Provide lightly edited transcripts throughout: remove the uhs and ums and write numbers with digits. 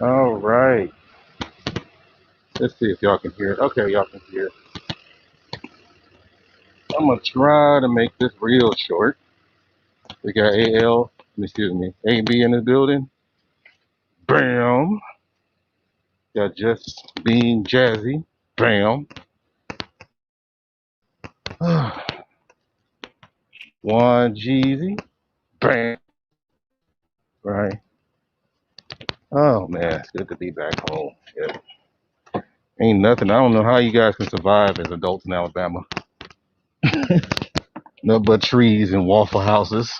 All right. Let's see if y'all can hear it. Okay, y'all can hear it. I'm gonna try to make this real short. We got excuse me, AB in the building. Bam. Got just being jazzy. Bam. One Jeezy. Bam. Right. Oh man, it's good to be back home. Yeah. Ain't nothing. I don't know how you guys can survive as adults in Alabama. Nothing but trees and waffle houses.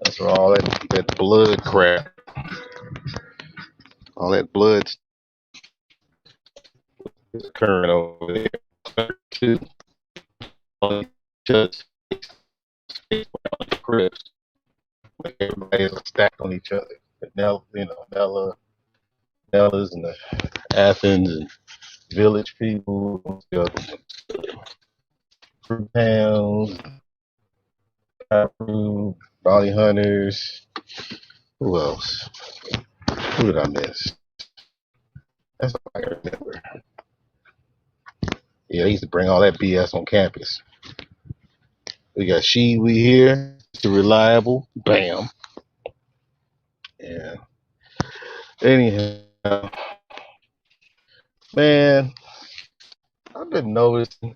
That's where all that blood crap, all that blood is occurring over there. Too. Just Crips. Like everybody's stacked on each other. Nellas and the Athens and Village people, Fruit Towns, Fruit, Bounty Hunters. Who else? Who did I miss? That's all I can remember. Yeah, they used to bring all that BS on campus. We got we here, Mr. Reliable. Bam. Yeah. Anyhow, man, I've been noticing.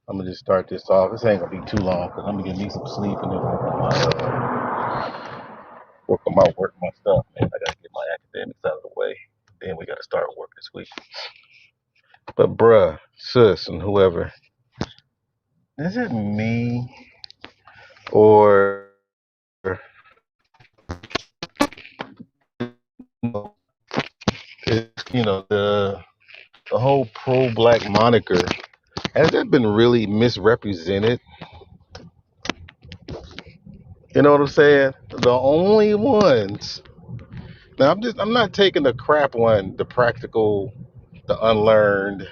I'm gonna just start this off. This ain't gonna be too long because I'm gonna get me some sleep and then work my stuff. Man, I gotta get my academics out of the way. Then we gotta start work this week. But bruh, sis, and whoever, is it me or the whole pro-black moniker, has that been really misrepresented? You know what I'm saying? The only ones. Now I'm not taking the crap one, the practical, the unlearned,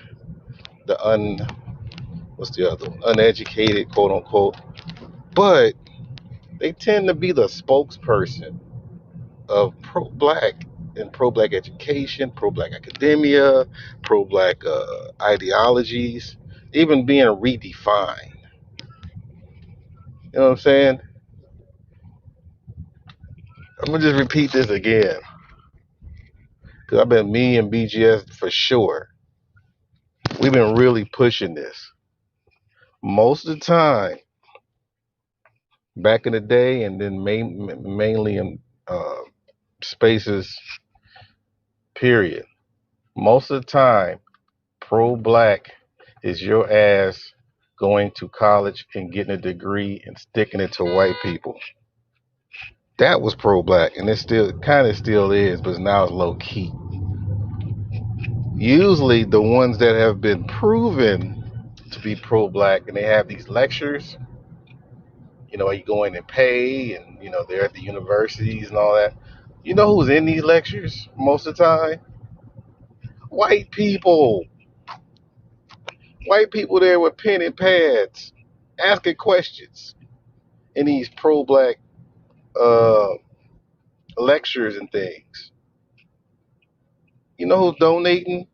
the what's the other one? Uneducated, quote unquote. But they tend to be the spokesperson of pro-black and pro-black education, pro-black academia, pro-black ideologies, even being redefined. You know what I'm saying? I'm gonna just repeat this again because I've been me and BGS for sure. We've been really pushing this most of the time back in the day, and then mainly in uh, spaces. Period. Most of the time, pro-black is your ass going to college and getting a degree and sticking it to white people. That was pro-black, and it still kind of still is, but now it's low key. Usually, the ones that have been proven to be pro-black, and they have these lectures. You go in and pay, and they're at the universities and all that. You know who's in these lectures most of the time? White people. White people there with pen and pads, asking questions in these pro-black uh, lectures and things. You know who's donating?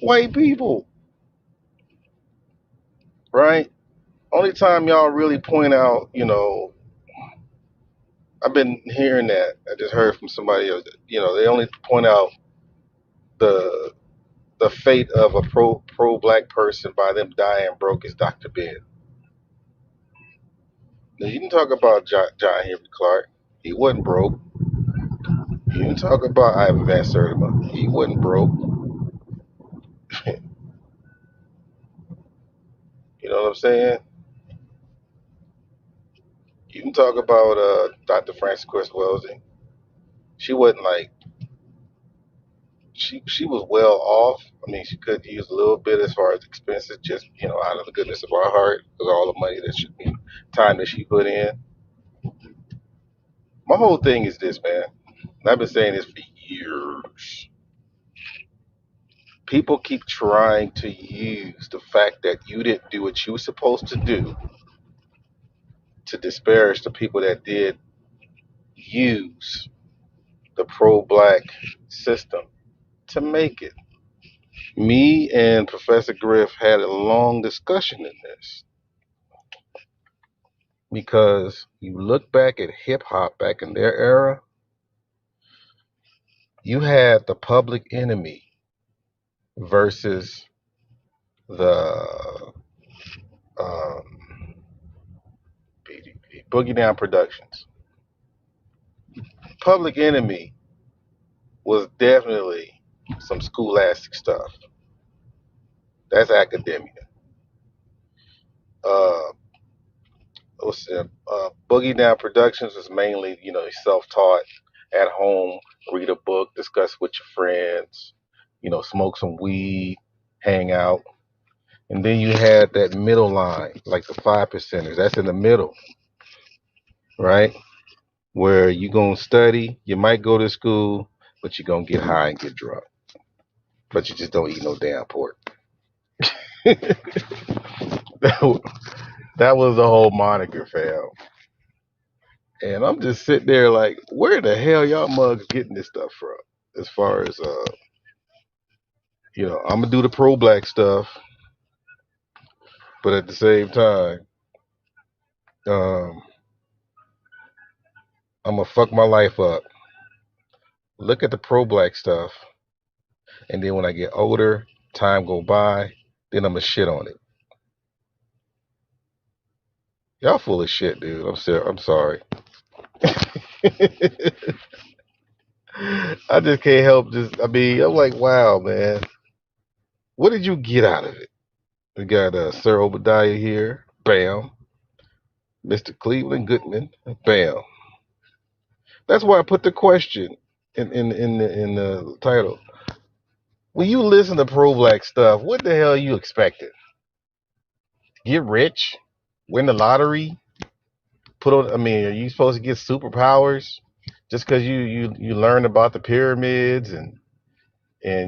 White people, right? Only time y'all really point out, I've been hearing that. I just heard from somebody else. They only point out the the fate of a pro-black person by them dying broke is Dr. Ben. Now you can talk about John Henry Clark. He wasn't broke. You can talk about Ivan Van Sertima. He wasn't broke. You know what I'm saying? You can talk about Dr. Frances Cress Wells. She wasn't like she was well off. I mean, she could use a little bit as far as expenses, just out of the goodness of our heart, because all the money that she, time that she put in. My whole thing is this, man. And I've been saying this for years. People keep trying to use the fact that you didn't do what you were supposed to do to disparage the people that did use the pro-black system to make it. Me and Professor Griff had a long discussion in this because you look back at hip hop back in their era, you had the Public Enemy versus the Boogie Down Productions. Public Enemy was definitely some scholastic stuff. That's academia. Uh, Boogie Down Productions was mainly, self-taught, at home, read a book, discuss with your friends, smoke some weed, hang out. And then you had that middle line, like the 5%ers. That's in the middle, right? Where you gonna study, you might go to school, but you're gonna get high and get drunk. But you just don't eat no damn pork. That was the whole moniker, fam. And I'm just sitting there like, where the hell y'all mugs getting this stuff from? As far as I'm gonna do the pro black stuff, but at the same time, um, I'm gonna fuck my life up. Look at the pro black stuff, and then when I get older, time go by, then I'm gonna shit on it. Y'all full of shit, dude. I'm sorry. I just can't help I'm like, wow, man. What did you get out of it? We got Sir Obadiah here. Bam. Mr. Cleveland Goodman. Bam. That's why I put the question in the title. When you listen to pro black stuff, what the hell are you expecting? Get rich? Win the lottery? Are you supposed to get superpowers just because you learn about the pyramids and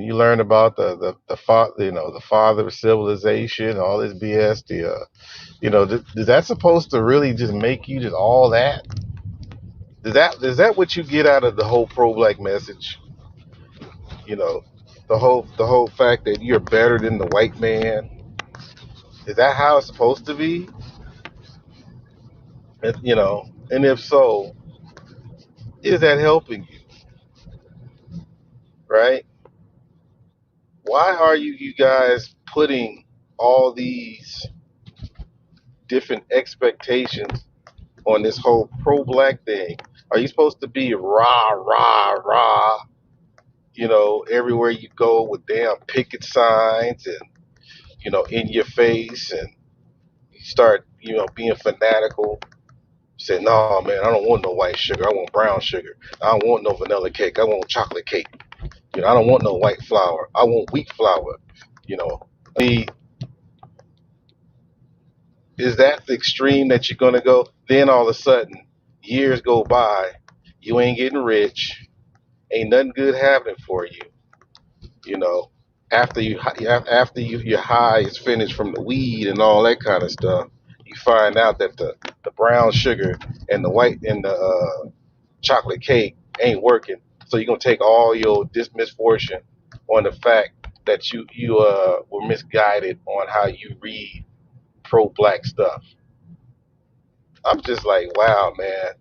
you learn about the father of civilization, all this BS? Is that supposed to really just make you just all that? Is that what you get out of the whole pro black message? You know, the whole fact that you're better than the white man. Is that how it's supposed to be? And if so, is that helping you? Right? Why are you guys putting all these different expectations on this whole pro black thing? Are you supposed to be rah rah rah? Everywhere you go with damn picket signs and in your face, and you start being fanatical. Say, no, man, I don't want no white sugar. I want brown sugar. I don't want no vanilla cake. I want chocolate cake. I don't want no white flour. I want wheat flour. You know, I mean, is that the extreme that you're gonna go? Then all of a sudden, years go by, you ain't getting rich. Ain't nothing good happening for you. You know, after your high is finished from the weed and all that kind of stuff, you find out that the brown sugar and the white and the chocolate cake ain't working. So you're gonna take all your this misfortune on the fact that you were misguided on how you read pro black stuff. I'm just like, wow, man.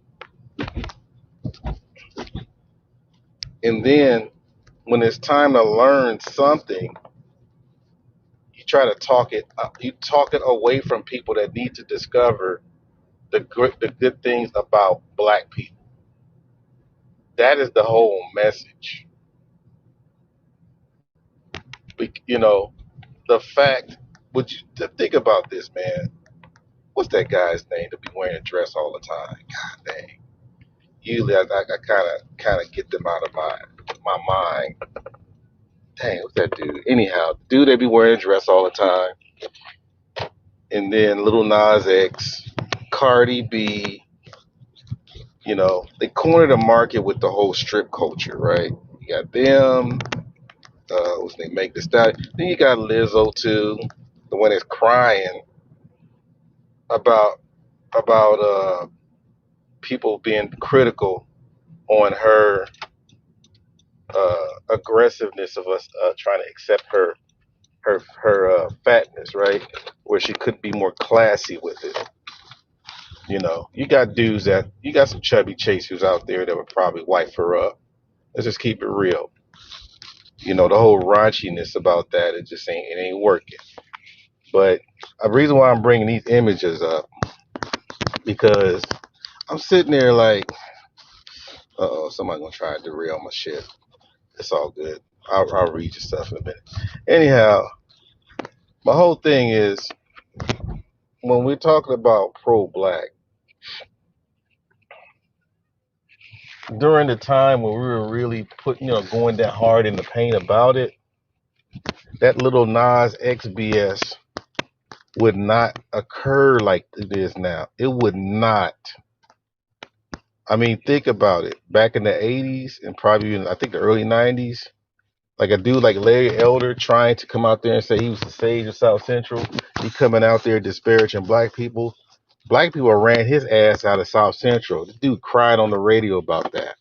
And then when it's time to learn something, you try to talk it up. You talk it away from people that need to discover the good things about black people. That is the whole message. You know, the fact. Would you think about this, man? What's that guy's name to be wearing a dress all the time? God dang. Usually, I kind of get them out of my mind. dang, what's that dude? Anyhow, dude they be wearing a dress all the time, and then Little Nas X, Cardi B. They corner the market with the whole strip culture, right? You got them. What's his name? Make the Stallion. Then you got Lizzo too, the one that's crying about people being critical on her aggressiveness of us trying to accept her fatness, right? Where she could be more classy with it. You got dudes that you got some chubby chasers out there that would probably wipe her up. Let's just keep it real. The whole raunchiness about that, it ain't working. But a reason why I'm bringing these images up because I'm sitting there like, oh, somebody gonna try to derail my shit. It's all good. I'll read your stuff in a minute. Anyhow, my whole thing is when we're talking about pro-black, during the time when we were really going that hard in the paint about it, that little Nas X BS would not occur like it is now. It would not. I mean, think about it. Back in the 80s and probably I think the early 90s, like a dude like Larry Elder trying to come out there and say he was the sage of South Central, he coming out there disparaging black people. Black people ran his ass out of South Central. The dude cried on the radio about that.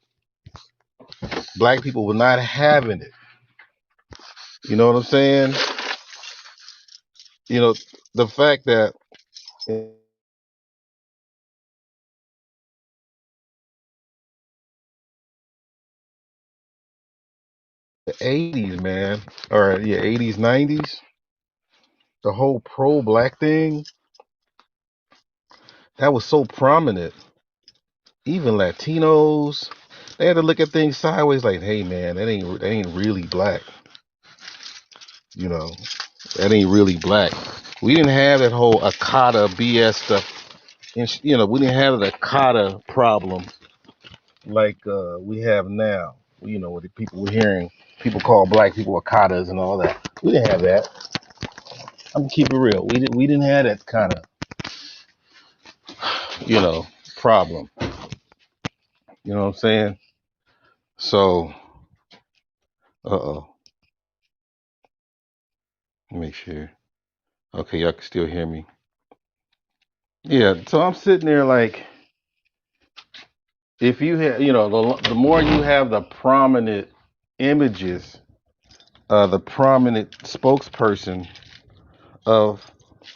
Black people were not having it. You know what I'm saying? You know, the fact that in the 80s, man, or yeah, 80s, 90s, the whole pro-black thing, that was so prominent. Even Latinos, they had to look at things sideways like, hey man, that ain't really black. You know, that ain't really black. We didn't have that whole Akata BS stuff. And, we didn't have the Akata problem like we have now. Where the people were hearing people call black people Akatas and all that. We didn't have that. I'm gonna keep it real. We didn't have that kind of problem. You know what I'm saying? So, make sure. Okay, y'all can still hear me. Yeah. So I'm sitting there like, if you have, the more you have the prominent images, the prominent spokesperson of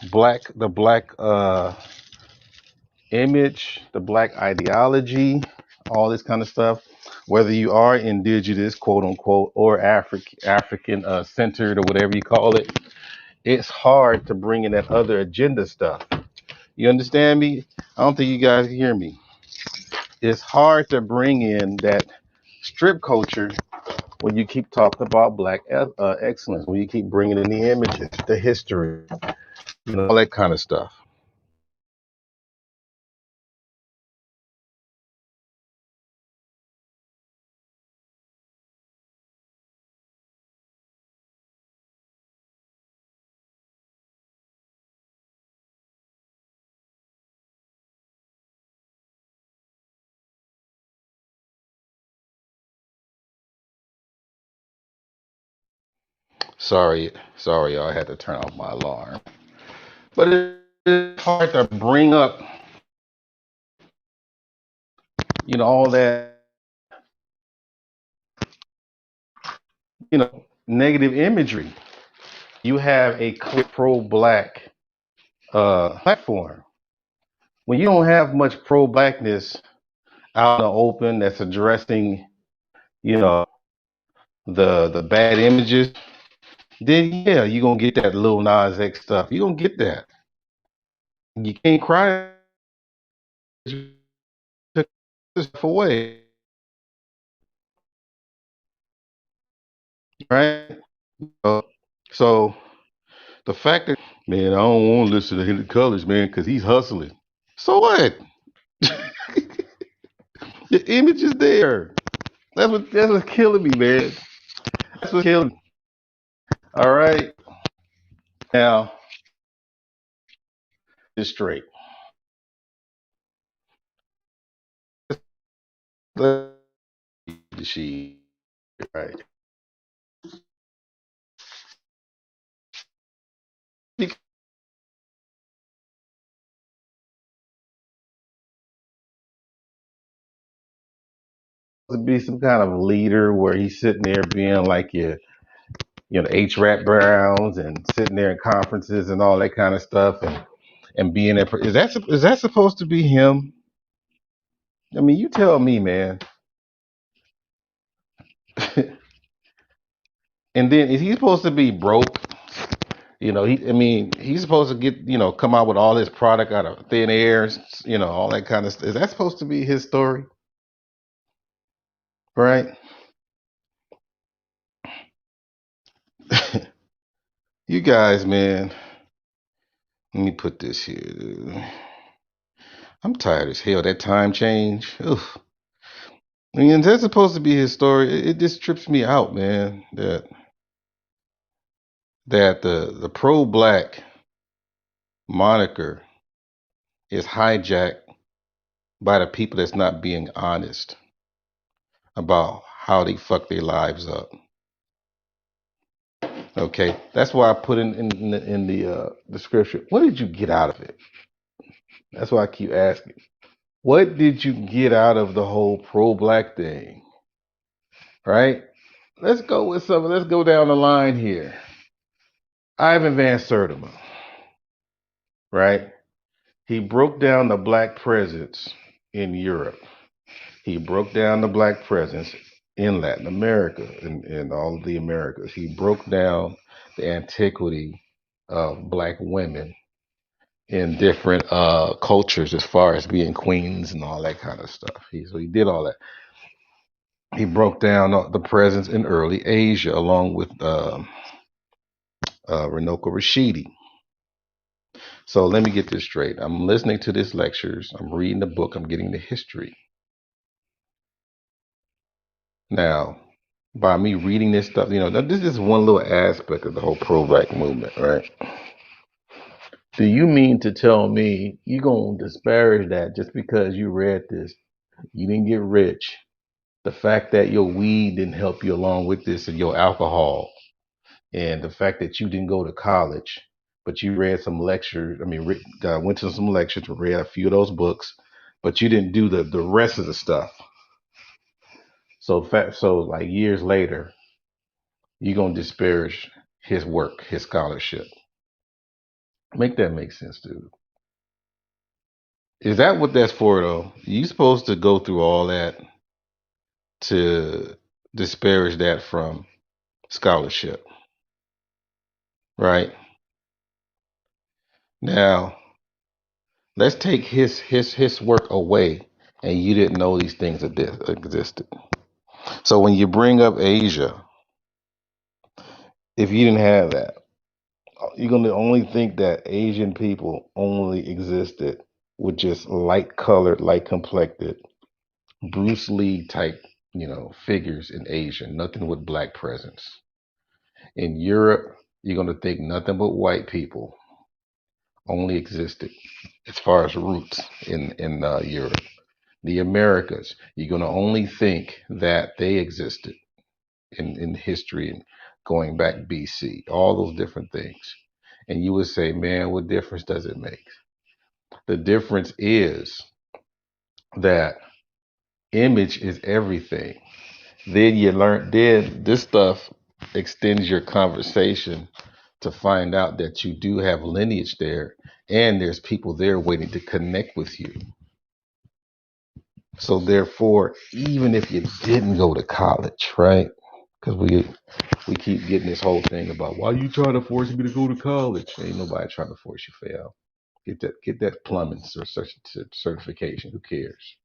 the black image, the black ideology, all this kind of stuff. Whether you are indigenous, quote unquote, or African centered or whatever you call it, it's hard to bring in that other agenda stuff. You understand me? I don't think you guys hear me. It's hard to bring in that strip culture when you keep talking about black excellence, when you keep bringing in the images, the history, all that kind of stuff. Sorry, y'all. I had to turn off my alarm. But it's hard to bring up, all that, negative imagery. You have a clear pro-black platform. When you don't have much pro-blackness out in the open that's addressing, you know, the bad images, then yeah, you're gonna get that little Nas X stuff. You're gonna get that. You can't cry took this stuff away, right? So the fact that, man, I don't want to listen to Hidden Colors, man, because he's hustling. So what? The image is there. That's what's killing me, man. That's what's killing me. All right. Now, just straight. Let's the sheet. Right. Because to be some kind of leader where he's sitting there being like H. Rat Browns and sitting there in conferences and all that kind of stuff and being there. Is that supposed to be him? I mean, you tell me, man. And then is he supposed to be broke? I mean, he's supposed to come out with all this product out of thin air, all that kind of stuff. Is that supposed to be his story? Right? You guys, man, let me put this here, dude. I'm tired as hell. That time change. Oof. I mean, that's supposed to be his story. It just trips me out, man. That the pro black moniker is hijacked by the people that's not being honest about how they fuck their lives up. Okay, that's why I put in the description. What did you get out of it? That's why I keep asking. What did you get out of the whole pro black thing? Right? Let's go with some. Let's go down the line here. Ivan Van Sertima, right? He broke down the black presence in Europe. He broke down the black presence in Latin America and all of the Americas. He broke down the antiquity of black women in different cultures as far as being queens and all that kind of stuff. So he did all that. He broke down the presence in early Asia along with Runoko Rashidi. So let me get this straight. I'm listening to these lectures. I'm reading the book. I'm getting the history. Now, by me reading this stuff, this is one little aspect of the whole pro-black movement, right? Do you mean to tell me you gonna disparage that just because you read this? You didn't get rich. The fact that your weed didn't help you along with this and your alcohol, and the fact that you didn't go to college, but you read some lectures. I mean, went to some lectures, read a few of those books, but you didn't do the rest of the stuff. So like years later, you're gonna disparage his work, his scholarship. Make that make sense, dude. Is that what that's for, though? You supposed to go through all that to disparage that from scholarship, right? Now, let's take his work away, and you didn't know these things existed. So when you bring up Asia, if you didn't have that, you're gonna only think that Asian people only existed with just light colored, light complected, Bruce Lee type, figures in Asia. Nothing with black presence. In Europe, you're gonna think nothing but white people only existed as far as roots in Europe. The Americas, you're going to only think that they existed in history and going back BC, all those different things. And you would say, man, what difference does it make? The difference is that image is everything. Then this stuff extends your conversation to find out that you do have lineage there and there's people there waiting to connect with you. So therefore, even if you didn't go to college, right? Because we keep getting this whole thing about why you trying to force me to go to college. Ain't nobody trying to force you fail. Get that plumbing certification. Who cares?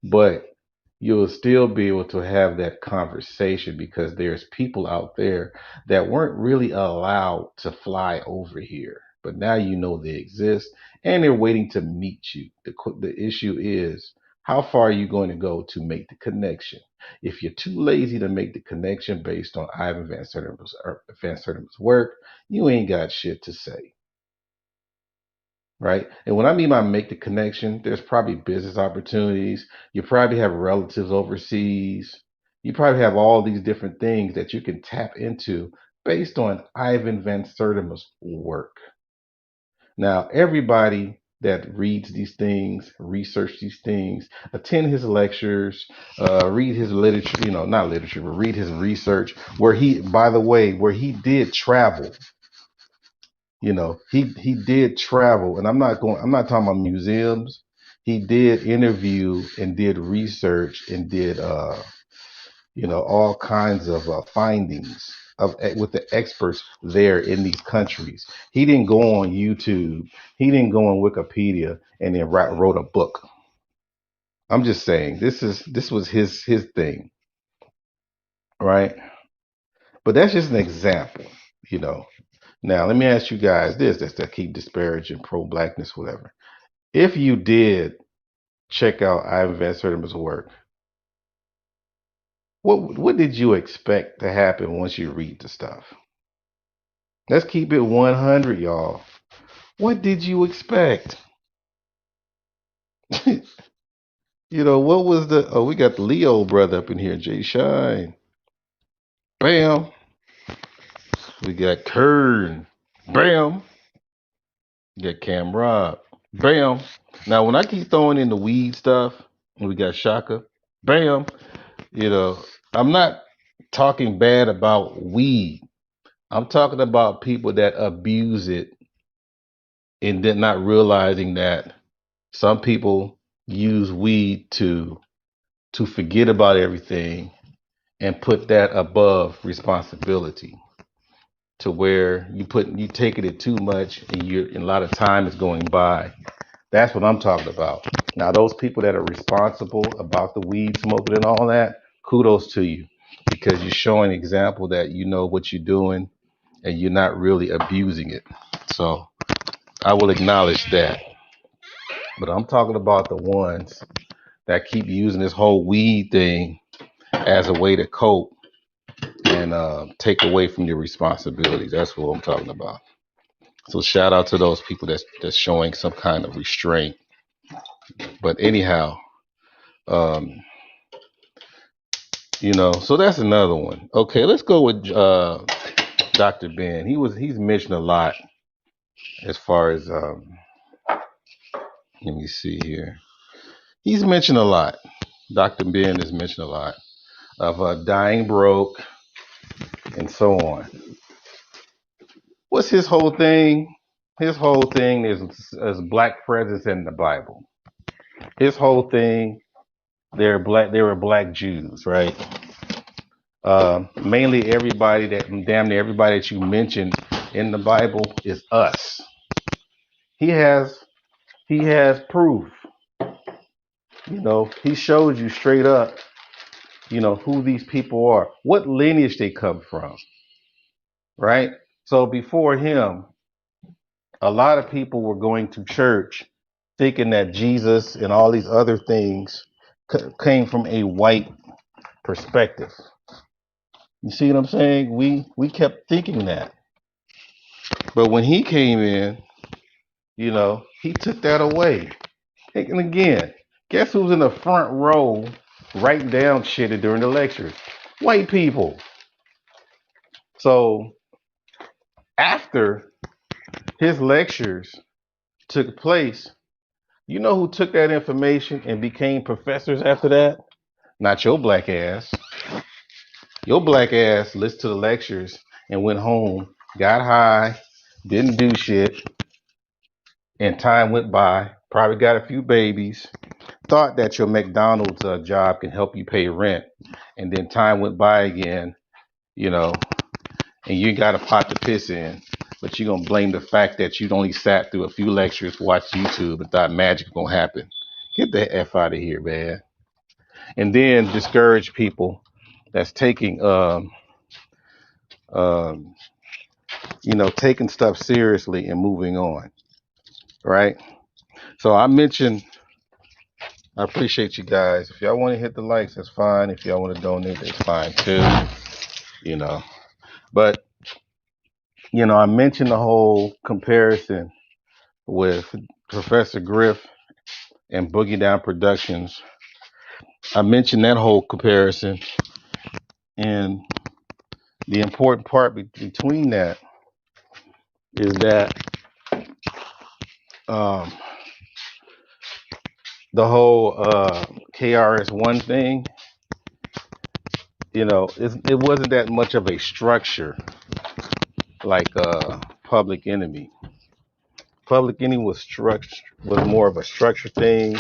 But you'll still be able to have that conversation because there's people out there that weren't really allowed to fly over here, but now you know they exist and they're waiting to meet you. The issue is How far are you going to go to make the connection? If you're too lazy to make the connection based on Ivan Van Sertima's work, you ain't got shit to say, right? And when I mean by make the connection, there's probably business opportunities. You probably have relatives overseas. You probably have all these different things that you can tap into based on Ivan Van Sertima's work. Now, everybody that reads these things, research these things, attend his lectures, read his literature, not literature, but read his research, where he, by the way, where he did travel. He did travel, and I'm not talking about museums. He did interview and did research and did all kinds of findings of with the experts there in these countries. He didn't go on YouTube. He didn't go on Wikipedia and then wrote a book. I'm just saying this was his thing, right? But that's just an example, you know. Now let me ask you guys this: that's that keep disparaging pro-blackness, whatever. If you did check out Ivan Van Sertima's work, what did you expect to happen once you read the stuff? Let's keep it 100, y'all. What did you expect? What was we got the Leo brother up in here, Jay Shine. Bam. We got Kern. Bam. We got Cam Rob. Bam. Now, when I keep throwing in the weed stuff, we got Shaka. Bam. I'm not talking bad about weed. I'm talking about people that abuse it and then not realizing that some people use weed to forget about everything and put that above responsibility, to where you taking it too much and a lot of time is going by. That's what I'm talking about. Now, those people that are responsible about the weed smoking and all that, kudos to you, because you're showing example that you know what you're doing and you're not really abusing it. So I will acknowledge that. But I'm talking about the ones that keep using this whole weed thing as a way to cope and take away from your responsibilities. That's what I'm talking about. So shout out to those people that's showing some kind of restraint. But anyhow, um, so that's another one. Okay, let's go with Dr. Ben. He's mentioned a lot as far as let me see here. He's mentioned a lot. Dr. Ben has mentioned a lot of dying broke and so on. What's his whole thing? His whole thing is black presence in the Bible. His whole thing, they're black. They were black Jews, right? Mainly damn near everybody that you mentioned in the Bible is us. He has proof. He shows you straight up, who these people are, what lineage they come from, right? So before him, a lot of people were going to church thinking that Jesus and all these other things came from a white perspective. You see what I'm saying? We kept thinking that. But when he came in, he took that away. And again, guess who's in the front row writing down shit during the lectures? White people. So after his lectures took place, you know who took that information and became professors after that? Not your black ass. Your black ass listened to the lectures and went home, got high, didn't do shit, and time went by, probably got a few babies, thought that your McDonald's job can help you pay rent, and then time went by again, you know, and you got a pot to piss in, but you're gonna blame the fact that you only sat through a few lectures, watched YouTube, and thought magic was gonna happen. Get the F out of here, man. And then discourage people that's taking um, taking stuff seriously and moving on, right? So I mentioned I appreciate you guys. If y'all want to hit the likes, that's fine. If y'all want to donate, that's fine too. You know, but I mentioned the whole comparison with Professor Griff and Boogie Down Productions. I mentioned that whole comparison, and the important part between that is that um, the whole KRS-One thing, it wasn't that much of a structure like Public Enemy. Public Enemy was more of a structure thing.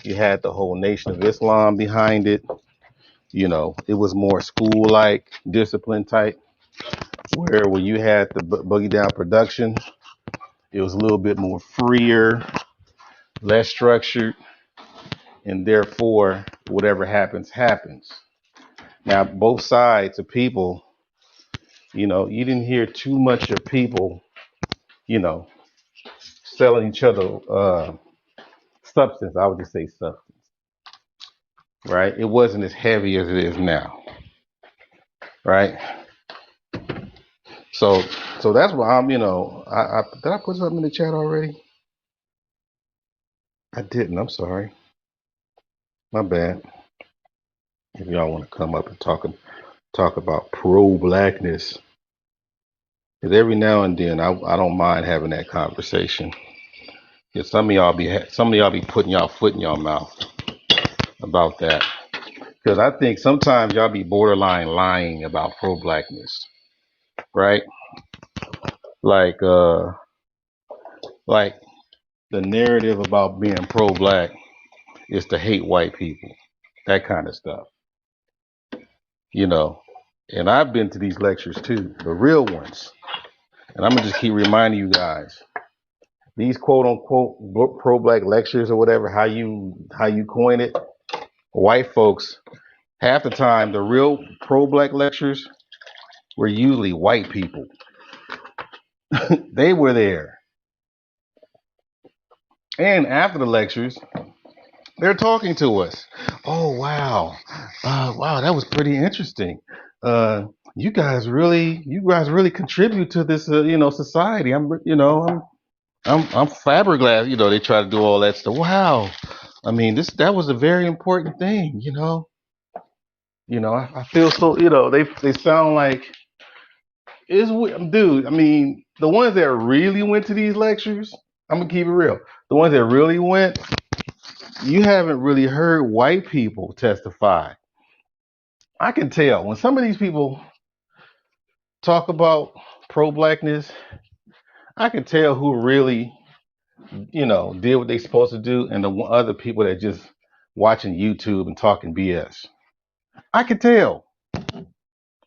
You had the whole Nation of Islam behind it. It was more school-like, discipline type. Where when you had the Boogie Down Production, it was a little bit more freer, less structured, and therefore, whatever happens, happens. Now, both sides of people, you didn't hear too much of people, you know, selling each other substance. I would just say substance, right? It wasn't as heavy as it is now, right? So, so that's why I did I put something in the chat already? I didn't. I'm sorry. My bad. If y'all want to come up and talk about pro-blackness, because every now and then I don't mind having that conversation. Because some of y'all be putting y'all foot in y'all mouth about that. Because I think sometimes y'all be borderline lying about pro-blackness, right? Like like the narrative about being pro-black is to hate white people, that kind of stuff, you know. And I've been to these lectures too, the real ones. And I'm gonna just keep reminding you guys, these quote unquote pro-black lectures or whatever, how you coin it, white folks, half the time the real pro-black lectures were usually white people. They were there. And after the lectures, they're talking to us. Oh wow, wow, that was pretty interesting. You guys really contribute to this, society. I'm fiberglass. They try to do all that stuff. Wow, I mean, that was a very important thing. I feel so. They sound like dude. I mean, the ones that really went to these lectures, I'm gonna keep it real. The ones that really went, you haven't really heard white people testify. I can tell when some of these people talk about pro-blackness, I can tell who really, did what they supposed to do, and the other people that just watching YouTube and talking BS. I can tell.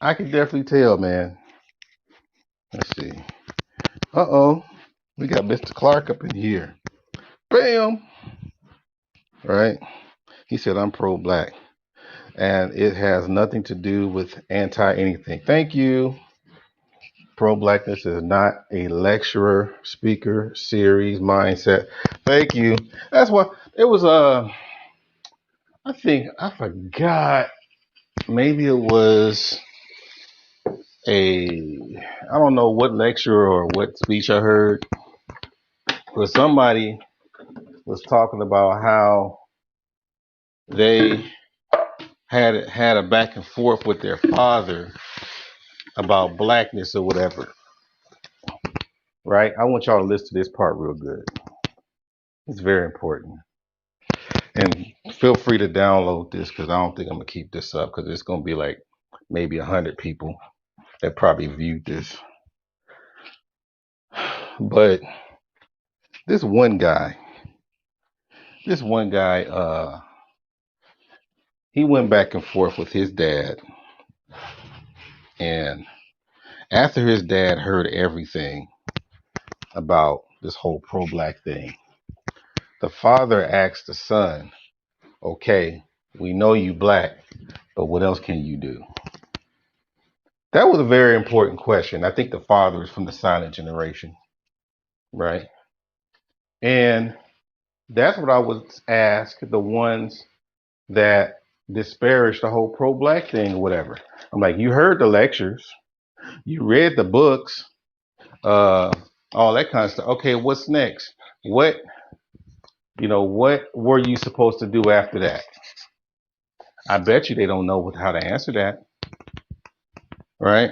I can definitely tell, man. Let's see. Uh-oh. We got Mr. Clark up in here. Bam! Right? He said, I'm pro-black. And it has nothing to do with anti-anything. Thank you. Pro-blackness is not a lecturer, speaker, series, mindset. Thank you. That's why it was, I think, I forgot. Maybe it was I don't know what lecture or what speech I heard, but somebody was talking about how they had a back and forth with their father about blackness or whatever, right? I want y'all to listen to this part real good. It's very important. And feel free to download this because I don't think I'm going to keep this up because it's going to be like maybe 100 people that probably viewed this. But this one guy, he went back and forth with his dad. And after his dad heard everything about this whole pro-black thing, the father asked the son, okay, we know you black, but what else can you do? That was a very important question. I think the father is from the silent generation, right? And That's what I was asked. The ones that disparage the whole pro-black thing or whatever. I'm like, you heard the lectures, you read the books, uh, all that kind of stuff. Okay, what's next? What what were you supposed to do after that? I bet you they don't know how to answer that, right?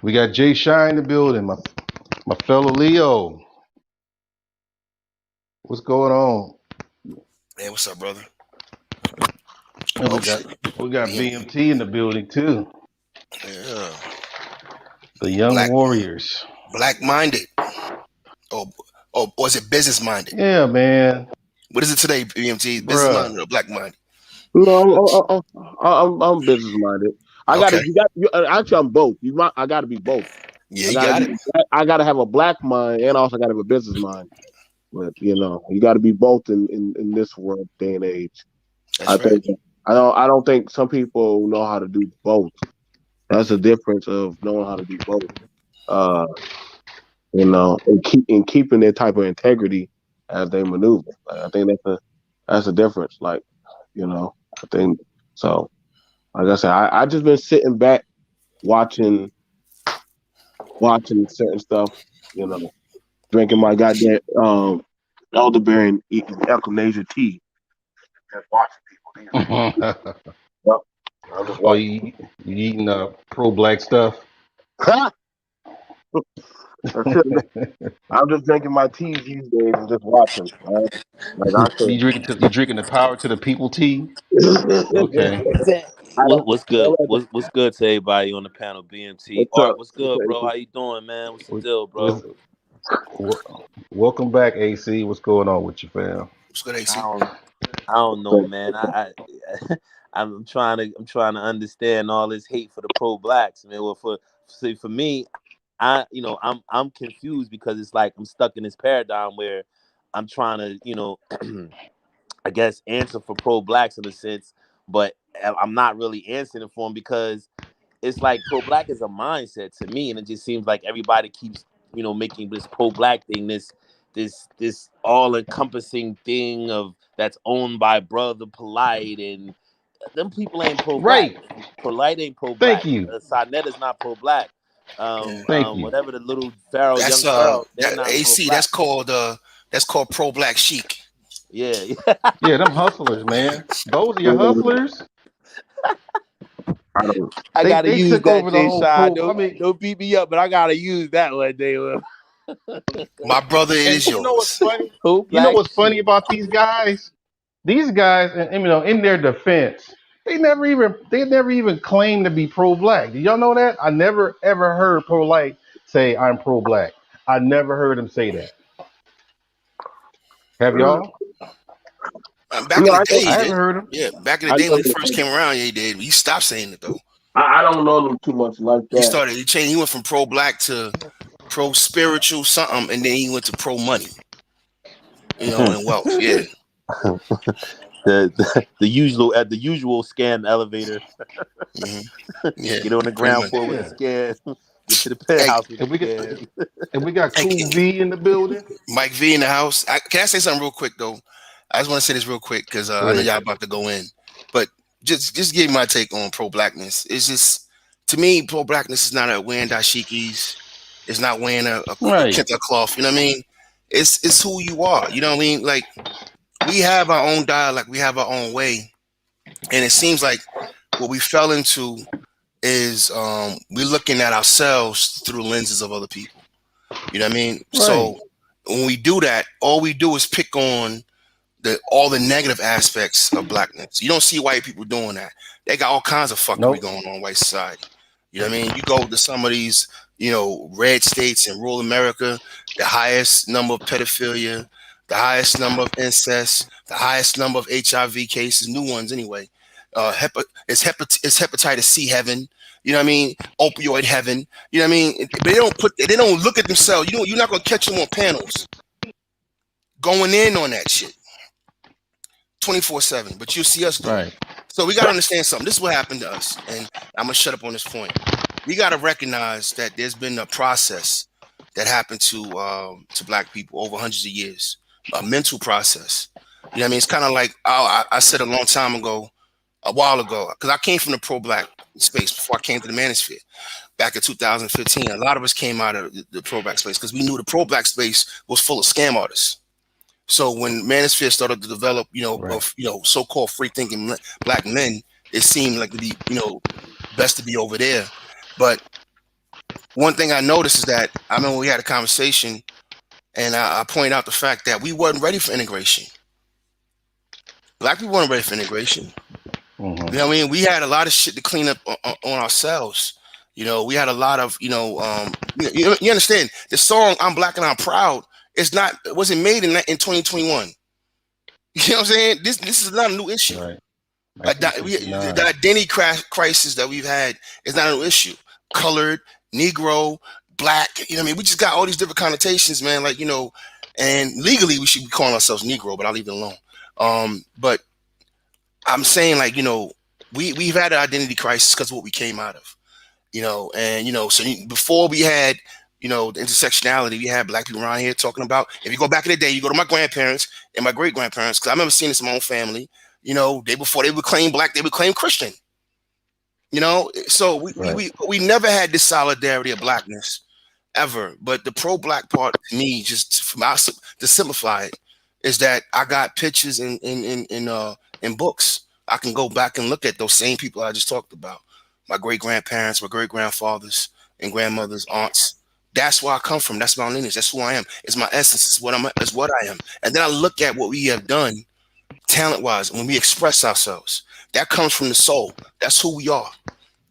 We got Jay Shine in the building, my fellow Leo. What's going on? Hey, what's up, brother? And Oh we got shit. we got BM, BMT in the building too. yeah. The young Black warriors. black minded. Oh, or is it business minded? Yeah, man. What is it today, BMT? Business Bruh. minded or black minded? No, I'm business minded. I got to. Okay. You got. Actually, I'm both. I got to be both. Yeah, I you got to got be. it. I got to have a black mind and also got to have a business mind. But you got to be both in this world day and age. I That's right. think. I don't think some people know how to do both. That's the difference of knowing how to do both. Uh, and keeping their type of integrity as they maneuver. Like, I think that's a difference. Like, I think so. Like I said, I just been sitting back watching certain stuff, you know, drinking my goddamn elderberry and eating echinacea tea. Just watching people these days. Oh, Yep. I'm just watching. you eating pro-black stuff? I'm just drinking my teas these days and just watching. Right? Like I said, You drinking the power to the people tea? Okay. I don't. What's I good? don't like What's good to everybody on the panel? BMT what's Art, up? what's good, bro? How you doing, man? What's the We- deal, bro? was- Welcome back, AC. What's going on with you, fam? What's good, I AC? don't, I don't know, man. I'm trying to understand all this hate for the pro blacks, man. Well, for me, I'm confused because it's like I'm stuck in this paradigm where I'm trying to, I guess answer for pro blacks in a sense, but I'm not really answering for them because it's like pro black is a mindset to me, and it just seems like everybody keeps making this pro black thing this all encompassing thing of that's owned by Brother Polite, and them people ain't pro black. Right. Polite ain't pro Thank black. you. Sonnet is not pro black. Yeah. Thank you. Whatever the little Pharaoh, That's young Pharaoh, they're that not pro AC. black. That's called pro black chic. Yeah, Yeah, them hustlers, man. Those are your it. hustlers. I don't. I They gotta they use took that, over the Jay whole Sean. pro. I Don't mean, don't beat me up, but I gotta use that one day. My brother, it and is you know what's yours. funny? Pro You know black what's funny sheep. about these guys? These guys, and in their defense, they never even claim to be pro-black. Do y'all know that? I never ever heard pro-light say I'm pro-black. I never heard him say that. Have y'all? Back No, in the day, he I haven't did. heard him. Yeah, back in the I day when he know. first came around, yeah, he did. He stopped saying it though. I don't know them too much like He that. started. He changed. He went from pro black to pro spiritual something, and then he went to pro money. And wealth. Yeah. The usual at the usual scan elevator. hmm Yeah. Get on the Pretty ground much. floor with the Yeah. scan. Get to the Hey, penthouse with the And we got scan. and we got hey, Cool V in the building. Mike V in the house. Can I say something real quick though? I just want to say this real quick because Go I know ahead. y'all about to go in, but just give my take on pro blackness. It's just to me, pro blackness is not a wearing dashikis. It's not wearing a Right. kente cloth. You know what I mean? It's who you are. You know what I mean? Like we have our own dialect, we have our own way, and it seems like what we fell into is we're looking at ourselves through lenses of other people. You know what I mean? So Right. when we do that, all we do is pick on all the negative aspects of blackness. You don't see white people doing that. They got all kinds of fuckery Nope. going on in white society. You know what I mean? You go to some of these, red states in rural America, the highest number of pedophilia, the highest number of incest, the highest number of HIV cases, new ones anyway. It's hepatitis C heaven. You know what I mean? Opioid heaven. You know what I mean? But they don't look at themselves. You're not gonna catch them on panels going in on that shit 24/7. But you'll see us do it. Right. So we got to understand something. This is what happened to us, and I'm gonna shut up on this point. We got to recognize that there's been a process that happened to black people over hundreds of years. a mental process. You know what I mean? It's kind of like I said a long time ago, a while ago, because I came from the pro-black space before I came to the manosphere back in 2015. A lot of us came out of the pro-black space because we knew the pro-black space was full of scam artists. So when manosphere started to develop, Right. so-called free-thinking black men, it seemed like to be, best to be over there. But one thing I noticed is that I remember we had a conversation, and I point out the fact that we wasn't ready for integration. Black people weren't ready for integration. Mm-hmm. You know what I mean? We had a lot of shit to clean up on ourselves. We had a lot of, you understand the song "I'm Black and I'm Proud" it wasn't made in 2021. You know what I'm saying? This is not a new issue. Right. The identity crisis that we've had is not a new issue. Colored, Negro, Black. You know what I mean? We just got all these different connotations, man. Like, and legally we should be calling ourselves Negro, but I'll leave it alone. But I'm saying, like, we've had an identity crisis because of what we came out of. So before we had, the intersectionality, we had black people around here talking about, if you go back in the day, you go to my grandparents and my great grandparents, because I remember seeing this in my own family, before they would claim black, they would claim Christian. So we never had this solidarity of blackness ever. But the pro-black part, to me, to simplify it, is that I got pictures in books. I can go back and look at those same people I just talked about. My great-grandparents, my great-grandfathers and grandmothers, aunts. That's where I come from. That's my lineage. That's who I am. It's my essence. It's what I am. And then I look at what we have done talent-wise when we express ourselves. That comes from the soul. That's who we are.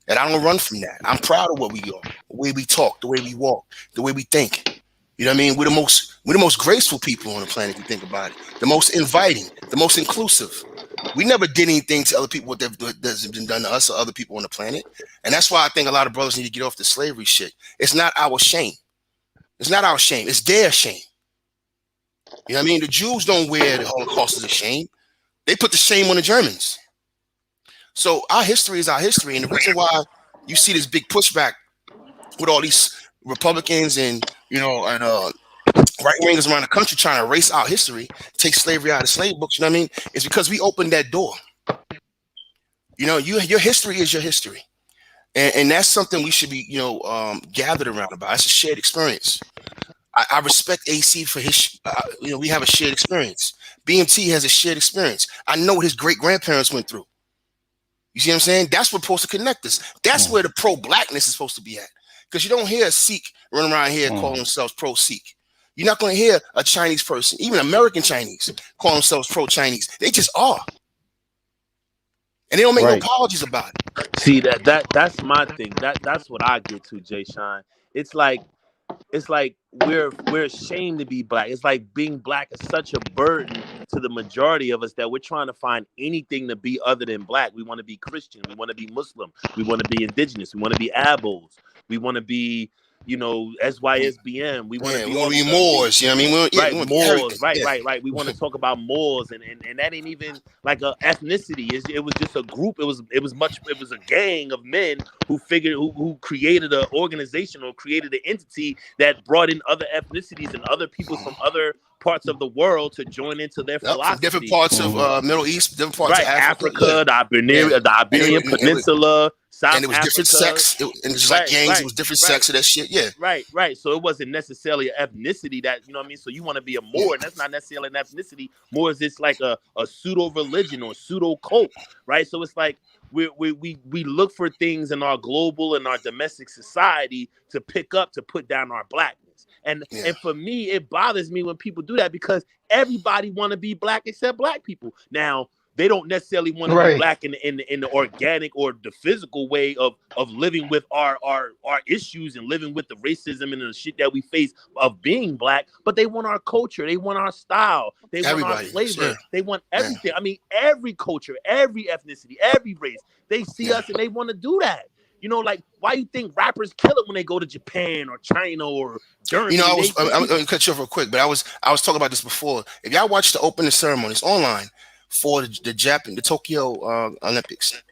And I don't run from that. I'm proud of what we are, the way we talk, the way we walk, the way we think. You know what I mean? We're the most graceful people on the planet, if you think about it. The most inviting, the most inclusive. We never did anything to other people that's been done to us or other people on the planet. And that's why I think a lot of brothers need to get off the slavery shit. It's not our shame. It's not our shame. It's their shame. You know what I mean? The Jews don't wear the Holocaust as a shame. They put the shame on the Germans. So our history is our history. And the reason why you see this big pushback with all these Republicans and right wingers around the country trying to erase our history, take slavery out of slave books, you know what I mean? It's because we opened that door. Your history is your history. And that's something we should be, gathered around about. It's a shared experience. I respect AC for his, we have a shared experience. BMT has a shared experience. I know what his great-grandparents went through. You see what I'm saying? That's what's supposed to connect us. That's where the pro-blackness is supposed to be at. Because you don't hear a Sikh running around here calling themselves pro-Sikh. You're not going to hear a Chinese person, even American Chinese, call themselves pro-Chinese. They just are. And they don't make no apologies about it. See, that's my thing. That's what I get to, Jay Shine. It's like we're ashamed to be black. It's like being black is such a burden to the majority of us that we're trying to find anything to be other than black. We want to be Christian. We want to be Muslim. We want to be indigenous. We want to be Abos. We want to be, SYSBM. We want to be Moors. You know what I mean? Moors. Right. We want to talk about Moors, and that ain't even like a ethnicity. It was just a group. It was a gang of men who created an organization or created an entity that brought in other ethnicities and other people from other parts of the world to join into their philosophy. Different parts of Middle East, different parts of Africa, the Iberian Peninsula, South and it was Africa. different sex. It was just like gangs. It was different sex of that shit. Yeah. Right. So it wasn't necessarily an ethnicity that, you know what I mean? So you want to be a Moor, and that's not necessarily an ethnicity. Moor is just like a pseudo religion or pseudo cult, right? So it's like we look for things in our global and our domestic society to pick up, to put down our blackness. And for me, it bothers me when people do that, because everybody want to be black except black people. Now, they don't necessarily want to be black in the organic or the physical way of living with our issues and living with the racism and the shit that we face of being black, but they want our culture, they want our style, they want our flavor, they want everything. I mean, every culture, every ethnicity, every race, they see us and they want to do that. Like, why you think rappers kill it when they go to Japan or China or Germany? I'm going to cut you off real quick, but I was talking about this before. If y'all watch the opening ceremonies online for the Tokyo Olympics,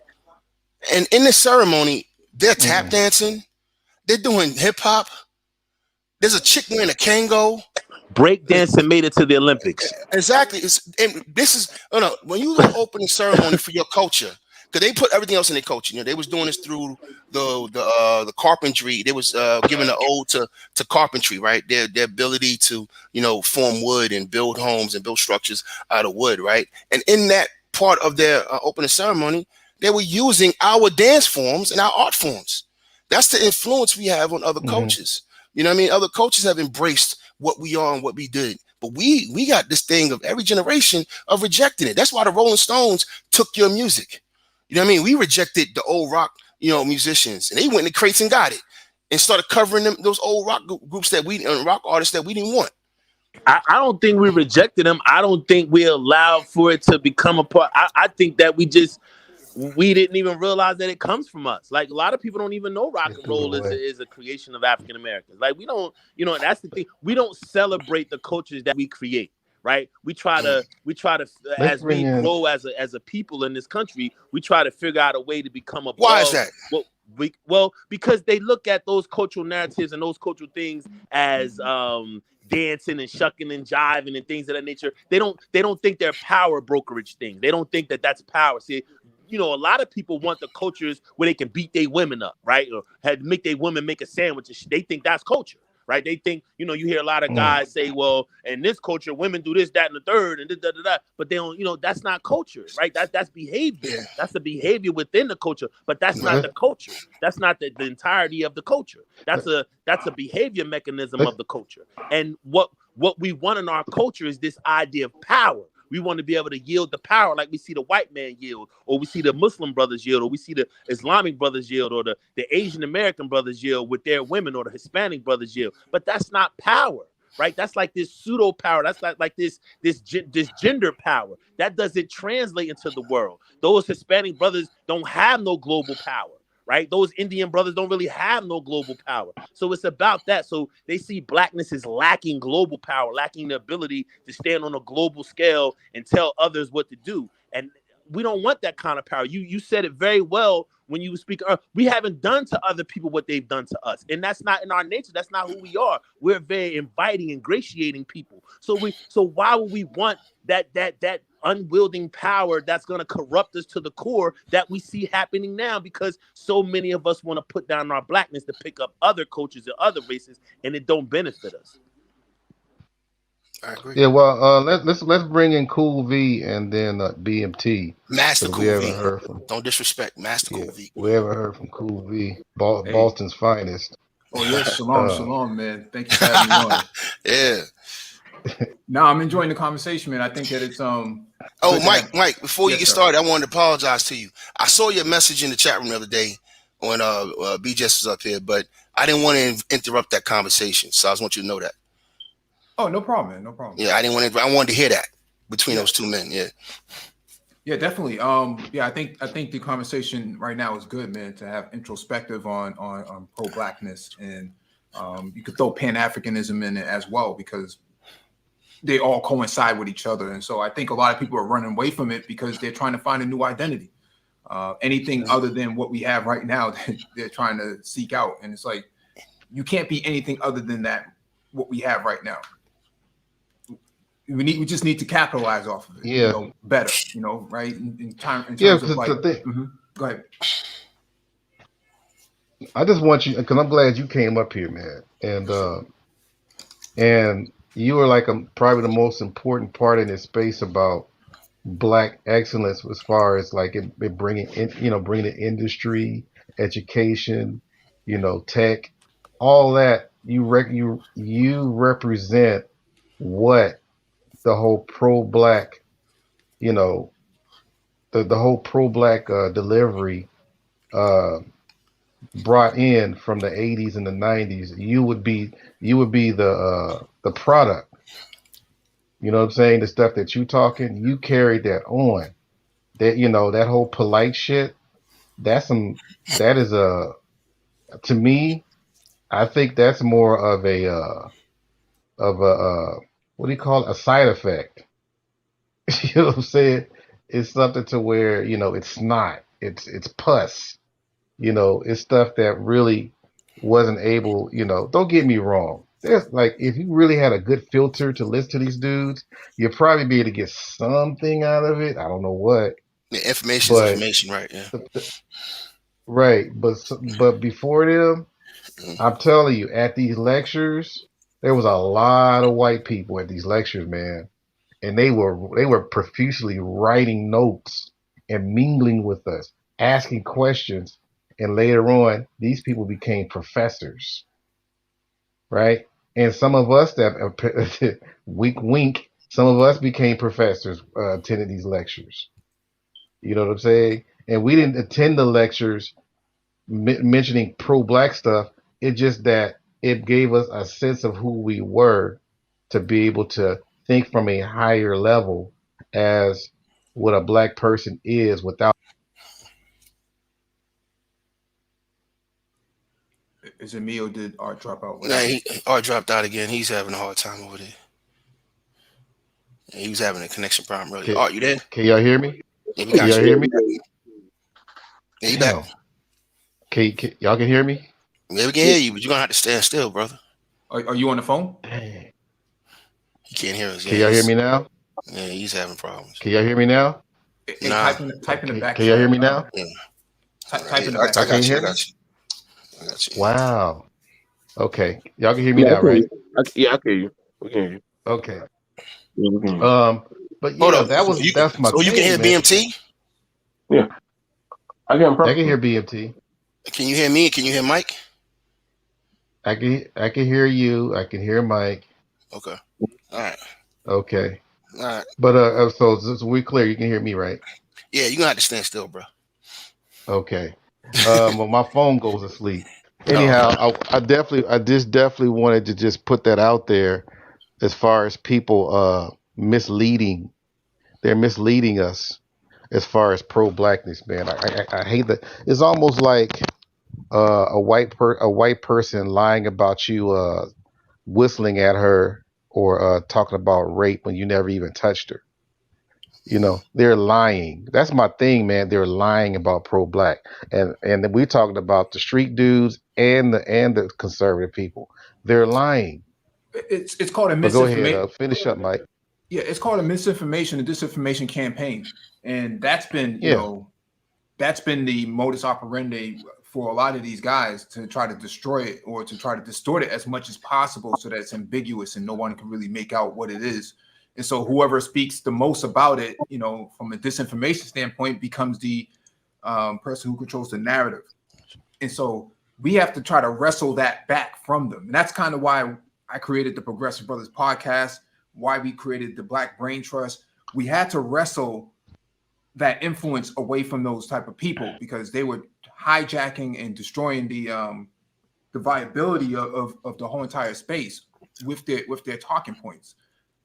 and in the ceremony, they're tap dancing, they're doing hip hop. There's a chick wearing a Kango. Breakdancing made it to the Olympics. Exactly. And this is when you do an opening ceremony for your culture, because they put everything else in their culture. They was doing this through the carpentry. They was giving the ode to carpentry, right? Their ability to form wood and build homes and build structures out of wood, right? And in that part of their opening ceremony, they were using our dance forms and our art forms. That's the influence we have on other cultures. You know what I mean? Other cultures have embraced what we are and what we did. But we got this thing of every generation of rejecting it. That's why the Rolling Stones took your music. You know what I mean? We rejected the old rock, musicians, and they went in the crates and got it and started covering those old rock groups rock artists that we didn't want. I don't think we rejected them. I don't think we allowed for it to become a part. I think that we didn't even realize that it comes from us. Like a lot of people don't even know rock and roll is a creation of African Americans. Like we don't, that's the thing. We don't celebrate the cultures that we create, right? We try to as we grow as a people in this country, we try to figure out a way to become above. Why is that? Because they look at those cultural narratives and those cultural things as dancing and shucking and jiving and things of that nature. They don't think they're power brokerage things. They don't think that that's power. See, a lot of people want the cultures where they can beat their women up, right? Or had make their women make a sandwich. They think that's culture, right? They think, you hear a lot of guys say, well, in this culture, women do this, that, and the third, and da. But they don't, that's not culture, right? That's behavior. Yeah. That's the behavior within the culture, but that's not the culture. That's not the entirety of the culture. That's a behavior mechanism of the culture. And what we want in our culture is this idea of power. We want to be able to yield the power like we see the white man yield, or we see the Muslim brothers yield, or we see the Islamic brothers yield, or the Asian American brothers yield with their women, or the Hispanic brothers yield. But that's not power, right? That's like this pseudo power. That's like this gender power. That doesn't translate into the world. Those Hispanic brothers don't have no global power. Right? Those Indian brothers don't really have no global power. So it's about that. So they see blackness as lacking global power, lacking the ability to stand on a global scale and tell others what to do. And we don't want that kind of power. You said it very well when you speak. We haven't done to other people what they've done to us. And that's not in our nature. That's not who we are. We're very inviting, ingratiating people. So why would we want that unwielding power that's going to corrupt us to the core that we see happening now, because so many of us want to put down our blackness to pick up other cultures and other races, and it don't benefit us. I agree. Yeah, well, let's bring in Cool V and then BMT. Master We Cool haven't V. heard from. Don't disrespect Master Yeah, Cool V. we haven't heard from Cool V, Boston's finest. Oh yes, shalom, man. Thank you for having me on. Yeah. No, I'm enjoying the conversation, man. I think that it's Oh, Mike, before you get started, I wanted to apologize to you. I saw your message in the chat room the other day when BJS was up here, but I didn't want to interrupt that conversation. So I just want you to know that. Oh, no problem, man. No problem. Yeah, I wanted to hear that between those two men. Yeah. Yeah, definitely. I think the conversation right now is good, man, to have introspective on pro-blackness, and you could throw Pan-Africanism in it as well, because they all coincide with each other. And so I think a lot of people are running away from it because they're trying to find a new identity. Anything other than what we have right now, they're trying to seek out. And it's like, you can't be anything other than that, what we have right now. We just need to capitalize off of it, better, right? In terms of like, Go ahead. I just want you, because I'm glad you came up here, man, and you were like probably the most important part in this space about Black excellence, as far as like it bringing in, bringing the industry, education, tech, all that. You represent what the whole pro-Black, the whole pro-Black delivery brought in from the 80s and the 90s. You would be the product. You know what I'm saying? The stuff that you talking, you carried that on. That that whole polite shit. To me, I think that's more of a what do you call it? A side effect. You know what I'm saying? It's something to where, it's snot. It's pus. It's stuff that really wasn't able, don't get me wrong. there's like if you really had a good filter to listen to these dudes, you'd probably be able to get something out of it. I don't know what, The information is but information, right? Yeah. right, but before them, Mhm. I'm telling you, at these lectures, there was a lot of white people at these lectures, man, and they were profusely writing notes and mingling with us, asking questions, and later on, these people became professors, right? And some of us that wink wink, some of us became professors attending these lectures. You know what I'm saying? And we didn't attend the lectures mentioning pro-black stuff. It just that it gave us a sense of who we were to be able to think from a higher level as what a black person is without. Is it me or did Art drop out? What Nah, happened? he Art dropped out again. He's having a hard time over there. Yeah, he was having a connection problem earlier. Can, Art, you there? can y'all hear me? Yeah, we Can got y'all you. hear me? Yeah, you back? Damn. Y'all can hear me? Yeah, we can hear you, but you're gonna have to stand still, brother. Are you on the phone? Dang. He can't hear us. Can y'all hear me now? Yeah, he's having problems. Can y'all hear me now? Hey, Nah, type in the back Can y'all hear chat. me now? yeah, Type in the yeah, back I Y'all chat. can't got you. hear I me? got you. I got you. Wow. Okay. Y'all can hear me Yeah, I now, can hear right? you. Yeah, I can hear you. We can hear you. Okay. Yeah, we can hear you. But Hold yeah, up. that's my So you can thing, hear man. BMT? Yeah, I can hear him I can perfectly. hear BMT. Can you hear me? Can you hear Mike? I can hear you. I can hear Mike. Okay. All right. Okay. All right. But so we're clear. You can hear me, right? Yeah, you're gonna have to stand still, bro. Okay. Well, my phone goes to sleep. Oh, Anyhow, I just definitely wanted to just put that out there as far as people misleading. They're misleading us as far as pro blackness, man. I hate that. It's almost like a white person lying about you whistling at her or talking about rape when you never even touched her. You know, they're lying. That's my thing, man. They're lying about pro black, and we talking about the street dudes and the conservative people. They're lying. It's called a But go ahead, misinformation. finish up, Mike. Yeah, it's called a misinformation and disinformation campaign, and that's been Yeah, that's been the modus operandi for a lot of these guys to try to destroy it or to try to distort it as much as possible so that it's ambiguous and no one can really make out what it is. And so whoever speaks the most about it, from a disinformation standpoint, becomes the person who controls the narrative. And so we have to try to wrestle that back from them. And that's kind of why I created the Progressive Brothers podcast, why we created the Black Brain Trust. We had to wrestle that influence away from those type of people because they were hijacking and destroying the viability of the whole entire space with their talking points.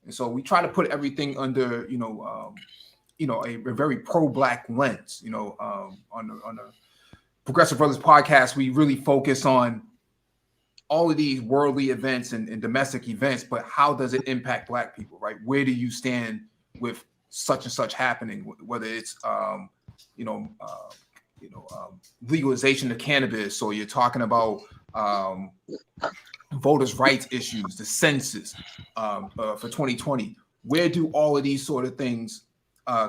And so we try to put everything under a very pro-black lens. On the Progressive Brothers podcast, we really focus on all of these worldly events and domestic events, but how does it impact black people, right? Where do you stand with such and such happening, whether it's you know uh, legalization of cannabis, or you're talking about voters' rights issues, the census for 2020. Where do all of these sort of things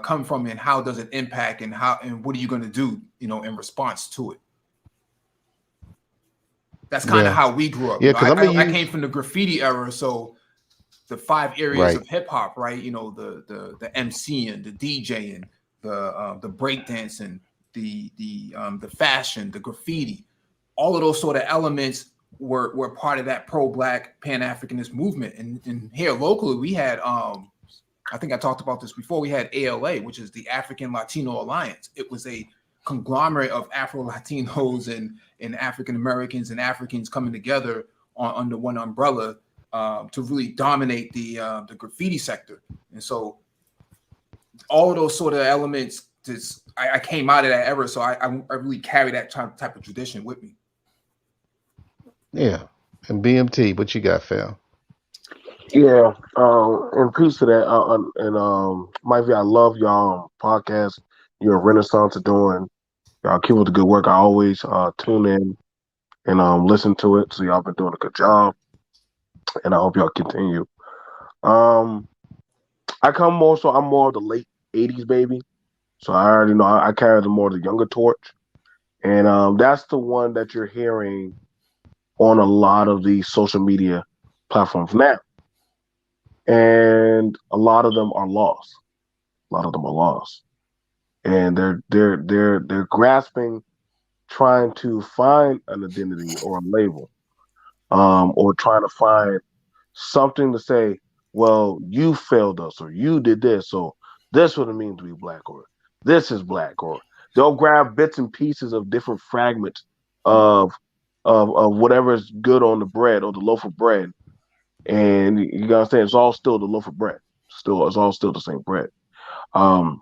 come from, and how does it impact, and what are you going to do, in response to it? That's kind of yeah, how we grew up. yeah. Because I'm gonna I use came from the graffiti era, so the 5 areas right. of hip hop, right? The MCing, the DJing, the breakdancing, the fashion, the graffiti, all of those sort of elements were part of that pro-black Pan-Africanist movement. And here locally, we had I think I talked about this before. We had ALA, which is the African Latino Alliance. It was a conglomerate of Afro Latinos and African Americans and Africans coming together under one umbrella to really dominate the graffiti sector. And so all of those sort of elements, I came out of that era, so I really carry that type of tradition with me. Yeah, and BMT. What you got, fam? Yeah, and peace to that. And Mike V, I love y'all podcast. You're a renaissance of doing. Y'all keep up the good work. I always tune in and listen to it. So y'all been doing a good job. and I hope y'all continue. Um, I come more so I'm more of the late '80s baby, so I already know I carry the more the younger torch, and that's the one that you're hearing on a lot of the social media platforms now, and a lot of them are lost. A lot of them are lost, and they're grasping, trying to find an identity or a label, or trying to find something to say, well, you failed us, or you did this, so this what it means to be black, or this is black, or they'll grab bits and pieces of different fragments of of whatever is good on the bread or the loaf of bread, and you gotta understand it's all still the loaf of bread. Still, it's all still the same bread. Um,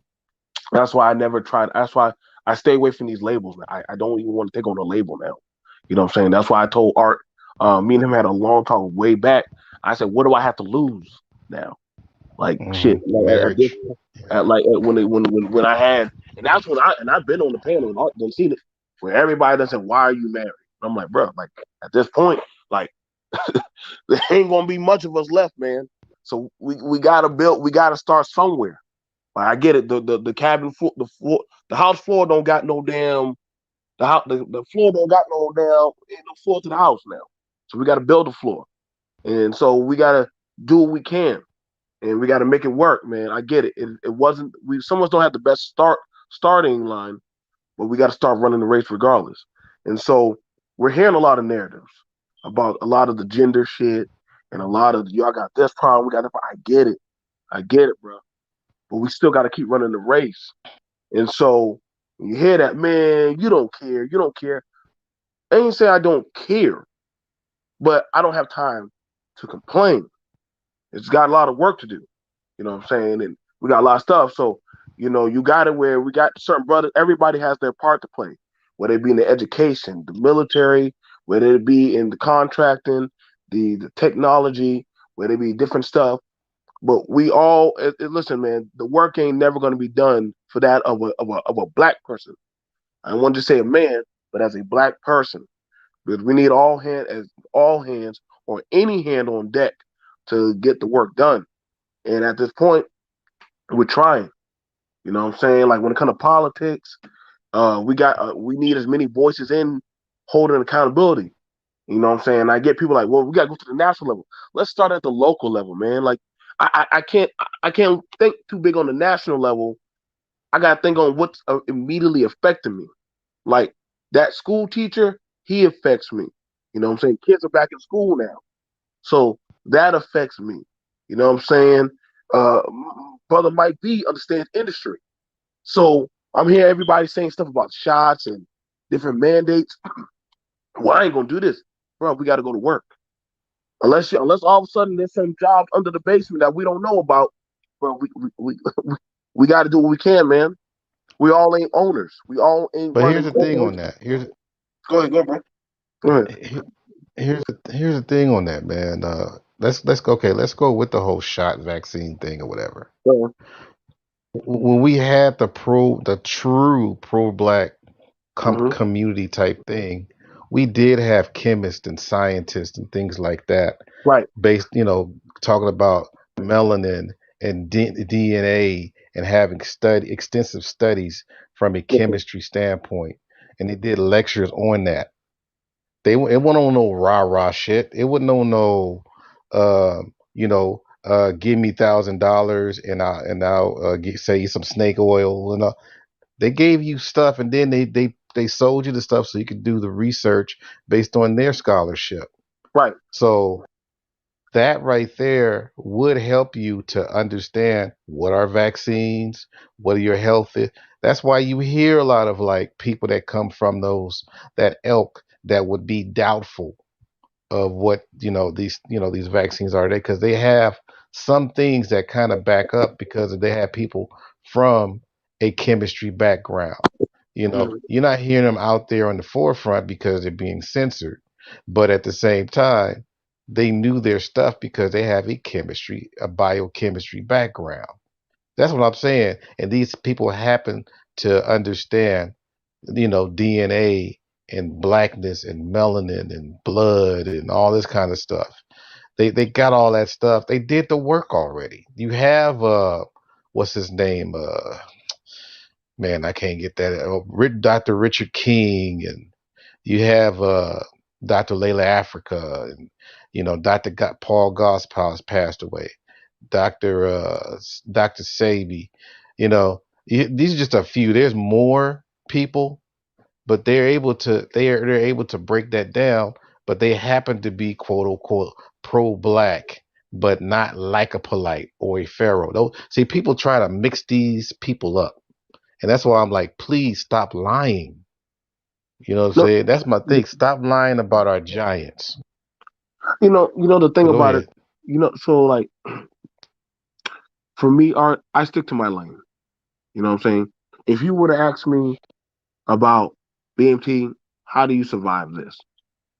that's why I never tried. That's why I stay away from these labels. I don't even want to take on a label now. You know what I'm saying? That's why I told Art. Me and him had a long talk way back. I said, "What do I have to lose now? Like shit. Like at this, Marriage. Yeah. when I had, and that's when I've been on the panel and Art done seen it, where everybody done said, "Why are you married?" I'm like, bro, like at this point, like there ain't gonna be much of us left, man. So we gotta build. We gotta start somewhere. Like I get it. The cabin floor, the house floor don't got no damn. The floor don't got no damn. Ain't no floor to the house now. So we got to build a floor, and so we got to do what we can, and we got to make it work, man. I get it. It wasn't. We some of us don't have the best starting line, but we got to start running the race regardless. And so we're hearing a lot of narratives about a lot of the gender shit and a lot of y'all got this problem. We got that. I get it. I get it, bro. But we still got to keep running the race. And so when you hear that, man, you don't care. You don't care. I ain't say I don't care, but I don't have time to complain. It's got a lot of work to do. You know what I'm saying? And we got a lot of stuff. So, you got it where we got certain brothers, everybody has their part to play, whether it be in the education, the military, whether it be in the contracting, the technology, whether it be different stuff. But we all listen, man. The work ain't never going to be done for that of a black person. I don't want to say a man, but as a black person, because we need all hands or any hand on deck to get the work done. And at this point, we're trying. You know what I'm saying? Like when it comes to politics, we need as many voices in holding accountability. You know what I'm saying? I get people like, well, we gotta go to the national level. Let's start at the local level, man. Like I can't think too big on the national level. I gotta think on what's immediately affecting me. Like that school teacher, he affects me. You know what I'm saying? Kids are back in school now, so that affects me. You know what I'm saying? Uh, Brother Mike B understands industry, so I'm hearing everybody saying stuff about shots and different mandates. Well, I ain't gonna do this, bro. We got to go to work. Unless all of a sudden there's some jobs under the basement that we don't know about, bro. We got to do what we can, man. We all ain't owners. We all ain't But here's running the thing on corporations. that. Go ahead, bro. Go ahead. Here's the thing on that, man. Let's go. Okay, let's go with the whole shot vaccine thing or whatever. Go ahead. When we had the true pro black Mm-hmm. community type thing, we did have chemists and scientists and things like that, Right. based, talking about melanin and DNA and having extensive studies from a Yes, sir. chemistry standpoint, and they did lectures on that. It wasn't on no rah rah shit. It wasn't on no, give me $1,000 and I'll say you some snake oil and they gave you stuff and then they sold you the stuff so you could do the research based on their scholarship. Right. So that right there would help you to understand what are vaccines, what are your health. That's why you hear a lot of like people that come from that elk that would be doubtful of what these vaccines are there because they have some things that kind of back up because they have people from a chemistry background. Mm-hmm. You're not hearing them out there on the forefront because they're being censored, but at the same time, they knew their stuff because they have a biochemistry background. That's what I'm saying. And these people happen to understand, DNA and blackness and melanin and blood and all this kind of stuff. They got all that stuff. They did the work already. You have what's his name? Man, I can't get that. Dr. Richard King, and you have Dr. Layla Africa, and Dr. Paul Gospel has passed away. Dr. Sabi, these are just a few. There's more people, but they're able to break that down. But they happen to be quote unquote pro-black, but not like a polite or a pharaoh. Those, see, people try to mix these people up, and that's why I'm like, please stop lying. You know what I'm No, saying? That's my thing. Stop lying about our giants. the thing But go about it, ahead. so like for me, art, I stick to my lane. You know what I'm saying? If you were to ask me about BMT, how do you survive this?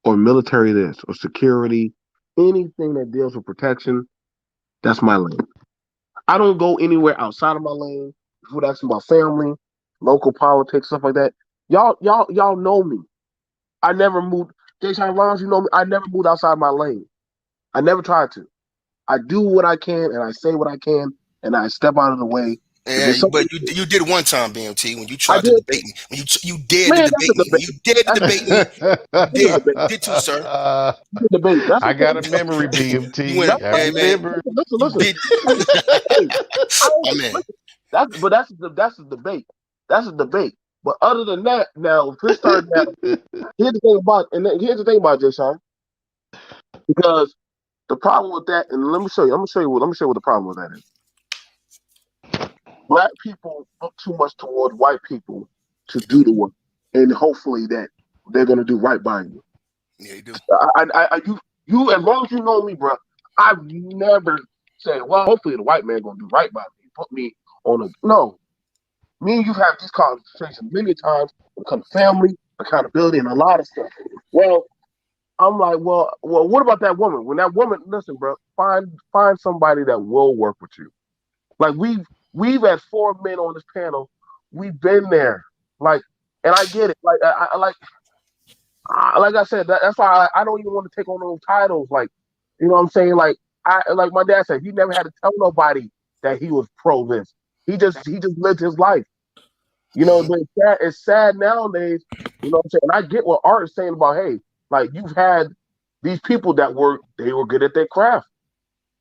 Or military this, or security, anything that deals with protection, that's my lane. I don't go anywhere outside of my lane. If you would ask me about family, local politics, stuff like that, y'all know me. I never moved. Jason Rollins, you know me. I never moved outside my lane. I never tried to. I do what I can, and I say what I can, and I step out of the way. If Yeah, it's something but you did one time, BMT, when you I tried to did, debate me. When you dared to man, that's debate a me. When debate. you dared to That's debate me, you a did. debate. You did too, sir. That's a debate. That's a I got a debate. memory, You went, BMT. That's I hey man, remember. you listen. did. Hey, hey, I My ain't, man. listen, that's a debate. That's a debate. But other than that, now if this started now, here's the thing about Jason, because the problem with that, and let me show you. Let me show you what the problem with that is. Black people look too much toward white people to do the work, and hopefully that they're gonna do right by you. Yeah, you do. You, as long as you know me, bro, I've never said, well, hopefully the white man gonna do right by me, put me on a no. Me and you have these conversations many times when it comes to family, accountability, and a lot of stuff. Well, I'm like, well, what about that woman? When that woman, listen, bro, find somebody that will work with you. Like we've had four men on this panel. We've been there. Like, and I get it. Like like I said, that's why I don't even want to take on those titles. Like, you know what I'm saying? Like my dad said, he never had to tell nobody that he was pro this. He just lived his life. Hmm. But it's sad nowadays. You know what I'm saying? And I get what Art is saying about, hey, like you've had these people they were good at their craft.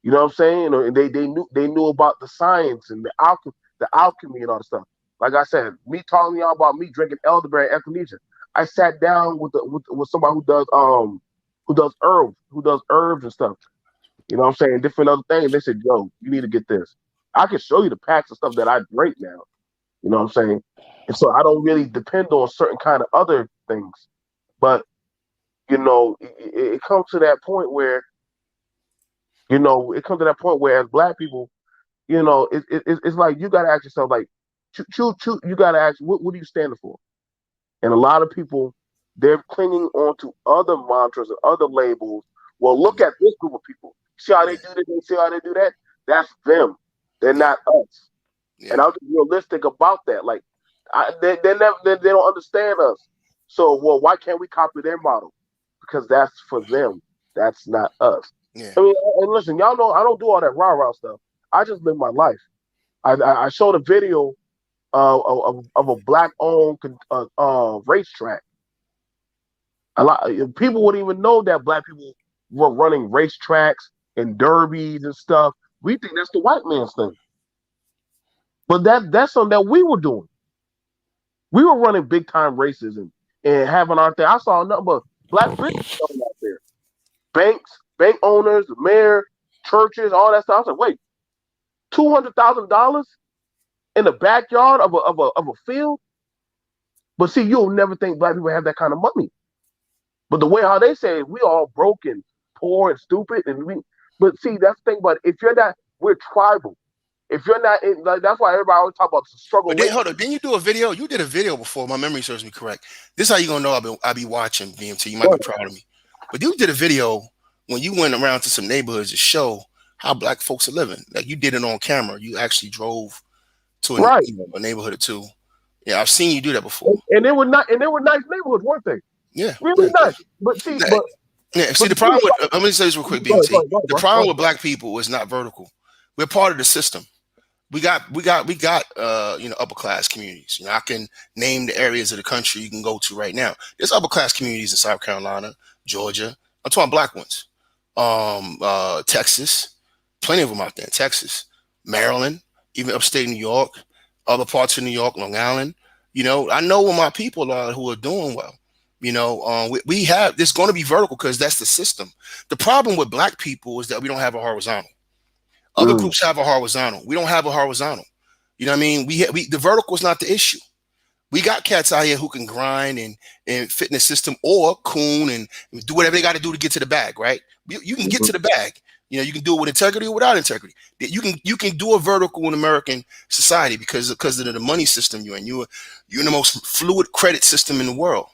You know what I'm saying? And they knew about the science and the alchemy and all the stuff. Like I said, me telling y'all about me drinking elderberry and echinacea. I sat down with somebody who does herbs and stuff. You know what I'm saying? Different other things. They said, yo, you need to get this. I can show you the packs of stuff that I drink now. You know what I'm saying? And so I don't really depend on certain kind of other things. But it comes to that point where as black people, it's like you got to ask yourself, like, you got to ask, what are you standing for? And a lot of people, they're clinging on to other mantras and other labels. Well, look at this group of people. See how they Yeah, do this and see how they do that? That's them. They're yeah, not us. And yeah, I'm just realistic about that. Like, they don't understand us. So, well, why can't we copy their model? Because that's for them. That's not us. yeah. I mean, and listen, y'all know I don't do all that rah rah stuff. I just live my life. I showed a video of a black owned racetrack. A lot people wouldn't even know that black people were running racetracks and derbies and stuff. We think that's the white man's thing, but that's something that we were doing. We were running big time races and having our thing. I saw nothing but black business out there, banks, bank owners, the mayor, churches, all that stuff. I was like, wait, $200,000 in the backyard of a field? But see, you'll never think black people have that kind of money. But the way how they say it, we all broken, poor, and stupid, But see, that's the thing. But if you're not, we're tribal. If you're not, like, that's why everybody always talk about the struggle But then race. hold on, didn't you do a video? You did a video before. My memory serves me correct. This is how you gonna know I be watching BMT. You might be But, proud of me. But you did a video when you went around to some neighborhoods to show how black folks are living. Like you did it on camera. You actually drove to right, a neighborhood or two. Yeah, I've seen you do that before. and they were not, and they were nice neighborhoods, weren't they? Yeah, Really yeah, nice. But see, yeah. but Yeah, see But the the thing problem with about let me say this real quick, go ahead, go BMT. ahead, go ahead, The bro. Go problem with ahead. black people is not vertical. We're part of the system. We got upper class communities. I can name the areas of the country you can go to right now. There's upper class communities in South Carolina, Georgia. I'm talking black ones. Texas, plenty of them out there. Texas, Maryland, even upstate New York, other parts of New York, Long Island. I know where my people are who are doing well. We have there's going to be vertical because that's the system. The problem with black people is that we don't have a horizontal. Other Mm, groups have a horizontal. We don't have a horizontal. You know what I mean? We the vertical is not the issue. We got cats out here who can grind and fit in the system or coon and do whatever they got to do to get to the bag, right? You can get mhm. to the bag. You can do it with integrity or without integrity. You can do a vertical in American society because of the money system you're in. You're in the most fluid credit system in the world.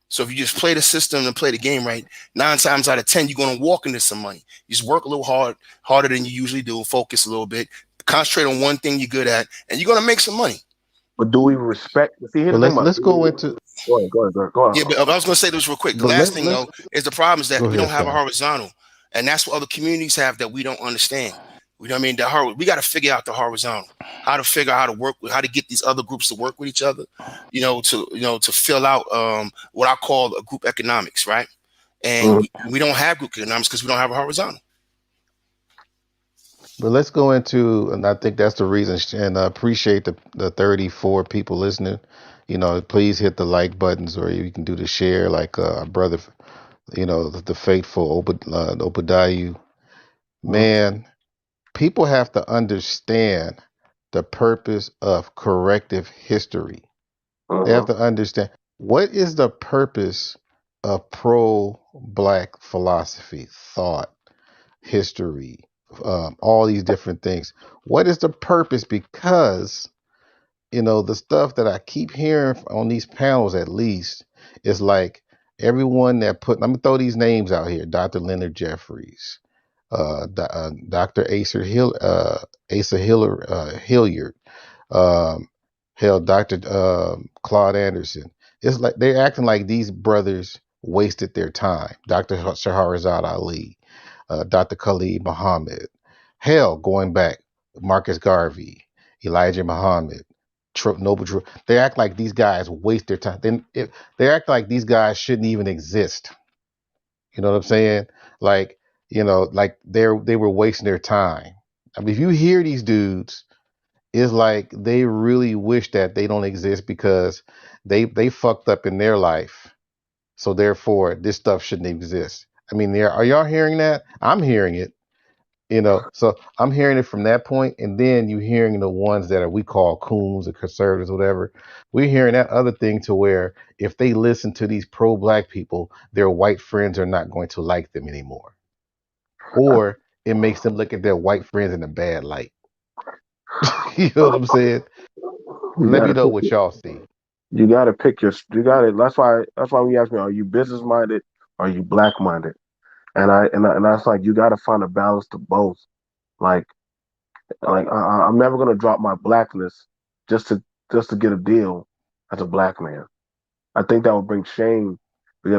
So if you just play the system and play the game right, 9 times out of 10 you're gonna walk into some money. You just work a little harder than you usually do, focus a little bit, concentrate on one thing you're good at, and you're gonna make some money. But do we respect? See, here's But the thing let's about. go into Go ahead, go ahead, go ahead. Go Yeah, ahead. but I was going to say this real quick. The but last let's thing, let's though, is the problem is that go we don't ahead, have a Sean. horizontal, and that's what other communities have that we don't understand. You know what I mean? We got to figure out the horizontal, how to figure out how to work with, how to get these other groups to work with each other. To fill out what I call a group economics, right? And Mhm. we don't have group economics because we don't have a horizontal. But let's go into, and I think that's the reason. And I appreciate the 34 people listening. Please hit the like buttons, or you can do the share, like our brother, the faithful Obadiah. Mhm. Man, people have to understand the purpose of corrective history. They have Mhm. to understand what is the purpose of pro-black philosophy, thought, history, all these different things. What is the purpose? Because the stuff that I keep hearing on these panels, at least, is like everyone that put. I'm gonna throw these names out here: Dr. Leonard Jeffries, Dr. Asa Hilliard, um, hell, Dr. Claude Anderson. It's like they're acting like these brothers wasted their time. Dr. Shahrazad Ali, Dr. Khalid Muhammad, hell, going back, Marcus Garvey, Elijah Muhammad, Noble Drew. They act like these guys waste their time. They act like these guys shouldn't even exist. You know what I'm saying? Like, like they were wasting their time. I mean, if you hear these dudes, it's like they really wish that they don't exist because they fucked up in their life. So therefore, this stuff shouldn't exist. I mean, are y'all hearing that? I'm hearing it. So I'm hearing it from that point, and then you hearing the ones that are we call coons or conservatives, whatever. We're hearing that other thing to where if they listen to these pro-black people, their white friends are not going to like them anymore, or it makes them look at their white friends in a bad light. You know what I'm saying? You Let me gotta know pick. what y'all see. You gotta pick your. You gotta. That's why when you ask me, are you business minded? Are you black minded? And that's like you gotta find a balance to both. Like I'm never gonna drop my blackness just to just to get a deal as a black man. I think that would bring shame because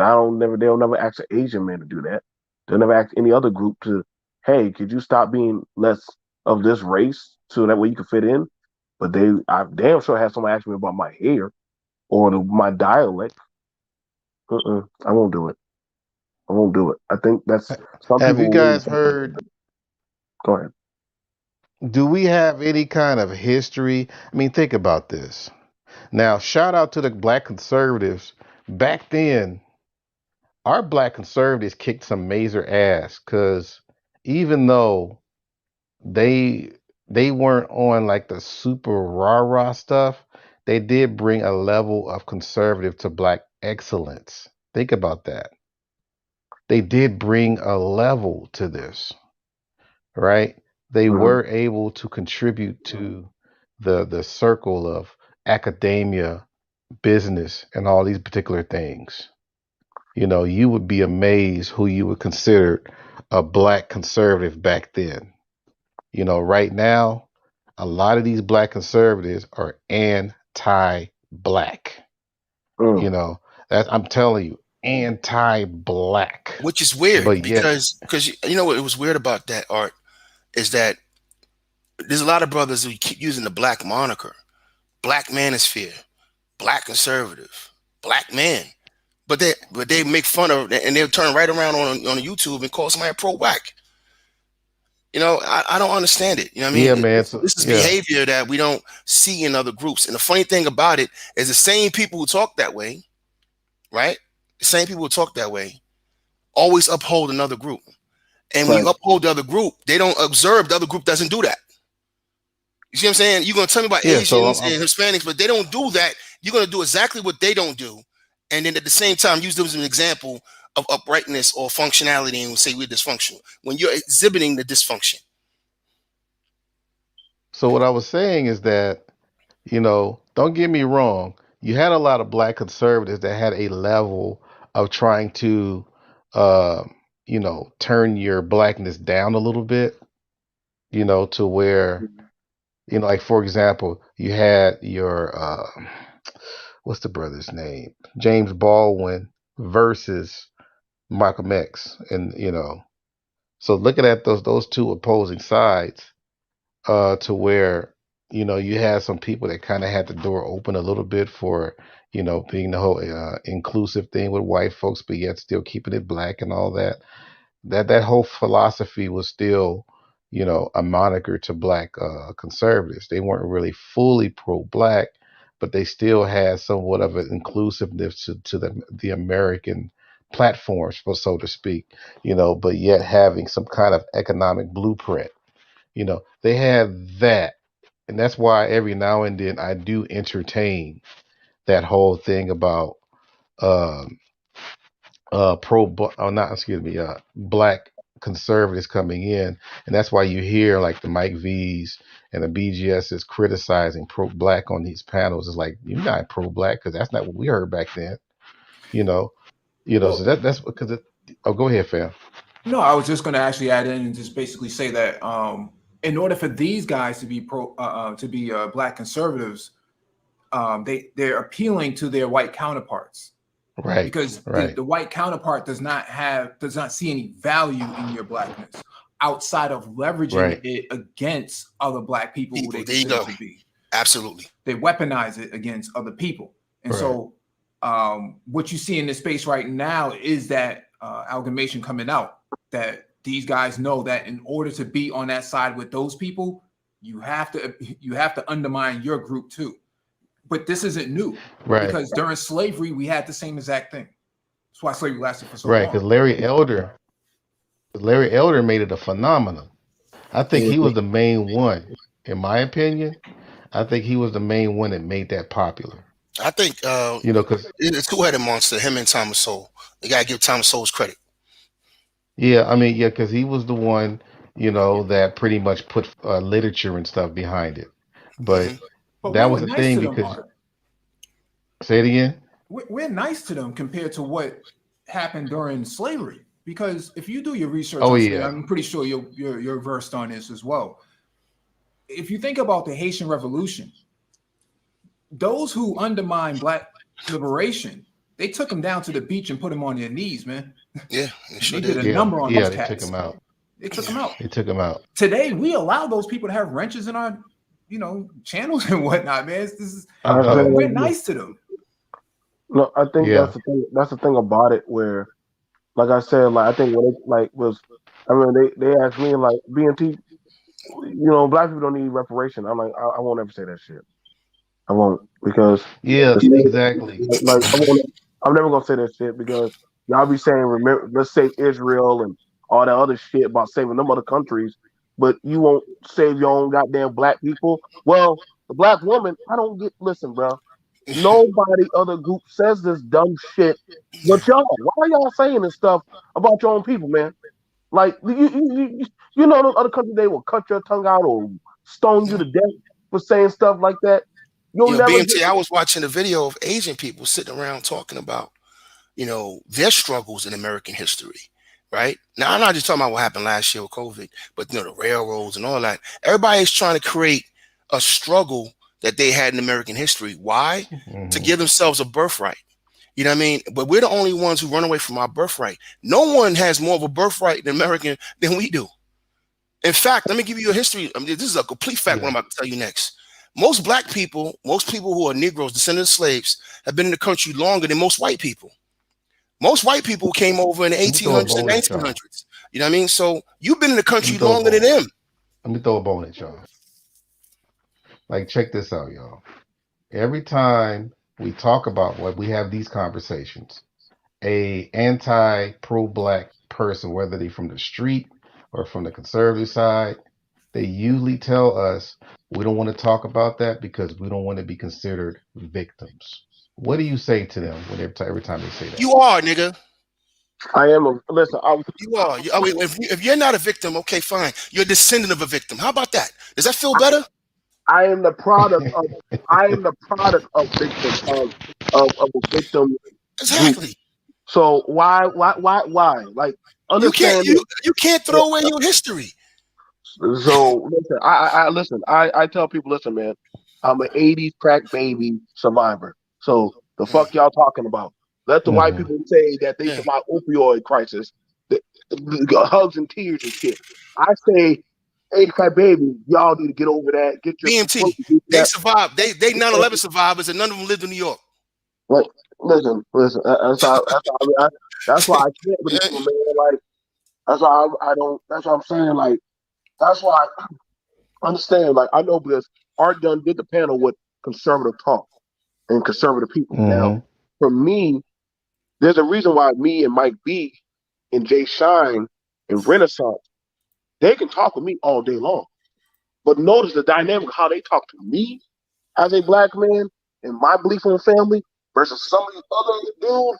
they'll never ask an Asian man to do that. They'll never ask any other group to, hey, could you stop being less of this race so that way you can fit in? But I damn sure had someone ask me about my hair or my dialect. I won't do it. I won't do it. I think that's some Have you people really. guys heard? Go ahead. Do we have any kind of history? I mean, think about this. Now, shout out to the black conservatives. Back then, our black conservatives kicked some major ass because even though they they weren't on like the super rah-rah stuff, they did bring a level of conservative to black excellence. Think about that. They did bring a level to this, right? They Hmm. were able to contribute to the circle of academia, business, and all these particular things. You would be amazed who you would consider a black conservative back then. Right now, a lot of these black conservatives are anti-black. Mm. You know, that I'm telling you. anti-black, which is weird but yet, because you know what it was weird about that art is that there's a lot of brothers who keep using the black moniker, black manosphere, black conservative, black man. But they make fun of and they'll turn right around on YouTube and call somebody pro-black. I don't understand it. You know what I yeah, mean? man. This, So this is yeah, behavior that we don't see in other groups. And the funny thing about it is the same people who talk that way, right? The same people who talk that way always uphold another group. And when Right. you uphold the other group, they don't observe the other group doesn't do that. You see what I'm saying? You're gonna tell me about yeah. So Asians and Hispanics, but they don't do that. You're gonna do exactly what they don't do, and then at the same time use them as an example of uprightness or functionality and say we're dysfunctional when you're exhibiting the dysfunction. so what I was saying is that, don't get me wrong. You had a lot of black conservatives that had a level of trying to, uh, turn your blackness down a little bit, to where, like for example, you had your, what's the brother's name? James Baldwin versus Malcolm X. And, so looking at those two opposing sides, to where you had some people that kind of had the door open a little bit for being the whole inclusive thing with white folks, but yet still keeping it black and all that. That whole philosophy was still a moniker to black conservatives. They weren't really fully pro-black, but they still had somewhat of an inclusiveness to the American platforms, for so to speak. But yet having some kind of economic blueprint. They had that. And that's why every now and then I do entertain that whole thing about um not excuse me, black conservatives coming in. And that's why you hear like the Mike V's and the BGS is criticizing pro black on these panels. It's like, you're not pro black because that's not what we heard back then. You know, so Well, that's because oh, go ahead, fam. no, I was just going to actually add in and just basically say that in order for these guys to be black conservatives, they're appealing to their white counterparts Right, because right, the white counterpart does not see any value in your blackness outside of leveraging right, it against other black people who they People, there you consider go. to be. Absolutely. They weaponize it against other people, and right, so what you see in this space right now is that amalgamation coming out that these guys know that in order to be on that side with those people, you have to undermine your group too. But this isn't new right, because during slavery we had the same exact thing. That's why slavery lasted for so right. Because long. Larry Elder made it a phenomenon. I think he Mhm. was the main one, in my opinion. I think he was the main one that made that popular. I think Because it's a two-headed monster, him and Thomas Sowell. You gotta give Thomas Sowell's credit. yeah, I mean, yeah, because he was the one, that pretty much put literature and stuff behind it. But Hmm. But we that were was the nice thing to them, because, Art. say it again. We're nice to them compared to what happened during slavery. Because if you do your research Oh on slavery, yeah, I'm pretty sure you're versed on this as well. If you think about the Haitian Revolution, those who undermined black liberation, they took them down to the beach and put them on their knees, man. Yeah, they They sure did did. a yeah, number on yeah. those They took him cats. out. They took them Yeah. out. They took him out. Today, we allow those people to have wrenches in our, channels and whatnot, man. I Oh We're said, nice to them. no, I think yeah, that's the thing. That's the thing about it. Where, like I said, like I think when it like was, I mean, they asked me like BNT, black people don't need reparation. I'm like, I won't ever say that shit. I won't because yeah. the same, Exactly. like I'm never gonna say that shit because y'all be saying remember let's save Israel and all that other shit about saving them other countries, but you won't save your own goddamn black people. Well, the black woman, I don't get. Listen, bro. Nobody other group says this dumb shit, but y'all. Why are y'all saying this stuff about your own people, man? Like those other countries they will cut your tongue out or stone you to death for saying stuff like that. You'll never get. BMT, I was watching a video of Asian people sitting around talking about, their struggles in American history. Right now, I'm not just talking about what happened last year with COVID, but the railroads and all that. Everybody's trying to create a struggle that they had in American history. Why? To Hmm. give themselves a birthright. You know what I mean? But we're the only ones who run away from our birthright. No one has more of a birthright than American than we do. In fact, let me give you a history. I mean, this is a complete fact. What I'm about to tell you next. Most black people, most people who are Negroes, descendants of slaves, have been in the country longer than most white people. Most white people came over in the 1800s and 1900s. You know what I mean? So you've been in the country longer than them. Let me throw a bone at y'all. Like, check this out, y'all. Every time we talk about what we have these conversations, a anti-pro-black person, whether they from the street or from the conservative side, they usually tell us we don't want to talk about that because we don't want to be considered victims. What do you say to them every time they say that? You are, nigga. I am listen. You are. If you're not a victim, okay, fine. You're a descendant of a victim. How about that? Does that feel better? I am the product of. I am the product of victim of a victim. Exactly. Group. So why? Like, understand. You can't throw away your history. So listen. I tell people, listen, man. I'm an '80s crack baby survivor. So the fuck y'all talking about? Let the white people say that they survived opioid crisis, the hugs and tears and shit. I say, '80s crack baby, y'all need to get over that. Get your BMT. They survived. They 9/11 survivors, and none of them lived in New York. Like, listen. That's why I can't with people, man. Like, that's why I don't. That's what I'm saying. Like, that's why I understand. Like, I know because Art Dunn did the panel with conservative talk and conservative people. Now, for me, there's a reason why me and Mike B and Jay Shine and Renaissance, they can talk with me all day long. But notice the dynamic of how they talk to me as a black man and my belief on family versus some of these other dudes,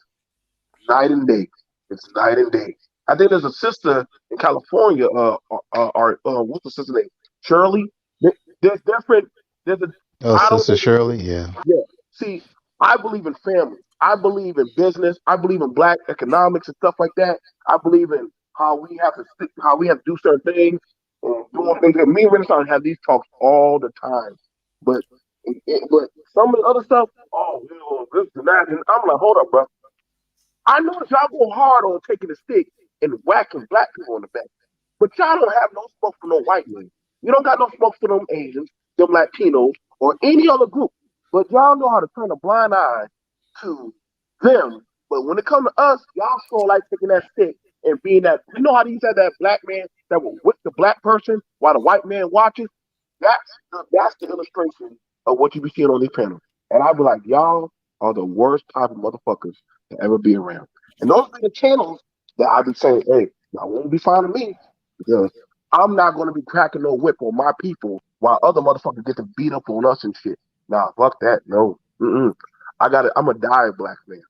night and day. It's night and day. I think there's a sister in California, what's the sister name? Shirley? There's different, Sister Shirley, yeah. Yeah. See, I believe in family. I believe in business. I believe in black economics and stuff like that. I believe in how we have to do certain things and doing things. And me and Renaissance have these talks all the time. But some of the other stuff, this and that, and I'm like, hold up, bro. I know that y'all go hard on taking the stick and whacking black people in the back, but y'all don't have no smoke for no white men. You don't got no smoke for them Asians, them Latinos, or any other group. But y'all know how to turn a blind eye to them. But when it comes to us, y'all sure like taking that stick and being that. You know how they said that black man that will whip the black person while the white man watches? That's the illustration of what you be seeing on these panels. And I'll be like, y'all are the worst type of motherfuckers to ever be around. And those are the channels that I be saying, hey, y'all won't be finding me because I'm not going to be cracking no whip on my people while other motherfuckers get to beat up on us and shit. Nah, fuck that. No. I'm a dire black man.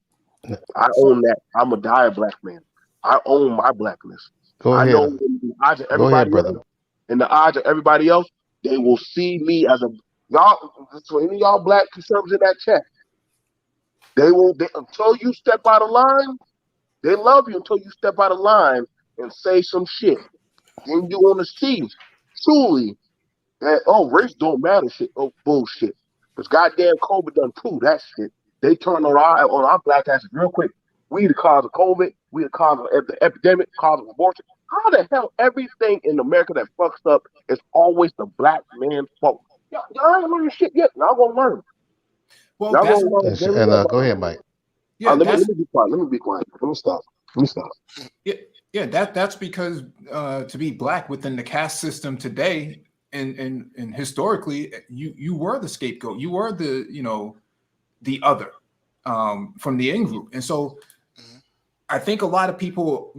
I own that. I'm a dire black man. I own my blackness. Go ahead. I know in the eyes of everybody else, in the eyes of everybody else, they will see me as y'all. So any of y'all black conservatives in that chat, until you step out of line, they love you until you step out of line and say some shit. Then you want to see truly that race don't matter shit. Oh, bullshit. Because goddamn COVID done proved that shit. They turned on our black asses real quick. We the cause of COVID. We the cause of the epidemic, cause of abortion. How the hell everything in America that fucks up is always the black man's fault? Y'all ain't learning shit yet. Y'all gonna learn. Well, Y'all that's gonna learn. Go ahead, Mike. Yeah, let me be quiet. Let me be quiet. Let me stop. Yeah, that's because to be black within the caste system today and historically, you were the scapegoat. You were the other from the in group. And so I think a lot of people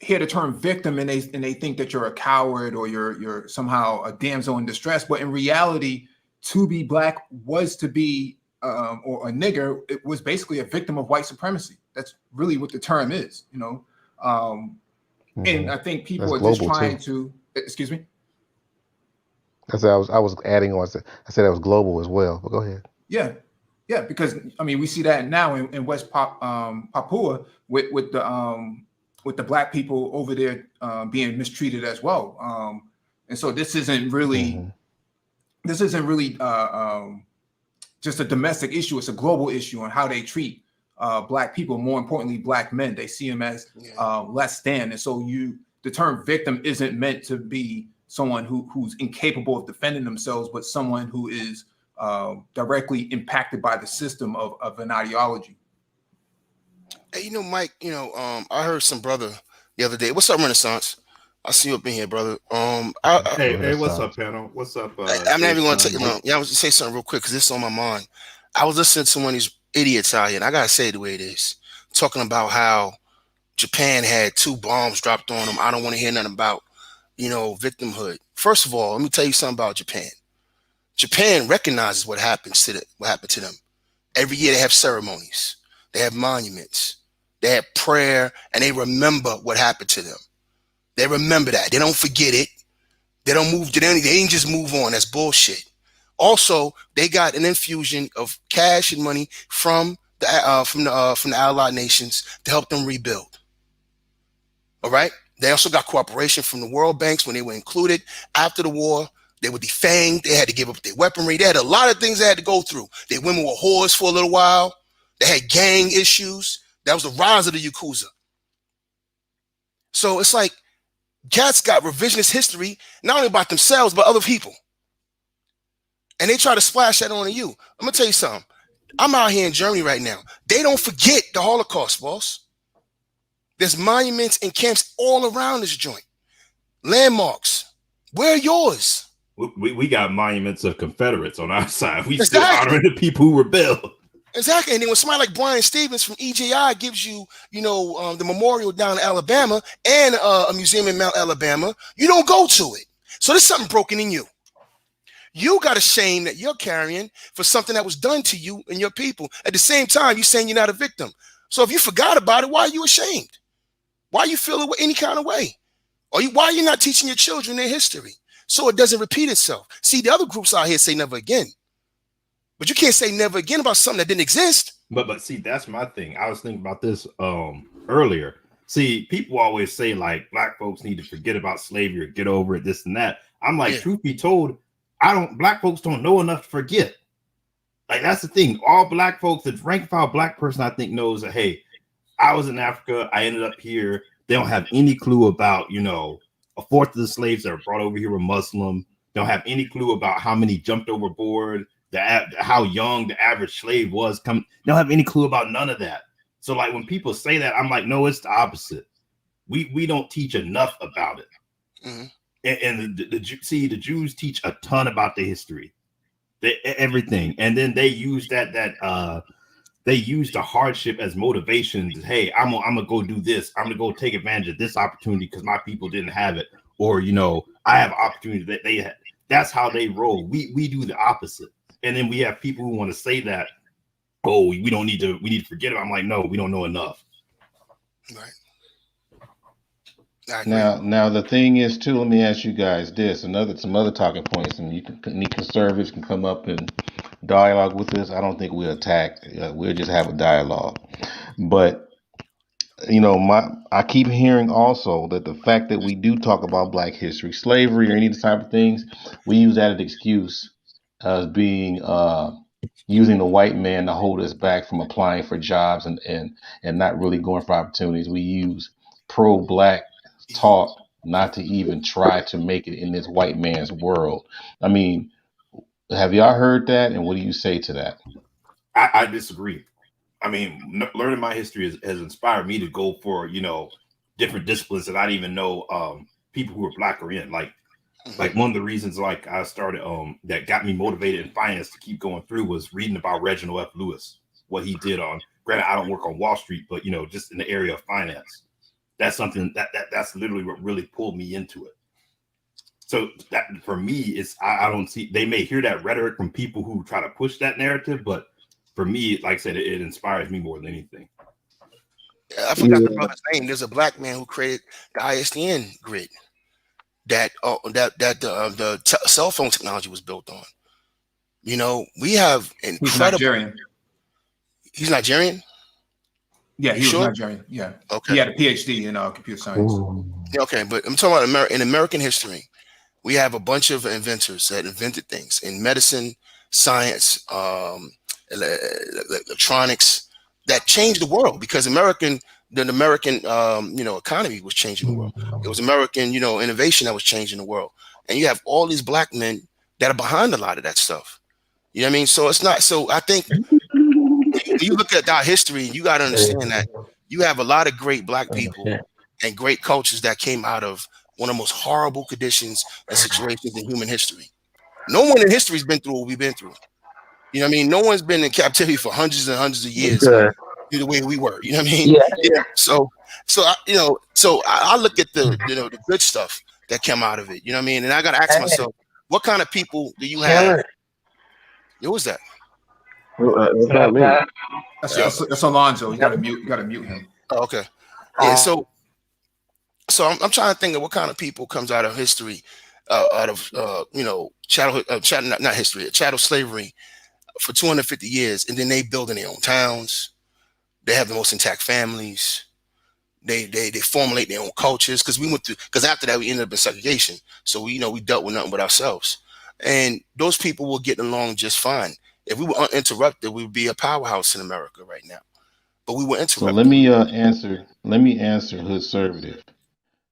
hear the term victim and they think that you're a coward or you're somehow a damsel in distress. But in reality, to be black was to be or a nigger. It was basically a victim of white supremacy. That's really what the term is, and I think people are just trying to. Excuse me. I was adding on. I said that was global as well. But go ahead. Yeah, because I mean we see that now in West Papua with the black people over there being mistreated as well. And so this isn't really just a domestic issue. It's a global issue on how they treat Black people, more importantly, Black men. They see them as less than. And so the term victim isn't meant to be someone who's incapable of defending themselves, but someone who is directly impacted by the system of an ideology. Hey, Mike, I heard some brother the other day. What's up, Renaissance? I see you up in here, brother. Hey, what's up, panel? What's up? I'm not even going to take long. Yeah, I was just say something real quick because this is on my mind. I was listening to one of these idiots out here, and I gotta say it the way it is, talking about how Japan had 2 bombs dropped on them. I don't want to hear nothing about, victimhood. First of all, let me tell you something about Japan. Japan recognizes what happened to them. Every year they have ceremonies, they have monuments, they have prayer, and they remember what happened to them. They remember that. They don't forget it. They don't move. They ain't just move on. That's bullshit. Also, they got an infusion of cash and money from the Allied nations to help them rebuild. All right. They also got cooperation from the World Banks when they were included. After the war, they were defanged. They had to give up their weaponry. They had a lot of things they had to go through. Their women were whores for a little while. They had gang issues. That was the rise of the Yakuza. So it's like cats got revisionist history, not only about themselves, but other people. And they try to splash that onto you. I'm going to tell you something. I'm out here in Germany right now. They don't forget the Holocaust, boss. There's monuments and camps all around this joint. Landmarks. Where are yours? We got monuments of Confederates on our side. We still honoring the people who rebelled. Exactly. And then when somebody like Brian Stevens from EJI gives you, the memorial down in Alabama and a museum in Mount Alabama, you don't go to it. So there's something broken in you. You got a shame that you're carrying for something that was done to you and your people. At the same time, you're saying you're not a victim. So if you forgot about it, why are you ashamed? Why you feel it any kind of way? Why are you not teaching your children their history so it doesn't repeat itself? See, the other groups out here say never again. But you can't say never again about something that didn't exist. But see, that's my thing. I was thinking about this earlier. See, people always say like Black folks need to forget about slavery or get over it, this and that. I'm like, truth be told, Black folks don't know enough to forget. Like, that's the thing. All Black folks, the rank and file Black person, I think, knows that, hey, I was in Africa, I ended up here. They don't have any clue about, a fourth of the slaves that were brought over here were Muslim. Don't have any clue about how many jumped overboard, how young the average slave was. Don't have any clue about none of that. So, like, when people say that, I'm like, no, it's the opposite. We don't teach enough about it. Mm-hmm. And the Jews teach a ton about the history, everything, and then they use they use the hardship as motivation. Hey, I'm gonna go do this. I'm gonna go take advantage of this opportunity because my people didn't have it, or I have opportunity that they had. That's how they roll. We do the opposite, and then we have people who want to say that, oh, we need to forget it. I'm like, no, we don't know enough. Right. Now the thing is too. Let me ask you guys this: some other talking points, and any conservatives can come up and dialogue with this. I don't think we'll attack. We'll just have a dialogue. But I keep hearing also that the fact that we do talk about Black history, slavery, or any type of things, we use that as an excuse as being using the white man to hold us back from applying for jobs and not really going for opportunities. We use pro-Black talk not to even try to make it in this white man's world. I mean, have y'all heard that? And what do you say to that? I disagree. I mean, learning my history has inspired me to go for, different disciplines that I didn't even know people who were Black are in. Like one of the reasons I started that got me motivated in finance to keep going through was reading about Reginald F. Lewis, what he did on, granted, I don't work on Wall Street, but, just in the area of finance. That's something that's literally what really pulled me into it. So that for me, I don't see, they may hear that rhetoric from people who try to push that narrative, but for me, like I said, it inspires me more than anything. I forgot the brother's name. There's a Black man who created the ISDN grid that the cell phone technology was built on. We have incredible. He's Nigerian. He's Nigerian? Yeah, he was Nigerian. Yeah. Okay. He had a PhD in computer science. Yeah, okay, but I'm talking about in American history. We have a bunch of inventors that invented things in medicine, science, electronics, that changed the world, because the American economy was changing the world. It was American innovation that was changing the world, and you have all these black men that are behind a lot of that stuff. You know what I mean? So it's not. So I think when you look at our history, you got to understand that you have a lot of great black people and great cultures that came out of one of the most horrible conditions and situations in human history. No one in history has been through what we've been through. You know what I mean? No one's been in captivity for hundreds and hundreds of years the way we were. You know what I mean? Yeah. Yeah. So I look at the good stuff that came out of it. You know what I mean? And I got to ask myself, what kind of people do you have? Chilling. What was that? It's not me. That's Alonzo. You gotta mute him. Oh, okay. Yeah. So I'm trying to think of what kind of people comes out of history, out of chattel slavery for 250 years, and then they building their own towns. They have the most intact families. They formulate their own cultures, because after that we ended up in segregation. So we dealt with nothing but ourselves, and those people were getting along just fine. If we were uninterrupted, we would be a powerhouse in America right now. But we were So interrupted. let me answer. Let me answer Hoodservative.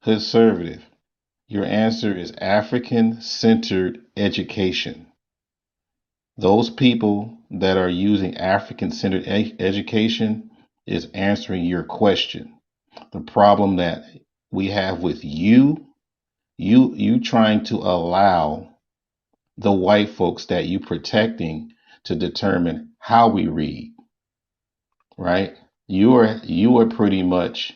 Hoodservative. Your answer is African-centered education. Those people that are using African-centered education is answering your question. The problem that we have with you trying to allow the white folks that you protecting to determine how we read, right? You are pretty much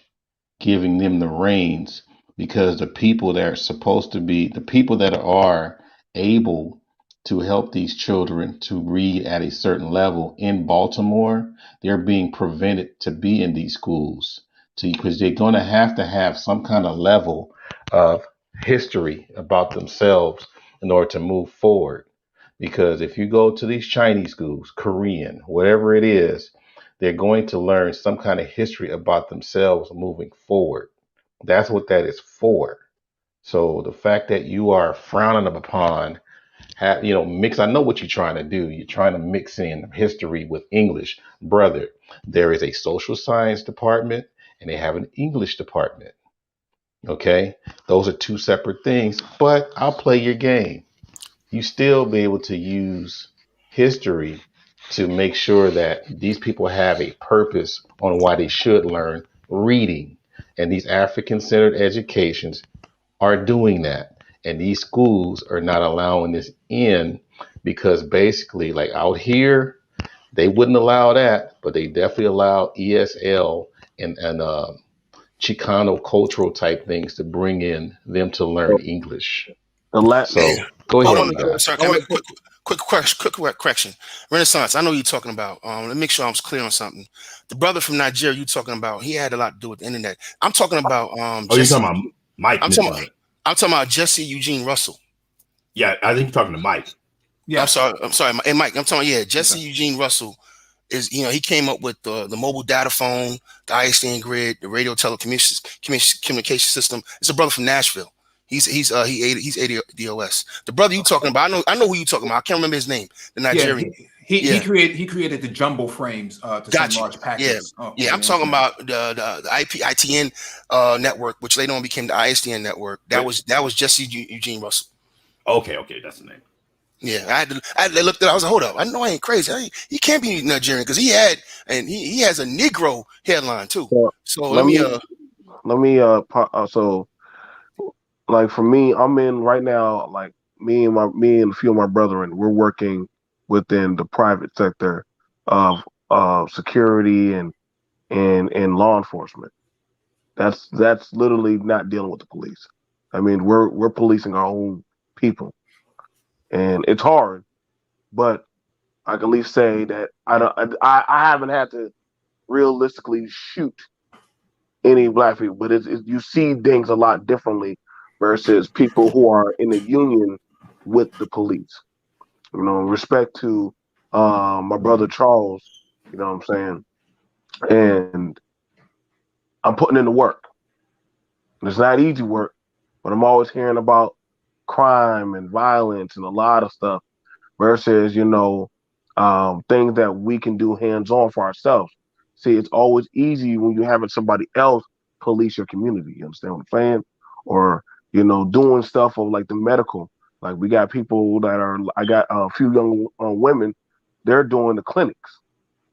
giving them the reins, because the people that are supposed to be the people that are able to help these children to read at a certain level in Baltimore, they're being prevented to be in these schools, because they're going to have some kind of level of history about themselves in order to move forward. Because if you go to these Chinese schools, Korean, whatever it is, they're going to learn some kind of history about themselves moving forward. That's what that is for. So the fact that you are frowning upon, mix. I know what you're trying to do. You're trying to mix in history with English, brother. There is a social science department and they have an English department. Okay, those are two separate things. But I'll play your game. You still be able to use history to make sure that these people have a purpose on why they should learn reading. And these African centered educations are doing that. And these schools are not allowing this in, because basically, like out here, they wouldn't allow that, but they definitely allow ESL and Chicano cultural type things to bring in them to learn English. The la- Man, So go I ahead, want you to. guys. Sorry, can I make a quick correction? Renaissance. I know you're talking about. Let me make sure I'm clear on something. The brother from Nigeria you talking about, he had a lot to do with the internet. I'm talking about Oh, you're Jesse. talking about Mike. I'm talking about Jesse Eugene Russell. Yeah, I think you're talking to Mike. Yeah. I'm sorry. Hey, Mike. I'm talking. Yeah, Jesse Eugene Russell is. He came up with the mobile data phone, the ISDN grid, the radio communication system. It's a brother from Nashville. He's 80 DOS. The brother you talking about, I know who you talking about. I can't remember his name. The Nigerian. He created the jumbo frames to send large packets. Yeah. I'm talking about the ITN network, which later on became the ISDN network. That was Jesse Eugene Russell. Okay, that's the name. Yeah, I looked at it. I was like, hold up. I know I ain't crazy. He can't be Nigerian, because he has a Negro headline too. So let me so like for me, I'm in right now, like me and a few of my brethren, we're working within the private sector of security and law enforcement. That's literally not dealing with the police. I mean, we're policing our own people, and it's hard, but I can at least say that I haven't had to realistically shoot any black people, but you see things a lot differently versus people who are in a union with the police. Respect to my brother Charles, you know what I'm saying? And I'm putting in the work. And it's not easy work, but I'm always hearing about crime and violence and a lot of stuff versus, things that we can do hands on for ourselves. See, it's always easy when you're having somebody else police your community. You understand what I'm saying? Or doing stuff of like the medical. Like we got people that are. I got a few young women. They're doing the clinics.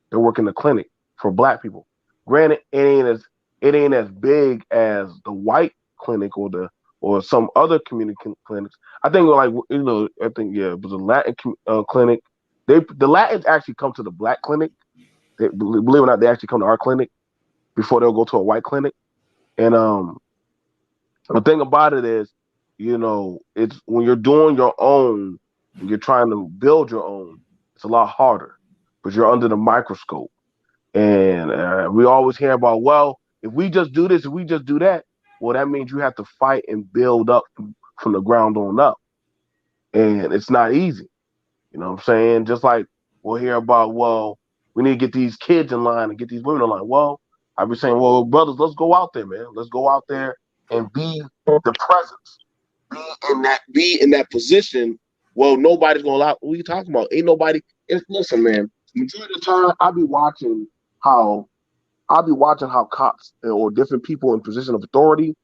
They're working the clinic for Black people. Granted, it ain't as big as the white clinic or some other community clinics. I think I think it was a Latin clinic. The Latins actually come to the Black clinic. Believe it or not, they actually come to our clinic before they'll go to a white clinic. And the thing about it is, it's when you're doing your own and you're trying to build your own, it's a lot harder because you're under the microscope. And we always hear about, well, if we just do this, if we just do that, well, that means you have to fight and build up from the ground on up. And it's not easy. You know what I'm saying? Just like we'll hear about, well, we need to get these kids in line and get these women in line. Well, I've been saying, well, brothers, let's go out there, man. Let's go out there and be the presence. Be in that position. Well, nobody's gonna allow. What are you talking about? Ain't nobody. Listen, man. Majority of the time, how I'll be watching how cops or different people in position of authority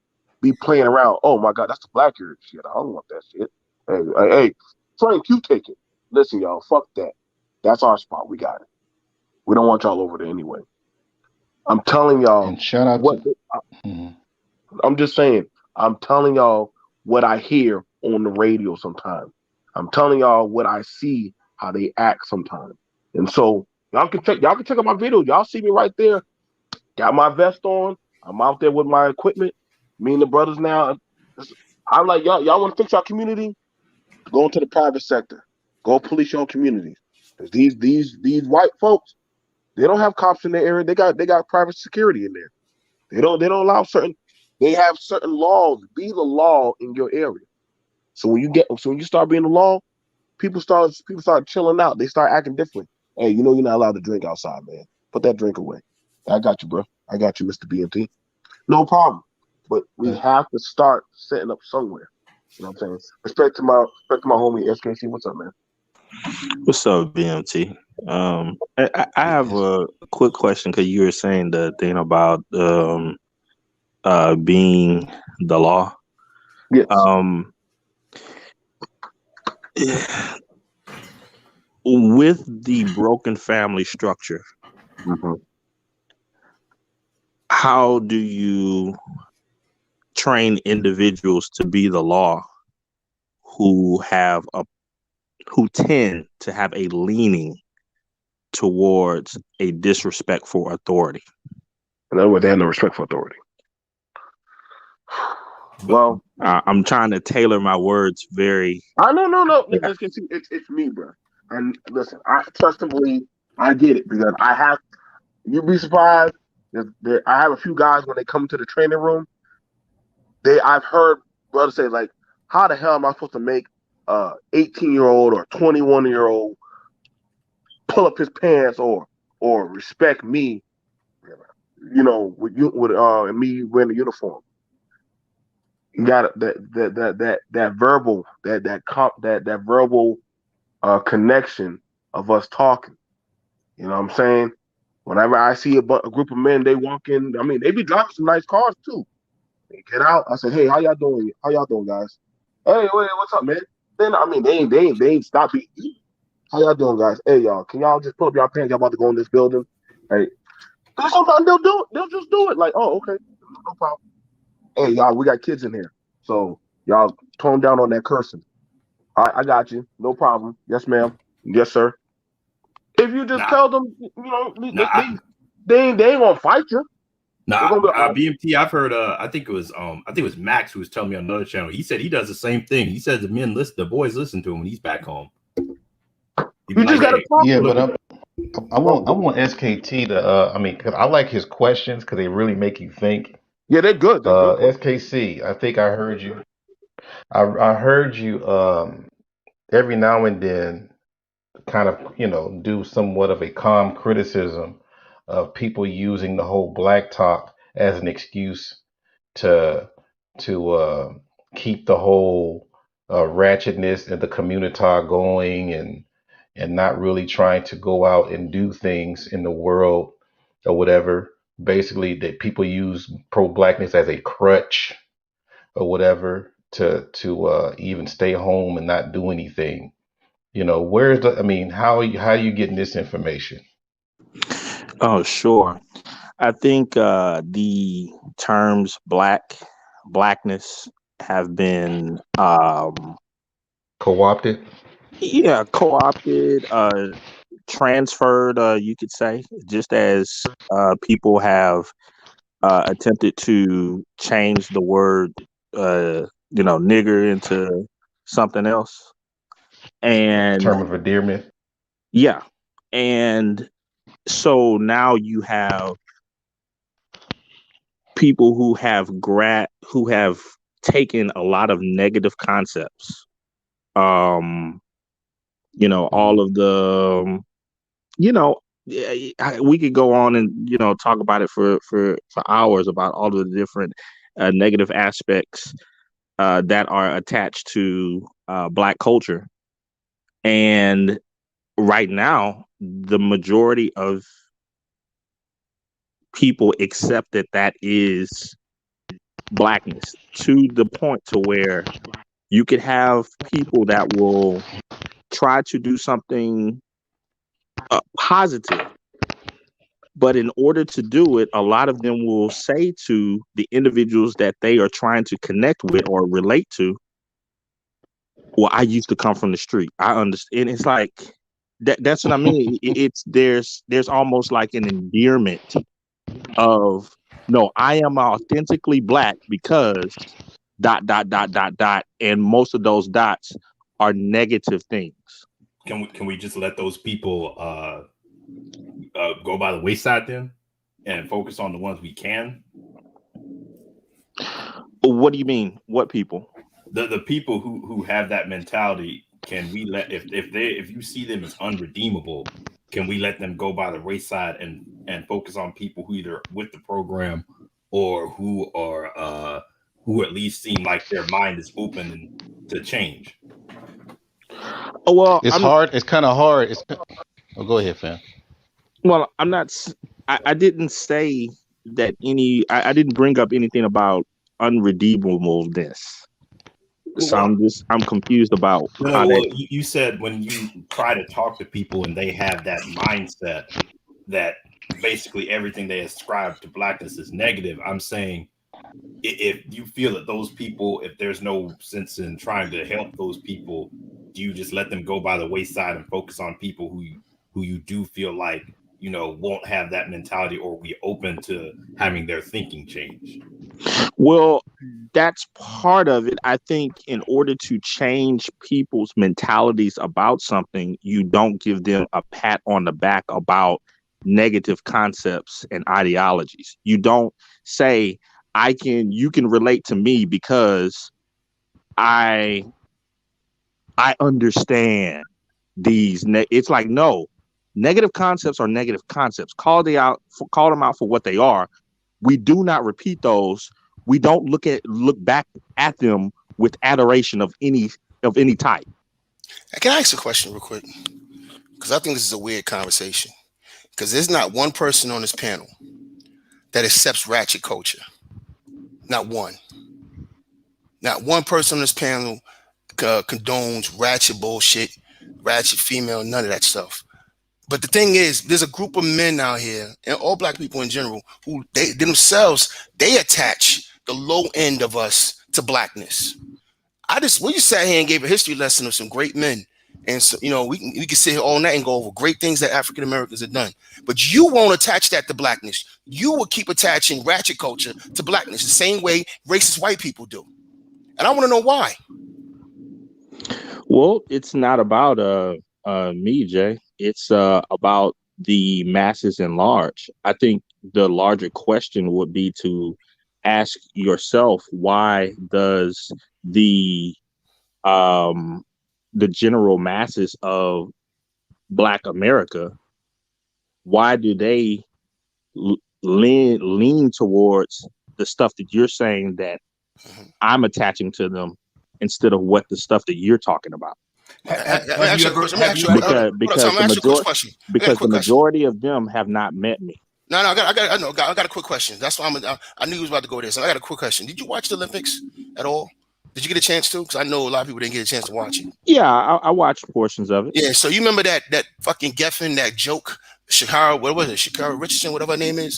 be playing around. Oh my God, that's the Black area shit. I don't want that shit. Hey, Frank, you take it. Listen, y'all, fuck that. That's our spot. We got it. We don't want y'all over there anyway. I'm telling y'all And shout out what to. Mhm. I'm just saying. I'm telling y'all what I hear on the radio sometimes. I'm telling y'all what I see, how they act sometimes. And so y'all can check out my video. Y'all see me right there. Got my vest on. I'm out there with my equipment. Me and the brothers now. I'm like, y'all want to fix our community? Go into the private sector. Go police your own communities. Because these white folks, they don't have cops in their area. They got private security in there. They don't allow certain. They have certain laws. Be the law in your area. So when you start being the law, people start chilling out. They start acting different. Hey, you're not allowed to drink outside, man. Put that drink away. I got you, bro. I got you, Mr. BMT. No problem. But we have to start setting up somewhere. You know what I'm saying? Respect to my homie SKC. What's up, man? What's up, BMT? I have a quick question because you were saying the thing about being the law. Yes. With the broken family structure, Mhm. how do you train individuals to be the law who tend to have a leaning towards a disrespect for authority? In other words, they have no respect for authority. Well, I'm trying to tailor my words very. no. SKC, it's me, bro. And listen, I trust and believe. I get it because I have. You'd be surprised. I have a few guys when they come to the training room. I've heard brothers say like, "How the hell am I supposed to make 18-year-old or 21-year-old pull up his pants or respect me? With me wearing the uniform. You got that verbal that verbal connection of us talking. You know what I'm saying? Whenever I see a group of men, they walk in. I mean, they be driving some nice cars too. They get out. I say, hey, how y'all doing? How y'all doing, guys? Hey, what's up, man? Then I mean, they ain't stop eating. How y'all doing, guys? Hey, y'all, can y'all just pull up y'all pants? Y'all about to go in this building? Hey, sometimes they'll do it. They'll just do it. Like, oh, okay, no problem. Hey, y'all, we got kids in here, so y'all tone down on that cursing. All right, I got you. No problem. Yes, ma'am. Yes, sir. If you just Nah, tell them, nah, they ain't gonna fight you. They're nah. gonna be like, oh, BMT. I've heard. I think it was Max who was telling me on another channel. He said he does the same thing. He says the boys listen to him when he's back home. He'd be you just like, gotta hey, talk Yeah, to look but them. at. I want SKT to. I mean, because I like his questions because they really make you think. Yeah, they're good. They're good questions. SKC, I think I heard you. I heard you every now and then kind of, do somewhat of a calm criticism of people using the whole black talk as an excuse to to keep the whole ratchetness and the community going and not really trying to go out and do things in the world or whatever. Basically, that people use pro-blackness as a crutch or whatever to even stay home and not do anything. Where's the? I mean, how are you getting this information? Oh, sure. I think the terms blackness have been Co-opted. yeah, co-opted, transferred, you could say, just as people have attempted to change the word nigger into something else. And Term of endearment. yeah. And so now you have people who have taken a lot of negative concepts. All of the we could go on and talk about it for hours about all of the different negative aspects that are attached to Black culture. And right now, the majority of people accept that is Blackness, to the point to where you could have people that will try to do something positive, but in order to do it, a lot of them will say to the individuals that they are trying to connect with or relate to, well, I used to come from the street. I understand. It's like that's what I mean. There's almost like an endearment of, no, I am authentically Black because dot dot dot dot dot, and most of those dots are negative things. Can we just let those people go by the wayside then, and focus on the ones we can? What do you mean? What people? The people who have that mentality, can we let, if you see them as unredeemable, can we let them go by the wayside and focus on people who either with the program or who are who at least seem like their mind is open to change? Oh, well, It's hard. It's kind of hard. Go ahead, fam. Well, I'm not. I didn't say that any. I didn't bring up anything about unredeemableness. So I'm confused about how well, that. you said when you try to talk to people and they have that mindset that basically everything they ascribe to Blackness is negative. I'm saying, if you feel that those people, if there's no sense in trying to help those people, do you just let them go by the wayside and focus on people who you do feel like won't have that mentality or be open to having their thinking change? Well, that's part of it. I think in order to change people's mentalities about something, you don't give them a pat on the back about negative concepts and ideologies. You don't say, you can relate to me because I understand these. It's like, no, negative concepts are negative concepts. Call them out for what they are. We do not repeat those. We don't look back at them with adoration of any type. Can I ask a question real quick? Because I think this is a weird conversation. Because there's not one person on this panel that accepts ratchet culture. Not one. Not one person on this panel condones ratchet bullshit, ratchet female, none of that stuff. But the thing is, there's a group of men out here, and all Black people in general, who they themselves, they attach the low end of us to Blackness. We just sat here and gave a history lesson of some great men. And so, we can sit here all night and go over great things that African Americans have done. But you won't attach that to Blackness. You will keep attaching ratchet culture to Blackness the same way racist white people do. And I want to know why. Well, it's not about me, Jay. It's about the masses in large. I think the larger question would be to ask yourself, why does the general masses of Black America, why do they lean towards the stuff that you're saying that I'm attaching to them instead of what the stuff that you're talking about? Because the majority of them have not met me. No, I got a quick question. That's why I knew you was about to go there. So I got a quick question. Did you watch the Olympics at all? Did you get a chance to? Because I know a lot of people didn't get a chance to watch it. Yeah, I watched portions of it. Yeah. So you remember that fucking Geffen, that joke, Shakara, what was it? Shakara Richardson, whatever her name is.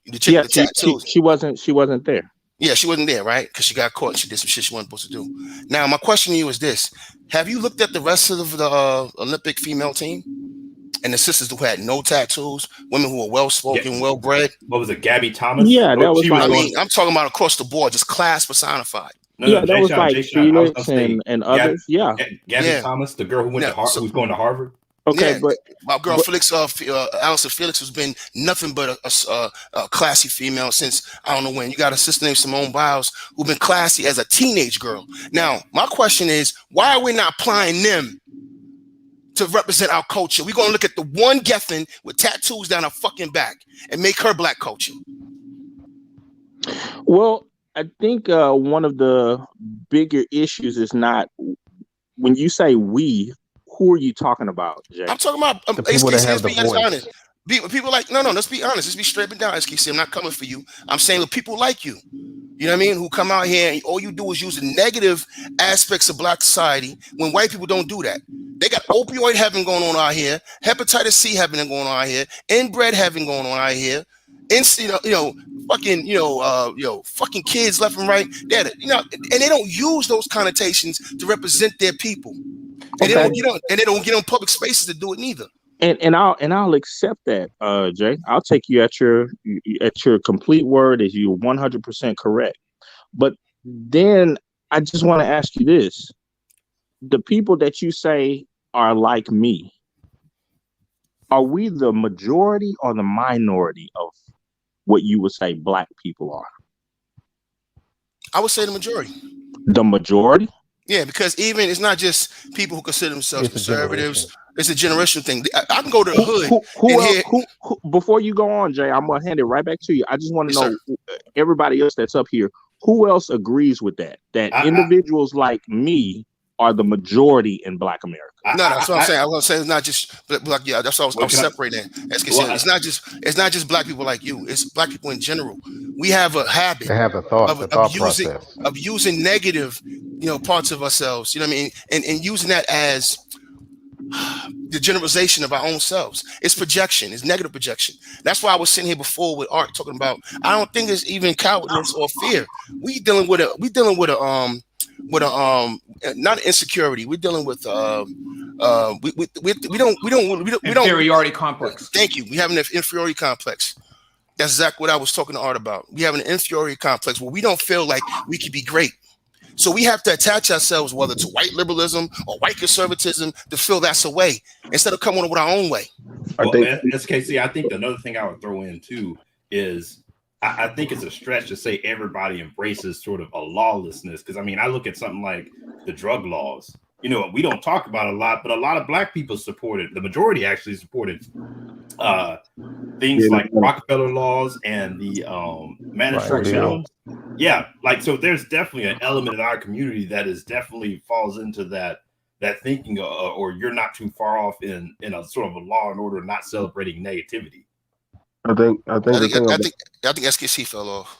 The chick with the tattoos. She wasn't there. Yeah, she wasn't there, right? Because she got caught and she did some shit she wasn't supposed to do. Now, my question to you is this: have you looked at the rest of the Olympic female team and the sisters who had no tattoos, women who were well spoken, well bred? What was it, Gabby Thomas? Yeah, that was. I mean, I'm talking about across the board, just class personified. No, that was like Felix and others. Gabby Thomas, the girl who went to Harvard, who's going to Harvard. Okay, but my girl Felix, Allison Felix, has been nothing but a classy female since I don't know when. You got a sister named Simone Biles who's been classy as a teenage girl. Now, my question is, why are we not applying them to represent our culture? We're gonna look at the one Geffen with tattoos down her fucking back and make her black culture. Well, I think one of the bigger issues is not when you say we. Who are you talking about, Jay? I'm talking about the people that have the voice. People like no. Let's be honest. Let's be straight and down. SKC, I'm not coming for you. I'm saying with people like you. You know what I mean? Who come out here and all you do is use the negative aspects of black society when white people don't do that. They got opioid heaven going on out here, hepatitis C heaven going on out here, inbred heaven going on out here. Fucking kids left and right. And they don't use those connotations to represent their people. And they don't get on public spaces to do it neither. And I'll accept that, Jay. I'll take you at your complete word as you're 100% correct. But then I just want to ask you this: the people that you say are like me, are we the majority or the minority of what you would say black people are? I would say the majority. The majority? Yeah, because even it's not just people who consider themselves conservatives. It's a generational thing. I can go to the hood. Who, before you go on, Jay, I'm gonna hand it right back to you. I just want to know everybody else that's up here. Who else agrees with that? That individuals like me are the majority in Black America. No, that's what I'm saying. I was saying it's not just black. Yeah, that's what I was separating. It's not just black people like you. It's black people in general. We have a habit. They have a thought process of using negative, parts of ourselves. You know what I mean, and using that as the generalization of our own selves. It's projection. It's negative projection. That's why I was sitting here before with Art talking about. I don't think it's even cowardness or fear. We dealing with a not insecurity. We're dealing with we don't inferiority complex. Thank you. We have an inferiority complex. That's exactly what I was talking to Art about. We have an inferiority complex where we don't feel like we can be great. So we have to attach ourselves, whether to white liberalism or white conservatism, to feel that's a way instead of coming up with our own way. SKC, I think another thing I would throw in too is I think it's a stretch to say everybody embraces sort of a lawlessness. Because I mean, I look at something like the drug laws. We don't talk about it a lot, but a lot of black people supported. The majority actually supported things like Rockefeller laws and the mandatory minimums. Yeah, so there's definitely an element in our community that is definitely falls into that thinking, or you're not too far off in a sort of a law and order, not celebrating negativity. I think SKC fell off.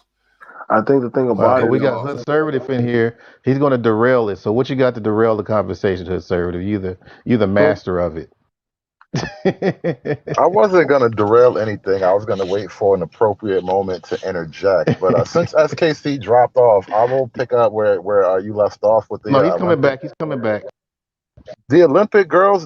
I think the thing about it, we got conservative in here. He's going to derail it. So what you got to derail the conversation, conservative? You're the master of it. I wasn't going to derail anything. I was going to wait for an appropriate moment to interject. But since SKC dropped off, I will pick up where you left off with the. No, he's coming back. He's coming back. The Olympic girls.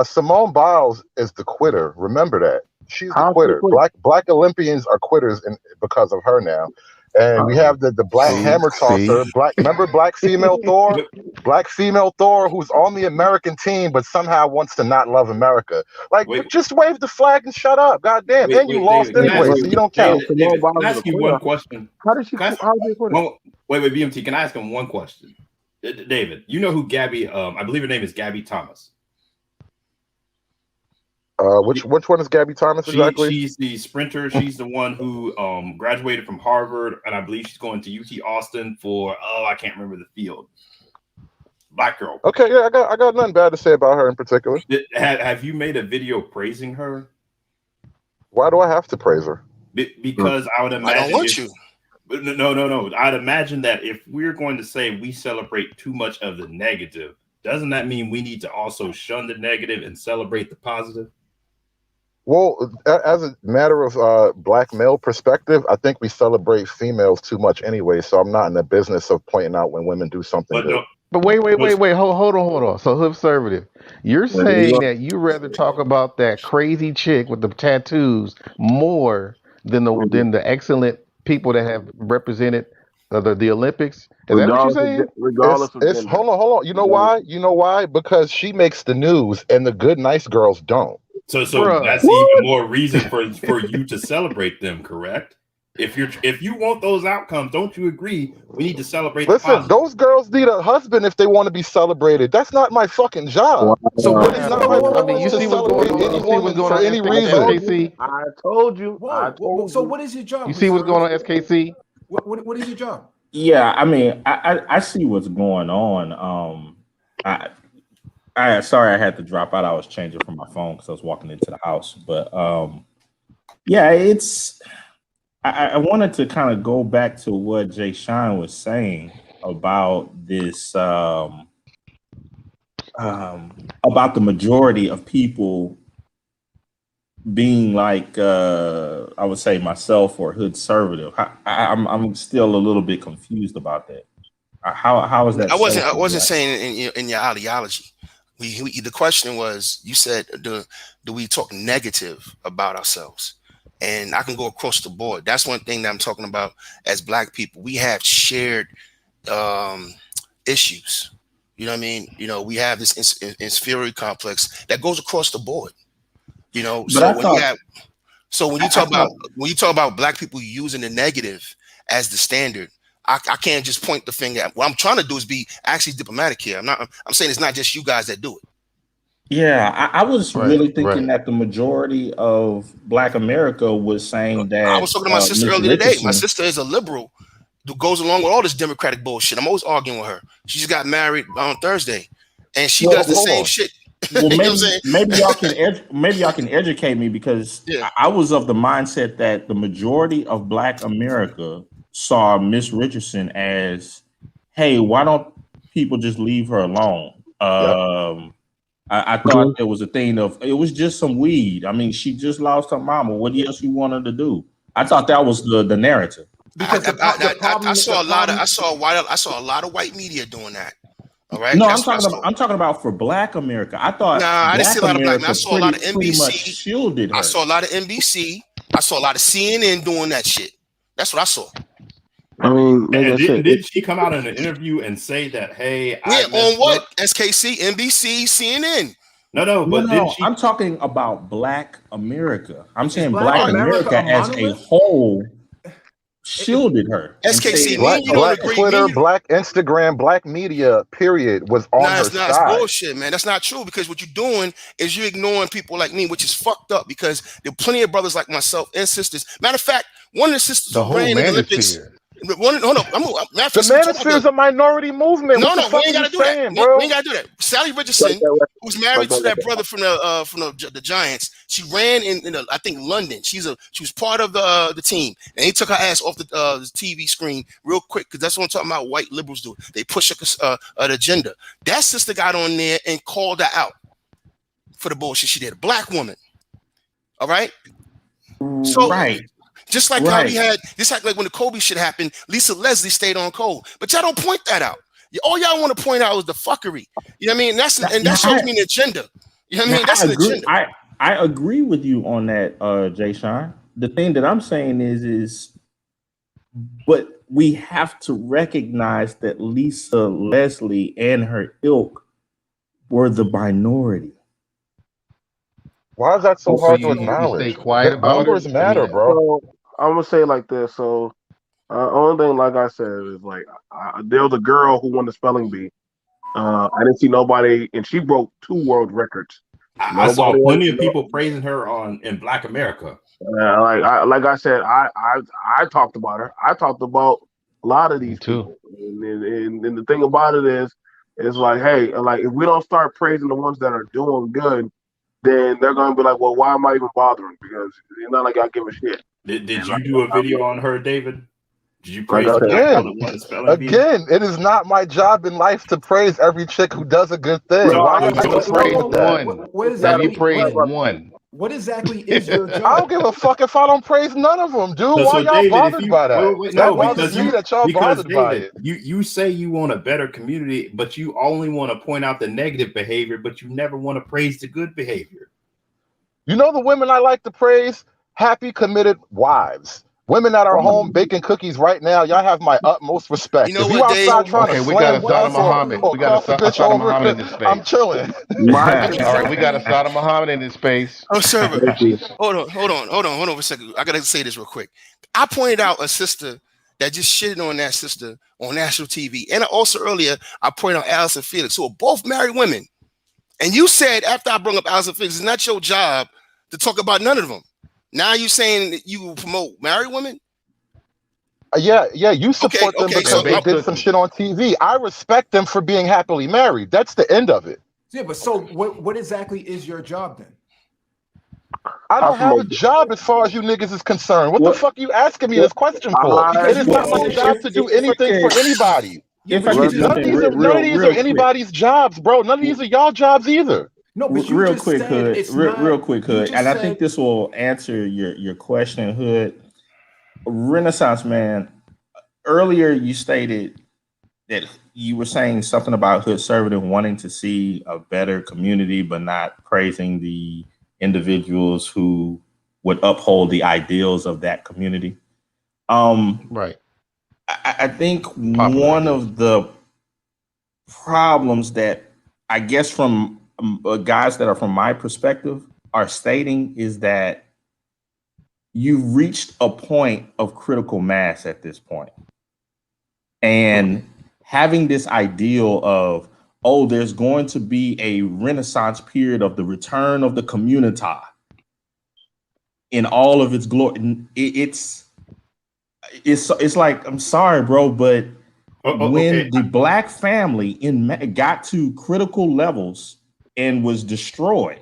Simone Biles is the quitter. Remember that. She's the quitter. Black Olympians are quitters because of her now. And we have the black hammer tosser, remember black female Thor? Black female Thor who's on the American team but somehow wants to not love America. Just wave the flag and shut up. God damn. And you lost anyway, so you don't count. David, can I ask you one question? How did she wait, BMT, can I ask him one question? David, you know who Gabby, I believe her name is Gabby Thomas. Which one is Gabby Thomas exactly? She's the sprinter. She's the one who graduated from Harvard, and I believe she's going to UT Austin for I can't remember the field. Black girl. Okay, yeah, I got nothing bad to say about her in particular. Have you made a video praising her? Why do I have to praise her? Because I would I imagine don't want you. No. I'd imagine that if we're going to say we celebrate too much of the negative, doesn't that mean we need to also shun the negative and celebrate the positive? Well, as a matter of black male perspective, I think we celebrate females too much anyway. So I'm not in the business of pointing out when women do something But good. no, But wait, hold on. So conservative, you're saying that you rather talk about that crazy chick with the tattoos more than the excellent people that have represented the Olympics. Is that what you're saying? Regardless of It's gender. hold on. You know why? You know why? Because she makes the news, and the good, nice girls don't. so Bruh. that's even more reason for you to celebrate them, correct? If you want those outcomes, don't you agree? We need to celebrate the Listen, positive. those girls need a husband if they want to be celebrated. That's not my fucking job. So what It's is? not my I mean, you privilege to see what's going celebrate on. any You see what's woman going for on any reason. SKC. I told you. Whoa. So what is your job? You see what's going on SKC. What is your job? Yeah, I mean, I see what's going on. I sorry I had to drop out. I was changing from my phone because I was walking into the house. But yeah, it's I wanted to kind of go back to what Jay Sean was saying about this about the majority of people being like I would say myself or hood conservative. I'm still a little bit confused about that. How is that? I wasn't right? saying in your ideology. The question was, you said, do we talk negative about ourselves? And I can go across the board. That's one thing that I'm talking about. As black people, we have shared issues. You know what I mean? You know, we have this inferiority complex that goes across the board. You know, But when you talk about black people using the negative as the standard, I can't just point the finger at. What I'm trying to do is be actually diplomatic here. I'm saying it's not just you guys that do it. Yeah, I was really thinking Right. that the majority of Black America was saying I that was talking to my sister Miss earlier today. My Richardson. sister is a liberal who goes along with all this democratic bullshit. I'm always arguing with her. She just got married on Thursday, and she Well, does the same shit. well, You know what I'm saying? maybe y'all can educate me because Yeah. I was of the mindset that the majority of Black America saw Miss Richardson as, hey, why don't people just leave her alone? Yep. I thought there was a thing of it was just some weed. I mean, she just lost her mama. What else you want her to do? I thought that was the narrative. Because the problem. I saw a lot of white media doing that. All right, No, that's what I saw. I'm talking about for Black America. I thought Nah, I didn't see Black a lot of black men. I America saw a lot of pretty much NBC. shielded her. I saw a lot of NBC. I saw a lot of CNN doing that shit. That's what I saw. I mean, like I said, did she come out in an interview and say that, hey, Yeah, on what? SKC, NBC, CNN. No, but no, I'm talking about Black America. I'm saying Black America a as a monolith? whole shielded her. and SKC, said, me and you don't Black agree. Twitter, Black Instagram, Black media, period, was on her It's side. bullshit, man. That's not true because what you're doing is you're ignoring people like me, which is fucked up because there are plenty of brothers like myself and sisters. Matter of fact, one of the sisters The who whole ran in the Olympics. manosphere. Hold up. The manosphere is a minority movement. No, What the we fuck ain't are you gotta do that. saying, We bro? ain't gotta do that. Sally Richardson, who's married to that brother from the Giants, she ran in I think London. She was part of the team, and he took her ass off the TV screen real quick because that's what I'm talking about. White liberals do. They push an agenda. That sister got on there and called her out for the bullshit she did. A black woman. All right. So. Right. Just like how we had, like when the Kobe shit happened, Lisa Leslie stayed on code. But y'all don't point that out. All y'all want to point out is the fuckery. You know what I mean? That shows me an agenda. You know what I mean? That's an agenda. I agree with you on that, Jay Sean. The thing that I'm saying is, but we have to recognize that Lisa Leslie and her ilk were the minority. Why is that so hard to You acknowledge? stay quiet The about numbers it. matter, bro. So I'm gonna say it like this. So, only thing, like I said, is like there was a girl who won the spelling bee. I didn't see nobody, and she broke 2 world records. I saw plenty of people praising her in Black America. Like I said, I talked about her. I talked about a lot of these people, and the thing about it is like, hey, like if we don't start praising the ones that are doing good, then they're gonna be like, well, why am I even bothering? Because it's not like I give a shit. Did you do a video on her, David? Did you praise Like the I black said, woman won the spelling bee? Again, it is not my job in life to praise every chick who does a good thing. So, Why so y'all you so afraid of that? What Have you exactly? praised one? What exactly is your I job? don't give a fuck if I don't praise none of them, dude. So, Why y'all David, if bothered you by that? wait, That no, bothers me that y'all bothered by David, it. you say you want a better community, but you only want to point out the negative behavior, but you never want to praise the good behavior. You know the women I like to praise? Happy, committed wives. Women that are home baking cookies right now, y'all have my utmost respect. You know If you what, Dave? outside trying to Okay, we got slam a Sada butts or Muhammad. We got cuff a a bitch Sada over, Muhammad in this I'm space. chilling. my All right, we got a Sada Muhammad in this space. Oh, server. thank you. Hold on for a second. I gotta say this real quick. I pointed out a sister that just shitted on that sister on national TV, and also earlier I pointed out Allison Felix, who are both married women. And you said after I brought up Allison Felix, it's not your job to talk about none of them. Now you saying that you promote married women? Yeah, you support them okay, because so they did some shit on TV. I respect them for being happily married. That's the end of it. Yeah, but so what exactly is your job then? I don't have a job as far as you niggas is concerned. What the fuck are you asking me this question for? Because It is not my job to do anything for anybody. If I could jump in None of these are real quick. anybody's jobs, bro. None of these are y'all jobs either. No, but you Real just quick, said Hood. it's Real not. quick, You Hood. just And I said- think this will answer your question, Hood. Renaissance man, earlier you stated that you were saying something about Hood Conservative wanting to see a better community, but not praising the individuals who would uphold the ideals of that community. Right. I think Popular one ideals. of the problems that I guess from guys that are from my perspective are stating is that you've reached a point of critical mass at this point. And having this ideal of, oh, there's going to be a renaissance period of the return of the community in all of its glory. It's like, I'm sorry, bro, but when the black family got to critical levels and was destroyed,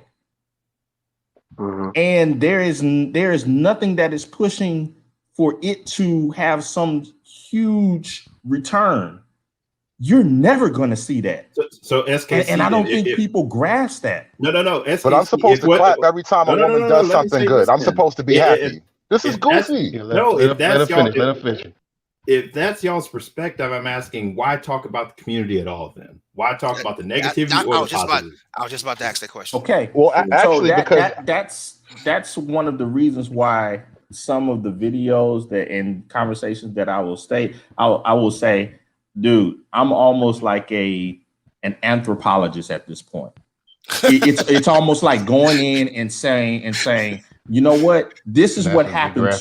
and there is nothing that is pushing for it to have some huge return, you're never going to see that. So SKC, and I don't think people grasp that. No. SKC, but I'm supposed to clap every time a woman does something good. I'm supposed to be happy. This is goofy. Let him finish. If that's y'all's perspective, I'm asking why talk about the community at all then? Why talk about the negativity or the positive? I was just about to ask that question. Okay. Well, actually, so because that's one of the reasons why some of the videos that and conversations that I will say, dude, I'm almost like an anthropologist at this point. It's almost like going in and saying, you know what? This is what happened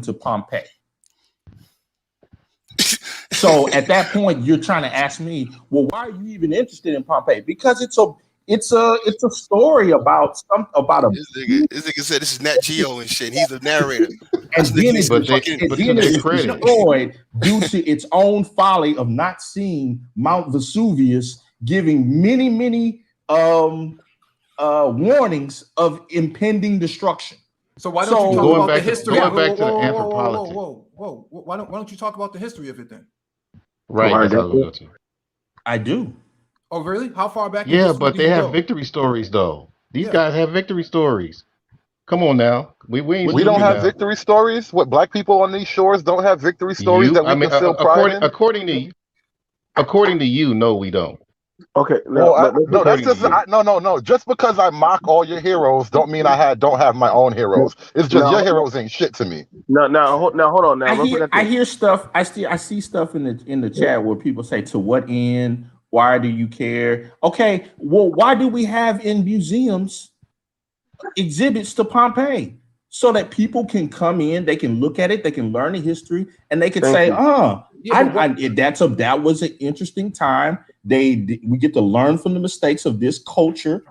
to Pompeii. So at that point, you're trying to ask me, well, why are you even interested in Pompeii? Because it's a story about a. This nigga said this is Nat Geo and shit. He's the narrator. And then it's destroyed due to its own folly of not seeing Mount Vesuvius giving many warnings of impending destruction. So why don't you talk about the history? Going back to the anthropology. Whoa. Why don't you talk about the history of it then? Right. I do. Oh, really? How far back? Yeah, but they have victory stories though. These guys have victory stories. Come on now. We don't have victory stories. What, black people on these shores don't have victory stories that we can feel pride in? According to you, no, we don't. Okay, that's just no. Just because I mock all your heroes, don't mean don't have my own heroes. It's just your heroes ain't shit to me. Now, hold on. Now, I hear stuff. I see stuff in the chat where people say, "To what end? Why do you care?" Okay, well, why do we have in museums exhibits to Pompeii so that people can come in, they can look at it, they can learn the history, and they can say, that was an interesting time. We get to learn from the mistakes of this culture.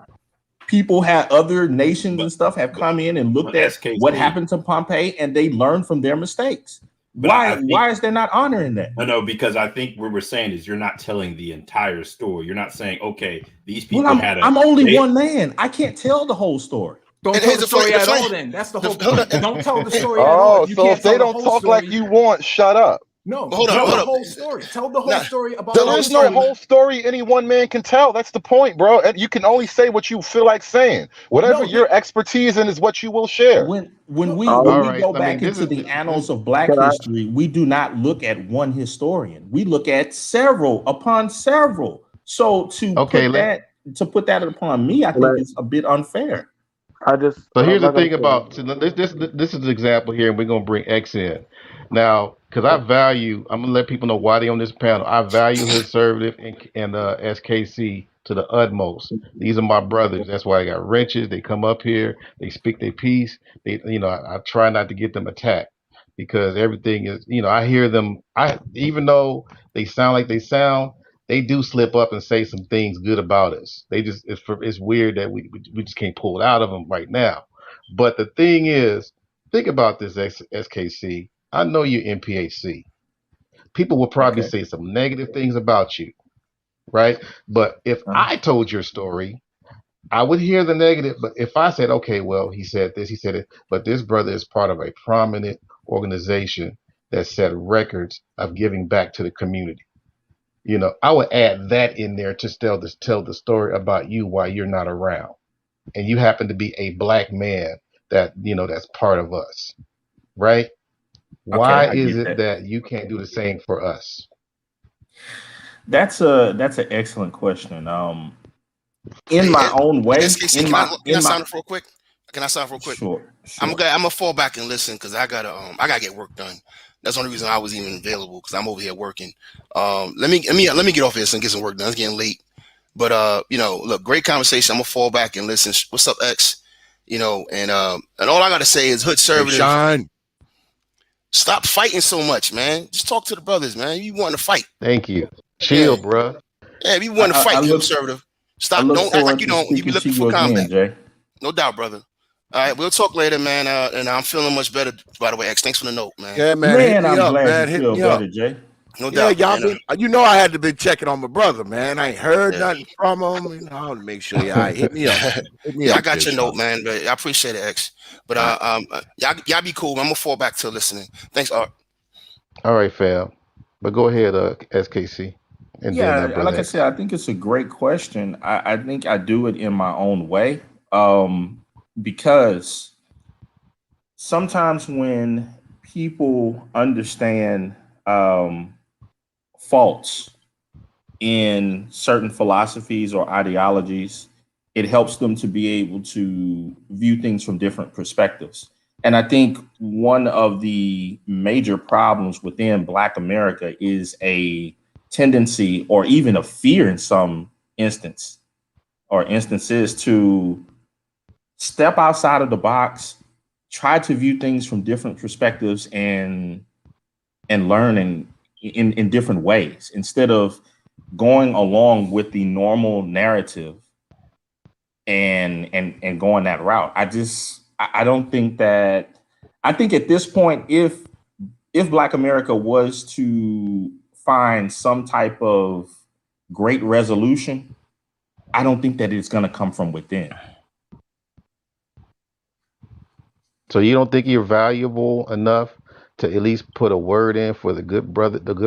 People other nations and stuff have come in and looked at what happened to Pompeii, and they learned from their mistakes. Why is there not honor in that? No, because I think what we're saying is you're not telling the entire story. You're not saying, okay, these people Well, I'm only one man. I can't tell the whole story. Don't tell the story at all. Then that's the whole point. Don't tell the story at Oh, all. If you so can't if they tell the don't whole talk story, like you want, shut up. no, Hold tell on, the hold whole up. story. Tell the whole story about There how is it no started. whole story any one man can tell. That's the point, bro. And you can only say what you feel like saying. Whatever No, your expertise in is what you will share. When we All go back into the annals of Black Can I- history, we do not look at one historian. We look at several upon several. So to put that upon me, I think it's a bit unfair. So here's the thing about this is the example here, and we're gonna bring X in now because I'm gonna let people know why they on this panel. I value conservative and SKC to the utmost. These are my brothers. That's why I got wrenches. They come up here, they speak their piece. I try not to get them attacked because everything is, I hear them. Even though they sound like they sound, they do slip up and say some things good about us. It's weird that we just can't pull it out of them right now. But the thing is, think about this, SKC. I know you're MPHC. People will probably say some negative things about you, right? But if I told your story, I would hear the negative. But if I said, okay, well, he said this, he said it, but this brother is part of a prominent organization that set records of giving back to the community. I would add that in there to tell the story about you while you're not around, and you happen to be a black man that's part of us, right? Why I is get it that. that you can't do the same for us? That's an excellent question. In my own way, SKC, can I sound off real quick? Can I sound real quick? Sure. I'm gonna fall back and listen because I gotta get work done. That's the only reason I was even available because I'm over here working. Let me get off this and get some work done. It's getting late. But look, great conversation. I'm gonna fall back and listen. What's up, X? And all I gotta say is hood conservative. Hey, Sean. Stop fighting so much, man. Just talk to the brothers, man. You want to fight. Thank you. Chill, bruh. Yeah, if you want to fight, conservative. Stop. Don't act like you don't. You be looking for combat. Jay. No doubt, brother. All right, we'll talk later, man. And I'm feeling much better, by the way, X. Thanks for the note, man. Yeah, man. I'm up, glad man. you feel better, Jay. No doubt. Y'all I had to be checking on my brother, man. I ain't heard nothing from him. I want to make sure y'all hit me up. I got your note, man. But I appreciate it, X. But y'all be cool. I'm gonna fall back to listening. Thanks, Art. All right, fam. But go ahead, SKC. And then, like I said, I think it's a great question. I think I do it in my own way, because sometimes when people understand faults in certain philosophies or ideologies, it helps them to be able to view things from different perspectives. And I think one of the major problems within Black America is a tendency or even a fear in some instances to step outside of the box, try to view things from different perspectives and learn in different ways instead of going along with the normal narrative and going that route. I don't think that. I think at this point, if Black America was to find some type of great resolution, I don't think that it's going to come from within. So you don't think you're valuable enough to at least put a word in for the good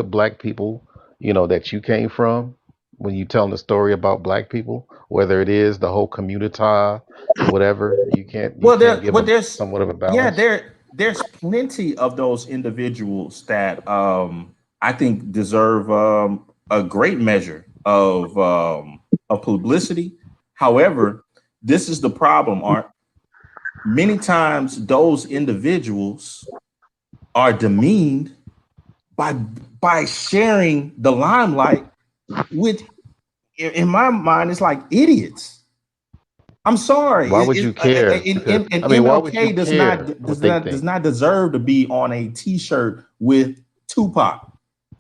Black people, that you came from when you telling the story about Black people, whether it is the whole community or whatever, you can't give somewhat of a balance. Yeah, there's plenty of those individuals that I think deserve a great measure of publicity. However, this is the problem, Art. Many times those individuals are demeaned by sharing the limelight with, in my mind, it's like idiots. I'm sorry. Why would you care? MLK does not deserve to be on a T-shirt with Tupac.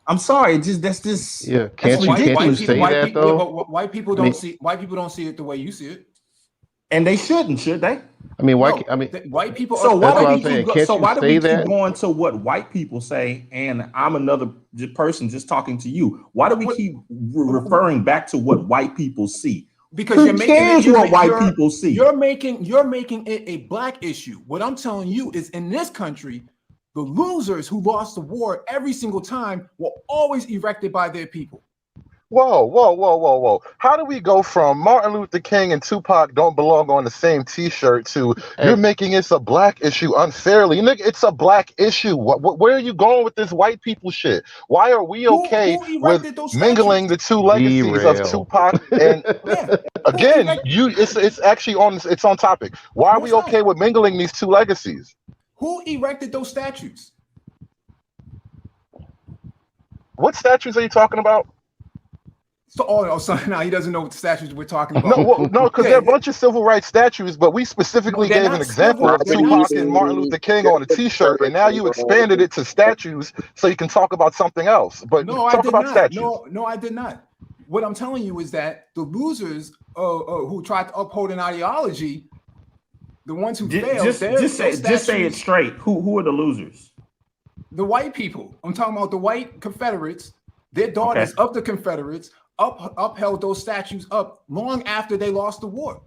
I'm sorry. That's yeah. Can't you say that though? But white people don't see it the way you see it. And they shouldn't, should they? I mean, why? No, I mean, white people. So why that's do what we I'm saying. keep Can't so you why do say we keep that? going to what white people say? And I'm another person just talking to you. Why do we keep referring back to what white people see? Because Who you're making cares it, what white people see? You're making it a black issue. What I'm telling you is, in this country, the losers who lost the war every single time were always erected by their people. Whoa. How do we go from Martin Luther King and Tupac don't belong on the same t-shirt to you're making it a black issue unfairly? Nigga, it's a black issue. Where are you going with this white people shit? Why are we okay with mingling the two legacies of Tupac and again, it's actually on topic. Why are we okay with mingling these two legacies? Who erected those statues? What statues are you talking about? So now he doesn't know what the statues we're talking about. No, because there are a bunch of civil rights statues, but we specifically gave an example of Tupac and Martin Luther King on a t-shirt, and now you expanded it to statues so you can talk about something else. But talk about statues. No, I did not. What I'm telling you is that the losers who tried to uphold an ideology, the ones who failed, just say it straight. Who are the losers? The white people. I'm talking about the white Confederates. Their daughters of the Confederates upheld those statues up long after they lost the war.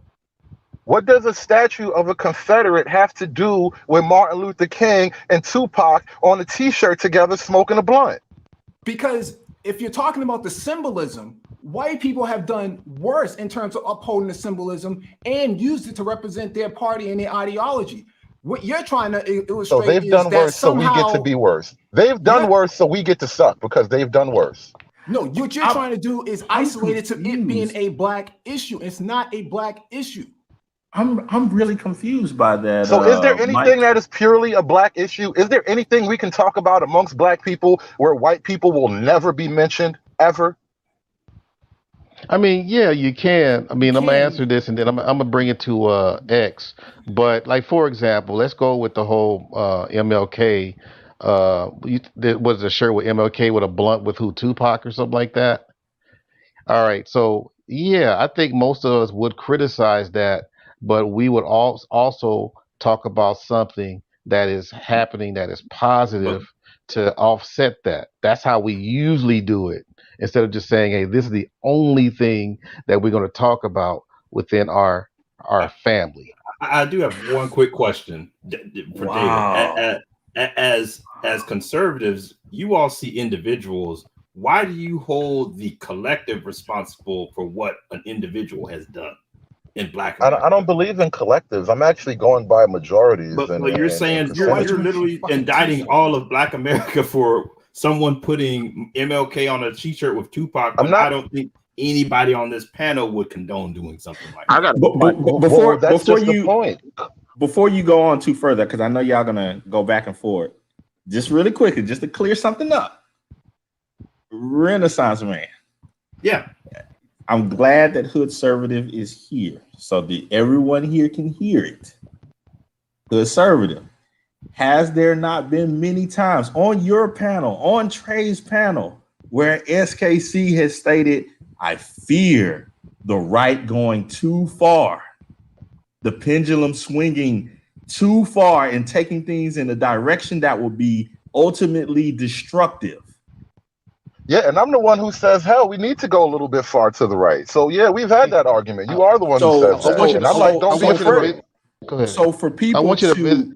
What does a statue of a Confederate have to do with Martin Luther King and Tupac on a t-shirt together smoking a blunt? Because if you're talking about the symbolism, white people have done worse in terms of upholding the symbolism and used it to represent their party and their ideology. What you're trying to illustrate so they've done worse, so we get to be worse. They've done worse, so we get to suck because they've done worse. No, what you're trying to do is isolate it to it being a black issue. It's not a black issue. I'm really confused by that. So is there anything that is purely a black issue? Is there anything we can talk about amongst black people where white people will never be mentioned ever? I mean, yeah, you can. I mean, I'm gonna answer this, and then I'm gonna bring it to X. But like, for example, let's go with the whole MLK. There was a shirt with MLK with a blunt with Tupac or something like that. All right, so yeah, I think most of us would criticize that, but we would also talk about something that is happening that is positive to offset that. That's how we usually do it, instead of just saying, "Hey, this is the only thing that we're going to talk about within our family." I do have one quick question for David. As conservatives, you all see individuals. Why do you hold the collective responsible for what an individual has done in Black America? I don't believe in collectives. I'm actually going by majorities. But you're saying you're literally indicting all of Black America for someone putting MLK on a t-shirt with Tupac. But I don't think anybody on this panel would condone doing something like that. I got before you go on too further, because I know y'all gonna go back and forth. Just really quickly, just to clear something up. Renaissance man. Yeah. I'm glad that Hood Conservative is here so that everyone here can hear it. Hood Conservative, has there not been many times on your panel, on Trey's panel, where SKC has stated, I fear the right going too far, the pendulum swinging too far and taking things in a direction that will be ultimately destructive? Yeah, and I'm the one who says, hell, we need to go a little bit far to the right. So yeah, we've had that argument. You are the one who says that. And I'm like, don't be afraid. Go ahead. So for people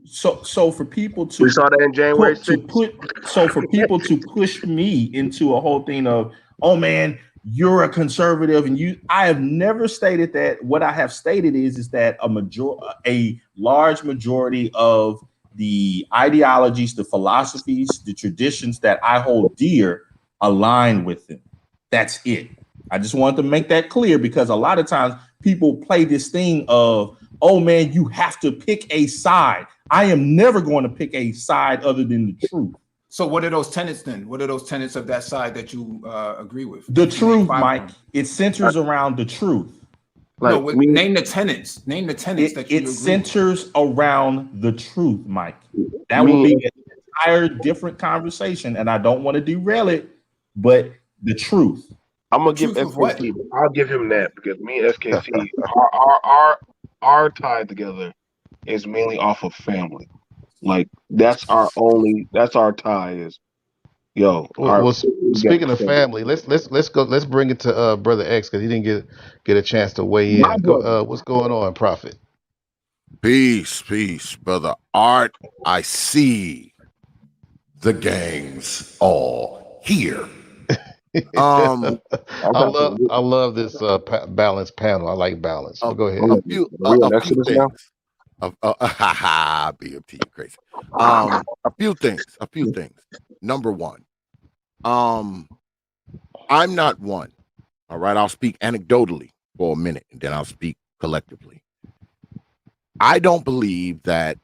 so for people to we saw that in January for people to push me into a whole thing of, oh man, you're a conservative, and I have never stated that. What I have stated is that a large majority of the ideologies, the philosophies, the traditions that I hold dear align with them. That's it. I just wanted to make that clear, because a lot of times people play this thing of, oh man, you have to pick a side. I am never going to pick a side other than the truth. So what are those tenets then? What are those tenets of that side that you agree with? The truth, Mike. It centers around the truth. Like, no, name the tenets. Name the tenets that you agree centers around the truth, Mike. That would be an entire different conversation, and I don't want to derail it, but the truth. I'm gonna give SKC. I'll give him that, because me and SKC, our our tie together is mainly off of family. Like that's our tie is Well, we got speaking of family, let's go. Let's bring it to brother X because he didn't get a chance to weigh my in. Go. brother. What's going on, Prophet? Peace, brother Art. I see the gangs all here. Um, I got I love this balanced panel. I like balance. a, But go a ahead. few, Are we a on few Exodus now? things. BMT, you crazy. A few things. Number one, I'm not one. All right, I'll speak anecdotally for a minute, and then I'll speak collectively. I don't believe that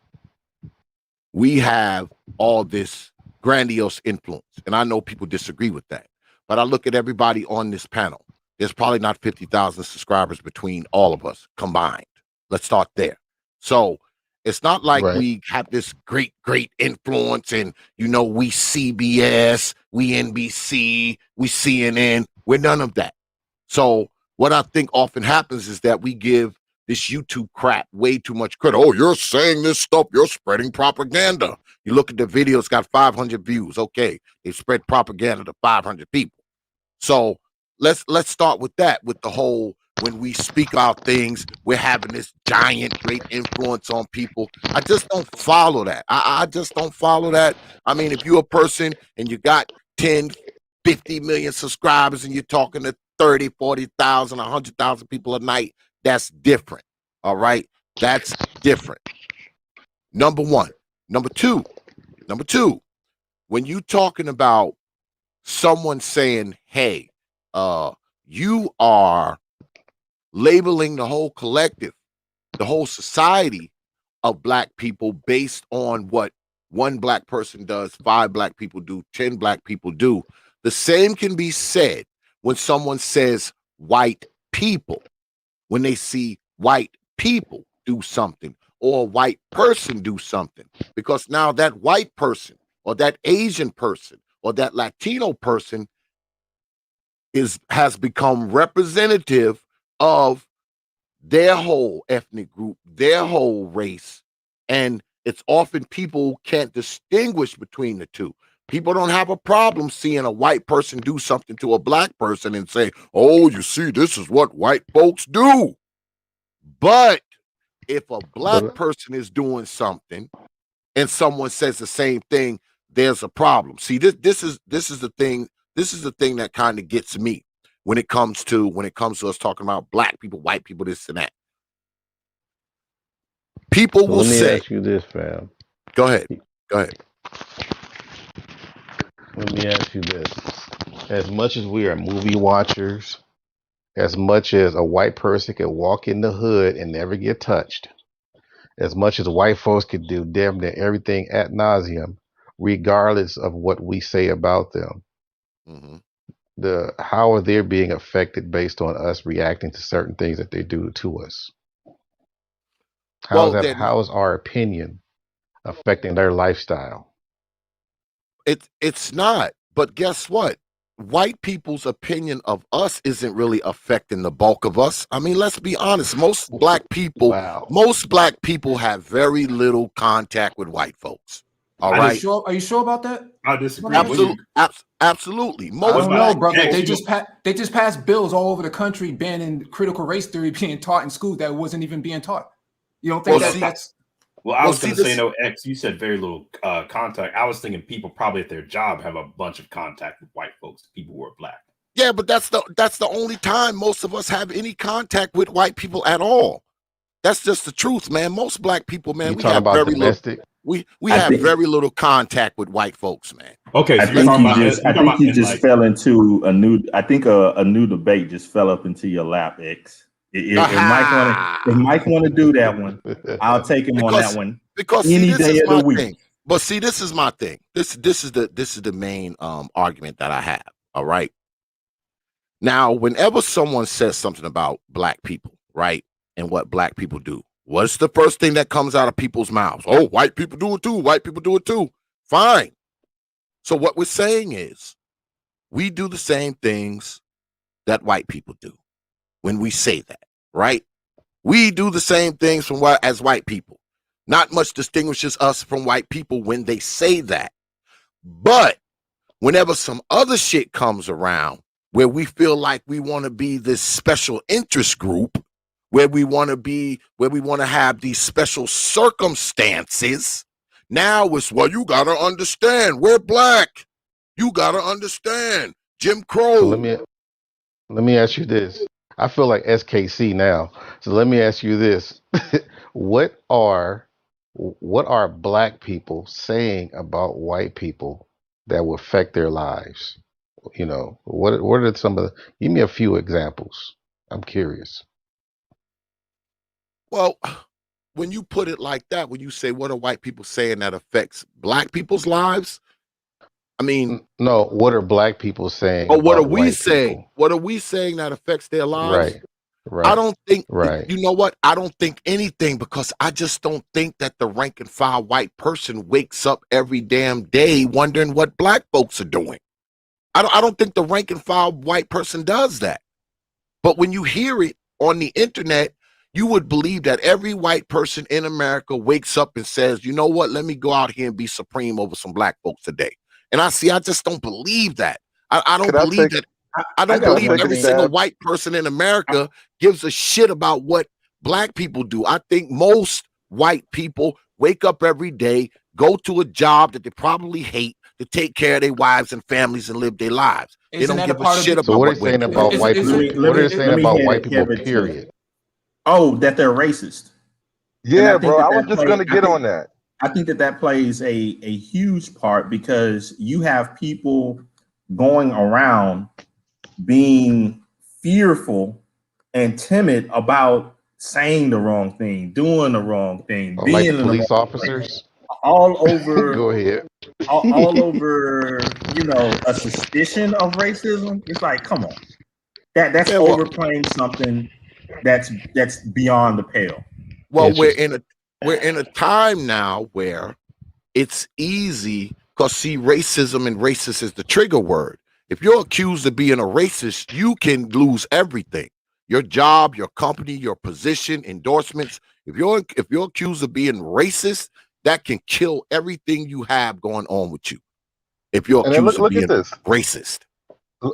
we have all this grandiose influence. And I know people disagree with that. But I look at everybody on this panel. There's probably not 50,000 subscribers between all of us combined. Let's start there. So it's not like Right. we have this great influence and, we CBS, we NBC, we CNN. We're none of that. So what I think often happens is that we give this YouTube crap way too much credit. Oh, you're saying this stuff. You're spreading propaganda. You look at the video, it's got 500 views. Okay, they spread propaganda to 500 people. So let's start with that, with the whole, when we speak out things, we're having this giant, great influence on people. I just don't follow that. I just don't follow that. I mean, if you're a person and you got 10, 50 million subscribers and you're talking to 30, 40,000, 100,000 people a night, that's different. All right. That's different. Number one. Number two, when you talking about someone saying, hey, you are labeling the whole collective, the whole society of black people based on what one black person does, 5 black people do, 10 black people do. The same can be said when someone says white people, when they see white people do something or a white person do something, because now that white person or that Asian person or that Latino person has become representative of their whole ethnic group, their whole race. And it's often people can't distinguish between the two. People don't have a problem seeing a white person do something to a black person and say, oh, you see, this is what white folks do. But if a black person is doing something and someone says the same thing, there's a problem. See, this is the thing. This is the thing that kind of gets me when it comes to us talking about black people, white people, this and that. People will Let me say, ask you this, fam. go ahead. Let me ask you this. As much as we are movie watchers, as much as a white person can walk in the hood and never get touched, as much as white folks can do damn near everything ad nauseum, regardless of what we say about them, how are they being affected based on us reacting to certain things that they do to us? How is our opinion affecting their lifestyle? It's not. But guess what? White people's opinion of us isn't really affecting the bulk of us. I mean, let's be honest. Most black people have very little contact with white folks. All right. Are you sure about that? I disagree. Absolutely. I don't know, brother. They just passed bills all over the country banning critical race theory being taught in schools that wasn't even being taught. You don't think that's? Well, I was going to say, no, X, you said very little contact. I was thinking people probably at their job have a bunch of contact with white folks, people who are black. Yeah, but that's the only time most of us have any contact with white people at all. That's just the truth, man. Most black people, man, we have very little. We have very little contact with white folks, man. Okay, so I think you just fell into a new. I think a new debate just fell up into your lap, X. If Mike want to do that one, I'll take him on that one. Because any day of the week. Thing. But see, this is my thing. This is the main argument that I have. All right. Now, whenever someone says something about black people, right, and what black people do, what's the first thing that comes out of people's mouths? Oh, white people do it too. White people do it too. Fine. So what we're saying is, we do the same things that white people do when we say that, right? We do the same things as white people. Not much distinguishes us from white people when they say that. But whenever some other shit comes around where we feel like we want to be this special interest group, where we want to have these special circumstances, now it's, well, you got to understand, we're black. You got to understand Jim Crow. So let me ask you this. I feel like SKC now. So let me ask you this. what are black people saying about white people that will affect their lives? You know, what are some of the, give me a few examples. I'm curious. Well, when you put it like that, when you say what are white people saying that affects black people's lives, I mean, no, what are black people saying? Or what are about we white saying? people? What are we saying that affects their lives? Right. I don't think, Right. you know what? I don't think anything, because I just don't think that the rank and file white person wakes up every damn day wondering what black folks are doing. I don't think the rank and file white person does that. But when you hear it on the internet, you would believe that every white person in America wakes up and says, you know what, let me go out here and be supreme over some black folks today. And I just don't believe that. I don't believe that. I don't believe every single white person in America gives a shit about what black people do. I think most white people wake up every day, go to a job that they probably hate, to take care of their wives and families and live their lives. They don't give a shit about so what are what they saying we're doing. about white people? What are they saying about white people, period? Oh, that they're racist. Yeah, bro. I was just gonna get on that. I think that plays a huge part, because you have people going around being fearful and timid about saying the wrong thing, doing the wrong thing, Or being like the in police the wrong officers? place, all over. Go ahead. all over, a suspicion of racism. It's like, come on, that's overplaying something that's beyond the pale. Well, we're in a time now where it's easy, because see, racism and racist is the trigger word. If you're accused of being a racist, you can lose everything. Your job, your company, your position, endorsements. If you're accused of being racist, that can kill everything you have going on with you. If you're accused of being racist.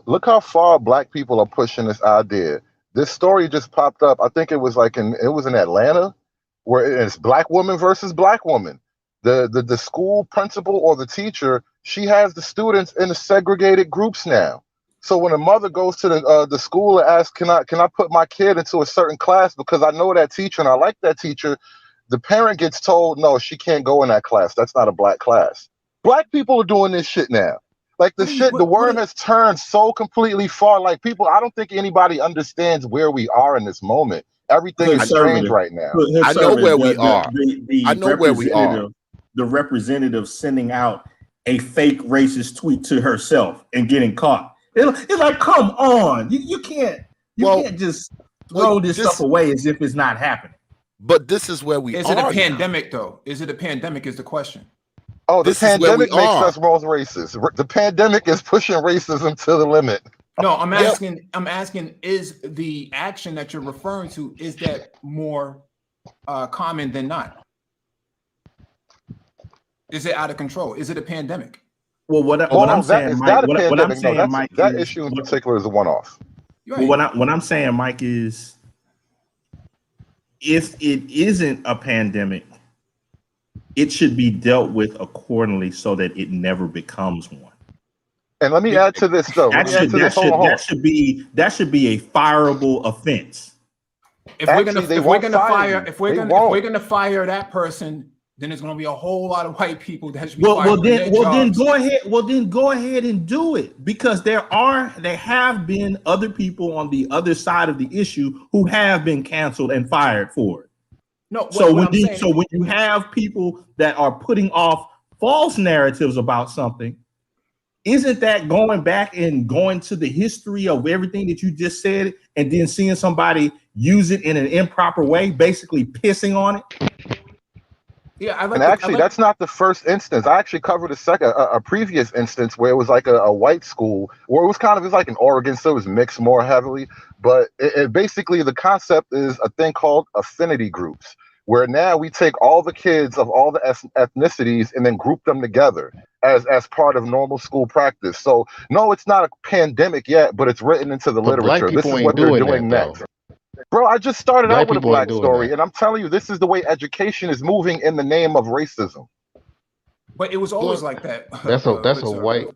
Look how far black people are pushing this idea. This story just popped up. I think it was in Atlanta, where it's black woman versus black woman. The school principal or the teacher, she has the students in the segregated groups now. So when a mother goes to the school and asks, can I put my kid into a certain class because I know that teacher and I like that teacher, the parent gets told, no, she can't go in that class. That's not a black class. Black people are doing this shit now. Like the word has turned so completely far. Like people, I don't think anybody understands where we are in this moment. Everything is strange right now. I know where we are. I know where we are. The representative sending out a fake racist tweet to herself and getting caught. It's like, come on, you can't just throw this stuff away as if it's not happening. But this is where we are. Is it a pandemic though? Is it a pandemic? Is the question. Oh, the pandemic makes us most racist. The pandemic is pushing racism to the limit. No, I'm asking, is the action that you're referring to, is that more common than not? Is it out of control? Is it a pandemic? Well, what I'm saying, Mike, that issue in particular is a one-off. Well, what I'm saying, Mike, is if it isn't a pandemic, it should be dealt with accordingly so that it never becomes one. And let me add to this though. That should be a fireable offense. If we're gonna fire that person, then there's gonna be a whole lot of white people that should be fired. Then go ahead and do it, because there have been other people on the other side of the issue who have been canceled and fired for it. No, so when you have people that are putting off false narratives about something, isn't that going back and going to the history of everything that you just said, and then seeing somebody use it in an improper way, basically pissing on it? Yeah, And actually, that's not the first instance. I actually covered a previous instance where it was like a white school, where it was like in Oregon, so it was mixed more heavily. But it basically, the concept is a thing called affinity groups, where now we take all the kids of all the ethnicities and then group them together as part of normal school practice. So no, it's not a pandemic yet, but it's written into the But black literature. This people is ain't what they're doing doing that next. though. Bro, I just started out Black with a people ain't black doing story, that. and I'm telling you, this is the way education is moving in the name of racism. But it was always like that. That's a Hood sir. white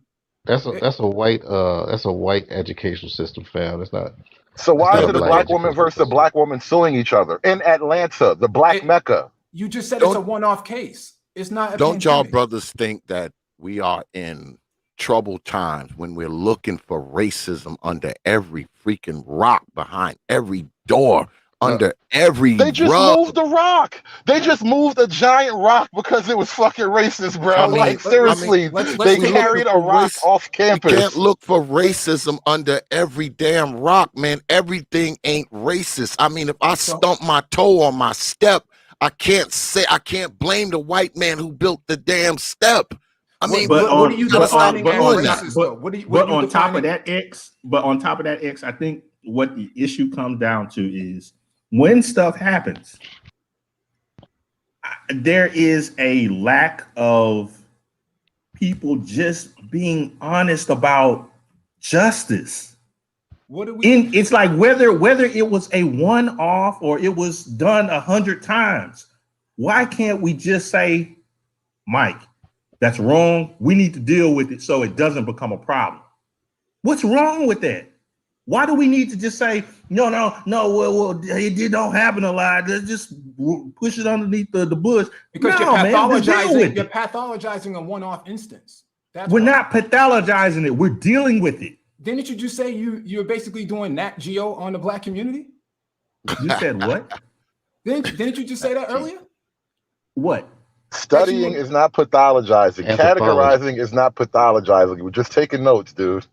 that's a white educational system, fam. It's not So it's why not is a it a black black woman educational versus a system. black woman suing each other in Atlanta, the Black Mecca? You just said it's a one-off case. It's not a Don't y'all pandemic. brothers think that we are in troubled times when we're looking for racism under every freaking rock, behind every door, under every They just rug? moved the rock. They just moved a giant rock because it was fucking racist, bro. Like seriously, they carried a rock off campus. You can't look for racism under every damn rock, man. Everything ain't racist. I mean, if I stump my toe on my step, I can't blame the white man who built the damn step. I mean, but what are you defining as racist, though? But on top of that, X, I think what the issue comes down to is when stuff happens, there is a lack of people just being honest about justice. It's like whether it was a one-off or it was done 100 times. Why can't we just say, Mike, that's wrong. We need to deal with it so it doesn't become a problem. What's wrong with that? Why do we need to just say, no, well, it don't happen a lot. Let's just push it underneath the bush. Because no, you're pathologizing a one-off instance. We're not pathologizing it. We're dealing with it. Didn't you just say you're basically doing Nat Geo on the black community? You said what? Didn't you just say that earlier? What? Studying is not pathologizing. Categorizing is not pathologizing. We're just taking notes, dude.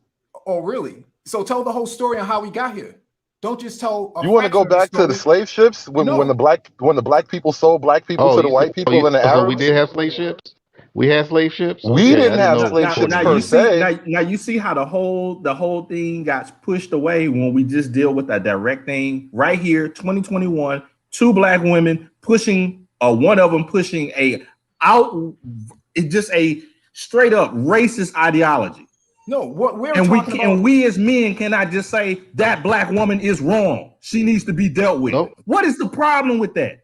Oh, really? So tell the whole story on how we got here. Don't just tell. You want to go back to the slave ships when the black people sold black people to the white people and the Arabs? So we did have slave ships. We had slave ships. We didn't have slave ships per se. Now you see how the whole thing got pushed away when we just deal with a direct thing right here. 2021, two black women pushing, one of them pushing just a straight up racist ideology. No, what we're talking about, and we as men cannot just say that black woman is wrong. She needs to be dealt with. Nope. What is the problem with that?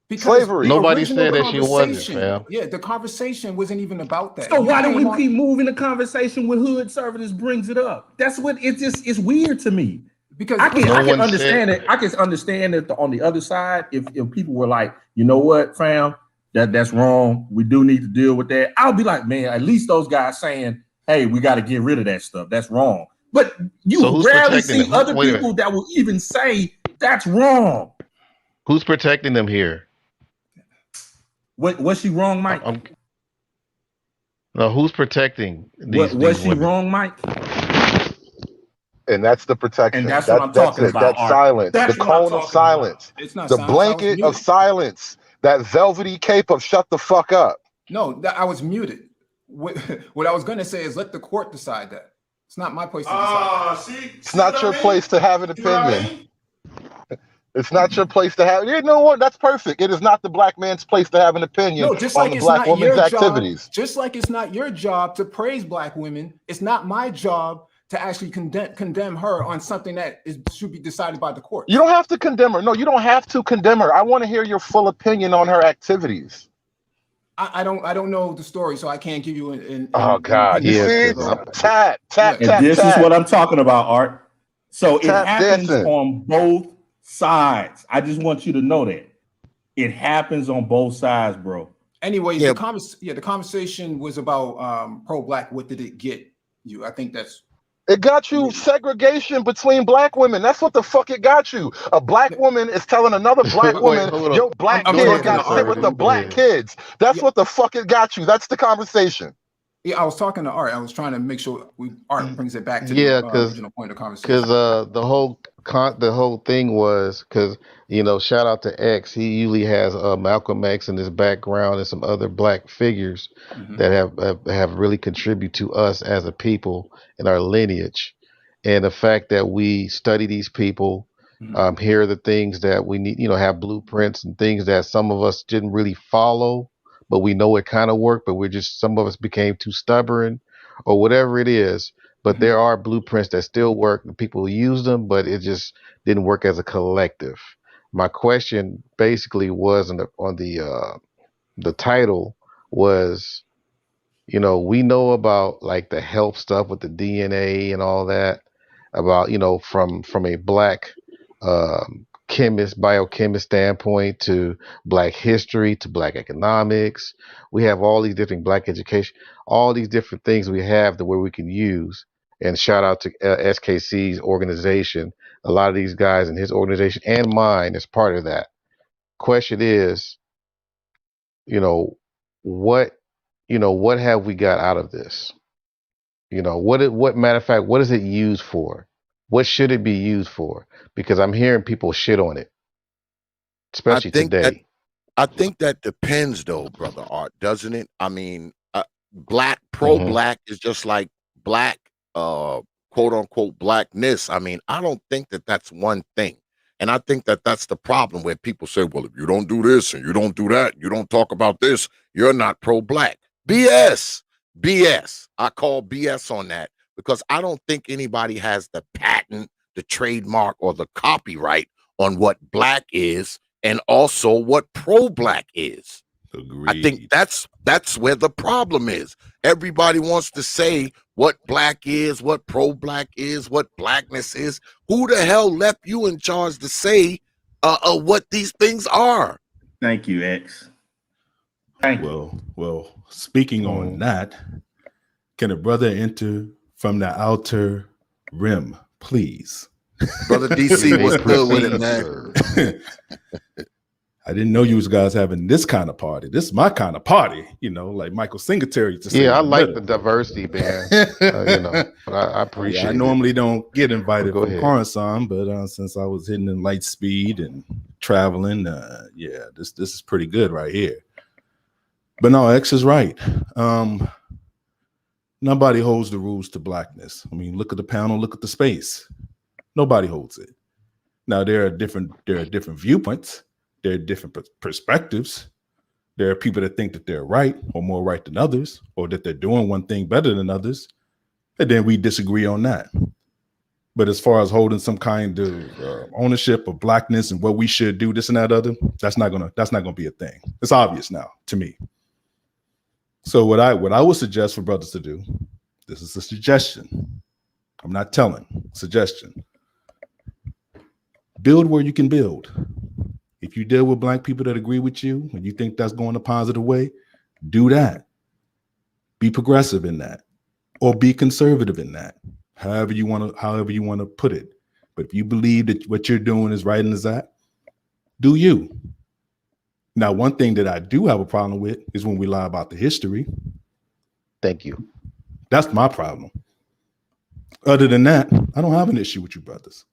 Because slavery. Nobody said that she wasn't, fam. Yeah, the conversation wasn't even about that. So why don't we keep moving the conversation when hood services brings it up? That's what it's weird to me. Because I can understand it. I can understand it on the other side if people were like, you know what, fam, that's wrong. We do need to deal with that. I'll be like, man, at least those guys saying, hey, we got to get rid of that stuff. That's wrong. But you rarely see other people that will even say that's wrong. Who's protecting them here? Was she wrong, Mike? No, who's protecting these? Was she wrong, Mike? And that's the protection. And that's what I'm talking about. That's silence. The cone of silence. It's not the blanket of silence. That velvety cape of shut the fuck up. No, I was muted. What I was going to say is let the court decide that. It's not my place to decide. It's not your place to have an opinion. It's not your place to have. You know what? That's perfect. It is not the black man's place to have an opinion on the black woman's activities. Just like it's not your job to praise black women, it's not my job to actually condemn her on something that should be decided by the court. You don't have to condemn her. No, you don't have to condemn her. I want to hear your full opinion on her activities. I don't know the story, so I can't give you an oh God! You see, tap. And this is what I'm talking about, Art. So it happens on both sides. I just want you to know that it happens on both sides, bro. Anyways, the conversation was about pro-black. What did it get you? I think it got you segregation between black women. That's what the fuck it got you. A black woman is telling another black woman, yo, black kid got sit with the black kids. That's what the fuck it got you. That's the conversation. Yeah, I was talking to Art. I was trying to make sure Art brings it back to Yeah, the because original point of conversation. the whole thing was because shout out to X. He usually has Malcolm X in his background and some other black figures that have really contributed to us as a people and our lineage, and the fact that we study these people. Here are the things that we need, have blueprints and things that some of us didn't really follow, but we know it kind of worked, but some of us became too stubborn or whatever it is. But there are blueprints that still work. People use them, but it just didn't work as a collective. My question basically was on the title was, we know about like the health stuff with the DNA and all that about, from a black biochemist standpoint to black history to black economics. We have all these different black education, all these different things we have that where we can use. And shout out to SKC's organization. A lot of these guys in his organization and mine is part of that. Question is, you know, what what have we got out of this? What matter of fact, what is it used for? What should it be used for? Because I'm hearing people shit on it, I especially think that today. I think that depends, though, brother Art, doesn't it? I mean, Hmm. pro-black is just like black, quote unquote blackness. I mean, I don't think that that's one thing, and I think that that's the problem where people say, "Well, if you don't do this and you don't do that, you don't talk about this, you're not pro-black." BS, BS. I call BS on that because I don't think anybody has the patent, the trademark, or the copyright on what black is and also what pro-black is. I think Agreed. that's where the problem is. Everybody wants to say what black is, what pro-black is, what blackness is. Who the hell left you in charge to say what these things are? Thank you, X. Thank you. Well, speaking on that, can a brother enter from the outer rim, please? Brother You DC, may what's good with it, proceed, man? sir. I didn't know you guys having this kind of party. This is my kind of party, like Michael Singletary to say Yeah, I in the like the middle. diversity, man. But I Yeah, I appreciate it. normally don't get But invited go from ahead. Coruscant, but since I was hitting in light speed and traveling, this is pretty good right here. But no, X is right. Nobody holds the rules to blackness. I mean, look at the panel, look at the space. Nobody holds it. Now there are different viewpoints, there are different perspectives. There are people that think that they're right or more right than others, or that they're doing one thing better than others, and then we disagree on that. But as far as holding some kind of ownership of blackness and what we should do, this and that other, that's not gonna be a thing. It's obvious now to me. So what I would suggest for brothers to do, this is a suggestion. I'm not telling, suggestion. Build where you can build. If you deal with black people that agree with you and you think that's going a positive way, do that. Be progressive in that, or be conservative in that. However you want to put it. But if you believe that what you're doing is right and is that, do you. Now, one thing that I do have a problem with is when we lie about the history. Thank you. That's my problem. Other than that, I don't have an issue with you brothers.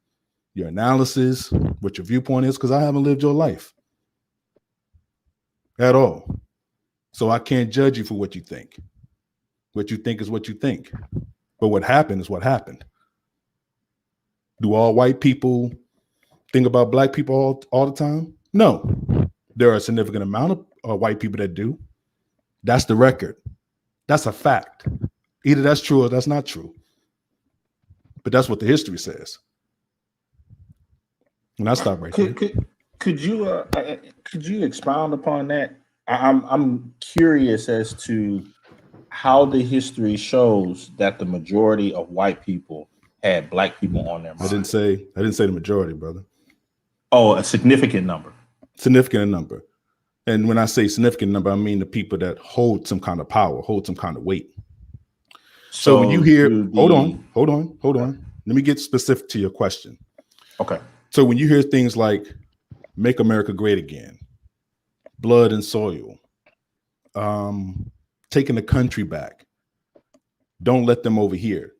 Your analysis, what your viewpoint is, because I haven't lived your life at all. So I can't judge you for what you think. What you think is what you think. But what happened is what happened. Do all white people think about black people all the time? No. There are a significant amount of white people that do. That's the record. That's a fact. Either that's true or that's not true. But that's what the history says. And I stop right there. Could you expound upon that? I'm curious as to how the history shows that the majority of white people had black people on their mind. I didn't say the majority, brother. Oh, a significant number. Significant number. And when I say significant number, I mean the people that hold some kind of power, hold some kind of weight. So when you hear, hold on. Let me get specific to your question. Okay. So when you hear things like "Make America Great Again," "Blood and Soil," "Taking the Country Back," don't let them over here.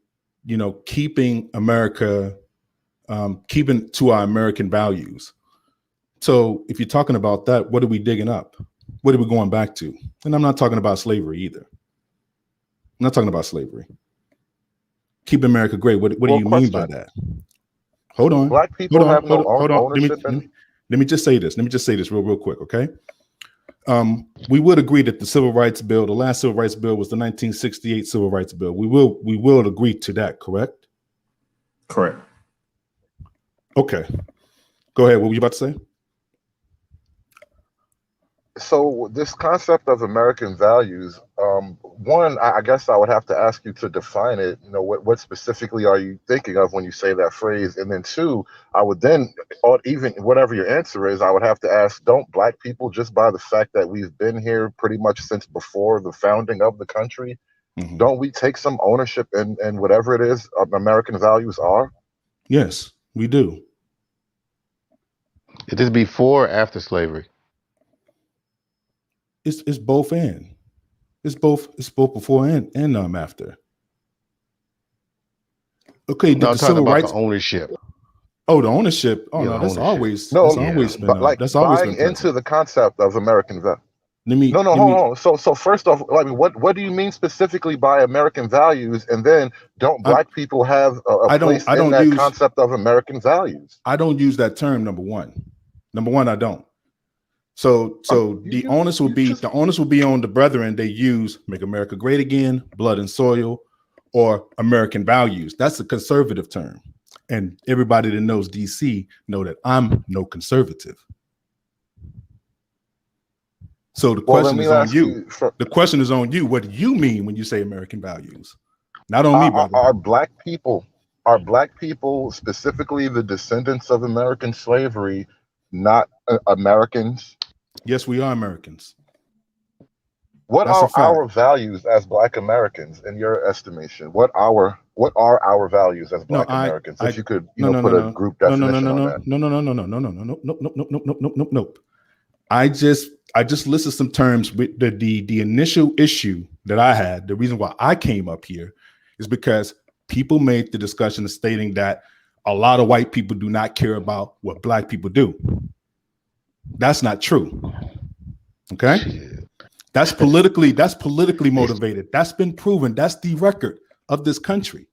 You know, keeping America, keeping to our American values. So if you're talking about that, what are we digging up? What are we going back to? And I'm not talking about slavery either. I'm not talking about slavery. Keep America great. What do you mean by that? Hold on. Black people have no ownership. Let me just say this. Let me just say this real quick, okay? We would agree that the Civil Rights Bill, the last Civil Rights Bill, was the 1968 Civil Rights Bill. We will agree to that, correct? Correct. Okay. Go ahead. What were you about to say? So this concept of American values, one, I guess I would have to ask you to define it. You know, what specifically are you thinking of when you say that phrase? And then two, I would then, or even whatever your answer is, I would have to ask, don't Black people, just by the fact that we've been here pretty much since before the founding of the country, don't we take some ownership in whatever it is American values are? Yes, we do. Is this before or after slavery? It's both and. It's both before and after. Okay, No, I'm the talking civil about rights the ownership. Oh, the ownership. Oh, Yeah, no, that's ownership. always No, that's always been like that's always buying been into present. the concept of American values. Hold on. So first off, like, what do you mean specifically by American values? And then, don't Black people have a place in that concept of American values? I don't use that term. Number one, I don't. So the onus will be on the brethren. They use "Make America Great Again," "Blood and Soil," or American values. That's a conservative term, and everybody that knows DC know that I'm no conservative. So the question is on you. The question is on you. What do you mean when you say American values? Not on me, brother. Are Black people, specifically the descendants of American slavery, not Americans? Yes, we are Americans. What are our values as Black Americans in your estimation? What are our values as Black Americans? If you could, put a group definition on that. No. I just listed some terms with the initial issue that I had. The reason why I came up here is because people made the discussion of stating that a lot of white people do not care about what Black people do. That's not true. Okay? That's politically motivated. That's been proven. That's the record of this country.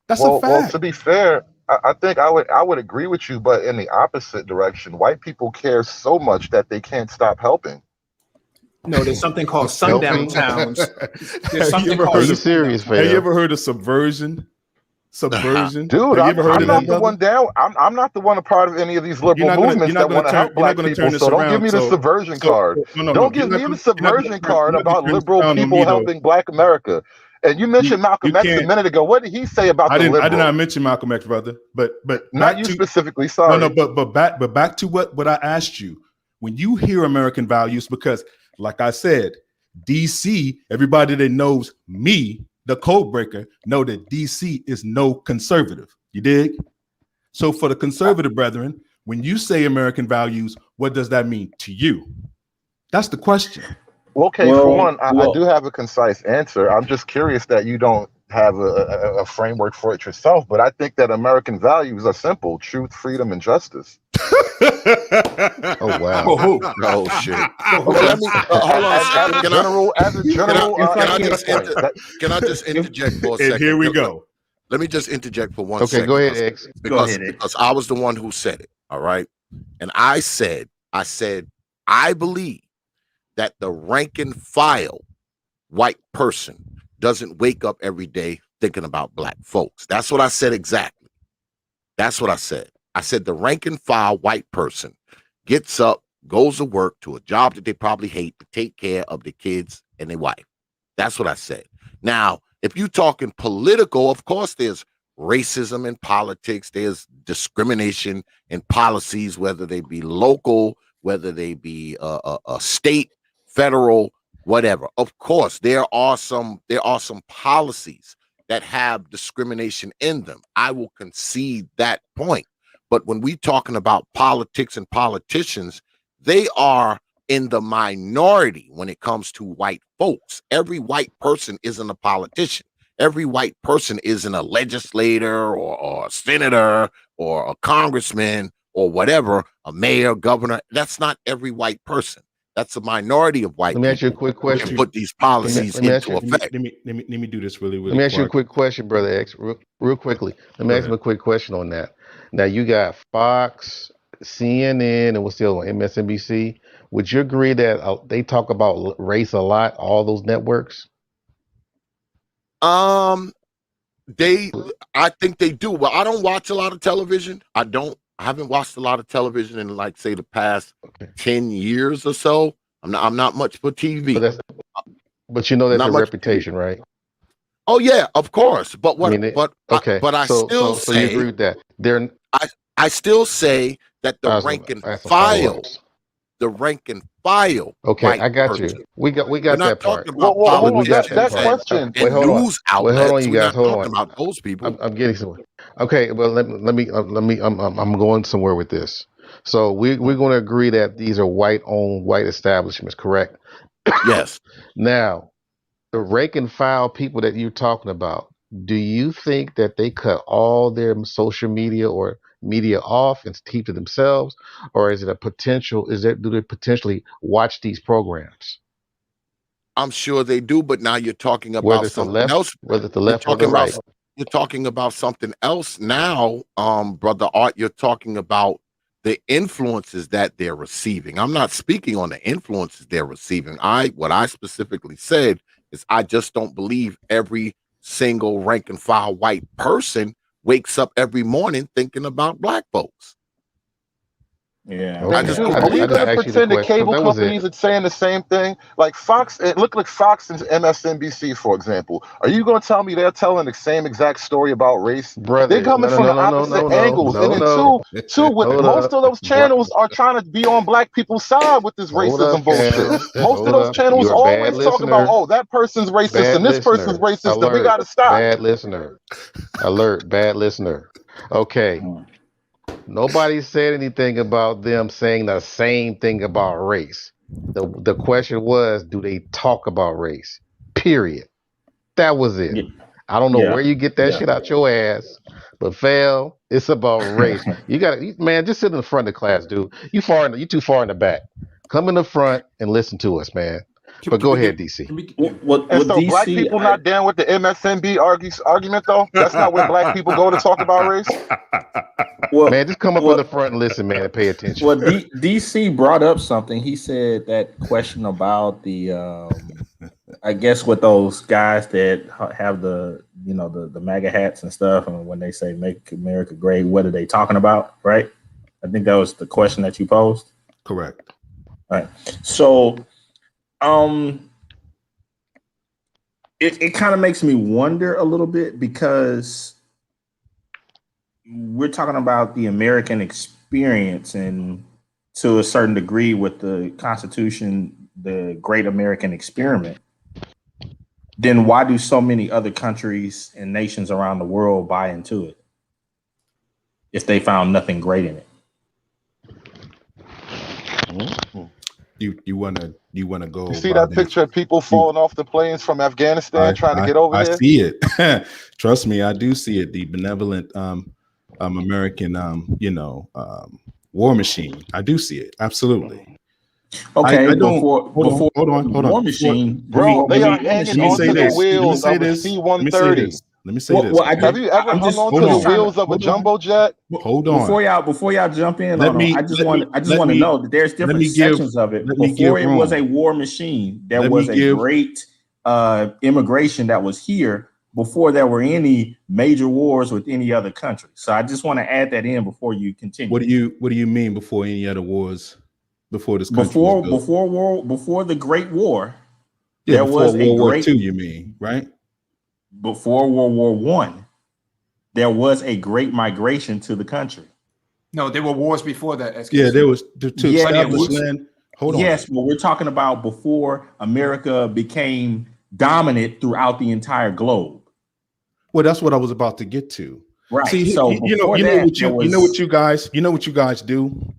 That's a fact. Well, to be fair, I think I would agree with you, but in the opposite direction. White people care so much that they can't stop helping. No, there's something called sundown towns. There's something called. Are you serious, fam? Have you ever heard of subversion? Subversion, dude. I'm not the one down. I'm not the one a part of any of these liberal movements that want to help Black people. So don't give me the subversion card. Don't give me the subversion card about liberal people helping Black America. And you mentioned Malcolm X a minute ago. What did he say about the liberal? I did not mention Malcolm X, brother. But not you specifically. Sorry. No. But back to what I asked you. When you hear American values, because like I said, DC, everybody that knows me, the code breaker, know that DC is no conservative. You dig? So for the conservative brethren, when you say American values, what does that mean to you? That's the question. Okay, for one, I do have a concise answer. I'm just curious that you don't have a framework for it yourself, but I think that American values are simple: truth, freedom, and justice. Oh wow! Oh shit! Okay, let me hold on. Can I just interject for a second? And here we go. Let me just interject for 1 second. Okay, go ahead, X. Because I was the one who said it. All right, and I said, I believe that the rank and file white person doesn't wake up every day thinking about Black folks. That's what I said exactly. That's what I said. I said the rank and file white person gets up, goes to work to a job that they probably hate to take care of the kids and their wife. That's what I said. Now, if you're talking political, of course, there's racism in politics. There's discrimination in policies, whether they be local, whether they be a state, federal, whatever. Of course, there are some policies that have discrimination in them. I will concede that point. But when we're talking about politics and politicians, they are in the minority when it comes to white folks. Every white person isn't a politician. Every white person isn't a legislator or a senator or a congressman or whatever, a mayor, governor. That's not every white person. That's a minority of white Let me ask you a people quick who question. can put these policies Let me ask into you. effect. Let me do this really Let me ask you a quick. quick question, brother X, real quickly. Let me Go ask him ahead. a quick question on that. Now you got Fox, CNN, and what's the other one? MSNBC. Would you agree that they talk about race a lot? All those networks. I think they do. Well, I don't watch a lot of television. I haven't watched a lot of television in, like, say, the past 10 years or so. I'm not much for TV. But you know that's Not their much reputation, right? Oh yeah, of course. But I mean, I still so you agree say with that? They're I still say that the I was rank gonna and ask some file, follow-ups. the rank and file Okay, white I got person. you. We We're got not that part. talking about Hold on. That politicians and question. Wait, hold on. news Wait, hold on, outlets. you We're guys. not Hold talking on. about those people. I'm getting somewhere. Okay, well I'm going somewhere with this. So we're going to agree that these are white-owned, white establishments, correct? Yes. Now, the rank and file people that you're talking about, do you think that they cut all their social media or media off and keep to themselves, or is it a potential? Do they potentially watch these programs? I'm sure they do, but now you're talking Whether about it's the something left, else. whether it's the You're left or the talking about right. you're talking about something else now, brother Art. You're talking about the influences that they're receiving. I'm not speaking on the influences they're receiving. What I specifically said is I just don't believe every single rank and file white person wakes up every morning thinking about black folks. Yeah. I Okay, just Dude, don't are you I believe going just to that. asked you the pretend that question. cable That was it, companies are saying the same thing? Like Fox, it looked like Fox and MSNBC, for example. Are you going to tell me they're telling the same exact story about race? They're brother. coming No, no, from no, the no, no, opposite no, no, angles. And no, then no. two, with Hold most up, of those channels are trying to be on black people's side with this hold up, racism bullshit. Cam. Most of Hold those up. channels You're a bad always talking about, listener. oh, that person's racist Bad and this person's listener. racist, and we Alert. got to stop. Bad listener. Alert. Bad listener. Okay. Nobody said anything about them saying the same thing about race. The question was, do they talk about race? Period. That was it. Yeah. I don't know Yeah. where you get that Yeah. shit out your ass, but fail, it's about race. You gotta, man, just sit in the front of the class, dude. You too far in the back. Come in the front and listen to us, man. But Can go we ahead, get? DC. Can we? And What so black DC? people not down with the MSNB argument, though? That's not where black people go to talk about race? Man, Well, just come up in well, the front and listen, man, and pay attention. well. DC brought up something. He said that question about the, I guess, with those guys that have the, the MAGA hats and stuff, and when they say "Make America Great," what are they talking about, right? I think that was the question that you posed. Correct. All right. So, it kind of makes me wonder a little bit because we're talking about the American experience, and to a certain degree with the Constitution, the great American experiment. Then why do so many other countries and nations around the world buy into it if they found nothing great in it? You wanna go You see by that the picture of people you, falling off the planes from Afghanistan I, trying to I get over I there? see it. Trust me, I do see it. The benevolent American war machine. I do see it. Absolutely. Okay, I don't before hold on. War Machine, Bro, they are hanging Let me say onto the this. Let me wheels say of a this. Let me say C-130. this. Let me say this. I Okay? Have you ever hung Hold onto I'm the just on. trying to wheels of a Hold on. jumbo jet? Hold on. before y'all jump in Let on them, me I just let me want to let me know that there's let different me give sections of it. let me Before give it was a room. war machine, there Let me was a give great immigration that was here before there were any major wars with any other country. So I just want to add that in before you continue. what do you mean before any other wars before this country was built? Before the Great War, Yeah, there before was a World War great II, you mean, right? before World War One, there was a great migration to the country. No, there were wars before that. SKC. Yeah, there was to Yeah, establish wars. land. Hold on. yes, but we're talking about before America became dominant throughout the entire globe. Well, that's what I was about to get to. Right. See, So before that, there was you know what you guys do,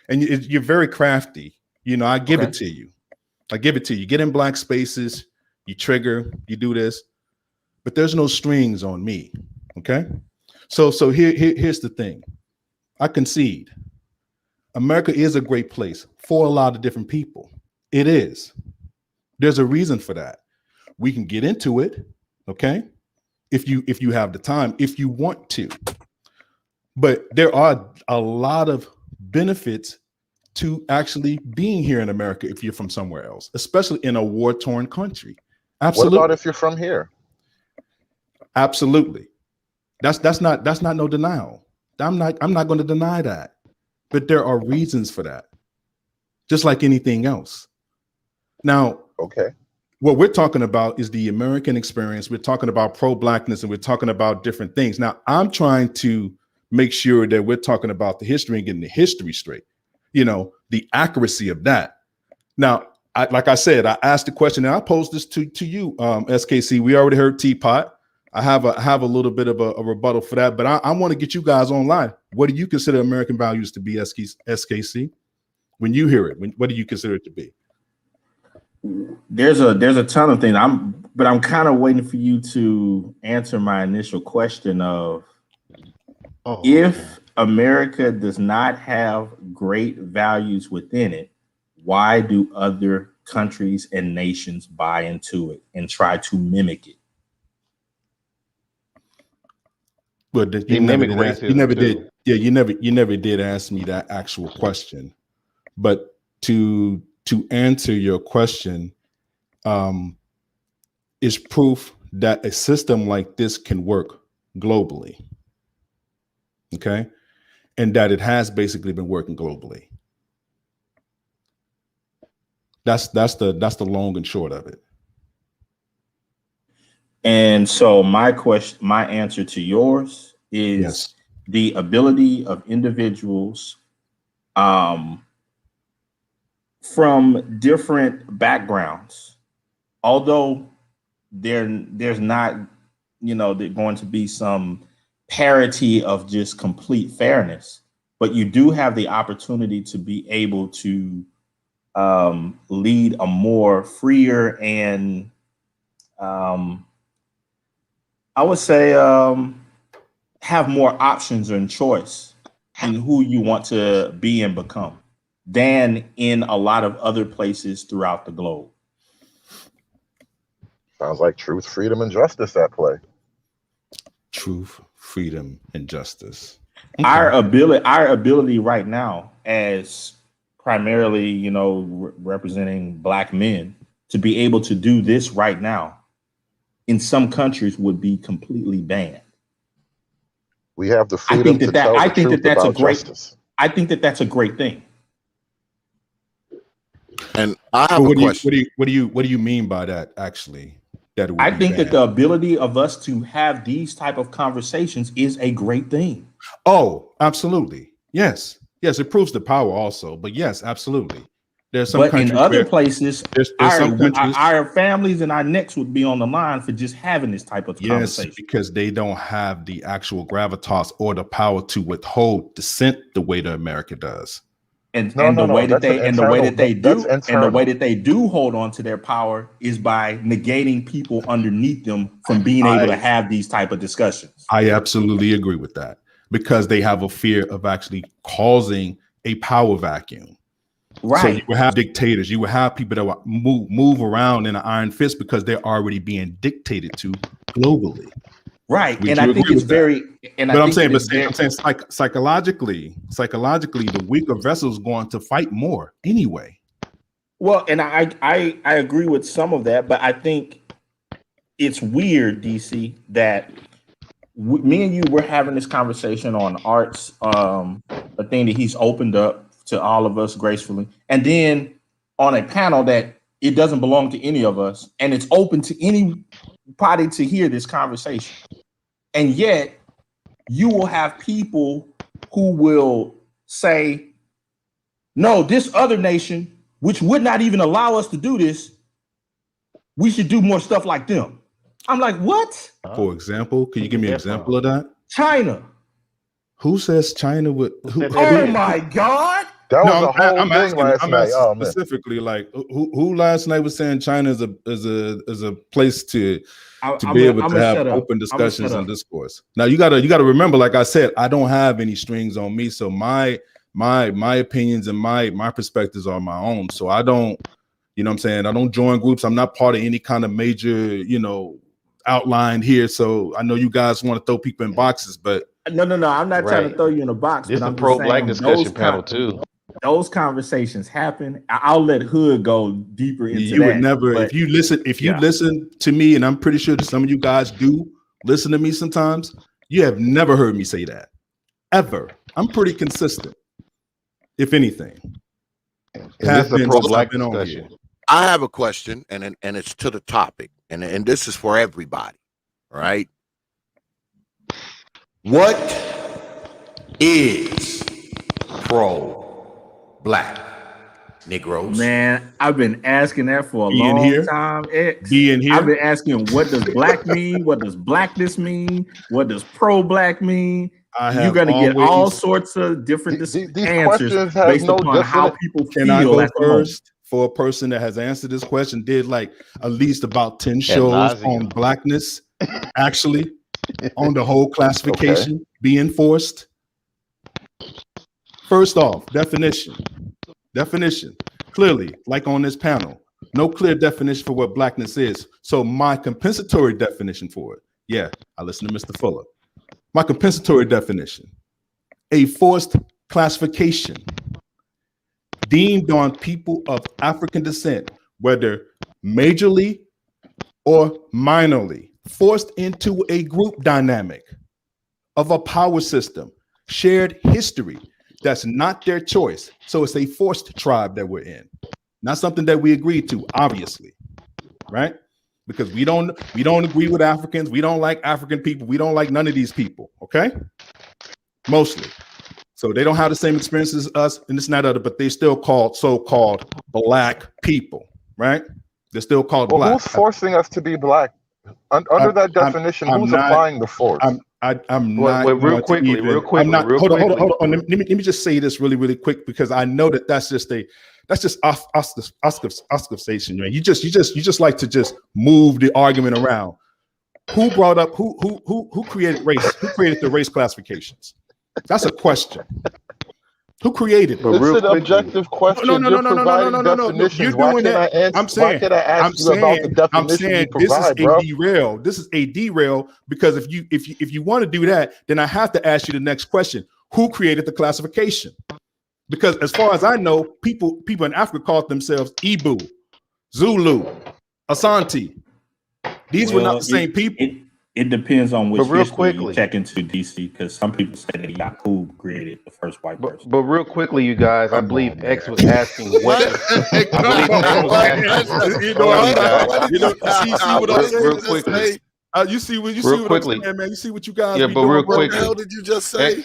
and you're very crafty. You know, I give it to you. I give it to you. Get in black spaces, you trigger, you do this, but there's no strings on me. Okay. So here's the thing. I concede. America is a great place for a lot of different people. It is. There's a reason for that. We can get into it, okay? If you have the time, if you want to. But there are a lot of benefits to actually being here in America if you're from somewhere else, especially in a war-torn country. Absolutely. What about if you're from here? Absolutely. That's not no denial. I'm not going to deny that. But there are reasons for that. Just like anything else. Now, okay. What we're talking about is the American experience. We're talking about pro-blackness and we're talking about different things. Now, I'm trying to make sure that we're talking about the history and getting the history straight. You know, the accuracy of that. Now, like I said, I asked the question and I posed this to you, SKC. We already heard Teapot. I have a little bit of a rebuttal for that, but I want to get you guys online. What do you consider American values to be, SKC? When you hear it, what do you consider it to be? There's a ton of things. I'm kind of waiting for you to answer my initial question of if America does not have great values within it, why do other countries and nations buy into it and try to mimic it? But you never did. Yeah, you never did ask me that actual question. But to answer your question, is proof that a system like this can work globally. Okay, and that it has basically been working globally. That's the long and short of it. And so my answer to yours is the ability of individuals from different backgrounds, although there's not, there's going to be some parity of just complete fairness, but you do have the opportunity to be able to lead a more freer and I would say have more options and choice in who you want to be and become than in a lot of other places throughout the globe. Sounds like truth, freedom, and justice at play. Truth, freedom, and justice. Okay. Our ability right now, as primarily, representing Black men, to be able to do this right now in some countries would be completely banned. We have the freedom to tell the truth about justice. I think that's a great thing. And I have a question. What do you mean by that? Actually, I think that the ability of us to have these type of conversations is a great thing. Oh, absolutely. Yes. It proves the power also. But yes, absolutely. There's some countries in other places, there's some countries, our families and our necks would be on the line for just having this type of conversation. Because they don't have the actual gravitas or the power to withhold dissent the way that America does. And the way that they do hold on to their power is by negating people underneath them from being able to have these type of discussions. I absolutely agree with that, because they have a fear of actually causing a power vacuum. Right. So you will have dictators. You will have people that will move around in an iron fist because they're already being dictated to globally. Right. And I think it's very. I'm saying psychologically, the weaker vessel is going to fight more anyway. Well, and I agree with some of that, but I think it's weird, DC, that me and you were having this conversation on Art's a thing that he's opened up to all of us gracefully, and then on a panel that it doesn't belong to any of us, and it's open to anybody to hear this conversation. And yet you will have people who will say, no, this other nation, which would not even allow us to do this, we should do more stuff like them. I'm like, what? For example, can you give me an example of that? China. Who says China would? Oh my God. That No, was a whole I'm thing asking. last I'm night. asking Oh man, specifically, like who last night was saying China is a place to be able I'm to gonna have shut up. open I'm gonna shut discussions and up. discourse. Now you gotta remember, like I said, I don't have any strings on me, so my opinions and my perspectives are my own. So I don't, you know what I'm saying, I don't join groups. I'm not part of any kind of major, outline here. So I know you guys want to throw people in boxes, but No. I'm not trying to Right. throw you in a box, This but is the I'm pro just black saying discussion panel too. those conversations happen. I'll let Hood go deeper into you would that. never, But if you listen to me, and I'm pretty sure that some of you guys do listen to me sometimes, you have never heard me say that ever. I'm pretty consistent, if anything. And this is a pro black discussion. I have a question, and it's to the topic, and this is for everybody. All right. What is pro-black, Negroes? man, I've been asking that for a Being long here, time. being here. I've been asking, what does black mean? What does blackness mean? What does pro-black mean? You're gonna get all sorts of different these answers questions have based no upon how definite. people Can I feel go at the moment. first? For a person that has answered this question, did like at least about 10 Ad shows nauseam. on blackness, actually, on the whole classification being forced. First off, definition. Clearly, like on this panel, no clear definition for what blackness is. So my compensatory definition for it, yeah, I listen to Mr. Fuller. My compensatory definition, a forced classification deemed on people of African descent, whether majorly or minorly, forced into a group dynamic of a power system, shared history that's not their choice. So it's a forced tribe that we're in, not something that we agreed to, obviously, right? Because we don't agree with Africans. We don't like African people. We don't like none of these people, okay? Mostly. So they don't have the same experiences as us and this and that other, but they still called so-called black people, right? They're still called black. Who's forcing us to be black? Under that definition, who's applying the force? I'm not real quickly. Hold on. Let me just say this really quick, because I know that's just Oscar-station, man. You just like to just move the argument around. Who brought up who created race? Who created the race classifications? That's a question. Who created it? It's an objective question. You're providing definitions. Why can't I answer? Why can't I ask you about the definition you provide, bro? This is a derail, because if you want to do that, then I have to ask you the next question: who created the classification? Because as far as I know, people in Africa called themselves Ibu, Zulu, Asante. These were not the same people. It depends on which real history quickly, you check into, DC, because some people say that Yakub created the first white person. But real quickly, you guys, I believe X was asking what. I believe X was asking. See what I'm saying? Real quickly. You see what I'm saying, man. You see what you guys. Yeah, be but doing, real bro? quickly. What the hell did you just say?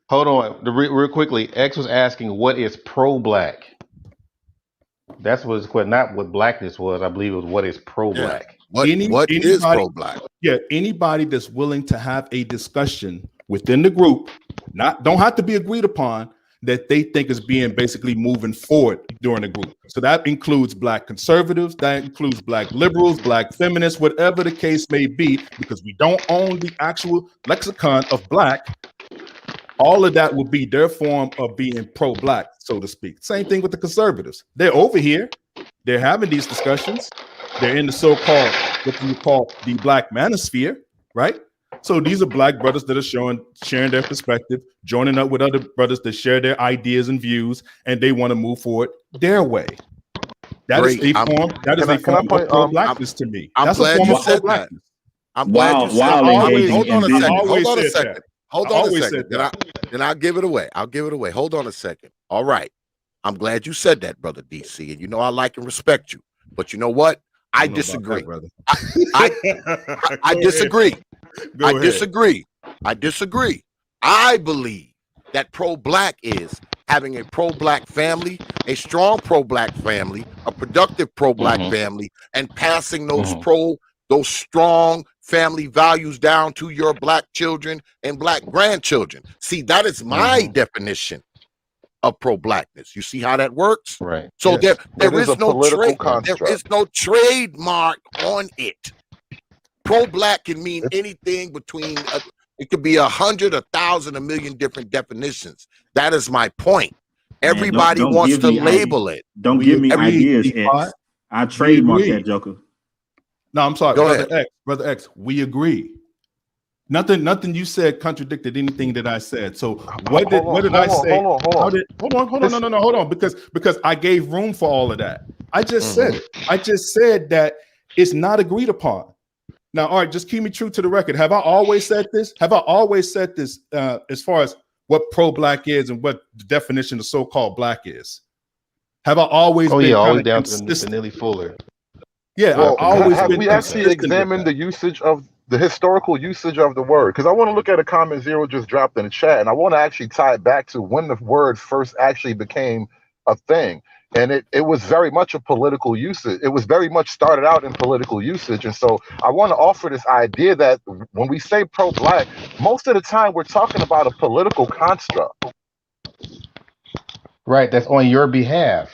Hold on. Real quickly, X was asking what is pro-black. That's what his question, not what blackness was. I believe it was what is pro-black. Yeah. What is pro-black? Yeah, anybody that's willing to have a discussion within the group, don't have to be agreed upon, that they think is being basically moving forward during the group. So that includes black conservatives, that includes black liberals, black feminists, whatever the case may be, because we don't own the actual lexicon of black. All of that will be their form of being pro-black, so to speak. Same thing with the conservatives. They're over here. They're having these discussions. They're in the so-called, what you call the black manosphere, right? So these are black brothers that are sharing their perspective, joining up with other brothers that share their ideas and views, and they want to move forward their way. That is a form. That is a form of pro-blackness to me. I'm glad you said that. I'm glad you said that. Hold on a second. Hold on a second. Then I'll give it away. Hold on a second. All right. I'm glad you said that, brother DC. And you know I like and respect you. But you know what? I disagree. I disagree. I disagree. I believe that pro-black is having a pro-black family, a strong pro-black family, a productive pro-black family, and passing those those strong family values down to your black children and black grandchildren. See, that is my definition. of pro-blackness. You see how that works? Right. So Yes. there It is is a no political there construct. is no trademark on it. Pro-black can mean anything between it could be 100, 1,000, 1,000,000 different definitions. That is my point. Everybody don't wants give to me label it. Don't We give me agree, ideas, Teapot. X. I trademark agree. that joker. No, I'm sorry, Go brother ahead. X. Brother X, we agree. Nothing you said contradicted anything that I said. So what did I say? Hold on. Hold on, no, hold on, because I gave room for all of that. I just said it. I just said that it's not agreed upon. Now, all right, just keep me true to the record. Have I always said this? Have I always said this as far as what pro-black is and what the definition of so-called black is? Have I always been always kind down of to consistent? Nelly Fuller. Yeah, Well, I've always have been we actually consistent with examined that. the usage of the historical usage of the word? Because I want to look at a comment Zero just dropped in the chat, and I want to actually tie it back to when the word first actually became a thing. And it was very much a political usage. It was very much started out in political usage. And so I want to offer this idea that when we say pro-black, most of the time we're talking about a political construct. Right. That's on your behalf.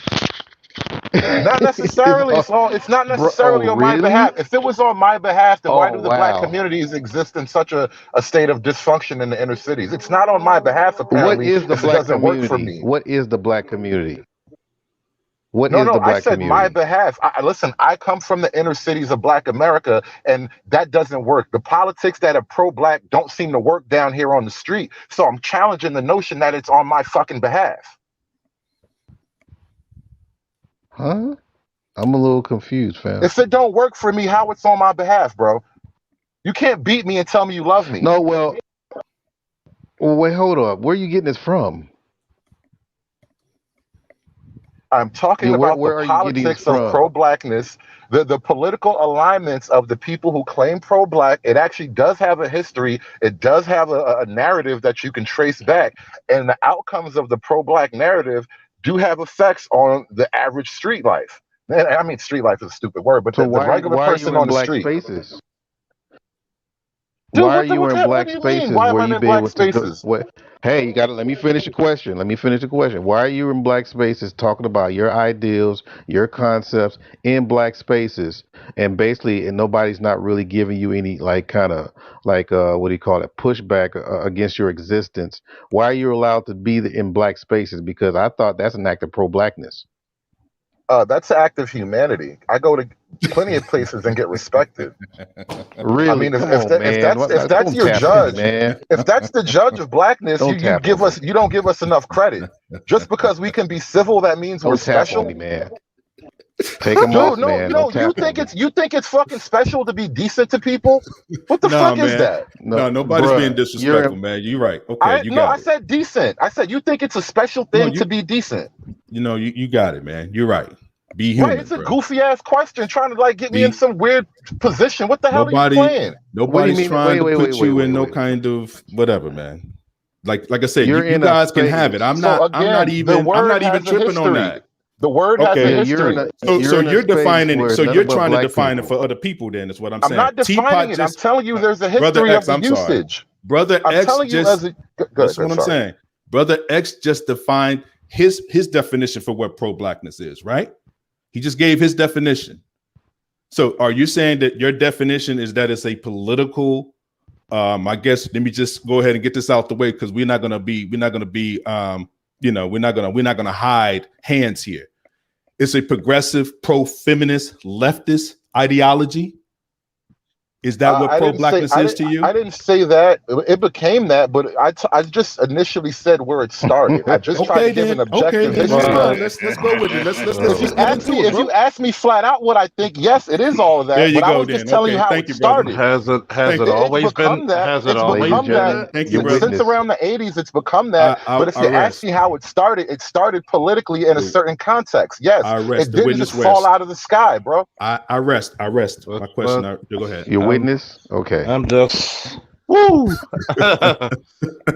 Not necessarily. It's not necessarily on my really? behalf. If it was on my behalf, then why Oh, do the black wow. communities exist in such a state of dysfunction in the inner cities? It's not on my behalf, What apparently, is the if it black doesn't work for community? me. What is the black community? What No, is the I black said my community? behalf. Listen, I come from the inner cities of Black America, and that doesn't work. The politics that are pro-black don't seem to work down here on the street. So I'm challenging the notion that it's on my fucking behalf. Huh? I'm a little confused, fam. If it don't work for me, how it's on my behalf, bro? You can't beat me and tell me you love me. No, well, wait, hold up. Where are you getting this from? I'm talking Yeah, about where the are you getting this politics of from? pro-blackness, the political alignments of the people who claim pro-black. It actually does have a history. It does have a narrative that you can trace back. And the outcomes of the pro-black narrative do have effects on the average street life. And I mean, street life is a stupid word, but So the regular why are you person in on the black street. spaces? Dude, Why are what you in what black do you mean? spaces Why am where I you in be black able to go? spaces? What? Hey, you got to let me finish the question. Let me finish the question. Why are you in black spaces talking about your ideals, your concepts in black spaces, and basically, and nobody's not really giving you any like kind of like what do you call it, pushback against your existence? Why are you allowed to be in black spaces? Because I thought that's an act of pro-blackness. That's an act of humanity. I go to plenty of places and get respected. Really? I mean, Come on, man. if that's Don't your tap on me, judge, man. if that's the judge of blackness, Don't you tap on me. you don't give us enough credit. Just because we can be civil, that means we're Don't tap on me, special. man. Take them off, Dude, no, man. Don't you tap on me. think it's fucking special to be decent to people? What the Nah, fuck is man. that? No, nobody's being disrespectful, man. You're right. Okay, you got I it. said decent. I said you think it's a special thing to be decent. You got it, man. You're right. Be human, Right, it's a bro. goofy ass question trying to like get me in some weird position. What the hell are you playing? Nobody's trying to put you in no kind of whatever, man. Like I said, you guys can have it. I'm not even tripping on that. The word has a history. So you're defining it. So you're trying to define it for other people. Then is what I'm saying. I'm not defining it. I'm telling you, there's a history of the usage. Brother X just. That's what I'm saying. Brother X just defined his definition for what pro-blackness is, right? He just gave his definition. So are you saying that your definition is that it's a political? I guess let me just go ahead and get this out the way because we're not gonna be hide hands here. It's a progressive, pro-feminist, leftist ideology. Is that what pro-blackness is to you? I didn't say that. It became that, but I just initially said where it started. I just tried to give an objective history. Let's go with it. Let's if you ask me flat out what I think, yes, it is all of that. There you but go, I was just telling you how it started. Has it always been that? Thank you, brother. Since around the 80s, it's become that. But if you ask me how it started politically in a certain context. Yes, it didn't just fall out of the sky, bro. I rest. My question. Go ahead. Your witness? Okay. I'm just Woo!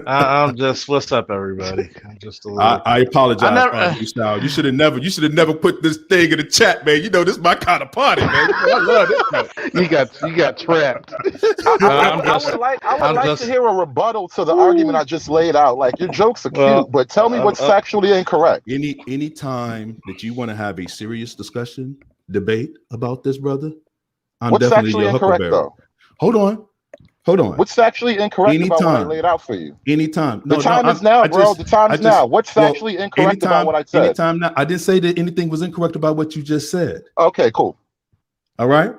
I'm just, what's up, everybody? I'm just a little. I apologize, I Style. You should have never put this thing in the chat, man. You know this is my kind of party, man. I love this. You got trapped. I would like to hear a rebuttal to the argument I just laid out. Like, your jokes are cute, but tell me what's factually incorrect. Any time that you want to have a serious discussion, debate about this, brother, I'm what's definitely factually your incorrect, though? Hold on. What's factually incorrect about what I laid out for you? Anytime. The time is now, bro. The time is now. What's factually incorrect about what I said? Anytime now. I didn't say that anything was incorrect about what you just said. Okay, cool. All right.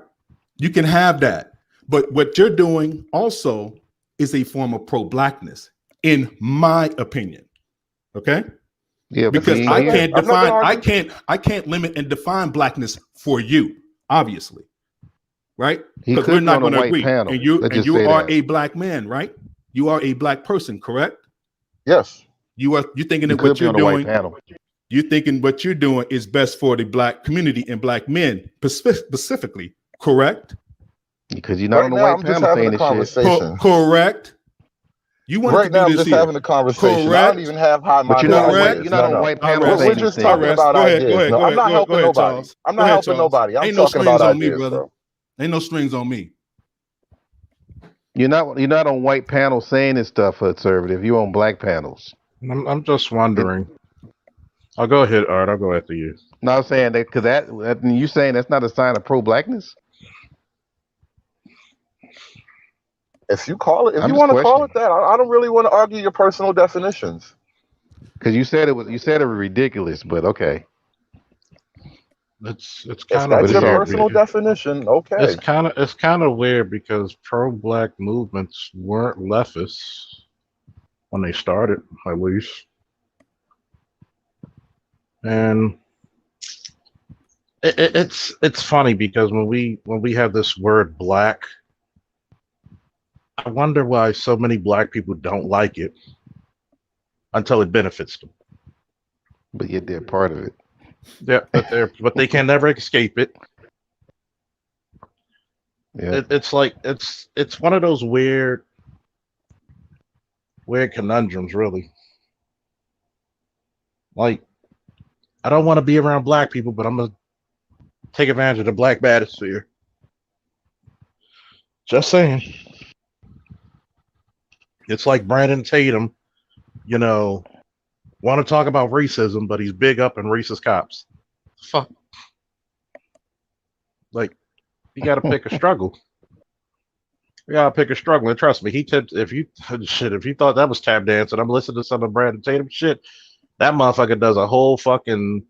You can have that. But what you're doing also is a form of pro-blackness, in my opinion. Okay? Yeah, because I can't limit and define blackness for you, obviously. Right? Because we're not going to agree. And you are a black man, right? You are a black person, correct? Yes. You thinking that what you're doing, you're thinking what you're doing is best for the black community and black men specifically, correct? Because you're not on the white panel saying this shit. Correct. You want right now? I'm just having a conversation. Correct. I don't even have high mind. You're not on white panel. We're just talking about ideas. No, I'm not helping nobody. I'm not helping nobody. I'm talking about ideas, bro. Ain't no strings on me. You're not on white panels saying this stuff, conservative. You're on black panels. I'm just wondering. I'll go ahead, Art. I'll go after you. No, I'm saying that because that you saying that's not a sign of pro-blackness. If you call it, if you want to call it that, I don't really want to argue your personal definitions. Because you said it was ridiculous, but okay. It's kind of your personal definition. Okay. It's kind of weird because pro-black movements weren't leftists when they started, at least, and it's funny because when we have this word black, I wonder why so many black people don't like it until it benefits them. But yet they're part of it. Yeah, but they can never escape it. Yeah, it's like it's one of those weird conundrums, really. Like, I don't want to be around black people, but I'm gonna take advantage of the black manosphere. Just saying. It's like Brandon Tatum, want to talk about racism, but he's big up in racist cops. Fuck. Like, you got to pick a struggle. You got to pick a struggle, and trust me, if you thought that was tap dancing, I'm listening to some of Brandon Tatum shit. That motherfucker does a whole fucking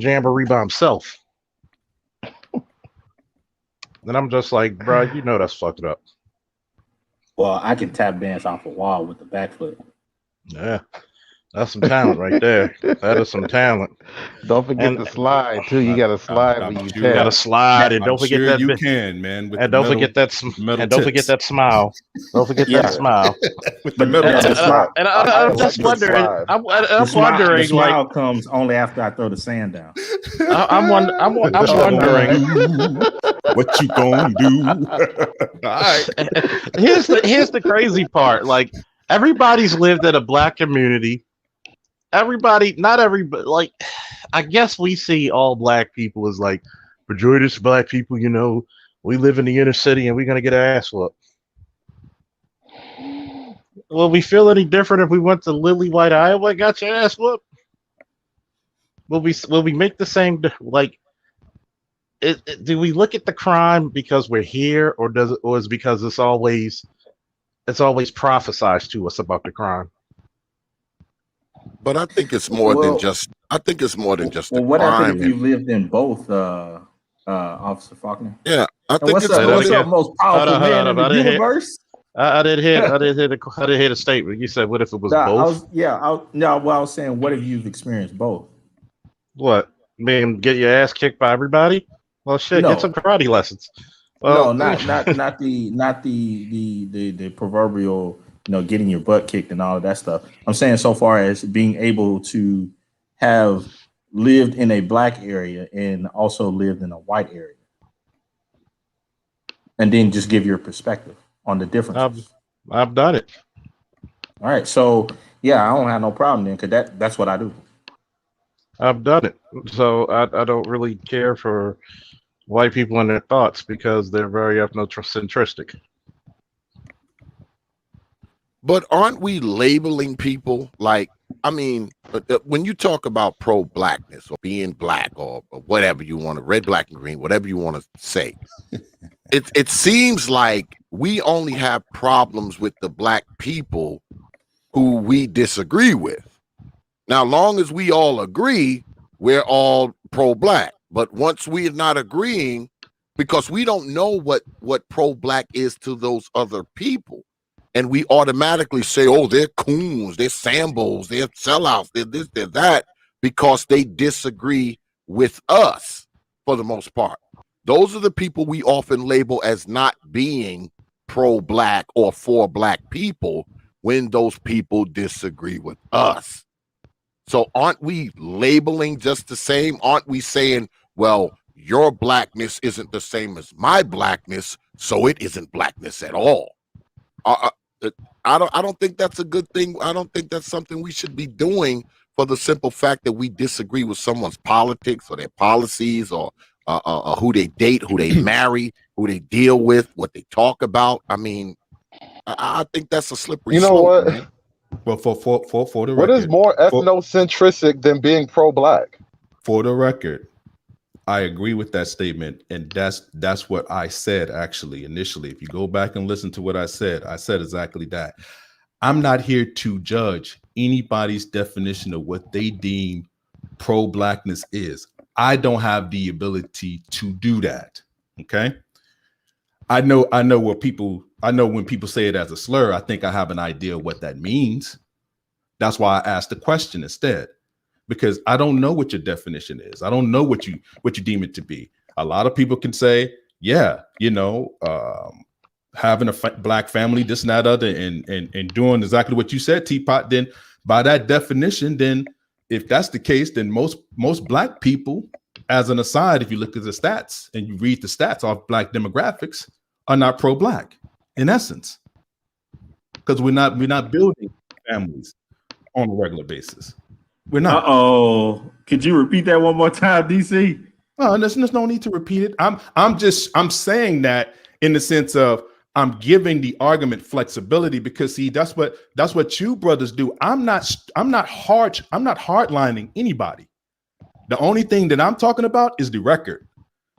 jamboree by himself. And I'm just like, bro, that's fucked up. Well, I can tap dance off a wall with the backflip. Yeah, that's some talent right there. That is some talent. Don't forget the slide too. You got to slide when you tap. You got to slide, and don't forget that. You can, man. And don't forget that. And don't forget that smile. Don't forget that smile. With the middle. And I'm just wondering. I'm wondering. The smile comes only after I throw the sand down. I'm wondering. What you gonna do? All right. Here's the crazy part. Like, everybody's lived in a black community. Not everybody. Like, I guess we see all black people as like majority of black people. We live in the inner city and we're gonna get our ass whooped. Will we feel any different if we went to Lily White, Iowa, and got your ass whooped? Will we make the same like? Do we look at the crime because we're here, or is it because it's always prophesized to us about the crime? But I think it's more than just. I think it's more than just. Well, what happened if you lived in both, Officer Faulkner? Yeah, I think what's up, most powerful man in the universe? I didn't hear the statement. You said, "What if it was both?" I was saying, what if you've experienced both? What? I mean, get your ass kicked by everybody? Well, shit, get some karate lessons. Well, no, not the proverbial, getting your butt kicked and all of that stuff. I'm saying so far as being able to have lived in a black area and also lived in a white area, and then just give your perspective on the differences. I've done it. All right, so yeah, I don't have no problem then, because that's what I do. I've done it. So I don't really care for white people and their thoughts because they're very ethnocentristic. But aren't we labeling people like, I mean, when you talk about pro-blackness or being black or whatever you want to, red, black, and green, whatever you want to say, it seems like we only have problems with the black people who we disagree with. Now, long as we all agree, we're all pro-black. But once we are not agreeing, because we don't know what pro-black is to those other people, and we automatically say, oh, they're coons, they're sambos, they're sellouts, they're this, they're that, because they disagree with us for the most part. Those are the people we often label as not being pro-black or for black people when those people disagree with us. So aren't we labeling just the same? Aren't we saying, well, your blackness isn't the same as my blackness, so it isn't blackness at all? I don't think that's a good thing. I don't think that's something we should be doing for the simple fact that we disagree with someone's politics or their policies or who they date, who they marry, who they deal with, what they talk about. I mean, I think that's a slippery You know slope, what? man. Well, for the What record, is more ethnocentric than being pro-black? for the record, I agree with that statement, and that's what I said actually initially. If you go back and listen to what I said exactly that. I'm not here to judge anybody's definition of what they deem pro-blackness is. I don't have the ability to do that. Okay. I know when people say it as a slur, I think I have an idea what that means. That's why I asked the question instead, because I don't know what your definition is. I don't know what you deem it to be. A lot of people can say, yeah, having a black family, this and that other, and doing exactly what you said, Teapot. Then by that definition, then if that's the case, then most black people, as an aside, if you look at the stats and you read the stats off black demographics, are not pro-black in essence, because we're not building families on a regular basis. We're not. Could you repeat that one more time, DC? No, there's no need to repeat it. I'm saying that in the sense of I'm giving the argument flexibility, because see, that's what you brothers do. I'm not hardlining anybody. The only thing that I'm talking about is the record.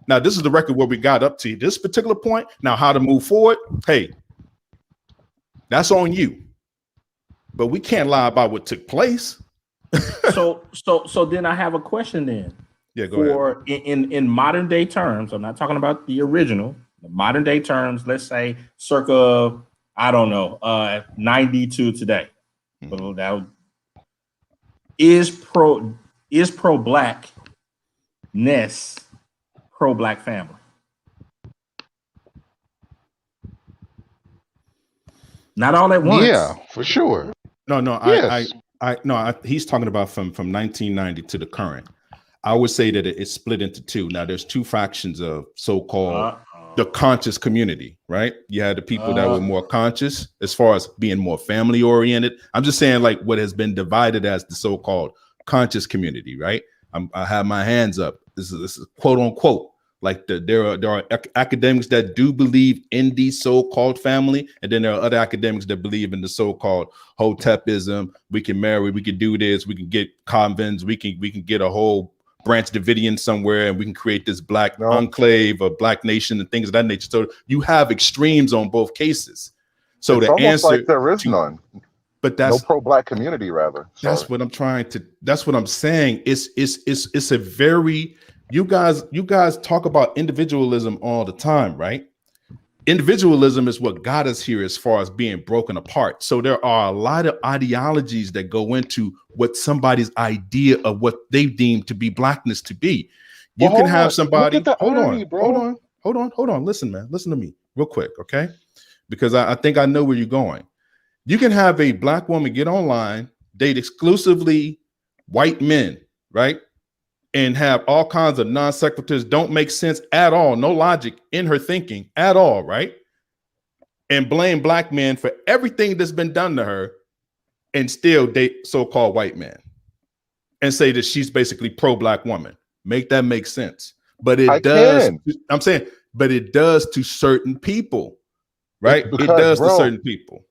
Now, this is the record where we got up to this particular point. Now, how to move forward? Hey, that's on you. But we can't lie about what took place. So then I have a question then. Yeah, go ahead. In modern day terms, I'm not talking about the original. The modern day terms, let's say circa, I don't know, 92 today. So that is pro-blackness pro-black family. Not all at once. Yeah, for sure. No, Yes. he's talking about from 1990 to the current. I would say that it's split into two. Now, there's two factions of so-called the conscious community, right? You had the people that were more conscious as far as being more family oriented. I'm just saying, like, what has been divided as the so-called conscious community, right? I have my hands up. This is quote unquote. Like there are academics that do believe in the so-called family, and then there are other academics that believe in the so-called Hotepism. We can marry, we can do this, we can get convents, we can get a whole Branch Davidian somewhere, and we can create this black enclave, a black nation, and things of that nature. So you have extremes on both cases. So it's the almost answer, like there is none. But that's no pro-black community, rather. That's what I'm trying to. That's what I'm saying. It's a very you guys talk about individualism all the time, right? Individualism is what got us here as far as being broken apart. So there are a lot of ideologies that go into what somebody's idea of what they deem to be blackness to be. You can have somebody. Hold on. Listen, man. Listen to me real quick, okay? Because I think I know where you're going. You can have a black woman get online, date exclusively white men, right? And have all kinds of non sequiturs, don't make sense at all, no logic in her thinking at all, right? and blame black men for everything that's been done to her and still date so-called white men and say that she's basically pro-black woman. Make that make sense. But it does, I'm saying, but it does to certain people, right? Because, it does bro, to certain people.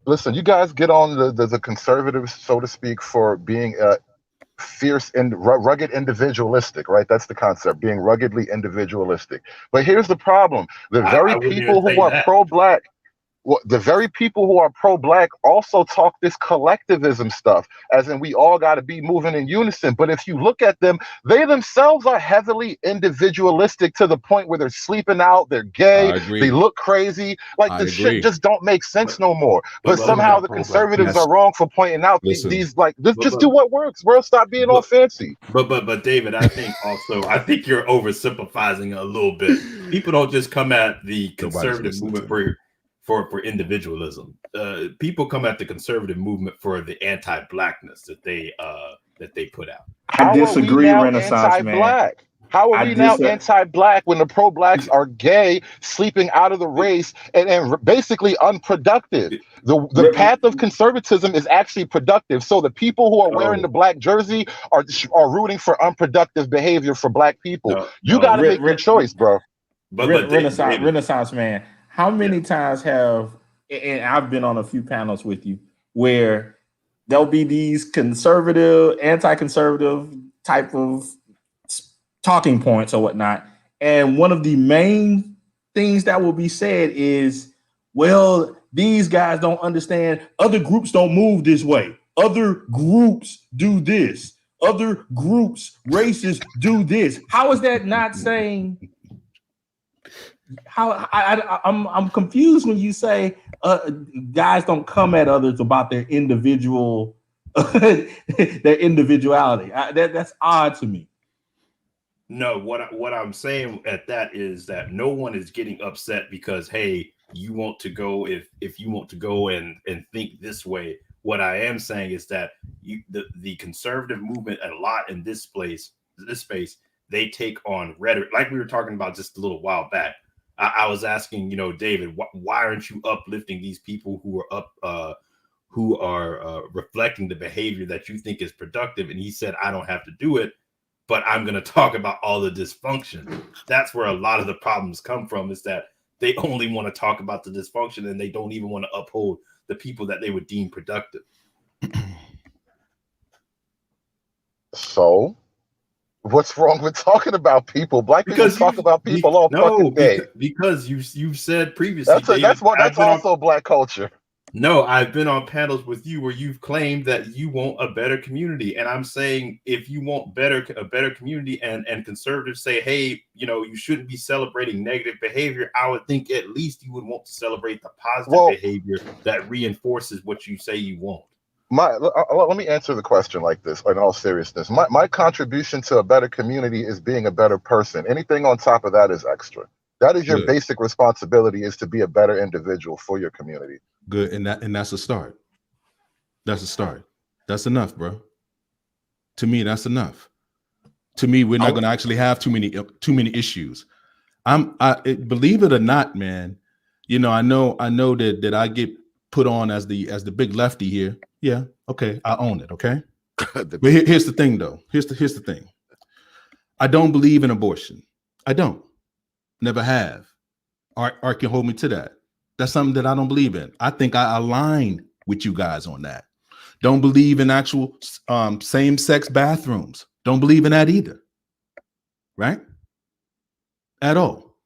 Listen, you guys get on the conservatives, so to speak, for being fierce and rugged individualistic, right? That's the concept, being ruggedly individualistic. But here's the problem. The very people who are pro-black, well, the very people who are pro-black also talk this collectivism stuff, as in we all got to be moving in unison. But if you look at them, they themselves are heavily individualistic to the point where they're sleeping out, they're gay, they look crazy. Like the shit just don't make sense no more. But somehow the conservatives are wrong for pointing out these like just do what works, bro. Stop being all fancy. But David, I think you're oversimplifying a little bit. People don't just come at the conservative movement for individualism. People come at the conservative movement for the anti-blackness that they put out. I disagree, Renaissance man. How are we now anti-black when the pro-blacks are gay, sleeping out of the race, and basically unproductive? The path of conservatism is actually productive. So the people who are wearing the black jersey are rooting for unproductive behavior for black people. You got to make your choice, bro. But Renaissance man, how many times have, and I've been on a few panels with you, where there'll be these conservative, anti-conservative type of talking points or whatnot. And one of the main things that will be said is, well, these guys don't understand. Other groups don't move this way. Other groups do this. Other groups, races do this. How is that not saying? How I'm confused when you say guys don't come at others about their individual their individuality. That's odd to me. No, what I'm saying at that is that no one is getting upset because, hey, you want to go if you want to go and think this way. What I am saying is that the conservative movement a lot in this space, they take on rhetoric, like we were talking about just a little while back. I was asking, David, why aren't you uplifting these people who are reflecting the behavior that you think is productive? And he said, I don't have to do it, but I'm going to talk about all the dysfunction. That's where a lot of the problems come from, is that they only want to talk about the dysfunction and they don't even want to uphold the people that they would deem productive. So what's wrong with talking about people? Black people talk about people all fucking day. Because you've said previously. That's also black culture. No, I've been on panels with you where you've claimed that you want a better community. And I'm saying, if you want a better community and conservatives say, hey, you shouldn't be celebrating negative behavior, I would think at least you would want to celebrate the positive behavior that reinforces what you say you want. Let me answer the question like this, in all seriousness. My contribution to a better community is being a better person. Anything on top of that is extra. That is your basic responsibility, is to be a better individual for your community. Good, and that's a start. That's a start. That's enough, bro. To me, that's enough. To me, we're not going to actually have too many issues. Believe it or not, man. I know that I get put on as the big lefty here. Yeah, okay, I own it. Okay, but here's the thing, though. Here's the thing. I don't believe in abortion. I don't. Never have. Art can hold me to that. That's something that I don't believe in. I think I align with you guys on that. Don't believe in actual same-sex bathrooms. Don't believe in that either. Right? At all.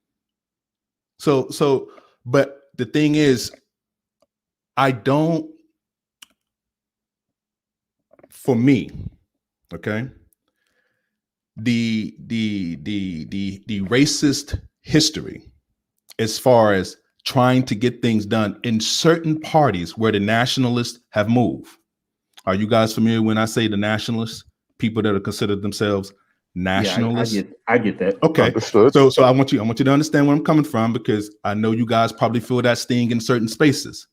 So, but the thing is, for me, okay, the racist history as far as trying to get things done in certain parties where the nationalists have moved. Are you guys familiar when I say the nationalists? People that are considered themselves nationalists? Yeah, I get that. Okay. Understood. So I want you to understand where I'm coming from, because I know you guys probably feel that sting in certain spaces.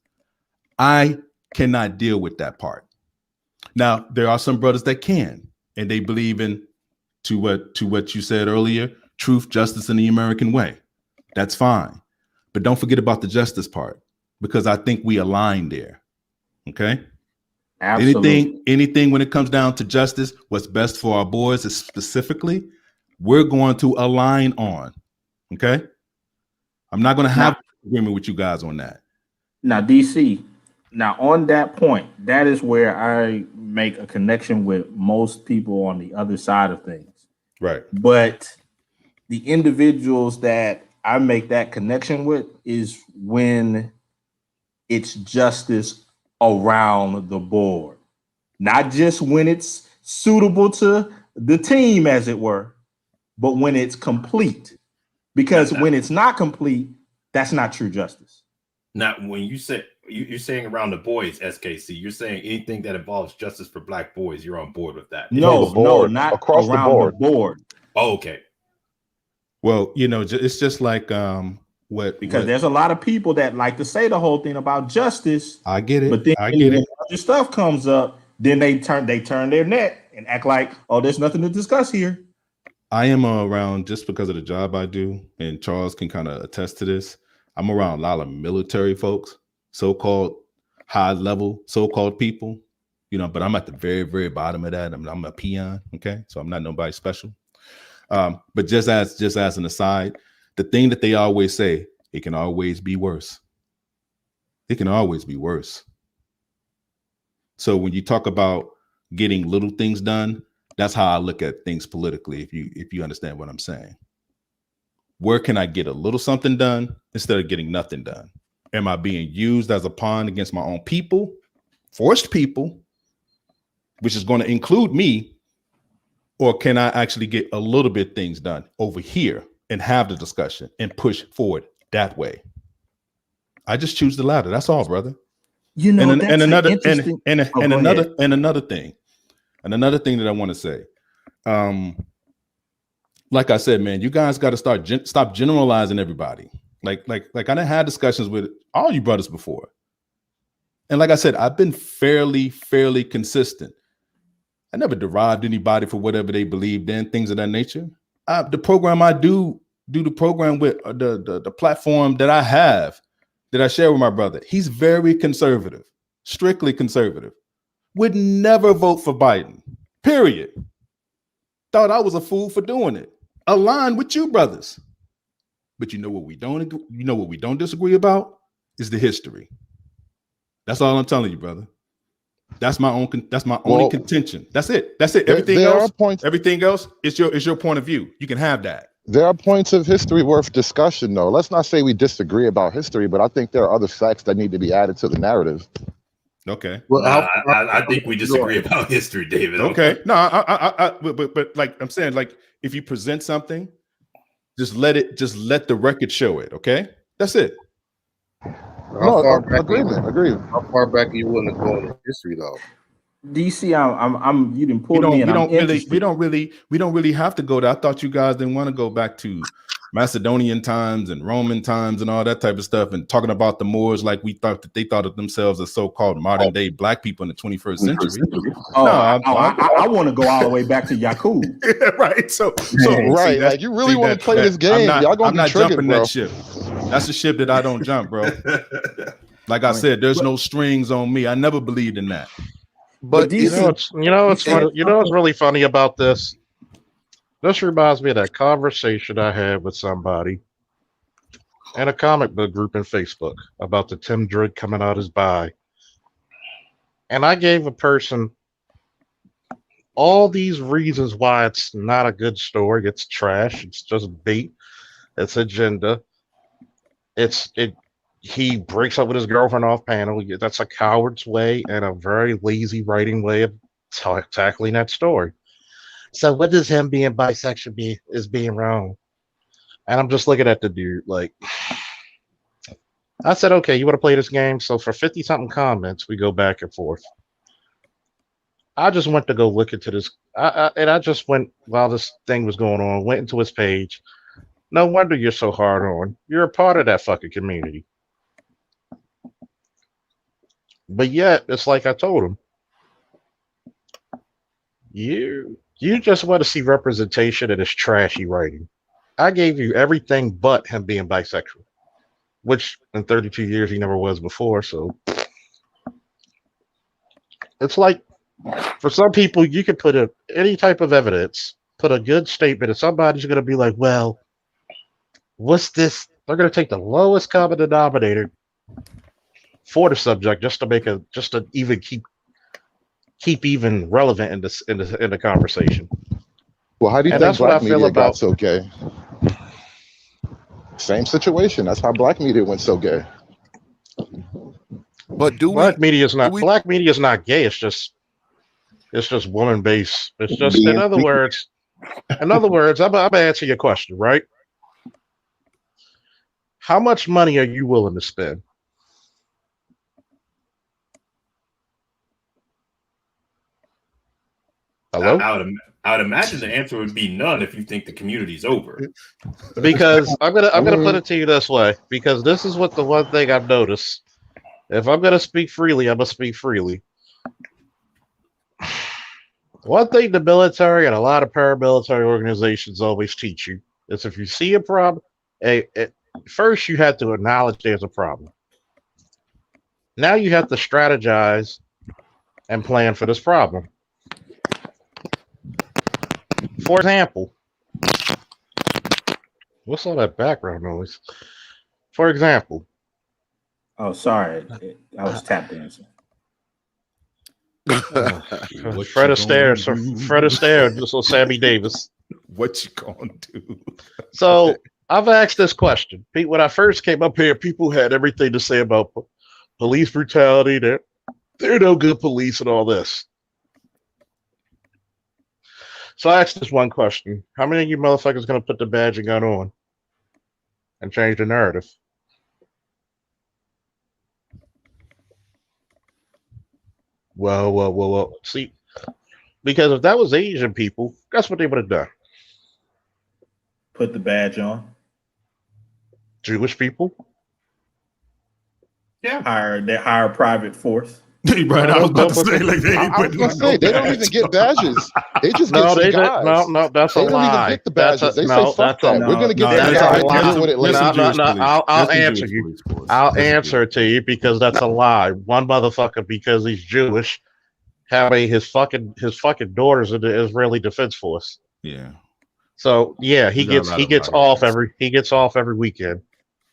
I cannot deal with that part. Now, there are some brothers that can, and they believe in to what you said earlier, truth, justice, and the American way. That's fine. But don't forget about the justice part. because I think we align there. Okay. Absolutely. Anything when it comes down to justice, what's best for our boys is specifically, we're going to align on. Okay. I'm not going to have agreement with you guys on that. Now, DC, now on that point, that is where I make a connection with most people on the other side of things. Right. But the individuals that I make that connection with is when it's justice around the board, not just when it's suitable to the team, as it were, but when it's complete. Because when it's not complete, that's not true justice. Now, when you say you're saying around the boys, SKC, you're saying anything that involves justice for black boys, you're on board with that. No, not across the board. Oh, okay. Well, it's just like because there's a lot of people that like to say the whole thing about justice. I get it. But then I get it. Other stuff comes up, then they turn their neck and act like, oh, there's nothing to discuss here. I am around, just because of the job I do, and Charles can kind of attest to this. I'm around a lot of military folks, so-called high-level so-called people, but I'm at the very, very bottom of that. I'm a peon, okay? So I'm not nobody special. But just as an aside, the thing that they always say, it can always be worse. It can always be worse. So when you talk about getting little things done, that's how I look at things politically, if you understand what I'm saying. Where can I get a little something done instead of getting nothing done? Am I being used as a pawn against my own people, forced people, which is going to include me? Or can I actually get a little bit things done over here and have the discussion and push forward that way? I just choose the latter. That's all, brother. Another thing that I want to say. Like I said, man, you guys got to stop generalizing everybody. Like I done had discussions with all you brothers before. And like I said, I've been fairly consistent. I never derived anybody for whatever they believed in, things of that nature. The program I do the program with, the platform that I have, that I share with my brother, he's very conservative, strictly conservative. Would never vote for Biden, period. Thought I was a fool for doing it. Aligned with you brothers. But you know what we don't disagree about is the history. That's all I'm telling you, brother. That's my only contention. That's it. Everything else is your point of view. You can have that. There are points of history worth discussion, though. Let's not say we disagree about history, but I think there are other facts that need to be added to the narrative. Okay. Well, I think we disagree about history, David. Okay. No, but like I'm saying, like if you present something, just let the record show it. Okay, that's it. Agreed. How far back are you willing to go in history, though? DC, I'm you didn't pull me in. We don't really have to go there. I thought you guys didn't want to go back to Macedonian times and Roman times and all that type of stuff, and talking about the Moors like we thought that they thought of themselves as so-called modern day black people in the 21st century. I want to go all the way back to Yakub. Right. So right. Like you really want to play this game? Y'all gonna be triggered, jumping bro. that ship. That's a ship that I don't jump, bro. Like I said, there's no strings on me. I never believed in that. But what's really funny about this? This reminds me of that conversation I had with somebody in a comic book group in Facebook about the Tim Drake coming out his buy. And I gave a person all these reasons why it's not a good story. It's trash. It's just bait. It's agenda. He breaks up with his girlfriend off panel. That's a coward's way and a very lazy writing way of tackling that story. So what does him being bisexual is being wrong? And I'm just looking at the dude like, I said, okay, you want to play this game? So for 50 something comments, we go back and forth. I just went to go look into this. I just went while this thing was going on, went into his page. No wonder you're so hard on. You're a part of that fucking community. But yet, it's like I told him, you just want to see representation in his trashy writing. I gave you everything but him being bisexual. which in 32 years he never was before. So it's like, for some people, you can put any type of evidence, put a good statement, and somebody's going to be like, well, what's this? They're going to take the lowest common denominator for the subject just to even keep even relevant in the conversation. Well, how do you And think that's what I black feel media got about. so gay? Same situation. That's how black media went so gay. But Black media is not gay. It's just woman based. It's just, in other words, I'm gonna answer your question, right? How much money are you willing to spend? Hello? I would imagine the answer would be none if you think the community's over. Because I'm gonna put it to you this way, because this is what the one thing I've noticed. If I'm gonna speak freely, I'm gonna speak freely. One thing the military and a lot of paramilitary organizations always teach you is, if you see a problem, first you have to acknowledge there's a problem. Now you have to strategize and plan for this problem. For example, what's all that background noise? For example. Oh, sorry. I was tap dancing. Fred Astaire, just on Sammy Davis. What you gonna do? So I've asked this question. Pete, when I first came up here, people had everything to say about police brutality. They're no good police and all this. So I asked this one question. How many of you motherfuckers gonna put the badge and gun on and change the narrative? Well. See, because if that was Asian people, guess what they would have done? Put the badge on. Jewish people? Yeah. Hire private force. Right, I was about to say, like, they ain't I was gonna say they don't even get badges. They just get some guys. No, that's a lie. They don't even get the badges. They say fuck that. We're gonna get that guy and deal with it later. I'll answer you. I'll answer it to you, because that's a lie. One motherfucker, because he's Jewish, having his fucking daughters in the Israeli Defense Force. Yeah. So yeah, he gets off every weekend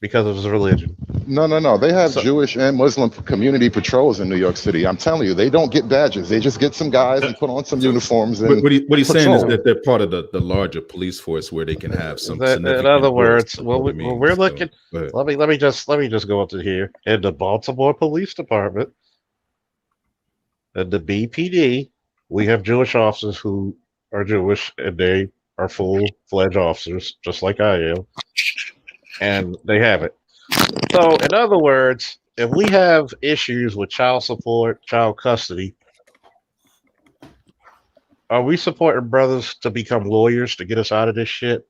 because of his religion. No. They have Jewish and Muslim community patrols in New York City. I'm telling you, they don't get badges. They just get some guys and put on some uniforms. And what he's saying is that they're part of the larger police force where they can have some. In other words, we're looking. Let me just go up to here. In the Baltimore Police Department, at the BPD, we have Jewish officers who are Jewish, and they are full-fledged officers, just like I am. And they have it. So, in other words, if we have issues with child support, child custody, are we supporting brothers to become lawyers to get us out of this shit?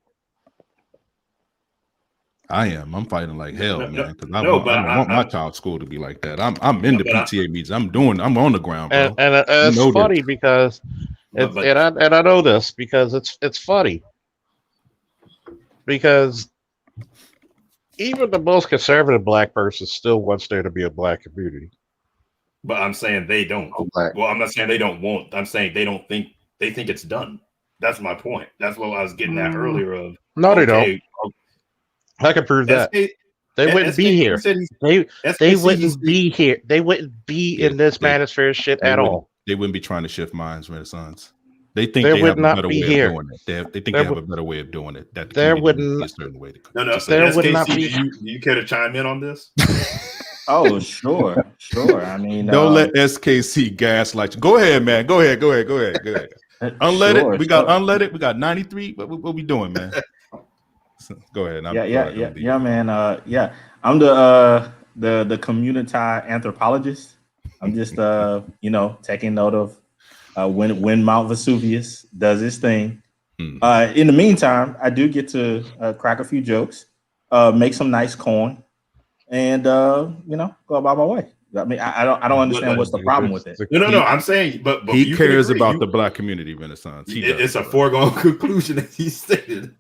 I am. I'm fighting like hell, man, because I want my child's school to be like that. I'm in the PTA meetings. I'm on the ground, bro. And it's funny because and I know this because it's funny. Because even the most conservative black person still wants there to be a black community. But I'm saying they don't. Well, I'm not saying they don't want. I'm saying they think it's done. That's my point. That's what I was getting at earlier. No, they don't. I can prove that. They wouldn't be here. They wouldn't be here. They wouldn't be in this manosphere shit at all. They wouldn't be trying to shift minds, Renaissance. They think they have a better way of doing it. They think they have a better way of doing it. That there wouldn't be a certain way to. No. So there would not be. Do you care to chime in on this? Oh, sure. I mean, don't let SKC gaslight you. Go ahead, man. Go ahead. Unleaded. We got unleaded. We got 93. What we doing, man? Go ahead. Yeah, man. I'm the community anthropologist. I'm just taking note of when Mount Vesuvius does his thing. In the meantime, I do get to crack a few jokes, make some nice coin, and go about my way. I mean, I don't understand what's the problem with it. No. I'm saying, but he cares about the black community, Renaissance. It's a foregone conclusion that he stated.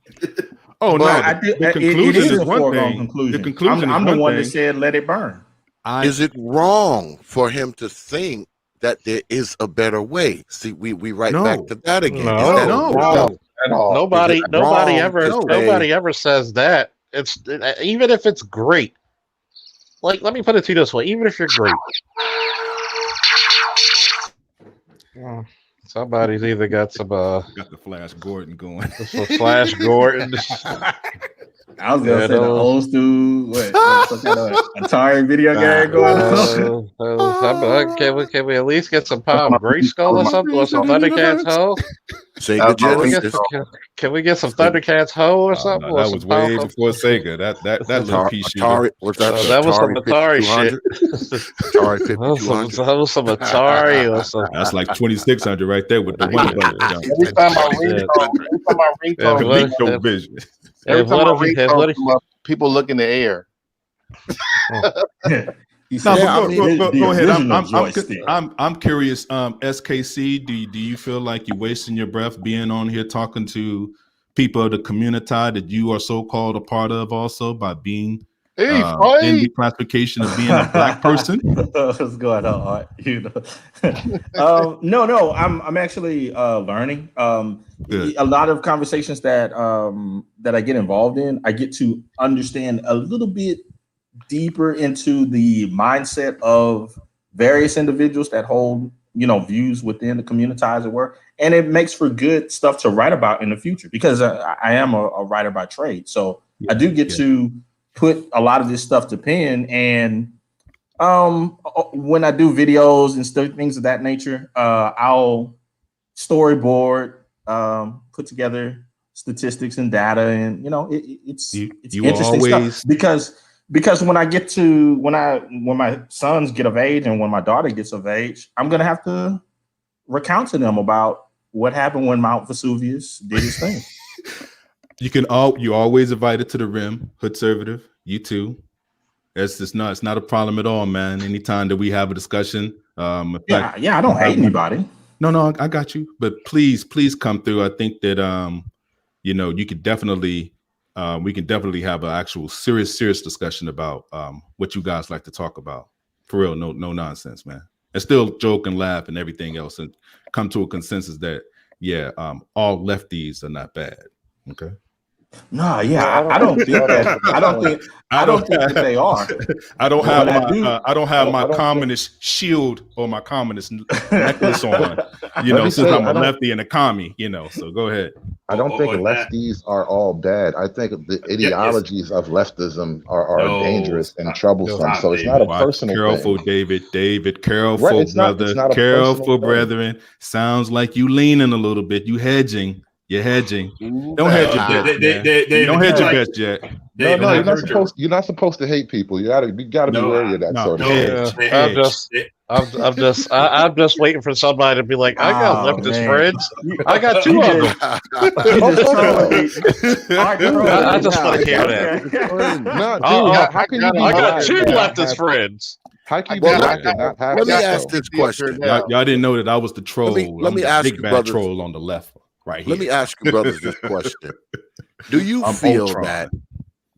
Oh But no, I think the it conclusion is is a one foregone thing. conclusion. The conclusion I'm is the one one that thing. said let it burn. Is it wrong for him to think that there is a better way? See, we right back No. to that again. Is No, that No. wrong? At all. Is it Nobody wrong ever, to No. say, nobody ever says that. It's even if it's great. Like, let me put it to you this way: even if you're great, somebody's either got some Got the Flash Gordon going. some Flash Gordon. I was gonna Yeah, say the those. old school, what some kind of Atari video game going on. Can we at least get some That Power was of Great Skull or my something, or some Thundercats Ho? Sega Can we get Genesis? can we get some Sega, Thundercats Ho or something, No, or that some was way Power? before Sega. That little pea shooter. Atari, was that the That was some Atari Atari shit. 5200? Atari That was 5200? some Atari or some. That's like 2600 right there with the one button jump. every time I Yeah. ringtone, Coleco vision. every If time what my if you if ringtone what if come up, people look in the air. He No, said Yeah, I but mean, go ahead. original joystick. I'm curious. SKC, do you feel like you're wasting your breath being on here talking to people of the community that you are so called a part of, also by being Hey, in the fight! classification of being a black person? What's going on? You know, no. I'm actually learning. Good. A lot of conversations that I get involved in, I get to understand a little bit deeper into the mindset of various individuals that hold views within the community, as it were, and it makes for good stuff to write about in the future because I am a writer by trade, so I do get to put a lot of this stuff to pen. And when I do videos and stuff, things of that nature, I'll storyboard, put together statistics and data, and it's You interesting always stuff because when I get to when my sons get of age and when my daughter gets of age, I'm gonna have to recount to them about what happened when Mount Vesuvius did his thing. you always invited to the rim, Hoodservative. You too. It's not a problem at all, man. Anytime that we have a discussion, I don't hate anybody. No, I got you. But please come through. I think that you could definitely we can definitely have an actual serious discussion about what you guys like to talk about. For real, no nonsense, man. And still joke and laugh and everything else, and come to a consensus that all lefties are not bad. Okay. No, I don't think that. I don't think that they are. I don't have my communist shield or my communist necklace on. Since I'm a lefty and a commie. So go ahead. I don't think lefties are all bad. I think the ideologies of leftism are dangerous and troublesome. So it's not a personal careful, thing. David, careful, Right, brother. it's not a Careful, personal brethren. Sounds like you leaning a little bit. You hedging. You're hedging. Don't hedge your bets, man. Don't hedge your bets yet. No, you're not supposed to hate people. You gotta be wary of that sort of thing. I'm just waiting for somebody to be like, I got leftist friends. I got two of them. I just want to hear that. I got two leftist friends. How can you be black and not have let me ask this question. Y'all didn't know that I was the troll. Let me ask big you, bad brothers, troll on the left, right here. Let me ask you, brothers, this question: do you feel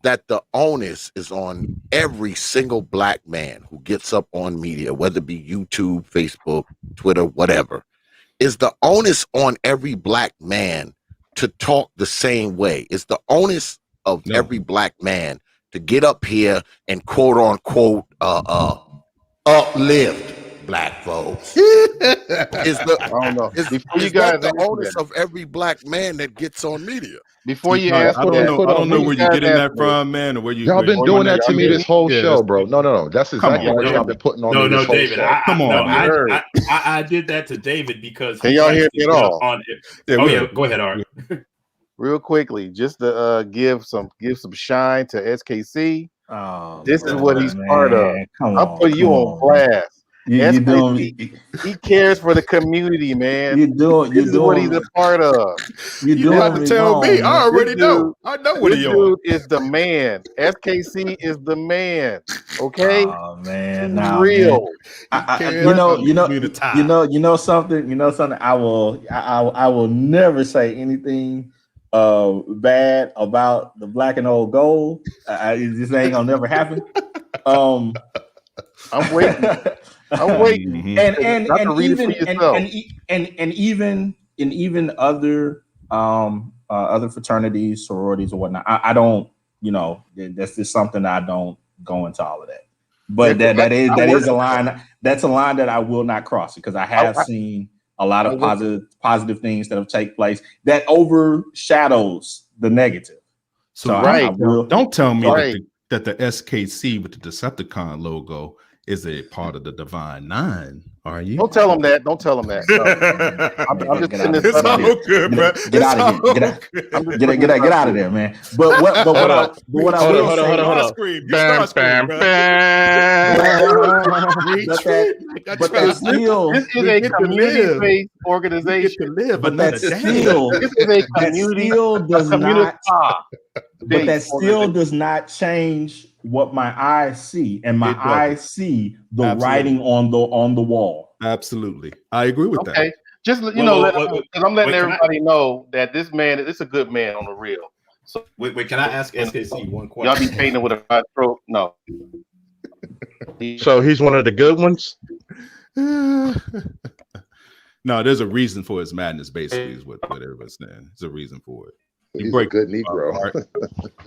that the onus is on every single black man who gets up on media, whether it be YouTube, Facebook, Twitter, whatever? Is the onus on every black man to talk the same way? Is the onus of every black man to get up here and quote unquote uplift black folks? Is the onus of every black man that gets on media? Before you I don't know where you're getting that from, man, or where you. Y'all been doing that to me this whole show, bro. No. That's exactly what y'all been putting on me this whole David, show. Come on, I did that to David because can y'all hear me at all? Go ahead, Art. Real quickly, just to give some shine to SKC. This is what he's part of. I'll put you on blast. He cares for the community, man. This is what he's a part of. You have to tell me. I already know. I know what he dude is the man. SKC is the man. Okay. Oh man, real. You know something. I will never say anything bad about the black and old gold. It just ain't gonna never happen. I'm waiting. I'm waiting. And even other other fraternities, sororities, or whatnot. I don't, that's just something I don't go into all of that. But that is a line. That's a line that I will not cross, because I have seen a lot of positive things that have taken place that overshadows the negative. So right. Don't tell me that the SKC with the Decepticon logo is a part of the Divine Nine, are you? Don't tell him that. Don't tell him that. No. I'm just getting this up here. Good, bro. Get out of here. Get out of there, man. But what I will say, but that's still, this is a community-based organization. But that still, this is a community. But that still does not change what my eyes see, and my eyes see the writing on the wall. Absolutely, I agree with that. Okay, just I'm letting everybody know that this man is a good man on the real. So wait, can I ask SKC one question? Y'all be painting with a hot throat? No. So he's one of the good ones. No, there's a reason for his madness. Basically, is what everybody's saying. There's a reason for it. He's a good Negro.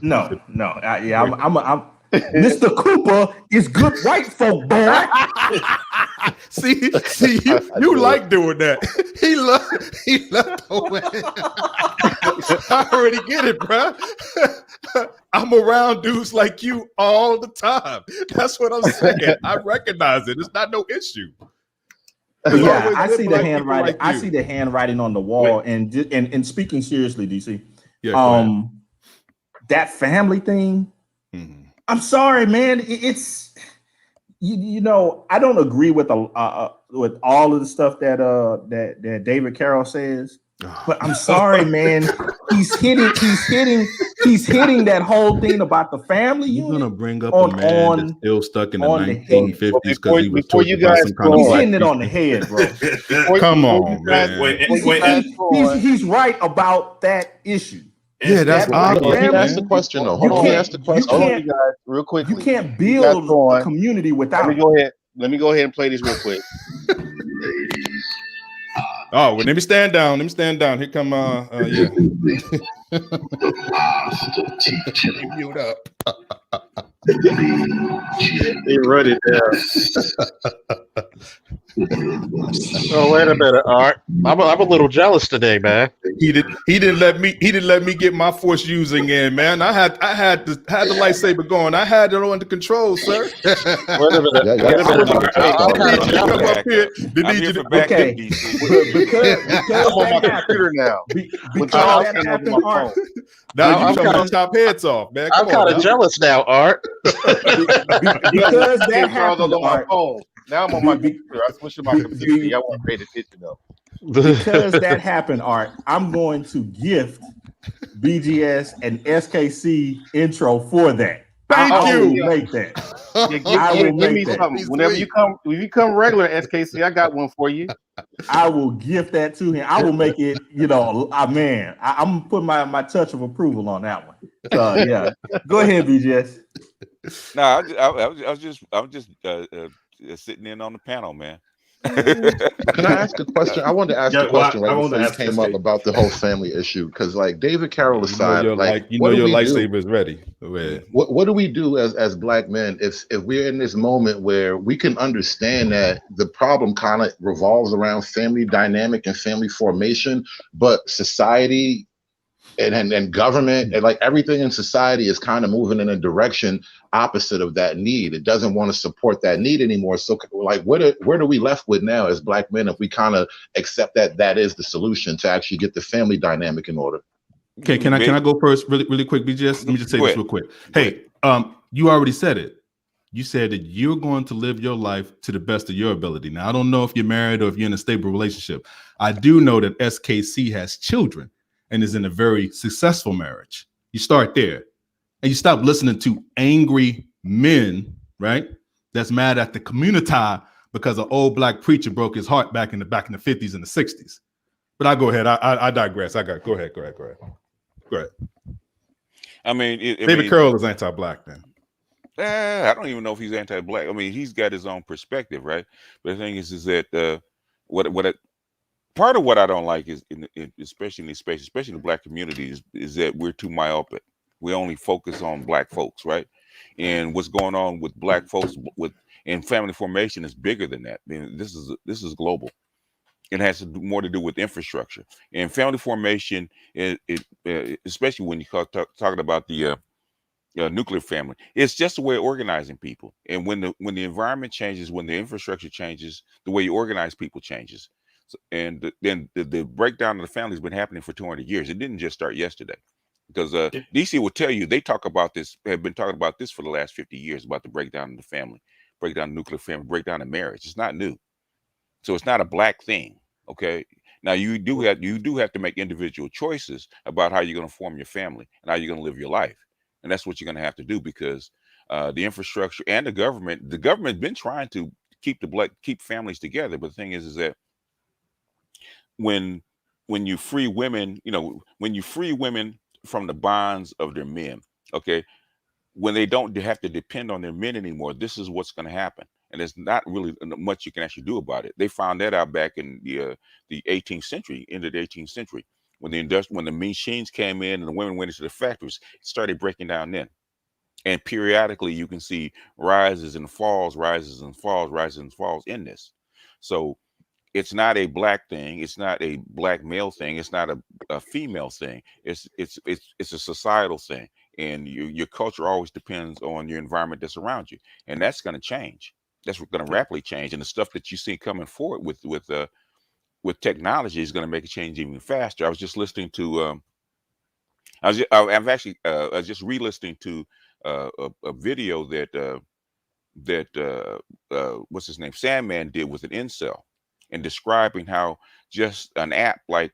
No. I'm Mr. Cooper is good white folk, boy. see, you like doing that. He love the way. I already get it, bro. I'm around dudes like you all the time. That's what I'm saying. I recognize it. It's not no issue. Yeah, I see the handwriting. Like I see the handwriting on the wall. And speaking seriously, DC. Yeah, that family thing. Mm-hmm. I'm sorry, man. It's I don't agree with all of the stuff that David Carroll says. But I'm sorry, man. He's hitting that whole thing about the family unit. You're gonna bring up a man that's still stuck in the 1950s because he was tortured by some kind of he's hitting it on the head, bro. Come on, man. He's right about that issue. Yeah, that's obvious. Let me ask the question though. Hold on, let me ask the question. Hold on, you guys, real quick. You can't build a community without. Let me go ahead and play this real quick. Oh, well, let me stand down. Here come yeah. Mute up. He wrote it down. Oh, wait a minute, Art. I'm a little jealous today, man. He didn't let me get my force using in, man. I had the lightsaber going. I had it under control, sir. Wait a minute. Okay. Because I'm on my computer now. Because that happened, Art. Now you trying to chop heads off, man. I'm kind of jealous now, Art. Because that happened on my phone. Now I'm on my computer. I switched to my computer. I want to pay attention though. Because that happened, Art, I'm going to gift BGS and SKC intro for that. Thank you. Make that. Give me something. Whenever you come regular SKC, I got one for you. I will gift that to him. I will make it. Man, I'm putting my touch of approval on that one. So yeah, go ahead, BGS. No, I was just sitting in on the panel, man. Can I ask a question? I wanted to ask a question right before you came up about the whole family issue, because like David Carroll aside, your lightsaber is ready. What do we do as black men if we're in this moment where we can understand that the problem kind of revolves around family dynamic and family formation, but society and government and like everything in society is kind of moving in a direction opposite of that need. It doesn't want to support that need anymore. So like where are we left with now as black men if we kind of accept that is the solution to actually get the family dynamic in order? Okay, can I go first really quick, BGS? Let me just say this real quick. Hey, you already said it. You said that you're going to live your life to the best of your ability. Now, I don't know if you're married or if you're in a stable relationship. I do know that SKC has children and is in a very successful marriage. You start there. And you stop listening to angry men, right? That's mad at the community because an old black preacher broke his heart back in the 50s and the 60s. But I go ahead. I digress. Go ahead. Right. I mean, David Curl is anti-black then. I don't even know if he's anti-black. I mean, he's got his own perspective, right? But the thing is that part of what I don't like is, especially in these spaces, especially in the black community, is that we're too myopic. We only focus on black folks, right? And what's going on with black folks and family formation is bigger than that. I mean, this is global. It has more to do with infrastructure and family formation. Especially when you talking about the nuclear family, it's just a way of organizing people. And when the environment changes, when the infrastructure changes, the way you organize people changes. So, and then the breakdown of the family has been happening for 200 years. It didn't just start yesterday, because DC will tell you they talk about this, have been talking about this for the last 50 years, about the breakdown of the family, breakdown of nuclear family, breakdown of marriage. It's not new, so it's not a black thing. Okay. Now you do have to make individual choices about how you're going to form your family and how you're going to live your life. And that's what you're going to have to do, because the infrastructure and the government's been trying to keep families together. But the thing is that when you free women, when you free women from the bonds of their men, okay, when they don't have to depend on their men anymore, this is what's going to happen. And there's not really much you can actually do about it. They found that out back in the 18th century, into the 18th century, when the machines came in and the women went into the factories, it started breaking down then. And periodically you can see rises and falls, rises and falls, rises and falls in this. So it's not a black thing. It's not a black male thing. It's not a female thing. It's a societal thing. And your culture always depends on your environment that's around you. And that's going to change. That's going to rapidly change. And the stuff that you see coming forward with technology is going to make it change even faster. I was just listening to, I was just re-listening to a video that what's his name, Sandman, did with an incel, and describing how just an app like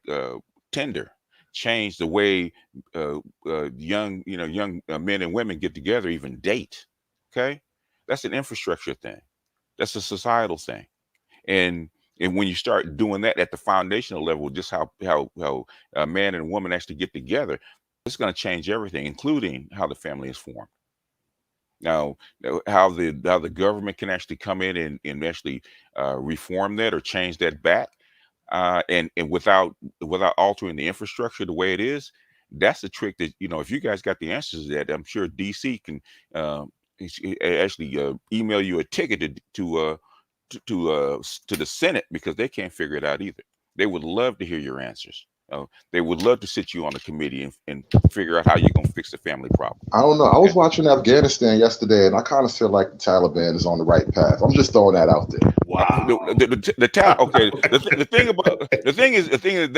Tinder changed the way young men and women get together, even date. Okay, that's an infrastructure thing. That's a societal thing. And when you start doing that at the foundational level, just how a man and a woman actually get together, it's going to change everything, including how the family is formed. Now, how the government can actually come in and actually reform that or change that back, and without altering the infrastructure the way it is, that's the trick that, if you guys got the answers to that, I'm sure DC can actually email you a ticket to the Senate, because they can't figure it out either. They would love to hear your answers. They would love to sit you on a committee and figure out how you're going to fix the family problem. I don't know. I was watching Afghanistan yesterday, and I kind of feel like the Taliban is on the right path. I'm just throwing that out there. Wow. The thing is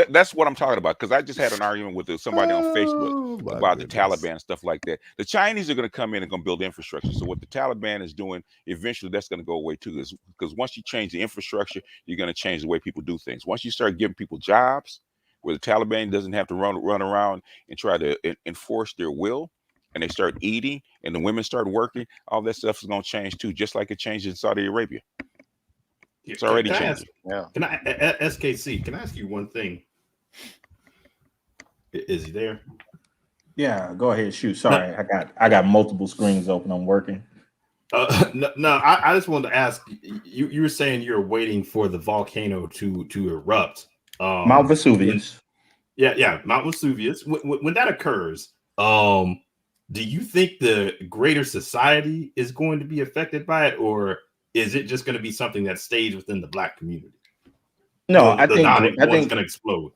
that's what I'm talking about, because I just had an argument with somebody on Facebook about the Taliban and stuff like that. The Chinese are going to come in and going to build infrastructure. So what the Taliban is doing, eventually that's going to go away too, because once you change the infrastructure, you're going to change the way people do things. Once you start giving people jobs, where the Taliban doesn't have to run around and try to enforce their will, and they start eating and the women start working, all that stuff is going to change too, just like it changed in Saudi Arabia. It's already changing. Can I, SKC, can I ask you one thing? Is he there? Yeah, go ahead, shoot. Sorry, I got multiple screens open. I'm working. No, I just wanted to ask you. You were saying you're waiting for the volcano to erupt. Mount Vesuvius. Yeah, Mount Vesuvius. When that occurs, do you think the greater society is going to be affected by it, or is it just going to be something that stays within the black community? No, I think it's going to explode.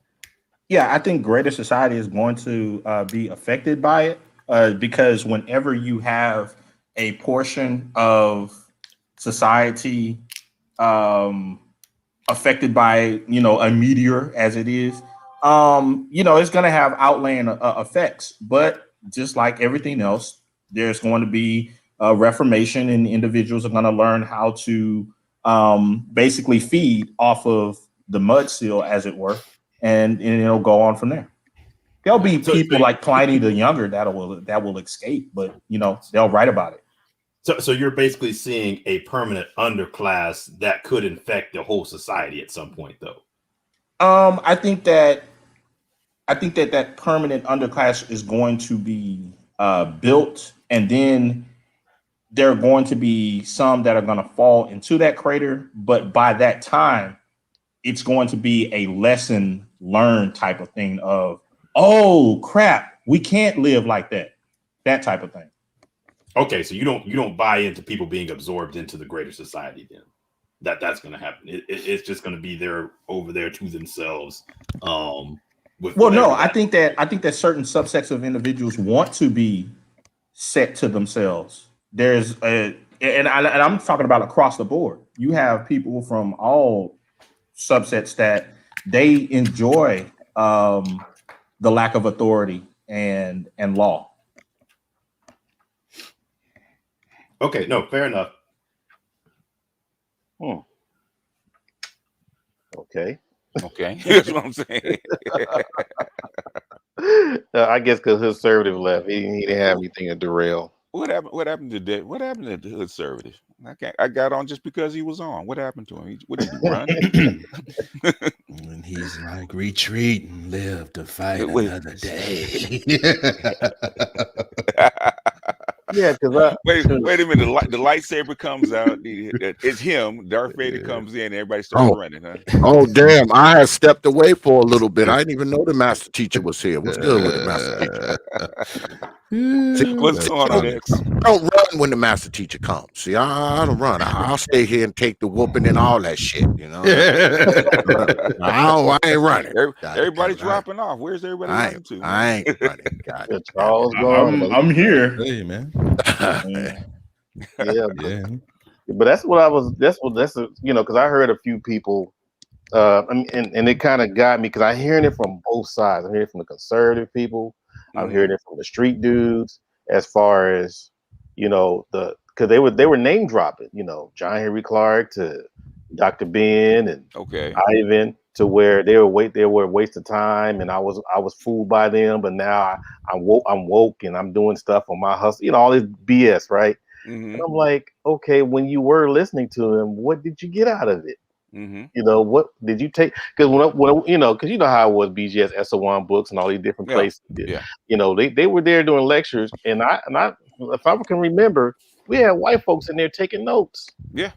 Yeah, I think greater society is going to be affected by it, because whenever you have a portion of society affected by a meteor as it is, it's going to have outland effects. But just like everything else, there's going to be a reformation, and individuals are going to learn how to basically feed off of the mud seal, as it were, and it'll go on from there. There'll be people like Pliny the Younger that will escape, but they'll write about it. So you're basically seeing a permanent underclass that could infect the whole society at some point, though. I think that I think that permanent underclass is going to be built, and then there are going to be some that are going to fall into that crater. But by that time, it's going to be a lesson learned type of thing of, oh crap, we can't live like that type of thing. Okay, so you don't buy into people being absorbed into the greater society then. That's going to happen. It's just going to be there over there to themselves. I think that certain subsets of individuals want to be set to themselves. There's and I'm talking about across the board. You have people from all subsets that they enjoy the lack of authority and law. Okay, no, fair enough. Okay. That's what I'm saying. I guess because conservative left, he didn't have anything to derail. What happened to that? What happened to the conservative? I got on just because he was on. What happened to him? What did he run? And he's like, retreat and live to fight another day. Yeah, because wait a minute. The lightsaber comes out. It's him. Darth Vader comes in. Everybody starts running. Huh? Oh damn! I had stepped away for a little bit. I didn't even know the master teacher was here. What's good with the master teacher? See, what's going on, X? Don't run when the master teacher comes. See, I don't run. I'll stay here and take the whooping and all that shit. You know, I ain't running. Everybody's dropping off. Where's everybody running to? I ain't running. Charles gone. I'm here. Hey man. Yeah, but that's what I was. That's because I heard a few people, and it kind of got me because I'm hearing it from both sides. I'm hearing it from the conservative people. I'm hearing it from the street dudes, as far as because they were name dropping. John Henry Clark to Dr. Ben and Ivan, to where they were a waste of time, and I was fooled by them. But now I'm woke and I'm doing stuff on my hustle. All this BS, right? And I'm like, okay, when you were listening to him, what did you get out of it? What did you take? Because because you know how it was, BGS, SO1 books, and all these different places. Yeah. They were there doing lectures, and I, if I can remember, we had white folks in there taking notes. Yeah.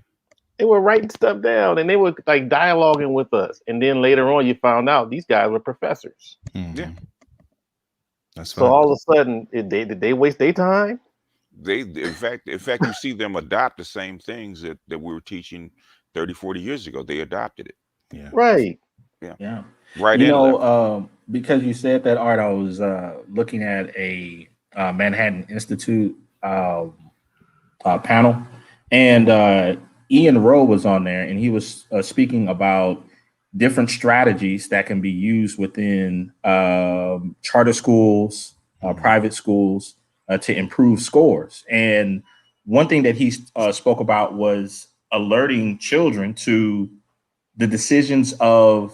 They were writing stuff down, and they were like dialoguing with us. And then later on, you found out these guys were professors. Yeah. That's so all of a sudden, did they waste their time? In fact, you see them adopt the same things that we were teaching 30, 40 years ago. They adopted it. Yeah. Right. Yeah. Right. Because you said that, Art, I was looking at a Manhattan Institute panel, and Ian Rowe was on there, and he was speaking about different strategies that can be used within charter schools, private schools, to improve scores. And one thing that he spoke about was alerting children to the decisions of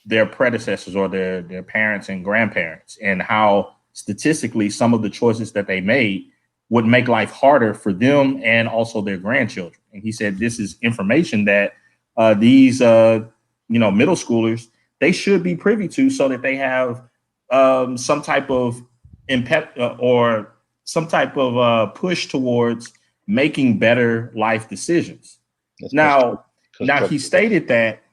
their predecessors or their parents and grandparents, and how statistically some of the choices that they made would make life harder for them and also their grandchildren. And he said this is information that these middle schoolers, they should be privy to, so that they have some type of or some type of push towards making better life decisions. Now he stated that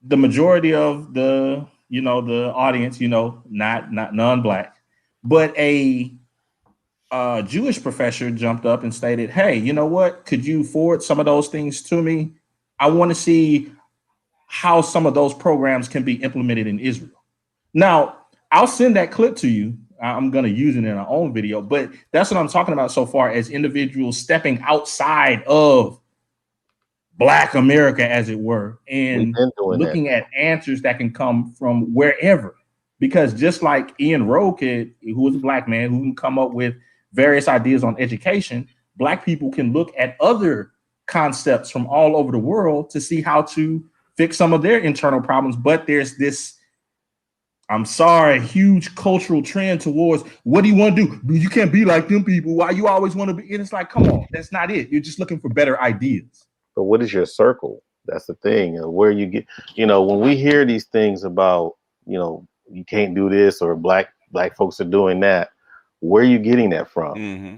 the majority of the audience, not non-Black, but a Jewish professor jumped up and stated, hey, you know what? Could you forward some of those things to me? I want to see how some of those programs can be implemented in Israel. Now, I'll send that clip to you. I'm going to use it in our own video, but that's what I'm talking about so far, as individuals stepping outside of Black America, as it were, and looking at answers that can come from wherever. Because just like Ian Rowe, who is a Black man who can come up with various ideas on education, Black people can look at other concepts from all over the world to see how to fix some of their internal problems. But there's this, I'm sorry, huge cultural trend towards, what do you want to do? You can't be like them people. Why you always want to be? And it's like, come on, that's not it. You're just looking for better ideas. But what is your circle? That's the thing. Where you get, when we hear these things about, you can't do this, or black folks are doing that. Where are you getting that from? Mm-hmm.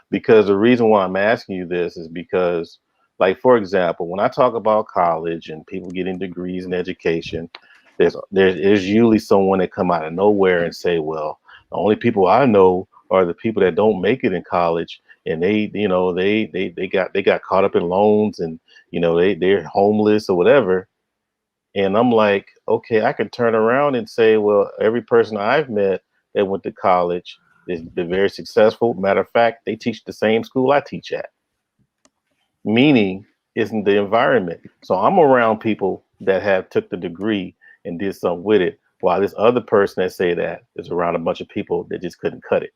Because the reason why I'm asking you this is because, like, for example, when I talk about college and people getting degrees in education, there's usually someone that come out of nowhere and say, well, the only people I know are the people that don't make it in college, and they got caught up in loans, and they're homeless or whatever. And I'm like, okay, I can turn around and say, well, every person I've met that went to college is been very successful. Matter of fact, they teach the same school I teach at. Meaning, isn't the environment. So I'm around people that have took the degree and did something with it, while this other person that say that is around a bunch of people that just couldn't cut it.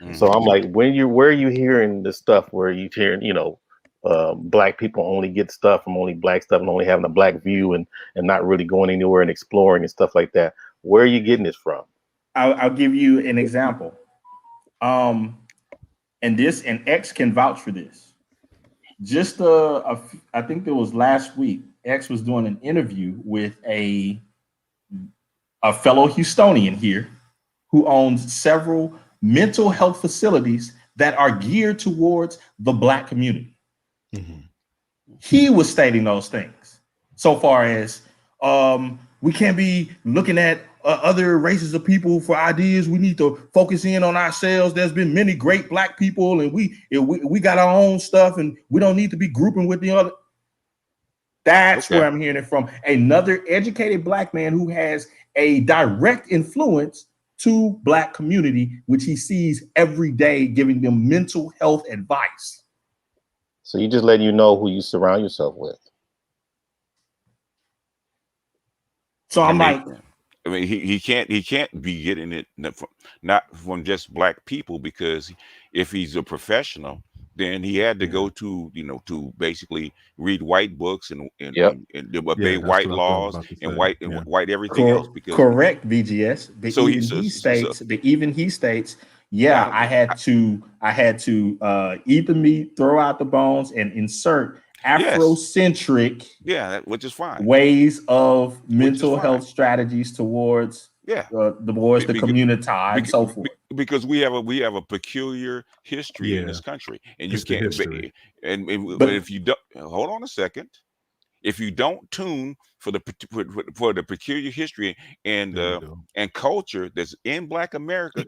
Mm-hmm. So I'm like, where are you hearing the stuff where you hearing, black people only get stuff from only black stuff and only having a black view and not really going anywhere and exploring and stuff like that? Where are you getting this from? I'll give you an example. And X can vouch for this. Just I think it was last week, X was doing an interview with a fellow Houstonian here who owns several mental health facilities that are geared towards the black community. Mm-hmm. He was stating those things so far as we can't be looking at other races of people for ideas. We need to focus in on ourselves. There's been many great black people, and we got our own stuff, and we don't need to be grouping with the other. That's where I'm hearing it from. Another educated black man who has a direct influence to black community, which he sees every day, giving them mental health advice. So you just letting you know who you surround yourself with. So I'm like, I mean, he can't be getting it not from just black people, because if he's a professional, then he had to go to to basically read white books and obey white laws and white everything else. Because correct, VGS. But so even he states, yeah, I had to eat the meat, throw out the bones, and insert Afrocentric which is fine, ways of mental health strategies towards the community and so forth. Because we have a peculiar history in this country, and you can't. But if you don't, hold on a second. If you don't tune for the peculiar history and culture that's in Black America,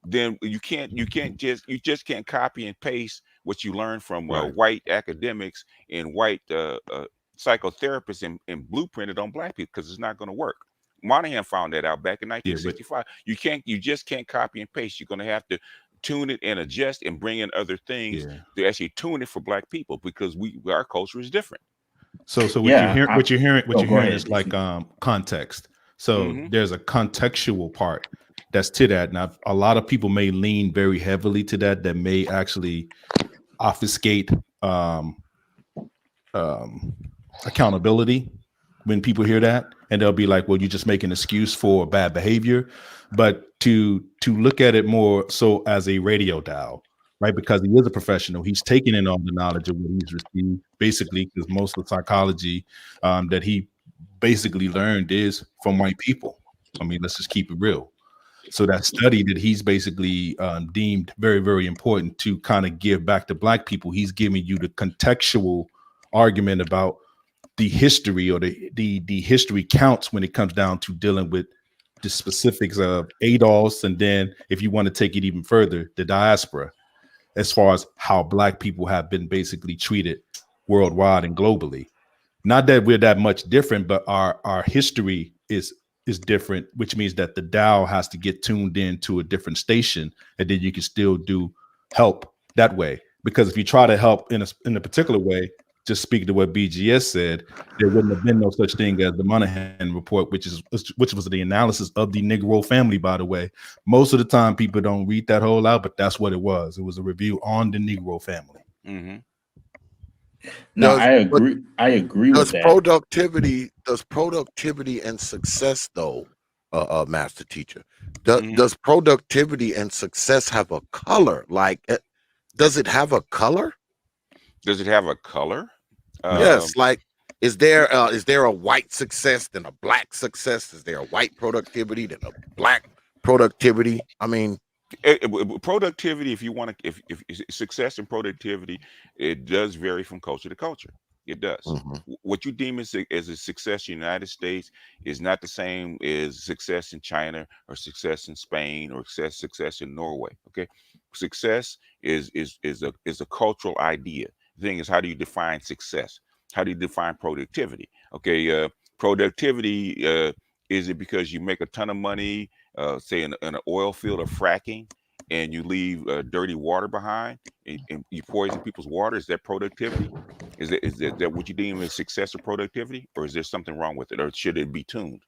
then you just can't copy and paste what you learn from white academics and white psychotherapists and blueprint it on black people, because it's not going to work. Monahan found that out back in 1965. You just can't copy and paste. You're going to have to tune it and adjust and bring in other things to actually tune it for black people, because our culture is different. So what you're hearing is like context. So there's a contextual part that's to that. Now, a lot of people may lean very heavily to that may actually obfuscate accountability when people hear that, and they'll be like, well, you just make an excuse for bad behavior. But to look at it more so as a radio dial, right? Because he is a professional. He's taking in all the knowledge of what he's received, basically, because most of the psychology that he basically learned is from white people. I mean, let's just keep it real. So that study that he's basically deemed very, very important to kind of give back to black people, he's giving you the contextual argument about the history, or the history counts when it comes down to dealing with the specifics of ADOS, and then if you want to take it even further, the diaspora, as far as how black people have been basically treated worldwide and globally. Not that we're that much different, but our history is different, which means that the dial has to get tuned in to a different station, and then you can still do help that way. Because if you try to help in a particular way, just speaking to what BGS said, there wouldn't have been no such thing as the Monahan report, which was the analysis of the Negro family, by the way. Most of the time people don't read that whole out, but that's what it was. It was a review on the Negro family. No, I agree. I agree with that. Does productivity and success, though, master teacher, does productivity and success have a color? Like, does it have a color? Does it have a color? Yes, like Is there a white success than a black success? Is there a white productivity than a black productivity? I mean, productivity, if you want to, if success and productivity, it does vary from culture to culture. It does. What you deem as a success in the United States is not the same as success in China or success in Spain or success in Norway. Okay, success is a cultural idea. The thing is, how do you define success? How do you define productivity? Okay, productivity, is it because you make a ton of money, say in an oil field of fracking, and you leave dirty water behind, and you poison people's water? Is that productivity? Is that what you deem as success or productivity, or is there something wrong with it, or should it be tuned?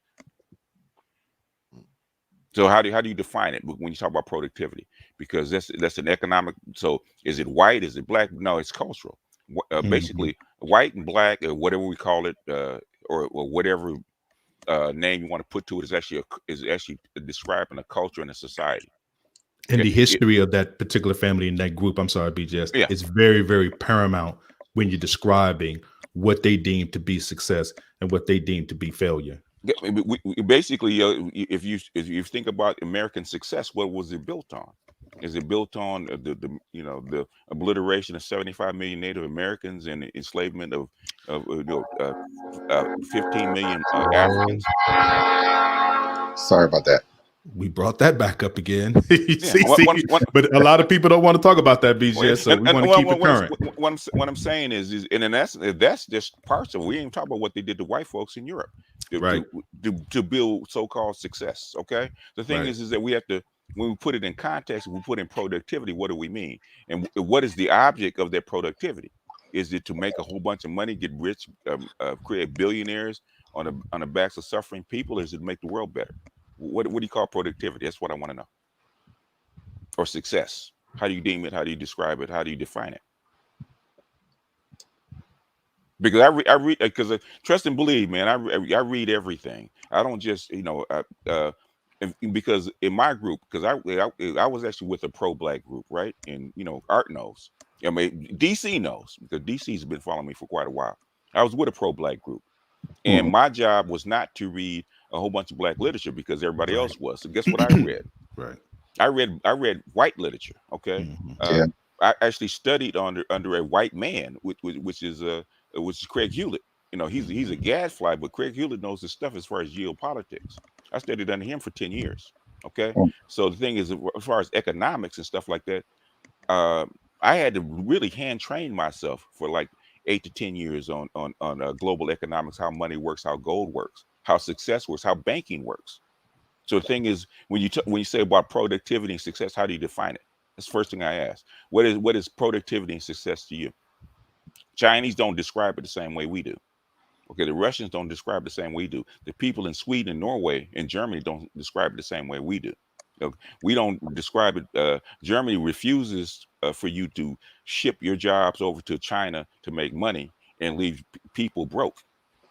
So how do you define it when you talk about productivity? Because that's an economic. So is it white? Is it black? No, it's cultural. Basically, white and black, or whatever we call it, or whatever name you want to put to it, is actually describing a culture and a society. And the history of that particular family in that group, I'm sorry, BJS, it's very, very paramount when you're describing what they deem to be success and what they deem to be failure. Basically, if you think about American success, what was it built on? Is it built on the obliteration of 75 million Native Americans and the enslavement of 15 million Africans? Sorry about that. We brought that back up again. But a lot of people don't want to talk about that, BJ. So we want to keep it current. What I'm saying is, and that's just parts of it. We ain't talking about what they did to white folks in Europe to build so-called success. Okay, the thing is that we have to, when we put it in context, we put in productivity. What do we mean? And what is the object of that productivity? Is it to make a whole bunch of money, get rich, create billionaires on the backs of suffering people? Or is it to make the world better? What do you call productivity? That's what I want to know. Or success? How do you deem it? How do you describe it? How do you define it? Because I read, because trust and believe, man. I read everything. I don't just because in my group, because I was actually with a pro-black group, right? And Art knows. I mean, DC knows, because DC's been following me for quite a while. I was with a pro-black group. And my job was not to read a whole bunch of black literature because everybody else was. So guess what I read? I read white literature. Okay. I actually studied under a white man, which is Craig Hewlett. He's a gadfly, but Craig Hewlett knows his stuff as far as geopolitics. I studied under him for 10 years. Okay. So the thing is, as far as economics and stuff like that, I had to really hand train myself for like 8 to 10 years on global economics, how money works, how gold works, how success works, how banking works. So the thing is, when you say about productivity and success, how do you define it? That's the first thing I ask. What is productivity and success to you? Chinese don't describe it the same way we do. Okay, the Russians don't describe it the same way we do. The people in Sweden and Norway and Germany don't describe it the same way we do. We don't describe it. Germany refuses for you to ship your jobs over to China to make money and leave people broke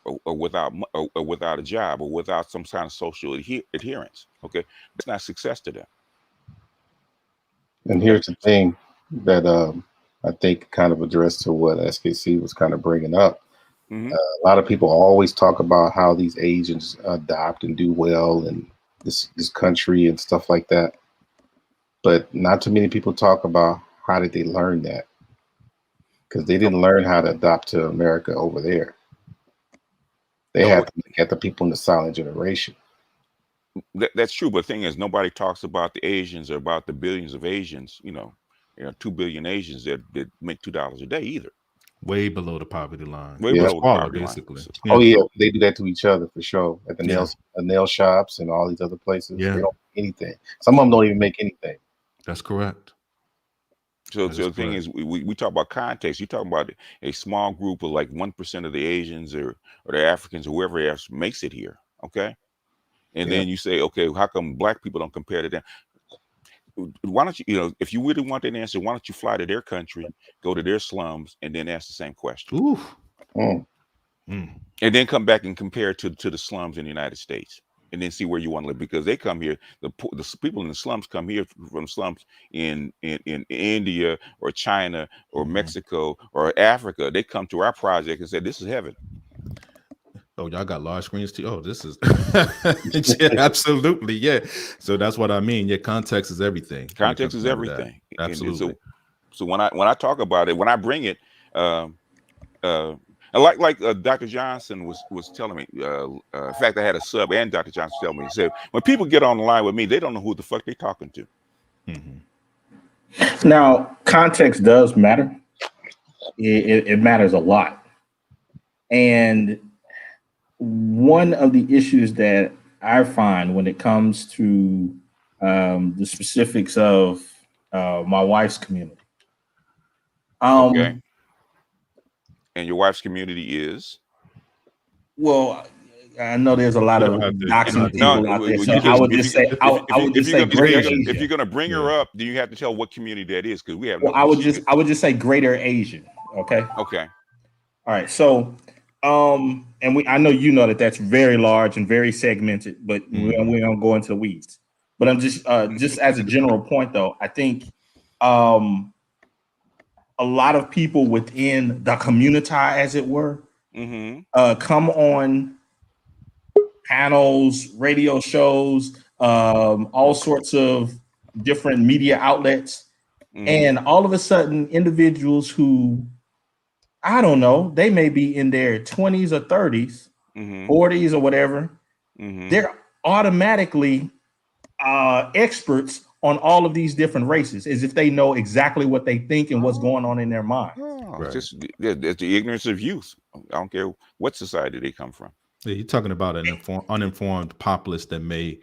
or without a job or without some kind of social adherence. Okay, that's not success to them. And here's the thing that I think kind of addressed to what SKC was kind of bringing up. A lot of people always talk about how these Asians adopt and do well in this country and stuff like that. But not too many people talk about how did they learn that, because they didn't learn how to adopt to America over there. They had to look at the people in the silent generation. That's true, but the thing is, nobody talks about the Asians or about the billions of Asians, 2 billion Asians that make $2 a day either. Way below the poverty line. Way below the poverty basically. line. Oh yeah, they do that to each other for sure. At the nail shops and all these other places. They don't make anything. Some of them don't even make anything. That's correct. So the thing is, we talk about context. You talk about a small group of like 1% of the Asians or the Africans or whoever else makes it here. Okay. And then you say, okay, how come black people don't compare to them? Why don't you, if you really want that answer, why don't you fly to their country, go to their slums, and then ask the same question? And then come back and compare it to the slums in the United States, and then see where you want to live. Because they come here, the people in the slums come here from slums in India or China or Mexico or Africa. They come to our project and say, this is heaven. Oh, y'all got large screens too. Oh, this is yeah, absolutely, yeah. So that's what I mean. Yeah, context is everything. Context is everything. Absolutely. And so when I talk about it, when I bring it, like Dr. Johnson was telling me. In fact, I had a sub and Dr. Johnson tell me. He said when people get on the line with me, they don't know who the fuck they talking to. Mm-hmm. Now, context does matter. It matters a lot, and one of the issues that I find when it comes to the specifics of my wife's community. Okay. And your wife's community is? Well, I know there's a lot of doxing people out there, so I would just say Greater Asia. If you're gonna bring her up, do you have to tell what community that is? Because we have. Well, I would just say Greater Asian. Okay. Okay. All right. So, and I know you know that that's very large and very segmented, but we don't go into the weeds. But I'm just as a general point, though, I think a lot of people within the community, as it were, come on panels, radio shows, all sorts of different media outlets, and all of a sudden, individuals who, I don't know, they may be in their 20s or 30s, 40s or whatever, they're automatically experts on all of these different races, as if they know exactly what they think and what's going on in their mind. It's just it's the ignorance of youth. I don't care what society they come from. Yeah, you're talking about an uninformed populace that may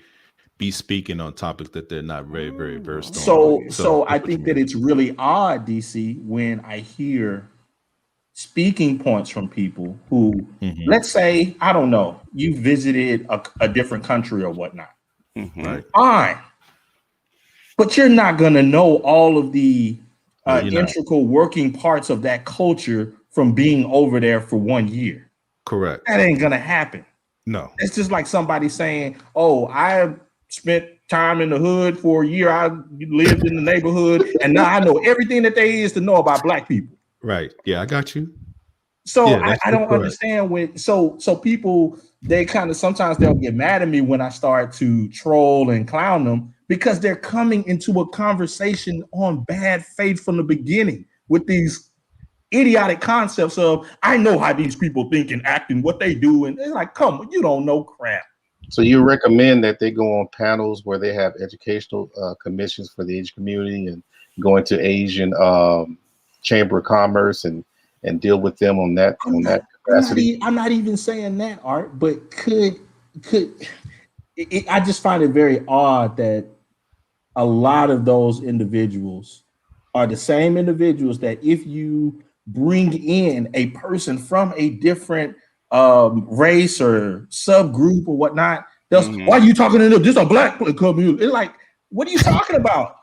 be speaking on topics that they're not very, very versed on. So I think that it's really odd, DC, when I hear speaking points from people who, let's say, I don't know, you visited a different country or whatnot. Right. Fine. But you're not going to know all of the integral working parts of that culture from being over there for 1 year. Correct. That ain't going to happen. No. It's just like somebody saying, oh, I spent time in the hood for a year. I lived in the neighborhood, and now I know everything that there is to know about Black people. Right. Yeah, I got you. So yeah, I don't understand when so people, they kind of sometimes they'll get mad at me when I start to troll and clown them, because they're coming into a conversation on bad faith from the beginning with these idiotic concepts of, I know how these people think and act and what they do, and they're like, come on, you don't know crap. So you recommend that they go on panels where they have educational commissions for the Asian community and go into Asian Chamber of Commerce and deal with them on that capacity? I'm not even saying that, Art, but I just find it very odd that a lot of those individuals are the same individuals that if you bring in a person from a different race or subgroup or whatnot, why are you talking to them? This is a Black community. It's like, what are you talking about?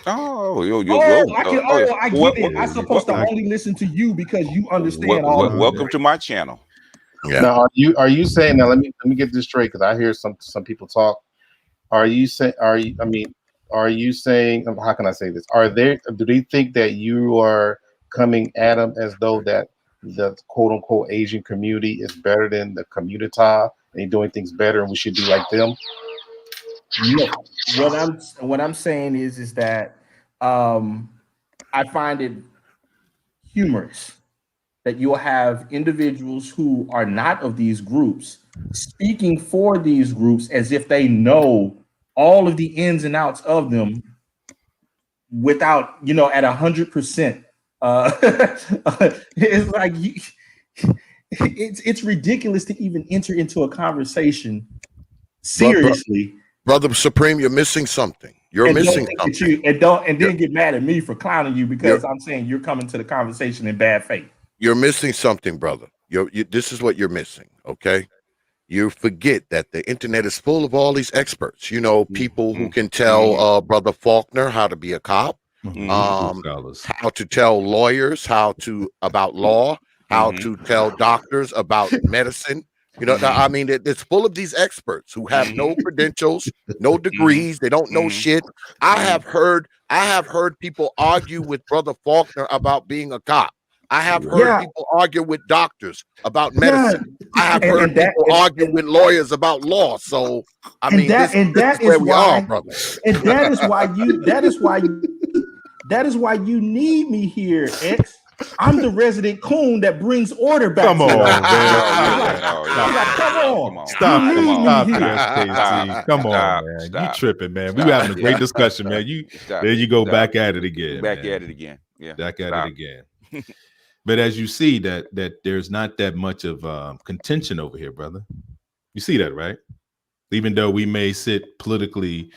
I get it. I'm supposed to only listen to you because you understand all of it. Welcome to my channel. Yeah. Now, are you saying, now let me get this straight, because I hear some people talk. Are you saying, how can I say this? Do they think that you are coming at them as though that the quote unquote Asian community is better than the community and they're doing things better and we should do like them? No, what I'm saying is that I find it humorous that you'll have individuals who are not of these groups speaking for these groups as if they know all of the ins and outs of them without, at 100%. It's like it's ridiculous to even enter into a conversation seriously. Brother Supreme, you're missing something. You're missing something. And then get mad at me for clowning you because I'm saying you're coming to the conversation in bad faith. You're missing something, brother. This is what you're missing, okay? You forget that the internet is full of all these experts. People who can tell Brother Faulkner how to be a cop, how to tell lawyers about law, how to tell doctors about medicine. I mean, it's full of these experts who have no credentials, no degrees. They don't know shit. I have heard people argue with Brother Faulkner about being a cop. I have heard people argue with doctors about medicine. I have heard people argue with lawyers about law. So I mean, this is where we are, brother. And that is why you need me here, X. I'm the resident coon that brings order back. Come to on, us. man. Come on. Stop You need me here. SKC. Come on, man. You tripping, man. We were having a great discussion, man. There you go, back at it again. Back at it again. Yeah. Back at it again. But as you see that there's not that much of contention over here, brother. You see that, right? Even though we may sit politically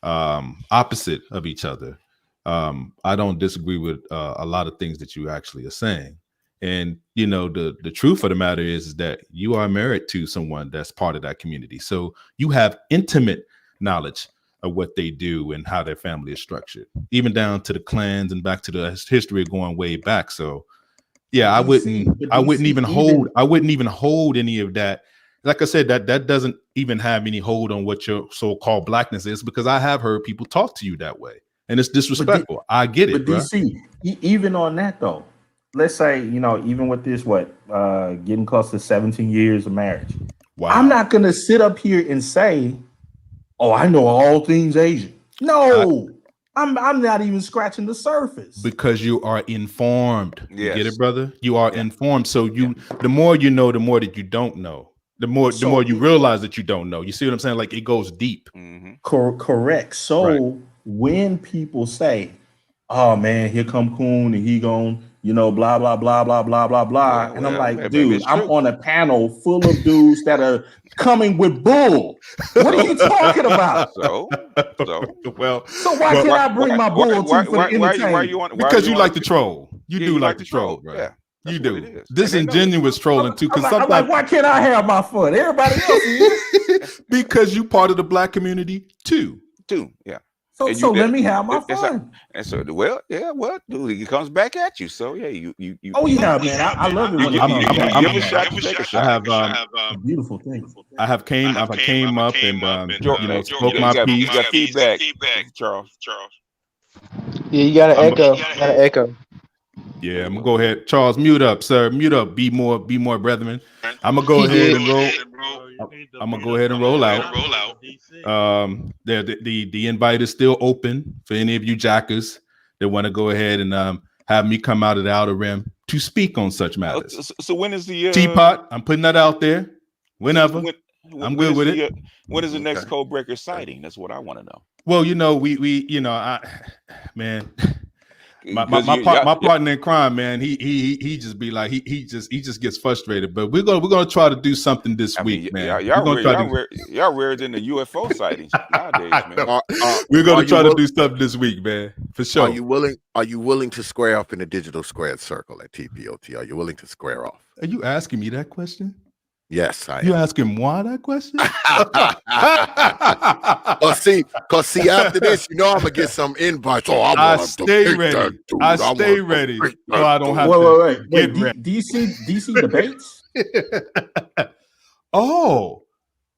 opposite of each other, I don't disagree with a lot of things that you actually are saying. And you know, the truth of the matter is that you are married to someone that's part of that community, so you have intimate knowledge of what they do and how their family is structured, even down to the clans and back to the history going way back. So yeah, I wouldn't even hold any of that. Like I said, that doesn't even have any hold on what your so-called blackness is, because I have heard people talk to you that way, and it's disrespectful. I get it. But DC, even on that though, let's say, you know, even with this, getting close to 17 years of marriage. Wow. I'm not gonna sit up here and say, "Oh, I know all things Asian." No. I'm not even scratching the surface. Because you are informed. Yes. You get it, brother? You are informed. So the more you know, the more that you don't know. The more you realize that you don't know. You see what I'm saying? Like, it goes deep. Mm-hmm. Correct. So when people say, "Oh man, here come Coon and he gon', you know, blah blah blah blah blah blah blah," and I'm like, dude, I'm on a panel full of dudes that are coming with bull. What are you talking about? So why can't I bring my bull for the entertainment? Because you like to troll. You do like to troll, bro. Yeah. You do. Disingenuous trolling too. Because I'm like, why can't I have my fun? Everybody else is. Because you part of the black community too. Yeah. So let me have my fun. And so, dude, he comes back at you. So yeah, you. Oh yeah, man, I love it when give a shot to take a shot. I have a beautiful thing. I came up and spoke my piece. You got feedback, Charles. Yeah, you got an echo. Yeah, I'm gonna go ahead. Charles, mute up, sir. Mute up. Be more brethren. I'm gonna go ahead and roll. I'm gonna go ahead and roll out. The invite is still open for any of you jackers that want to go ahead and have me come out of the outer rim to speak on such matters. So when is the Teapot? I'm putting that out there. Whenever. I'm good with it. When is the next Codebreaker sighting? That's what I want to know. Well, you know, my partner in crime, man, he just be like, he just gets frustrated. But we're gonna try to do something this week, man. Y'all rarer than the UFO sightings nowadays, man. We're gonna try to do something this week, man, for sure. Are you willing to square up in the digital squared circle at TPOT? Are you willing to square off? Are you asking me that question? Yes, I am. You asking why that question? Cause see, after this, you know I'm gonna get some invites. Oh, I stay ready. I stay ready. So I don't have to get ready. DC debates? Oh,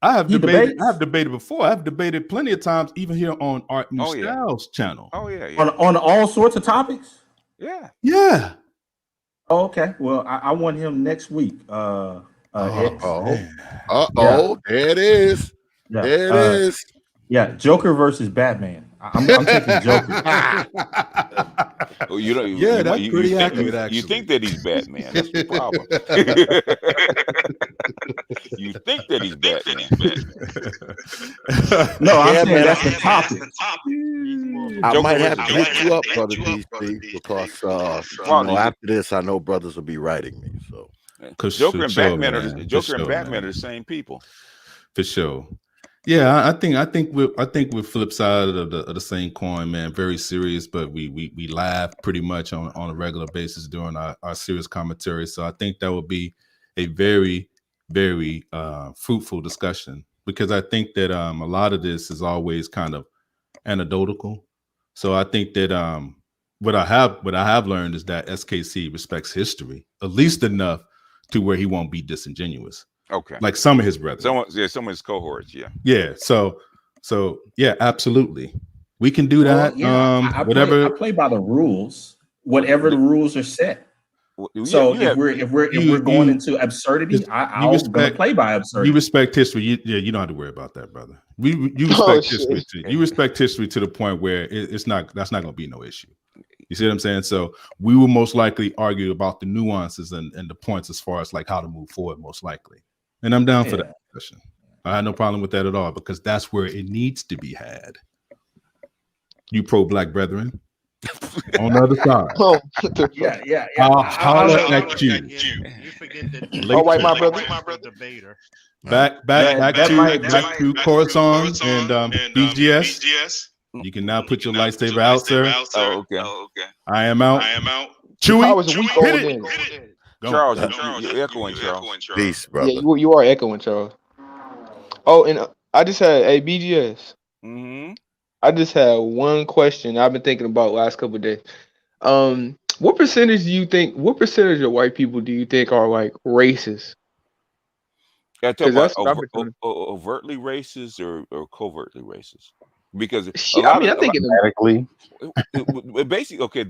I have debated. I have debated before. I have debated plenty of times, even here on Art New Styles channel. Oh yeah. On all sorts of topics. Yeah. Yeah. Oh, okay. Well, I want him next week. There it is. Yeah. There it is. Yeah, Joker versus Batman. I'm taking Joker. That's pretty accurate. Actually, you think that he's Batman? That's the problem. You think that he's Batman? No, I'm saying that's the topic. I might have to hit you up, brother DC, because after this, I know brothers will be writing me. So. Joker and Batman are the same people. For sure. Yeah, I think we're flip side of the same coin, man. Very serious, but we laugh pretty much on a regular basis during our serious commentary. So I think that would be a very, very fruitful discussion, because I think that a lot of this is always kind of anecdotal. So I think that what I have learned is that SKC respects history at least enough to where he won't be disingenuous. Okay. Like some of his brothers. Some of his cohorts, yeah. Yeah. So yeah, absolutely. We can do that. I play by the rules, whatever the rules are set. So if we're going into absurdity, I'll gonna play by absurdity. You respect history. You don't have to worry about that, brother. You respect history too. You respect history to the point where that's not going to be no issue. You see what I'm saying? So we will most likely argue about the nuances and the points as far as like how to move forward, most likely. And I'm down for that discussion. I have no problem with that at all because that's where it needs to be had. You pro-black brethren on the other side. Yeah. I'll holler at you. You forget that. All right, my brother. Debater. Back to Coruscant and BGS. You can now put your lightsaber out, sir. Oh, okay. I am out. Chewy, How was a week old then? Charles, you're echoing, Charles. Peace, brother. Yeah, you are echoing, Charles. Oh, and I just had a BGS. Mm-hmm. I just had one question I've been thinking about last couple of days. What percentage do you think? What percentage of white people do you think are like racist? I talk about overtly racist or covertly racist, because I think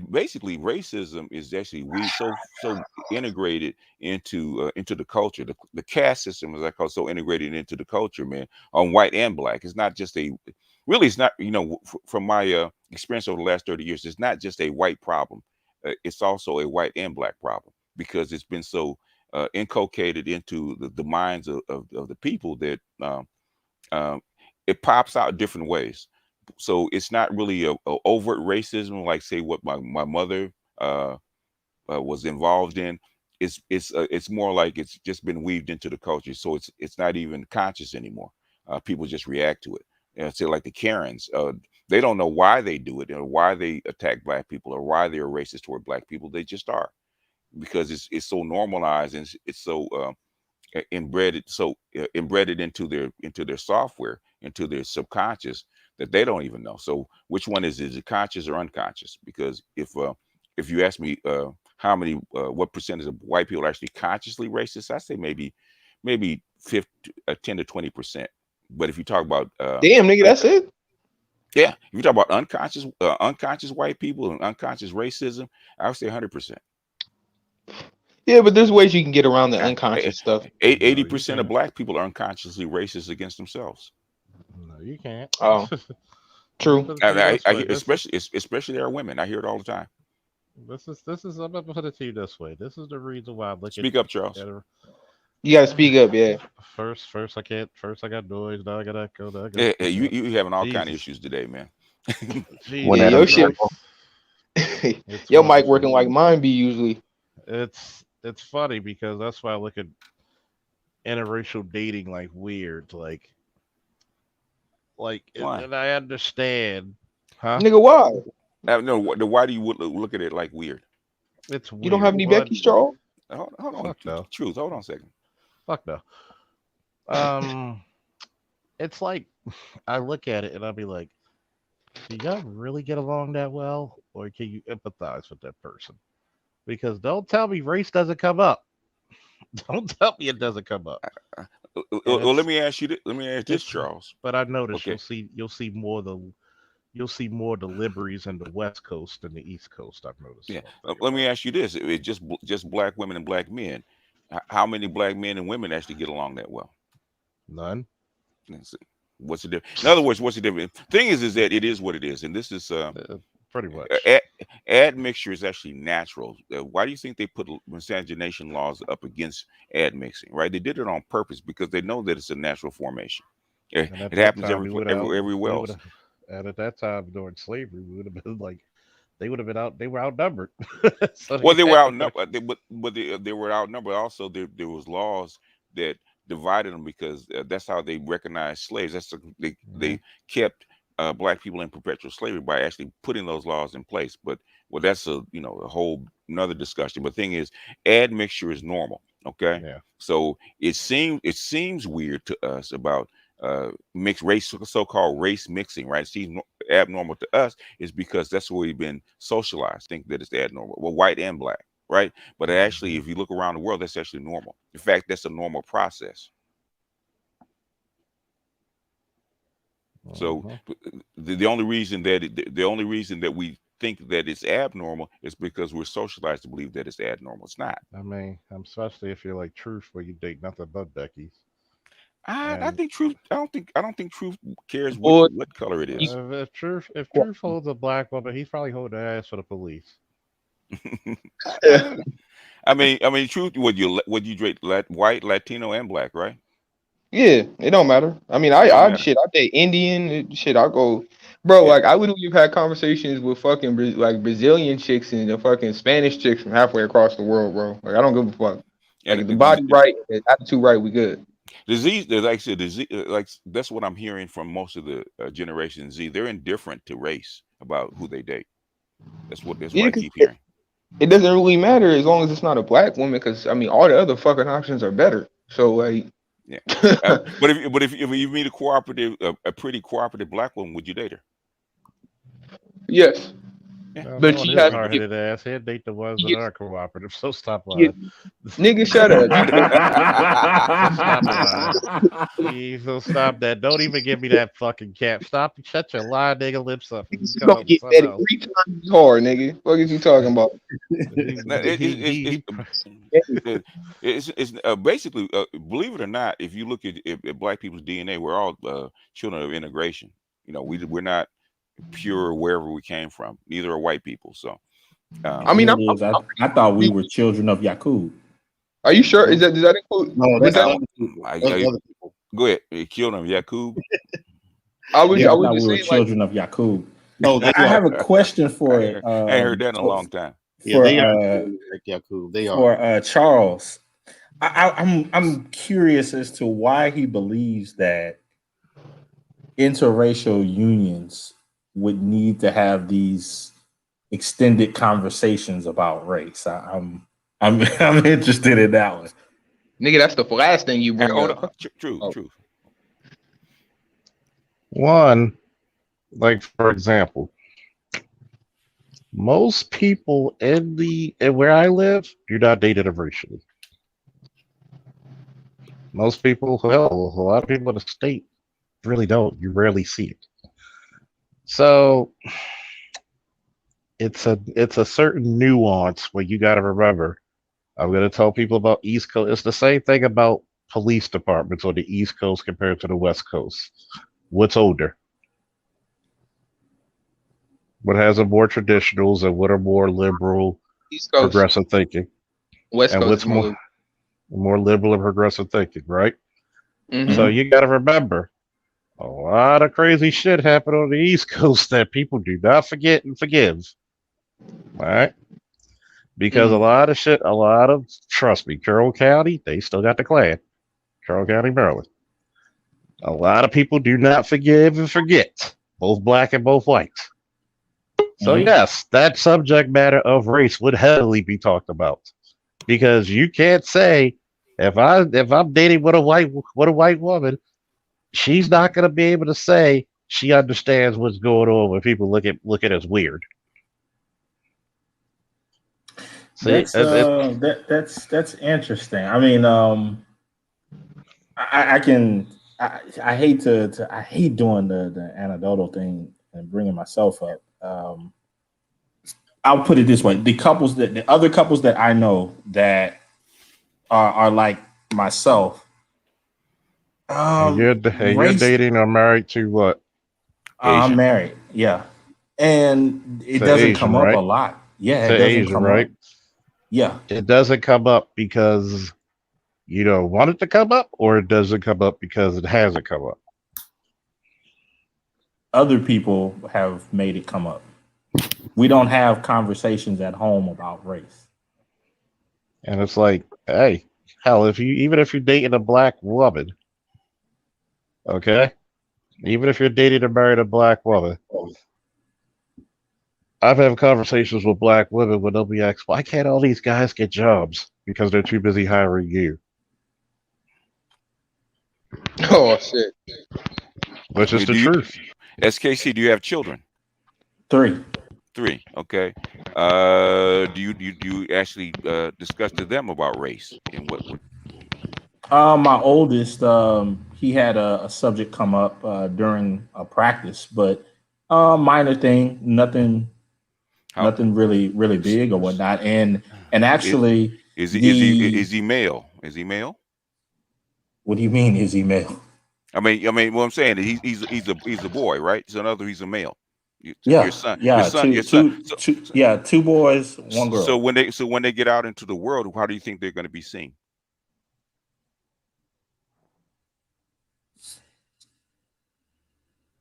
basically racism is actually so integrated into the culture. The caste system, as I call it, so integrated into the culture, man, on white and black. It's not just it's not, from my experience over the last 30 years, it's not just a white problem. It's also a white and black problem, because it's been so inculcated into the minds of the people that it pops out different ways. So it's not really a overt racism like, say, what my mother was involved in. It's more like it's just been weaved into the culture, so it's not even conscious anymore. People just react to it. Say like the Karens, they don't know why they do it, or why they attack black people, or why they're racist toward black people. They just are, because it's so normalized, and it's so embedded into their software, into their subconscious, that they don't even know. So which one is it conscious or unconscious? Because if you ask me what percentage of white people are actually consciously racist, I say maybe 10 to 20%. But if you talk about damn nigga, that's it. Yeah, if you talk about unconscious white people and unconscious racism, I would say 100%. Yeah, but there's ways you can get around the unconscious stuff. 80% of black people are unconsciously racist against themselves. No, you can't. Oh, true. Especially there are women. I hear it all the time. This is. I'm gonna put it to you this way. This is the reason why I look. Speak up, Charles. You gotta speak up, yeah. First I can't. First I got noise. Now I got echo. Now I got yeah, you having all kind of issues today, man. Yeah, your shit. Your mic working like mine be usually. It's funny because that's why I look at interracial dating like weird, like and I understand, huh? Nigga, why? No, why do you look at it like weird? It's weird. You don't have any Becky's, Charles? Hold on. Fuck no. Truth. Hold on a second. Fuck no. It's like I look at it and I'll be like, do y'all really get along that well, or can you empathize with that person? Because don't tell me race doesn't come up. Don't tell me it doesn't come up. Well, let me ask you this, Charles. But I noticed you'll see more the liberties in the West Coast than the East Coast. I've noticed. Yeah. Let me ask you this: it's just black women and black men. How many black men and women actually get along that well? None. What's the difference? In other words, what's the difference? Thing is that it is what it is, and this is pretty much. Admixture is actually natural. Why do you think they put miscegenation laws up against admixing? Right? They did it on purpose because they know that it's a natural formation. It happens everywhere else. And at that time during slavery, we would have been like, they would have been out. They were outnumbered. Well, they were outnumbered, but they were outnumbered. Also, there was laws that divided them because that's how they recognized slaves. They kept black people in perpetual slavery by actually putting those laws in place. But that's a whole another discussion. But the thing is, admixture is normal. Okay, yeah. So it seems weird to us about mixed race, so-called race mixing, right? It seems abnormal to us is because that's where we've been socialized. Think that it's abnormal. Well, white and black, right? But actually, if you look around the world, that's actually normal. In fact, that's a normal process. So the only reason that think that it's abnormal, it's because we're socialized to believe that it's abnormal. It's not. I mean, especially if you're like Truth, where you date nothing but Becky's. I think Truth. I don't think Truth cares Boy, what color it is. If Truth holds a black woman, he's probably holding her ass for the police. I mean, Truth. Would you date white, Latino, and black, right? yeah, it don't matter. I mean, It don't I matter. shit, I date Indian shit. I go, bro. Yeah. Like I would have had conversations with fucking like Brazilian chicks and the fucking Spanish chicks from halfway across the world, bro. Like I don't give a fuck. Like And if the body right, the attitude right, we good. disease, like I said, disease, like that's what I'm hearing from most of the Generation Z. They're indifferent to race about who they date. That's what Yeah, I 'cause keep hearing. it doesn't really matter as long as it's not a black woman. Because I mean, all the other fucking options are better. So like, Yeah. But if you meet a pretty cooperative black woman, would you date her? yes, No, but no, she his has to hard get. headed ass. He'll date the ones She that gets, are cooperative. So stop get lying. nigga, shut up. Stop lying. Please don't stop that. Don't even give me that fucking cap. Stop. Shut your lying nigga lips up. And She's come gonna up with get something that else. 3 times as hard, nigga. What is you talking about? No, it's basically, believe it or not, if you look at black people's DNA, we're all children of integration. You know, we're not pure wherever we came from. Neither are white people. So, I mean, I thought we were children of Yakub. Are you sure? Does that include? No, Does that's that? other people. That's other people. Go ahead, children of Yakub. I was Yeah, I just thought we were saying like. children of Yakub. No, they I are. have a question for I ain't heard that in a long time. Yeah, they are. Like Yakub, they are. for Charles. I'm curious as to why he believes that interracial unions would need to have these extended conversations about race. I'm I'm interested in that one. Nigga, that's the last thing you bring Hold up. on. True. One, like for example, most people in where I live do not date interracially. Most people, well, a lot of people in the state really don't. You rarely see it. So it's a certain nuance where you got to remember. I'm going to tell people about East Coast. It's the same thing about police departments on the East Coast compared to the West Coast. What's older? What has a more traditionals and what are more liberal, East Coast. progressive thinking? West and Coast what's is more liberal and progressive thinking, right? Mhm. So you got to remember, a lot of crazy shit happened on the East Coast that people do not forget and forgive. All right? Because trust me, Carroll County, they still got the Klan. Carroll County, Maryland. A lot of people do not forgive and forget, both black and both white. So yes, that subject matter of race would heavily be talked about. Because you can't say if I'm dating with a white woman, she's not going to be able to say she understands what's going on when people look at us weird. See, that's interesting. I mean, I hate I hate doing the anecdotal thing and bringing myself up. I'll put it this way: the other couples that I know that are like myself. you're dating or married to what? I'm married, yeah, and it doesn't Asian, come up right? a lot. Yeah, To it doesn't Asian, come right? up. Yeah, it doesn't come up because you don't want it to come up, or it doesn't come up because it hasn't come up. Other people have made it come up. We don't have conversations at home about race. And it's like, hey, hell, even if you're dating a black woman, okay, even if you're dating or married a black woman, I've had conversations with black women where they'll be asked, why can't all these guys get jobs? Because they're too busy hiring you. Oh shit. Which is the truth. SKC, do you have children? 3. 3. Okay. Do you actually discuss to them about race and what? My oldest, he had a subject come up during a practice, but minor thing, nothing nothing really big or whatnot. And actually, is he male? Is he male? What do you mean? Is he male? I mean, what I'm saying is he's a boy, right? So in other words, he's a male. Your son. Two boys, one girl. So when they get out into the world, how do you think they're going to be seen?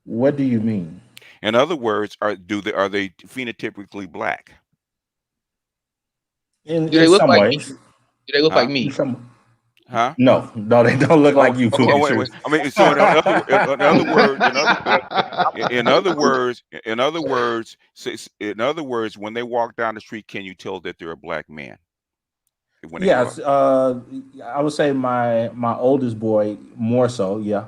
What do you mean? In other words, are they phenotypically black? In some ways. Do they look like me? Huh? No, they don't look like you. Wait. I mean, so in other words, when they walk down the street, can you tell that they're a black man? Yes, I would say my oldest boy more so. Yeah.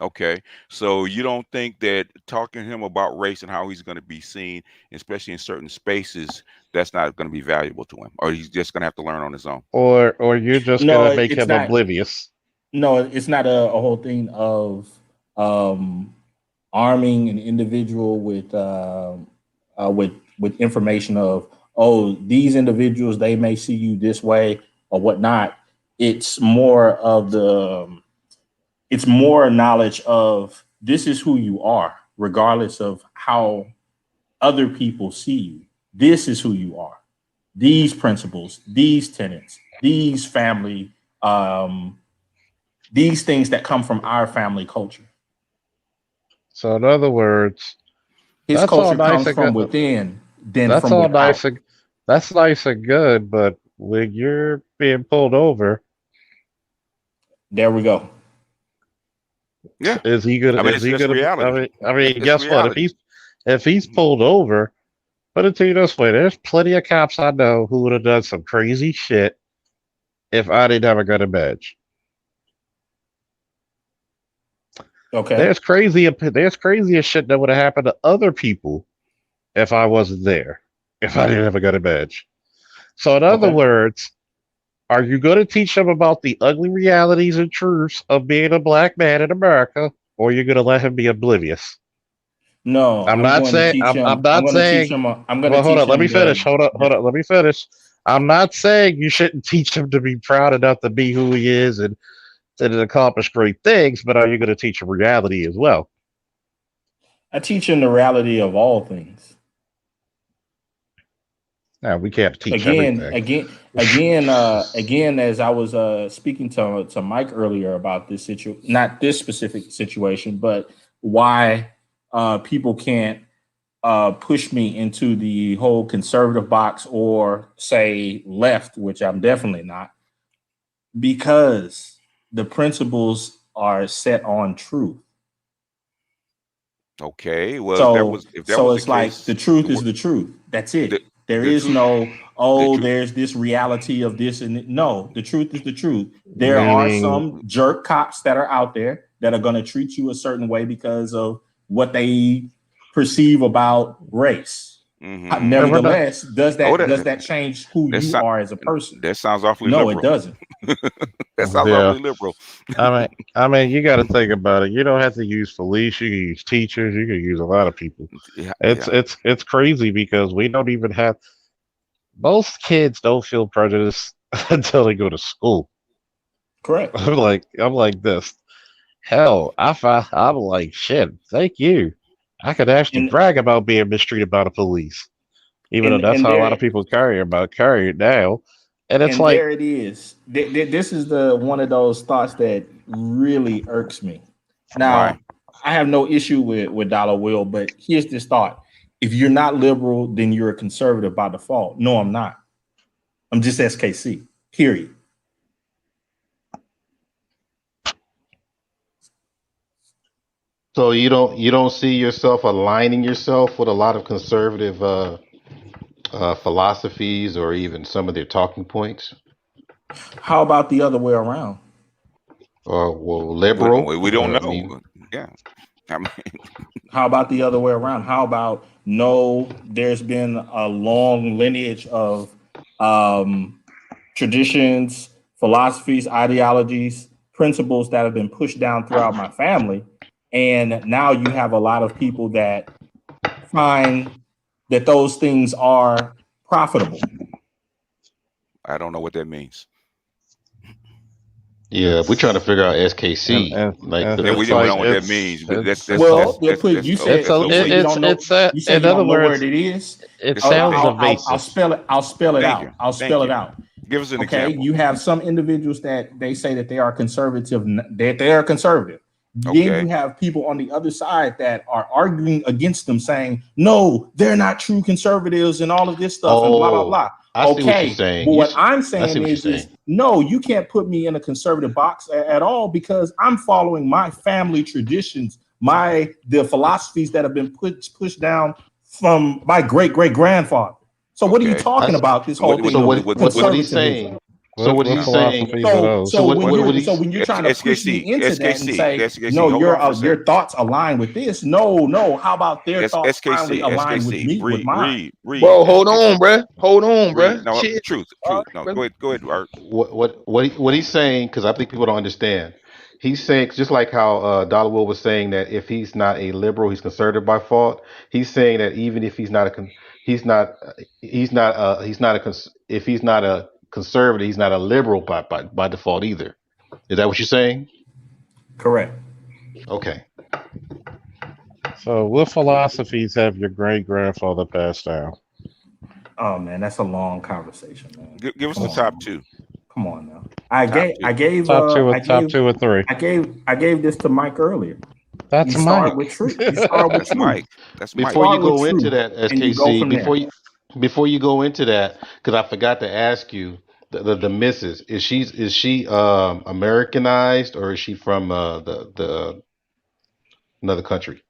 Okay, so you don't think that talking to him about race and how he's going to be seen, especially in certain spaces, that's not going to be valuable to him, or he's just going to have to learn on his own? Or you're just going to make him oblivious? No, it's not a whole thing of arming an individual with information of, oh, these individuals, they may see you this way or whatnot. It's more knowledge of this is who you are, regardless of how other people see you. This is who you are. These principles, these tenets, these family, these things that come from our family culture. So in other words, his culture comes from within. That's all nice and that's nice and good, but when you're being pulled over, there we go. Yeah, is he gonna? I mean, it's reality. I mean, guess what? If he's pulled over, put it to you this way: there's plenty of cops I know who would have done some crazy shit if I didn't have a gun and badge. Okay. There's crazier shit that would have happened to other people if I wasn't there, if I didn't have a gun and badge. So in other words, are you going to teach them about the ugly realities and truths of being a black man in America, or are you going to let him be oblivious? No, I'm not saying. I'm not saying. Well, hold on. Let me finish. Hold on. Let me finish. I'm not saying you shouldn't teach him to be proud enough to be who he is and to accomplish great things, but are you going to teach him reality as well? I teach him the reality of all things. No, we can't teach everything. Again, as I was speaking to Mike earlier about this not this specific situation, but why people can't push me into the whole conservative box or say left, which I'm definitely not, because the principles are set on truth. Okay, well, if that was it's like the truth is the truth. That's it. There's this reality of this and no, the truth is the truth. There are some jerk cops that are out there that are going to treat you a certain way because of what they perceive about race. Mm-hmm. Nevertheless, does that change who you are as a person? That sounds awfully liberal. No, it doesn't. That sounds awfully liberal. I mean, you got to think about it. You don't have to use police. You can use teachers. You can use a lot of people. It's crazy because we don't even have. Most kids don't feel prejudice until they go to school. Correct. I'm like this. Hell, I'm like shit. Thank you. I could actually brag about being mistreated by the police, even though that's how a lot of people carry it now. And it's like there it is. This is one of those thoughts that really irks me. Now, I have no issue with Dollar Will, but here's this thought: if you're not liberal, then you're a conservative by default. No, I'm not. I'm just SKC. Period. So you don't see yourself aligning yourself with a lot of conservative philosophies or even some of their talking points? How about the other way around? Well, liberal. We don't know. Yeah. I mean, how about the other way around? How about no? There's been a long lineage of traditions, philosophies, ideologies, principles that have been pushed down throughout my family. And now you have a lot of people that find that those things are profitable. I don't know what that means. Yeah, we're trying to figure out SKC. And we don't know what that means. But that's you said you don't know. You say you don't know where it is. It sounds evasive. I'll spell it. I'll spell it out. I'll spell it out. Give us an okay, example. you have some individuals that they say that they are conservative, that they are conservative. Okay. Then you have people on the other side that are arguing against them, saying, no, they're not true conservatives and all of this stuff and blah, blah, blah. I see what you're saying. But what I'm saying is, no, you can't put me in a conservative box at all because I'm following my family traditions, the philosophies that have been pushed down from my great-great-grandfather. So what are you talking about? This whole thing. So what he's saying. So what he's saying. So when you're trying to push me into that and say, no, your thoughts align with this. No. How about their thoughts finally align with me, with mine? Bro, hold on, bro. No, truth. No, go ahead, Art. What he's saying, because I think people don't understand. He's saying, just like how Dollar Will was saying that if he's not a liberal, he's conservative by fault. He's saying that even if he's not a conservative, he's not a liberal by default either. Is that what you're saying? Correct. Okay. So what philosophies have your great grandfather passed down? Oh man, that's a long conversation, man. Give us the top two. Come on now. I gave top two or three. I gave this to Mike earlier. That's Mike. With truth. That's Mike. Before you go into that, SKC, before you go into that, because I forgot to ask you, the missus, is she Americanized or is she from the another country?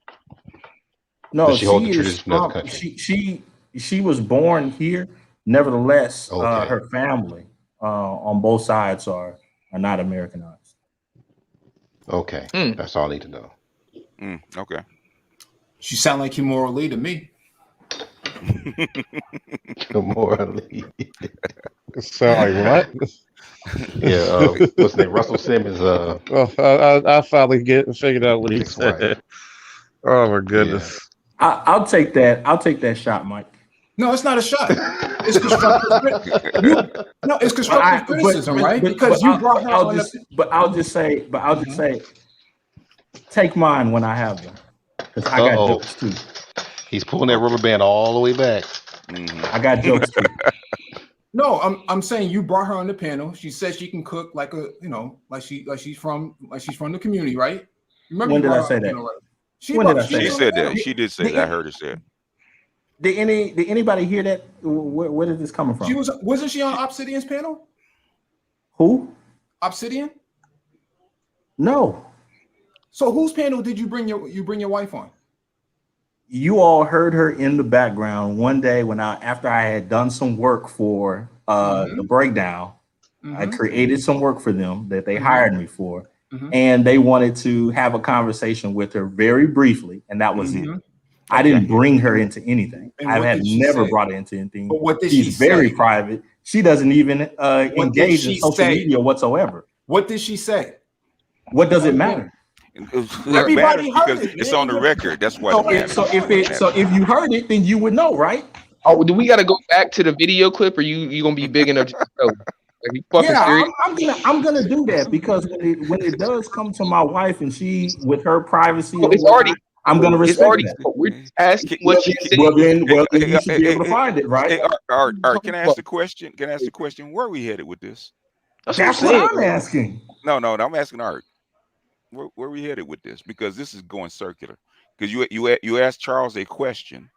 No, does she hold the tradition from another country? She was born here. Nevertheless, her family on both sides are not Americanized. Okay, that's all I need to know. Okay. She sound like Kimora Lee to me. Kimora Lee. Sorry, what? Yeah, what's his name? Russell Simmons. I finally figured out what he said. Right. Oh my goodness. Yeah. I'll take that. I'll take that shot, Mike. No, it's not a shot. It's constructive. It's constructive criticism, right? Because you brought her on. I'll just say, take mine when I have them, because I got jokes too. He's pulling that rubber band all the way back. I got jokes too. No, I'm saying you brought her on the panel. She said she can cook like she's from the community, right? Remember when did I say that? Right? She said that. She did say that. I heard her say it. Did anybody hear that? Where did this coming from? Wasn't she on Obsidian's panel? Who? Obsidian? No. So whose panel did you bring your wife on? You all heard her in the background one day after I had done some work for the breakdown. I created some work for them that they hired me for, and they wanted to have a conversation with her very briefly, and that was it. I didn't bring her into anything. I had never brought her into anything. But what did She's very private. She doesn't even engage in social media whatsoever. What did she say? What does it matter? Everybody heard because it. It's on the record. That's why. So if you heard it, then you would know, right? Oh, do we got to go back to the video clip, or you gonna be big enough to show? Like, you fucking serious? I'm gonna do that because when it does come to my wife and she with her privacy, it's already. I'm gonna respect that. We're asking what she said. Well, then you should be able to find it, right? Art, can I ask the question? Where are we headed with this? That's what I'm asking. No, I'm asking Art. Where are we headed with this? Because this is going circular. Because you asked Charles a question.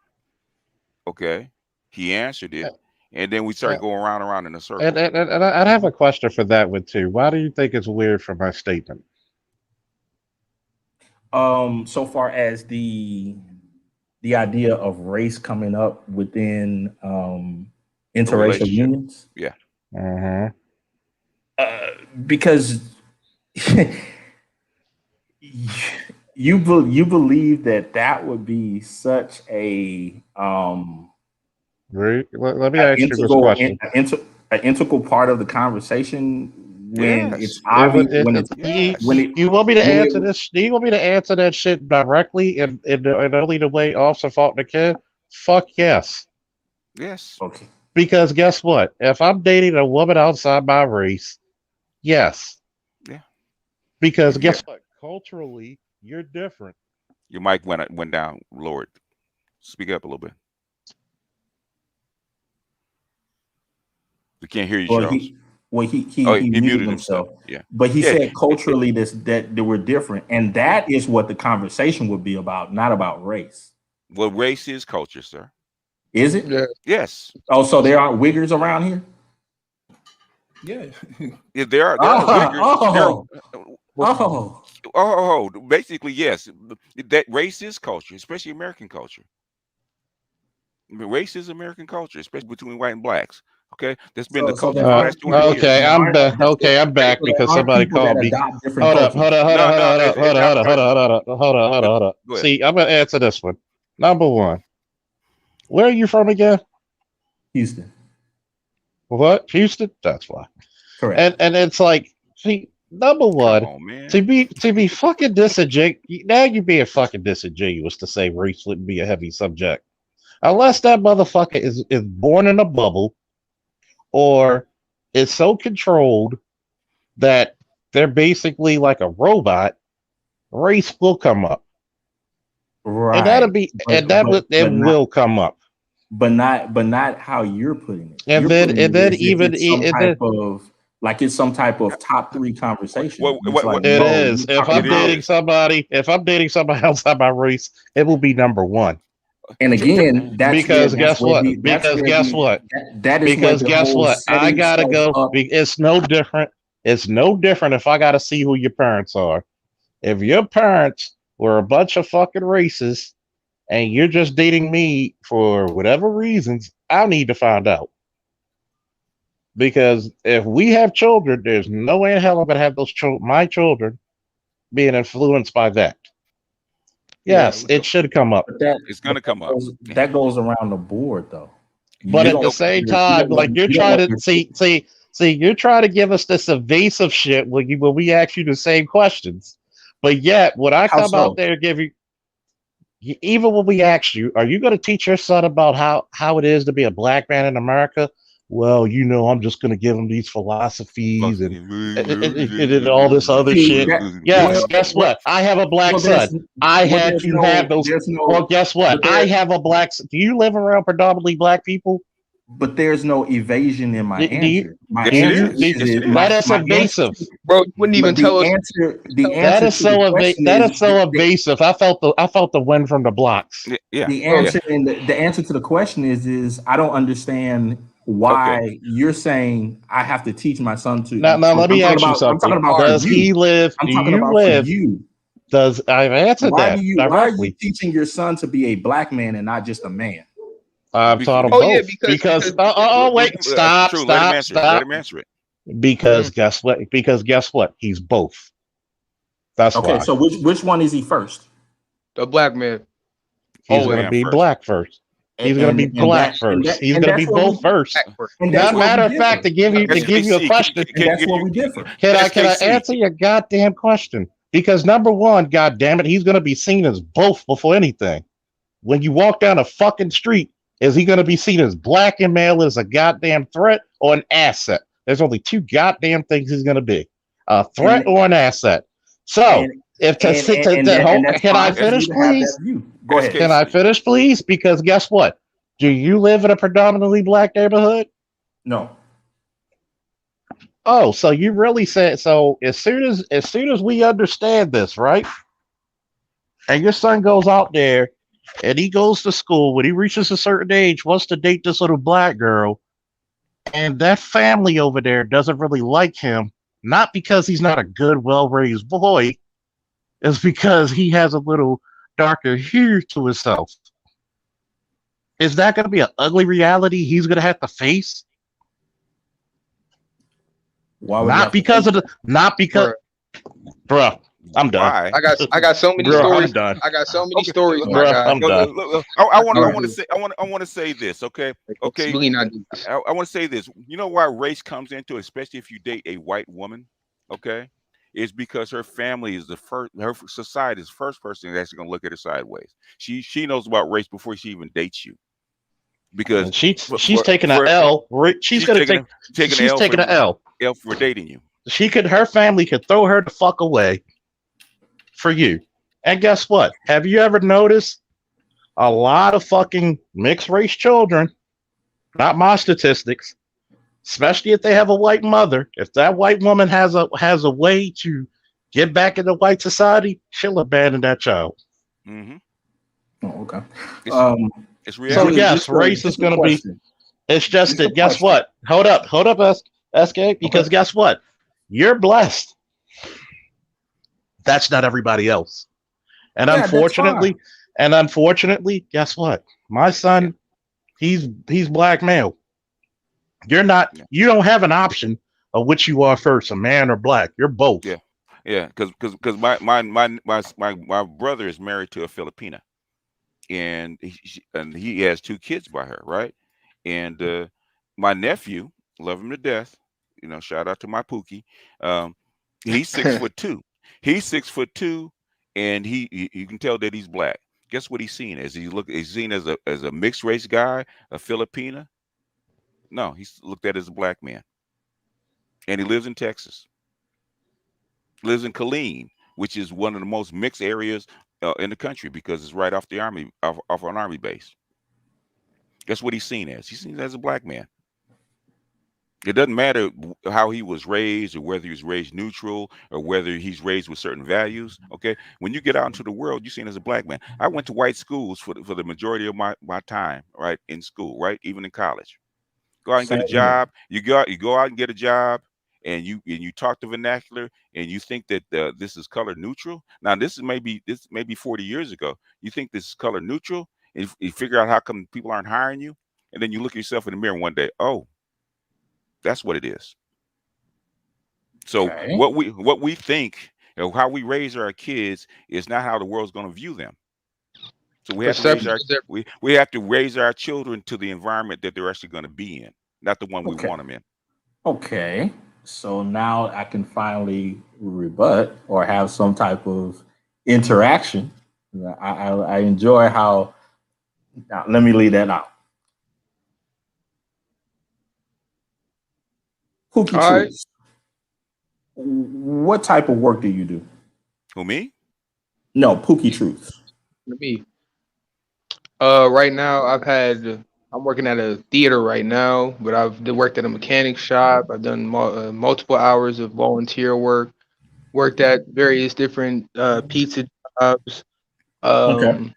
Okay, he answered it, and then we started going around in a circle. And I'd have a question for that one too. Why do you think it's weird for my statement? So far as the idea of race coming up within interracial unions, yeah, because you believe that would be such a let me ask you this question: an integral part of the conversation. When Yes. it's obvious, you want me to answer this? Do you want me to answer that shit directly and only the way Officer Faulkner can? Fuck yes. Yes. Okay. Because guess what? If I'm dating a woman outside my race, yes. Yeah. Because guess what? Culturally, you're different. Your mic went down, Lord. Speak up a little bit. We can't hear you, Well, Charles. he muted himself. Yeah. But he Yeah. said culturally that they were different. And that is what the conversation would be about, not about race. Well, race is culture, sir. Is it? Yeah. Yes. Oh, so there are wiggers around here? Yeah. Yeah, there are wiggers. Basically, yes. That race is culture, especially American culture. Race is American culture, especially between white and blacks. Okay, that's been the culture for the last 200 years. Okay, I'm back. Okay, I'm back because somebody called me. Hold up. See, I'm gonna answer this one. Number one, where are you from again? Houston. What? Houston? That's why. Correct. And it's like, see, number one, to be fucking disingenuous. Now you're being fucking disingenuous to say race wouldn't be a heavy subject, unless that motherfucker is born in a bubble, or is so controlled that they're basically like a robot. Race will come up, Right. and that'll be, it will come up. But not how you're putting it. And You're then putting and it then as if even it's some and type then, of like it's some type of top 3 conversation. It's like, it no, is. you're If I'm talking dating about- somebody outside my race, it will be number one. And again, that's because where, guess what? Because guess what? That is because where the guess whole what? I setting gotta stuff go. up. It's no different. It's no different if I gotta see who your parents are. If your parents were a bunch of fucking racists and you're just dating me for whatever reasons, I'll need to find out. Because if we have children, there's no way in hell I'm gonna have my children being influenced by that. Yes, it should come up. It's gonna come up. That goes around the board, though. But at the same time, like you're trying to see, you're trying to give us this evasive shit when we ask you the same questions. But yet, when I come out there and give you, even when we ask you, are you going to teach your son about how it is to be a black man in America? Well, I'm just going to give him these philosophies and all this other shit. Yes, guess what? I have a black son. I had to have those. Well, guess what? I have a black son. Do you live around predominantly black people? But there's no evasion in my answer. My Yes, answer is that is evasive, bro. You wouldn't even tell us. The answer that is so evasive. I felt the wind from the blocks. The answer and the answer to the question is I don't understand why you're saying I have to teach my son to. Now let me ask you something. I'm talking about does he live? I'm do talking you about live? for you. Does I've answered that Why are directly? you teaching your son to be a black man and not just a man? I've taught him both. Because wait, stop. Let him answer it. Because guess what? He's both. That's okay. why. So which one is he first? The black man. He's going to be black first. He's going to be black first. He's going to be both first. Matter of fact, to give you a question, that's where we differ. Can I answer your goddamn question? Because number one, goddamn it, he's going to be seen as both before anything. When you walk down a fucking street, is he going to be seen as black and male as a goddamn threat or an asset? There's only 2 goddamn things he's going to be: a threat or an asset. So, can I finish, please? Go ahead. Can I finish, please? Because guess what? Do you live in a predominantly black neighborhood? No. Oh, so you really said so? As soon as we understand this, right? And your son goes out there, and he goes to school. When he reaches a certain age, wants to date this little black girl, and that family over there doesn't really like him. Not because he's not a good, well-raised boy. It's because he has a little darker hue to himself. Is that going to be an ugly reality he's going to have to face? Not because, bro. I'm done. Why? I got so many stories. I got so many stories. Bro, I'm done. I want to say this. Okay. Really not. I want to say this. You know why race comes into it, especially if you date a white woman. Okay. is because her family is her society is the first person that's actually going to look at her sideways. She knows about race before she even dates you, because And she's taking an L. She's gonna take taking she's taking an L. L for dating you. Her family could throw her the fuck away for you. And guess what? Have you ever noticed a lot of fucking mixed race children? Not my statistics, especially if they have a white mother. If that white woman has a way to get back into white society, she'll abandon that child. Mm-hmm. Oh, okay. It's reality. So yes, race is going to be. It's just that. Guess what? Hold up, SK. Because guess what? You're blessed. That's not everybody else. And unfortunately, guess what? My son, he's black male. You're not. You don't have an option of which you are first, a man or black. You're both. Yeah. Because my brother is married to a Filipina, and he has 2 kids by her, right? And my nephew, love him to death. You know, shout out to my Pookie. He's 6'2". He's 6'2", and you can tell that he's black. Guess what he's seen as? He's seen as a mixed race guy, a Filipina. No, he's looked at as a black man, and he lives in Texas. Lives in Killeen, which is one of the most mixed areas in the country because it's right off the army, off an army base. Guess what he's seen as? He's seen as a black man. It doesn't matter how he was raised or whether he was raised neutral or whether he's raised with certain values. Okay. When you get out into the world, you're seen as a black man. I went to white schools for the majority of my time, right, in school, right, even in college. Go out and get a job. You go out and get a job, and you talk the vernacular, and you think that this is color neutral. Now this may be 40 years ago. You think this is color neutral, and you figure out how come people aren't hiring you, and then you look yourself in the mirror one day. Oh, that's what it is. So what we think, how we raise our kids is not how the world's going to view them. So we have to raise our children to the environment that they're actually going to be in, not the one we want them in. Okay. So now I can finally rebut or have some type of interaction. I enjoy how. Now, let me leave that out. Pookie Truth, what type of work do you do? Who, me? No, Pookie Truth. Me. Right now I'm working at a theater right now, but I've worked at a mechanic shop. I've done multiple hours of volunteer work. Worked at various different pizza jobs. Okay.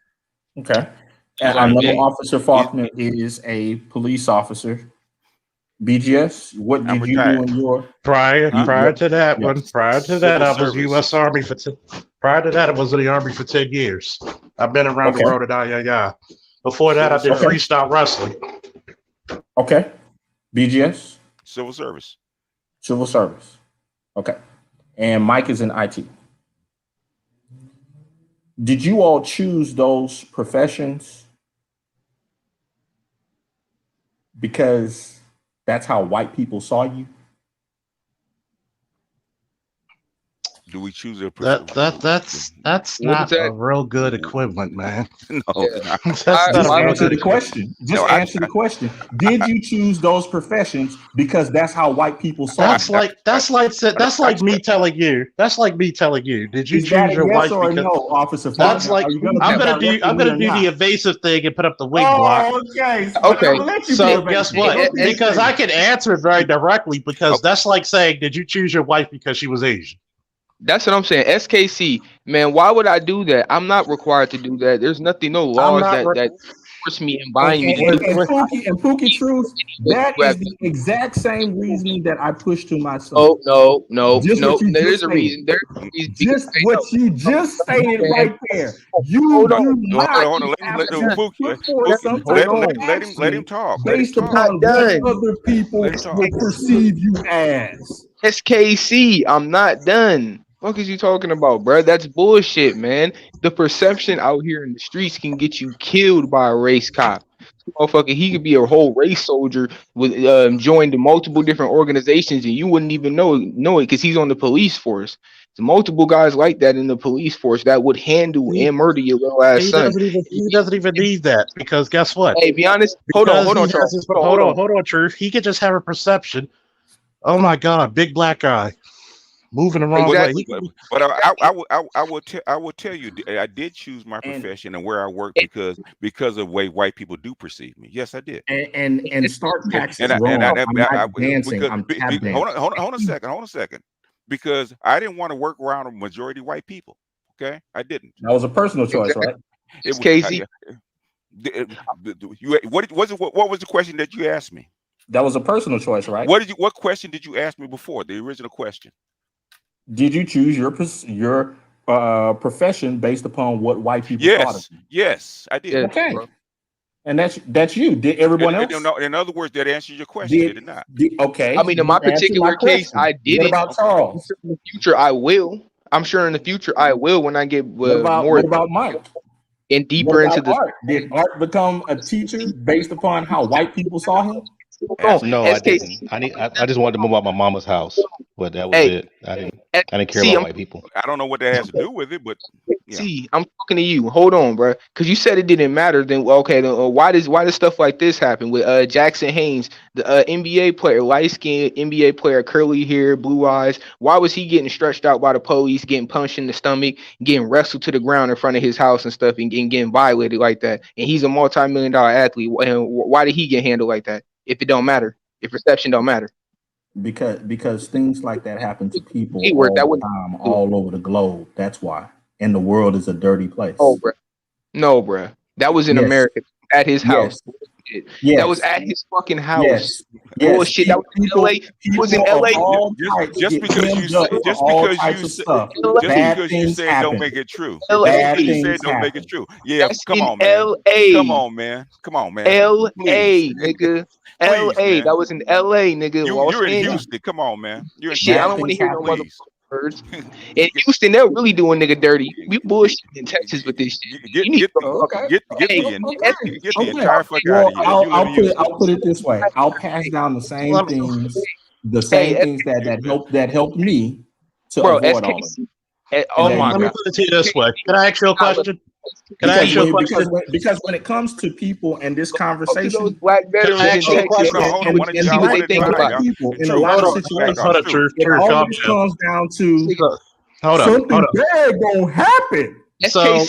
And I know Officer Faulkner is a police officer. BGS, what did you do in your prior to that one? Prior to that, I was U.S. Army for. Prior to that, I was in the Army for 10 years. I've been around the world at Before that, I did freestyle wrestling. Okay. BGS? Civil service. Civil service. Okay. And Mike is in IT. Did you all choose those professions because that's how white people saw you? Do we choose a that's not a real good equivalent, man. No, that's not answer the question. Answer the question. Did you choose those professions because that's how white people saw you? That's like me telling you. That's like me telling you. Did you choose your wife because no, Officer? That's like I'm gonna do the evasive thing and put up the wig block. Okay. So guess what? Because I can answer it very directly because that's like saying, did you choose your wife because she was Asian? That's what I'm saying. SKC, man, why would I do that? I'm not required to do that. There's no laws that force me and bind me to do that. And Pookie Truth, that is the exact same reasoning that I push to myself. No. There's a reason. Just what you just stated right there. You do not let him talk. Based upon what other people will perceive you as. SKC, I'm not done. What is you talking about, bro? That's bullshit, man. The perception out here in the streets can get you killed by a race cop. Motherfucker, he could be a whole race soldier with joined multiple different organizations, and you wouldn't even know it because he's on the police force. There's multiple guys like that in the police force that would handle and murder your little ass son. He doesn't even need that, because guess what? Hey, be honest. Because Hold he on, has Charles. his, Hold on. Truth. He could just have a perception. Oh my God, big black guy moving the wrong way. But I will tell you, I did choose my profession and where I work because of the way white people do perceive me. Yes, I did. And start tax is wrong. I'm not dancing. I'm tap dancing. Hold on a second. Because I didn't want to work around a majority white people. Okay, I didn't. That was a personal choice, right? It was Casey. What was the question that you asked me? That was a personal choice, right? What question did you ask me before the original question? Did you choose your profession based upon what white people thought of you? Yes, I did. Okay. And that's you. Did everyone else? In other words, that answers your question, did it not? Okay. I mean, in my particular case, I didn't. What about Charles? In the future, I will. I'm sure in the future I will when I get what about Mike? And deeper into the Art? Did Art become a teacher based upon how white people saw him? No, I didn't. I just wanted to move out my mama's house, but that was it. I didn't care about white people. I don't know what that has to do with it, but see, I'm talking to you. Hold on, bro, because you said it didn't matter. Then okay, then why does stuff like this happen with Jackson Haynes, the NBA player, light skinned NBA player, curly hair, blue eyes? Why was he getting stretched out by the police, getting punched in the stomach, getting wrestled to the ground in front of his house and stuff, and getting violated like that? And he's a multi-million-dollar athlete. And why did he get handled like that? If it don't matter, if perception don't matter. Because things like that happen to people all the time, all over the globe. That's why. And the world is a dirty place. No, bro. That was in America at his house. Yes. That was at his fucking house. Yes. Bullshit. That was in LA. It was in LA. Just because you said don't make it true. Bad things said don't make it true. Yeah, come on, man. LA. Come on, man. LA, nigga. LA. Man. That was in LA, nigga. You're in Houston. Come on, man. You're in Shit, I don't want to hear no motherfuckers. In Houston, they're really doing nigga dirty. We bullshit in Texas with this shit. Get the entire fuck out of here. I'll put it this way. I'll pass down the same things, that helped me to avoid all of it. Let me put it to you this way. Can I ask you a question? Because when it comes to people and this conversation, black veterans in Texas, and see what they think about people in a lot of situations, it always comes down to something bad gonna happen. So let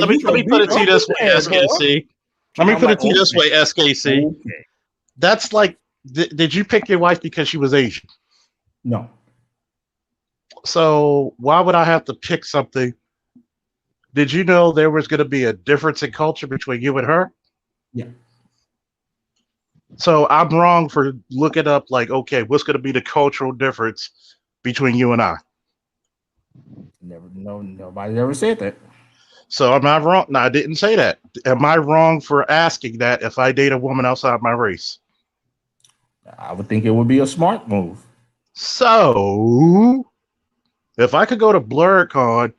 me put it to you this way, SKC. Let me put it to you this way, SKC. That's like, did you pick your wife because she was Asian? No. So why would I have to pick something? Did you know there was going to be a difference in culture between you and her? Yeah. So I'm wrong for looking up like, okay, what's going to be the cultural difference between you and I? Nobody ever said that. So am I wrong? No, I didn't say that. Am I wrong for asking that if I date a woman outside my race? I would think it would be a smart move. So if I could go to BlurredCon,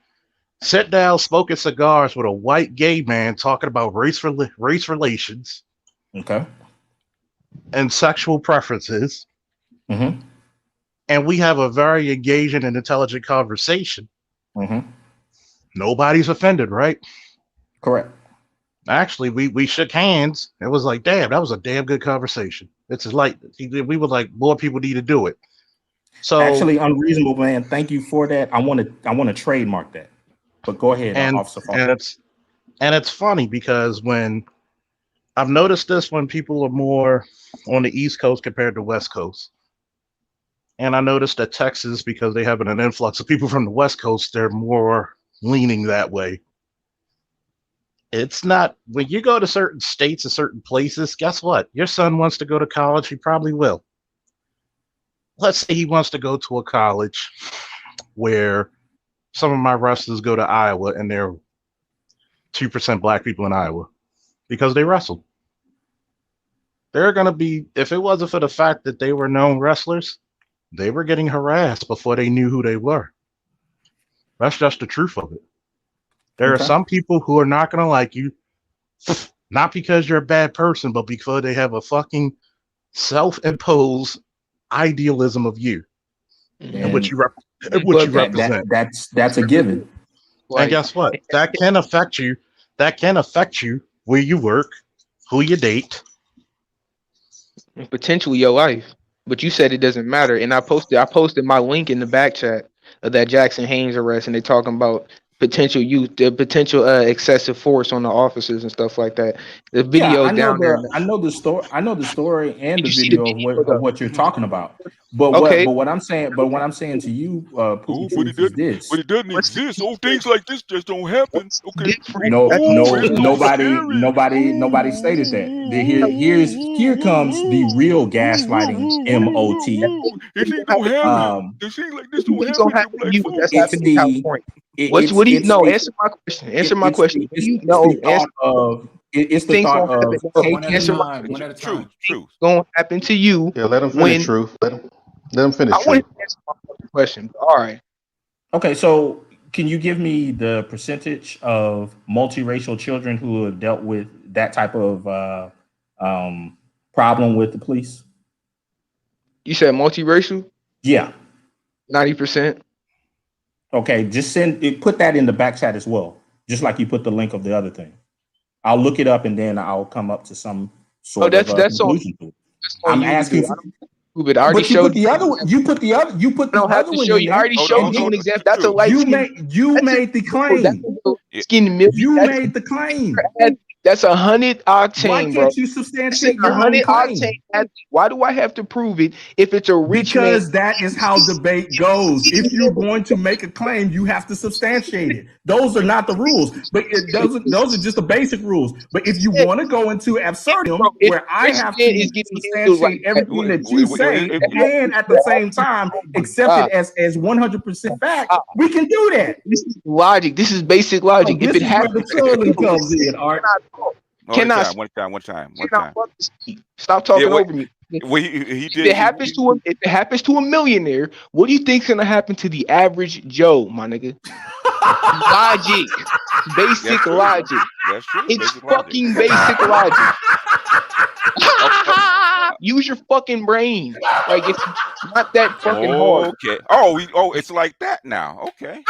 sit down smoking cigars with a white gay man talking about race relations, okay, and sexual preferences, mm-hmm. and we have a very engaging and intelligent conversation, mm-hmm. Nobody's offended, right? Correct. Actually, we shook hands. It was like, damn, that was a damn good conversation. It's like we were like, more people need to do it. So actually, Unreasonable Man, thank you for that. I want to trademark that. But go ahead, Officer Falk. And it's funny because when I've noticed this when people are more on the East Coast compared to West Coast. And I noticed that Texas, because they have an influx of people from the West Coast, they're more leaning that way. It's not, when you go to certain states or certain places, guess what? Your son wants to go to college, he probably will. Let's say he wants to go to a college where some of my wrestlers go to Iowa and they're 2% black people in Iowa because they wrestled. They're going to be, if it wasn't for the fact that they were known wrestlers, they were getting harassed before they knew who they were. That's just the truth of it. There are some people who are not going to like you, not because you're a bad person, but because they have a fucking self-imposed idealism of you and what you represent. and what you represent. That's a given. And guess what? That can affect you. That can affect you where you work, who you date, and potentially your life. But you said it doesn't matter. And I posted my link in the back chat of that Jackson Haynes arrest, and they talking about potential excessive force on the officers and stuff like that. The video I know down there. I know the story. I know the story and the You see the video video, of what you're talking about. But okay. what I'm saying to you, Pookie Truth, is this. But it doesn't exist. Oh, things like this just don't happen. Okay. Nobody stated that. Here comes the real gaslighting MOT. It ain't gonna happen. Things like this don't happen to black folks. That's happening in California. What do you know? Answer my question. Answer my question. It's the thought of one at a time. Truth. Gonna happen to you. Yeah, let him finish. Truth. Let him finish. I want to answer my question. All right. Okay, so can you give me the percentage of multiracial children who have dealt with that type of problem with the police? You said multiracial? Yeah. 90%. Okay, just put that in the back chat as well, just like you put the link of the other thing. I'll look it up and then I'll come up to some sort of conclusion to it. I'm asking. But I already showed the other one. You put the other. You put the other one. I already showed you an example. That's a light. You made the claim. You made the claim. That's 100 octane. Why can't you substantiate your 100 octane? Why do I have to prove it if it's a rich man? Because that is how debate goes. If you're going to make a claim, you have to substantiate it. Those are not the rules, but those are just the basic rules. But if you want to go into absurdum, where I have to substantiate everything that you say, and at the same time accept it as 100% fact, we can do that. This is logic. This is basic logic. If it happens, comes in, Art. One time. Stop talking over me. If it happens to a millionaire, what do you think's gonna happen to the average Joe, my nigga? Logic, basic logic. That's true. It's fucking basic logic. Use your fucking brain. Like it's not that fucking hard. Okay. Oh, it's like that now. Okay,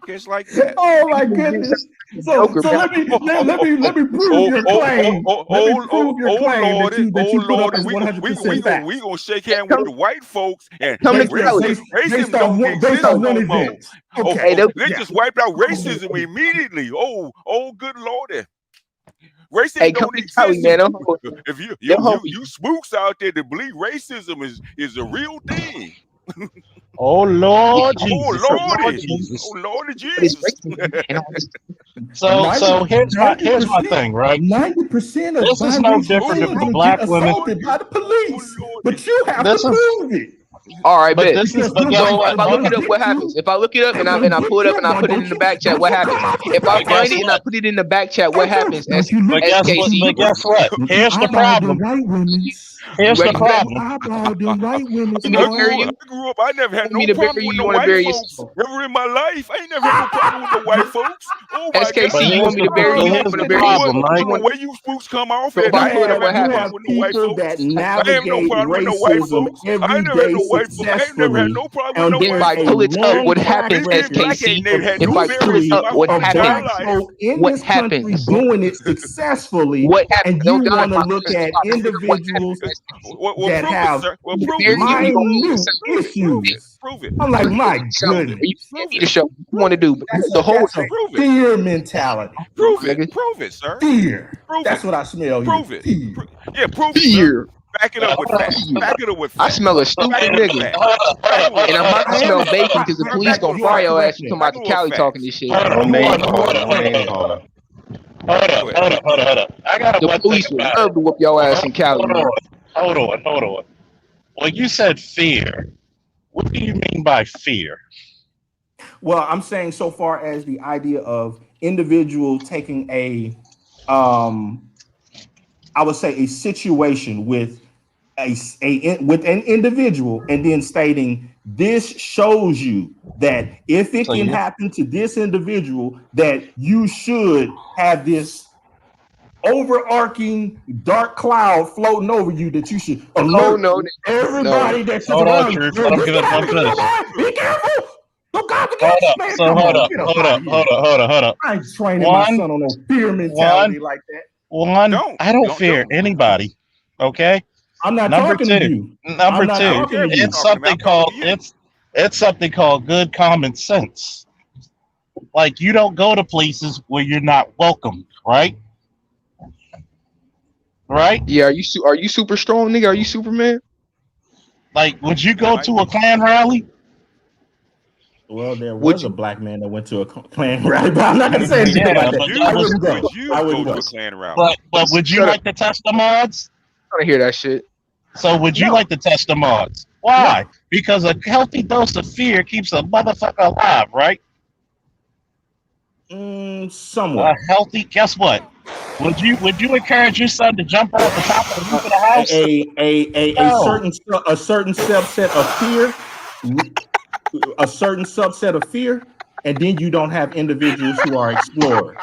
it's like that. Oh my goodness. So let me prove your claim. We gonna shake hands with the white folks and based on one event. Okay, they just wiped out racism immediately. Oh, good lordy. Racism don't exist. Man, if you spooks out there that believe racism is a real thing. Oh Lord Jesus! Oh Lord Jesus! So here's my thing, right? 90% of this is no different than the black women by the police, but you have to prove it. All right, but if I look it up, what happens? If I look it up and I pull it up and I put it in the back chat, what happens? If I find it and I put it in the back chat, what happens? But guess what? Here's the problem. Here's the problem. I grew up. I never had no problem with no white folks. Never in my life. I ain't never had no problem with the white folks. Oh my SKC, you want me to bury you? I'm gonna bury you. The way you spooks come off, and I ain't never had no problem with no white folks. I have no problem with no white folks. I ain't never had no white folks. I ain't never had no problem with no white folks. If I pull it up, what happens, SKC? If I pull it up, what happens? What happens? Doing it successfully. What happens? And you want to look at individuals that have minute issues. Prove it. I'm like, my goodness. You show you want to do the whole thing. Fear mentality. Prove it, sir. Fear. That's what I smell. Prove it. Yeah, prove fear. Back it up with facts. I smell a stupid nigga. And I'm about to smell bacon because the police gonna fire your ass from out to Cali talking this shit. Hold up. I got the police would love to whoop your ass in Cali. Hold on. When you said fear, what do you mean by fear? Well, I'm saying so far as the idea of individual taking a, I would say a situation with with an individual and then stating this shows you that if it can happen to this individual, that you should have this overarching dark cloud floating over you that you should alert everybody that's around you. Let him finish. Be careful. So God, Hold up. man, So come hold on, up. get up Hold out up. of here. Hold up. I ain't training my son on no fear mentality like that. I don't fear anybody. Okay. I'm not Number talking to two. you. Number I'm not two. talking to you. It's something called good common sense. Like you don't go to places where you're not welcome, right? Right? Yeah, are you super strong, nigga? Are you Superman? Like, would you go to a Klan rally? Well, there Would was a you? black man that went to a Klan rally, but I'm not going to say anything about that. I wouldn't go. I wouldn't go. But would you Shut up. like to test the mods? I don't hear that shit. So would you No. like to test the mods? Why? Because a healthy dose of fear keeps a motherfucker alive, right? Somewhat. Guess what? Would you encourage your son to jump off the top of the roof of the house? A certain subset of fear, a certain subset of fear, and then you don't have individuals who are explorers.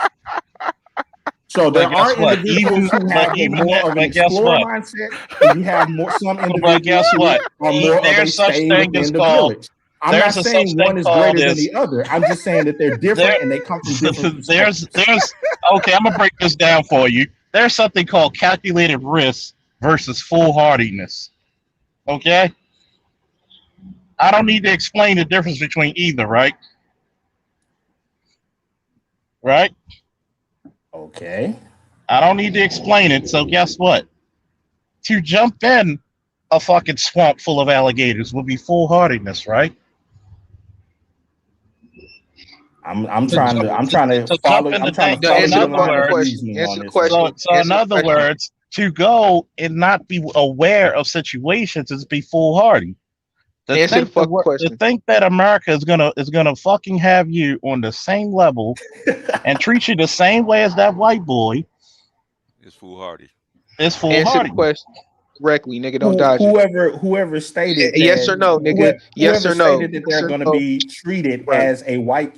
So there are individuals who have more of an explorer mindset, and you have some individuals who are more of a stay within the village. I'm not saying one is greater than the other. I'm just saying that they're different and they come from different perspectives. Okay, I'm gonna break this down for you. There's something called calculated risk versus foolhardiness. Okay? I don't need to explain the difference between either, right? Right? Okay. I don't need to explain it, so guess what? To jump in a fucking swamp full of alligators would be foolhardiness, right? I'm trying to follow. I'm trying to follow your line of reasoning on this. So in other words, to go and not be aware of situations is be foolhardy. To think that America is gonna fucking have you on the same level and treat you the same way as that white boy. It's foolhardy. It's foolhardy. Answer the question correctly, nigga. Don't dodge it. Whoever stated yes or no, nigga. Yes or no. Stated that they're going to be treated as a white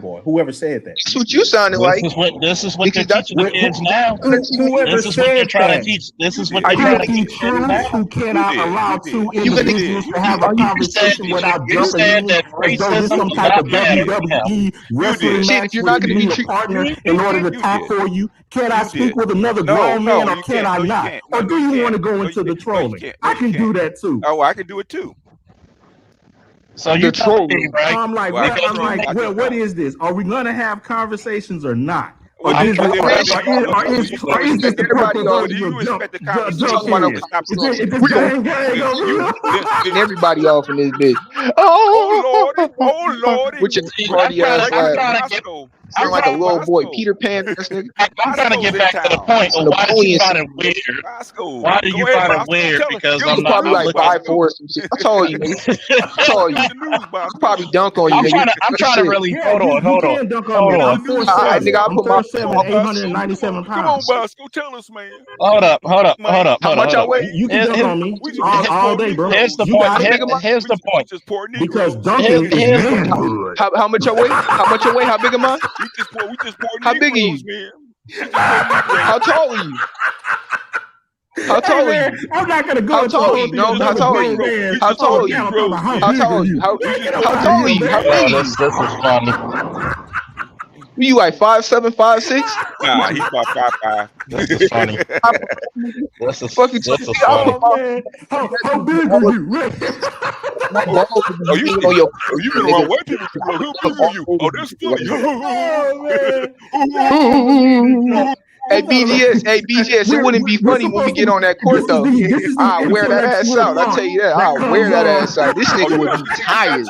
boy. Whoever said that. That's what you sounded like. This is what they're teaching the kids now. Whoever said that. This is what they're trying to teach kids now. Who cannot allow two individuals to have a conversation without jumping in as though this some type of WWE wrestling match where you need a partner in order to talk for you? Can I speak with another grown man or can I not? Or do you want to go into the trolling? I can do that too. Oh, I can do it too. So you're trolling, right? I'm like, what is this? Are we gonna have conversations or not? Or is this the everybody off in this bitch? Oh lordy! With your party ass sound like a little boy, Peter Pan. I'm trying to get back to the point. Why do you find it weird? Why do you find it weird? Because I'm not probably like 5'4" some shit. I told you, nigga. I told you. I'll probably dunk on you, nigga. I'm trying to really hold on. I'm 4'7", nigga. I'll put my 897 pounds. Come on, Bosco, tell us, man. Hold up. How much I weigh? You can dunk on me all day, bro. Here's the point. Here's the point. Because dunking is manhood. How much I weigh? How much I weigh? How big am I? We just poured How big are you? How tall are you? How tall are you? I'm not gonna go. How tall are you? No, how tall are you? How tall are you? How tall are you? How tall are you? How big are you? This is funny. You like 5'7", 5'6"? Nah, he's about 5'5". This is funny. This is funny. How big are you, Rick? You been around white people. How big are you? Oh, that's funny. Hey BGS, it wouldn't be funny when we get on that court though. I'll wear that ass out. I'll tell you that. I'll wear that ass out. This nigga would be tired.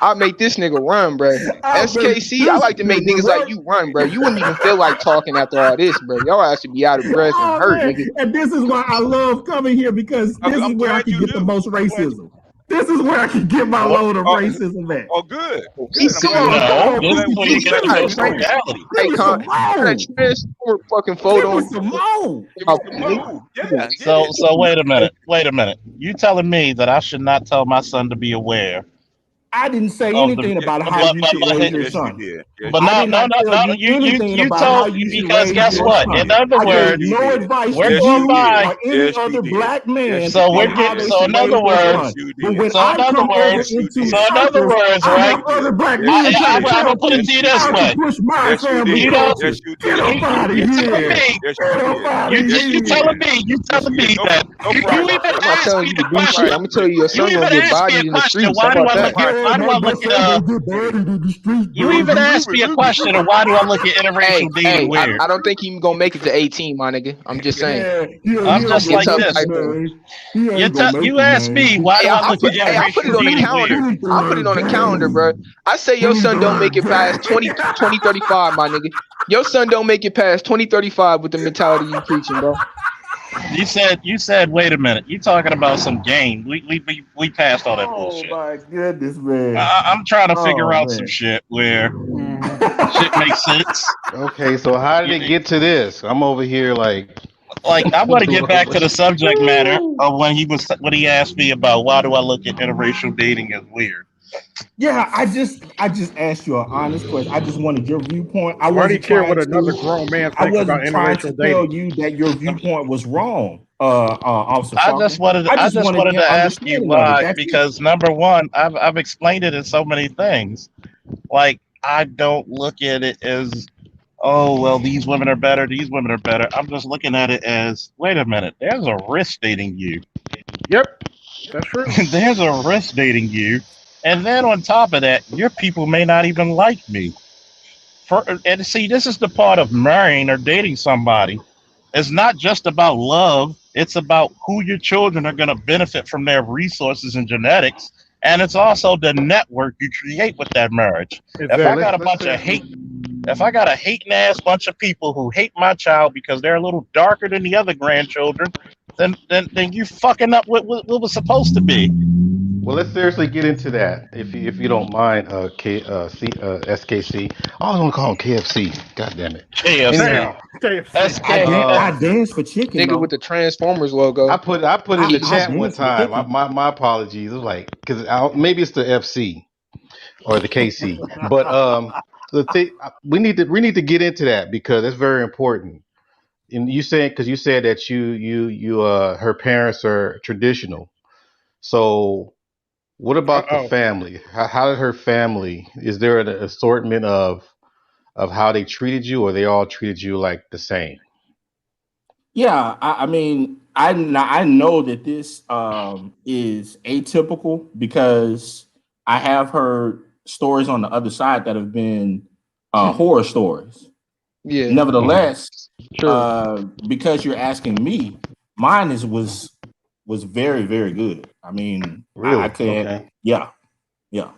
I'll make this nigga run, bro. SKC, I like to make niggas like you run, bro. You wouldn't even feel like talking after all this, bro. Y'all ass should be out of breath and hurt, nigga. And this is why I love coming here, because this is where I can get the most racism. This is where I can get my load of racism at. Oh, good. He's transformer fucking photo. So wait a minute. You telling me that I should not tell my son to be aware I didn't say of anything the. about how you should raise your Yes, you son. did. Yes, But you I no, did did. no, not no, tell no. you anything You about how told you should because raise guess your what? In son. other I Yes, gave words, he no did. advice to we're Yes, going you you did. by. or any Yes, he other did. black Yes, man you So we're on did. how getting. they Yes, So should you in other raise did. their words. Yes, son. you But did. when So in I other come over Yes, words. you into So did. in other circles, words, I right? have You did. other black Yes, men you I trying did. to I'm gonna tell put it me to you this how to way. push my Yes, you family You did. don't. Yes, culture. you Get did. up out of You Yes, you telling here. did. me. Yes, Get you up did. out of Yes, You you here. telling did. me. You Yes, telling you did. me No, that. no You problem. even I'm not asked telling me you the to do shit. question. I'm gonna tell you your You son even gonna get asked me bodied a in the question. streets. How Why do about I look that? at? Yeah, Why do I my look son at? gonna get buried in the street, You even baby. asked me a question of why do I look at Hey, interracial dating hey, weird? I don't think he's gonna make it to 18, my nigga. I'm just saying. Yeah, yeah, I'm he It's gonna ain't just get gonna like tough make it, this. nice for him. man. He ain't gonna make You it, asked me man. why Hey, do I look at I put it interracial on the dating calendar. weird? I put it on the calendar, bro. I say your son don't make it past 2035, my nigga. Your son don't make it past 2035 with the mentality you preaching, bro. You said wait a minute. You talking about some game? We passed all that Oh bullshit. my goodness, man. I'm trying to figure Oh out some man. shit where shit makes sense. Okay, so how did You- it get to this? I'm over here like Like I want to doing get a whole back to bunch the of. subject matter of when he asked me about why do I look at interracial dating as weird. Yeah, I just asked you an honest question. I just wanted your viewpoint. Why do you care what another grown man I thinks about wasn't trying to interracial tell dating? you that your viewpoint was wrong, Officer I Parker. just wanted I I just just wanted wanted your to ask you understanding of it. why That's it. because number one, I've explained it in so many things. Like I don't look at it as oh well these women are better, these women are better. I'm just looking at it as wait a minute, there's a risk dating you. Yep, that's true. There's a risk dating you. And then on top of that, your people may not even like me. And see, this is the part of marrying or dating somebody. It's not just about love. It's about who your children are going to benefit from their resources and genetics. And it's also the network you create with that marriage. If So I Exactly. got a let's bunch of say hate, if I got a hating ass bunch of people who hate my child because they're a little darker than the other grandchildren, then you fucking up what was supposed to be. well let's seriously get into that if you don't mind SKC. I always want to call him KFC. God damn it. KFC, Anyhow, Damn, KFC. SK, I dance for chicken Nigga though. with the Transformers I logo. put in the I chat one dance for time. chicken. My apologies. It was like because maybe it's the FC or the KC, but the thing we need to get into that because it's very important. And you saying because you said that you her parents are traditional. So what Uh about the oh. family? How did her family? Is there an assortment of how they treated you, or they all treated you like the same? Yeah, I mean, I know that this is atypical because I have heard stories on the other side that have been horror stories. Yeah, Nevertheless, true. because you're asking me, mine was very very good. I mean, I Really? can't. Okay. Yeah, yeah.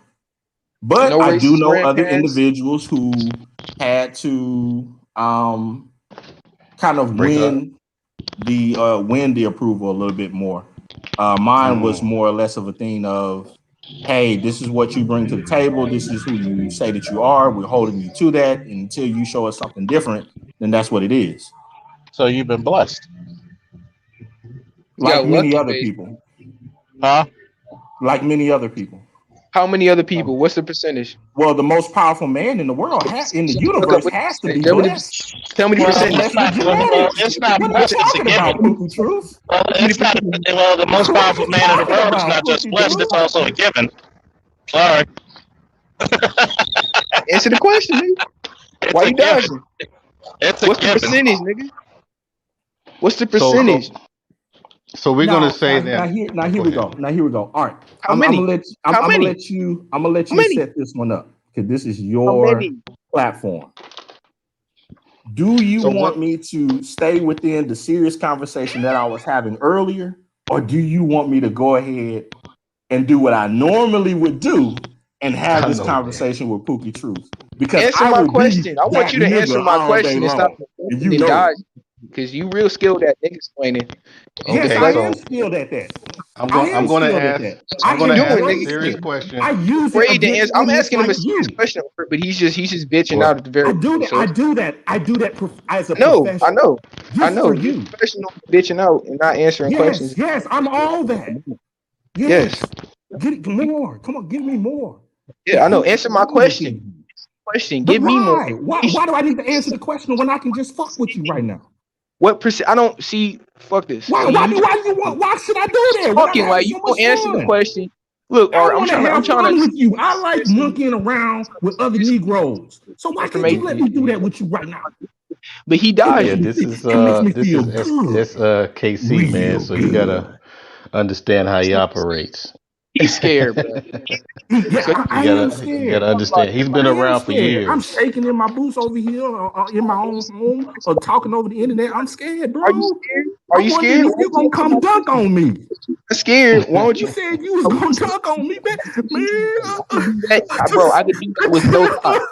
But No I do racist know other grandparents. individuals who had to kind of Break up. win the approval a little bit more. Mine was Mm. more or less of a thing of, hey, this is what you bring to the table. This is who you say that you are. We're holding you to that. And until you show us something different, then that's what it is. so you've been blessed, You Like got many lucky, other basically. people. huh? Like many other people. How many other people? What's the percentage? Well, the most powerful man in the world, in the Shut the fuck up. universe, What has to did you be say? blessed. Tell me the Well, You're percentage. it's blessed with not. Well, genetics. it's not What are you blessed. It's a talking about, given. Pookie Truth? Well, Give me the it's not. percentage. Well, the most What are powerful you man in the talking world is about, not just Pookie blessed; Truth? it's also a given. Sorry, Answer the question, nigga. it's Why a you given. dodging? It's a What's the given. percentage, nigga? What's the So percentage? so we're gonna Now, say that. now Oh, here go we ahead. go. Now here we go. All right, How many? How I'm many? gonna let How you many? set this one up because this is How your many? platform. Do you So want what? me to stay within the serious conversation that I was having earlier, or do you want me to go ahead and do what I normally would do and have I this know. conversation with Pookie Truth? Because Answer I my will be question. I want that you to answer nigga my all day question and stop long, and deflecting you and know it. dodging. Because you real skilled at nigga explaining. You Yes, Okay. I deflect. am So skilled at that. I'm I going. am I'm going to skilled at ask. that. I'm I going You to doing, ask a nigga? serious embrace it. question. I use it Afraid to against answer. I'm idiots asking him like a serious you. question, but he's just bitching Well, out at the very I do end. that. So I it's do that. I do that as a no, I profession, know, I just for know. You're you. professional bitching out and not answering Yes, questions. yes, I'm all that. Yes. Yes. Get more. Come on, give me more. Yeah, I know. Answer my question. But Give me more. why do I need to answer the question when I can just fuck with you right now? What percent? I don't see. Fuck this. Why should I do that when I'm Talking having like so you much don't answer the fun? question. Look, I Art, I'm want to trying have to fun with you. I like monkeying around with other Negroes. So why can't you let me do that with you right now? But he It died. makes Yeah, me this feel, is it makes me this feel is good. KC, man. Real So you good. gotta understand how he operates. He's scared, bro. Yeah, I am You scared. gotta understand. He's been I am around for scared. I'm years. shaking in my boots over here or in my own home or talking over the internet. I'm scared, bro. Are you scared? Are you I'm wondering scared? if you're going to come dunk on me. I'm scared. Why don't You you? said you was going to dunk on me, man. Bro, I could do that with no thought.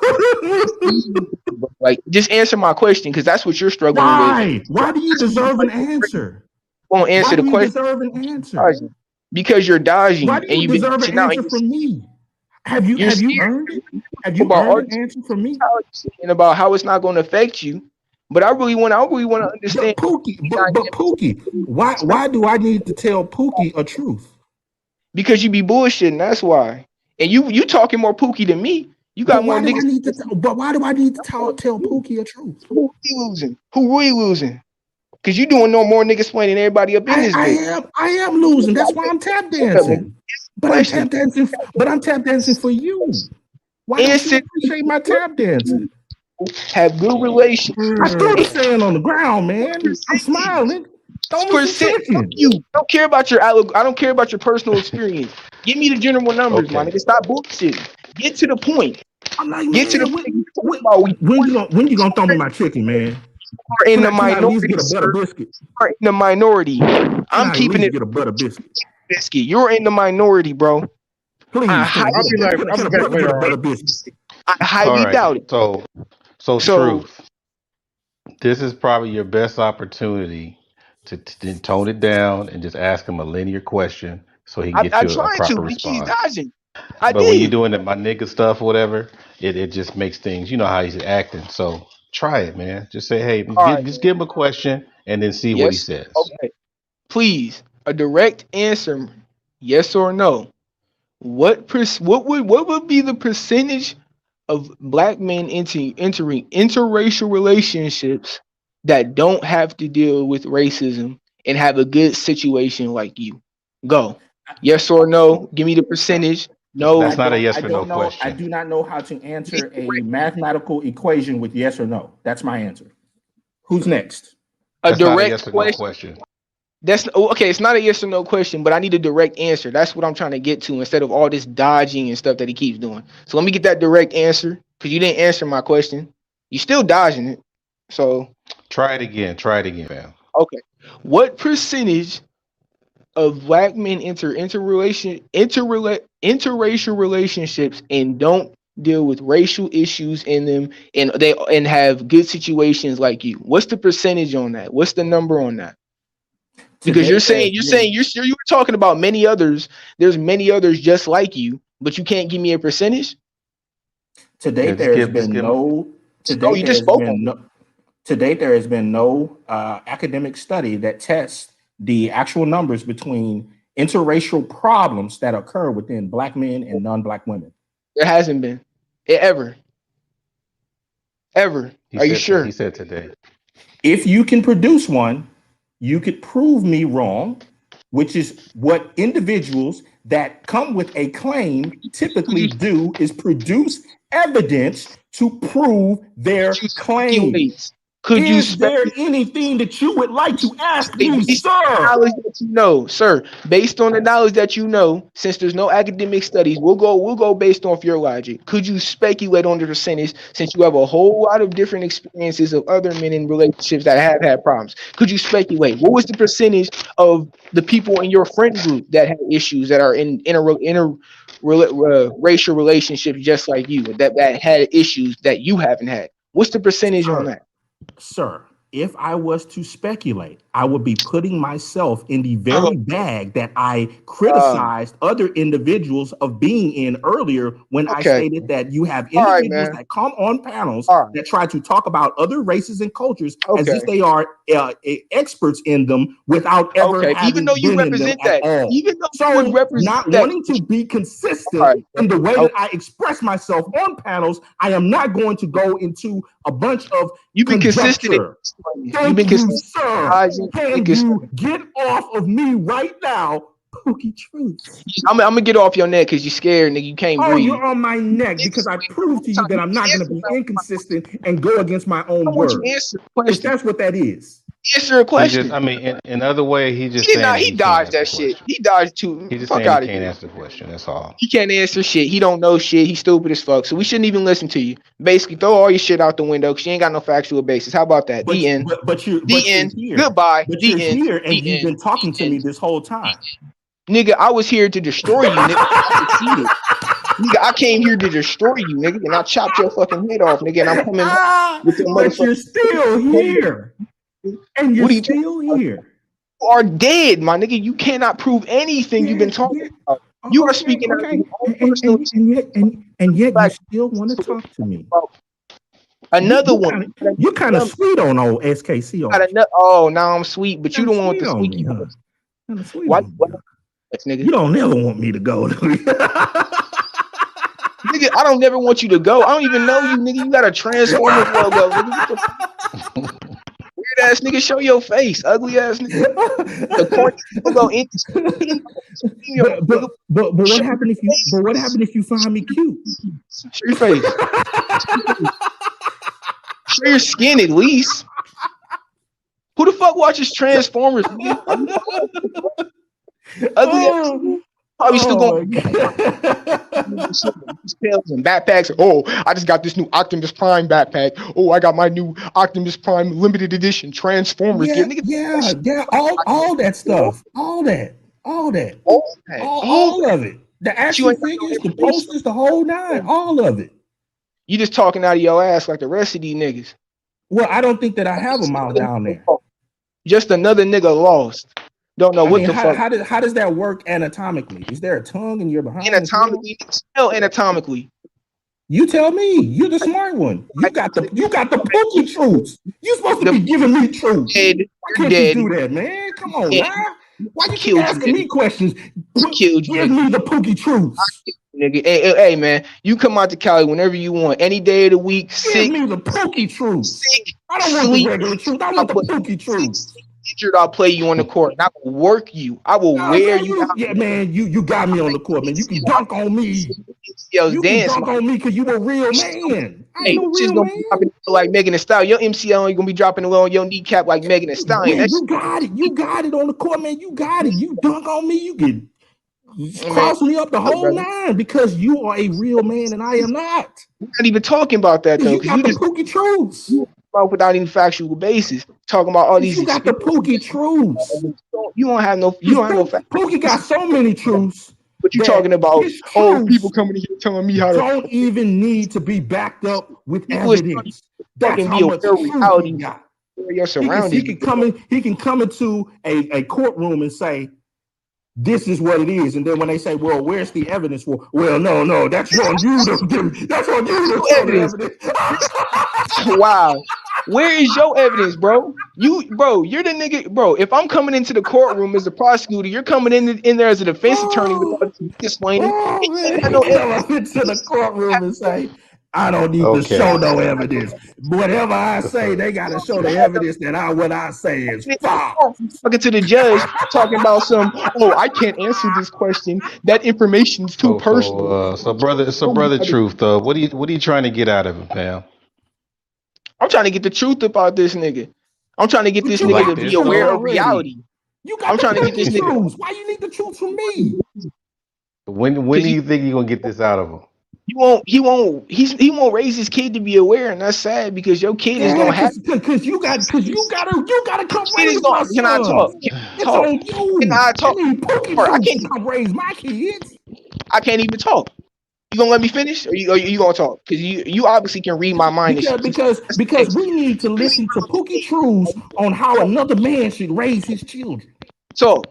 Like, just answer my question because that's what you're struggling with. Why? Why do you deserve an answer? Won't answer Why the do you question deserve an answer? because you're dodging Why do and you you've been deserve an dishing out. answer from me? Have you You're scared earned it? Have you about earned art an answer from me? and about how it's not going to affect you. But I really want to understand. But Pookie, why do I need to tell Pookie a truth? Because you be bullshitting. That's why. And you talking more Pookie than me. You got But more why do I niggas. need to? But why do I need to tell Pookie a truth? Who really losing? Who really losing? Because you doing no more niggas explaining everybody up in this bitch. I am losing. That's why I'm tap dancing. But I'm tap dancing. But I'm tap dancing for you. Why don't you appreciate my tap dancing? Have good relations. I threw the sand on the ground, man. I'm smiling. Throw me some chicken. You I don't care about your I don't care about your personal experience. Give me the general numbers, my nigga. Stop bullshitting. Get to the point. I'm like, Get to the man, point. when you gonna throw me my chicken, man? Are in the Can I at least minority, get a butter sir. biscuit? Are in the minority. Can I'm I at keeping least it get a butter biscuit? You're in the minority, bro. Please, Can a brother get a butter biscuit? I highly doubt it. So truth. This is probably your best opportunity to tone it down and just ask him a linear question so he can get I you a tried proper to. He's response. dodging. I But when you're did. doing the my nigga stuff or whatever, it just makes things, you know how he's acting. So try it, man. Just say, hey, just give him a question and then see what he Yes. says. Okay. Please, a direct answer, yes or no. What would be the percentage of black men entering interracial relationships that don't have to deal with racism and have a good situation like you? Go. Yes or no? Give me the percentage. No. That's not a yes or no know. I question. do not know how to answer a mathematical equation with yes or no. That's my answer. Who's next? That's not a yes or no question. That's okay. It's not a yes or no question, but I need a direct answer. That's what I'm trying to get to instead of all this dodging and stuff that he keeps doing. So let me get that direct answer because you didn't answer my question. You still dodging it. So try it again. Try it again, fam. Okay. What percentage of black men enter interracial relationships and don't deal with racial issues in them and have good situations like you? What's the percentage on that? What's the number on that? Because you're saying you were talking about many others. There's many others just like you, but you can't give me a percentage. To date, there has been no. To date, there has been no academic study that tests the actual numbers between interracial problems that occur within black men and non-black women. There hasn't been ever. Are you sure? He said today. If you can produce one, you could prove me wrong, which is what individuals that come with a claim typically do, is produce evidence to prove their claim. Is there anything that you would like to ask me, sir? Sir, based on the knowledge that you know, since there's no academic studies, we'll go based off your logic. Could you speculate on the percentage since you have a whole lot of different experiences of other men in relationships that have had problems? Could you speculate? What was the percentage of the people in your friend group that had issues that are in racial relationships just like you that had issues that you haven't had? What's the percentage on that? Sir, if I was to speculate, I would be putting myself in the very bag that I criticized other individuals of being in earlier when I stated that you have individuals that come on panels that try to talk about other races and cultures as if they are experts in them without ever having even though you been in them represent at that, all. even though So you would represent not that, wanting to be consistent in the way that I express myself on panels, I am not going to go into a bunch of you've been consistent. Thank you, sir. Can you get off of me right now, Pookie Truth? I'm gonna get off your neck because you're scared, nigga. You can't breathe. You're on my neck because I proved to you that I'm not going to be inconsistent and go against my own word. If that's what that is. Answer a question. In other way, he just He did saying not. that He dodged that shit. He dodged too. He just Fuck saying out he of can't here. answer the question. That's all. He can't answer shit. He don't know shit. He's stupid as fuck. So we shouldn't even listen to you. Basically, throw all your shit out the window because you ain't got no factual basis. How about that? The end. But you're here. Goodbye. But the you're end. here and you've been talking to me this whole time. Nigga, I was here to destroy you, nigga. Nigga, I came here to destroy you, nigga, and I chopped your fucking head off, nigga, and I'm coming with your motherfucker. But you're still here. And you're still here. You are dead, my nigga. You cannot prove anything you've been talking about. You are speaking out of your own personal and yet you still want to talk to me. Another one. You're kind of sweet on old SKC. Oh, now I'm sweet, but you don't want the sweet. What? You don't never want me to go. Nigga, I don't never want you to go. I don't even know you, nigga. You got a Transformers logo, nigga. Weird ass nigga, show your face. Ugly ass nigga. The corny logo but what happened if you? But what happened if you find me cute? Show your face. Show your skin at least. Who the fuck watches Transformers? Ugly ass. Probably still going tails and backpacks. Oh, I just got this new Optimus Prime backpack. Oh, I got my new Optimus Prime limited edition Transformers. Yeah, all that stuff, all that, all of it. The action figures, the posters, the whole nine, all of it. You just talking out of your ass like the rest of these niggas. Well, I don't think that I have them out down there. Just another nigga lost. Don't know what the fuck. How does that work anatomically? Is there a tongue in your behind? Anatomically. You tell me. You're the smart one. You got the Pookie truths. You're supposed to be giving me truths. Why can't you do that, man? Come on, now. Why you keep asking me questions? Give me the Pookie truths. Nigga, hey, man, you come out to Cali whenever you want, any day of the week. Give me the Pookie truths. I don't want the regular truth. I want the Pookie truths. Injured, I'll play you on the court. And I will work you. I will wear you. Yeah, man, you got me on the court, man. You can dunk on me. You can dunk on me because you a real man. I ain't no real man. Like Megan Thee Stallion. Your MCL ain't gonna be dropping on your kneecap like Megan Thee Stallion. Man, you got it. You got it on the court, man. You got it. You dunk on me. You can cross me up the whole nine because you are a real man and I am not. We're not even talking about that though. You got the Pookie truths. Without any factual basis, talking about all these. You got the Pookie truths. You don't have no. You don't have no facts. Pookie got so many truths. What you talking about? Oh, people coming in here telling me how to. Don't even need to be backed up with evidence. That's how much truth he got. Your surroundings. He can come into a courtroom and say, "This is what it is," and then when they say, "Well, where's the evidence?" Well, no, that's on you. That's on you. Evidence. Wow. Where is your evidence, bro? You're the nigga, bro. If I'm coming into the courtroom as a prosecutor, you're coming in there as a defense attorney without explaining. I'm into the courtroom and say, I don't need to show no evidence. Whatever I say, they gotta show the evidence that what I say is false. Talking to the judge, talking about I can't answer this question. That information's too personal. So brother Truth, what are you trying to get out of it, pal? I'm trying to get the truth about this nigga. I'm trying to get this nigga to be aware of reality. I'm trying to get this nigga. Why you need the truth from me? When do you think you're gonna get this out of him? He won't raise his kid to be aware, and that's sad because your kid is gonna have because you gotta come raise my son. Can I talk? It's on you. Can I talk? I can't come raise my kids. I can't even talk. You gonna let me finish, or you gonna talk? Because you obviously can read my mind. Because we need to listen to Pookie Truths on how another man should raise his children. Talk.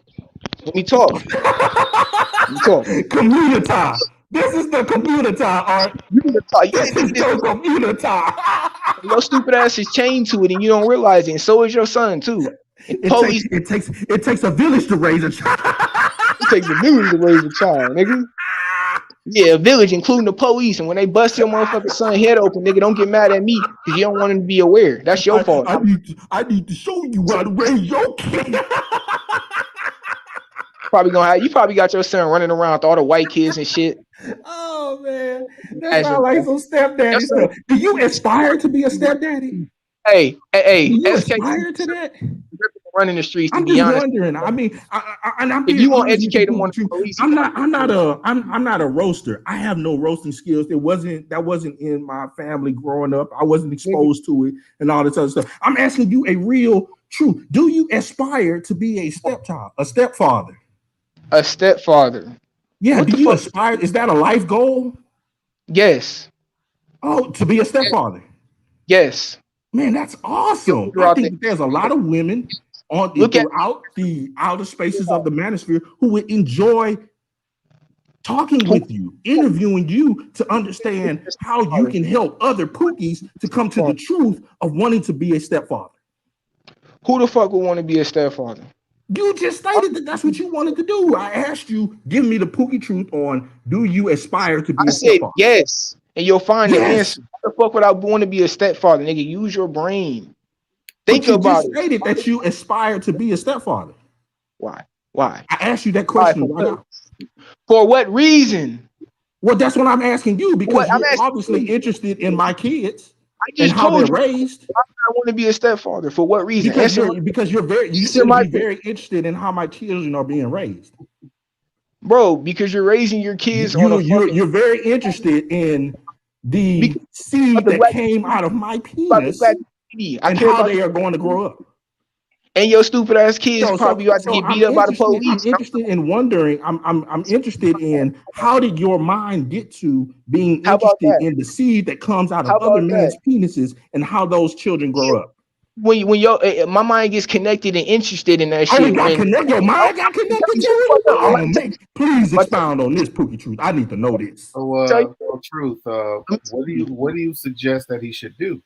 Let me talk. Let me talk. Community. This is the community, Art. This is the community. Your stupid ass is chained to it, and you don't realize it. And so is your son too. And police. It takes a village to raise a child. It takes a village to raise a child, nigga. Yeah, a village, including the police. And when they bust your motherfucking son head open, nigga, don't get mad at me because you don't want him to be aware. That's your fault. I need to show you how to raise your kid. You probably got your son running around with all the white kids and shit. Oh man, that sounds like some stepdaddy stuff. Do you aspire to be a stepdaddy? Hey, do you aspire to that? Running the streets. I'm just wondering. I mean, if you want to educate them on the police, I'm not a roaster. I have no roasting skills. That wasn't in my family growing up. I wasn't exposed to it and all this other stuff. I'm asking you a real truth. Do you aspire to be a stepchild, a stepfather? A stepfather. Yeah. Do you aspire? Is that a life goal? Yes. Oh, to be a stepfather. Yes. Man, that's awesome. I think there's a lot of women throughout the outer spaces of the manosphere who would enjoy talking with you, interviewing you to understand how you can help other Pookies to come to the truth of wanting to be a stepfather. Who the fuck would want to be a stepfather? You just stated that that's what you wanted to do. I asked you, give me the Pookie truth on, do you aspire to be a stepfather? Yes, and you'll find the answer. What the fuck would I want to be a stepfather, nigga? Use your brain. Think about it. You stated that you aspire to be a stepfather. Why? I asked you that question. For what reason? Well, that's what I'm asking you because you're obviously interested in my kids and how they're raised. I want to be a stepfather. For what reason? Because you seem to be very interested in how my children are being raised. Bro, because you're raising your kids you're very interested in the seed that came out of my penis and how they are going to grow up. And your stupid ass kids probably about to get beat up by the police. I'm interested in wondering. I'm interested in how did your mind get to being interested in the seed that comes out of other men's penises and how those children grow up. When my mind gets connected and interested in that shit. Your mind got connected to it. Please expound on this, Pookie Truth. I need to know this. So, Truth. What do you suggest that he should do?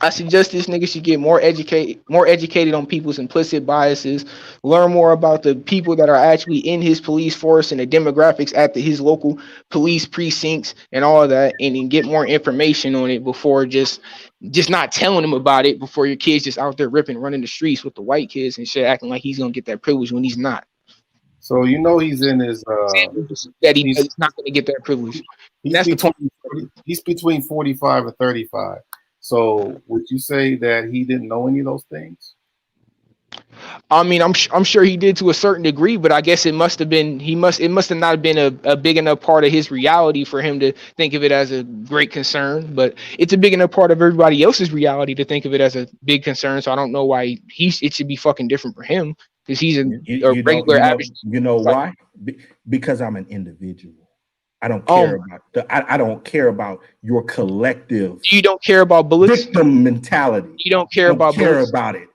I suggest this nigga should get more educated on people's implicit biases, learn more about the people that are actually in his police force and the demographics at his local police precincts and all of that, and then get more information on it before just not telling them about it before your kids just out there running the streets with the white kids and shit, acting like he's gonna get that privilege when he's not. So he's in his that he's not gonna get that privilege. He's between 45 and 35. So would you say that he didn't know any of those things? I mean, I'm sure he did to a certain degree, but I guess it must have not been a big enough part of his reality for him to think of it as a great concern. But it's a big enough part of everybody else's reality to think of it as a big concern. So I don't know why it should be fucking different for him because he's a regular average. You know why? Because I'm an individual. I don't care about I don't care about your collective. You don't care about bullets? Victim mentality. You don't care about bullets? About it.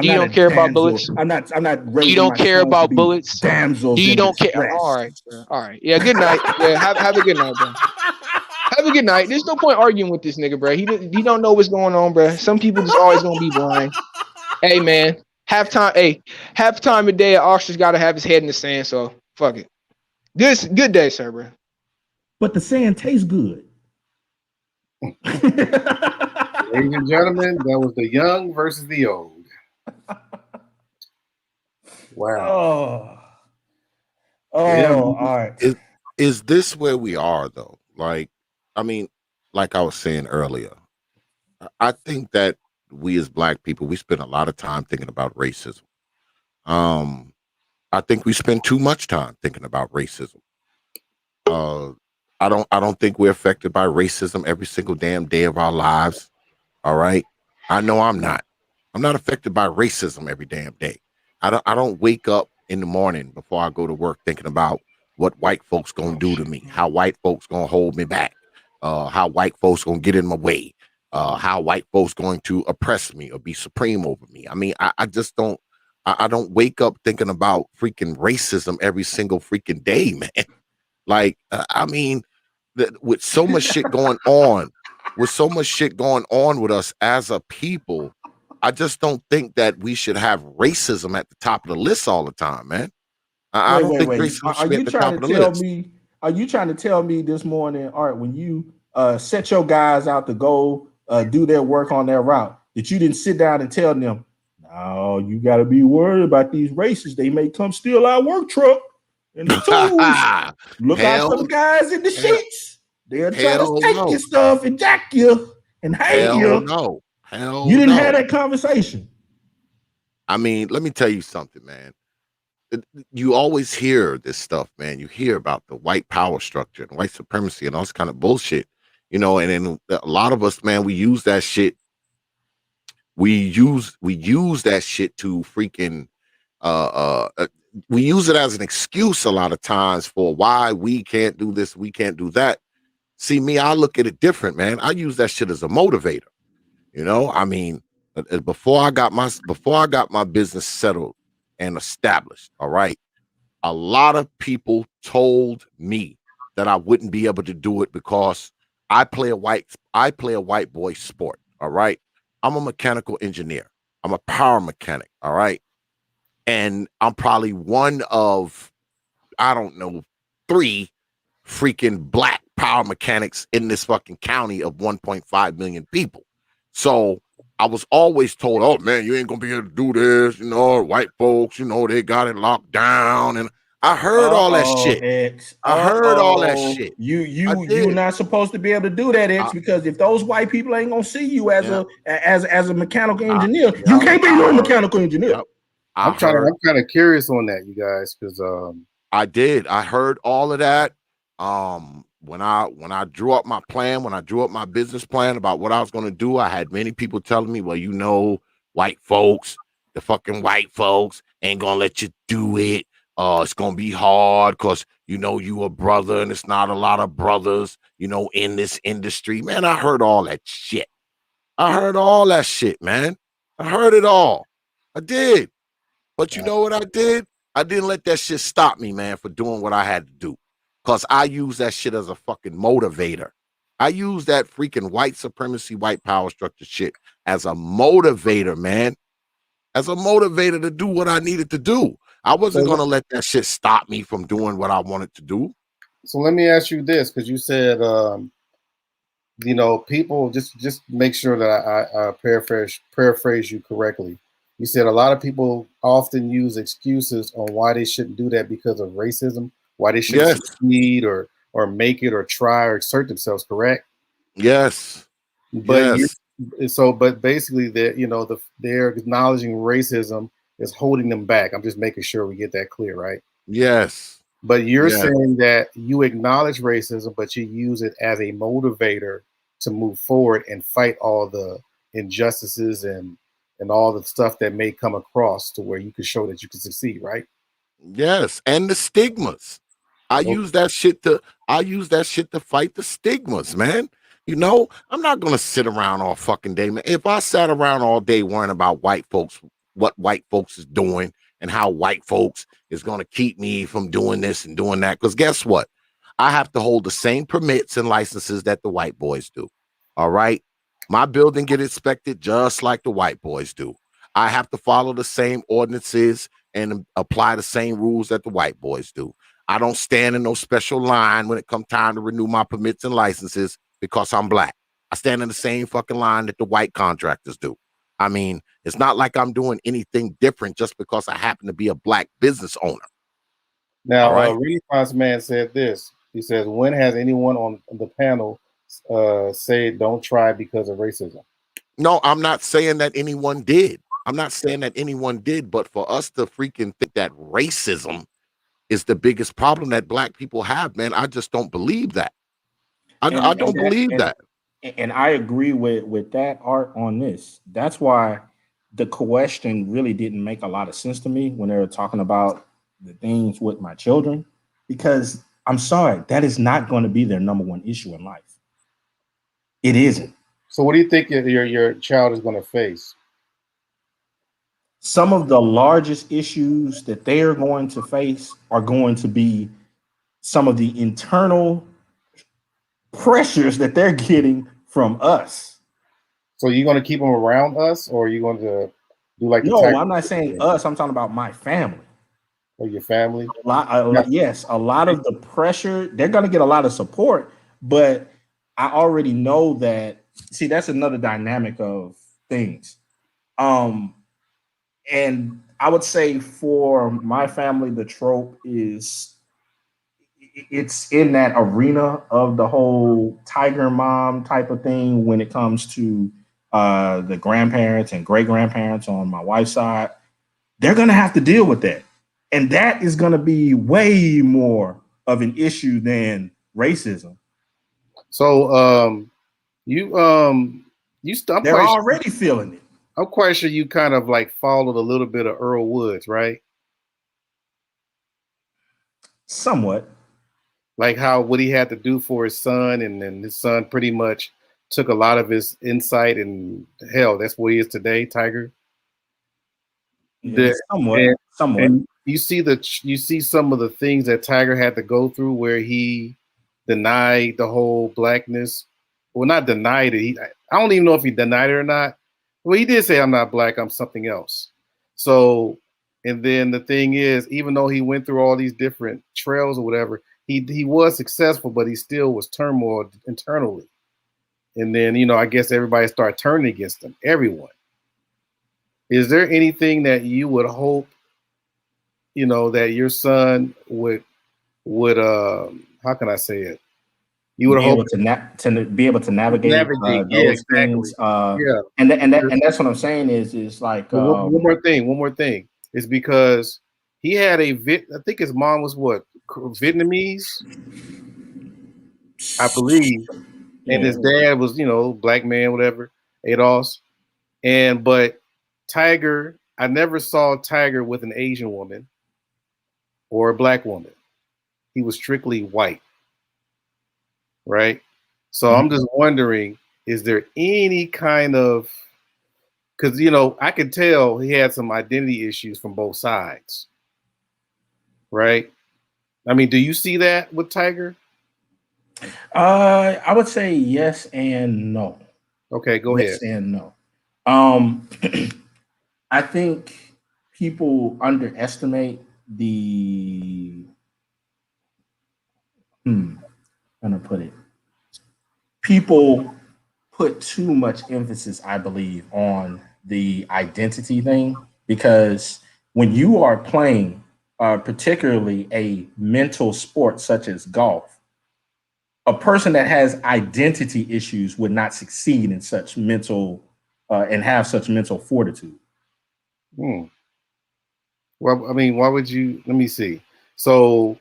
You don't care about bullets? I'm not raising you don't care about bullets? Damsels. You don't care. All right, bro. All right. Yeah, good night. Yeah, have a good night, bro. Have a good night. There's no point arguing with this nigga, bro. He don't know what's going on, bro. Some people just always gonna be blind. Hey man, half time a day, Ostrich gotta have his head in the sand, so fuck it. Good day, sir, bro. But the sand tastes good. Ladies and gentlemen, that was the young versus the old. Wow. All right. Is this where we are though? Like, I mean, like I was saying earlier, I think that we as Black people, we spend a lot of time thinking about racism. I think we spend too much time thinking about racism. I don't think we're affected by racism every single damn day of our lives. All right. I know I'm not. I'm not affected by racism every damn day. I don't wake up in the morning before I go to work thinking about what white folks gonna do to me, how white folks gonna hold me back, how white folks gonna get in my way, how white folks going to oppress me or be supreme over me. I mean, I just don't. I don't wake up thinking about freaking racism every single freaking day, man. Like, I mean, with so much shit going on, with us as a people, I just don't think that we should have racism at the top of the list all the time, man. I don't think Wait. racism Are should be you at the trying top to of the tell list. me? Are you trying to tell me this morning, Art, when you set your guys out to go do their work on their route, that you didn't sit down and tell them, no, you got to be worried about these racists. They may come steal our work truck and the tools. Look out for the guys in the sheets. They'll try to take your stuff and jack you and hang you. No. You didn't have that conversation. I mean, let me tell you something, man. You always hear this stuff, man. You hear about the white power structure and white supremacy and all this kind of bullshit, and then a lot of us, man, we use that shit. We use that shit to freaking we use it as an excuse a lot of times for why we can't do this, we can't do that. See, me, I look at it different, man. I use that shit as a motivator. I mean, before I got my business settled and established, all right, a lot of people told me that I wouldn't be able to do it because I play a white boy sport, all right? I'm a mechanical engineer. I'm a power mechanic, all right? And I'm probably one of, I don't know, 3 freaking black power mechanics in this fucking county of 1.5 million people. So I was always told, oh man, you ain't gonna be able to do this, white folks, they got it locked down. And I heard all that shit. X. I heard all that shit. You're not supposed to be able to do that, X, because if those white people ain't gonna see you as a mechanical engineer, you can't be no mechanical engineer. I'm kind of curious on that, you guys, because I heard all of that. When I drew up my plan, when I drew up my business plan about what I was going to do, I had many people telling me, well, white folks, the fucking white folks ain't going to let you do it. It's going to be hard because, you a brother and it's not a lot of brothers, in this industry. Man, I heard all that shit. I heard all that shit, man. I heard it all. I did. But you know what I did? I didn't let that shit stop me, man, for doing what I had to do. Because I use that shit as a fucking motivator. I use that freaking white supremacy, white power structure shit as a motivator, man. As a motivator to do what I needed to do. I wasn't going to let that shit stop me from doing what I wanted to do. So let me ask you this, because you said, people, just make sure that I paraphrase you correctly. You said a lot of people often use excuses on why they shouldn't do that because of racism, why they shouldn't succeed or make it or try or exert themselves, correct? Yes. But but basically they're acknowledging racism is holding them back. I'm just making sure we get that clear, right? Yes. But you're saying that you acknowledge racism, but you use it as a motivator to move forward and fight all the injustices and all the stuff that may come across to where you can show that you can succeed, right? Yes, and the stigmas. I use that shit to fight the stigmas, man. I'm not gonna sit around all fucking day, man. If I sat around all day worrying about white folks, what white folks is doing, and how white folks is gonna keep me from doing this and doing that, because guess what? I have to hold the same permits and licenses that the white boys do. All right. My building get inspected just like the white boys do. I have to follow the same ordinances and apply the same rules that the white boys do. I don't stand in no special line when it comes time to renew my permits and licenses because I'm black. I stand in the same fucking line that the white contractors do. I mean, it's not like I'm doing anything different just because I happen to be a black business owner. Now, Renaissance Man said this. He says, when has anyone on the panel said don't try because of racism? No, I'm not saying that anyone did. But for us to freaking think that racism is the biggest problem that black people have, man, I just don't believe that. I don't believe that. And I agree with that, Art, on this. That's why the question really didn't make a lot of sense to me when they were talking about the things with my children. because I'm sorry, that is not going to be their number one issue in life. It isn't. So what do you think your child is going to face? Some of the largest issues that they are going to face are going to be some of the internal pressures that they're getting from us. So you're going to keep them around us, or are you going to do like the No, I'm not saying us. I'm talking about my family. Or your family? Yes, a lot of the pressure, they're going to get a lot of support, but I already know that. See, that's another dynamic of things. And I would say for my family, the trope is it's in that arena of the whole tiger mom type of thing when it comes to the grandparents and great grandparents on my wife's side. They're going to have to deal with that. And that is going to be way more of an issue than racism. So they're already feeling it. I'm quite sure you kind of like followed a little bit of Earl Woods, right? Somewhat. Like what he had to do for his son, and then his son pretty much took a lot of his insight, and hell, that's where he is today, Tiger. Yeah, somewhat. And you see some of the things that Tiger had to go through where he denied the whole blackness. Well, not denied it. I don't even know if he denied it or not. Well, he did say, "I'm not black. I'm something else." So, and then the thing is, even though he went through all these different trails or whatever, he was successful, but he still was turmoil internally. And then, I guess everybody started turning against him. Everyone. Is there anything that you would hope, that your son would how can I say it? You would hope to be able to navigate those things. And that's what I'm saying is like one more thing is because he had I think his mom was Vietnamese, I believe, and his dad was black man, whatever, ADOS, but Tiger, I never saw Tiger with an Asian woman or a black woman. He was strictly white, right? So I'm just wondering, is there any kind of, because I could tell he had some identity issues from both sides, right? I mean, do you see that with Tiger? I would say yes and no. Okay, go ahead. Yes and no. I think people underestimate the I'm gonna put it. People put too much emphasis, I believe, on the identity thing, because when you are playing particularly a mental sport such as golf, a person that has identity issues would not succeed in such mental and have such mental fortitude. Well, I mean, why would you? Let me see. So,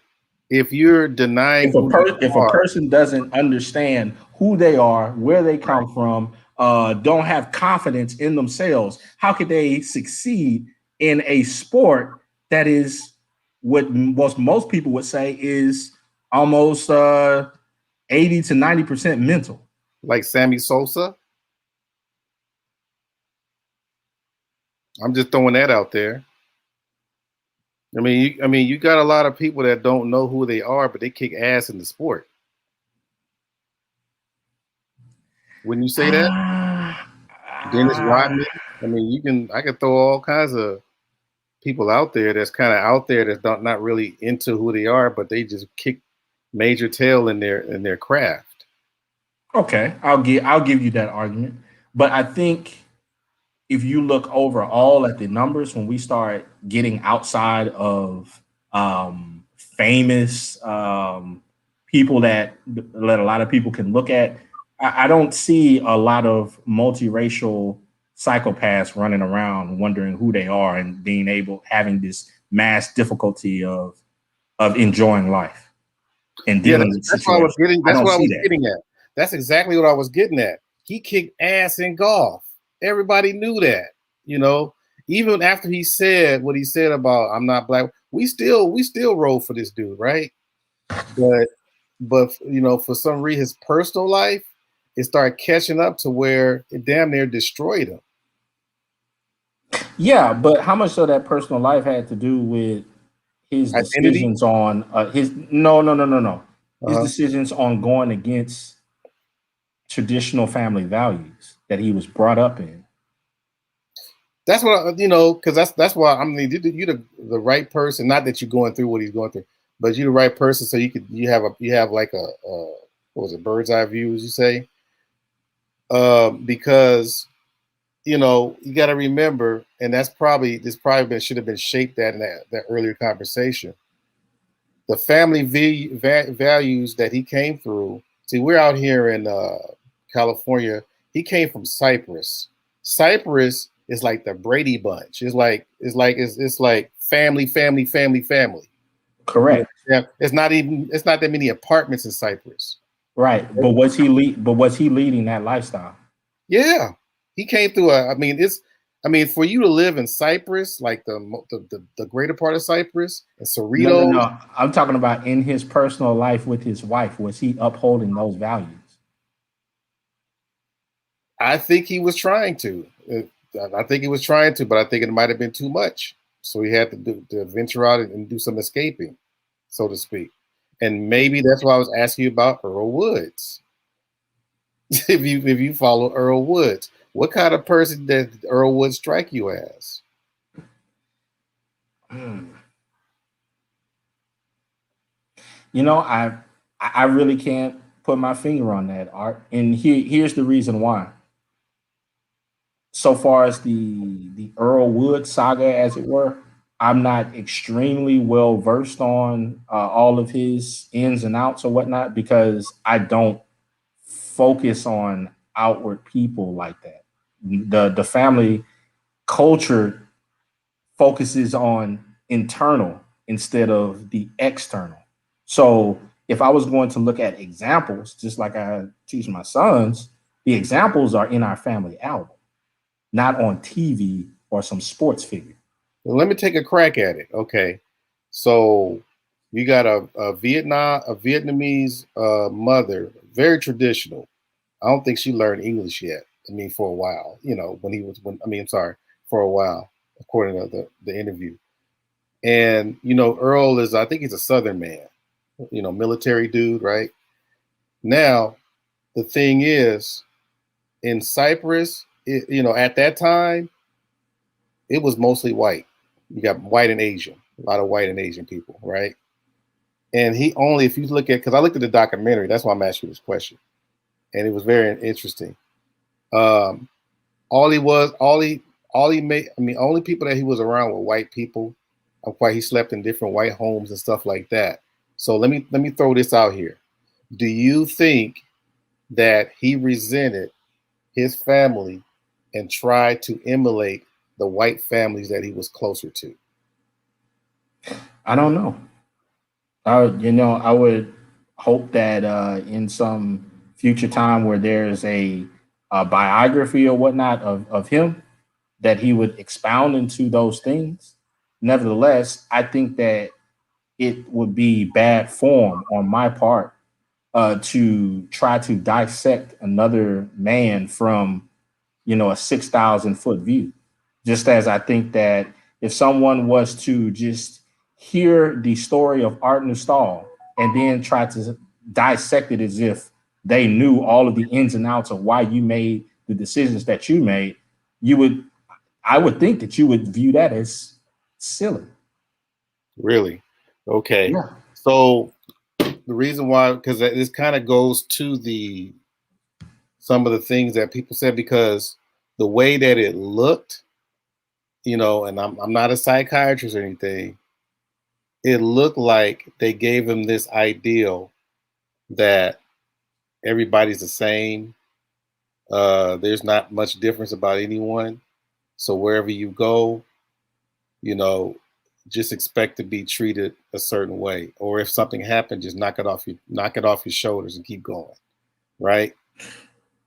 if you're denying, if a person doesn't understand who they are, where they come from, don't have confidence in themselves, how could they succeed in a sport that is what most people would say is almost 80 to 90% mental? Like Sammy Sosa? I'm just throwing that out there. I mean, you got a lot of people that don't know who they are, but they kick ass in the sport. Wouldn't you say that? Dennis Rodman. I mean, I could throw all kinds of people out there that's kind of out there that's not really into who they are, but they just kick major tail in their craft. Okay, I'll give you that argument, but I think if you look overall at the numbers, when we start getting outside of famous people that a lot of people can look at, I don't see a lot of multiracial psychopaths running around wondering who they are and having this mass difficulty of enjoying life and dealing with situations. That's what I was getting. That's what I was getting at. That's exactly what I was getting at. He kicked ass in golf. Everybody knew that, even after he said what he said about I'm not black, we still roll for this dude, right? but you know, for some reason, his personal life, it started catching up to where it damn near destroyed him. Yeah, but how much of that personal life had to do with his Identity? decisions on his no. His decisions on going against traditional family values that he was brought up in. That's what you know, because that's why I mean you're the right person. Not that you're going through what he's going through, but you're the right person. So you have like a what was it, bird's eye view, as you say, because you know you got to remember, and this probably should have been shaped in that earlier conversation. The family values that he came through. See, we're out here in California. He came from Cyprus. Cyprus is like the Brady Bunch. It's like family, family, family, family. Correct. Yeah, it's not that many apartments in Cyprus. Right, but was he leading that lifestyle? Yeah, he came through for you to live in Cyprus, like the greater part of Cyprus and Cerritos. No. I'm talking about in his personal life with his wife. Was he upholding those values? I think he was trying to. But I think it might have been too much. So he had to venture out and do some escaping, so to speak. And maybe that's why I was asking you about Earl Woods. if you follow Earl Woods, what kind of person did Earl Woods strike you as? You know, I really can't put my finger on that, Art. And here's the reason why. So far as the Earl Woods saga, as it were, I'm not extremely well versed on all of his ins and outs or whatnot because I don't focus on outward people like that. The family culture focuses on internal instead of the external. So if I was going to look at examples, just like I teach my sons, the examples are in our family album, not on TV or some sports figure. Well, let me take a crack at it. Okay, so you got a Vietnamese mother, very traditional. I don't think she learned English yet. I mean, for a while, you know, for a while, according to the interview. And you know, Earl I think he's a Southern man, you know, military dude, right? Now, the thing is, in Cyprus, you know, at that time, it was mostly white. You got white and Asian, a lot of white and Asian people, right? And if you look at, because I looked at the documentary, that's why I'm asking you this question, and it was very interesting. Only people that he was around were white people. He slept in different white homes and stuff like that. So let me throw this out here. Do you think that he resented his family and tried to emulate the white families that he was closer to? I don't know. I would hope that in some future time where there's a biography or whatnot of him, that he would expound into those things. Nevertheless, I think that it would be bad form on my part to try to dissect another man from, a 6,000-foot view. Just as I think that if someone was to just hear the story of Art Nostal and then try to dissect it as if they knew all of the ins and outs of why you made the decisions that you made, I would think that you would view that as silly. Really? Okay. Yeah. So the reason why, because this kind of goes to some of the things that people said, because the way that it looked, and I'm not a psychiatrist or anything, it looked like they gave him this ideal that everybody's the same. There's not much difference about anyone. So wherever you go, just expect to be treated a certain way. Or if something happened, just knock it off your shoulders and keep going. Right?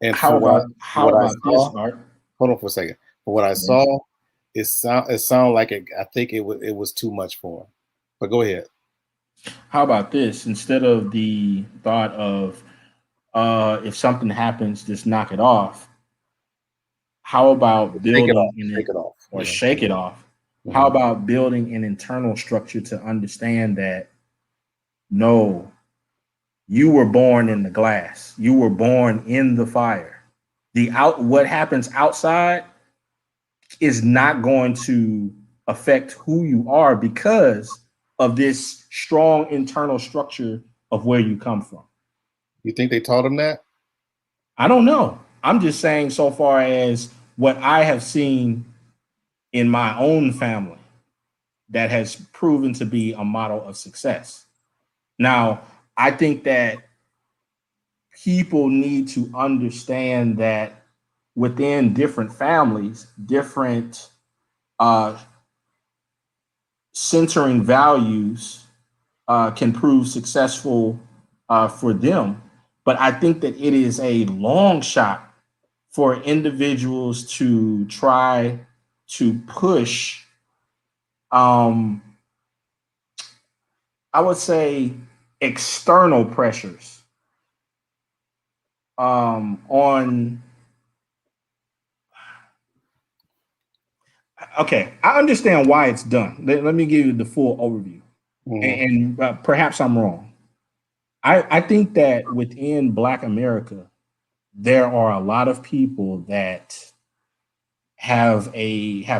And how about this, Art? Hold on for a second. For what I saw, it sounded like I think it was too much for him. But go ahead. How about this? Instead of the thought of if something happens, just knock it off. How about Shake it off. building in Shake it it off. or shake it off? How Mhm. about building an internal structure to understand that no, you were born in the glass. You were born in the fire. The out what happens outside is not going to affect who you are because of this strong internal structure of where you come from. You think they taught him that? I don't know. I'm just saying, so far as what I have seen in my own family, that has proven to be a model of success. Now, I think that people need to understand that within different families, different uh, centering values can prove successful for them. But I think that it is a long shot for individuals to try to push, um, I would say, external pressures on. Okay, I understand why it's done. Let me give you the full overview, and perhaps I'm wrong. I think that within Black America, there are a lot of people that have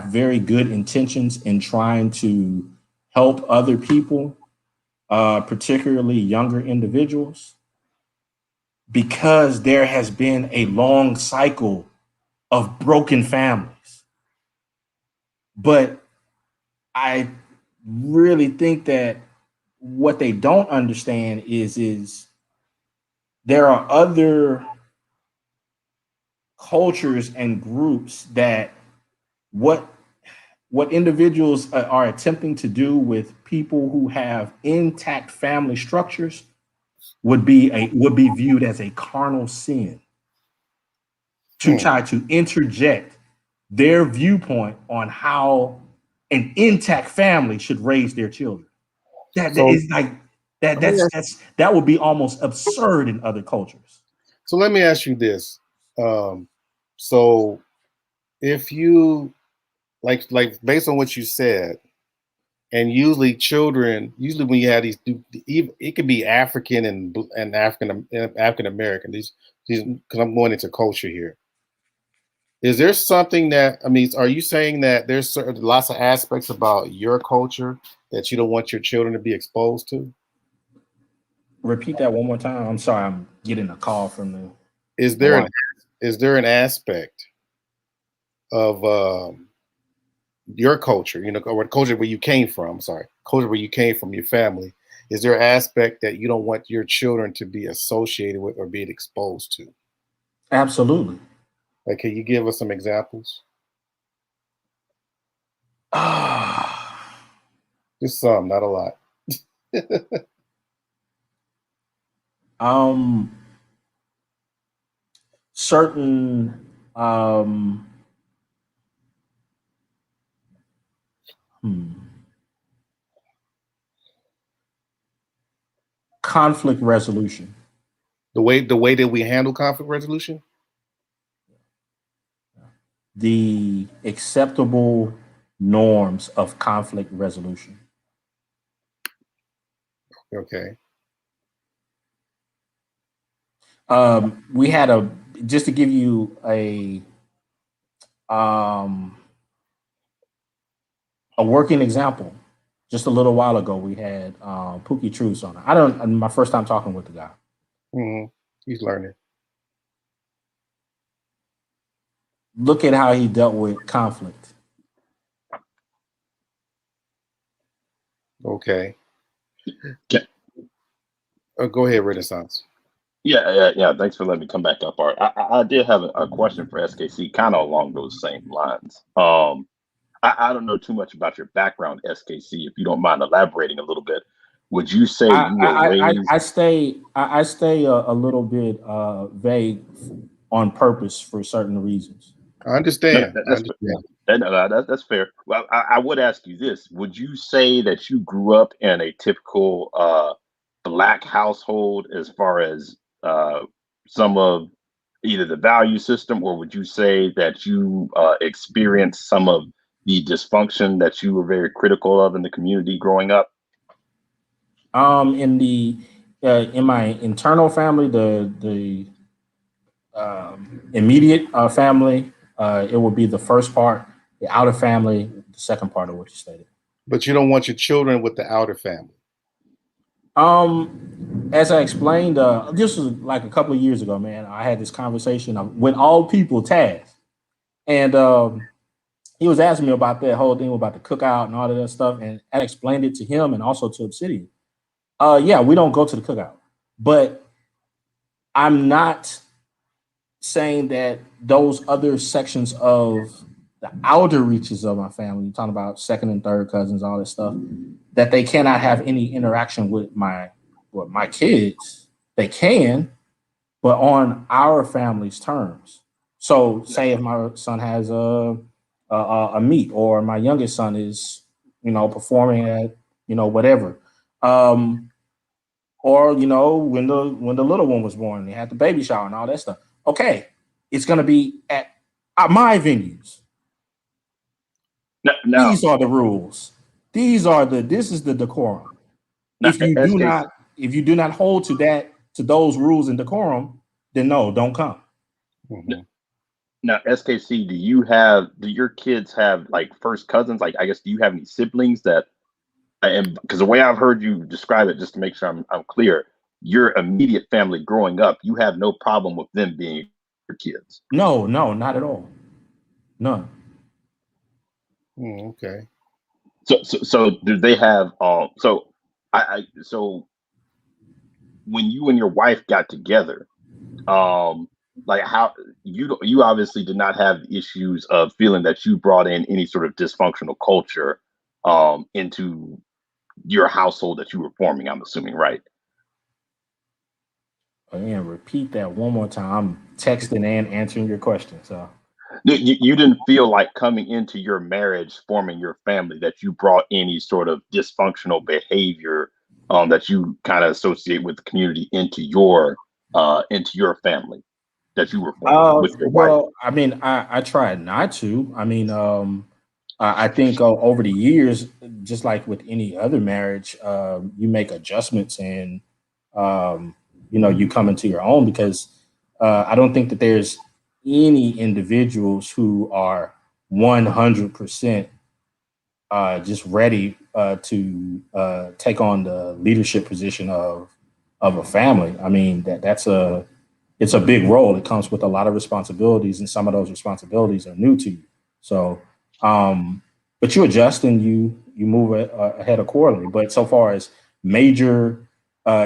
very good intentions in trying to help other people, particularly younger individuals, because there has been a long cycle of broken families. But I really think that what they don't understand is there are other cultures and groups that what what individuals are attempting to do with people who have intact family structures would be viewed as a carnal sin to try to interject their viewpoint on how an intact family should raise their children. That So is like that. let me ask, That would be almost absurd in other cultures. so let me ask you this. Um, so if you like based on what you said, and usually children, usually when you have these, it could be African and African American. These because I'm going into culture here. Is there something that, I mean, are you saying that there's certain lots of aspects about your culture that you don't want your children to be exposed to? Repeat that one more time. I'm sorry, I'm getting a call from Is my there an wife. aspect of your culture, or the culture where you came from? Sorry, culture where you came from, your family. Is there an aspect that you don't want your children to be associated with or being exposed to? Absolutely. Like, can you give us some examples? Just some, not a lot. um, certain conflict resolution. The way that we handle conflict resolution. The acceptable norms of conflict resolution. Okay. We had just to give you um, a working example. Just a little while ago, we had Pookie Truce on. My first time talking with the guy. He's learning. Look at how he dealt with conflict. Okay. Go ahead, Renaissance. Yeah. Thanks for letting me come back up, Art. I did have a question for SKC, kind of along those same lines. I don't know too much about your background, SKC. If you don't mind elaborating a little bit, would you say you were raised? I stay a little bit vague on purpose for certain reasons. I understand. That's fair. Well, I would ask you this: would you say that you grew up in a typical black household as far as some of either the value system, or would you say that you experienced some of the dysfunction that you were very critical of in the community growing up? In my internal family, the immediate family, it would be the first part. The outer family, the second part of what you stated. But you don't want your children with the outer family. As I explained, this was like a couple of years ago, man. I had this conversation with all people, Taz, and he was asking me about that whole thing about the cookout and all of that stuff, and I explained it to him and also to Obsidian. Yeah, we don't go to the cookout, but I'm not saying that those other sections of the outer reaches of my family, you're talking about second and third cousins, all this stuff, that they cannot have any interaction with my kids. They can, but on our family's terms. So say if my son has a meet, or my youngest son is, performing at, whatever. Or, when the little one was born, they had the baby shower and all that stuff. Okay, it's going to be at my venues. These are the rules. This is the decorum. If you do not hold to those rules and decorum, then no, don't come. Mm-hmm. Now, SKC, do your kids have like first cousins? Like, I guess, do you have any siblings because the way I've heard you describe it, just to make sure I'm clear, your immediate family growing up, you have no problem with them being your kids? No, not at all. None. Okay. So do they have so when you and your wife got together, like how you obviously did not have issues of feeling that you brought in any sort of dysfunctional culture into your household that you were forming, I'm assuming, right? Again, repeat that one more time. I'm texting and answering your question. So you didn't feel like coming into your marriage, forming your family, that you brought any sort of dysfunctional behavior that you kind of associate with the community into your family that you were forming with your wife? Well, I mean, I tried not to. I mean, I think over the years, just like with any other marriage, you make adjustments and you come into your own, because I don't think that there's any individuals who are 100% just ready to take on the leadership position of a family. I mean, it's a big role. It comes with a lot of responsibilities, and some of those responsibilities are new to you. So, but you adjust and you move ahead accordingly. But so far as major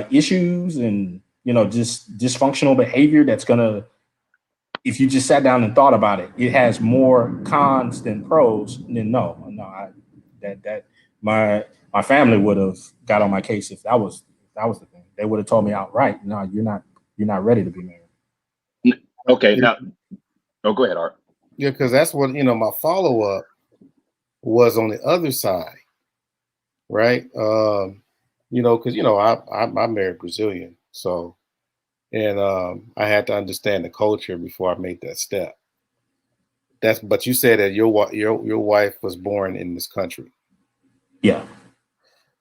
issues and just dysfunctional behavior, that's gonna, if you just sat down and thought about it, it has more cons than pros. Then my family would have got on my case if that was the thing. They would have told me outright, no, you're not ready to be married. Okay, now, go ahead, Art. Yeah, because that's what my follow up was on the other side, right? Because I married Brazilian, so and I had to understand the culture before I made that step. But you said that your wife was born in this country. Yeah.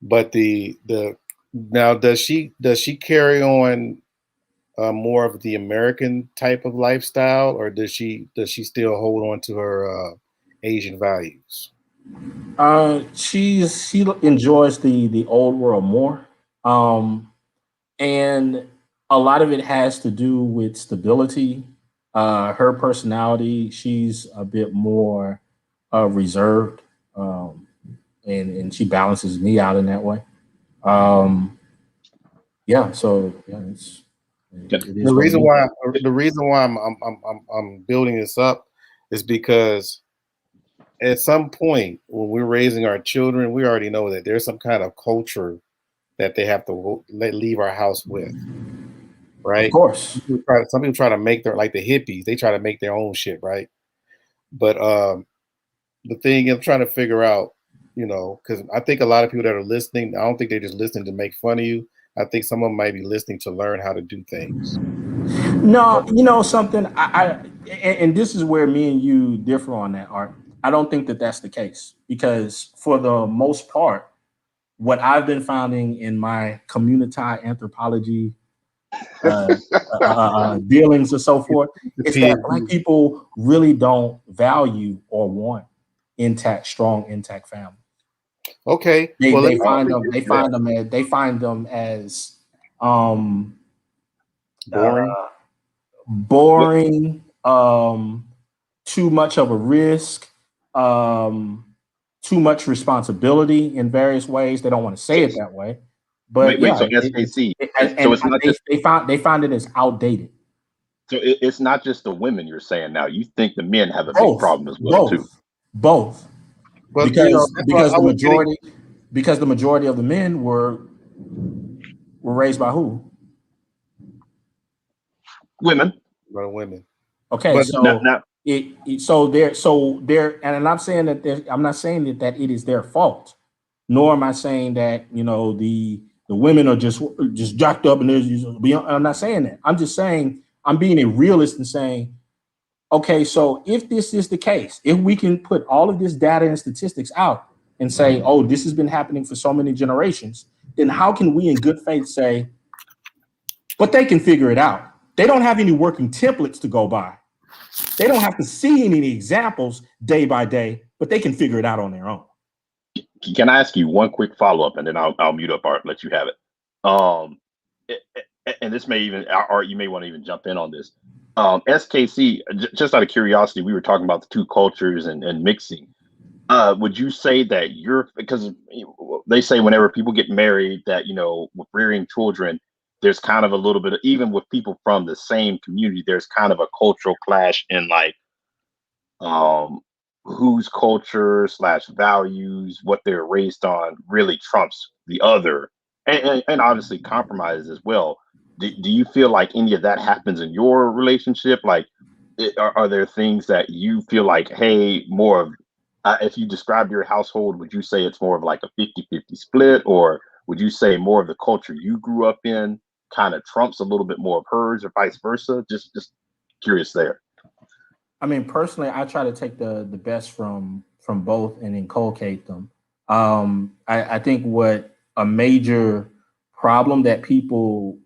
But now does she carry on more of the American type of lifestyle, or does she still hold on to her Asian values? She enjoys the old world more, and a lot of it has to do with stability. Her personality, she's a bit more reserved, and she balances me out in that way. Yeah, so yeah, the reason why I'm building this up is because at some point when we're raising our children, we already know that there's some kind of culture that they have to leave our house with, right? Of course. Some people try to make their, like the hippies, they try to make their own shit, right? But the thing I'm trying to figure out, because I think a lot of people that are listening, I don't think they're just listening to make fun of you. I think some of them might be listening to learn how to do things. No, something. And this is where me and you differ on that, Art. I don't think that that's the case because for the most part, what I've been finding in my community anthropology dealings and so forth is that Black people really don't value or want strong, intact families. Okay, They find them as boring. Boring, too much of a risk, too much responsibility in various ways. They don't want to say it that way, but so SKC, they find it as outdated. So it's not just the women you're saying now. You think the men have a big problem as well too. Both. But because the majority of the men were raised by who? Women. By women. Okay, but so and I'm saying that I'm not saying that it is their fault, nor am I saying that the women are just jacked up and I'm not saying that. I'm just saying I'm being a realist and saying, okay, so if this is the case, if we can put all of this data and statistics out and say, oh, this has been happening for so many generations, then how can we in good faith say, but they can figure it out? They don't have any working templates to go by. They don't have to see any examples day by day, but they can figure it out on their own. Can I ask you one quick follow-up and then I'll mute up Art, let you have it. And this may even, Art, you may want to even jump in on this. SKC, just out of curiosity, we were talking about the two cultures and mixing. Would you say that because they say whenever people get married that, with rearing children, there's kind of a little bit of, even with people from the same community, there's kind of a cultural clash in like, whose culture / values, what they're raised on really trumps the other and obviously compromises as well. Do you feel like any of that happens in your relationship? Like, are there things that you feel like, hey, more of, if you describe your household, would you say it's more of like a 50-50 split? Or would you say more of the culture you grew up in kind of trumps a little bit more of hers or vice versa? Just curious there. I mean, personally, I try to take the best from both and inculcate them. I think what a major problem that people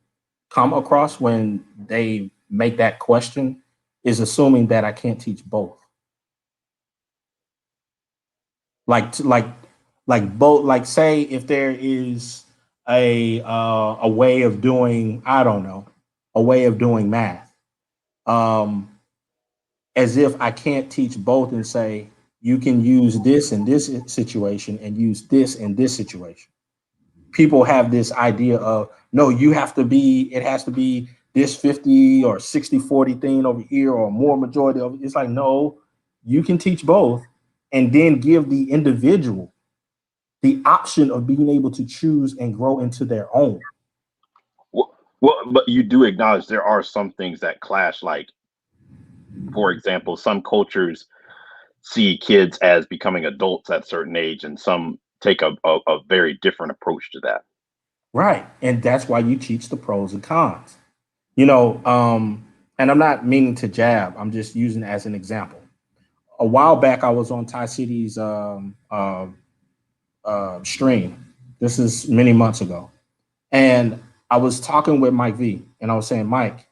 come across when they make that question is assuming that I can't teach both. Like both. Like, say if there is a way of doing, I don't know, a way of doing math. As if I can't teach both and say, you can use this in this situation and use this in this situation. People have this idea of, no, it has to be this 50 or 60-40 thing over here or more majority of it. It's like, no, you can teach both and then give the individual the option of being able to choose and grow into their own. Well, but you do acknowledge there are some things that clash, like, for example, some cultures see kids as becoming adults at a certain age, and some take a very different approach to that. Right. And that's why you teach the pros and cons. And I'm not meaning to jab, I'm just using it as an example. A while back, I was on Ty City's stream. This is many months ago. And I was talking with Mike V, and I was saying, Mike,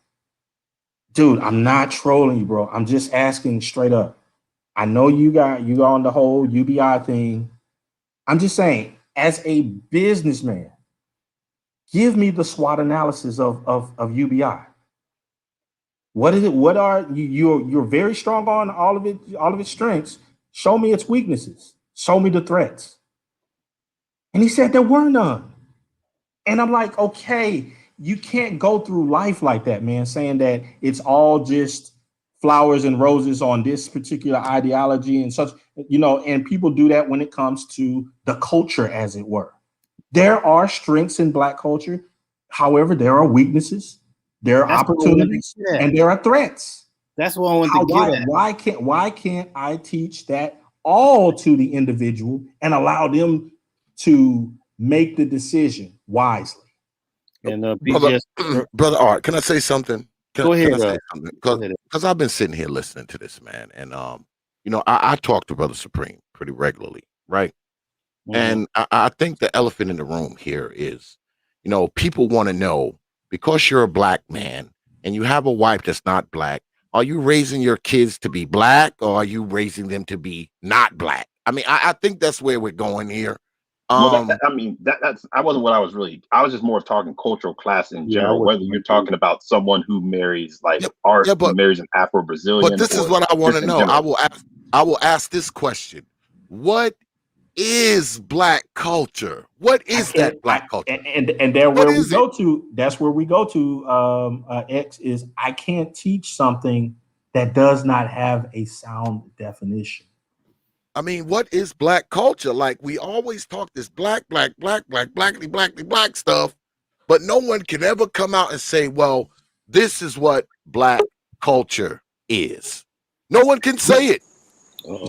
dude, I'm not trolling you, bro. I'm just asking straight up. I know you on the whole UBI thing. I'm just saying, as a businessman, give me the SWOT analysis of UBI. What is it? What are you're very strong on all of its strengths. Show me its weaknesses. Show me the threats. And he said there were none. And I'm like, okay, you can't go through life like that, man, saying that it's all just flowers and roses on this particular ideology and such, and people do that when it comes to the culture, as it were. There are strengths in Black culture. However, there are weaknesses, there are opportunities, and there are threats. That's what I want to get at. Why can't I teach that all to the individual and allow them to make the decision wisely? And brother Art, can I say something? Go ahead. Can I say something? Because I've been sitting here listening to this, man, and I talk to Brother Supreme pretty regularly, right? Mm-hmm. And I think the elephant in the room here is, people want to know, because you're a black man and you have a wife that's not black, are you raising your kids to be black, or are you raising them to be not black? I mean, I think that's where we're going here. Well, that's I wasn't what I was really. I was just more talking cultural class in general. Whether you're talking about someone who marries Art, who marries an Afro-Brazilian. But this is what I want to know. I will ask this question: what is black culture? What is that black culture? And there where we go to. That's where we go to. X is I can't teach something that does not have a sound definition. I mean, what is black culture? Like, we always talk this black stuff, but no one can ever come out and say, well, this is what black culture is. No one can say it.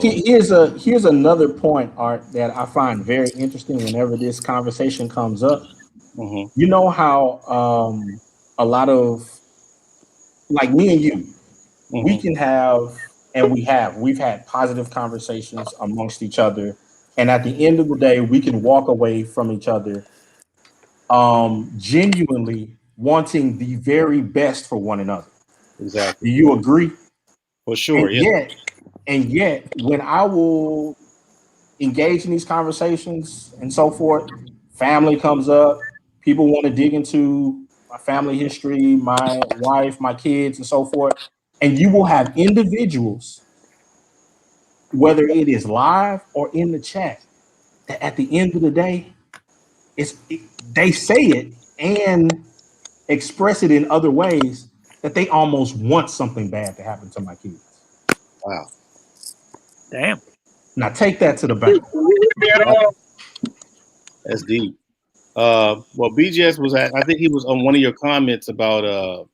Here's another point, Art, that I find very interesting whenever this conversation comes up. Mm-hmm. You know how a lot of, like me and you, mm-hmm. we can have, and we've had positive conversations amongst each other, and at the end of the day, we can walk away from each other genuinely wanting the very best for one another. Exactly. Do you agree? For sure. And yet, when I will engage in these conversations and so forth, family comes up, people want to dig into my family history, my wife, my kids, and so forth. And you will have individuals, whether it is live or in the chat, that at the end of the day, they say it and express it in other ways that they almost want something bad to happen to my kids. Wow. Damn. Now take that to the bank. That's deep. Well, BGS was I think he was on one of your comments about as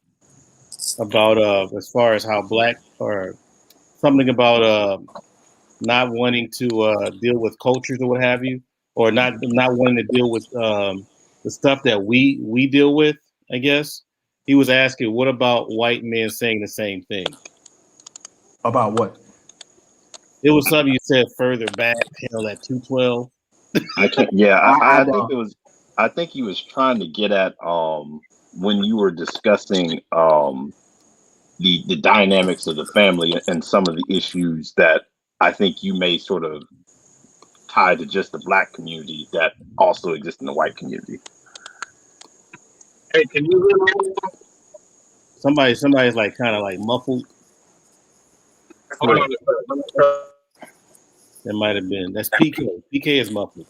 far as how black or something about not wanting to deal with cultures or what have you, or not wanting to deal with the stuff that we deal with. I guess he was asking, what about white men saying the same thing? About what? It was something you said further back, at 212. I can't. Yeah, I think it was. I think he was trying to get at when you were discussing the dynamics of the family and some of the issues that I think you may sort of tie to just the black community that also exist in the white community. Hey, can you hear me? Somebody's like kind of like muffled. That might have been. That's PK. PK is muffled.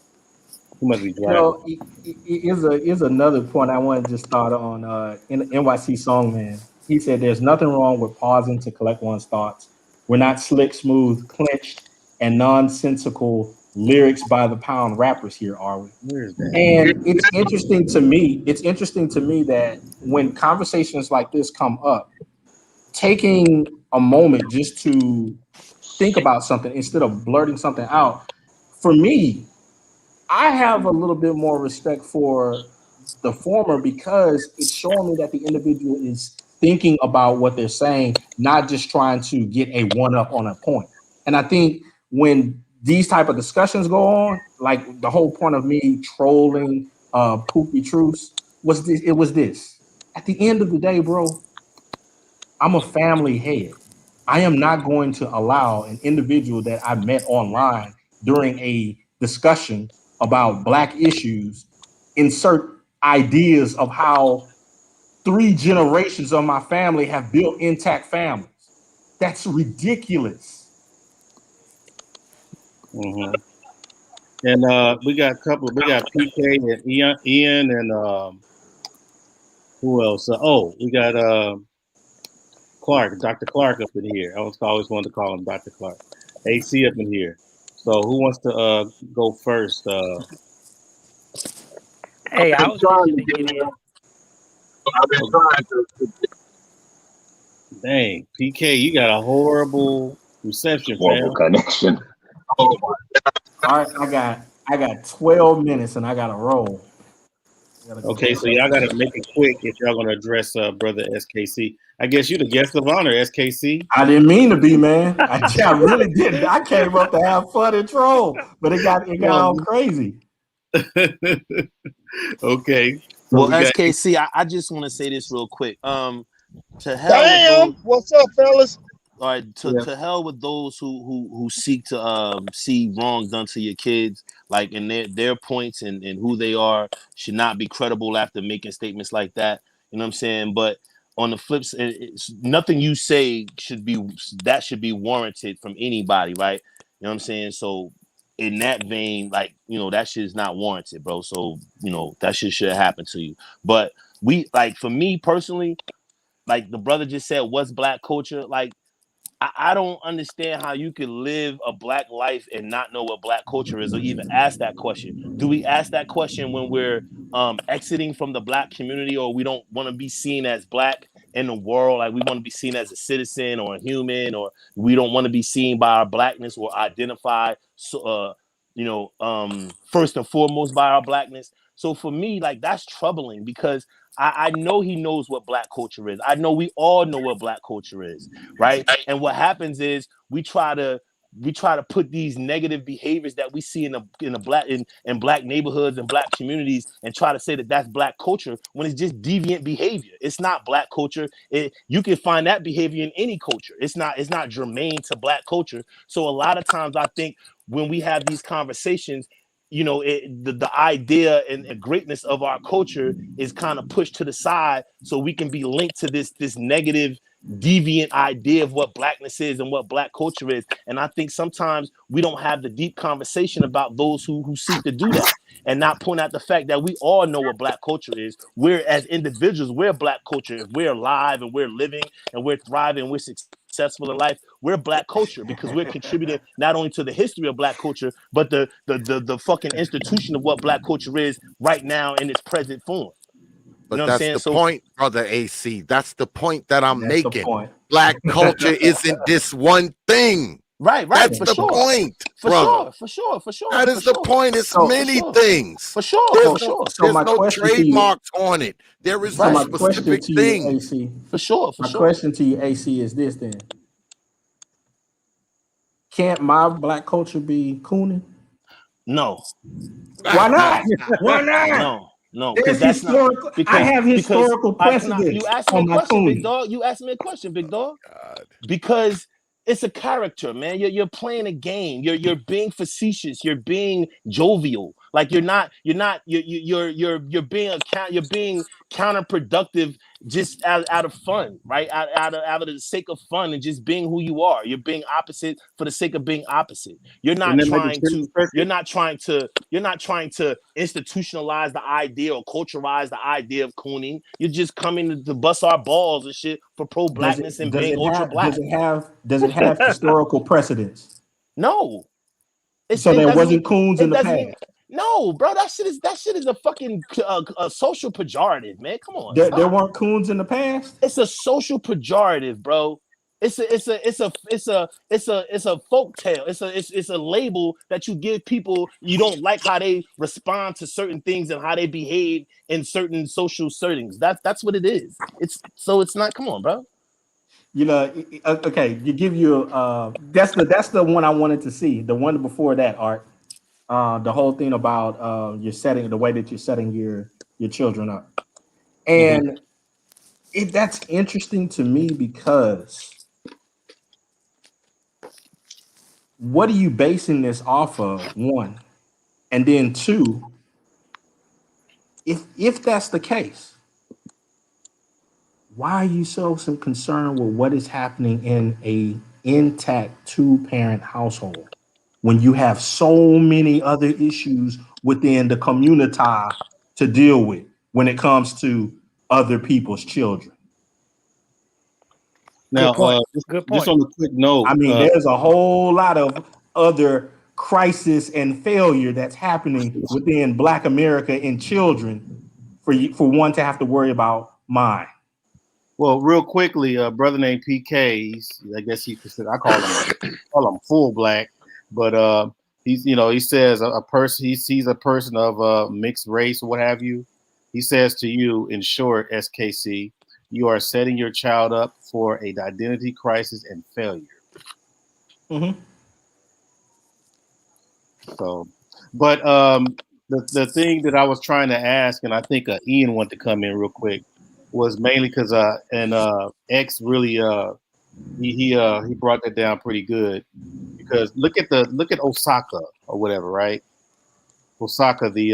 He must be driving. Here's another point I wanted to just start on. NYC Songman. He said, "There's nothing wrong with pausing to collect one's thoughts. We're not slick, smooth, clenched, and nonsensical lyrics by the pound rappers here, are we?" And it's interesting to me. It's interesting to me that when conversations like this come up, taking a moment just to think about something instead of blurting something out, for me, I have a little bit more respect for the former because it's showing me that the individual is thinking about what they're saying, not just trying to get a one-up on a point. And I think when these type of discussions go on, like the whole point of me trolling Poopy Truce was this. It was this. At the end of the day, bro, I'm a family head. I am not going to allow an individual that I met online during a discussion about black issues insert ideas of how 3 generations of my family have built intact families. That's ridiculous. Mm-hmm. And we got a couple. We got PK and Ian and who else? We got Clark, Dr. Clark up in here. I always wanted to call him Dr. Clark. AC up in here. So who wants to go first? Hey, I was trying to get in. I've been trying to. Dang, PK, you got a horrible reception, Horrible fam. connection. All right, I got 12 minutes and I got to roll. Okay, so y'all got to make it quick if y'all going to address brother SKC. I guess you the guest of honor, SKC. I didn't mean to be, man. I really didn't. I came up to have fun and troll, but it got all crazy. Okay. So well, SKC, I just want to say this real quick. To hell with Damn, those. what's up, fellas? All right, to hell with those who seek to see wrong done to your kids, like, and their points and who they are should not be credible after making statements like that. You know what I'm saying? But on the flip side, nothing you say should be warranted from anybody, right? You know what I'm saying? So in that vein, like, that shit is not warranted, bro. So, that shit should happen to you. But for me personally, like the brother just said, what's black culture? Like, I don't understand how you could live a black life and not know what black culture is, or even ask that question. Do we ask that question when we're exiting from the black community, or we don't want to be seen as black in the world? Like, we want to be seen as a citizen or a human, or we don't want to be seen by our blackness or identify, first and foremost by our blackness. So for me, like, that's troubling, because I know he knows what black culture is. I know we all know what black culture is, right? And what happens is we try to put these negative behaviors that we see in black neighborhoods and black communities, and try to say that that's black culture, when it's just deviant behavior. It's not black culture. You can find that behavior in any culture. It's not germane to black culture. So a lot of times I think when we have these conversations, the idea and the greatness of our culture is kind of pushed to the side, so we can be linked to this negative, deviant idea of what blackness is and what black culture is. And I think sometimes we don't have the deep conversation about those who seek to do that, and not point out the fact that we all know what black culture is. We're, as individuals, we're black culture. If we're alive and we're living and we're thriving and we're successful in life, we're black culture, because we're contributing not only to the history of black culture, but the fucking institution of what black culture is right now in its present form. But that's the point, brother AC. That's the point that I'm making. Black culture isn't this one thing. Right. That's the point, brother. For sure. That is the point. It's many things. For sure. There's no trademarks on it. There is no specific thing. AC, for sure. My question to you, AC, is this then: can't my black culture be cooning? No. Why not? Why not? No, because that's historical. Not, because, I have historical precedent. You asked me a question, big dog. You asked me a question, big dog. God. Because it's a character, man. You're playing a game. You're being facetious. You're being jovial. Like you're being counterproductive just out of fun, right? Out of the sake of fun and just being who you are. You're being opposite for the sake of being opposite. You're not trying to institutionalize the idea or culturalize the idea of cooning. You're just coming to bust our balls and shit for pro-blackness and being ultra-black. Does it have historical precedence? No. So there wasn't coons in the past. No, bro, that shit is a fucking a social pejorative, man. Come on, there weren't coons in the past. It's a social pejorative, bro. It's a folk tale. It's a label that you give people. You don't like how they respond to certain things and how they behave in certain social settings. That's what it is. It's not. Come on, bro. Okay. That's the one I wanted to see. The one before that, Art. The whole thing about the way that you're setting your children up, and that's interesting to me, because what are you basing this off of? One, and then two, if that's the case, why are you so concerned with what is happening in a intact 2-parent household when you have so many other issues within the community to deal with when it comes to other people's children? Now, good point. Just on a quick note, I mean, there's a whole lot of other crisis and failure that's happening within Black America in children for one to have to worry about mine. Well, real quickly, a brother named PK. I guess I call him full black, but he's he says a person he sees a person of mixed race or what have you. He says to you, in short, SKC, you are setting your child up for an identity crisis and failure. Mm-hmm. So, but the thing that I was trying to ask, and I think Ian wanted to come in real quick, was mainly because X really he brought that down pretty good, because look at Osaka or whatever, right? Osaka, the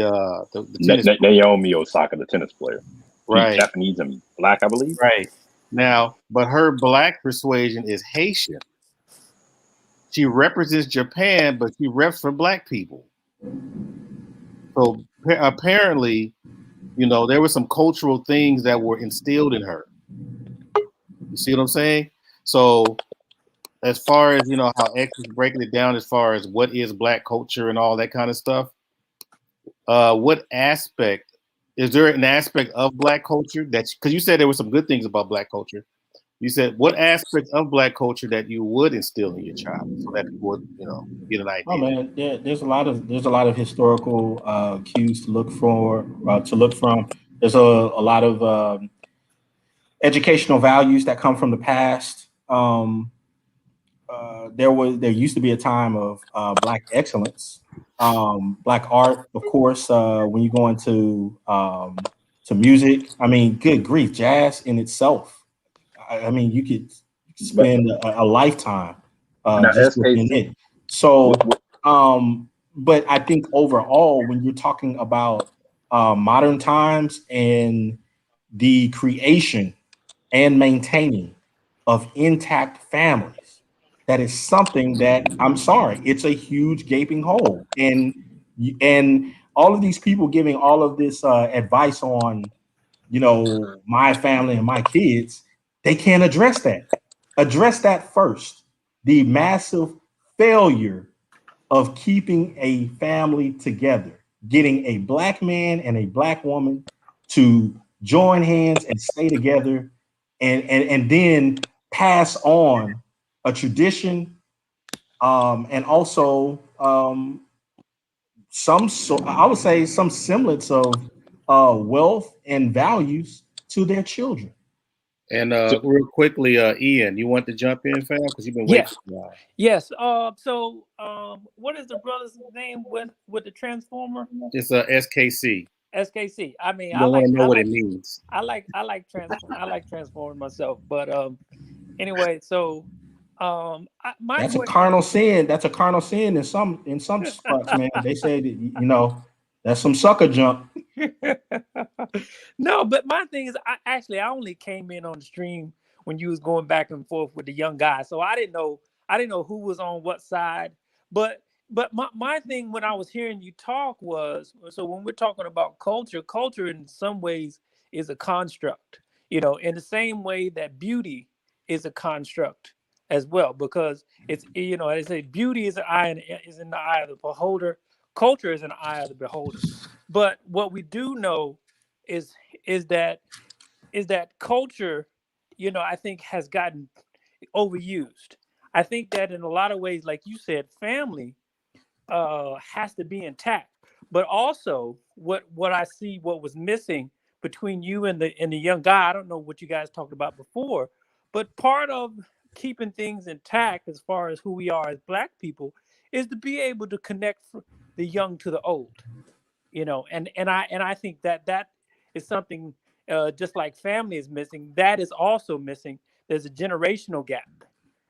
tennis player. Naomi Osaka, the tennis player. She's Right, Japanese and black, I believe. right. Now, but her black persuasion is Haitian. She represents Japan, but she reps for black people. So apparently, there were some cultural things that were instilled in her. You see what I'm saying? So as far as how X is breaking it down, as far as what is black culture and all that kind of stuff, what aspect is there an aspect of black culture that, because you said there were some good things about black culture, you said what aspect of black culture that you would instill in your child so that people would get an idea? Oh man, there's a lot of historical cues to look from. There's a lot of educational values that come from the past. There used to be a time of black excellence, black art, of course. When you go into to music, I mean, good grief, jazz in itself. I mean, you could spend a lifetime Now, just within SKC, it. So, but I think overall, when you're talking about modern times and the creation and maintaining of intact families, that is something that, I'm sorry, it's a huge gaping hole. And all of these people giving all of this advice on, my family and my kids, they can't address that. Address that first. The massive failure of keeping a family together, getting a black man and a black woman to join hands and stay together, and then pass on a tradition, and also I would say some semblance of wealth and values to their children. And real quickly, Ian, you want to jump in, fam? Because you've been Yeah. waiting for a while. Yes. So, what is the brother's name with the transformer? It's SKC. SKC. I mean, You don't want to know what it means. I like transforming myself. But anyway, so my That's a question. carnal sin. That's a carnal sin in some spots, man. They say that that's some sucker junk. No, but my thing is, I only came in on the stream when you was going back and forth with the young guy, so I didn't know who was on what side. But my thing when I was hearing you talk was, so when we're talking about culture in some ways is a construct, in the same way that beauty is a construct as well, because it's, they say beauty is is in the eye of the beholder, culture is in the eye of the beholder. But what we do know is is that culture, I think has gotten overused. I think that in a lot of ways, like you said, family has to be intact. But also, what I see, what was missing between you and the young guy, I don't know what you guys talked about before, but part of keeping things intact as far as who we are as Black people is to be able to connect the young to the old. And I think that is something, just like family is missing, that is also missing. There's a generational gap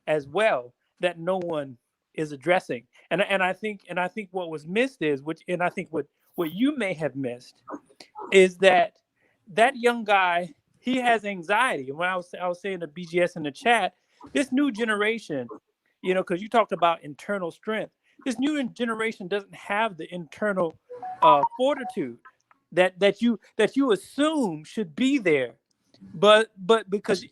as well that no one is addressing. And I think what was missed is, and I think what you may have missed is that young guy, he has anxiety. And when I was saying to BGS in the chat, this new generation, because you talked about internal strength, this new generation doesn't have the internal fortitude that you assume should be there, but because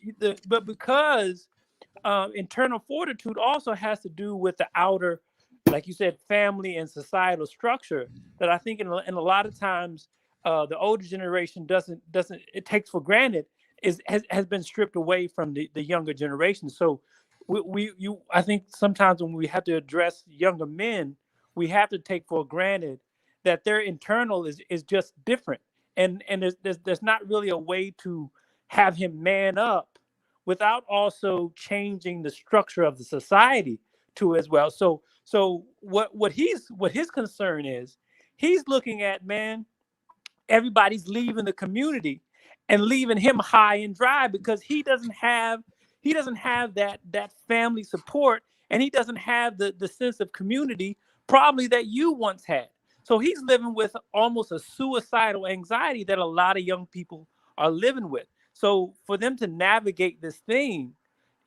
internal fortitude also has to do with the outer, like you said, family and societal structure, that I think in a lot of times the older generation doesn't it takes for granted has been stripped away from the younger generation. So I think sometimes when we have to address younger men, we have to take for granted that their internal is just different, and there's not really a way to have him man up without also changing the structure of the society too as well. So what his concern is, he's looking at, man, everybody's leaving the community and leaving him high and dry because he doesn't have that family support, and he doesn't have the sense of community probably that you once had. So he's living with almost a suicidal anxiety that a lot of young people are living with. So for them to navigate this thing,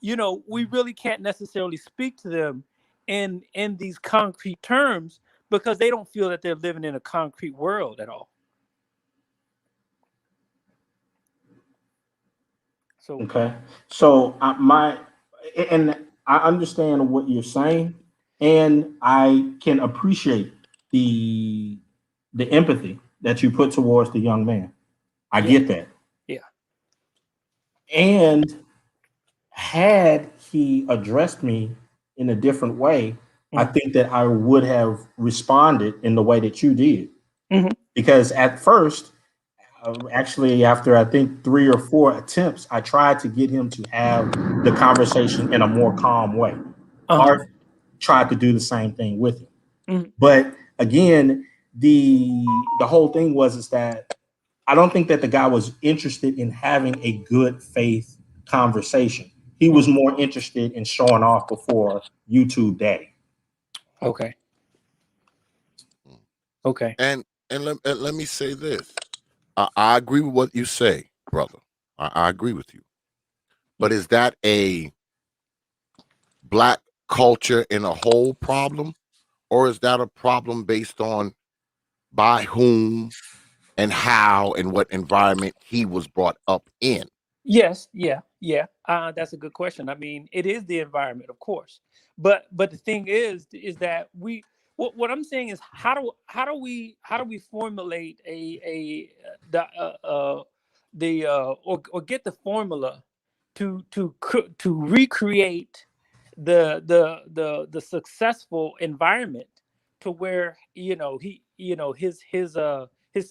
we really can't necessarily speak to them in these concrete terms because they don't feel that they're living in a concrete world at all. So okay, so and I understand what you're saying, and I can appreciate the empathy that you put towards the young man. I get that. Yeah. And had he addressed me in a different way, I think that I would have responded in the way that you did. Because at first, actually, after I think 3 or 4 attempts, I tried to get him to have the conversation in a more calm way. Art tried to do the same thing with him. But again, the whole thing is that I don't think that the guy was interested in having a good faith conversation. He was more interested in showing off before YouTube Daddy. Okay. And let me say this. I agree with what you say, brother. I agree with you. But is that a black culture in a whole problem? Or is that a problem based on by whom and how and what environment he was brought up in? Yes, yeah. That's a good question. I mean, it is the environment, of course, but the thing is that what I'm saying is how do we formulate or get the formula to recreate the successful environment to where his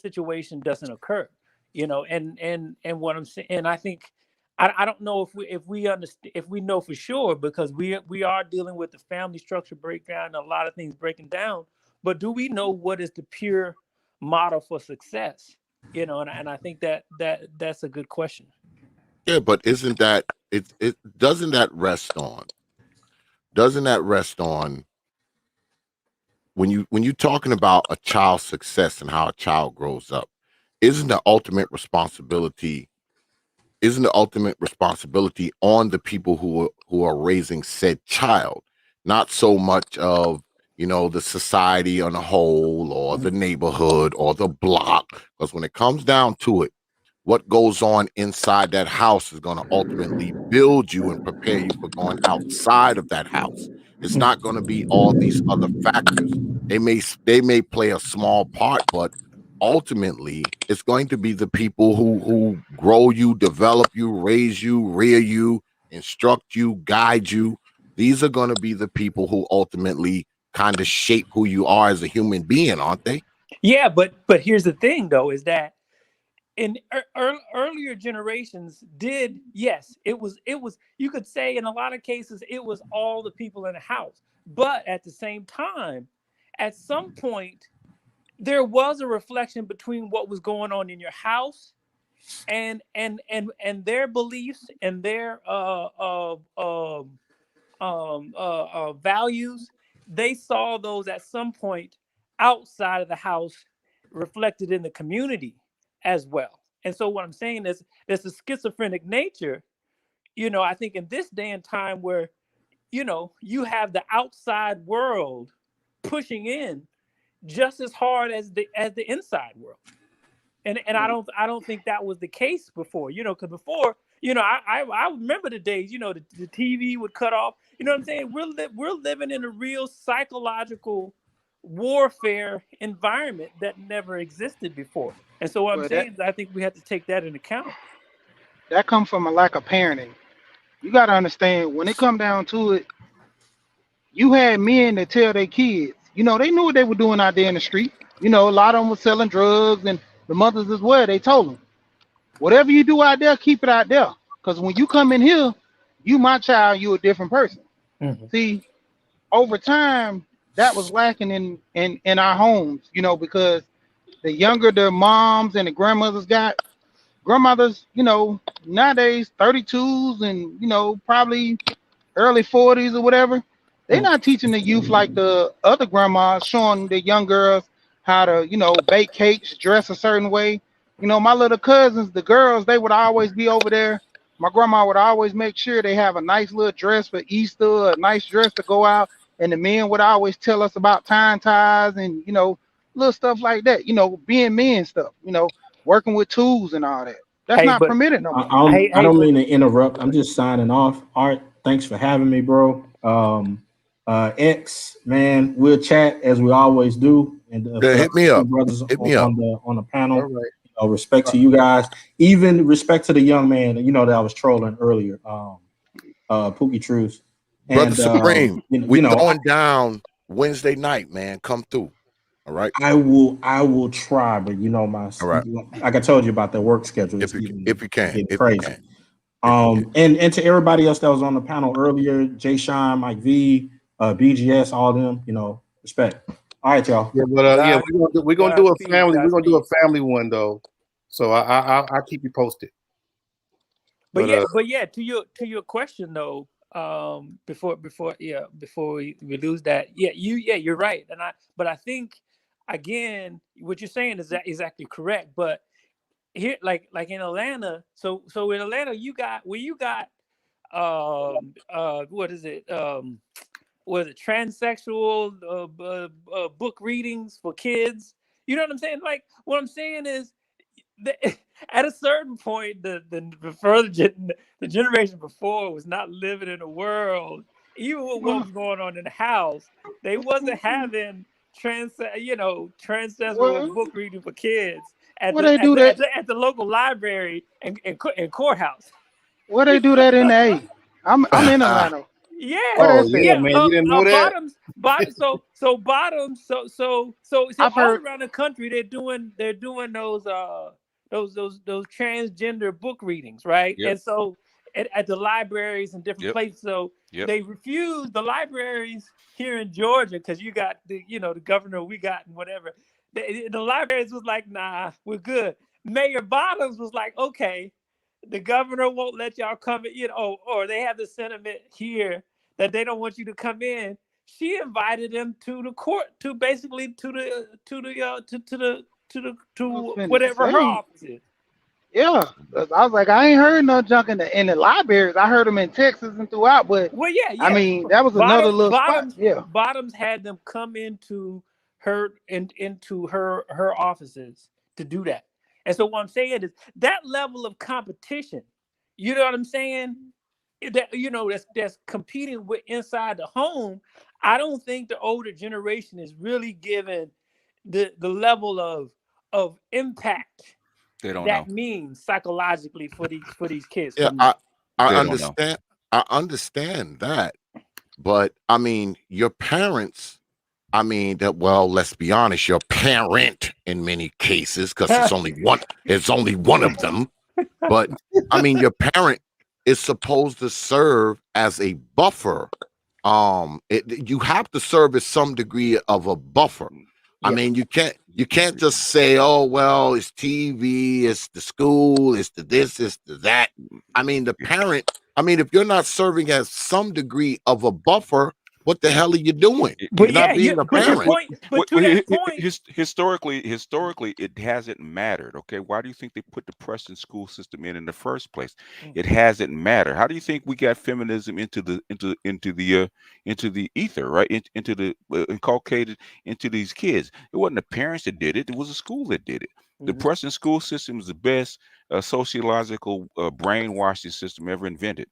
situation doesn't occur, and what I'm saying, and I think I don't know if we understand, if we know for sure, because we are dealing with the family structure breakdown and a lot of things breaking down, but do we know what is the pure model for success? And I think that's a good question. Yeah, but isn't that it doesn't that rest on when you're talking about a child's success and how a child grows up, isn't the ultimate responsibility on the people who are raising said child, not so much of the society on a whole or the neighborhood or the block, because when it comes down to it, what goes on inside that house is going to ultimately build you and prepare you for going outside of that house. It's not going to be all these other factors. They may play a small part, but ultimately it's going to be the people who grow you, develop you, raise you, rear you, instruct you, guide you. These are going to be the people who ultimately kind of shape who you are as a human being, aren't they? Yeah, but here's the thing though, is that in earlier generations it was you could say in a lot of cases it was all the people in the house, but at the same time, at some point there was a reflection between what was going on in your house and their beliefs and their values. They saw those at some point outside of the house reflected in the community as well. And so what I'm saying is there's a schizophrenic nature, I think in this day and time where, you have the outside world pushing in just as hard as the inside world. And I don't think that was the case before, because before, I remember the days, the TV would cut off. You know what I'm saying? We're living in a real psychological warfare environment that never existed before. And so what I'm saying is I think we have to take that into account. that comes from a lack of parenting. You got to understand when it come down to it, you had men that tell their kids, they knew what they were doing out there in the street. A lot of them were selling drugs, and the mothers as well. They told them, whatever you do out there, keep it out there. Because when you come in here, you my child, you a different person. Mhm. See, over time, that was lacking in our homes, because the younger the moms and the grandmothers got, grandmothers, nowadays 32s and, probably early 40s or whatever, they're not teaching the youth like the other grandmas, showing the young girls how to, bake cakes, dress a certain way. My little cousins, the girls, they would always be over there. My grandma would always make sure they have a nice little dress for Easter, a nice dress to go out. And the men would always tell us about time ties and, little stuff like that, being men stuff, working with tools and all that. That's Hey, not but permitted no I, more. I don't, hey, I hey, don't but mean to interrupt. I'm just signing off. Art, thanks for having me, bro. X, man, we'll chat as we always do. And for Yeah, the hit me other up. brothers Hit me up. on the panel, All right. respect to you guys. Even respect to the young man, that I was trolling earlier, Pookie Truth. Brother And Supreme, we throwing down Wednesday night, man. Come through. All right. I will try, but All right. like I told you about the work schedule. It's If you can. getting If you crazy. can. And to everybody else that was on the panel earlier, Jay Sean, Mike V, BGS, all them, respect. All right, y'all. Yeah, but we're gonna do a family. We're gonna do a family one though. So I'll keep you posted. But yeah, to your question though, before we lose that, you're right, but I think again, what you're saying is that exactly correct. But here, like in Atlanta, so in Atlanta, you got what is it was it transsexual book readings for kids? You know what I'm saying? Like what I'm saying is at a certain point, the generation before was not living in a world, even with what was going on in the house, they wasn't having transsexual book reading for kids at Where they do that? the local library and courthouse. Where they do that in the A? I'm in Atlanta. Yeah, Where Oh that's yeah, at? man, you didn't know that? bottoms. So I've all heard. around the country they're doing those transgender book readings, right? Yep. And so at the libraries and different Yep. places, so Yep. they refuse the libraries here in Georgia because you got the governor we got and whatever. The libraries was like, nah, we're good. Mayor Bottoms was like, okay, the governor won't let y'all come in, or they have the sentiment here that they don't want you to come in. She invited them to the court, to basically to I was finna whatever her say. office is. Yeah, 'cause I was like, I ain't heard no junk in the libraries. I heard them in Texas and throughout, but Well, I yeah. mean, that was another little spot. Yeah. Bottoms had them come into her offices to do that. And so what I'm saying is that level of competition, you know what I'm saying? That that's competing with inside the home. I don't think the older generation is really given the level of impact They don't know. that means psychologically for these kids Yeah, coming up. I They don't know. understand. I understand that. But I mean, your parents, I mean that well, let's be honest, your parent in many cases, because it's only one of them. But I mean, your parent is supposed to serve as a buffer. You have to serve as some degree of a buffer. I mean, you can't just say, oh well, it's TV, it's the school, it's the this, it's the that. I mean, the parent, I mean, if you're not serving as some degree of a buffer, what the hell are you doing? But You're not being a parent. Historically, it hasn't mattered. Okay, why do you think they put the Preston school system in the first place? It hasn't mattered. How do you think we got feminism into the ether, right? Into the inculcated into these kids? It wasn't the parents that did it; it was the school that did it. The Preston school system is the best sociological brainwashing system ever invented.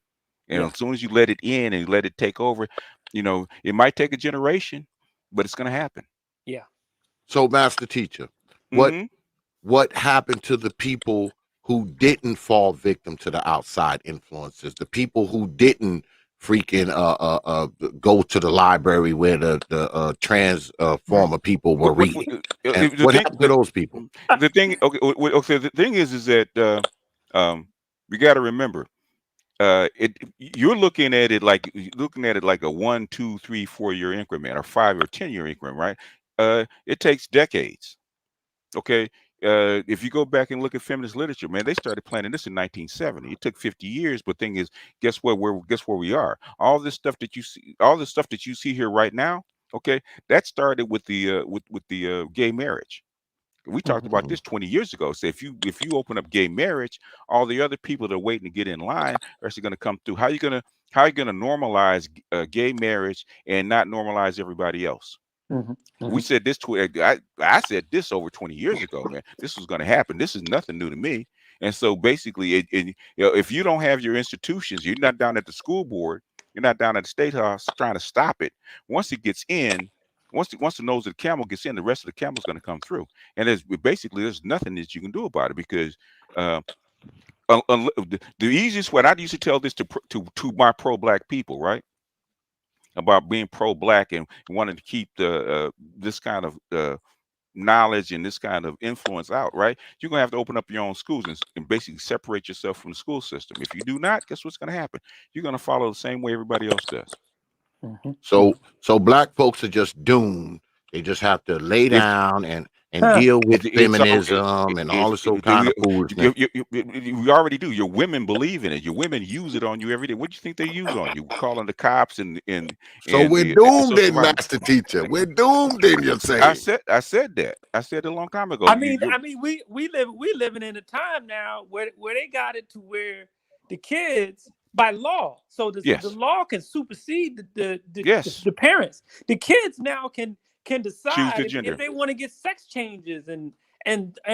And as soon as you let it in and you let it take over, it might take a generation, but it's going to happen. Yeah. So, master teacher, what happened to the people who didn't fall victim to the outside influences, the people who didn't freaking go to the library where the transformer people were reading. And The what thing, happened to those people? the thing, okay, the thing is that we got to remember, you're looking at it like a 1, 2, 3, 4 year increment, or 5 or 10 year increment, right? It takes decades. Okay. If you go back and look at feminist literature, man, they started planning this in 1970. It took 50 years, but thing is, guess what? Guess where we are? All this stuff that you see, all this stuff that you see here right now, okay, that started with the gay marriage. We talked about this 20 years ago. So if you open up gay marriage, all the other people that are waiting to get in line are actually going to come through. How you gonna normalize gay marriage and not normalize everybody else? We said this. I said this over 20 years ago, man. This was going to happen. This is nothing new to me. And so basically, if you don't have your institutions, you're not down at the school board, you're not down at the state house trying to stop it. Once it gets in, once the nose of the camel gets in, the rest of the camel is going to come through. And there's nothing that you can do about it, because the easiest way, I used to tell this to my pro-black people, right? About being pro-black and wanting to keep this kind of knowledge and this kind of influence out, right? You're gonna have to open up your own schools and basically separate yourself from the school system. If you do not, guess what's gonna happen? You're gonna follow the same way everybody else does. So black folks are just doomed. They just have to lay down and deal with feminism and all this old kind of foolishness. You already do. Your women believe in it. Your women use it on you every day. What do you think they use on you? Calling the cops and so we're doomed, then, Master Teacher. We're doomed, then. You're saying? I said that. I said it a long time ago. I mean, we living in a time now where they got it to where the kids, by law, so the law can supersede the parents. The kids now can decide if they want to get sex changes and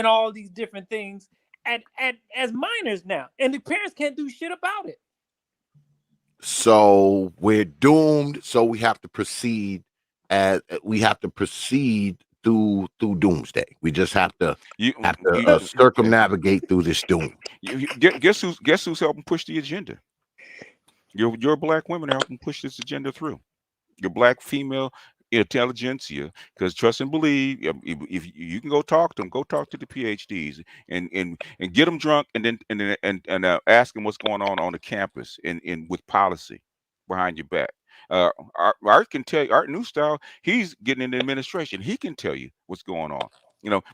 all these different things as minors now, and the parents can't do shit about it. So we're doomed. So we have to proceed through doomsday. We just have to circumnavigate through this doom. Guess who's helping push the agenda? Your black women are helping push this agenda through. Your black female intelligentsia, because trust and believe, if you can go talk to them, go talk to the PhDs and get them drunk and ask them what's going on the campus and with policy behind your back. Art can tell you, Art New Style, he's getting in the administration. He can tell you what's going on.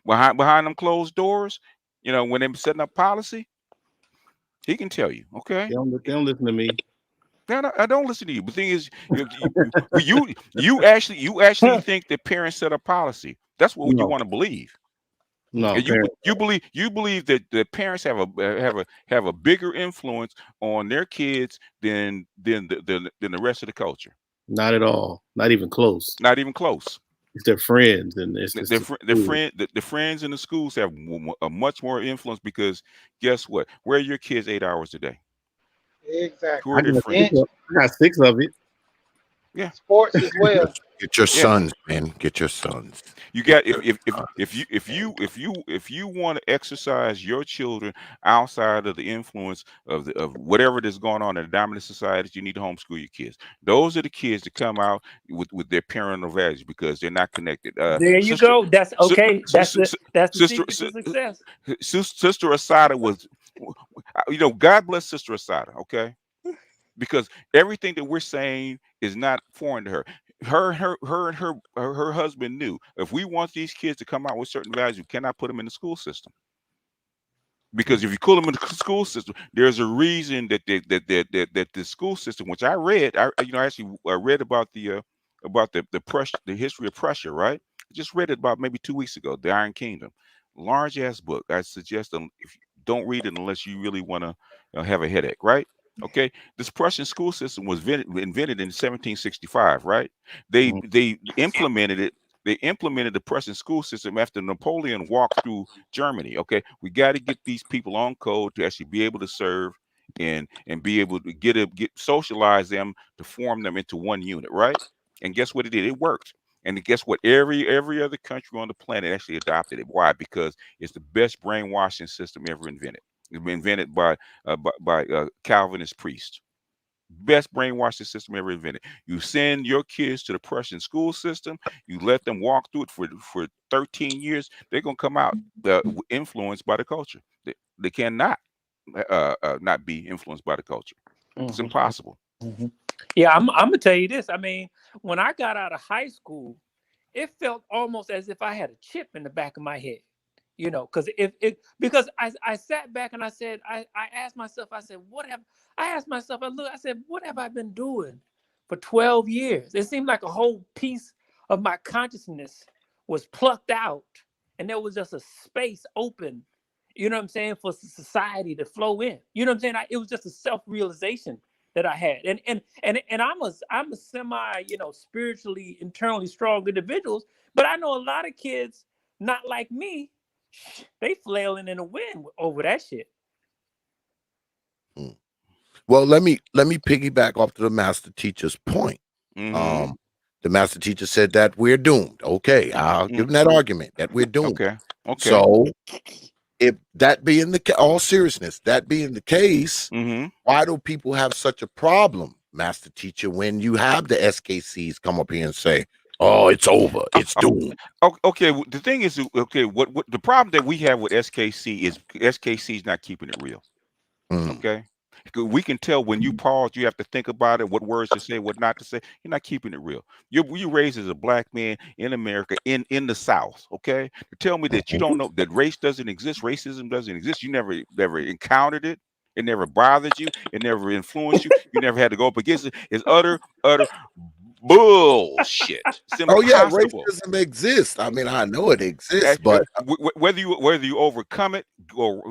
Behind them closed doors, when they're setting up policy, he can tell you. Okay, they don't listen to me. I don't listen to you. But the thing is, you actually think that parents set a policy. That's what you want to believe. No, you believe that the parents have a bigger influence on their kids than the rest of the culture. Not at all. Not even close. Not even close. It's their friends, and it's the friends in the schools have a much more influence, because guess what? Where are your kids 8 hours a day? Exactly. Who are their friends? I got 6 of it. Yeah. Sports as well. Get your sons, man. Get your sons. You got if you want to exercise your children outside of the influence of whatever that's going on in the dominant societies, you need to homeschool your kids. Those are the kids that come out with their parental values, because they're not connected. There you go. That's okay. That's the secret to success. Sister Asada was, God bless Sister Asada. Okay. Because everything that we're saying is not foreign to her. Her husband knew, if we want these kids to come out with certain values, we cannot put them in the school system. Because if you call them in the school system, there's a reason that the school system, which I read, I read about the pressure, the history of pressure, right? I just read it about maybe 2 weeks ago, The Iron Kingdom. Large ass book. I suggest if you don't read it unless you really want to have a headache, right? Okay, this Prussian school system was invented in 1765, right? They implemented it. They implemented the Prussian school system after Napoleon walked through Germany. Okay, we got to get these people on code to actually be able to serve and be able to get socialize them to form them into one unit, right? And guess what it did? It worked. And guess what? Every other country on the planet actually adopted it. Why? Because it's the best brainwashing system ever invented. It's been invented by Calvinist priests. Best brainwashing system ever invented. You send your kids to the Prussian school system. You let them walk through it for 13 years. They're gonna come out influenced by the culture. They cannot not be influenced by the culture. It's impossible. Yeah, I'm gonna tell you this. I mean, when I got out of high school, it felt almost as if I had a chip in the back of my head. You know, because I sat back and I said, I asked myself, I said, I said, what have I been doing for 12 years? It seemed like a whole piece of my consciousness was plucked out, and there was just a space open, you know what I'm saying, for society to flow in. You know what I'm saying? It was just a self-realization that I had. And I'm a semi, spiritually, internally strong individuals, but I know a lot of kids not like me, they flailing in the wind over that shit. Well, let me piggyback off to the master teacher's point. The master teacher said that we're doomed. Okay, I'll give him that argument that we're doomed. Okay. So, if that being all seriousness, that being the case, why do people have such a problem, master teacher, when you have the SKCs come up here and say, "Oh, it's over, it's doomed"? Okay. The thing is, okay, what the problem that we have with SKC is SKC is not keeping it real. Okay. We can tell when you pause, you have to think about it, what words to say, what not to say. You're not keeping it real. You raised as a black man in America, in the South, okay? To tell me that you don't know that race doesn't exist, racism doesn't exist, you never encountered it, it never bothered you, it never influenced you, you never had to go up against it, is utter bullshit. It's Oh yeah, impossible. racism exists. I mean, I know it exists, but whether you overcome it, or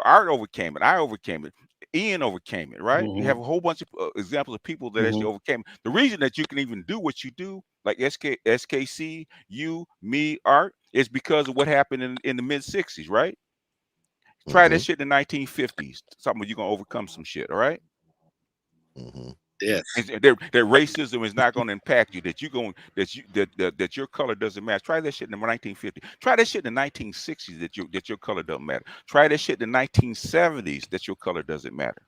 Art overcame it, I overcame it, Ian overcame it, right? You have a whole bunch of examples of people that actually overcame it. The reason that you can even do what you do, like SKC, you, me, Art, is because of what happened in the mid 60s, right? Try that shit in the 1950s. Something you're gonna overcome some shit, all right? Yes. That racism is not going to impact you. That that your color doesn't matter. Try that shit in the 1950s. Try that shit in the 1960s. That your color doesn't matter. Try that shit in the 1970s. That your color doesn't matter.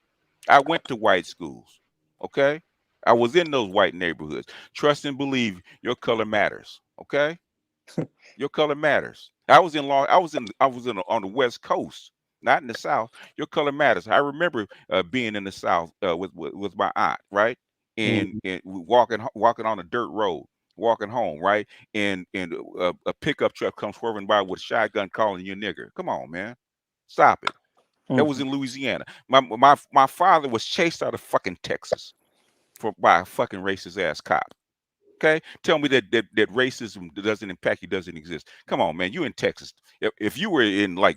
I went to white schools. Okay, I was in those white neighborhoods. Trust and believe your color matters. Okay, your color matters. I was on the West Coast, not in the South. Your color matters. I remember being in the South with my aunt, right? And walking on a dirt road, walking home, right? And a pickup truck comes swerving by with a shotgun, calling you a nigger. Come on, man, stop it. That was in Louisiana. My father was chased out of fucking Texas by a fucking racist ass cop. Okay, tell me that racism doesn't impact you, doesn't exist. Come on, man, you in Texas. If you were in like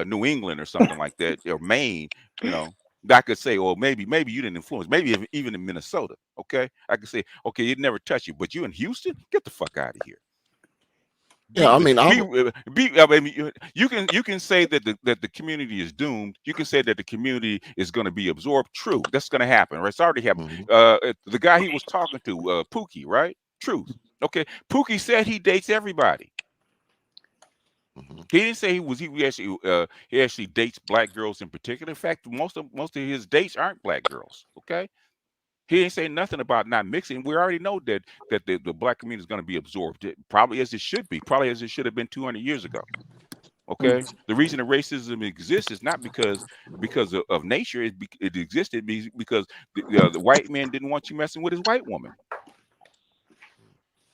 New England or something like that, or Maine, I could say, or maybe you didn't influence. Maybe even in Minnesota. Okay, I could say, okay, it never touched you. But you in Houston, get the fuck out of here. Yeah, I mean, you can say that the community is doomed. You can say that the community is going to be absorbed. True, that's going to happen. Right? It's already happened. The guy he was talking to, Pookie, right? Truth. Okay, Pookie said he dates everybody. He didn't say he actually dates black girls in particular. In fact, most of his dates aren't black girls. Okay. He ain't saying nothing about not mixing. We already know that the black community is going to be absorbed, probably as it should be, probably as it should have been 200 years ago. Okay, the reason that racism exists is not because of nature. It existed because the white man didn't want you messing with his white woman.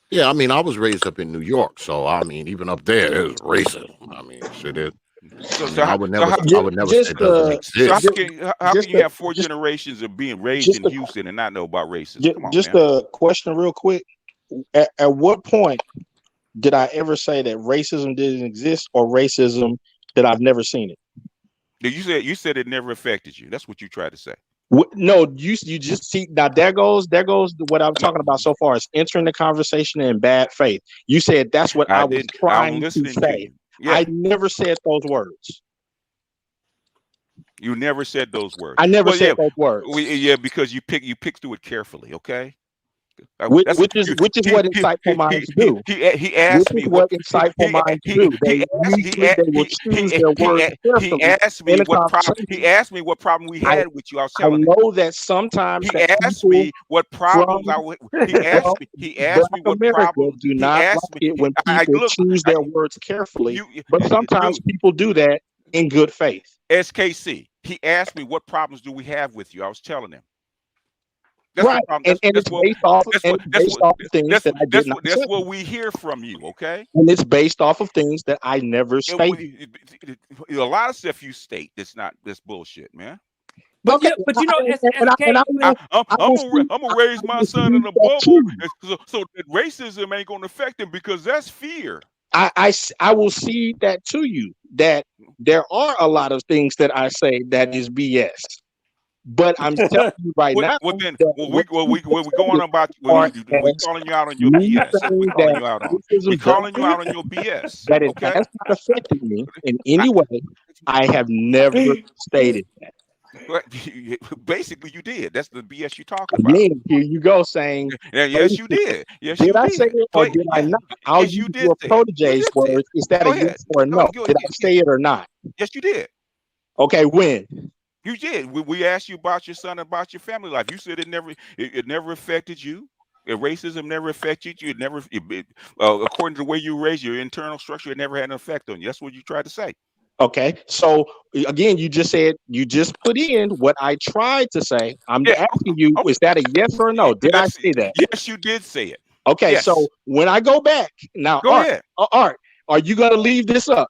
Yeah, I mean, I was raised up in New York, so I mean, even up there, there's racism. I mean, shit is. I would never say it doesn't exist. So how can you have 4 generations of being raised in Houston and not know about racism? Come on, just man. a question, real quick. At what point did I ever say that racism didn't exist, or racism that I've never seen it? You said it never affected you. That's what you tried to say. No, you just see now. There goes what I'm talking about so far is entering the conversation in bad faith. You said that's what I was trying to say. Yeah. I never said those words. You never said those words. I never said those words. Yeah, because you pick through it carefully. Okay. Which is what insightful minds do. He asked me what insightful minds do. They usually they will choose their words carefully. He asked me what problem. He asked me what problem we had with you. I was telling him. I know that sometimes he asked me what problems I would. He asked me. He asked me what problems. Do not like it when people choose their words carefully. But sometimes people do that in good faith. SKC. He asked me what problems do we have with you. I was telling him. That's right, and it's based off of things that I did not say. That's what we hear from you, okay? And it's based off of things that I never stated. A lot of stuff you state that's bullshit, man. But you know, I'm gonna raise my son in a bubble, so that racism ain't gonna affect him because that's fear. I will cede that to you that there are a lot of things that I say that is BS. But I'm telling you right now. We're going about. We're calling you out on your BS. We're calling you out on. We're calling you out on your BS. That it has not affected me in any way. I have never stated that. Basically, you did. That's the BS you're talking about. Again, here you go saying. Yes, you did. Yes, you did. Did I say it or did I not? I'll use your protege's words. Is that a yes or a no? Did I say it or not? Yes, you did. Okay, when? You did. We asked you about your son, about your family life. You said it never affected you. Racism never affected you. According to the way you raised your internal structure, it never had an effect on you. That's what you tried to say. Okay, so again, you just put in what I tried to say. I'm asking you, is that a yes or a no? Did I say that? Yes, you did say it. Okay, yes. So when I go back now, go ahead. Art, are you going to leave this up?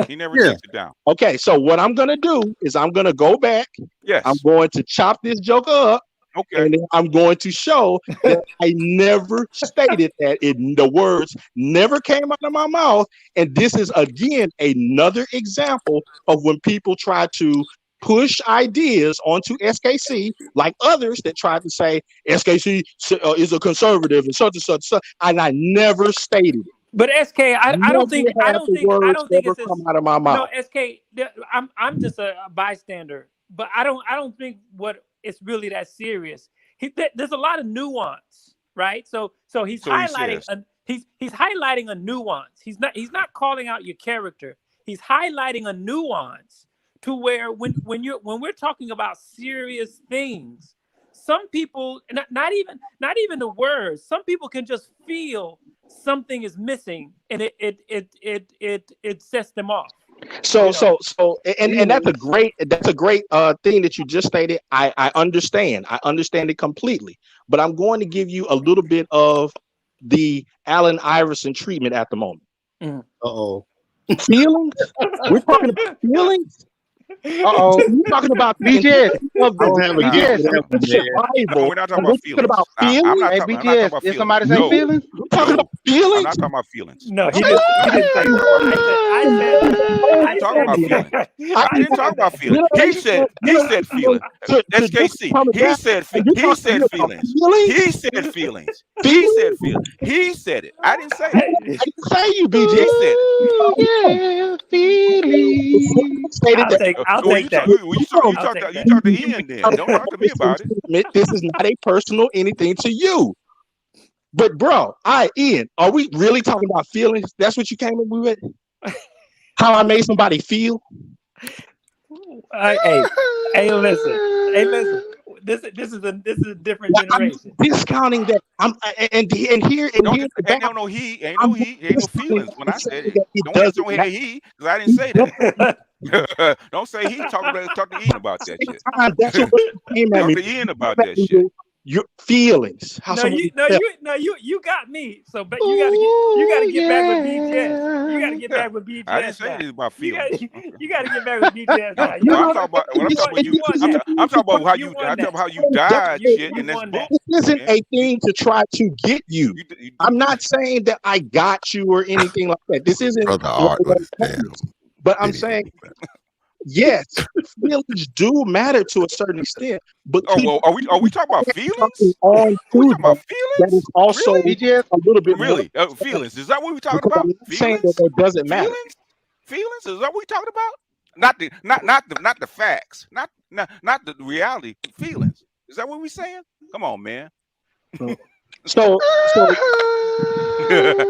He never takes it down. Okay, so what I'm gonna do is I'm gonna go back. Yes. I'm going to chop this joker up. Okay. And then I'm going to show that I never stated that. The words never came out of my mouth. And this is again another example of when people try to push ideas onto SKC, like others that tried to say SKC is a conservative and such and such, and I never stated it. But SK, I don't think it's come out of my mouth. No, SK, I'm just a bystander, but I don't think it's really that serious. There's a lot of nuance, right? So he's highlighting he's highlighting a nuance. He's not calling out your character. He's highlighting a nuance to where when we're talking about serious things, some people not even the words. Some people can just feel something is missing, and it sets them off. So that's a great thing that you just stated. I understand it completely, but I'm going to give you a little bit of the Allen Iverson treatment at the moment. Feelings? We're talking about feelings. We're talking about BJ. We're not talking about feelings. I'm not talking about feelings. Did somebody say feelings? We're talking about feelings. I'm not talking about feelings. No, he didn't say. I talking about feelings. I didn't talk about feelings. He said feelings. SKC. He said feelings. He said feelings. He said it. I didn't say it. I didn't say you, BJ. He said it. I'll take that. You talk to Ian then. Don't talk to me about it. This is not a personal anything to you. But bro, Ian, are we really talking about feelings? That's what you came in with? How I made somebody feel? Hey, listen. This is a different generation. I'm discounting that. Ain't no feelings when I said it. Don't say he, because I didn't say that. Don't say he. Talk to Ian about that shit. That's what came at Talk me. to Ian about that shit. Your feelings. You got me. So, but you gotta get back with BJ. You gotta get back with BJ. I didn't say anything about feelings. You gotta get back with BJ. I'm talking about how you died shit in this book. This isn't a thing to try to get you. I'm not saying that I got you or anything like that. This isn't. But I'm saying, yes, feelings do matter to a certain extent. But are we talking about feelings? On talking about feelings? That is also really? a little bit really feelings. Is that what we're talking about? Saying that doesn't matter. Feelings? Is that what we're talking about? Not the facts. Not the reality. Feelings. Is that what we're saying? Come on, man. So Who is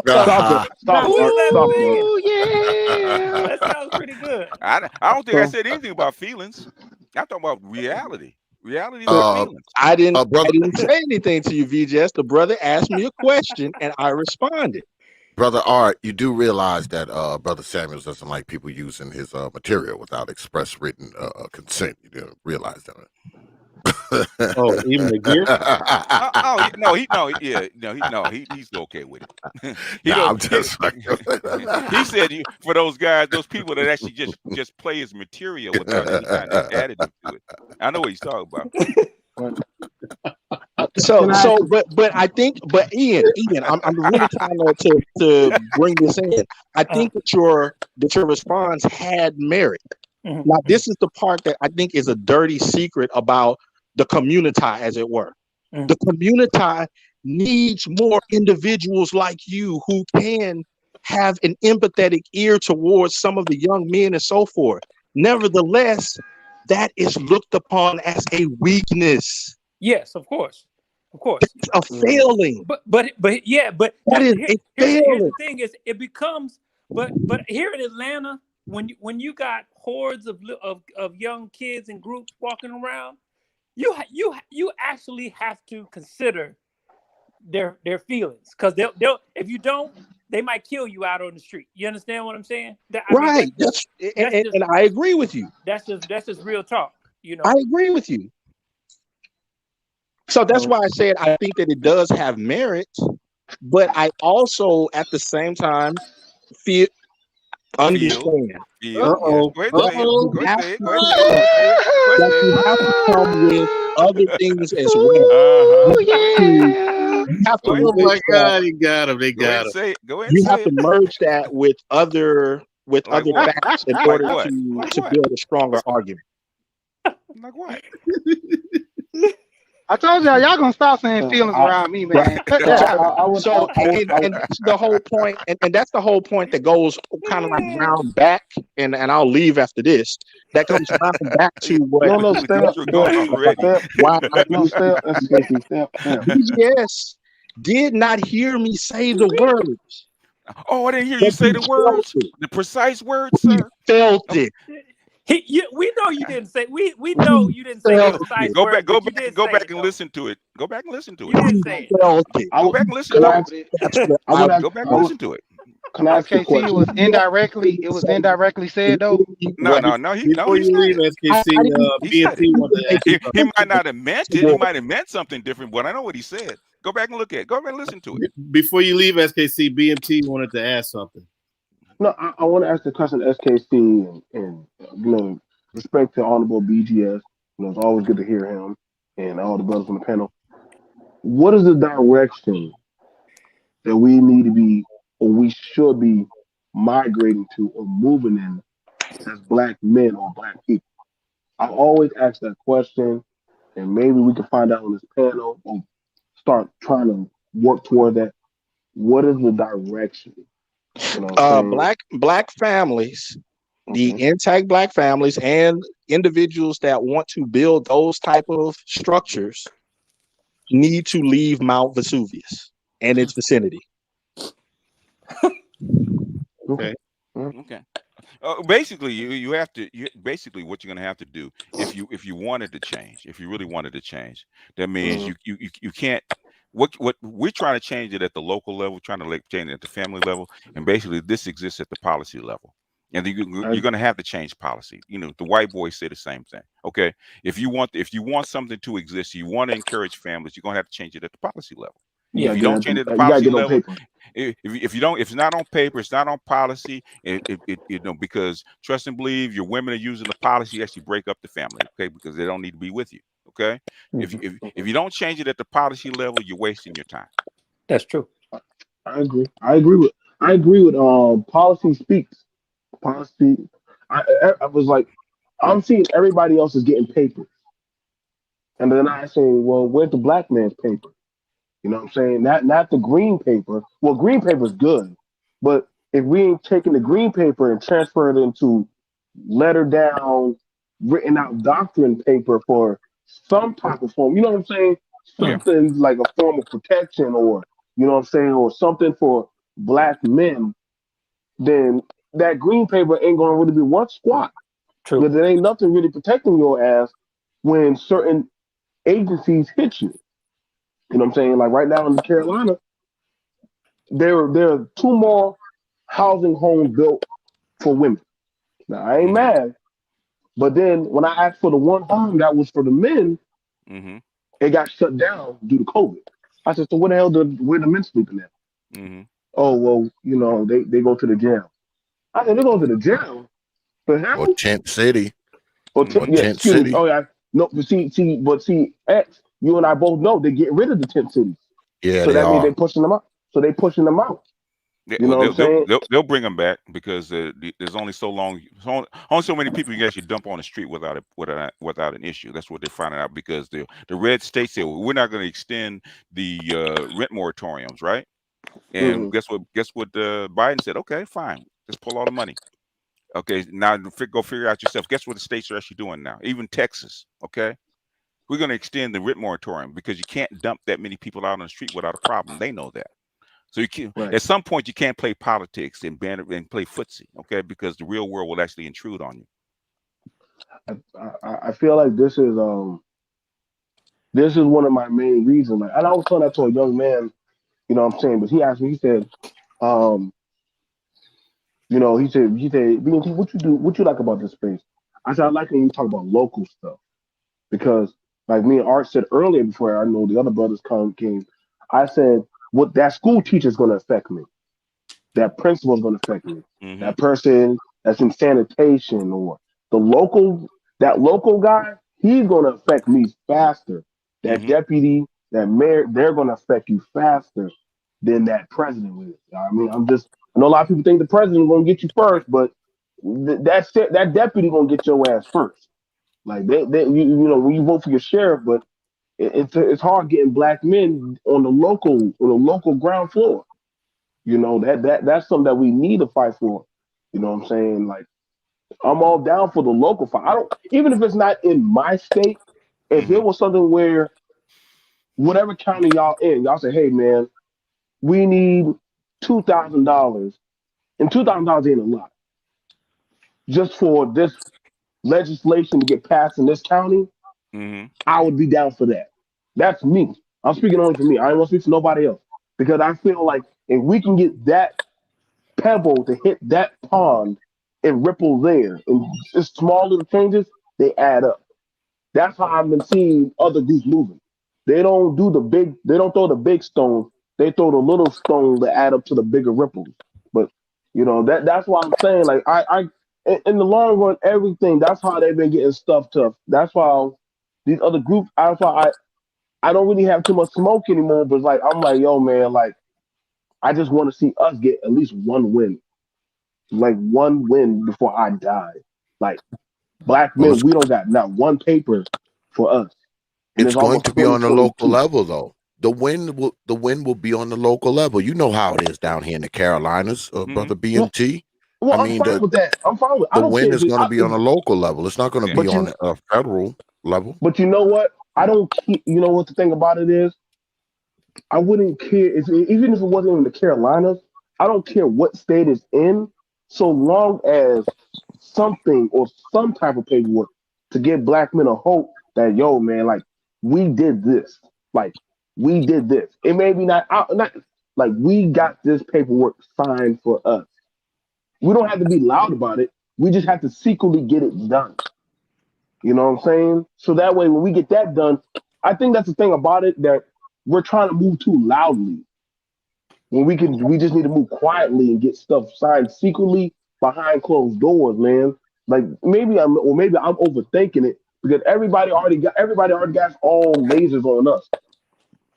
that singing? Ooh, yeah. That sounds pretty good. I don't think I said anything about feelings. I'm talking about reality. Reality is not feelings. I didn't brother, say anything to you, VJS. The brother asked me a question and I responded. Brother Art, you do realize that Brother Samuels doesn't like people using his material without express written consent. You do realize that, right? Oh, even the gift? He's okay with it. I'm just like he said for those guys, those people that actually just play his material without any kind of additive to it. I know what he's talking about. But I think, Ian, I'm really trying to bring this in. I think that your response had merit. Now, this is the part that I think is a dirty secret about the community, as it were. The community needs more individuals like you who can have an empathetic ear towards some of the young men and so forth. Nevertheless, that is looked upon as a weakness. Yes, of course. It's a failing. But here's the thing is it becomes but here in Atlanta when you got hordes of young kids and groups walking around, you actually have to consider their feelings, because they'll if you don't, they might kill you out on the street. You understand what I'm saying? Right. And I agree with you. That's just real talk. I agree with you. So that's why I said I think that it does have merit, but I also at the same time understand. Go ahead. You have to come with other things as well. You have to Oh my God, he got him. They got him. You have to merge that with other facts in order to build a stronger argument. Like what? I told y'all gonna stop saying feelings around me, man. And that's the whole point, and that's the whole point that goes kind of like round back, and I'll leave after this. That comes round back to what BGS did not hear me say the words. Oh, I didn't hear you say the words, the precise words, sir. Felt it. We know you didn't say. We know you didn't say the precise words. Go back and listen to it. Go back and listen to it. You didn't say it. Go back and listen to it. Go back and listen to it. Can I ask you a question? It was indirectly said though. No. He might not have meant it. He might have meant something different, but I know what he said. Go back and look at it. Go back and listen to it. Before you leave, SKC, BMT wanted to ask something. No, I want to ask the question SKC and respect to Honorable BGS. It's always good to hear him and all the brothers on the panel. What is the direction that we need to be, or we should be migrating to, or moving in as Black men or Black people? I always ask that question, and maybe we can find out on this panel or start trying to work toward that. What is the direction? Black families, the intact Black families, and individuals that want to build those type of structures need to leave Mount Vesuvius and its vicinity. Okay. Basically, you have to. Basically, what you're going to have to do if you wanted to change, if you really wanted to change, that means you can't. What we're trying to change it at the local level, trying to change it at the family level, and basically this exists at the policy level. And then you're going to have to change policy. The white boys say the same thing. Okay, if you want something to exist, you want to encourage families, you're going to have to change it at the policy level. If you don't change it at the policy level, if you don't, if it's not on paper, it's not on policy. Because trust and believe, your women are using the policy to actually break up the family. Okay, because they don't need to be with you. Okay, if you don't change it at the policy level, you're wasting your time. That's true. I agree with policy speaks. Policy. I was like, I'm seeing everybody else is getting papers, and then I saying, well, where's the Black man's paper? You know what I'm saying? Not the green paper. Well, green paper is good, but if we ain't taking the green paper and transfer it into letter down, written out doctrine paper for some type of form, you know what I'm saying? something like a form of protection, or you know what I'm saying, or something for black men, then that green paper ain't gonna really be one squat. True. Because there ain't nothing really protecting your ass when certain agencies hit you. You know what I'm saying? Like right now in the Carolina, there are 2 more housing homes built for women. Now I ain't mad, but then when I asked for the one home that was for the men, Mm-hmm. it got shut down due to COVID. I said, so where the hell where the men sleeping at? Mm-hmm. Oh well, you know they go to the jail. I said they go to the jail. The Or hell? Tent City. Or Yeah, Tent excuse me. City. Oh yeah, no. But X, you and I both know they get rid of the tent cities. Yeah, So they that means they are. pushing them out. So they pushing them out. Yeah, You well, know what I'm saying? they'll bring them back because there's only so long, only so many people you can actually dump on the street without an issue. That's what they're finding out because the red states said, well, we're not going to extend the rent moratoriums, right? And Mm-hmm. guess what? Biden said, okay, fine, let's pull all the money. Okay, now go figure out yourself. Guess what the states are actually doing now? Even Texas. Okay, we're going to extend the rent moratorium because you can't dump that many people out on the street without a problem. They know that. So you can, Right. at some point, you can't play politics and play footsie, okay? Because the real world will actually intrude on you. I feel like this is one of my main reasons. Like, and I was telling that to a young man. You know what I'm saying? But he asked me. He said, um, you know, he said, BNT, what you do? What you like about this space? I said, I like when you talk about local stuff because, like me and Art said earlier, before I know the other brothers came, I said, what that school teacher is going to affect me. That principal is going to affect me. Mm-hmm. That person that's in sanitation or the that local guy, he's going to affect me faster. That Mm-hmm. deputy, that mayor, they're going to affect you faster than that president will. I mean, I know a lot of people think the president is going to get you first, but that deputy going to get your ass first. Like you know, when you vote for your sheriff, but it's hard getting black men on the local ground floor. You know, that's something that we need to fight for. You know what I'm saying? Like I'm all down for the local fight. I don't even if it's not in my state, if Mm-hmm. it was something where whatever county y'all in, y'all say, hey man, we need $2,000. And $2,000 ain't a lot. Just for this legislation to get passed in this county, Mm-hmm. I would be down for that. That's me. I'm speaking only for me. I don't want to speak for nobody else. Because I feel like if we can get that pebble to hit that pond and ripple there. And just small little changes, they add up. That's how I've been seeing other groups moving. They don't throw the big stones. They throw the little stones that add up to the bigger ripples. But you know, that's why I'm saying like in the long run, everything, that's how they've been getting stuff tough. That's why these other groups, that's why I don't really have too much smoke anymore, but like I'm like, yo, man, like I just want to see us get at least one win. Like one win before I die. Like black Well, men, we don't got not one paper for us, and it's it's going almost to be on the local 2022. level, though. The win will be on the local level. You know how it is down here in the Carolinas, Mm-hmm. brother BMT. I Well, I'm mean, fine with that. I'm fine with. I the don't win care if is it. going to be on a local level. It's not going to Yeah. be But on a federal level. you know what? I don't. You know what the thing about it is? I wouldn't care if even if it wasn't in the Carolinas. I don't care what state it's in, so long as something or some type of paperwork to give black men a hope that yo man, like we did this, like we did this. It may be not like we got this paperwork signed for us. We don't have to be loud about it. We just have to secretly get it done. You know what I'm saying? So that way, when we get that done, I think that's the thing about it that we're trying to move too loudly. When we just need to move quietly and get stuff signed secretly behind closed doors, man. Like maybe I'm overthinking it because everybody already got all lasers on us.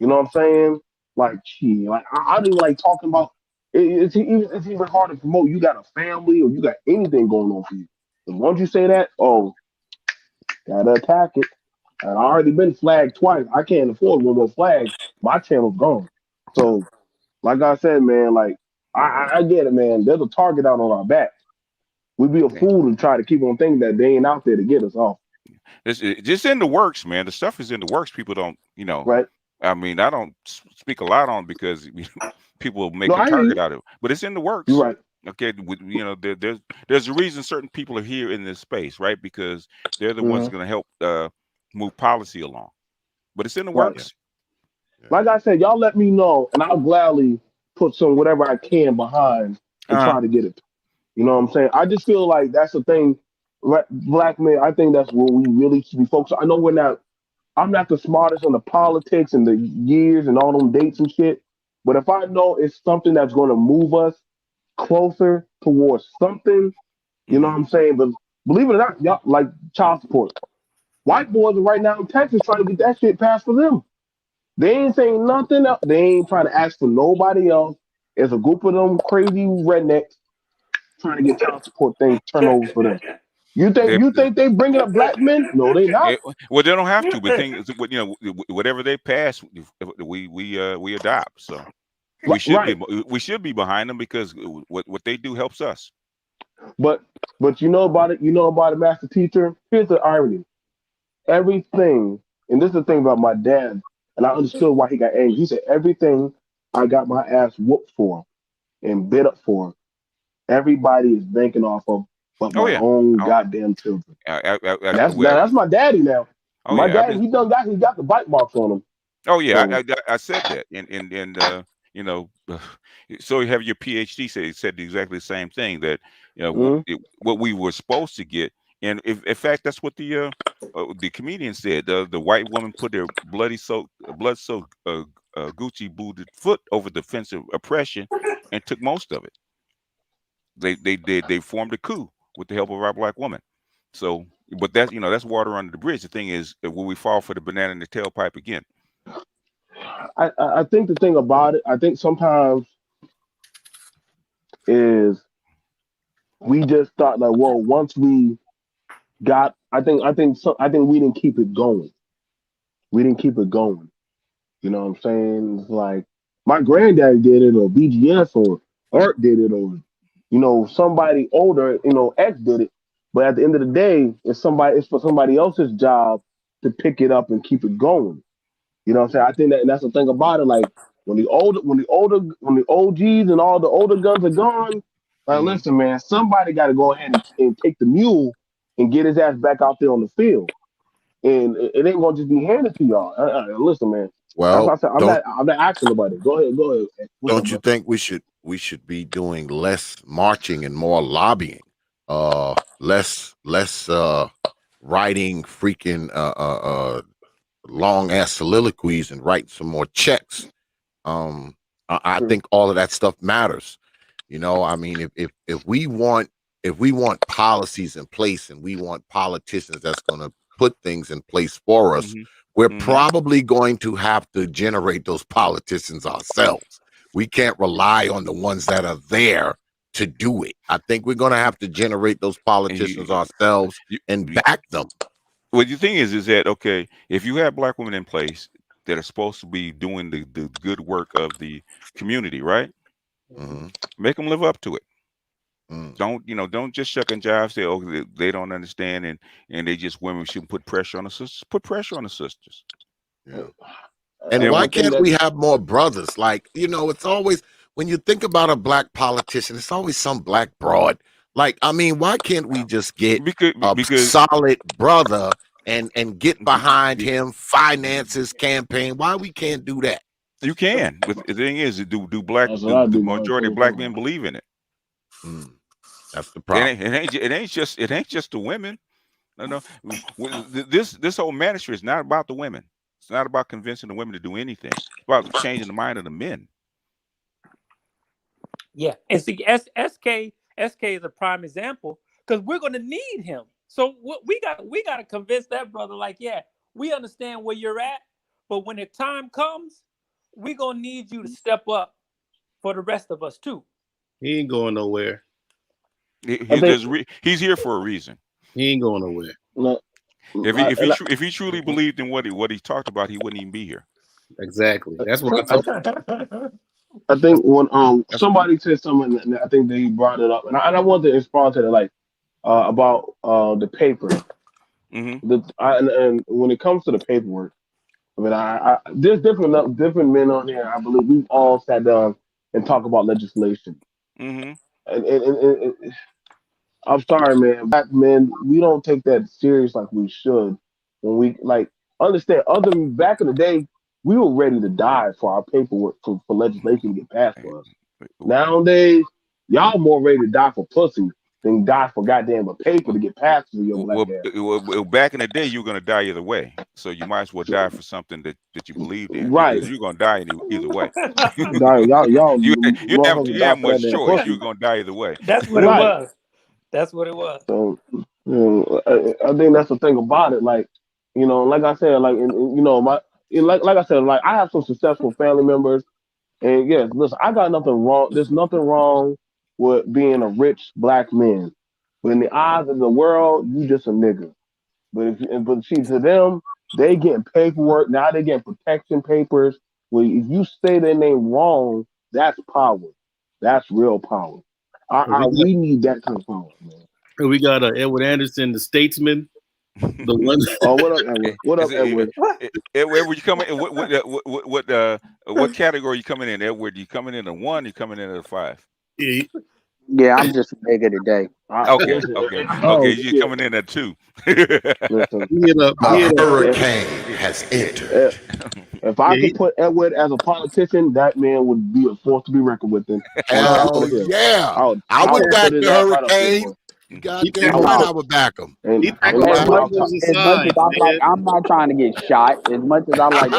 You know what I'm saying? Like, gee, like I don't even like talking about. It's even hard to promote. You got a family or you got anything going on for you. And once you say that, oh, gotta attack it. And I already been flagged twice. I can't afford one more flag. My channel's gone. So, like I said, man, like I get it, man. There's a target out on our back. We'd be a Yeah. fool to try to keep on thinking that they ain't out there to get us off. It's just in the works, man. The stuff is in the works. People don't, Right? I mean, I don't speak a lot on it because people will make No, a I hear target you. out of it, but it's in the You're works. right. Okay, there's a reason certain people are here in this space, right? Because they're the ones going to help move policy along. But it's in the Right. works. Like I said, y'all let me know, and I'll gladly put some whatever I can behind and try to get it. You know what I'm saying? I just feel like that's the thing. Black men, I think that's where we really should be focused. I know we're not. I'm not the smartest on the politics and the years and all them dates and shit. But if I know it's something that's going to move us closer towards something, you know what I'm saying? But believe it or not, y'all like child support. White boys are right now in Texas trying to get that shit passed for them. They ain't saying nothing else. They ain't trying to ask for nobody else. It's a group of them crazy rednecks trying to get child support things turned over for them. You think they bringing up black men? No, they not. Well, they don't have to. But thing is, whatever they pass, we adopt. So we should be behind them because what they do helps us. But you know about it. You know about it, master teacher. Here's the irony. Everything, and this is the thing about my dad, and I understood why he got angry. He said everything I got my ass whooped for and bit up for, everybody is banking off of, but my own goddamn children. That's my daddy now. Oh, my yeah, dad, he got the bite marks on him. Oh yeah, So, I said that, and you know, so you have your PhD said exactly the same thing, that what we were supposed to get, and in fact that's what the comedian said. The white woman put their blood soaked Gucci booted foot over the fence of oppression and took most of it. They formed a coup with the help of our black woman. So, but that's water under the bridge. The thing is, will we fall for the banana in the tailpipe again? I think the thing about it, I think sometimes is we just thought like, well, once we got, I think we didn't keep it going. We didn't keep it going. You know what I'm saying? It's like my granddaddy did it, or BGS, or Art did it, or somebody older, X did it. But at the end of the day, it's for somebody else's job to pick it up and keep it going. You know what I'm saying? I think that's the thing about it. Like when the OGs and all the older guns are gone, like listen, man, somebody got to go ahead and take the mule and get his ass back out there on the field. And it ain't gonna just be handed to y'all. Listen, man. That's why Well, I said I'm not asking nobody. Go ahead. Don't you think we should be doing less marching and more lobbying? Less writing freaking long ass soliloquies and write some more checks. I think all of that stuff matters. I mean, if we want policies in place and we want politicians that's going to put things in place for us, we're probably going to have to generate those politicians ourselves. We can't rely on the ones that are there to do it. I think we're going to have to generate those politicians ourselves and back them. Well, the thing is that, okay, if you have black women in place that are supposed to be doing the good work of the community, right? Make them live up to it. Don't just shuck and jive, say, oh, they don't understand and they just women shouldn't put pressure on the sisters. Put pressure on the sisters. Yeah. And why can't we have more brothers? Like, it's always, when you think about a black politician, it's always some black broad. Like, I mean, why can't we just get a solid brother and get behind him, finance his campaign? Why we can't do that? You can. But the thing is, do the majority of black men believe in it? That's the problem. It ain't just the women. No. This whole ministry is not about the women. It's not about convincing the women to do anything. It's about changing the mind of the men. Yeah, and see, SK is a prime example because we're going to need him. So we got to convince that brother, like, yeah, we understand where you're at, but when the time comes, we're going to need you to step up for the rest of us too. He ain't going nowhere. He's here for a reason. He ain't going nowhere. No. If he truly believed in what he talked about, he wouldn't even be here. Exactly. That's what I told I think when somebody said something, and I think they brought it up, and I want to respond to that, like about the paper. And when it comes to the paperwork, I mean, there's different men on here. I believe we've all sat down and talked about legislation. Mm-hmm. And I'm sorry, man. Black men, we don't take that serious like we should. When we like understand, other back in the day, we were ready to die for our paperwork for legislation to get passed for us. Nowadays, y'all more ready to die for pussy than die for goddamn a paper to get passed for your black ass. Well, back in the day, you were gonna die either way, so you might as well die for something that you believed in, Right. because you're gonna die either way. y'all you motherfuckers die have for that much damn choice. pussy. You're gonna die either way. That's what it was. That's what it was. So, I think that's the thing about it. Like, like I said, like, like I said, like I have some successful family members, and yes, listen, I got nothing wrong. There's nothing wrong with being a rich black man, but in the eyes of the world, you just a nigga. But see, to them, they getting paperwork now. They getting protection papers. Well, if you say their name wrong, that's power. That's real power. We need that kind of power, man. We got Edward Anderson, the statesman. The one. Oh, what up, Edward? What up, Edward? Edward, you coming? What category you coming in, Edward? You coming in a 1? You coming in at a 5? Yeah, I'm just a nigga today. Okay. You're coming in at 2. A hurricane has entered. If I could put Edward as a politician, that man would be a force to be reckoned with. Hell yeah! I would back the hurricane. You goddamn right, I would back him. As much as I like, I'm not trying to get shot. As much as I like to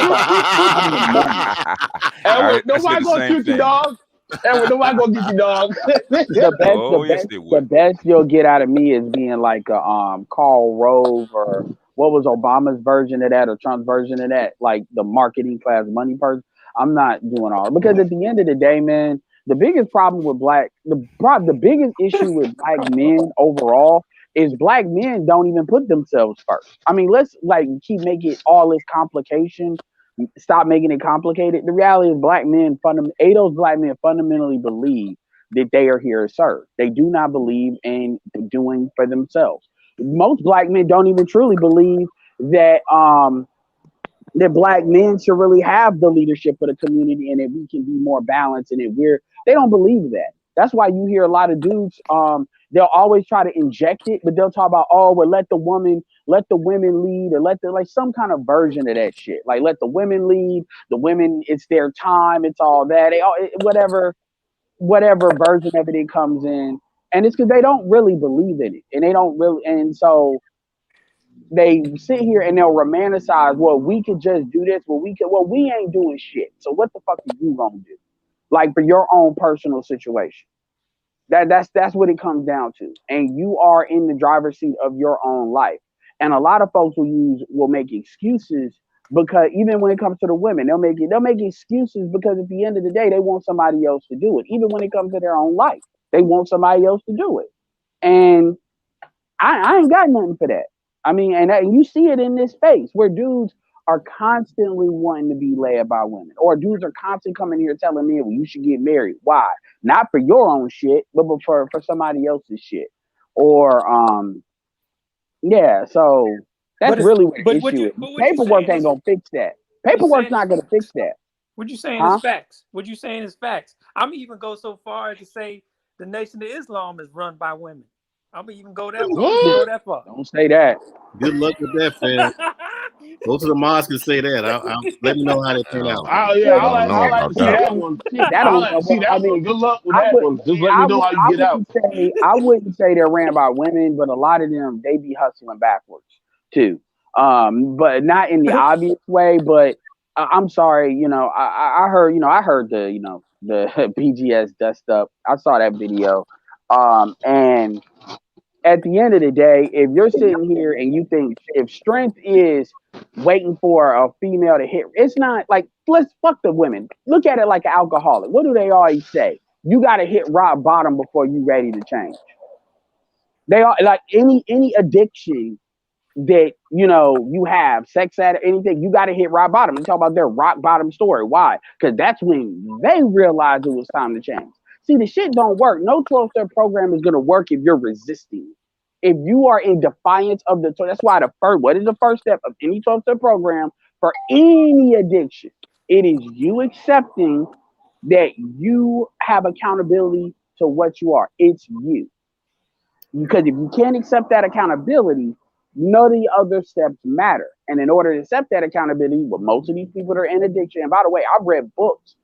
talk, Edward, nobody gonna shoot you, dog. Edward, nobody gonna get you, dog. the best you'll get out of me is being like a Karl Rove, or what was Obama's version of that, or Trump's version of that, like the marketing class money person. I'm not doing all, because at the end of the day, man, the biggest problem with the biggest issue with black men overall is black men don't even put themselves first. I mean, let's like keep making all this complication. Stop making it complicated. The reality is those black men fundamentally believe that they are here to serve. They do not believe in doing for themselves. Most black men don't even truly believe that that black men should really have the leadership of the community, and that we can be more balanced, and that they don't believe that. That's why you hear a lot of dudes, they'll always try to inject it, but they'll talk about, oh, well, let the women lead, or like some kind of version of that shit. Like, let the women lead, the women, it's their time, it's all that. Whatever version of it comes in. And it's because they don't really believe in it. And they don't really, and so they sit here and they'll romanticize, well, we could just do this, we ain't doing shit. So what the fuck are you gonna do? Like, for your own personal situation. That's what it comes down to. And you are in the driver's seat of your own life. And a lot of folks will make excuses, because even when it comes to the women, they'll make excuses because at the end of the day, they want somebody else to do it. Even when it comes to their own life, they want somebody else to do it. And I ain't got nothing for that. I mean, and you see it in this space where dudes are constantly wanting to be led by women, or dudes are constantly coming here telling me, well, you should get married. Why? Not for your own shit, but for somebody else's shit. Or yeah, so that's really what the issue is. Paperwork ain't gonna fix that. Paperwork's not gonna fix that. What you saying is facts. What you saying is facts. I'm even go so far as to say the Nation of Islam is run by women. I'm gonna even go that far. Don't say that. Good luck with that, fam. Go to the mosque and say that. Let me know how they turn out. I like to see that one. Good luck with that one. Just let me know how you get out. I wouldn't say they're ran by women, but a lot of them, they be hustling backwards too. But not in the obvious way. But I'm sorry, I heard the BGS dust up. I saw that video, and at the end of the day, if you're sitting here and you think if strength is waiting for a female to hit, it's not like, let's fuck the women. Look at it like an alcoholic. What do they always say? You got to hit rock bottom before you ready to change. They are like any addiction that you have, sex addict, anything, you got to hit rock bottom. And talk about their rock bottom story. Why? Because that's when they realized it was time to change. See, the shit don't work. No 12-step program is going to work if you're resisting. If you are in defiance of that's why what is the first step of any 12-step program? for any addiction. It is you accepting that you have accountability to what you are. It's you. Because if you can't accept that accountability, none of the other steps matter. And in order to accept that accountability, with most of these people that are in addiction, and by the way, I've read books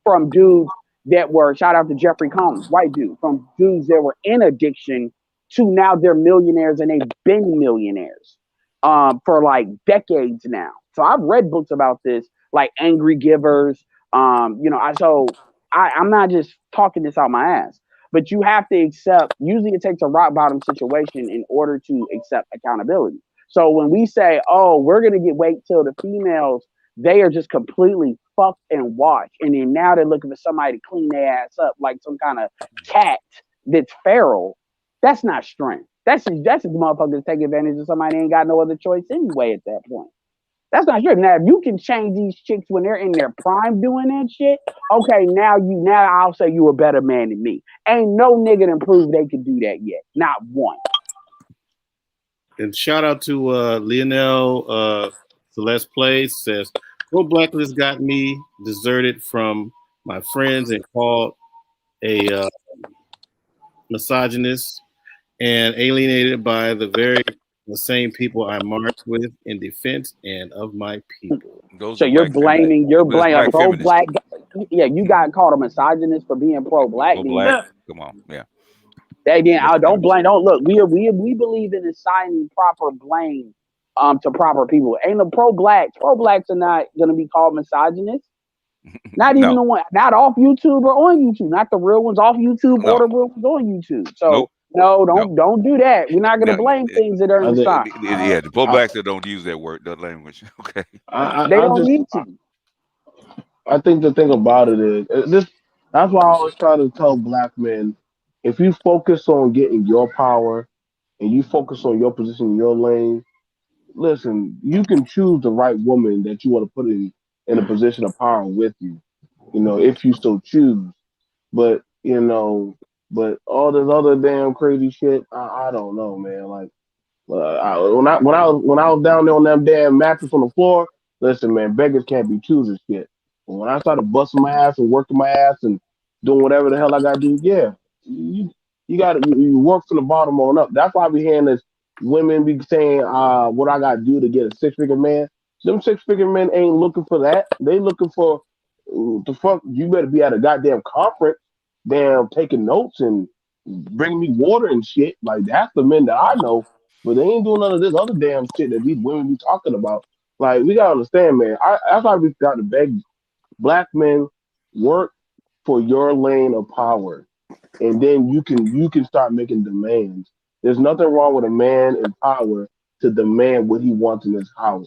from dudes that were, shout out to Jeffrey Combs, white dude, from dudes that were in addiction to now they're millionaires and they've been millionaires for like decades now. So I've read books about this, like Angry Givers. I'm not just talking this out my ass, but you have to accept. Usually, it takes a rock bottom situation in order to accept accountability. So when we say, "Oh, we're gonna wait till the females," they are just completely fucked and washed, and then now they're looking for somebody to clean their ass up like some kind of cat that's feral. That's not strength. That's just motherfuckers take advantage of somebody that ain't got no other choice anyway at that point. That's not true. Now, if you can change these chicks when they're in their prime doing that shit, okay, now I'll say you a better man than me. Ain't no nigga done proved they could do that yet. Not one. And shout out to Lionel Celeste Plays says, Pro Blacklist got me deserted from my friends and called a misogynist and alienated by the same people I marched with in defense and of my people. Those so are you're black blaming a pro black. Yeah, you got called a misogynist for being pro black. Come on, yeah. Again, I don't blame. Don't look. We believe in assigning proper blame to proper people. Ain't no pro blacks. Pro blacks are not gonna be called misogynists. Not even the one, not off YouTube or on YouTube. Not the real ones off YouTube or the real ones on YouTube. So don't do that. We're not gonna blame things that are in the sign. Yeah, the pro blacks that don't use that word, that language. Okay, they don't need to. I think the thing about it is this. That's why I always try to tell black men: if you focus on getting your power and you focus on your position in your lane, listen, you can choose the right woman that you want to put in a position of power with you. If you so choose. But but all this other damn crazy shit, I don't know, man. Like when I was down there on that damn mattress on the floor, listen, man, beggars can't be choosers shit. But when I started busting my ass and working my ass and doing whatever the hell I gotta do, yeah, you got to you work from the bottom on up. That's why we hearing this women be saying, what I gotta do to get a 6-figure man. Them 6-figure men ain't looking for that. They looking for the fuck. You better be at a goddamn conference, damn, taking notes and bringing me water and shit. Like that's the men that I know. But they ain't doing none of this other damn shit that these women be talking about. Like we gotta understand, man. That's why we got to beg black men, work for your lane of power, and then you can start making demands. There's nothing wrong with a man in power to demand what he wants in his house,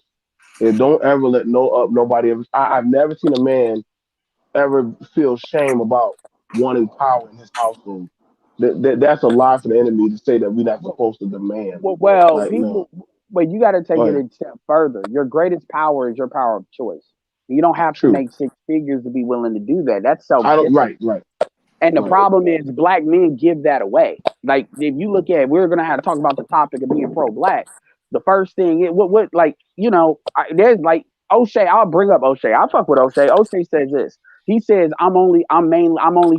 and don't ever let nobody ever. I've never seen a man ever feel shame about wanting power in his household. That's a lie for the enemy to say that we're not supposed to demand. Well, like, people, but you got to take it a step further. Your greatest power is your power of choice. You don't have to make 6 figures to be willing to do that. That's self-discipline. Right. And the problem is black men give that away. Like if you look at, we're gonna have to talk about the topic of being pro-black. The first thing, there's like O'Shea. I'll bring up O'Shea. I'll talk with O'Shea. O'Shea says this. He says, I'm only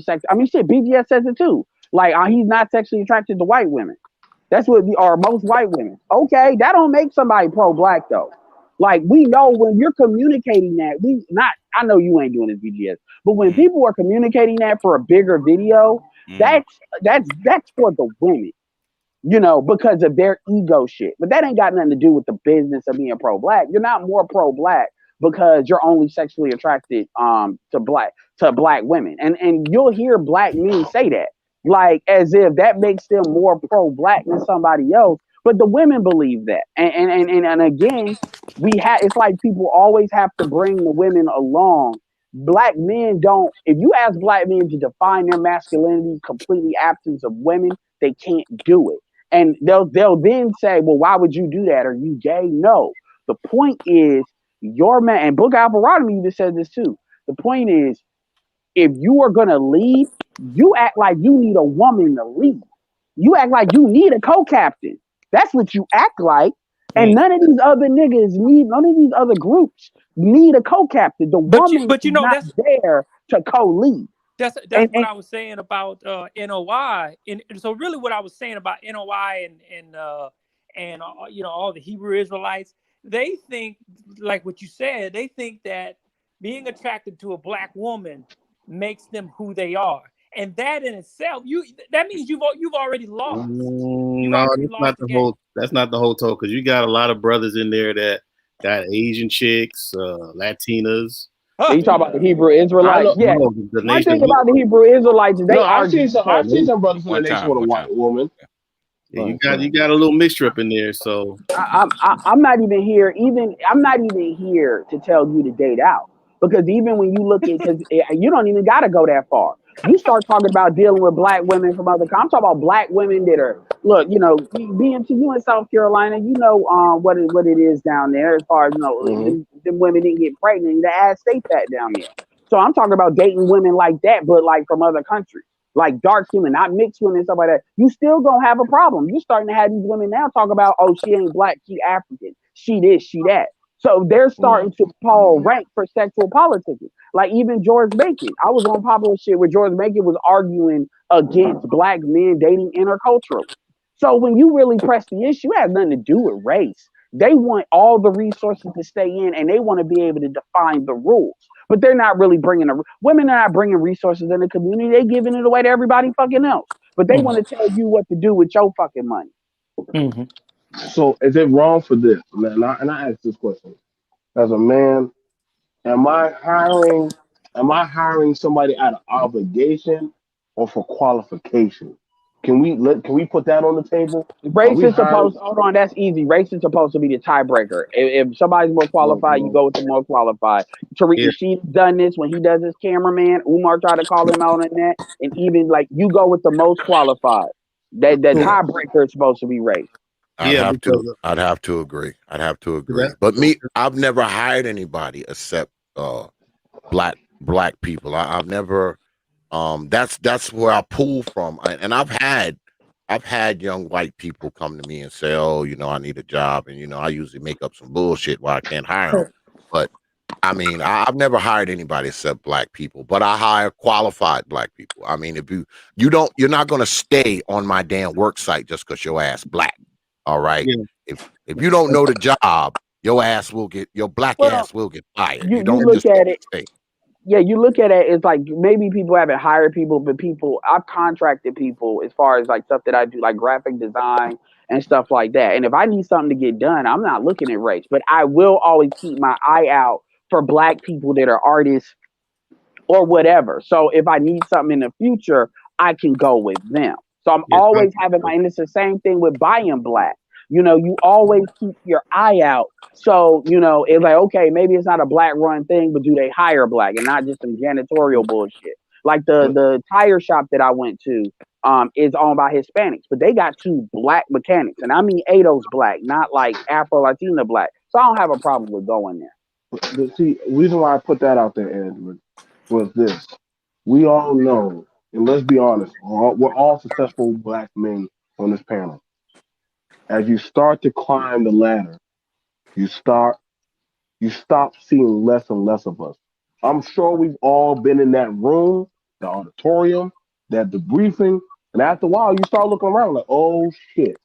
sex. I mean, shit, BGS says it too. Like he's not sexually attracted to white women. That's what are most white women. Okay, that don't make somebody pro-black though. Like we know when you're communicating that, I know you ain't doing this BGS, but when people are communicating that for a bigger video, that's for the women, because of their ego shit. But that ain't got nothing to do with the business of being pro-black. You're not more pro-black because you're only sexually attracted to black women. And you'll hear black men say that, like as if that makes them more pro-black than somebody else. But the women believe that. And again, it's like people always have to bring the women along. Black men don't, if you ask black men to define their masculinity, completely absence of women, they can't do it. And they'll then say, well, why would you do that? Are you gay? No. The point is, your man, and Book Alvarado even said this too. The point is, if you are gonna lead, you act like you need a woman to lead. You act like you need a co-captain. That's what you act like. And none of these other niggas none of these other groups need a co-captain. The woman But is you know not there to co-lead. that's And what I was saying about NOI, and so really what I was saying about NOI and you know, all the Hebrew Israelites, they think, like what you said, they think that being attracted to a black woman makes them who they are, and that in itself, that means you've already lost. No, that's not the whole talk, because you got a lot of brothers in there that got Asian chicks, Latinas. So you talk about the Hebrew Israelites. Yeah. The One nation. thing about the Hebrew Israelites is they I've argue. seen some brothers from the nation with a white woman. Yeah, you got a little mixture up in there. So I'm not even here. I'm not even here to tell you to date out, because even when you look at, because you don't even got to go that far. You start talking about dealing with black women from other. I'm talking about black women that are, look, you know, being to you in South Carolina, you know, what it is down there as far as, you know, them women didn't get pregnant. The ass stay fat down there. So I'm talking about dating women like that, but like from other countries, like dark women, not mixed women, stuff like that. You still gonna have a problem. You're starting to have these women now talk about, oh, she ain't black, she African, she this, she that. So they're starting to call rank for sexual politicking. Like even George Bacon. I was on popular shit where George Bacon was arguing against black men dating interculturally. So when you really press the issue, it has nothing to do with race. They want all the resources to stay in, and they want to be able to define the rules. But they're not really women are not bringing resources in the community. They giving it away to everybody fucking else. But they want to tell you what to do with your fucking money. So is it wrong for this? And I ask this question as a man: Am I hiring somebody out of obligation or for qualification? Can we put that on the table? Race is supposed. Hold on, that's easy. Race is supposed to be the tiebreaker. If somebody's more qualified, you go with the more qualified. Tariq Nasheed's done this when he does his cameraman. Umar tried to call him out on that, and even like you go with the most qualified. That tiebreaker is supposed to be race. I'd have to agree. But me, I've never hired anybody except black people. I've never. That's where I pull from, and I've had young white people come to me and say, "Oh, you know, I need a job," and you know, I usually make up some bullshit why I can't hire them. But I mean, I've never hired anybody except black people, but I hire qualified black people. I mean, if you're not going to stay on my damn work site just because your ass black. All right. Yeah. If you don't know the job, your black ass will get fired. You don't look just at it. stay. Yeah, you look at it, it's like maybe people haven't hired people, but I've contracted people as far as like stuff that I do, like graphic design and stuff like that. And if I need something to get done, I'm not looking at race, but I will always keep my eye out for black people that are artists or whatever. So if I need something in the future, I can go with them. So I'm always having and it's the same thing with buying black. You know, you always keep your eye out. So, you know, it's like, okay, maybe it's not a black run thing, but do they hire black and not just some janitorial bullshit? Like the tire shop that I went to is owned by Hispanics, but they got 2 black mechanics. And I mean Ados black, not like Afro Latina black. So I don't have a problem with going there. See, the reason why I put that out there, Edward, was this. We all know, and let's be honest, we're all successful black men on this panel. As you start to climb the ladder, you stop seeing less and less of us. I'm sure we've all been in that room, the auditorium, that debriefing, and after a while, you start looking around like, oh shit.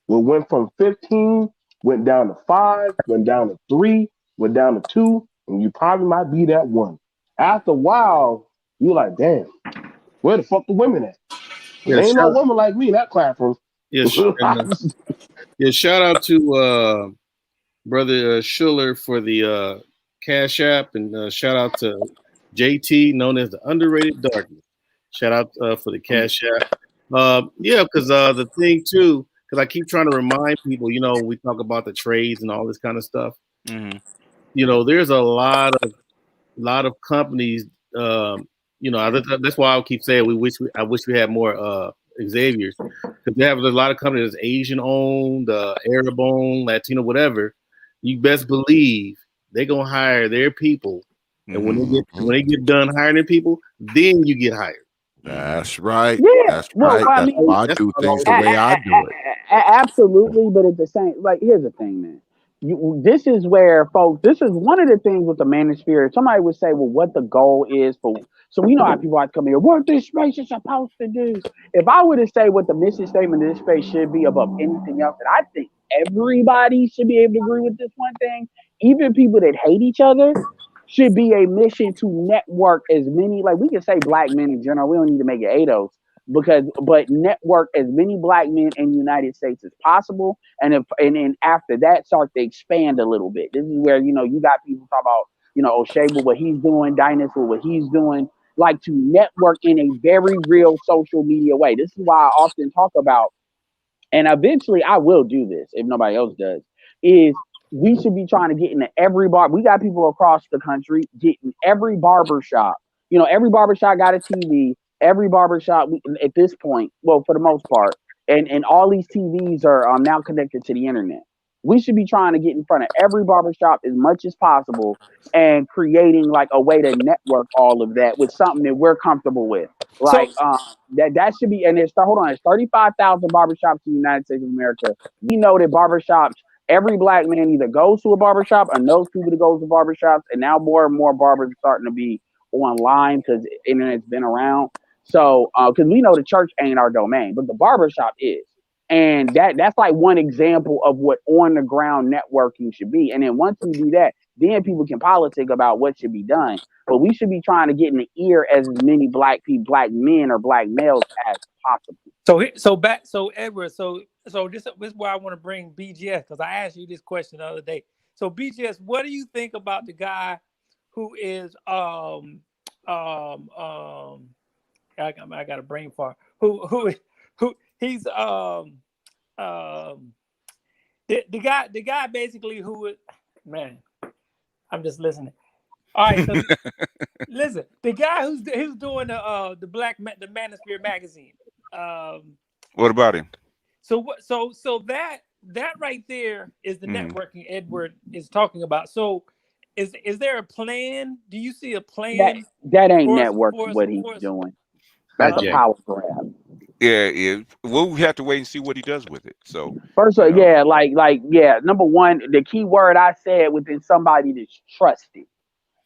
We went from 15, went down to 5, went down to 3, went down to 2, and you probably might be that one. After a while, you're like, damn, where the fuck the women at? There ain't no woman like me in that classroom. Shout out to Brother Schuller for the Cash App, and shout out to JT, known as the Underrated Darkness. Shout out for the Cash App. Because the thing too, because I keep trying to remind people, you know, we talk about the trades and all this kind of stuff. Mm-hmm. You know, there's a lot of companies. You know, that's why I keep saying I wish we had more Xavier's, because they have a lot of companies that's Asian owned, Arab owned, Latino, whatever. You best believe they're gonna hire their people, and when they get done hiring their people, then you get hired. That's right. Yeah, That's well, right. I That's mean, why I do things the way I do it. absolutely, but at the same, like, here's the thing, man. This is where, folks. This is one of the things with the manosphere. Somebody would say, "Well, what the goal is for?" So we know how people like to come here. What this space is supposed to do. If I were to say what the mission statement of this space should be above anything else, and I think everybody should be able to agree with this one thing, even people that hate each other, should be a mission to network as many. Like we can say black men in general. We don't need to make it ADOS but network as many black men in the United States as possible, and then after that start to expand a little bit. This is where you got people talk about O'Shea with what he's doing, Dynas with what he's doing, like to network in a very real social media way. This is why I often talk about, and eventually I will do this if nobody else does, is we should be trying to get into every bar. We got people across the country getting every barber shop. Every barbershop got a TV. Every barbershop at this point, well, for the most part, and all these TVs are now connected to the internet. We should be trying to get in front of every barbershop as much as possible and creating like a way to network all of that with something that we're comfortable with. So Like that should be, and there's 35,000 barbershops in the United States of America. We know that barbershops, every black man either goes to a barbershop or knows people that goes to barbershops, and now more and more barbers are starting to be online because internet's been around. So, because we know the church ain't our domain, but the barbershop is. And that's like one example of what on the ground networking should be. And then once we do that, then people can politic about what should be done. But we should be trying to get in the ear as many black people, black men or black males as possible. So Edward, so this is where I want to bring BGS, because I asked you this question the other day. So BGS, what do you think about the guy who is I got a brain fart. Who he's the guy basically who, man, I'm just listening. All right, so listen, the guy who's doing the the Manosphere magazine. What about him? So that right there is the networking Edward is talking about. So is there a plan? Do you see a plan? That ain't networking what he's doing. That's a power grab. Yeah. We'll have to wait and see what he does with it. So first of all, number one, the key word I said within somebody that's trusted.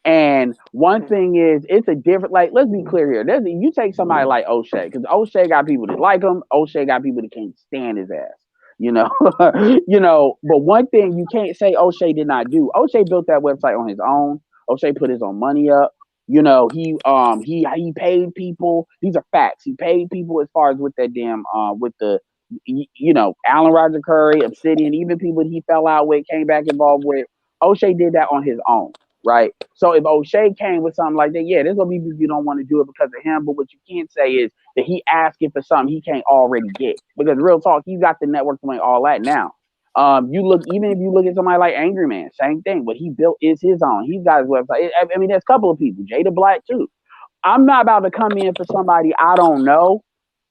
And one thing is, it's a different, like, let's be clear here. You take somebody like O'Shea, because O'Shea got people that like him. O'Shea got people that can't stand his ass. But one thing you can't say O'Shea did not do. O'Shea built that website on his own. O'Shea put his own money up. He paid people. These are facts. He paid people as far as with that damn with the Alan Roger Curry, Obsidian, even people he fell out with, came back involved with. O'Shea did that on his own, right? So if O'Shea came with something like that, yeah, there's gonna be people you don't want to do it because of him. But what you can't say is that he asking for something he can't already get. Because real talk, he's got the network to make all that now. Even if you look at somebody like Angry Man, same thing. What he built is his own. He's got his website. I mean, there's a couple of people, Jada Black too. I'm not about to come in for somebody I don't know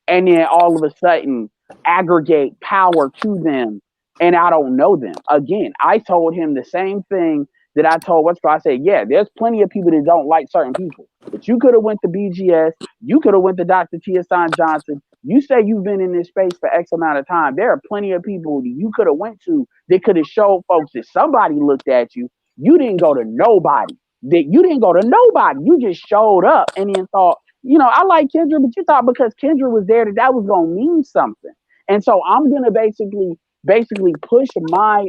and then all of a sudden aggregate power to them and I don't know them. Again, I told him the same thing that I told I said, yeah, there's plenty of people that don't like certain people. But you could have went to BGS. You could have went to Dr. Tiasan Johnson. You say you've been in this space for X amount of time. There are plenty of people that you could have went to that could have showed folks that somebody looked at you. You didn't go to nobody. You just showed up and then thought, I like Kendra, but you thought because Kendra was there that was going to mean something. And so I'm going to basically push my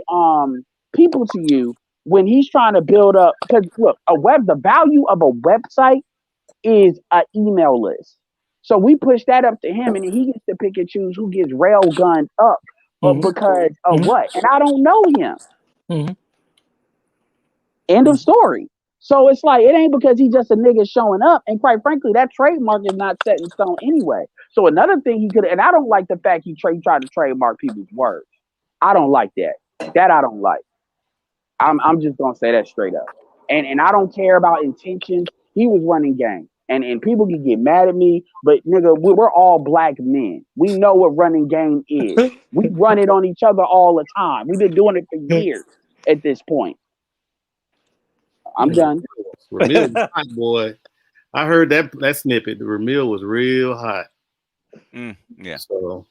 people to you when he's trying to build up, because look, the value of a website is an email list. So we push that up to him, and then he gets to pick and choose who gets rail gunned up because of what. And I don't know him. End of story. So it's like, it ain't because he's just a nigga showing up. And quite frankly, that trademark is not set in stone anyway. So another thing he could, and I don't like the fact he tried to trademark people's words. I don't like that. That I don't like. I'm just gonna say that straight up. And I don't care about intentions. He was running game. And people can get mad at me, but nigga, we're all black men. We know what running game is. We run it on each other all the time. We've been doing it for years at this point. I'm done. Real hot boy. I heard that snippet. The Ramil was real hot. Yeah. So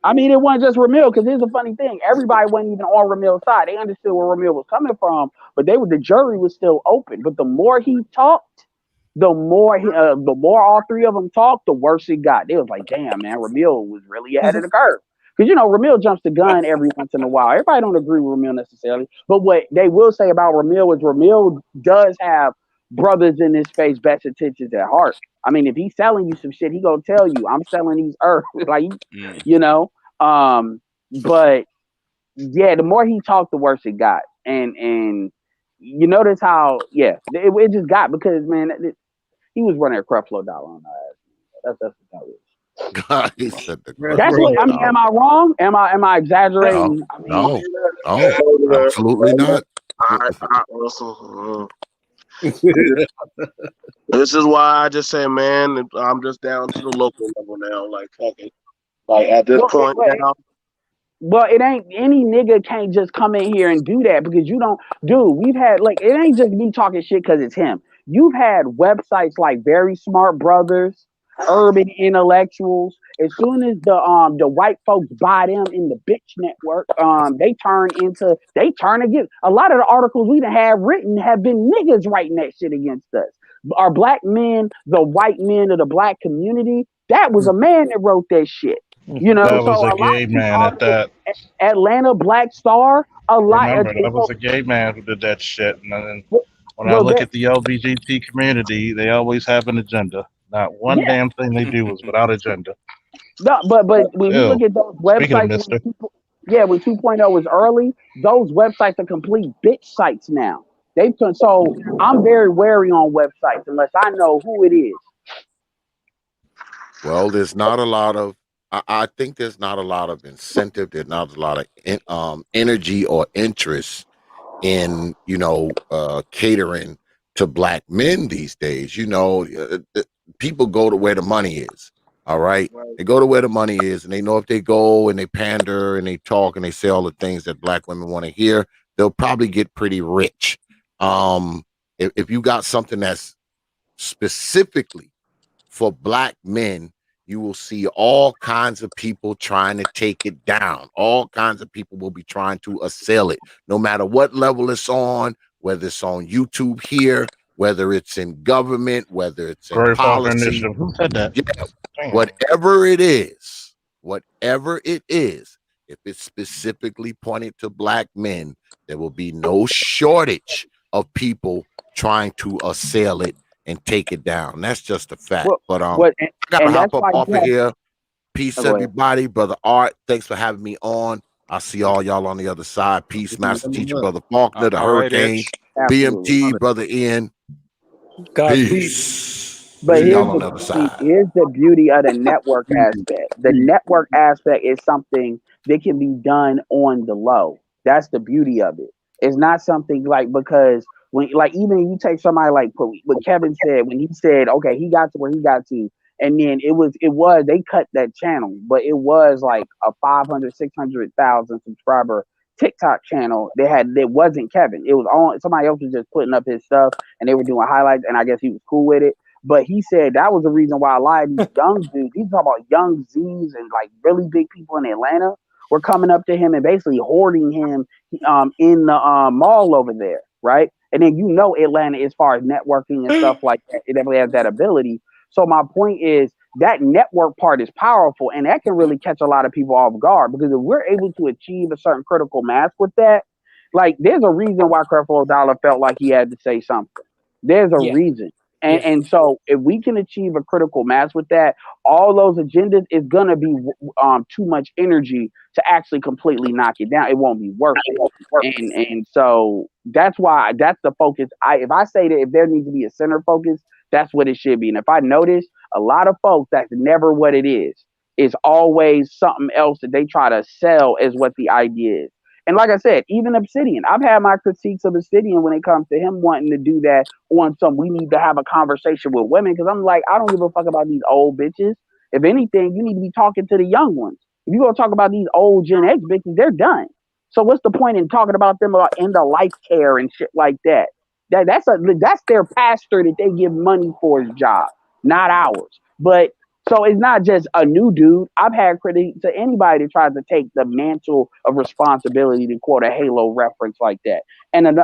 I mean, it wasn't just Ramil, because here's the funny thing. Everybody wasn't even on Ramil's side. They understood where Ramil was coming from, but the jury was still open. But the more he talked, the more all three of them talked, the worse it got. They was like, damn, man, Ramil was really ahead of the curve. Because, Ramil jumps the gun every once in a while. Everybody don't agree with Ramil necessarily. But what they will say about Ramil is Ramil does have brothers in this space best intentions at heart. I mean, if he's selling you some shit, he gonna tell you, I'm selling these earth. Like, but yeah, the more he talked, the worse it got. And you notice how, it just got, because, man, he was running a Creflo Dollar on our ass. That's what that was. God, he said the That's what I mean. Am I wrong? Am I exaggerating? No, absolutely not. This is why I just say, man, I'm just down to the local level now. Like, fuck it. Like, at this point now. Well, it ain't, any nigga can't just come in here and do that, because we've had, like, it ain't just me talking shit because it's him. You've had websites like Very Smart Brothers, Urban Intellectuals. As soon as the white folks buy them in the bitch network, they turn against a lot of the articles we done have written have been niggas writing that shit against us. Our black men, the white men of the black community, that was a man that wrote that shit. That was So a a lot gay of man at that. Atlanta Black Star, Remember, that was a gay man who did that shit. And then when I look at the LGBT community, they always have an agenda. Not one damn thing they do is without agenda. No, but when you look at those websites, when 2.0 was early, those websites are complete bitch sites now. So I'm very wary on websites unless I know who it is. Well, there's not a lot of. I think there's not a lot of incentive. There's not a lot of energy or interest in catering to black men these days. People go to where the money is. All right, they go to where the money is, and they know if they go and they pander and they talk and they say all the things that black women want to hear, they'll probably get pretty rich. If you got something that's specifically for black men, you will see all kinds of people trying to take it down. All kinds of people will be trying to assail it, no matter what level it's on, whether it's on YouTube here, whether it's in government, whether it's in policy. Who said that? Yeah, whatever it is, if it's specifically pointed to black men, there will be no shortage of people trying to assail it and take it down. That's just a fact. But I gotta hop up off of here. Peace, everybody. Brother Art, thanks for having me on. I'll see all y'all on the other side. Peace, Master Teacher, Brother Faulkner, the Hurricane, BMT, Brother Ian. Peace. But see y'all on the other side. Here's the beauty of the network aspect. The network aspect is something that can be done on the low. That's the beauty of it. It's not something like, because when, like, even you take somebody like what Kevin said, when he said, okay, he got to where he got to, and then it was they cut that channel, but it was like a 500, 600,000 subscriber TikTok channel. It wasn't Kevin. It was on, somebody else was just putting up his stuff and they were doing highlights, and I guess he was cool with it. But he said that was the reason why a lot of these young dudes, he's talking about young Z's and like really big people in Atlanta, were coming up to him and basically hoarding him in the mall over there, right? And then Atlanta, as far as networking and stuff like that, it definitely has that ability. So my point is that network part is powerful, and that can really catch a lot of people off guard, because if we're able to achieve a certain critical mass with that, like, there's a reason why Creflo Dollar felt like he had to say something. There's a reason. And so if we can achieve a critical mass with that, all those agendas is gonna be too much energy to actually completely knock it down. It won't be worth it. And so that's why that's the focus. If I say that if there needs to be a center focus, that's what it should be. And if I notice a lot of folks, that's never what it is. It's always something else that they try to sell as what the idea is. And like I said, even Obsidian, I've had my critiques of Obsidian when it comes to him wanting to do that on some, we need to have a conversation with women, because I'm like, I don't give a fuck about these old bitches. If anything, you need to be talking to the young ones. If you're going to talk about these old Gen X bitches, they're done. So what's the point in talking about them about end of life care and shit like that? That's their pastor that they give money for his job, not ours. But so it's not just a new dude. I've had critics to anybody that tries to take the mantle of responsibility to quote a Halo reference like that.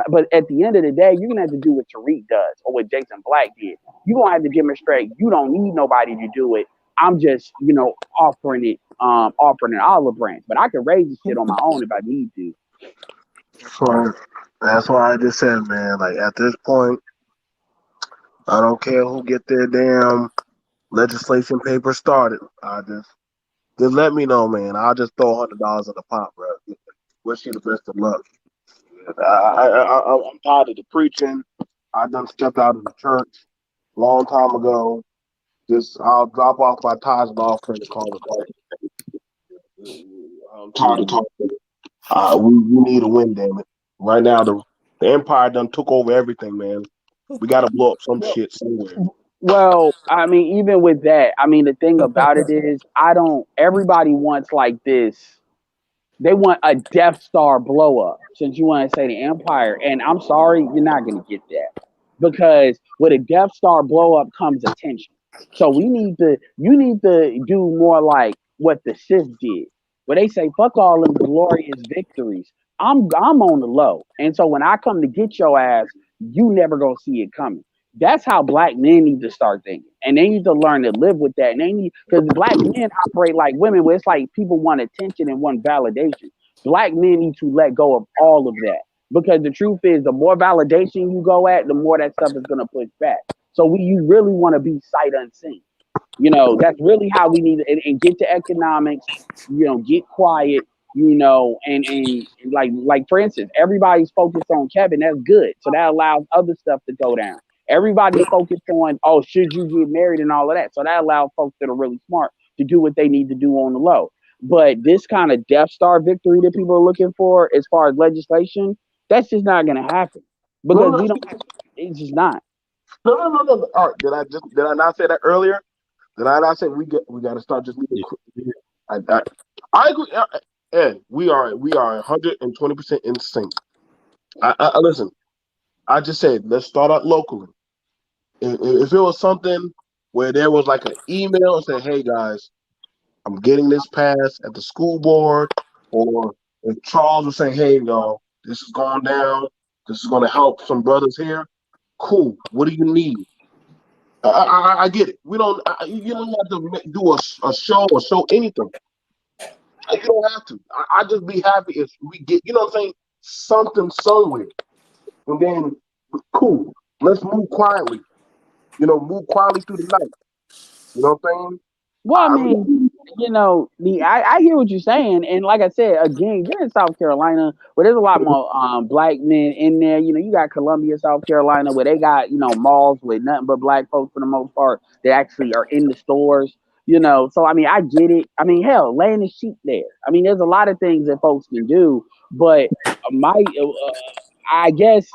But at the end of the day, you're gonna have to do what Tariq does or what Jason Black did. You're gonna have to demonstrate you don't need nobody to do it. I'm just, offering an olive branch. But I can raise the shit on my own if I need to. So that's why I just said, man, like at this point, I don't care who get their damn legislation paper started. Just let me know, man. I'll just throw $100 in the pot, bro. Wish you the best of luck. I'm tired of the preaching. I done stepped out of the church a long time ago. I'll drop off my tithes and offering to call it. I'm tired of talking. We need a win, damn it. Right now, the Empire done took over everything, man. We got to blow up some shit somewhere. Well, I mean, even with that, I mean, the thing about it is, everybody wants like this. They want a Death Star blow up, since you want to say the Empire. And I'm sorry, you're not going to get that. Because with a Death Star blow up comes attention. So you need to do more like what the Sith did, where they say, fuck all them glorious victories. I'm on the low. And so when I come to get your ass, you never gonna see it coming. That's how black men need to start thinking. And they need to learn to live with that. And they need, because black men operate like women, where it's like people want attention and want validation. Black men need to let go of all of that. Because the truth is, the more validation you go at, the more that stuff is gonna push back. So you really want to be sight unseen. That's really how we need to, and get to economics, get quiet, and like for instance, everybody's focused on Kevin. That's good. So that allows other stuff to go down. Everybody's focused on, oh, should you get married and all of that. So that allows folks that are really smart to do what they need to do on the low. But this kind of Death Star victory that people are looking for as far as legislation, that's just not going to happen because we don't. It's just not. No. All right, did I not say that earlier? Did I not say we got to start just leaving? I agree, Ed. We are 120% in sync. I listen. I just said let's start out locally. If it was something where there was like an email saying, "Hey guys, I'm getting this passed at the school board," or if Charles was saying, "Hey y'all, this is going down. This is going to help some brothers here." Cool. What do you need? I get it. We don't. You don't have to do a show or show anything. You don't have to. I just be happy if we get, you know what I'm saying, something somewhere, and then cool. Let's move quietly. Move quietly through the night. You know what I'm saying? Well, I mean, I hear what you're saying, and like I said, again, you're in South Carolina, where there's a lot more black men in there. You got Columbia, South Carolina, where they got malls with nothing but black folks for the most part that actually are in the stores. So I mean, I get it. I mean, hell, laying the sheep there. I mean, there's a lot of things that folks can do, but I guess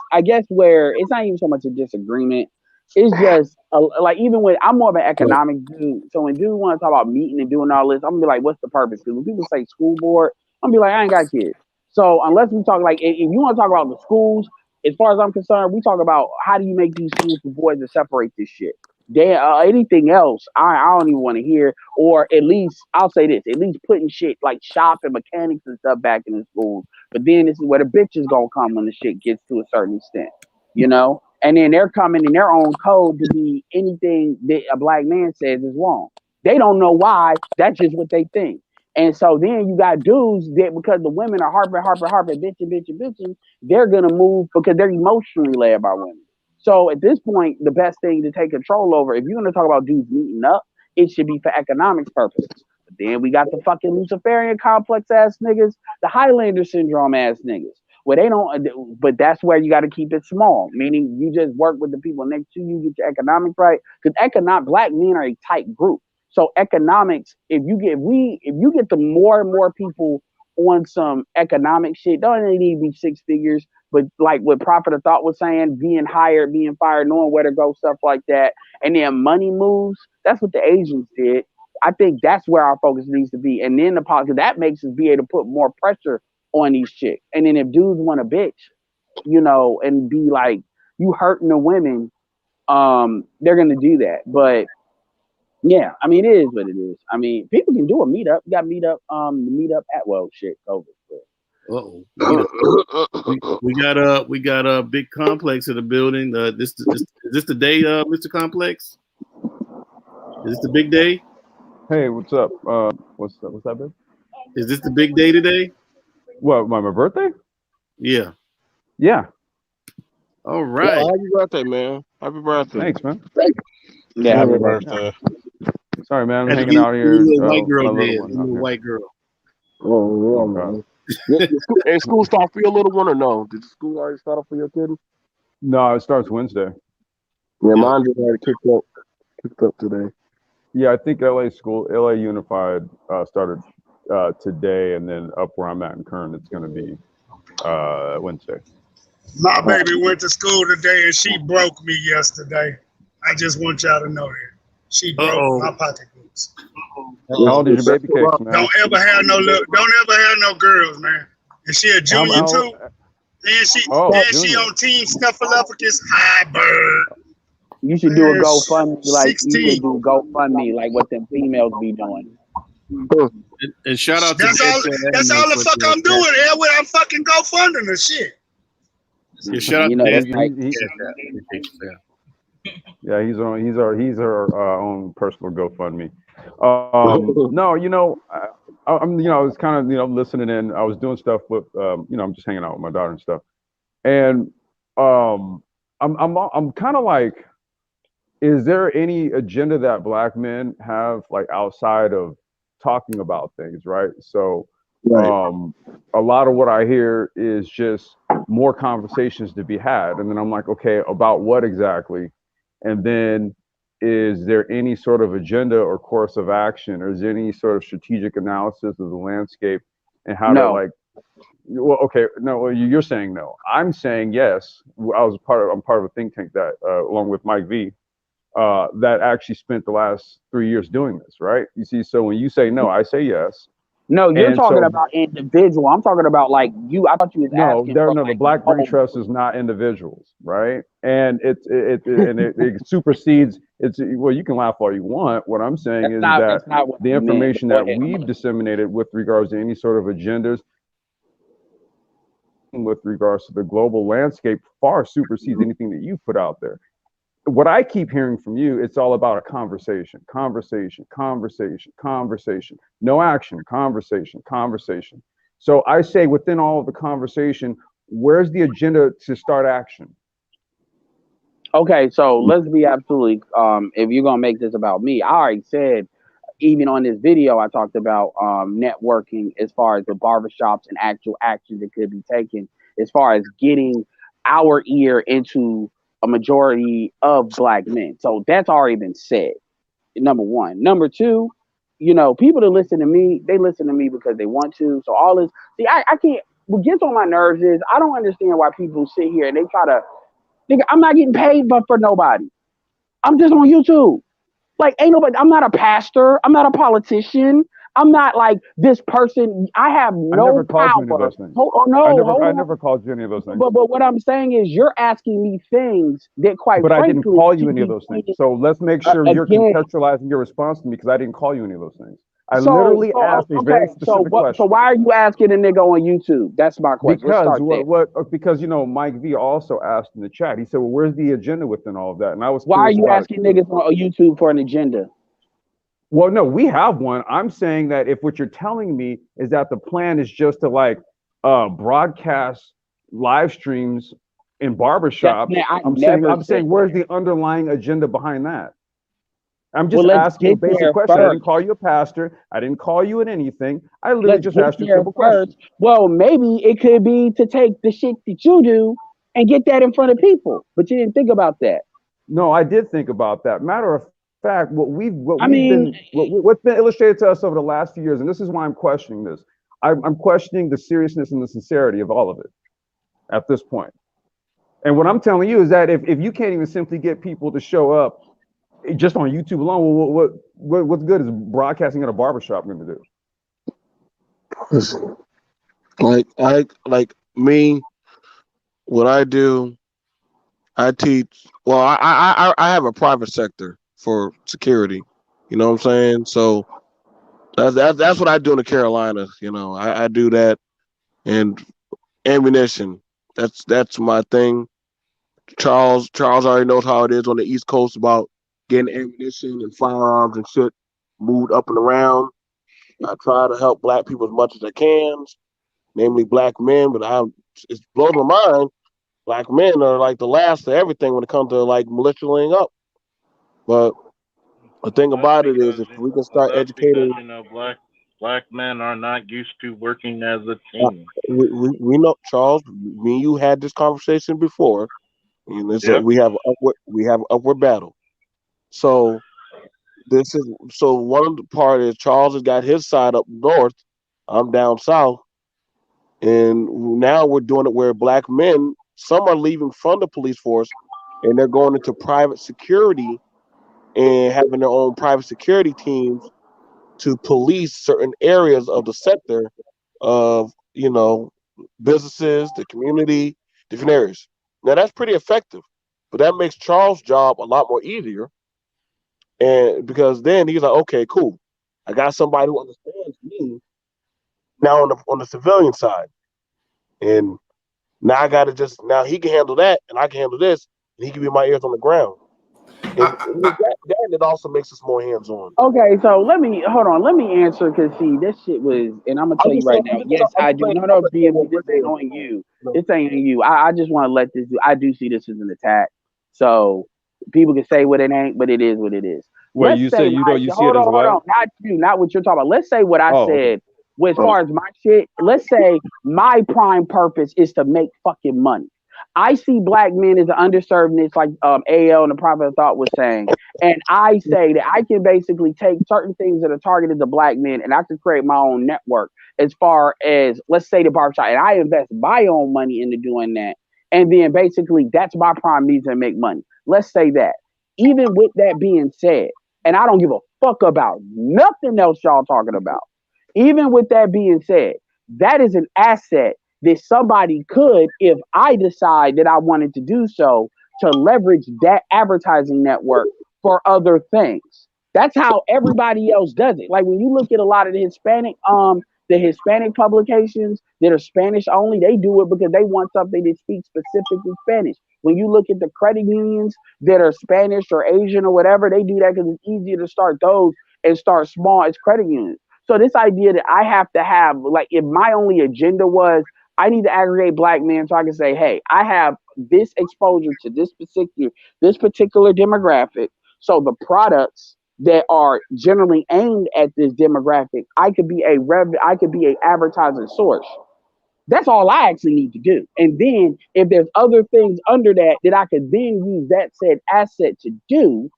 where it's not even so much a disagreement. It's just like, even when I'm more of an economic dude, so when dude want to talk about meeting and doing all this, I'm gonna be like, what's the purpose? Because when people say school board, I'm gonna be like, I ain't got kids. So unless we talk like, if you want to talk about the schools, as far as I'm concerned, we talk about how do you make these schools for boys to separate this shit. Anything else, I don't even want to hear. Or at least I'll say this: at least putting shit like shop and mechanics and stuff back in the schools. But then this is where the bitches gonna come when the shit gets to a certain extent, And then they're coming in their own code to be anything that a black man says is wrong. They don't know why. That's just what they think. And so then you got dudes that, because the women are harping, bitching, they're gonna move because they're emotionally led by women. So at this point, the best thing to take control over, if you're gonna talk about dudes meeting up, it should be for economics purposes. But then we got the fucking Luciferian complex ass niggas, the Highlander syndrome ass niggas, where they don't. But that's where you got to keep it small, meaning you just work with the people next to you, get your economics right. Because black men are a tight group. So economics, if you get the more and more people on some economic shit, don't even need to be six figures, but like what Prophet of Thought was saying, being hired, being fired, knowing where to go, stuff like that, and then money moves. That's what the Asians did. I think that's where our focus needs to be, and then that makes us be able to put more pressure on these chicks. And then if dudes want a bitch, and be like, you hurting the women, they're gonna do that. But yeah, I mean, it is what it is. I mean, people can do a meetup. You got meetup, the meetup at COVID. Uh-oh. We got a big complex in the building. Is this the day, Mr. Complex? Is this the big day? Hey, what's up? What's that, babe? Is this the big day today? What, my birthday? Yeah. Yeah. All right. Happy birthday, man. Happy birthday. Thanks, man. Yeah, happy birthday. Sorry, man. I'm Had to hanging give out you a here. little white with girl my little dance, one a out little here. white girl. Oh, yeah, man. Hey, school start for your little one or no? Did school already start up for your kid? No, it starts Wednesday. Yeah, mine just already kicked up today. Yeah, I think LA Unified started today, and then up where I'm at in Kern, it's going to be Wednesday. My baby went to school today and she broke me yesterday. I just want y'all to know that. She broke my pocketbooks. How old is your baby cakes, man? Don't ever have no girls, man. And she a junior too. And she on Team Snuffleupagus High Bird. You should do a GoFundMe like you should do GoFundMe like what them females be doing. And shout out that's to all the fuck I'm doing here with I'm fucking GoFunding the shit. Yeah, shout out You know, to that's Dan. like Yeah, he's our own personal GoFundMe. No, I was kind of listening in. I was doing stuff with I'm just hanging out with my daughter and stuff, and I'm kind of like, is there any agenda that Black men have like outside of talking about things, right? So a lot of what I hear is just more conversations to be had, and then I'm like, okay, about what exactly? And then is there any sort of agenda or course of action, or is there any sort of strategic analysis of the landscape and how to like? Well, okay, no, well, you're saying no. I'm saying yes. I'm part of a think tank that, along with Mike V, that actually spent the last 3 years doing this, right? You see, so when you say no, I say yes. No, you're talking about individual. I'm talking about like you. I thought you was asking. The Black Brain Trust is not individuals, right? And it supersedes. Well, you can laugh all you want. What I'm saying is that the information that we've disseminated with regards to any sort of agendas, with regards to the global landscape, far supersedes anything that you put out there. What I keep hearing from you, it's all about a conversation. No action, conversation. So I say within all of the conversation, where's the agenda to start action? Okay, so let's be absolutely, if you're gonna make this about me, I already said, even on this video, I talked about networking as far as the barbershops and actual action that could be taken as far as getting our ear into a majority of Black men. So that's already been said, number one. Number two, people that listen to me, they listen to me because they want to. So all this, I can't, what gets on my nerves is I don't understand why people sit here and they try to, I'm not getting paid but for nobody. I'm just on YouTube. Like, ain't nobody, I'm not a pastor. I'm not a politician. I'm not like this person. I have no I never called power. you any of those things. I never called you any of those things. But what I'm saying is you're asking me things that quite frankly, I didn't call you any of those things. So let's make sure you're contextualizing your response to me, because I didn't call you any of those things. I literally asked a very specific question. So why are you asking a nigga on YouTube? That's my question. Because Mike V also asked in the chat. He said, "Well, where's the agenda within all of that?" And I was. Why are you asking niggas on YouTube for an agenda? Well, no, we have one. I'm saying that if what you're telling me is that the plan is just to broadcast live streams in barbershops, I'm saying where's the underlying agenda behind that? I'm just asking a basic question. I didn't call you a pastor. I didn't call you in anything. I literally just asked you a simple question. Well, maybe it could be to take the shit that you do and get that in front of people, but you didn't think about that. No, I did think about that. Matter of fact, what's been illustrated to us over the last few years, and this is why I'm questioning this. I'm questioning the seriousness and the sincerity of all of it at this point. And what I'm telling you is that if you can't even simply get people to show up just on YouTube alone, what's good is broadcasting at a barbershop going to do? Like me, what I do, I teach. Well, I have a private sector for security. You know what I'm saying? So that's what I do in the Carolinas. You know, I do that, and ammunition. That's my thing. Charles already knows how it is on the East Coast about getting ammunition and firearms and shit moved up and around. I try to help black people as much as I can, namely black men, but it blows my mind. Black men are like the last of everything when it comes to like militiaing up. But the thing about it is, if we can start That's because educating, black men are not used to working as a uh, team. we know Charles. Me and you had this conversation before, and so Yep. we have upward battle. So one of the part is Charles has got his side up north. I'm down south, and now we're doing it where black men, some are leaving from the police force, and they're going into private security and having their own private security teams to police certain areas of the sector of businesses, the community, different areas. Now that's pretty effective, but that makes Charles' job a lot more easier. And because then he's like, okay, cool, I got somebody who understands me now on the civilian side, and now I got to just now he can handle that, and I can handle this, and he can be my ears on the ground. And with that it also makes us more hands on. Okay, so hold on. Let me answer because see, this shit was, and I'm gonna tell you right now. Yes, I do. No, BMB, this ain't on you. This ain't on you. I just want to let this. I do see this as an attack. So people can say what it ain't, but it is what it is. Wait, Let's you say say you know you see it hold as on, hold what? on. Not you, not what you're talking about. Let's say what I Oh, okay. said. Well, as far as my shit, let's say my prime purpose is to make fucking money. I see black men as an underserved niche, like AL and the Prophet of Thought was saying. And I say that I can basically take certain things that are targeted to black men and I can create my own network as far as, let's say, the barbershop. And I invest my own money into doing that. And then basically that's my prime reason to make money. Let's say that. Even with that being said, and I don't give a fuck about nothing else y'all talking about. Even with that being said, that is an asset that somebody could, if I decide that I wanted to do so, to leverage that advertising network for other things. That's how everybody else does it. Like when you look at a lot of the Hispanic publications that are Spanish only, they do it because they want something that speaks specifically Spanish. When you look at the credit unions that are Spanish or Asian or whatever, they do that because it's easier to start those and start small as credit unions. So this idea that I have to have, like, if my only agenda was I need to aggregate black men so I can say, hey, I have this exposure to this particular demographic. So the products that are generally aimed at this demographic, I could be a advertising source. That's all I actually need to do. And then if there's other things under that that I could then use that said asset to do,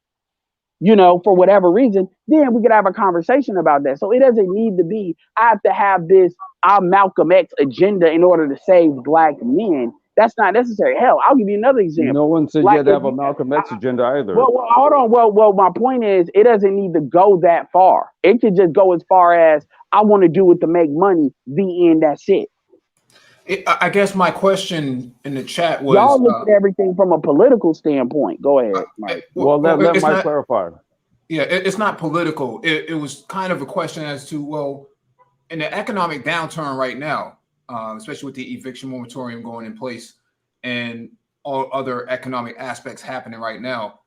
for whatever reason, then we could have a conversation about that. So it doesn't need to be, I have to have this I'm Malcolm X agenda in order to save black men. That's not necessary. Hell, I'll give you another example. No one said you had to have a Malcolm X agenda either. Well, hold on. Well, my point is, it doesn't need to go that far. It could just go as far as I want to do it to make money. The end. That's it. I guess my question in the chat was, y'all look at everything from a political standpoint. Go ahead, Mike. Well, let Mike clarify. Yeah, it's not political. It was kind of a question as to, well, in the economic downturn right now, especially with the eviction moratorium going in place and all other economic aspects happening right now,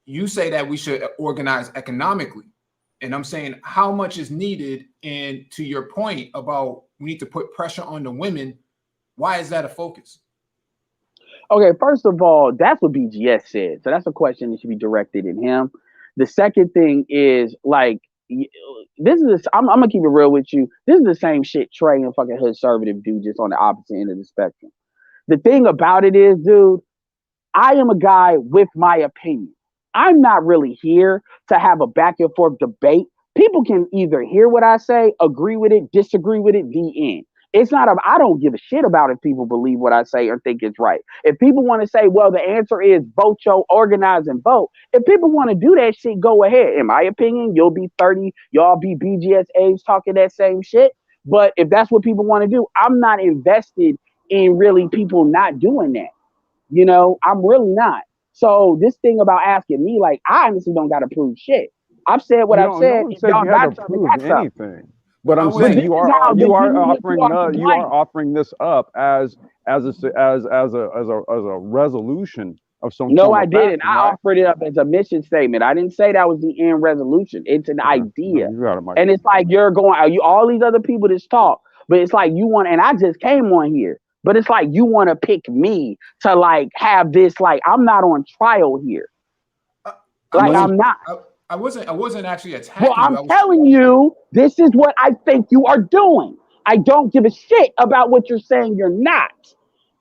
you say that we should organize economically. And I'm saying how much is needed. And to your point about we need to put pressure on the women, why is that a focus? Okay, first of all, that's what BGS said. So that's a question that should be directed at him. The second thing is, like, I'm gonna keep it real with you. This is the same shit Trey and fucking conservative do, just on the opposite end of the spectrum. The thing about it is, dude, I am a guy with my opinion. I'm not really here to have a back and forth debate. People can either hear what I say, agree with it, disagree with it, the end. It's not I don't give a shit about if people believe what I say or think it's right. If people want to say, well, the answer is vote, organize and vote. If people want to do that shit, go ahead. In my opinion, you'll be 30, y'all be BGS age talking that same shit. But if that's what people want to do, I'm not invested in really people not doing that. You know, I'm really not. So this thing about asking me, like, I honestly don't got to prove shit. I've said what I've No said. one If said y'all you had got to something, prove got something. anything. But I'm But saying this you is are how you this are is what you offering are you are complaining. offering this up as a resolution of some No, form I of didn't. fashion, I right? offered it up as a mission statement. I didn't say that was the end resolution. It's an Okay. No, idea. you got it, Mike. And it's like you're going, are you all these other people that's talk, but it's like you want, and I just came on here, but it's like you want to pick me to like have this, like I'm not on trial here. Like I'm not. I wasn't actually Well, attacking you. I'm I was. telling you, this is what I think you are doing. I don't give a shit about what you're saying you're not.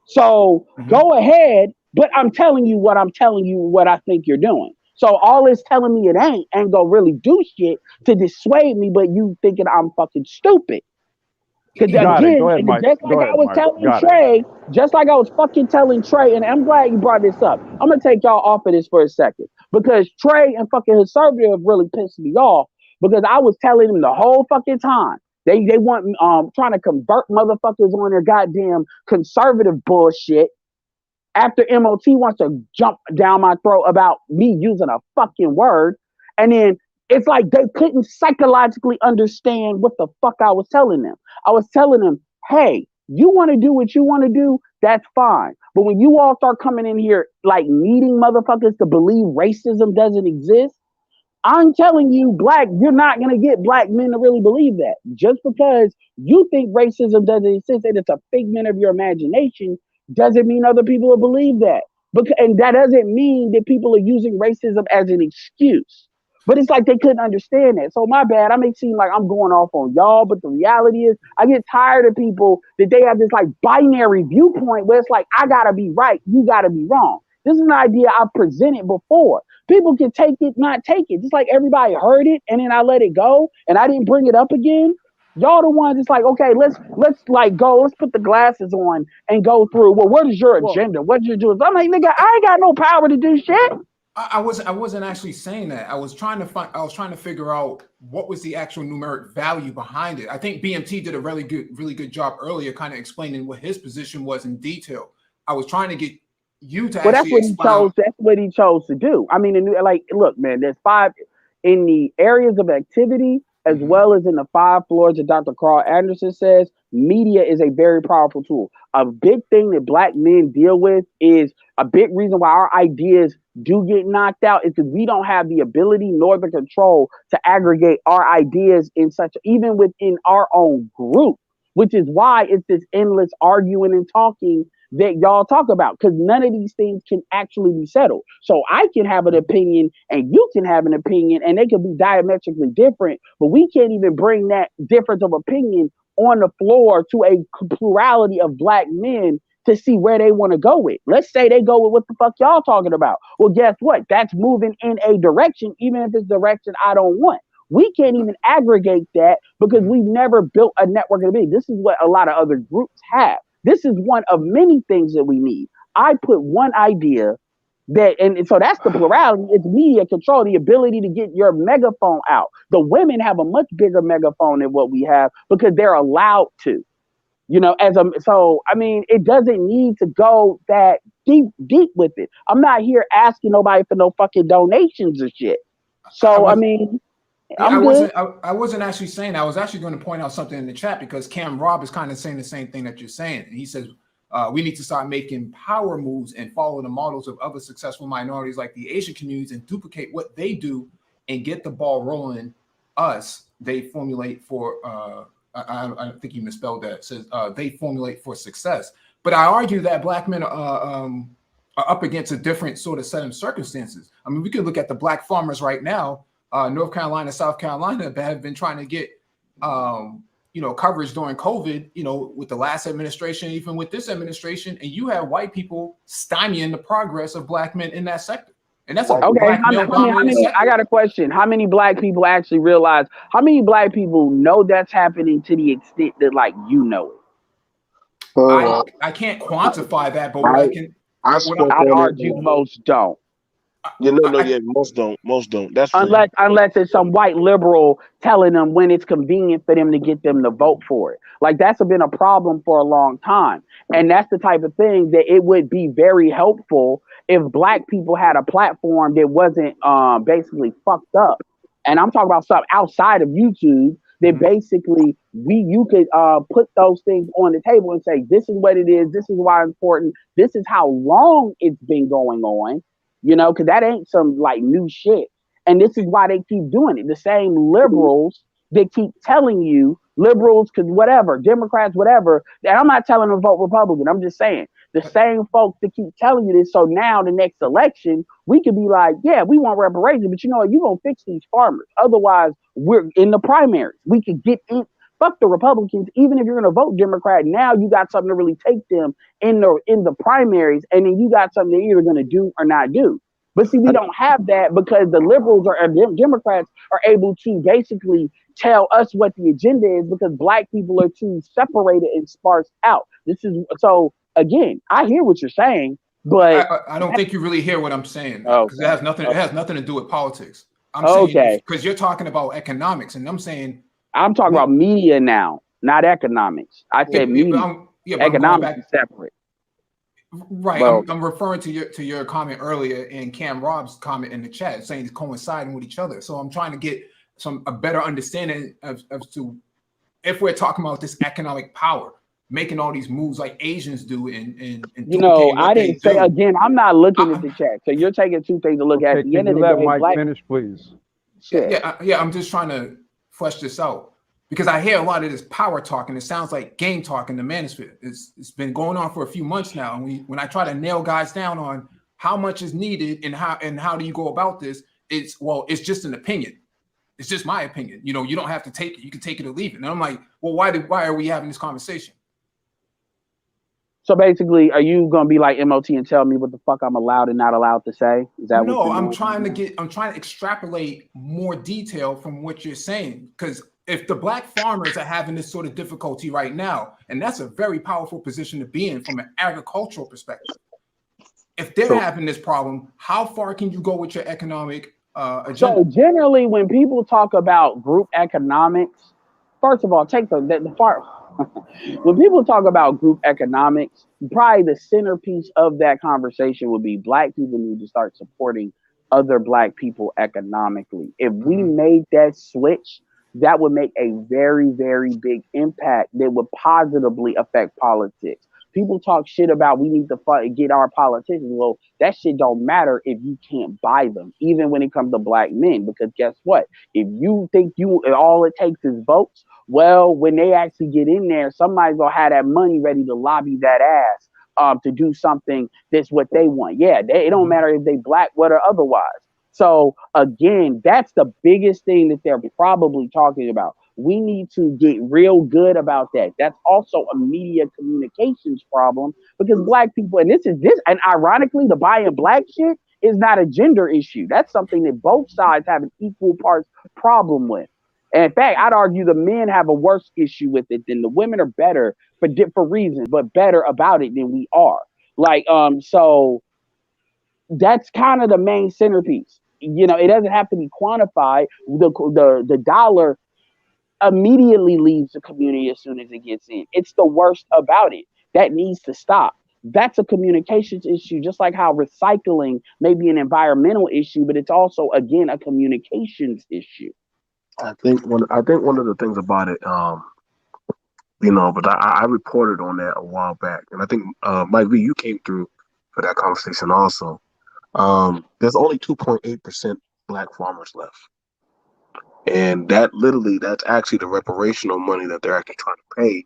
So go ahead, but I'm telling you what I think you're doing. So all this telling me it ain't go really do shit to dissuade me, but you thinking I'm fucking stupid. Because Got it. Go again, ahead, and Mike. just like Go I ahead, was Mike. telling Got it. Trey, just like I was fucking telling Trey, and I'm glad you brought this up. I'm gonna take y'all off of this for a second because Trey and fucking conservative really pissed me off because I was telling him the whole fucking time. They want trying to convert motherfuckers on their goddamn conservative bullshit after MOT wants to jump down my throat about me using a fucking word. And then it's like they couldn't psychologically understand what the fuck I was telling them. I was telling them, hey, you want to do what you want to do, that's fine. But when you all start coming in here like needing motherfuckers to believe racism doesn't exist, I'm telling you, you're not going to get black men to really believe that. Just because you think racism doesn't exist and it's a figment of your imagination doesn't mean other people will believe that. And that doesn't mean that people are using racism as an excuse. But it's like they couldn't understand that. So my bad. I may seem like I'm going off on y'all, but the reality is I get tired of people that they have this like binary viewpoint where it's like, I gotta be right, you gotta be wrong. This is an idea I've presented before. People can take it, not take it. Just like everybody heard it and then I let it go and I didn't bring it up again. Y'all the ones it's like, okay, let's like go, let's put the glasses on and go through. Well, what is your agenda? What did you do? I'm like, nigga, I ain't got no power to do shit. I wasn't actually saying that. I was trying to figure out what was the actual numeric value behind it. I think BMT did a really good job earlier, kind of explaining what his position was in detail. I was trying to get you to Well, actually expound. that's what he chose to do. I mean, like, look, man, there's 5 in the areas of activity as well as in the 5 floors that Dr. Carl Anderson says. Media is a very powerful tool. A big thing that black men deal with is a big reason why our ideas do get knocked out is because we don't have the ability nor the control to aggregate our ideas in even within our own group, which is why it's this endless arguing and talking that y'all talk about, because none of these things can actually be settled. So I can have an opinion and you can have an opinion and they can be diametrically different, but we can't even bring that difference of opinion on the floor to a plurality of black men to see where they want to go with. Let's say they go with what the fuck y'all talking about. Well, guess what? That's moving in a direction, even if it's direction I don't want. We can't even aggregate that because we've never built a network of it. This is what a lot of other groups have. This is one of many things that we need. I put one idea and so that's the plurality. It's media control, the ability to get your megaphone out. The women have a much bigger megaphone than what we have because they're allowed to. You know, so I mean, it doesn't need to go that deep with it. I'm not here asking nobody for no fucking donations or shit. So I mean, I good. wasn't actually saying that. I was actually going to point out something in the chat because Cam Robb is kind of saying the same thing that you're saying. And he says we need to start making power moves and follow the models of other successful minorities like the Asian communities and duplicate what they do and get the ball rolling. They formulate for. I think you misspelled that. It says they formulate for success. But I argue that black men are up against a different sort of set of circumstances. I mean, we could look at the black farmers right now. North Carolina, South Carolina have been trying to get, coverage during COVID, with the last administration, even with this administration, and you have white people stymieing the progress of black men in that sector. And that's a black male-dominated sector. I got a question. How many black people actually realize, how many black people know that's happening to the extent that, like, you know it? I can't quantify that, but what I can... I'd argue most don't. Most don't. Most don't. That's Unless it's some white liberal telling them when it's convenient for them to get them to vote for it. Like that's been a problem for a long time. And that's the type of thing that it would be very helpful if black people had a platform that wasn't basically fucked up. And I'm talking about stuff outside of YouTube that basically you could put those things on the table and say, this is what it is, this is why it's important, this is how long it's been going on. Because that ain't some like new shit. And this is why they keep doing it. The same liberals that keep telling you, liberals, because whatever, Democrats, whatever. And I'm not telling them to vote Republican. I'm just saying the same folks that keep telling you this. So now the next election, we could be like, yeah, we want reparations, but you know what? You're going to fix these farmers. Otherwise, we're in the primaries. We could get in. Fuck the Republicans. Even if you're going to vote Democrat, now you got something to really take them in the primaries, and then you got something they're either going to do or not do. But see, we don't have that because the liberals or Democrats are able to basically tell us what the agenda is because black people are too separated and sparse out. So again, I hear what you're saying, but I don't think you really hear what I'm saying because it has nothing. It has nothing to do with politics. I'm saying because you're talking about economics, and I'm saying I'm talking about media now, not economics. I said media. Economics is separate. Right. I'm referring to your comment earlier and Cam Rob's comment in the chat saying it's coinciding with each other. So I'm trying to get a better understanding of to if we're talking about this economic power, making all these moves like Asians do and I didn't say again, I'm not looking at the chat. So you're taking two things to look at. At the end of the day, Mike finish, please. Yeah, I'm just trying to flesh this out. Because I hear a lot of this power talk, and it sounds like game talk in the manosphere. It's been going on for a few months now, and when I try to nail guys down on how much is needed and how do you go about this, it's just an opinion. It's just my opinion. You don't have to take it. You can take it or leave it. And I'm like, well, why are we having this conversation? So basically, are you gonna be like MOT and tell me what the fuck I'm allowed and not allowed to say? Is that no? What I'm trying to extrapolate more detail from what you're saying because. If the black farmers are having this sort of difficulty right now, and that's a very powerful position to be in from an agricultural perspective. If they're having this problem, how far can you go with your economic agenda? So generally, when people talk about group economics, first of all, take the part. When people talk about group economics, probably the centerpiece of that conversation would be black people need to start supporting other black people economically. If we made that switch, that would make a very, very big impact that would positively affect politics. People talk shit about we need to get our politicians. Well, that shit don't matter if you can't buy them, even when it comes to black men. Because guess what? If you think all it takes is votes, well, when they actually get in there, somebody's gonna have that money ready to lobby that ass to do something that's what they want. Yeah, it don't matter if they black, what or otherwise. So again, that's the biggest thing that they're probably talking about. We need to get real good about that. That's also a media communications problem because black people, and and ironically, the buying black shit is not a gender issue. That's something that both sides have an equal parts problem with. And in fact, I'd argue the men have a worse issue with it than the women are better for different reasons, but better about it than we are. So that's kind of the main centerpiece. It doesn't have to be quantified. The dollar immediately leaves the community as soon as it gets in. It's the worst about it. That needs to stop. That's a communications issue, just like how recycling may be an environmental issue, but it's also, again, a communications issue. I think one of the things about it, but I reported on that a while back, and I think Mike V, you came through for that conversation also. There's only 2.8% black farmers left. And that's actually the reparational money that they're actually trying to pay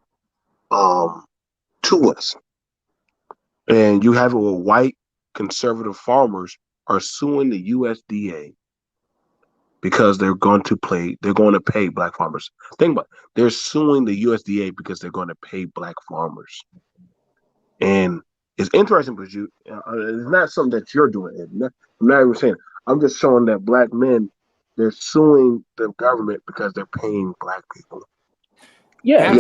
to us. And you have it where white conservative farmers are suing the USDA because they're going to pay black farmers. Think about it. They're suing the USDA because they're going to pay black farmers. And it's interesting because it's not something that you're doing. I'm not even saying. I'm just showing that black men, they're suing the government because they're paying black people. Yeah,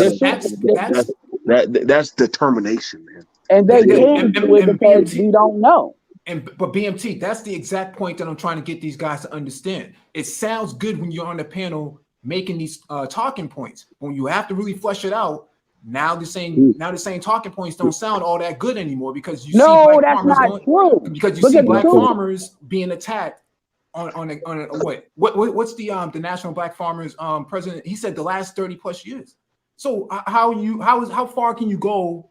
that's determination, man. And they can do it because we don't know. But BMT, that's the exact point that I'm trying to get these guys to understand. It sounds good when you're on the panel making these talking points. When you have to really flesh it out, now the same talking points don't sound all that good anymore because you see black farmers farmers being attacked on what's the National Black Farmers president? He said the last 30 plus years. So how far can you go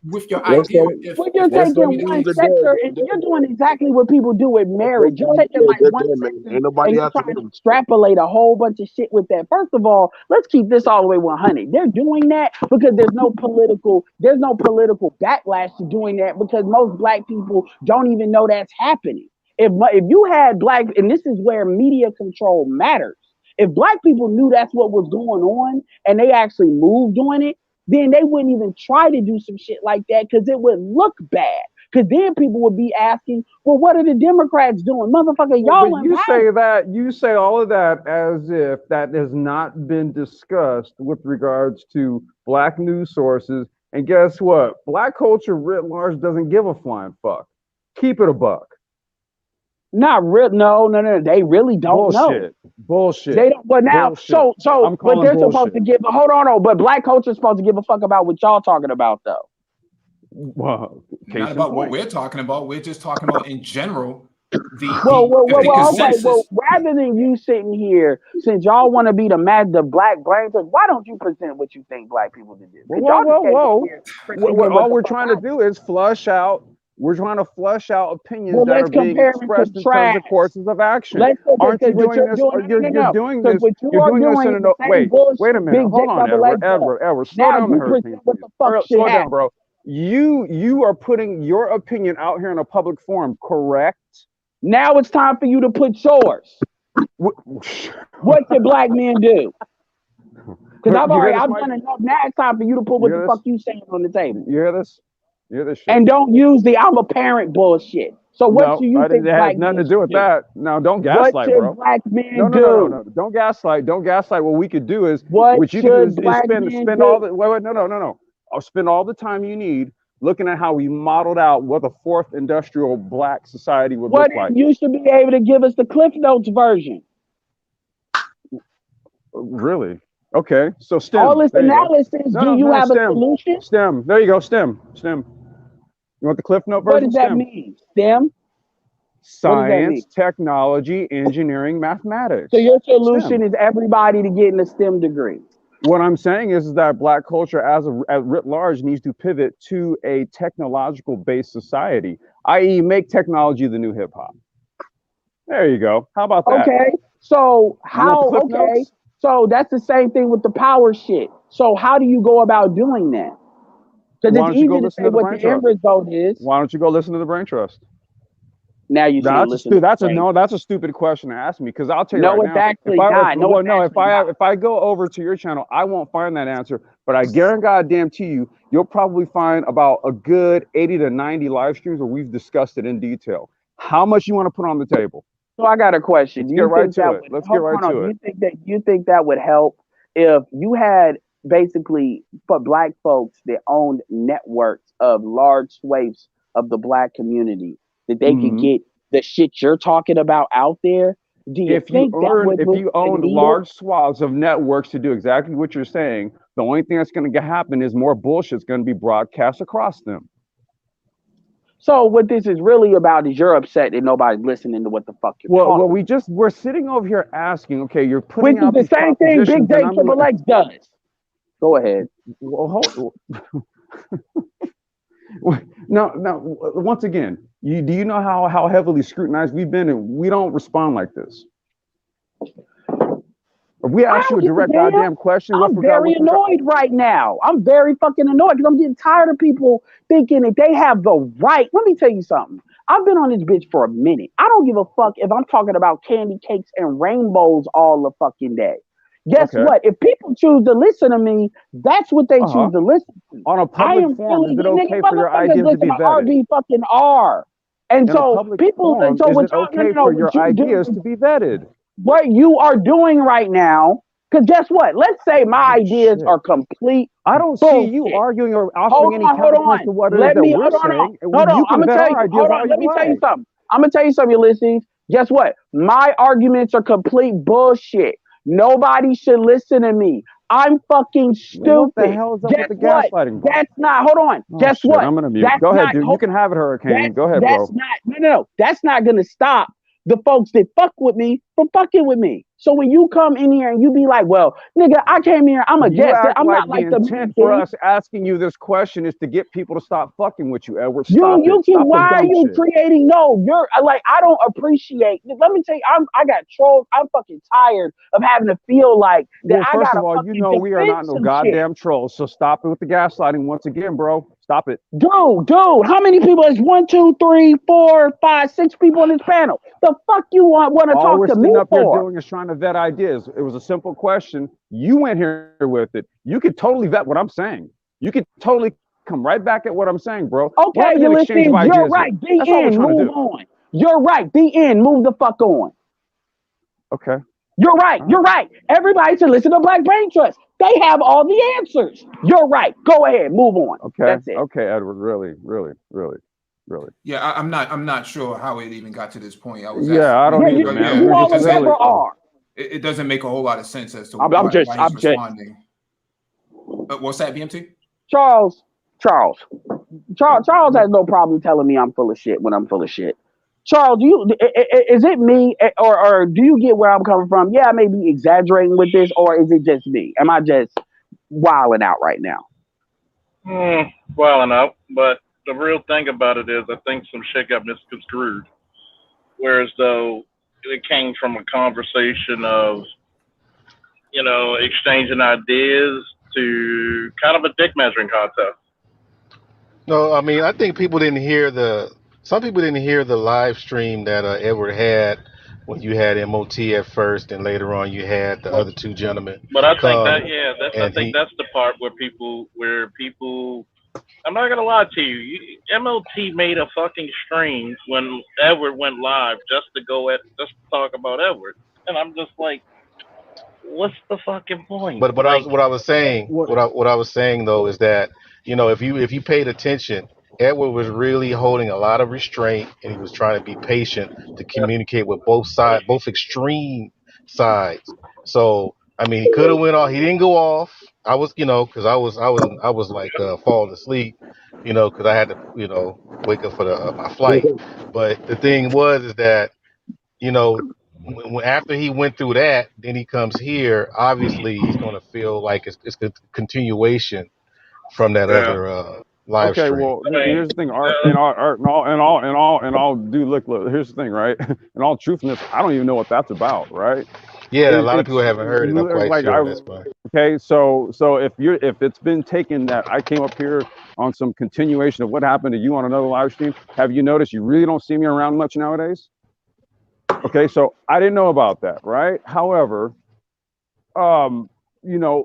with your idea? Well, you're taking one sector and you're doing exactly what people do with marriage. You're taking like one sector and you're trying to extrapolate a whole bunch of shit with that. First of all, let's keep this all the way 100. They're doing that because there's no political backlash to doing that because most black people don't even know that's happening. If you had black, and this is where media control matters. If black people knew that's what was going on and they actually moved on it, then they wouldn't even try to do some shit like that because it would look bad. Because then people would be asking, well, what are the Democrats doing? Motherfucker, y'all But you say all of that as if that has not been discussed with regards to black news sources. And guess what? Black culture writ large doesn't give a flying fuck. Keep it a buck. Not real. No. They really don't know. Bullshit. They don't. But now, bullshit. but they're supposed to give. Hold on. But black culture is supposed to give a fuck about what y'all talking about, though. Well, not about what we're talking about. We're just talking about in general. Well, rather than you sitting here, since y'all want to be the black brain, why don't you present what you think black people should do? Whoa. All we're trying to do is flush out. We're trying to flush out opinions that are being expressed in terms of courses of action. Aren't you doing this? You're doing this. You're doing this in a wait a minute. Hold on, Edward. Slow down the hurricane. Slow down, bro. You are putting your opinion out here in a public forum, correct? Now it's time for you to put yours. What did black men do? Because I've done enough. Now it's time for you to put what the fuck you saying on the table. You hear this? Shit. And don't use the I'm a parent bullshit. So what do you think it has nothing to do with that. No, don't gaslight, what should bro. Black men do? No. Don't gaslight. What we could do is what you can do is spend all the no. I'll spend all the time you need looking at how we modeled out what the fourth industrial black society would look like. You should be able to give us the Cliff Notes version. Really? Okay. So STEM. All this analysis, do you have a solution? STEM. There you go. STEM. You want the Cliff Note version? What does that mean? STEM? Science, technology, engineering, mathematics. So your solution is everybody to get in a STEM degree. What I'm saying is that black culture as writ large needs to pivot to a technological based society, i.e. make technology the new hip hop. There you go. How about that? Okay. So so that's the same thing with the power shit. So how do you go about doing that? Because it's easy to say what the end result is. Why don't you go listen to the Brain Trust? Now you should listen. That's a stupid question to ask me because I'll tell you right now. Actually not. If I go over to your channel, I won't find that answer. But I guarantee you, you'll probably find about a good 80 to 90 live streams where we've discussed it in detail. How much you want to put on the table? So I got a question. Let's get right to it. You think that would help if you had basically for black folks that owned networks of large swathes of the black community that they could get the shit you're talking about out there? Do you think if you own large swaths of networks to do exactly what you're saying, the only thing that's going to happen is more bullshit's going to be broadcast across them. So what this is really about is you're upset that nobody's listening to what the fuck you're talking about. We're sitting over here asking, okay, you're putting out the same thing Big J Triple X does. Go ahead. Well, no. Once again, do you know how heavily scrutinized we've been, and we don't respond like this? If we ask you a direct goddamn question, I'm very annoyed right now. I'm very fucking annoyed because I'm getting tired of people thinking that they have the right. Let me tell you something. I've been on this bitch for a minute. I don't give a fuck if I'm talking about candy cakes and rainbows all the fucking day. Guess what? If people choose to listen to me, that's what they choose to listen to. On a public forum, is it okay for your ideas to be vetted? RB fucking R. And so people, is it okay for your ideas to be vetted? What you are doing right now Because guess what? Let's say my ideas are complete. I don't see you arguing or offering any counterpoint to what it is that we're saying. Hold on. I'm gonna tell you. Hold on. Let me tell you something. I'm gonna tell you something, Ulysses. Guess what? My arguments are complete bullshit. Nobody should listen to me. I'm fucking stupid. What the hell is up with the gaslighting, bro? That's not. Hold on. Oh, Guess shit, what? I'm gonna mute. That's Go ahead, not, dude. You can have it, Hurricane. Go ahead, that's bro. not. No. That's not gonna stop the folks that fuck with me from fucking with me. So when you come in here and you be like, well, nigga, I came here, I'm a You guest. act I'm like not like the the intent for us asking you this question is to get people to stop fucking with you, Edward. Stop You it. can. Stop the Why are dumb you shit. creating? No, you're like, I don't appreciate. Let me tell you, I got trolled. I'm fucking tired of having to feel like that. Well, I first gotta of all, you fucking know we are defend not no some shit. goddamn trolls. So stop it with the gaslighting once again, bro. Stop it. Dude, how many people is 1, 2, 3, 4, 5, 6 people on this panel? The fuck you want to All talk we're to me sitting up here for? doing is trying to vet ideas. It was a simple question. You went here with it. You could totally vet what I'm saying. You could totally come right back at what I'm saying, bro. We're Okay, having an exchange of ideas. you're right. Here. That's all we're The end. trying to Move do. on. You're right. The end. Move the fuck on. Okay. You're right. You're right. Everybody should listen to Black Brain Trust. They have all the answers. You're right. Go ahead. Move on. Okay. That's it. Okay, Edward. Really. Yeah, I'm not sure how it even got to this point. I was I don't either, man. You all never are. It doesn't make a whole lot of sense as to I'm why just he's responding. What's that, BMT? Charles has no problem telling me I'm full of shit when I'm full of shit. Charles, is it me or do you get where I'm coming from? Yeah, I may be exaggerating with this, or is it just me? Am I just wilding out right now? Wilding out, but the real thing about it is I think some shit got misconstrued. Whereas though it came from a conversation of, exchanging ideas to kind of a dick measuring contest. No, I mean, I think some people didn't hear the live stream that Edward had when you had MOT at first, and later on you had the other two gentlemen But I think come. I think that's the part where people, I'm not gonna lie to you. MLT made a fucking stream when Edward went live just to talk about Edward, and I'm just like, what's the fucking point? But what I was saying though is that if you paid attention, Edward was really holding a lot of restraint, and he was trying to be patient to communicate with both extreme sides. So I mean, he could have went off. He didn't go off. I was, because I was like falling asleep, because I had to, wake up for my flight. But the thing is that, after he went through that, then he comes here. Obviously, he's going to feel like it's a continuation from that other live Okay, stream. well, here's the thing. Art, and all, dude, look, here's the thing, right? In all truthfulness, I don't even know what that's about, right? Yeah, a lot of people haven't heard it. I'm quite sure. That's fine. Okay, so if it's been taken that I came up here on some continuation of what happened to you on another live stream, have you noticed you really don't see me around much nowadays? Okay, so I didn't know about that, right? However, there's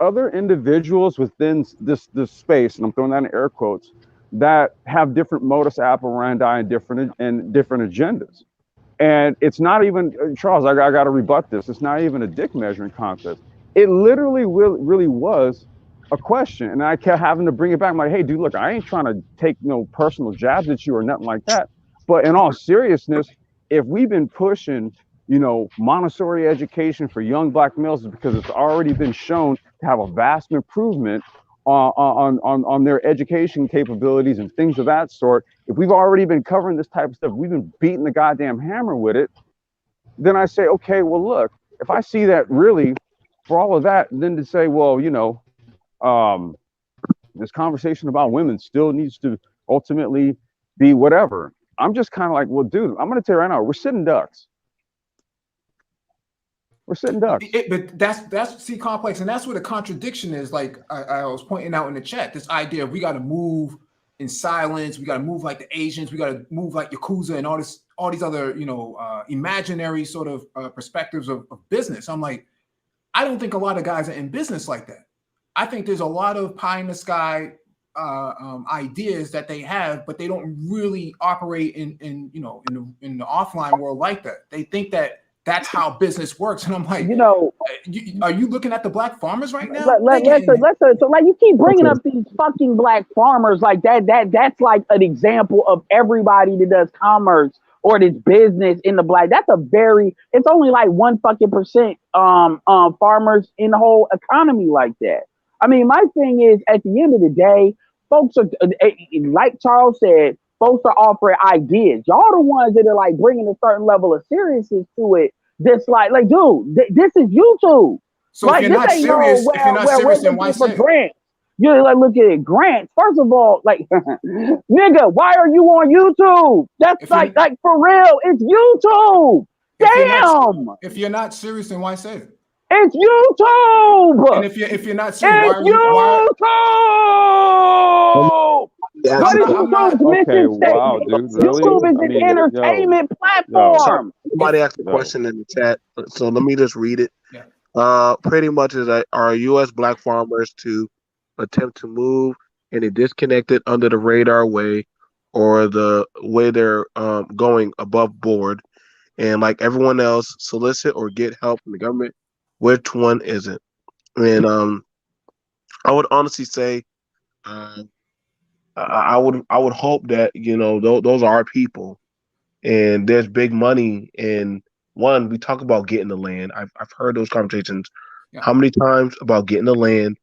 other individuals within this space, and I'm throwing that in air quotes, that have different modus operandi and different agendas. And it's not even, Charles, I got to rebut this. It's not even a dick measuring contest. It literally really was a question, and I kept having to bring it back. I'm like, hey, dude, look, I ain't trying to take no personal jabs at you or nothing like that. But in all seriousness, if we've been pushing, Montessori education for young Black males, is because it's already been shown to have a vast improvement on their education capabilities and things of that sort. If we've already been covering this type of stuff, we've been beating the goddamn hammer with it, then I say, okay, well, look, if I see that really for all of that, then to say, well, this conversation about women still needs to ultimately be whatever. I'm just kind of like, well, dude, I'm going to tell you right now, we're sitting ducks. We're sitting ducks. But that's complex, and that's where the contradiction is. Like I was pointing out in the chat, this idea of we got to move in silence, we got to move like the Asians, we got to move like Yakuza and all these other imaginary sort of perspectives of business. I'm like, I don't think a lot of guys are in business like that. I think there's a lot of pie in the sky ideas that they have, but they don't really operate in the offline world like that. They think that that's how business works. And I'm like, you know, are you looking at the black farmers right now? So like you keep bringing up these fucking black farmers like that's like an example of everybody that does commerce or this business in the black. That's it's only like 1 fucking percent farmers in the whole economy like that. I mean, my thing is at the end of the day, folks are like Charles said, folks are offering ideas. Y'all the ones that are like bringing a certain level of seriousness to it. Just like dude, this is YouTube. So like, if you're not serious, then why say it? Grants. You're like, look at grants. First of all, like, nigga, why are you on YouTube? That's like for real, it's YouTube. Damn. If you're not serious, then why say it? It's YouTube. And if you're not serious, it's YouTube. What is YouTube's mission statement? Dude, really? YouTube is an entertainment platform. Somebody asked a question in the chat, so let me just read it. Pretty much is that are U.S. black farmers to attempt to move in a disconnected, under the radar way, or the way they're going above board, and like everyone else, solicit or get help from the government? Which one isn't? And I would honestly say, I would hope that those are our people, and there's big money in. One, we talk about getting the land. I've heard those conversations how many times about getting the land.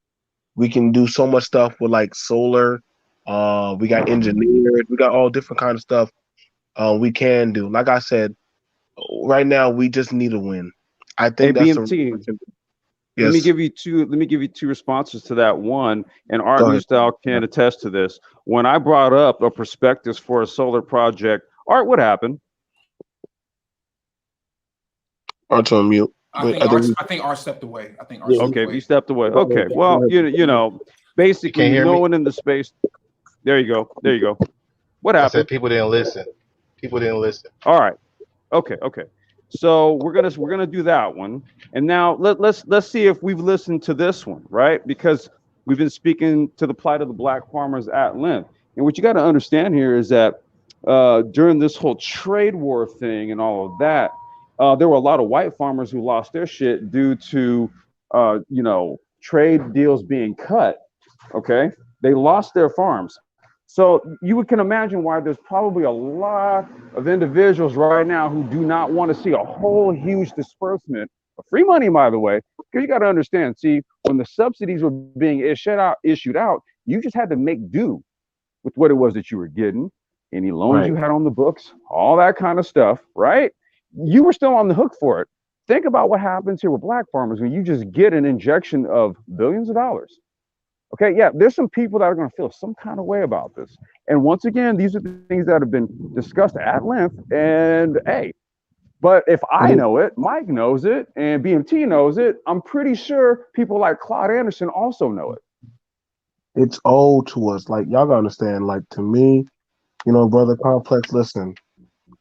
We can do so much stuff with like solar. We got engineers. We got all different kind of stuff we can do. Like I said, right now we just need a win. I think that's BMT. Yes. Let me give you two responses to that. One, and Art Newstyle can attest to this. When I brought up a prospectus for a solar project, Art, what happened? Art's on mute. I think Art stepped away. He stepped away. Okay, well, basically, no one in the space. There you go. What happened? I said people didn't listen. All right. Okay. So we're gonna do that one, and now let's see if we've listened to this one, right? Because we've been speaking to the plight of the black farmers at length, and what you got to understand here is that during this whole trade war thing and all of that. There were a lot of white farmers who lost their shit due to, trade deals being cut. Okay, they lost their farms. So you can imagine why there's probably a lot of individuals right now who do not want to see a whole huge disbursement of free money, by the way, because you got to understand, see, when the subsidies were being issued out, you just had to make do with what it was that you were getting, any loans you had on the books, all that kind of stuff, right? You were still on the hook for it. Think about what happens here with black farmers when you just get an injection of billions of dollars. Okay, yeah, there's some people that are going to feel some kind of way about this. And once again, these are the things that have been discussed at length. And hey, but if I know it, Mike knows it, and BMT knows it, I'm pretty sure people like Claude Anderson also know it. It's old to us. Like, y'all gotta understand, like, to me, Brother Complex, listen,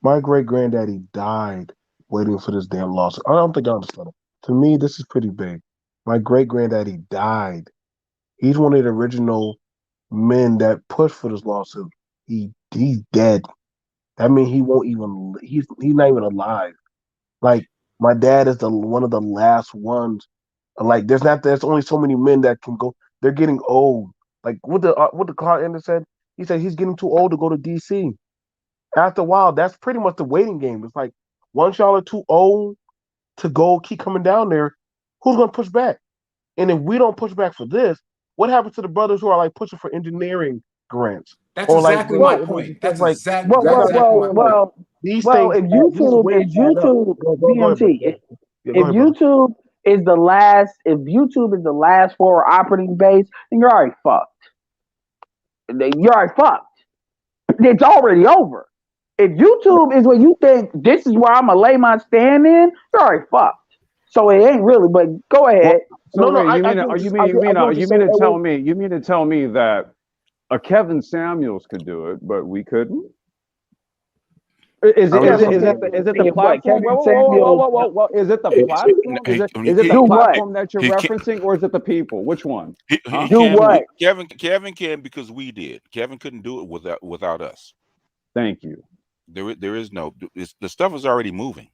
my great-granddaddy died waiting for this damn lawsuit. I don't think I understand it. To me, this is pretty big. My great-granddaddy died. He's one of the original men that pushed for this lawsuit. He's dead. That means he's not even alive. Like, my dad is one of the last ones. Like, there's only so many men that can go. They're getting old. Like what the Clark Anderson said. He said he's getting too old to go to DC. After a while, that's pretty much the waiting game. It's like once y'all are too old to go keep coming down there, who's gonna push back? And if we don't push back for this, what happens to the brothers who are like pushing for engineering grants? That's exactly my point. That's well, exactly my point. If YouTube is the last forward operating base, then you're already fucked. It's already over. If YouTube is what you think this is where I'm gonna lay my stand in, you're already fucked. So it ain't really. But go ahead. You mean to tell me that a Kevin Samuels could do it, but we couldn't? Is it the platform? Is it the platform? Is it the platform that you're referencing, or is it the people? Which one? Kevin can because we did. Kevin couldn't do it without us. Thank you. There is no. The stuff is already moving,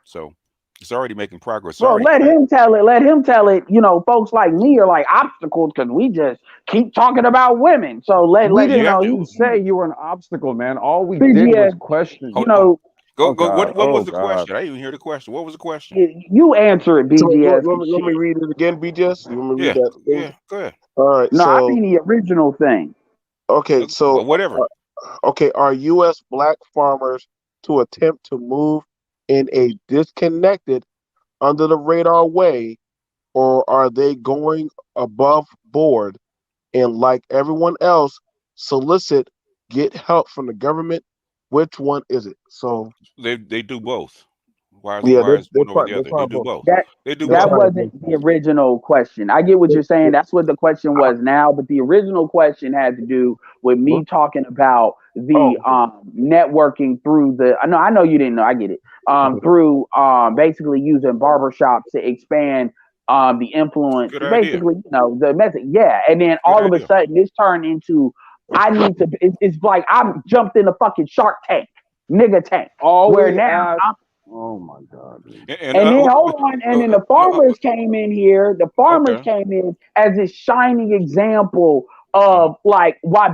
so It's already making progress. Bro, let him tell it. Let him tell it. You know, folks like me are like obstacles because we just keep talking about women. So we you didn't know, even say you were an obstacle, man. All we did was BGS, question. you know, Go. God. What was Oh the God. question? I didn't even hear the question. What was the question? you answer it, So BGS. let me read it again, BJS. You want me to read Yeah. that? Yeah. Go ahead. All right. No, I So mean the original thing. okay. So Well, whatever. okay. Are U.S. black farmers to attempt to move in a disconnected, under the radar way, or are they going above board and, like everyone else, solicit, get help from the government? Which one is it? So They do both. Why yeah, is one over the other? They do both. They do That both. wasn't the original question. I get what you're saying. That's what the question was now, but the original question had to do with me talking about the networking through the. I know you didn't know. I get it. Through basically using barbershops to expand the influence. Good idea. Basically, you know, the message. Yeah, and then all of a sudden this turned into I need to. It's like I jumped in a fucking Shark Tank, nigga tank, All where we now asked. I'm. Oh my God. And then hold on, and then the farmers came in here. The farmers came in as this shining example of like why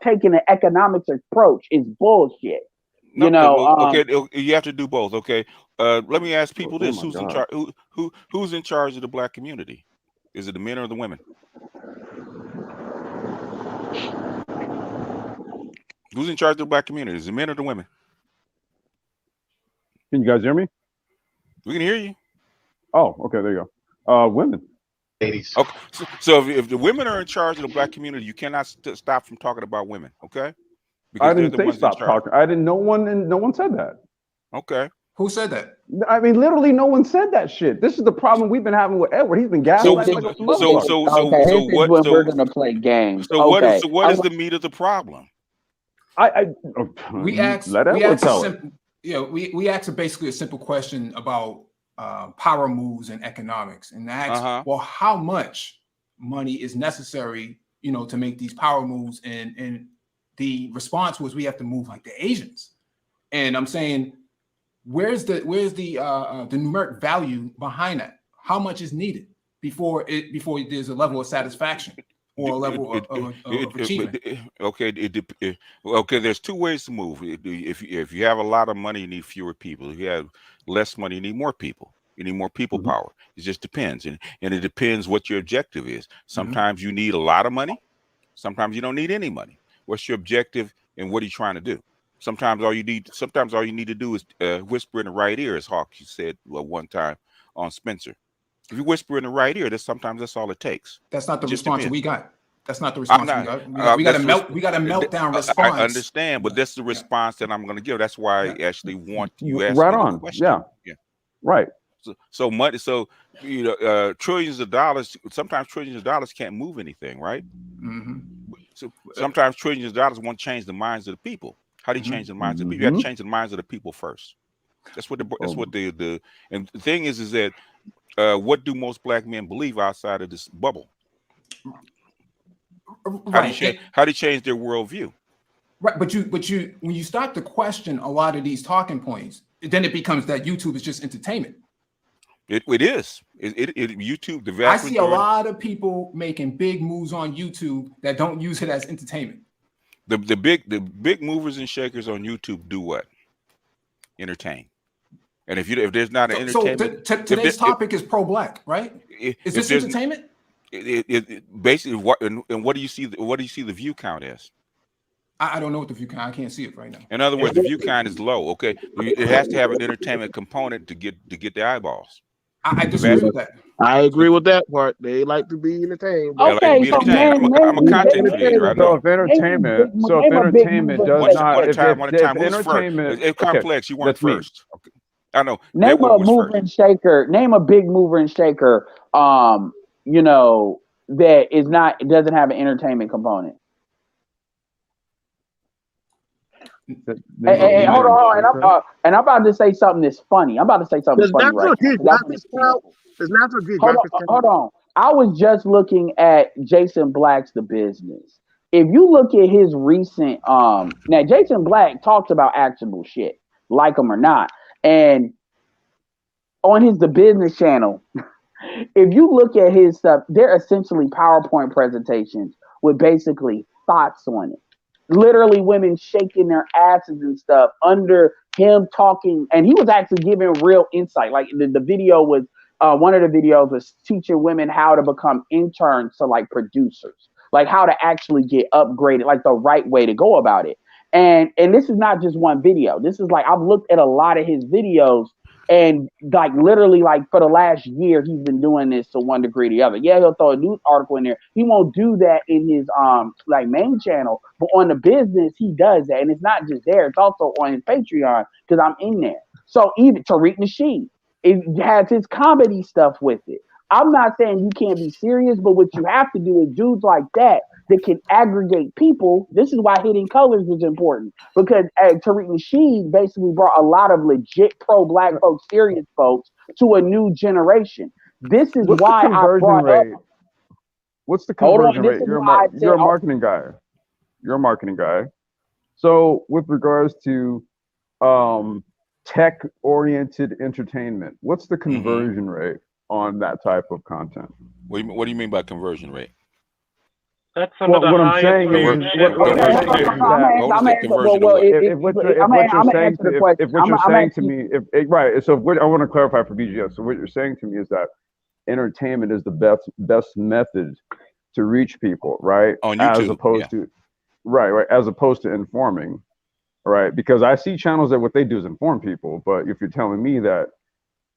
taking an economics approach is bullshit. No, You know, okay, you have to do both. Okay, let me ask people this: Who's in charge? Who's in charge of the black community? Is it the men or the women? Who's in charge of the black community? Is it the men or the women? Can you guys hear me? We can hear you. Oh, okay, there you go. Women. Ladies. Okay, so if the women are in charge of the black community, you cannot stop from talking about women. Okay, because I they're didn't the say ones stop in charge. talking. I didn't. No one said that. Okay. Who said that? I mean, literally, no one said that shit. This is the problem we've been having with Edward. He's been gaslighting like a motherfucker. What is the meat of the problem? We asked basically a simple question about power moves and economics, and asked, well, how much money is necessary, you know, to make these power moves? And the response was, we have to move like the Asians. And I'm saying, where's the numeric value behind that? How much is needed before there's a level of satisfaction or a level of achievement? Okay, there's two ways to move. If you have a lot of money, you need fewer people. If you have less money, you need more people. You need more people power. It just depends, and it depends what your objective is. Sometimes you need a lot of money. Sometimes you don't need any money. What's your objective, and what are you trying to do? Sometimes all you need to do is whisper in the right ear, as Hawk said one time on Spencer. If you whisper in the right ear, sometimes that's all it takes. That's not the response we got. That's not the response we got. We got a meltdown response. I understand, but that's the response that I'm going to give. That's why I actually want you asking right me on. the question. Yeah. Right. So money. So you know, trillions of dollars. Sometimes trillions of dollars can't move anything, right? So sometimes trillions of dollars won't change the minds of the people. How do you change the minds of the people? You have to change the minds of the people first. That's what the and the thing is that what do most black men believe outside of this bubble? Right. How do you change their worldview? Right, but you when you start to question a lot of these talking points, then it becomes that YouTube is just entertainment. It is. YouTube. The I see a lot of people making big moves on YouTube that don't use it as entertainment. The big movers and shakers on YouTube do what? Entertain. And if there's not an entertainment, today's topic is pro-black, right? Is this entertainment? Basically, what do you see? What do you see the view count as? I don't know what the view count. I can't see it right now. In other words, the view count is low. Okay, it has to have an entertainment component to get the eyeballs. I disagree with that. I agree with that part. They like to be entertained. Okay, so I'm a content creator. I know. So if entertainment does not, one at a time. Who's first? It's complex. You weren't first. Okay. I know. Name a mover and shaker. Name a big mover and shaker. You know, that doesn't have an entertainment component. Hey, hold on. And I'm about to say something that's funny. I'm about to say something funny right now. Hold on. I was just looking at Jason Black's The Business. If you look at his recent, now Jason Black talks about actionable shit, like him or not. And on the business channel. If you look at his stuff, they're essentially PowerPoint presentations with basically thoughts on it. Literally women shaking their asses and stuff under him talking, and he was actually giving real insight. Like the video was one of the videos was teaching women how to become interns to like producers, like how to actually get upgraded, like the right way to go about it. And this is not just one video. This is like I've looked at a lot of his videos, and like literally like for the last year he's been doing this to one degree or the other. Yeah, he'll throw a news article in there. He won't do that in his like main channel, but on the business he does that. And it's not just there, it's also on his Patreon because I'm in there. So even Tariq Nasheed, it has his comedy stuff with it. I'm not saying you can't be serious, but what you have to do is dudes like that can aggregate people. This is why Hidden Colors was important, because Tariq Nasheed basically brought a lot of legit pro-black folks, serious folks, to a new generation. This is why I brought up. What's the conversion rate? You're a marketing guy. You're a marketing guy. So with regards to tech-oriented entertainment, what's the conversion rate on that type of content? What do you mean by conversion rate? That's some of the highest saying is, what you're saying to me, right? So I want to clarify for BGS. So what you're saying to me is that entertainment is the best method to reach people, right? On YouTube, as opposed to right, as opposed to informing, right? Because I see channels that what they do is inform people, but if you're telling me that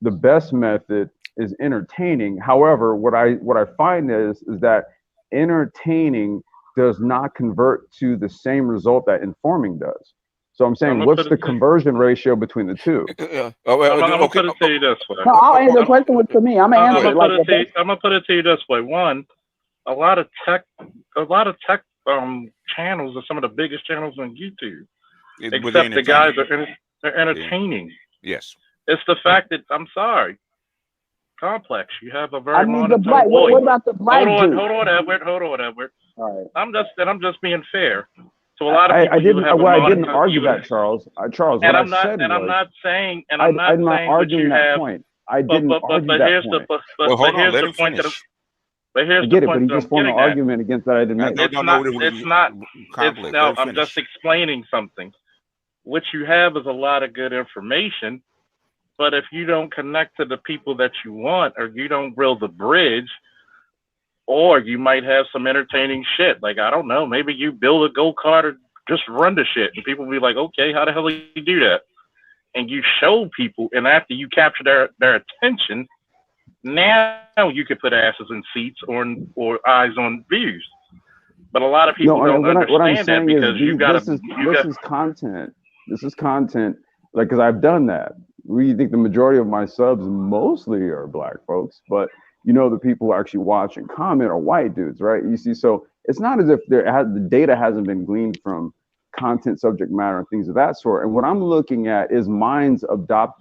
the best method is entertaining, however, what I find is that entertaining does not convert to the same result that informing does. So I'm saying, what's the conversion ratio between the two? I'm gonna put it to you this way. No, I'll answer the question with to me. I'm gonna answer I'm gonna put it to you this way. One, a lot of tech channels are some of the biggest channels on YouTube. Except the guys are entertaining. Yes. It's the fact that I'm sorry. Complex. You have a very what about the black dude? Hold on, Edward. All right. I'm just being fair. So a lot of people I didn't argue that, Charles. Charles, and what I'm not, I said and was, I'm not saying, and I'm I'm not arguing that point. I didn't argue that point. Well, hold on, let him finish. But here's I get the it, but point he just formed an argument against that I didn't make. No, I'm just explaining something. What you have is a lot of good information, but if you don't connect to the people that you want, or you don't build the bridge, or you might have some entertaining shit. Like, I don't know, maybe you build a go-kart or just run the shit, and people will be like, okay, how the hell do you do that? And you show people, and after you capture their attention, now you can put asses in seats or eyes on views. But a lot of people don't understand that because you got to. This is content. This is content. Like, because I've done that. We think the majority of my subs mostly are black folks, but the people who actually watch and comment are white dudes, right? You see, so it's not as if the data hasn't been gleaned from content, subject matter, and things of that sort. And what I'm looking at is minds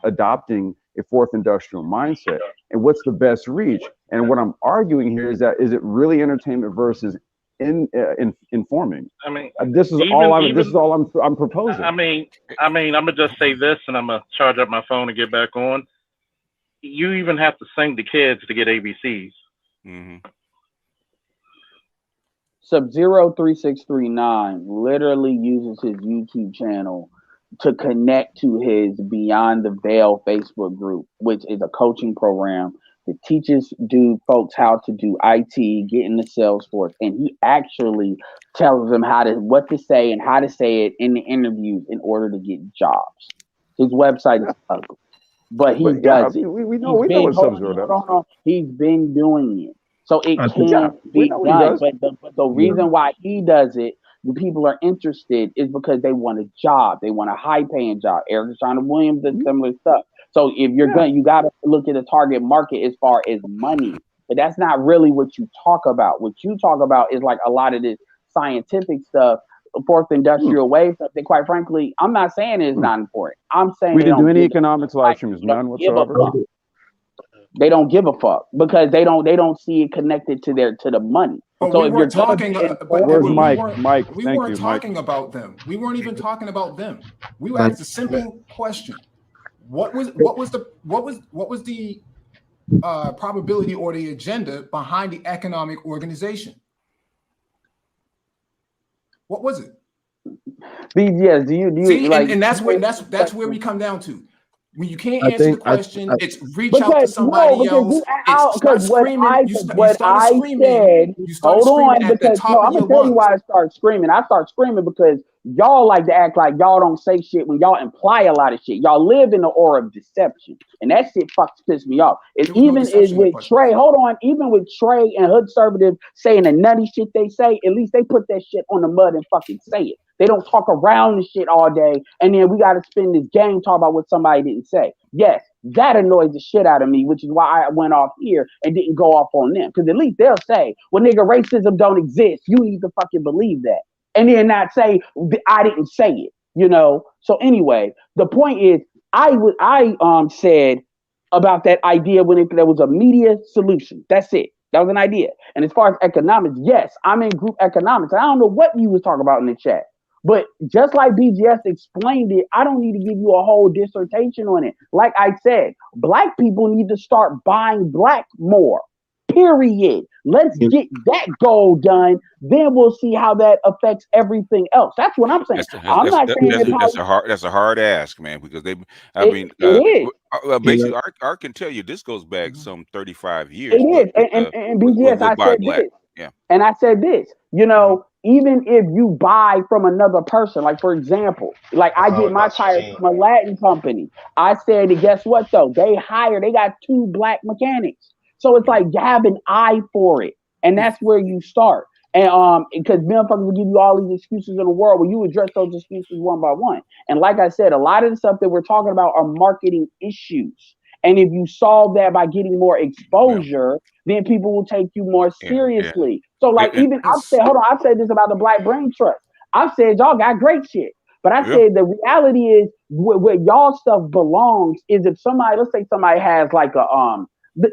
adopting a fourth industrial mindset, and what's the best reach. And what I'm arguing here is it really entertainment versus informing? I mean, this is all I'm proposing. I mean, I'm gonna just say this, and I'm gonna charge up my phone and get back on. You even have to sing to kids to get ABCs. Mm-hmm. Sub-Zero 3639 literally uses his YouTube channel to connect to his Beyond the Veil Facebook group, which is a coaching program that teaches folks how to do IT, get into Salesforce, and he actually tells them what to say and how to say it in the interviews in order to get jobs. His website is ugly, but he does it. We know what Sub-Zero does. He's been doing it, so it can be done. But the reason why he does it, the people are interested, is because they want a job. They want a high-paying job. Eric China Williams and similar stuff. So if you're you got to look at the target market as far as money. But that's not really what you talk about. What you talk about is like a lot of this scientific stuff, fourth industrial wave stuff that, quite frankly, I'm not saying it's not important. I'm saying we didn't do any economics live streams, none whatsoever. They don't give a fuck because they don't see it connected to the money. But so we if weren't you're talking. Where's Mike? Mike, we weren't talking about them. We weren't even talking about them. We asked a simple question: what was the probability or the agenda behind the economic organization? What was it? BGS, do you see? like? And that's where we come down to. When you can't answer the question, it's reach out to somebody else. It's start screaming. You started screaming. You started screaming at the top I'm of your gonna tell you lungs. why I start screaming. I start screaming because y'all like to act like y'all don't say shit when y'all imply a lot of shit. Y'all live in the aura of deception, and that shit piss me off. And even is with Trey, hold on, even with Trey and Hood Conservative saying the nutty shit they say, at least they put that shit on the mud and fucking say it. They don't talk around the shit all day, and then we got to spend this game talking about what somebody didn't say. Yes, that annoys the shit out of me, which is why I went off here and didn't go off on them. Because at least they'll say, well, nigga, racism don't exist. You need to fucking believe that. And then not say, I didn't say it, you know? So anyway, the point is, I said about that idea when there was a media solution. That's it. That was an idea. And as far as economics, yes, I'm in group economics. I don't know what you was talking about in the chat. But just like BGS explained it, I don't need to give you a whole dissertation on it. Like I said, black people need to start buying black more. Period. Let's get that goal done. Then we'll see how that affects everything else. That's what I'm saying. I'm not saying that's a hard ask, man, because basically, Art can tell you this goes back some 35 years. It is, and BGS, I said this. Yeah. And I said this, you know, even if you buy from another person, like for example, like I get my tires from a Latin company. I said, guess what though? They got 2 black mechanics. So it's like you have an eye for it. And that's where you start. And because motherfuckers will give you all these excuses in the world where you address those excuses one by one. And like I said, a lot of the stuff that we're talking about are marketing issues. And if you solve that by getting more exposure, then people will take you more seriously. So like I've said this about the Black Brain Trust. I've said y'all got great shit. But I said the reality is where y'all stuff belongs is if somebody, let's say somebody has like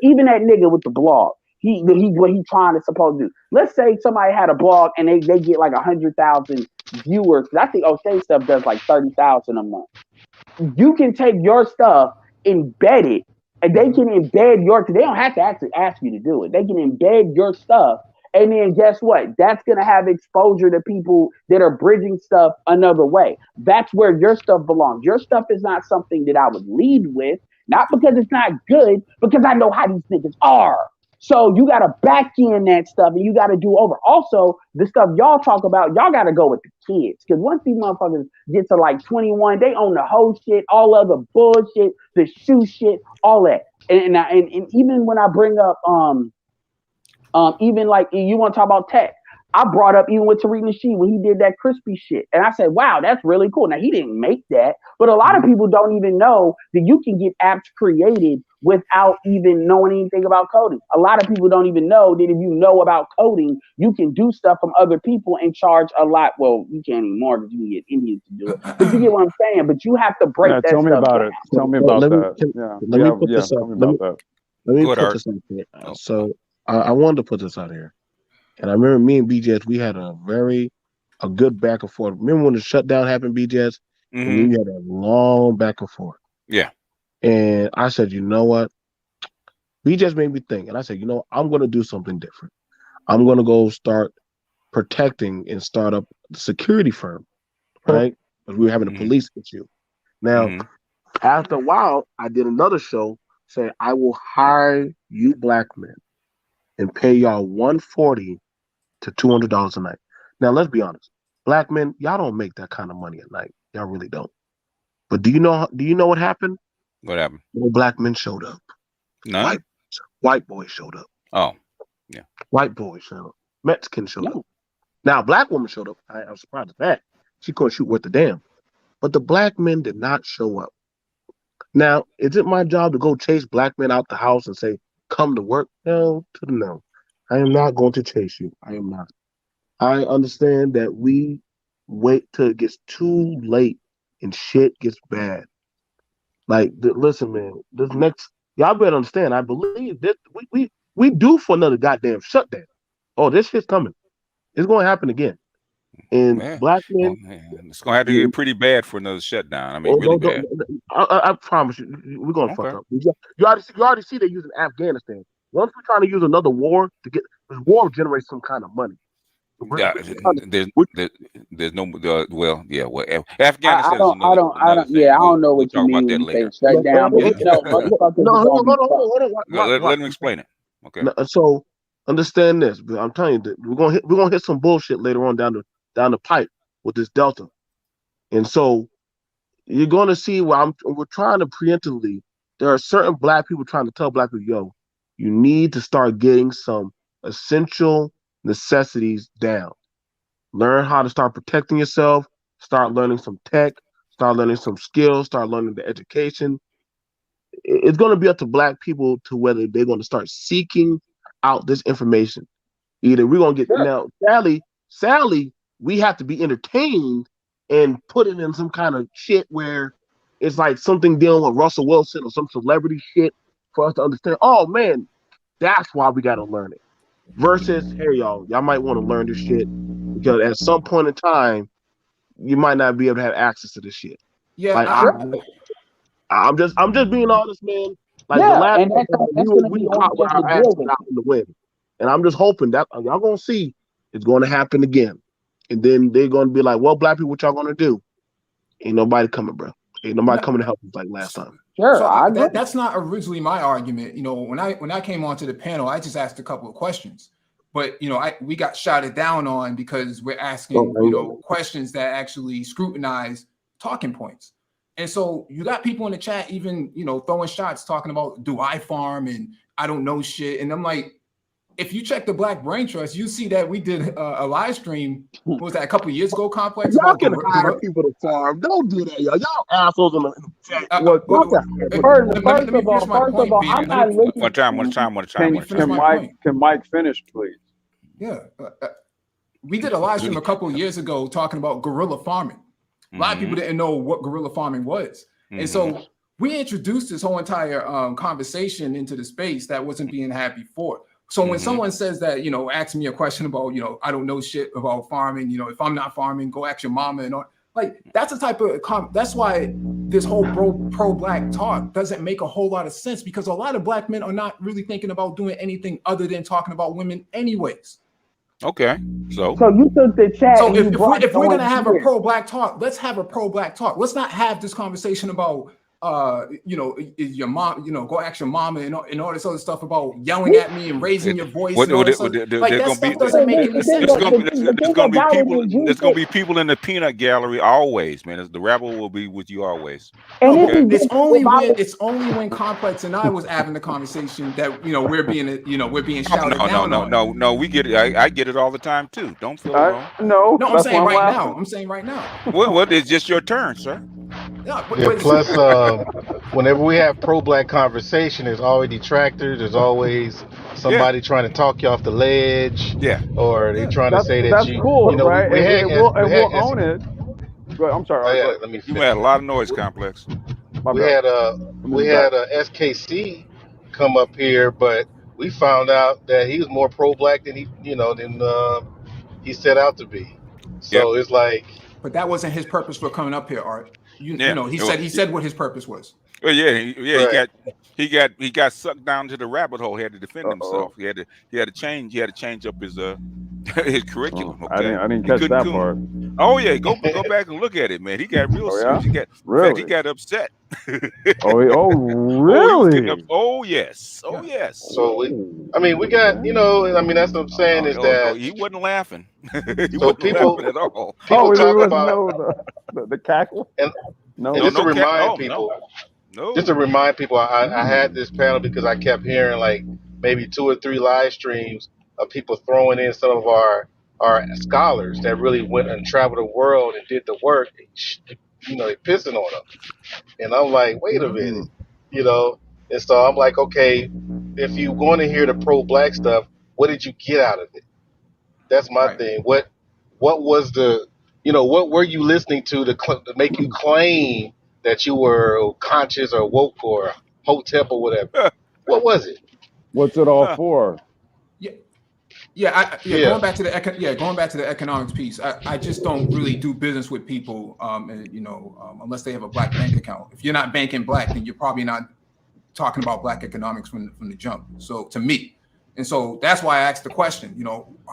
even that nigga with the blog, what he trying to supposed to do. Let's say somebody had a blog and they get like 100,000 viewers. I think O'Shea stuff does like 30,000 a month. You can take your stuff, embed it, and they can embed they don't have to actually ask you to do it. They can embed your stuff. And then guess what? That's going to have exposure to people that are bridging stuff another way. That's where your stuff belongs. Your stuff is not something that I would lead with, not because it's not good, because I know how these niggas are. So you got to back in that stuff and you got to do over. Also, the stuff y'all talk about, y'all got to go with the kids. Because once these motherfuckers get to like 21, they own the whole shit, all other bullshit, the shoe shit, all that. And even when I bring up, even like you want to talk about tech, I brought up even with Tariq Nasheed when he did that crispy shit. And I said, wow, that's really cool. Now, he didn't make that, but a lot of people don't even know that you can get apps created without even knowing anything about coding. A lot of people don't even know that if you know about coding, you can do stuff from other people and charge a lot. Well, you can't anymore because you can get Indians to do it. But you get what I'm saying? But you have to break that tell me stuff about down. it. Tell me about that. Let me put this up. Let me Go ahead, put Art. this out there. So I wanted to put this out here. And I remember me and BJS, we had a good back and forth. Remember when the shutdown happened, BJS? And we had a long back and forth. Yeah. And I said, you know what? BJS made me think. And I said, you know, I'm going to do something different. I'm going to go start protecting and start up the security firm, right? Because we were having a police issue. Now, after a while, I did another show saying, I will hire you black men and pay y'all $140 to $200 a night. Now, let's be honest. Black men, y'all don't make that kind of money at night. Y'all really don't. But do you know what happened? What happened? No black men showed up. No. White boys showed up. Oh, yeah. White boys showed up. Mexican showed up. Now, black woman showed up. I was surprised at that. She couldn't shoot worth a damn. But the black men did not show up. Now, is it my job to go chase black men out the house and say, come to work? No, to the no. I am not going to chase you. I am not. I understand that we wait till it gets too late and shit gets bad. Like, listen, man, this next, y'all better understand, I believe this, we due for another goddamn shutdown. Oh, this shit's coming. It's going to happen again. And Man, black well, men, man, it's gonna have to get pretty bad for another shutdown. I mean, oh, really bad. I promise you, we're gonna fuck Okay. up. You already see they're using Afghanistan. Once we're trying to use another war to get this war generates some kind of money. Yeah, there's no well, yeah, well, I Afghanistan is don't, I another don't, I don't. thing. Yeah, I don't know We'll what you talk about mean that when you say later. shut down, but Yeah. motherfuckers No, are gonna be fucked. Let him explain it. Okay. So understand this. I'm telling you that we're gonna hit some bullshit later on down the pipe with this Delta. And so you're gonna see where we're trying to preemptively. There are certain black people trying to tell black people, yo, you need to start getting some essential necessities down. Learn how to start protecting yourself, start learning some tech, start learning some skills, start learning the education. It's going to be up to black people to whether they're going to start seeking out this information. Either we're going to get now, sadly, we have to be entertained and put it in some kind of shit where it's like something dealing with Russell Wilson or some celebrity shit for us to understand. Oh man, that's why we got to learn it. Versus, hey y'all might want to learn this shit because at some point in time, you might not be able to have access to this shit. Yeah, like I'm just being honest, man. Like the Yeah, last and that's gonna we be were on caught with them to our deal asses with. out in the wind, and I'm just hoping that y'all gonna see it's going to happen again, and then they're gonna be like, "Well, black people, what y'all gonna do?" Ain't nobody coming, bro. Ain't nobody coming to help us like last time. Sure, so that's not originally my argument. You know, when I came onto the panel, I just asked a couple of questions, but you know, we got shouted down on because we're asking questions that actually scrutinize talking points. And so you got people in the chat even throwing shots talking about do I farm and I don't know shit, and I'm like, if you check the Black Brain Trust, you see that we did a live stream. What was that, a couple of years ago? Complex Y'all about can hire people to farm. Don't do that, y'all. Y'all assholes in the chat. First of all, I'm not looking. One time. Can Mike finish, please? Yeah, we did a live stream a couple of years ago talking about guerrilla farming. A lot of people didn't know what guerrilla farming was, and so we introduced this whole entire conversation into the space that wasn't being had before. So when someone says that, ask me a question about, I don't know shit about farming, if I'm not farming, go ask your mama and all. Like, that's the type of that's why this whole pro-black talk doesn't make a whole lot of sense, because a lot of black men are not really thinking about doing anything other than talking about women anyways. Okay, so you took the chat. So if we're gonna have a pro-black talk, let's have a pro-black talk. Let's not have this conversation about is your mom, go ask your mama and all this other stuff about yelling at me and raising your voice and all this other, like that stuff doesn't make any sense. There's gonna be people in the peanut gallery always, man. The rabble will be with you always. Okay? It's only when Complex and I was having the conversation that we're being shouted down on. No, we get it. I get it all the time too. Don't feel wrong. No, I'm saying right now. I'm saying right now. Well, it's just your turn, sir. Yeah, plus, whenever we have pro-black conversation, there's always detractors. There's always somebody trying to talk you off the ledge. Yeah. Or they trying to say that that's cool, right? We'll own it. But I'm sorry. Let me. You had a lot of noise, Complex. We had a SKC come up here, but we found out that he was more pro-black than he set out to be. So it's like. But that wasn't his purpose for coming up here, Art. He said what his purpose was. Well, he got sucked down to the rabbit hole. He had to defend himself. He had to change up his his curriculum. Okay? I didn't catch that part. Oh yeah, go back and look at it, man. He got real serious. He got upset. Really? Oh yes. So we got that's what I'm saying is that he wasn't laughing. People laughing at all. People talk about the cackle. Just to remind people, I had this panel because I kept hearing like maybe 2 or 3 live streams of people throwing in some of our scholars that really went and traveled the world and did the work. They pissing on them, and I'm like, wait a minute, And so I'm like, okay, if you're going to hear the pro-black stuff, what did you get out of it? That's my thing. What was what were you listening to make you claim that you were conscious or woke or hotep or whatever? What was it? What's it all for? Going back to the economics piece. I just don't really do business with people, unless they have a black bank account. If you're not banking black, then you're probably not talking about black economics from the jump. So to me, and so that's why I asked the question.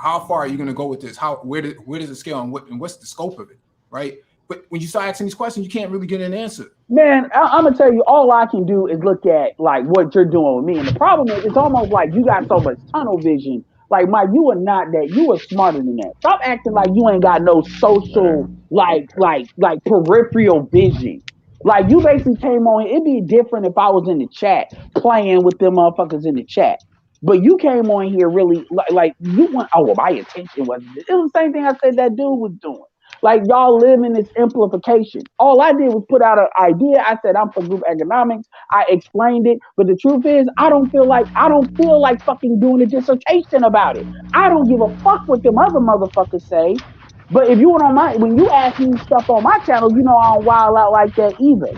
How far are you going to go with this? Where does it scale, and what's the scope of it, right? But when you start asking these questions, you can't really get an answer. Man, I'm gonna tell you, all I can do is look at like what you're doing with me, and the problem is, it's almost like you got so much tunnel vision. Like, Mike, you are not that. You are smarter than that. Stop acting like you ain't got no social, like peripheral vision. Like, you basically came on. It'd be different if I was in the chat playing with them motherfuckers in the chat. But you came on here really like you went. Oh, well, my attention wasn't. It was the same thing I said that dude was doing. Like, y'all live in this amplification. All I did was put out an idea. I said I'm for group economics. I explained it, but the truth is, I don't feel like fucking doing a dissertation about it. I don't give a fuck what them other motherfuckers say. But if you went on when you ask me stuff on my channel, I don't wild out like that either.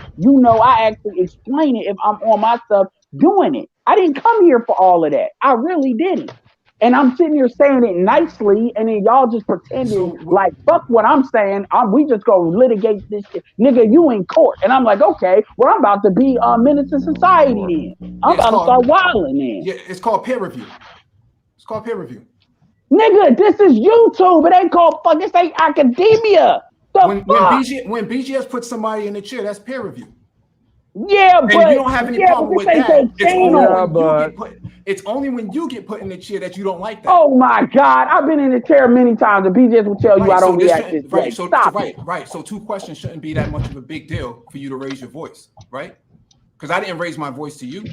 I actually explain it if I'm on my stuff doing it. I didn't come here for all of that. I really didn't. And I'm sitting here saying it nicely, and then y'all just pretending like fuck what I'm saying. We just gonna litigate this shit, nigga. You in court, and I'm like, okay, well, I'm about to be menace to society. Then I'm about to start wilding. Then it's called peer review. It's called peer review. Nigga, this is YouTube. It ain't called fuck. This ain't academia. When BGS puts somebody in the chair, that's peer review. Yeah, and but you don't have any problem with that. It's only when you get put in the chair that you don't like that. Oh my God, I've been in the chair many times, and BJs will tell you I don't react this way. Right. So 2 questions shouldn't be that much of a big deal for you to raise your voice, right? Because I didn't raise my voice to you.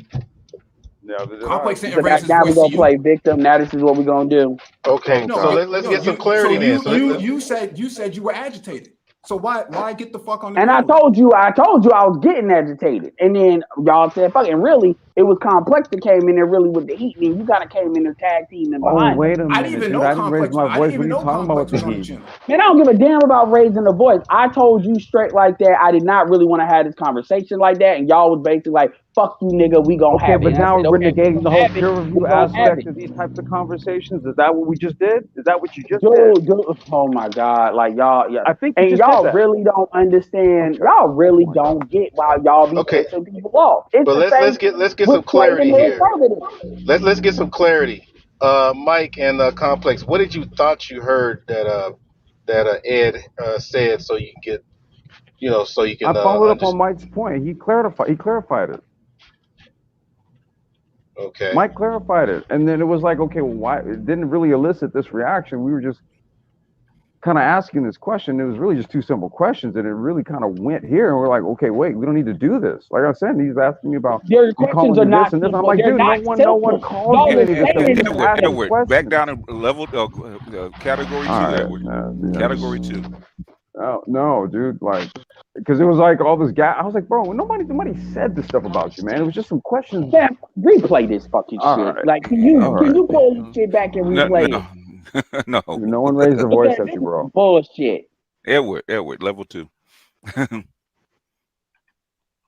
Complex didn't raise his voice to you. Now we're gonna play victim. Now this is what we're gonna do. Okay, so let's get some clarity then. You said you were agitated. So why get the fuck on the And I told you I was getting agitated. And then y'all said fuck. And really, it was Complex that came in there really with the heat. And you kind of came in there tag teaming behind. Oh, wait a minute. I didn't even know Complex. What are you talking about with the heat? Man, I don't give a damn about raising the voice. I told you straight like that. I did not really want to have this conversation like that. And y'all was basically like, fuck you, nigga, we gonna have it. Okay, but now we're negating the whole peer review aspect of these types of conversations. Is that what we just did? Is that what you just did? Oh my God, like y'all, I think y'all really don't understand. Y'all really don't get why y'all be pissing people off. But let's get some clarity here. Let's get some clarity. Mike and Complex, what did you thought you heard that Ed said, so you can get, so you can. I followed up on Mike's point. He clarified it. Okay. Mike clarified it, and then it was like, okay, well, why it didn't really elicit this reaction? We were just kind of asking this question. It was really just 2 simple questions, and it really kind of went here. And we're like, okay, wait, we don't need to do this. Like I said, he's asking me about your questions are not. This and this. I'm like, dude, no one called you anything. Edward, back down to level category 2. Edward, category 2. Oh no, dude! Like, because it was like all this guy. I was like, bro, nobody said this stuff about you, man. It was just some questions. Yeah, replay this fucking shit. Right. Like, can you pull this shit back and replay it? No. No one raised their voice at you, bro. Bullshit. Edward, level 2.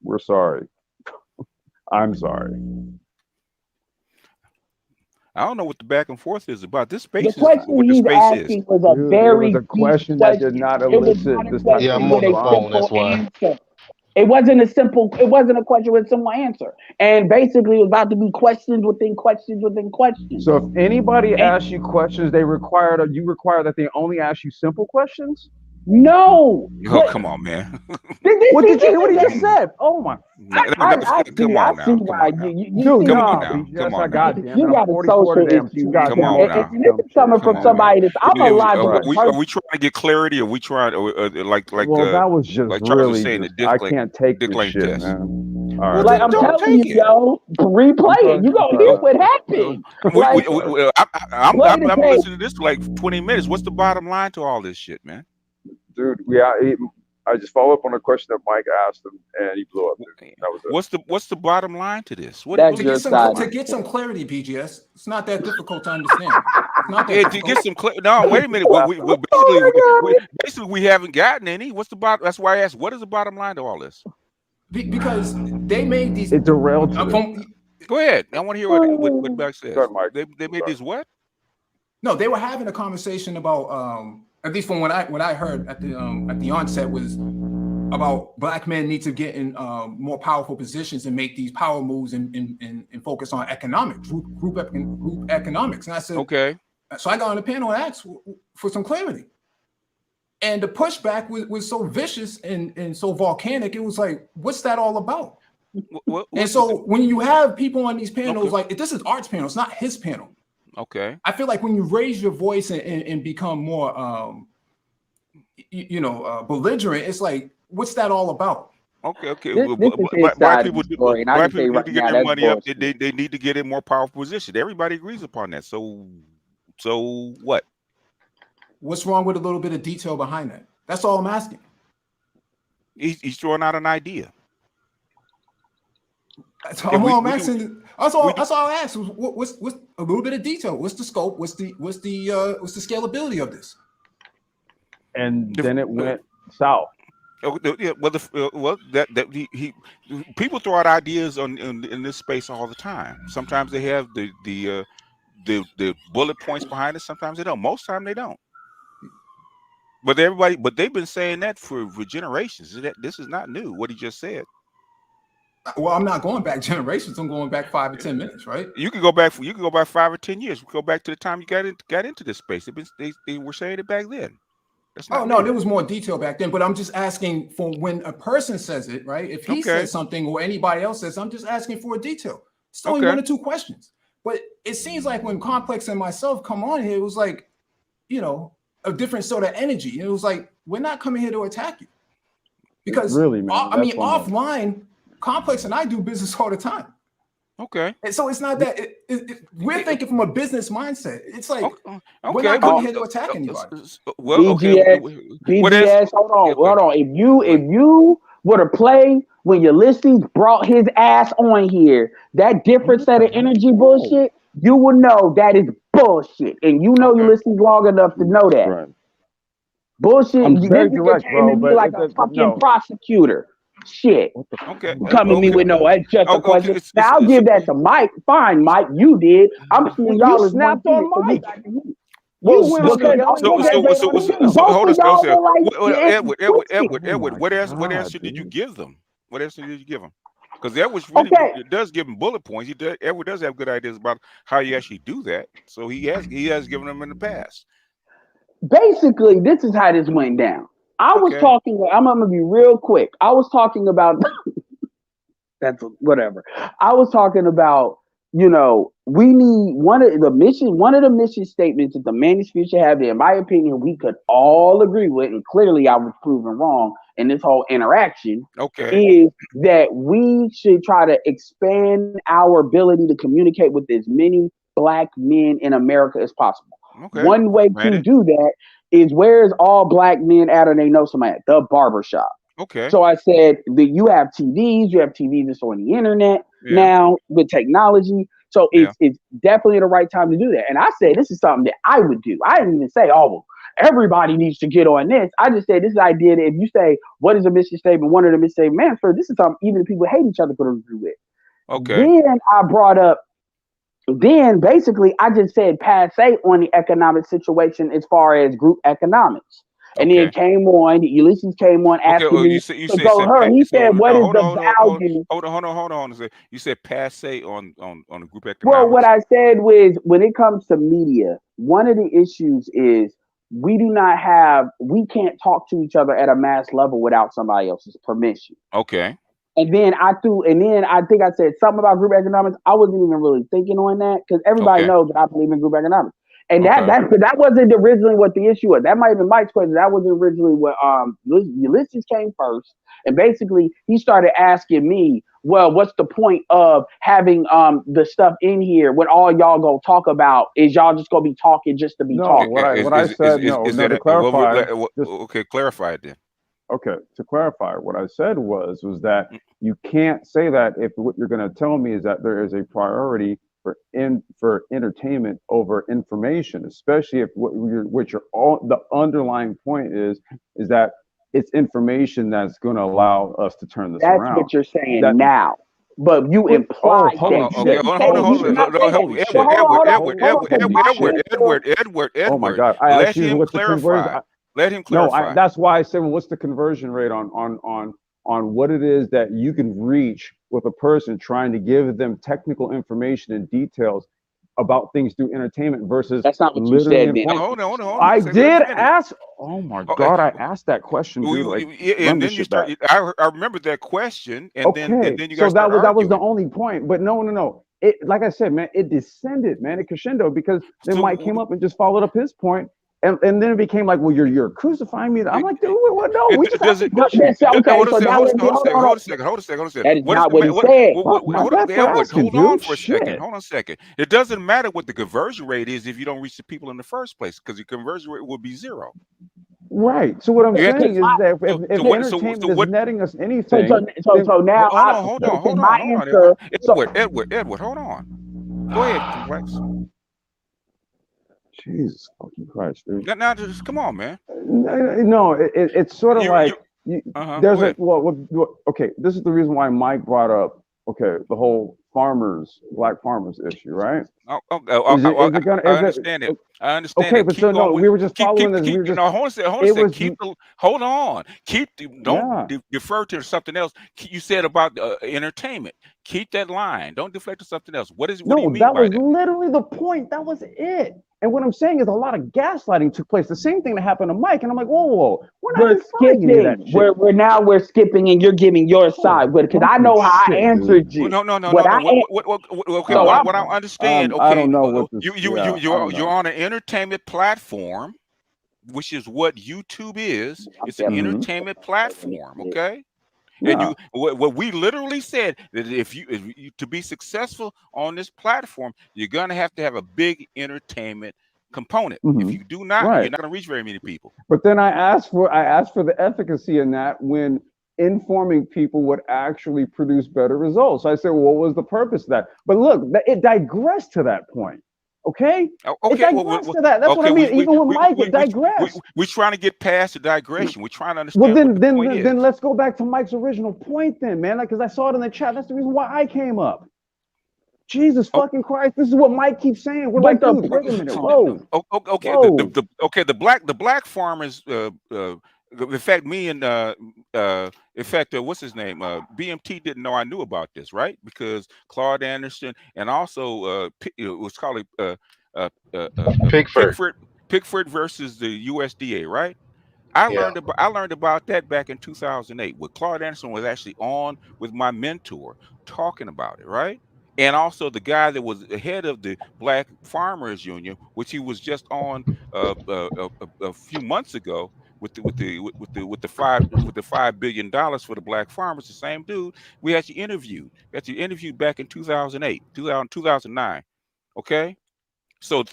We're sorry. I'm sorry. I don't know what the back and forth is about. This space the question what the he's space asking is. was a very a question that did not elicit this type Yeah, I'm on the phone. That's why. It wasn't a question with a simple answer. And basically it was about to be questions within questions within questions. So if anybody asks you questions, you require that they only ask you simple questions? No. Oh, come on, man. What did you just said? Oh my. Come on now. Dude, come on. Goddamn. You got a social issue. Come on now. This is coming from somebody that's I'm a logical person. Are we trying to get clarity? Or are we trying like well, that was just like really was saying, I can't take this shit, man. All right. Like I'm telling you, yo, replay it. You gonna hear what happened. I'm listening to this for like 20 minutes. What's the bottom line to all this shit, man? Dude, I just follow up on a question that Mike asked him, and he blew up. Dude. That was it. What's the bottom line to this? To get some clarity, BGS, it's not that difficult to understand. To get some clarity. No, wait a minute. Basically, we haven't gotten any. What's the bottom? That's why I asked. What is the bottom line to all this? Because they made these. It derailed. Go ahead. I want to hear what Beck says. Go ahead, Mike. They made these what? No, they were having a conversation about, at least from what I heard at the onset, was about black men need to get in more powerful positions and make these power moves and focus on economics, group economics. And I said, okay. So I got on the panel and asked for some clarity. And the pushback was so vicious and so volcanic. It was like, what's that all about? And so when you have people on these panels, like this is Art's panel, it's not his panel. Okay. I feel like when you raise your voice and become more, belligerent, it's like, what's that all about? Okay. This is his Black side of people, the story, and I black can say people need right to get now their that's money up. bullshit. They need to get in more powerful position. Everybody agrees upon that. So what? What's wrong with a little bit of detail behind that? That's all I'm asking. He's throwing out an idea. That's all I'm asking. That's all I asked. What's a little bit of detail? What's the scope? What's the scalability of this? And then it went south. Yeah, people throw out ideas in this space all the time. Sometimes they have the bullet points behind it. Sometimes they don't. Most time they don't. But they've been saying that for generations. This is not new. What he just said. Well, I'm not going back generations. I'm going back 5 or 10 minutes, right? You can go back 5 or 10 years. We go back to the time you got into this space. They were saying it back then. No, there was more detail back then. But I'm just asking for when a person says it, right? If he says something or anybody else says, I'm just asking for a detail. It's only 1 or 2 questions. But it seems like when Complex and myself come on here, it was like, a different sort of energy. It was like, we're not coming here to attack you. Because really, man, offline, Complex and I do business all the time. Okay. And so it's not that we're thinking from a business mindset. It's like we're not coming here to attack anybody. BGS, hold on. If you were to play when Ulysses brought his ass on here, that different set of energy bullshit, you will know that is bullshit. And you know Ulysses long enough to know that. Right. Bullshit. I'm very this direct, came bro, to me but like a fucking prosecutor. Shit. Okay. Come to me with no, it's just a question. Now I'll give that to Mike. Fine, Mike, you did. I'm seeing y'all as one snapped on Mike. Well, hold on, Edward, what answer did you give them? What answer did you give them? Because Edward really does give them bullet points. Edward does have good ideas about how you actually do that. So he has given them in the past. Basically, this is how this went down. I was talking. I'm gonna be real quick. I was talking about that's whatever. I was talking about. We need one of the mission statements that the manosphere should have. That, in my opinion, we could all agree with, and clearly I was proven wrong in this whole interaction. Is that we should try to expand our ability to communicate with as many black men in America as possible. One way to do that is where's all black men at, or they know somebody at the barbershop. So I said that you have TVs that's on the internet now with technology. So it's definitely the right time to do that. And I said this is something that I would do. I didn't even say, well, everybody needs to get on this. I just said this is the idea that if you say what is a mission statement, one of the mission statement, man, sir, this is something even if people hate each other could agree with. Then I brought up. Then basically I just said passe on the economic situation as far as group economics. And then came on, Ulysses came on asking me to go her. He said, what is the value? Hold on. You said passe on the group economics. Well, what I said was when it comes to media, one of the issues is we can't talk to each other at a mass level without somebody else's permission. And then I think I said something about group economics. I wasn't even really thinking on that because everybody knows that I believe in group economics. And that wasn't originally what the issue was. That might have been Mike's question. That wasn't originally what Ulysses came first. And basically he started asking me, well, what's the point of having the stuff in here when all y'all go talk about is y'all just gonna be talking just to be talking? What I said, to clarify. Clarify it then. Okay, to clarify, what I said was that you can't say that if what you're going to tell me is that there is a priority for entertainment over information, especially if the underlying point is that it's information that's going to allow us to turn this around. That's what you're saying now. but you implied that you Okay, didn't hold say on, it. He did not say that. Edward, Well, Oh my Edward. God! I Let asked you him what's the conversion. clarify. Let him No, clarify. that's why I said, well, what's the conversion rate on what it is that you can reach with a person trying to give them technical information and details about things through entertainment versus that's not what you literally said, man. informing. Hold on. I Say, let him did finish. ask. Oh my God! I asked that question, dude. Like, and run then this you shit start. back. I remember that question, and then Okay, you so guys start that was the arguing. only point. But no. It, like I said, man, it descended, man, it crescendo because then Mike came up and just followed up his point, and then it became like, well, you're crucifying me. I'm like, dude, what? No, we just asked a question. Hold a second. That is What is not what he said. My hold bad on, for Edward? asking, Hold on dude. for a second. Shit. Hold on a second. It doesn't matter what the conversion rate is if you don't reach the people in the first place, because the conversion rate will be 0. Right. So what I'm saying is that if entertainment is what? netting us anything, so now Hold on. Edward, hold on. Go ahead, Complex. Jesus fucking Christ, dude. Now, just come on, man. No, it's sort of like there's go a okay. This is the reason why Mike brought up the whole black farmers issue, right? I understand it. I understand okay, it. but Keep so going no, with, we were just keep, following keep, this. keep, We were just no, hold on a second. Hold on. Don't defer to something else. You said about entertainment. Keep that line. Don't deflect to something else. What do you mean that by was that? literally the point. That was it. And what I'm saying is a lot of gaslighting took place. The same thing that happened to Mike. And I'm like, whoa. We're not implying any of that shit. We're skipping and you're giving your side with it. Because I know how I answered you. No. Okay, So what I understand. Okay, I don't know what this. You're on an entertainment platform, which is what YouTube is. It's an entertainment platform. Okay. And what we literally said that if you to be successful on this platform, you're gonna have to have a big entertainment component. If you do not, you're not gonna reach very many people. But then I asked for the efficacy in that when informing people would actually produce better results. I said, well, what was the purpose of that? But look, it digressed to that point. Okay. It digressed to that. That's what I mean. Even with Mike, it digressed. We're trying to get past the digression. We're trying to understand what the point is. Then let's go back to Mike's original point, then, man. Because I saw it in the chat. That's the reason why I came up. Jesus fucking Christ! This is what Mike keeps saying. We're like, dude, wait a minute. Whoa. Okay. Whoa. The black farmers. In fact, me and what's his name? BMT didn't know I knew about this, right? Because Claude Anderson and also it was called Pickford versus the USDA, right? I learned about that back in 2008, where Claude Anderson was actually on with my mentor talking about it, right? And also the guy that was head of the Black Farmers Union, which he was just on a few months ago with the $5 billion for the black farmers, the same dude we actually interviewed. Back in 2008, 2009. Okay, so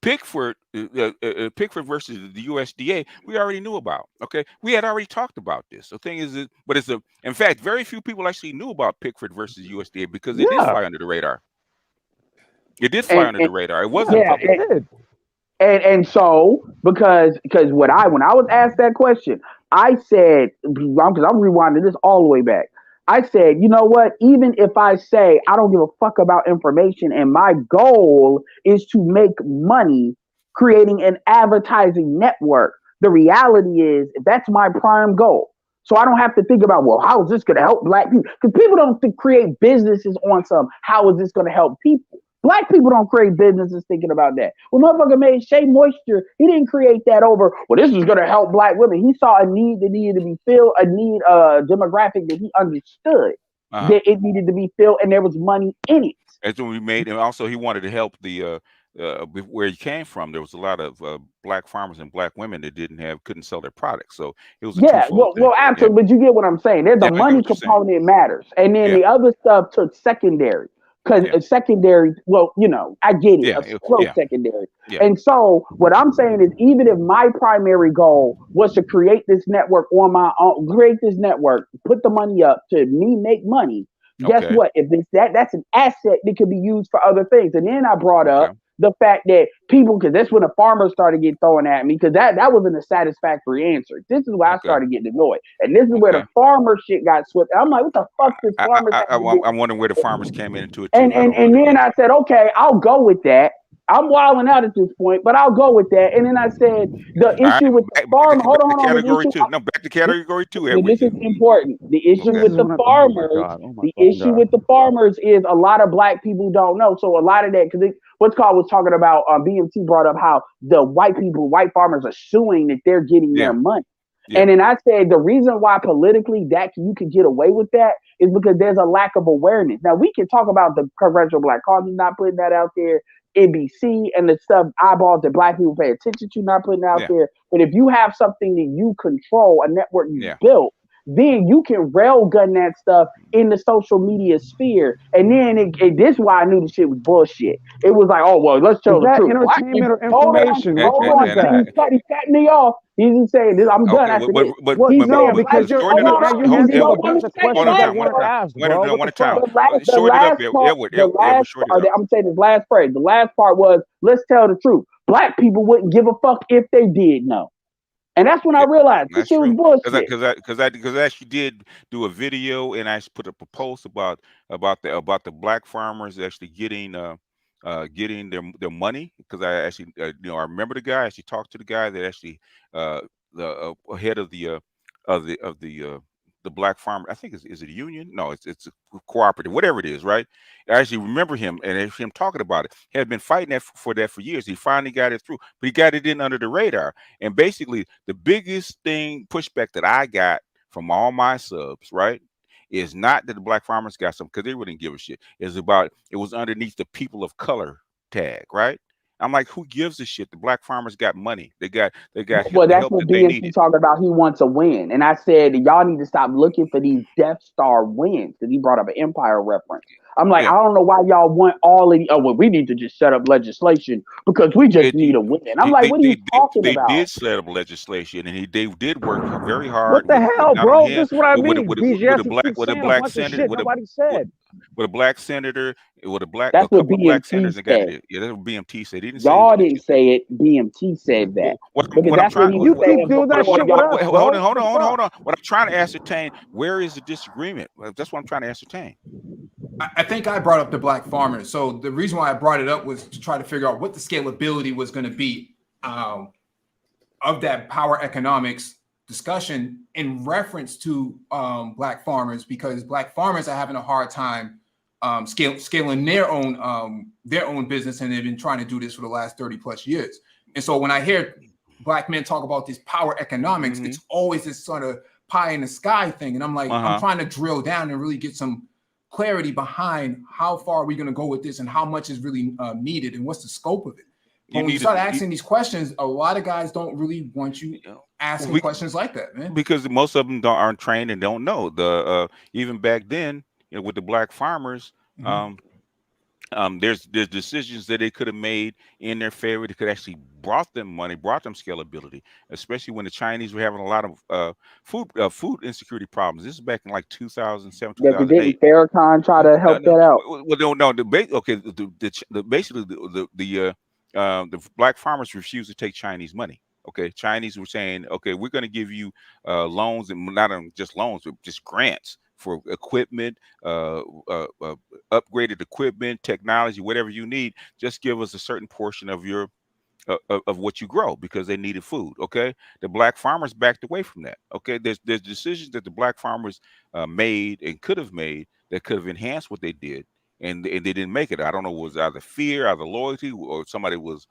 Pickford versus the USDA, we already knew about. Okay, we had already talked about this. The thing is, in fact, very few people actually knew about Pickford versus USDA because it did fly under the radar. It did fly under the radar. It wasn't public. And so because when I was asked that question, I said, because I'm rewinding this all the way back. I said, you know what? Even if I say I don't give a fuck about information and my goal is to make money creating an advertising network, the reality is that's my prime goal. So I don't have to think about, well, how is this going to help black people? Because people don't create businesses on how is this going to help people? Black people don't create businesses thinking about that. When motherfucker made Shea Moisture, he didn't create that over, well, this is going to help black women. He saw a need that needed to be filled, a need, demographic that he understood that it needed to be filled, and there was money in it. That's when we made, and also he wanted to help the where he came from. There was a lot of black farmers and black women that couldn't sell their products. So it was a twofold thing. Well, absolutely. Yeah. But you get what I'm saying. There's a money component matters, and then the other stuff took secondary. Because secondary, well, I get it. A slow secondary. Yeah. And so what I'm saying is, even if my primary goal was to create this network on my own, put the money up to me make money, guess what? If that's an asset that could be used for other things. And then I brought up the fact that people, because that's when the farmers started getting thrown at me, because that wasn't a satisfactory answer. This is where I started getting annoyed, and this is where the farmer shit got swept. I'm like, what the fuck does farmers have to do? I'm wondering where the farmers came into it And too. I don't and then I said, okay, I'll go with that. I'm wilding out at this point, but I'll go with that. And then I said, the All right, issue with the back farm. Hold to on. The category issue. two. No, back to category two, But this is Edwin. important. The issue Okay. with the farmers, the issue with the farmers is a lot of black people don't know. So a lot of that, because what's called was talking about, BMT brought up how the white farmers are suing that they're getting their money. Yeah. And then I said the reason why politically that you could get away with that is because there's a lack of awareness. Now we can talk about the Congressional Black Caucus not putting that out there, NBC and the stuff eyeballs that black people pay attention to not putting out there. But if you have something that you control, a network you built, then you can railgun that stuff in the social media sphere. And then this is why I knew the shit was bullshit. It was like, oh, well, let's tell the truth. Entertainment or information? Hold on. He's cutting me off. He's saying this. I'm done after this. He's saying because you're the questions that weren't asked, bro. What the fuck? The last part, I'm saying this last phrase. The last part was, let's tell the truth. Black people wouldn't give a fuck if they did know. And that's when I realized this shit was bullshit. Because I actually did do a video and I put up a post about the black farmers actually getting their money, because I actually I remember the guy. I actually talked to the guy that actually the head of the black farmer. I think is it a union? No, it's a cooperative, whatever it is, right? I actually remember him and him talking about it. He had been fighting for that for years. He finally got it through, but he got it in under the radar. And basically, the biggest pushback that I got from all my subs, right, is not that the black farmers got some, because they wouldn't give a shit. It's about, it was underneath the people of color tag, right? I'm like, who gives a shit? The black farmers got money. They got well, the that's help what that they BMT needed. talking about. He wants a win, and I said y'all need to stop looking for these Death Star wins, because he brought up an Empire reference. I'm like, I don't know why y'all want all of the. Oh, well, we need to just set up legislation because we just need a win. I'm like, what are you talking about? They did set up legislation, and they did work very hard. What the hell, bro? This is what I mean. With a black senator, with a black senator, with a couple of black senators that got it. Yeah, that's what BMT said. He didn't say y'all didn't say it. BMT said that. What I'm trying, you keep doing that shit with us, hold on. What I'm trying to ascertain, where is the disagreement? That's what I'm trying to ascertain. I think I brought up the black farmers. So the reason why I brought it up was to try to figure out what the scalability was going to be of that power economics discussion in reference to black farmers, because black farmers are having a hard time scaling their own business, and they've been trying to do this for the last 30 plus years. And so when I hear black men talk about this power economics, it's always this sort of pie in the sky thing. And I'm like, I'm trying to drill down and really get some clarity behind how far are we going to go with this and how much is really needed and what's the scope of it. But when you start asking these questions, a lot of guys don't really want you asking questions like that, man. Because most of them aren't trained and don't know. Even back then, with the black farmers, there's decisions that they could have made in their favor that could actually brought them money, brought them scalability, especially when the Chinese were having a lot of food insecurity problems. This is back in like 2007, 2008. Didn't Farrakhan try to help that out? Well, no. Basically the black farmers refused to take Chinese money. Okay, Chinese were saying, okay, we're going to give you loans, and not just loans, but just grants for equipment, upgraded equipment, technology, whatever you need. Just give us a certain portion of your of what you grow, because they needed food. Okay, the black farmers backed away from that. Okay, there's decisions that the black farmers made and could have made that could have enhanced what they did, and they didn't make it. I don't know, it was either fear, either loyalty, or somebody was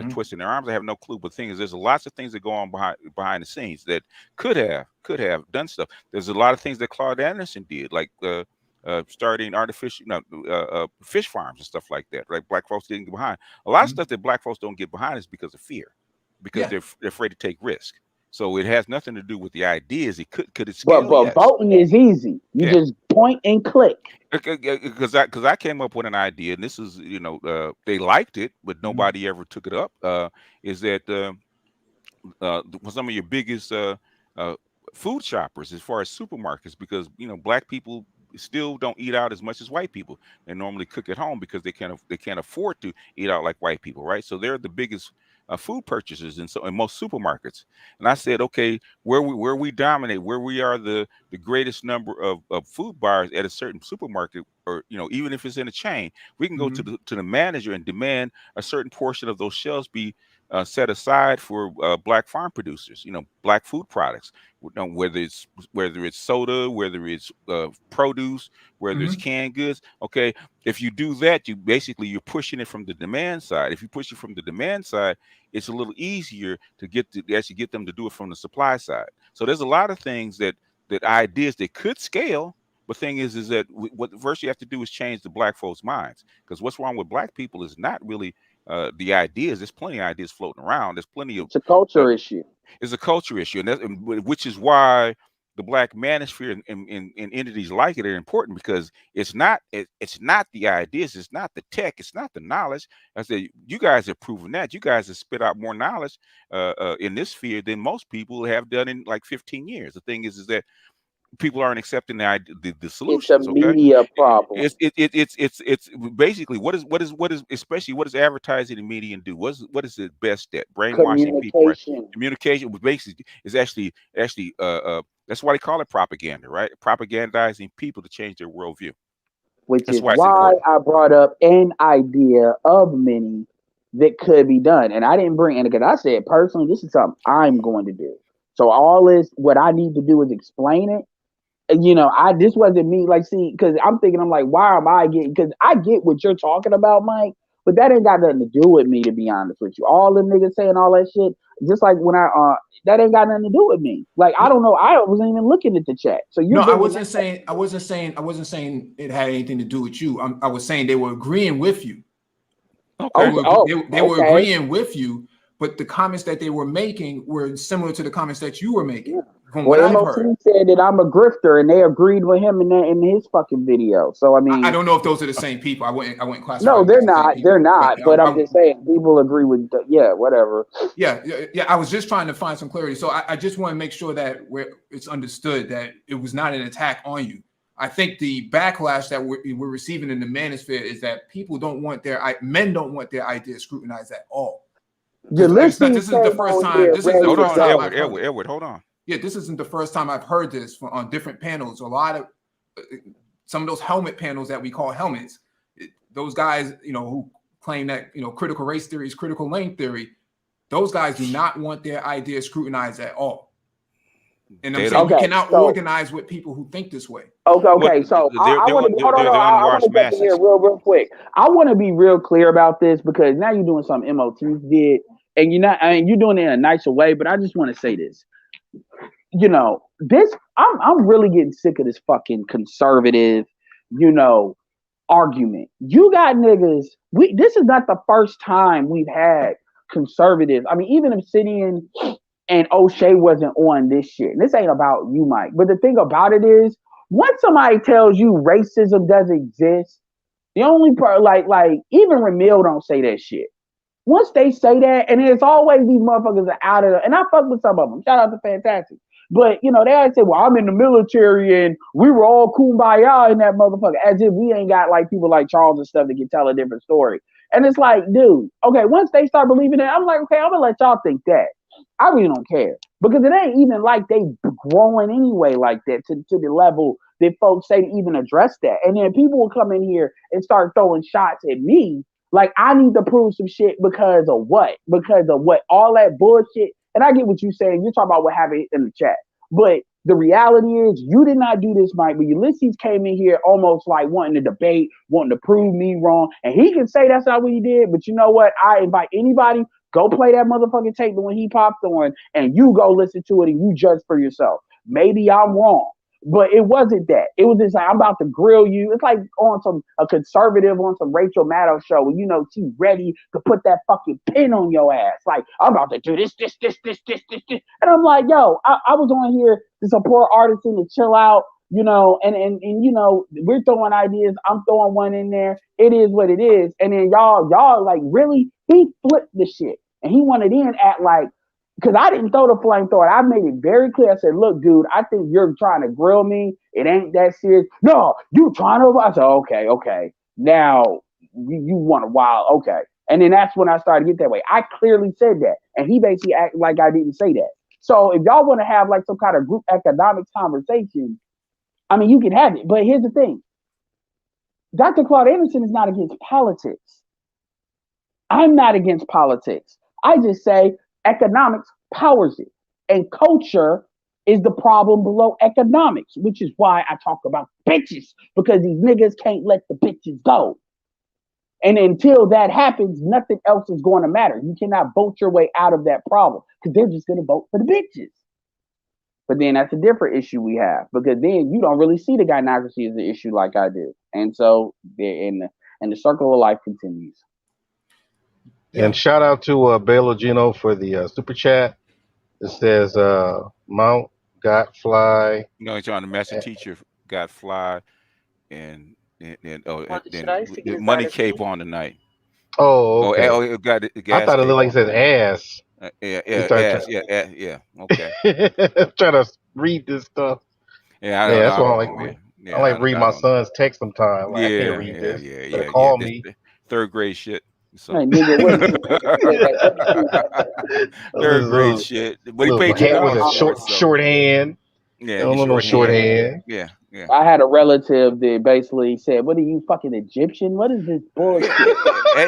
twisting their arms. I have no clue. But the thing is, there's lots of things that go on behind the scenes that could have done stuff. There's a lot of things that Claude Anderson did, like starting artificial fish farms and stuff like that. Right? Black folks didn't get behind. A lot of stuff that black folks don't get behind is because of fear, because they're afraid to take risk. So it has nothing to do with the ideas. It could it scale? But voting is easy. You just point and click. Because I came up with an idea, and this is, they liked it, but nobody ever took it up. Is that some of your biggest food shoppers, as far as supermarkets, because black people still don't eat out as much as white people. They normally cook at home because they can't afford to eat out like white people, right? So they're the biggest food purchasers in most supermarkets. And I said, okay, where we dominate, where we are the greatest number of food buyers at a certain supermarket, or even if it's in a chain, we can go to the manager and demand a certain portion of those shelves be set aside for black farm producers, black food products, whether it's soda, whether it's produce, whether it's canned goods. Okay, if you do that, you're pushing it from the demand side. If you push it from the demand side, it's a little easier to actually get them to do it from the supply side. So there's a lot of things that ideas that could scale. But thing is that what first you have to do is change the black folks' minds, because what's wrong with black people is not really the ideas. There's plenty of ideas floating around. There's plenty of. It's a culture issue. It's a culture issue, which is why the black manosphere and entities like it are important, because it's not the ideas, it's not the tech, it's not the knowledge. I said, you guys have proven that. You guys have spit out more knowledge in this sphere than most people have done in like 15 years. The thing is that people aren't accepting the solutions. It's a media problem. It's basically what is especially what does advertising and media do? What is the best at brainwashing people? Right? Communication, which basically is actually that's why they call it propaganda, right? Propagandizing people to change their worldview. Which is why I brought up an idea of many that could be done, and I didn't bring in because I said personally, this is something I'm going to do. So all this, what I need to do is explain it. This wasn't me, because I'm thinking, I'm like, why am I getting, because I get what you're talking about, Mike, but that ain't got nothing to do with me, to be honest with you. All them niggas saying all that shit, just like when that ain't got nothing to do with me. Like, I don't know, I wasn't even looking at the chat. So I wasn't saying it had anything to do with you. I was saying they were agreeing with you. Okay. They were agreeing with you, but the comments that they were making were similar to the comments that you were making. Yeah. From what I've MOT heard, said that I'm a grifter, and they agreed with him in his fucking video. So I mean, I don't know if those are the same people. I wouldn't classify. No, they're not. They're not. But I'm just saying, people agree with. Whatever. Yeah. I was just trying to find some clarity. So I just want to make sure that it's understood that it was not an attack on you. I think the backlash that we're receiving in the manosphere is that men don't want their ideas scrutinized at all. This isn't the first time. Hold on, Edward, hold on. Yeah, this isn't the first time I've heard this on different panels. A lot of some of those helmet panels that we call helmets, those guys, who claim that, critical race theory is critical lane theory, those guys do not want their ideas scrutinized at all. And I'm saying you cannot organize with people who think this way. Okay. So I want to get here real quick. I want to be real clear about this, because now you're doing something MOT did, and you're doing it in a nicer way. But I just want to say this. I'm really getting sick of this fucking conservative, argument. You got niggas. This is not the first time we've had conservative. I mean, even Obsidian and O'Shea wasn't on this shit. And this ain't about you, Mike. But the thing about it is, once somebody tells you racism doesn't exist, the only part, like even Ramil don't say that shit. Once they say that, and it's always these motherfuckers are out of it, and I fuck with some of them. Shout out to Fantastic. But, they always say, well, I'm in the military and we were all kumbaya in that motherfucker. As if we ain't got people like Charles and stuff that can tell a different story. And it's like, dude, okay, once they start believing that, I'm like, okay, I'm going to let y'all think that. I really don't care. Because it ain't even like they growing anyway like that to the level that folks say to even address that. And then people will come in here and start throwing shots at me. Like, I need to prove some shit because of what? Because of what? All that bullshit. And I get what you're saying. You're talking about what happened in the chat. But the reality is, you did not do this, Mike. But Ulysses came in here almost like wanting to debate, wanting to prove me wrong. And he can say that's not what he did. But you know what? I invite anybody, go play that motherfucking tape when he popped on, and you go listen to it and you judge for yourself. Maybe I'm wrong. But it wasn't that. It was just like, I'm about to grill you. It's like on a conservative on some Rachel Maddow show when she's ready to put that fucking pin on your ass. Like, I'm about to do this. And I'm like, yo, I was on here to support artists and to chill out, and we're throwing ideas. I'm throwing one in there. It is what it is. And then y'all like, really? He flipped the shit. And he wanted in at like because I didn't throw the flamethrower. I made it very clear. I said, look, dude, I think you're trying to grill me. It ain't that serious. No, you trying to. I said, okay. Now you want a wild, okay. And then that's when I started to get that way. I clearly said that. And he basically acted like I didn't say that. So if y'all want to have like some kind of group economics conversation, I mean, you can have it. But here's the thing. Dr. Claude Anderson is not against politics. I'm not against politics. I just say economics powers it. And culture is the problem below economics, which is why I talk about bitches, because these niggas can't let the bitches go. And until that happens, nothing else is going to matter. You cannot vote your way out of that problem because they're just going to vote for the bitches. But then that's a different issue we have, because then you don't really see the gynocracy as an issue like I do. And so the circle of life continues. And shout out to Baylor Gino for the super chat. It says Mount got fly. No, he's on the master teacher got fly and the money cape on tonight. Oh, okay. It got the gas. I thought it looked like it says ass. Yeah. Okay. Trying to read this stuff. Yeah, that's why I like. I like read my son's text sometimes. Like, I can't read this. Yeah. Call me. Third grade shit. So. Hey, nigga, third grade shit. But he paid $2 shorthand. Yeah, shorthand. Yeah. I had a relative that basically said, "What are you, fucking Egyptian? What is this bullshit?" Hey,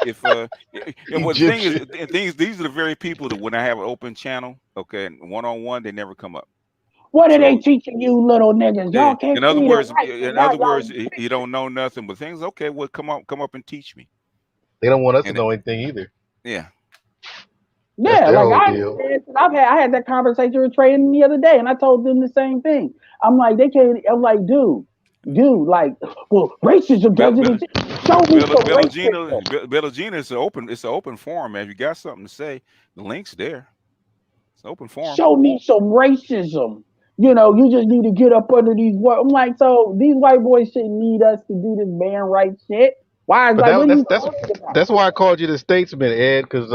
if the thing is, these are the very people that when I have an open channel, okay, one-on-one, they never come up. What are they teaching you, little niggas? Y'all can't. In other words, you don't know nothing, but things. Okay, well, come up and teach me. They don't want us to know anything either. Yeah. Yeah, like I had that conversation with Trey the other day, and I told them the same thing. I'm like, they can't. I'm like, dude, like, well, racism doesn't exist. Show me some racism. Bellagina is an open forum, man. If you got something to say, the link's there. It's an open forum. Show me some racism. You just need to get up under these. I'm like, so these white boys shouldn't need us to do this man rights shit. Why? That's why I called you the statesman, Ed, because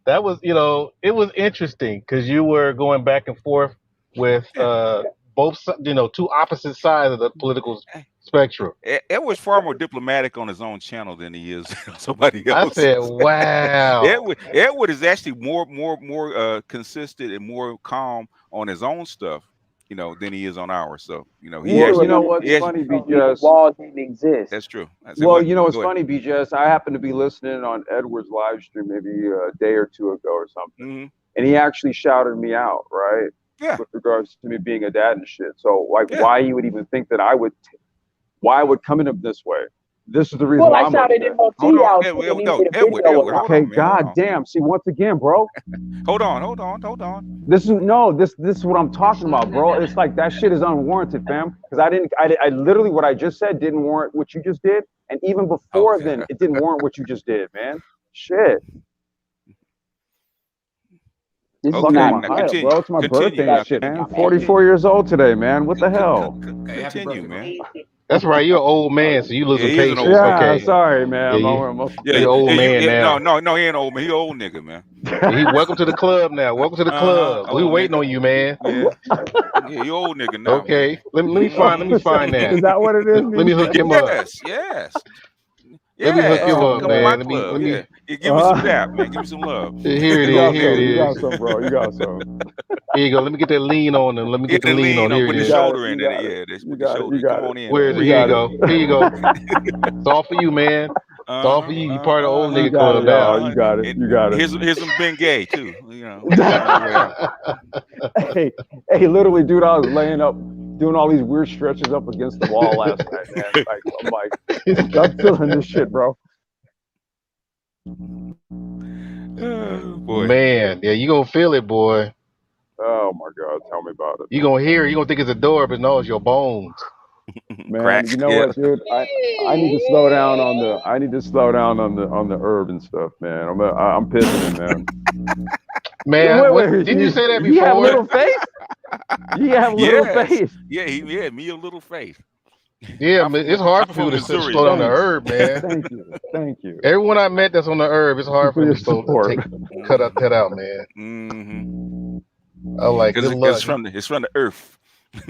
that was, it was interesting because you were going back and forth with both, two opposite sides of the political spectrum. Ed was far more diplomatic on his own channel than he is somebody else. I said, wow. Edward is actually more consistent and more calm on his own stuff, than he is on ours. So, what's funny, BJS? Laws didn't exist. That's true. What's funny, BJS? I happened to be listening on Edward's live stream maybe a day or two ago or something, and he actually shouted me out, right? Yeah. With regards to me being a dad and shit. So, why he would even think that why I would come in him this way? This is the reason. Well, I shouted MOT out. Okay, God damn. See, once again, bro. Hold on. This is what I'm talking about, bro. It's like that shit is unwarranted, fam. Because I literally what I just said didn't warrant what you just did, and even before then, it didn't warrant what you just did, man. Shit. This is not bro. It's my birthday and shit, man. I'm 44 years old today, man. What the hell? Continue, man. That's right. You're an old man, so you losing patience. Yeah, okay. Sorry, man. You're an old man now. No, he ain't old man. He old nigga, man. Welcome to the club now. Welcome to the club. We waiting on you, man. Yeah, you old nigga now. Okay. Let me find that. Is that what it is? Let me hook him up. Yes. Let me hook him up, man. Let me give me some dap, man. Give me some love. Here it is. You got some, bro. You got some. Here you go. Let me get that lean on him. Let me get the lean on. Here put it the is. shoulder in it. Yeah, put the shoulder. Come on in. Where is it? Here you go. Here you go. It's all for you, man. It's all for you. You part of the old nigga club now. You got it. You got it. Here's some Ben Gay too. Hey, literally, dude, I was laying up, doing all these weird stretches up against the wall last night, man. I'm like, I'm feeling this shit, bro. Boy. Man, yeah, you gonna feel it, boy. Oh my God, tell me about it. You gonna hear it. You gonna think it's a door, but no, it's your bones. Man, Cracks, you know what, dude? I need to slow down on the herb and stuff, man. I'm pissing, man. Man, didn't you say that before? You have little faith. You have little faith. Yeah, me a little faith. Yeah, man, it's hard for I'm people from to Missouri, slow down the man. herb, man. Thank you. Everyone I met that's on the herb, it's hard for For them your to slow support. cut out, man. Mm-hmm. I'm like, good Because luck. it's from the earth.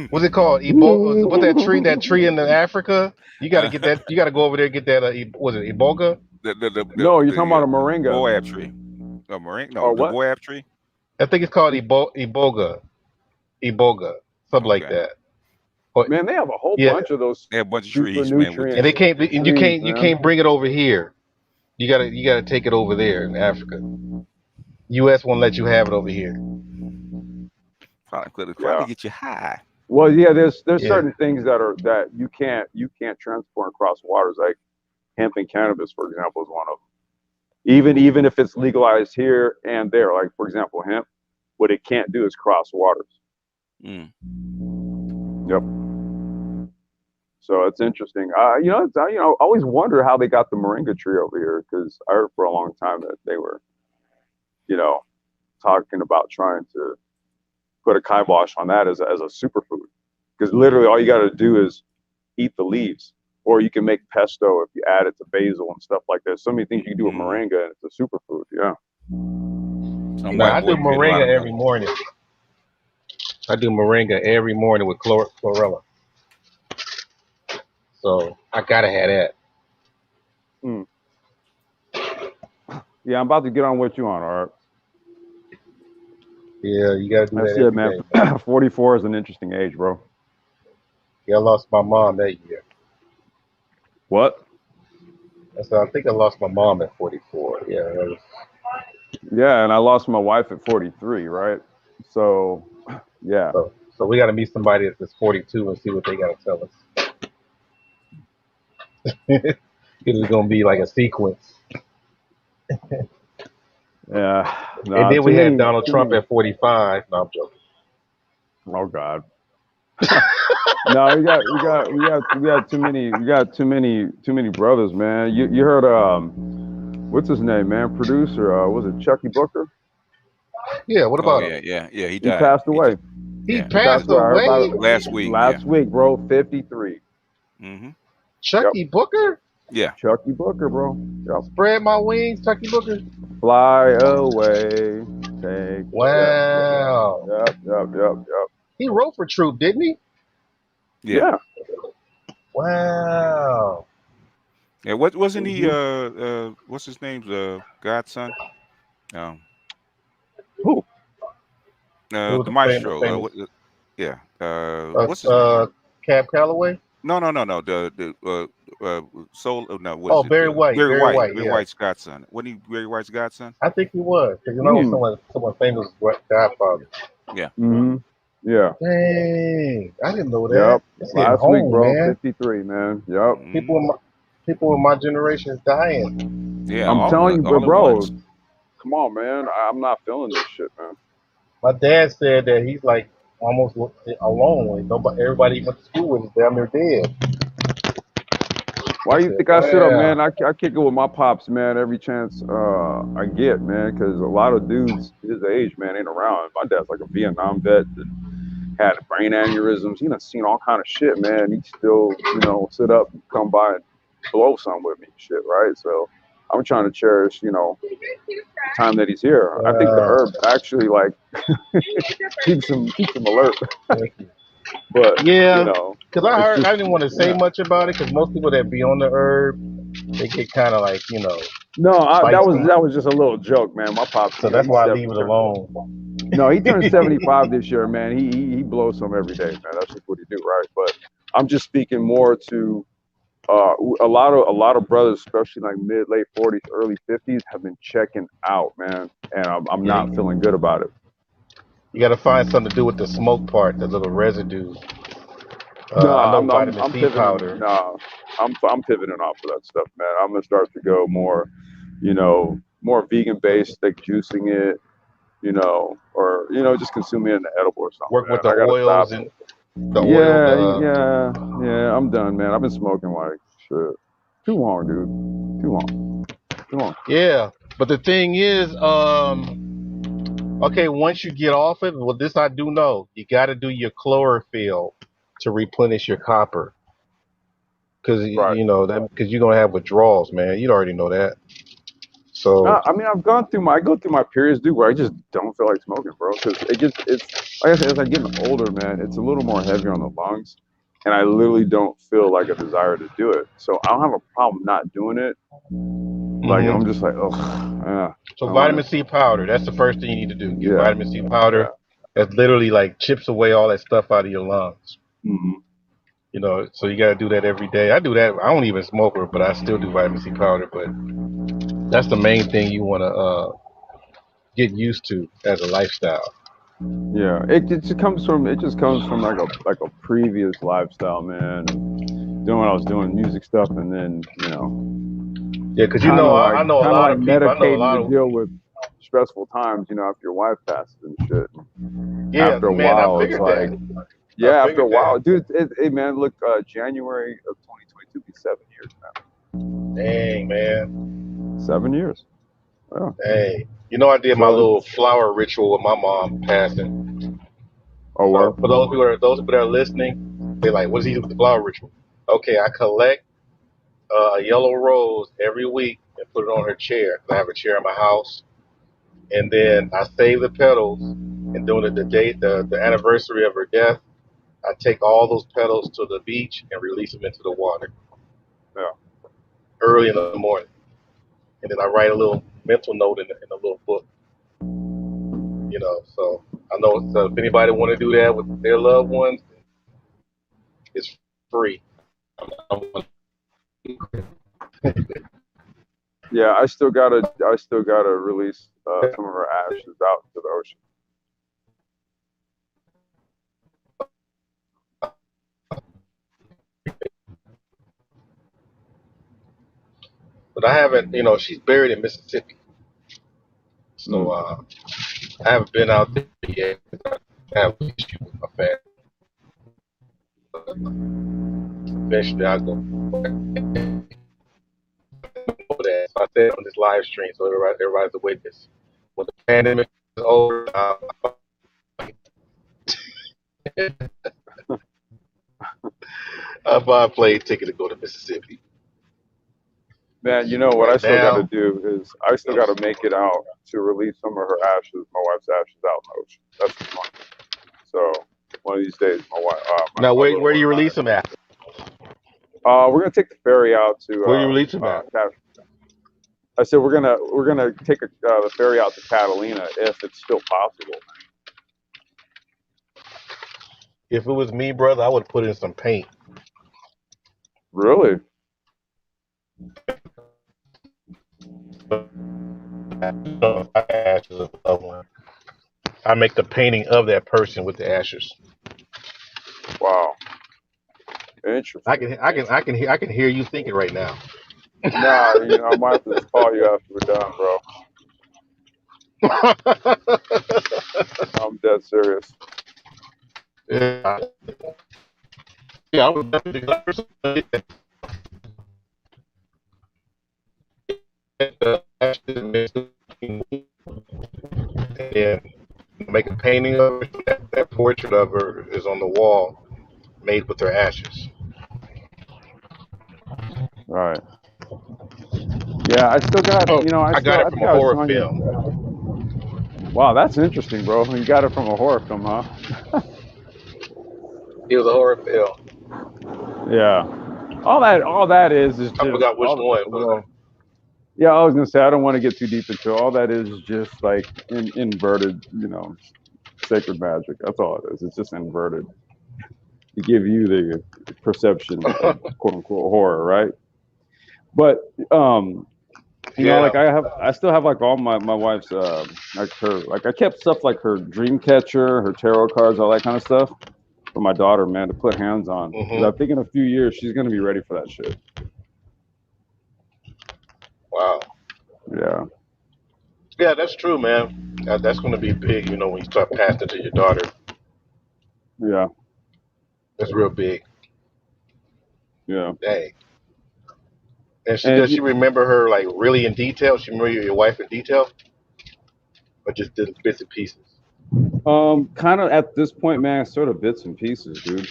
What's it called? What's that tree? That tree in Africa? You got to get that. You got to go over there and get that. Was it Iboga? No, you're talking about a The moringa. boab tree. A moringa? Or No, the what? boab tree. I think it's called Iboga, something like Okay. that. But Man, they have a whole yeah, bunch of those They have a bunch of super trees, man. With and nutrient they can't. And trees, you man. can't bring it over here. You gotta take it over there in Africa. U.S. won't let you have it over here. probably get you high. Well, yeah, there's Yeah. certain things that you can't transport across waters, like hemp and cannabis, for example, is one of them. Even if it's legalized here and there, like for example, hemp, what it can't do is cross waters. Mm. Yep. So it's interesting. I always wonder how they got the moringa tree over here, because I heard for a long time that they were, talking about trying to put a kibosh on that as a superfood, because literally all you got to do is eat the leaves, or you can make pesto if you add it to basil and stuff like that. So many things you can do with moringa, and it's a superfood. Yeah. No, I do moringa every morning. I do moringa every morning with chlorella. So I gotta have that. Mm. Yeah, I'm about to get on what you on, Art. Yeah, you gotta do That's that it, every man. day, man. 44 is an interesting age, bro. Yeah, I lost my mom that year. What? So I think I lost my mom at 44. Yeah. Yeah, and I lost my wife at 43, right? So, yeah. So we got to meet somebody that's 42 and see what they got to tell us. It's gonna be like a sequence. Yeah. And then we had Donald Trump at 45. No, I'm joking. Oh God. No, we got too many brothers, man. You heard what's his name, man? Producer, was it Chucky Booker? Yeah, what about him? Yeah. He He died. passed away. He passed away? I heard about it Last week. Last week, bro. 53. Mm-hmm. Chucky Booker? Yeah. Chucky Booker, bro. Yep. Spread my wings, Chucky Booker. Fly away. Take. Wow. Yep. He wrote for Troop, didn't he? Yeah. Wow. Yeah. Wasn't he? What's his name? Godson. Who? The maestro. Famous. Yeah. What's his name? Cab Calloway? No. The soul. No. What is Oh, it? Barry White. Barry White. Yeah. White's godson. Wasn't he Barry White's godson? I think he was, because you know someone famous was Godfather. Yeah. Mm-hmm. Yeah. Dang, I didn't know that. Yep. It's getting Last week, home, bro. man. 53, man. Yep. People in my generation is dying. Yeah. I'm telling you, all at bro. once. Come on, man. I'm not feeling this shit, man. My dad said that he's like almost alone. Everybody he went to school with is damn near dead. Why do you think I sit up, man? I kick it with my pops, man, every chance I get, man, because a lot of dudes his age, man, ain't around. My dad's like a Vietnam vet that had brain aneurysms. He done seen all kind of shit, man. He still, sit up and come by and blow some with me and shit, right? So I'm trying to cherish, the time that he's here. I think the herb actually like keeps him alert. But yeah, because I heard, I didn't want to say much about it, because most people that be on the herb, they get kind of like No, that feisty. was just a little joke, man. My pops. So that's why I leave it alone. No, he turned 75 this year, man. He blows some every day, man. That's just what he do, right? But I'm just speaking more to a lot of brothers, especially like late 40s, early 50s, have been checking out, man, and I'm not feeling good about it. You got to find something to do with the smoke part, the little residue. No, I know I'm vitamin C pivoting. powder. No, I'm pivoting off of that stuff, man. I'm gonna start to go more, more vegan based, like juicing it, or just consuming it in the edible or something. Work with man. the oils and the oil. Yeah. I'm done, man. I've been smoking like shit too long, dude. Too long. Yeah, but the thing is, okay, once you get off it, well, this I do know, you got to do your chlorophyll to replenish your copper. because you know that because you're gonna have withdrawals, man. You already know that. So I mean, I go through my periods, dude, where I just don't feel like smoking, bro, because it's like I said, as I get older, man, it's a little more heavy on the lungs, and I literally don't feel like a desire to do it. So I don't have a problem not doing it. Like I'm just like, oh, so vitamin C powder. That's the first thing you need to do. Get vitamin C powder. That literally like chips away all that stuff out of your lungs. You know, so you got to do that every day. I do that. I don't even smoke it, but I still do vitamin C powder. But that's the main thing you want to get used to as a lifestyle. Yeah, it just comes from like a previous lifestyle, man. Doing what I was doing, music stuff, and then Yeah, because you know, I know a lot like of people. I know a meditating lot to of. deal with stressful times, after your wife passes and shit. Yeah, After a man, I while, it's figured like, that. yeah, after a while, dude. Hey, man, look, January of 2022 be 7 years, man. Dang, man. 7 years. Yeah. Hey, you know, I did my So little flower ritual with my mom passing. Oh, So for those people that are listening, they like, what does he do with the flower ritual? Okay, I collect a yellow rose every week and put it on her chair. I have a chair in my house, and then I save the petals. And during the date, the anniversary of her death, I take all those petals to the beach and release them into the water. Yeah. Early in the morning, and then I write a little mental note in a little book. You know, so I know so if anybody want to do that with their loved ones, it's free. yeah, I still gotta release some of her ashes out into the ocean. But I haven't, you know, she's buried in Mississippi, so I haven't been out there yet. I have an issue with my family. Eventually, I'll go over that. So I said on this live stream, so everybody's a witness. When the pandemic is over, I'll buy a plane ticket to go to Mississippi. Man, you know what I still got to do is I still got to make it out to release some of her ashes, my wife's ashes, out in the ocean. That's the plan. So one of these days, my wife. Now, where do you release them at? We're gonna take the ferry out to. Where do you release them at? I said we're gonna take the ferry out to Catalina if it's still possible. If it was me, brother, I would put in some paint. Really? I make the painting of that person with the ashes. Wow. Interesting. I can hear you thinking right now. Nah, I might have to just call you after we're done, bro. I'm dead serious. Yeah, I would definitely and make a painting of her. That portrait of her is on the wall, made with her ashes. Right. Yeah, I still got, I got it from a horror film. Wow, that's interesting, bro. You got it from a horror film, huh? It was a horror film. Yeah. All that is just. I forgot which one. Well, yeah, I was gonna say I don't want to get too deep into it. All that is just like inverted, sacred magic. That's all it is. It's just inverted to give you the perception of quote unquote horror, right? But like I still have like all my wife's like I kept stuff like her dream catcher, her tarot cards, all that kind of stuff for my daughter, man, to put hands on. I think in a few years she's gonna be ready for that shit. Wow. Yeah. Yeah, that's true, man. That's going to be big, when you start passing it to your daughter. Yeah. That's real big. Yeah. Dang. And does she remember her like really in detail? She remember your wife in detail, or just bits and pieces? Kind of at this point, man, sort of bits and pieces, dude.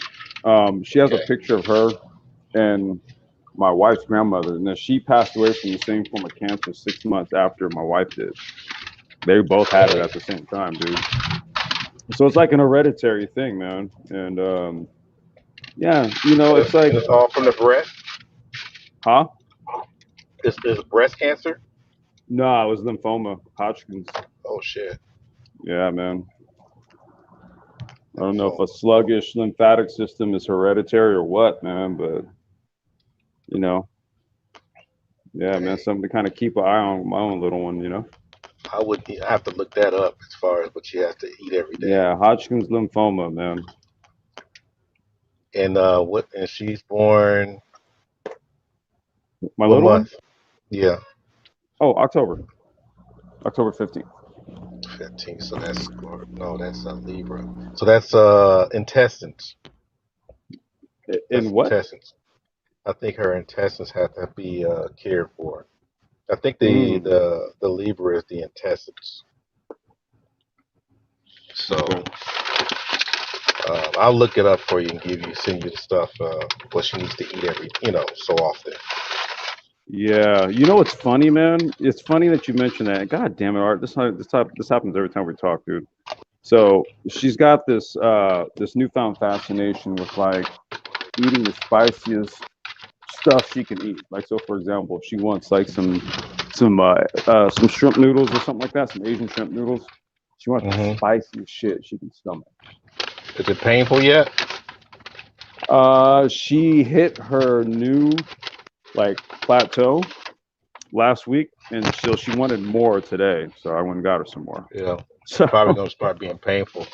She has a picture of her, and my wife's grandmother, and then she passed away from the same form of cancer 6 months after my wife did. They both had it at the same time, dude. So it's like an hereditary thing, man. And yeah, you know, it's like, it's all from the breast. huh? Is breast cancer? No, it was lymphoma, Hodgkin's. Oh shit. Yeah, man. I don't know if a sluggish lymphatic system is hereditary or what, man, but you know, yeah, man, something to kind of keep an eye on my own little one, you know. I have to look that up as far as what she has to eat every day. Yeah, Hodgkin's lymphoma, man. And and she's born My what little month? one? Yeah. Oh, October 15th. 15. So that's Libra. So that's intestines. In what? Intestines. I think her intestines have to be cared for. I think Mm. the Libra is the intestines. So I'll look it up for you and send you the stuff what she needs to eat every so often. Yeah, you know what's funny, man? It's funny that you mentioned that. God damn it, Art. This happens every time we talk, dude. So she's got this this newfound fascination with like eating the spiciest stuff she can eat. Like, so for example, if she wants like some shrimp noodles or something like that, some Asian shrimp noodles, she wants the spiciest shit she can stomach. Is it painful yet? She hit her new like plateau last week, and she wanted more today, so I went and got her some more. Yeah, so, probably gonna start being painful.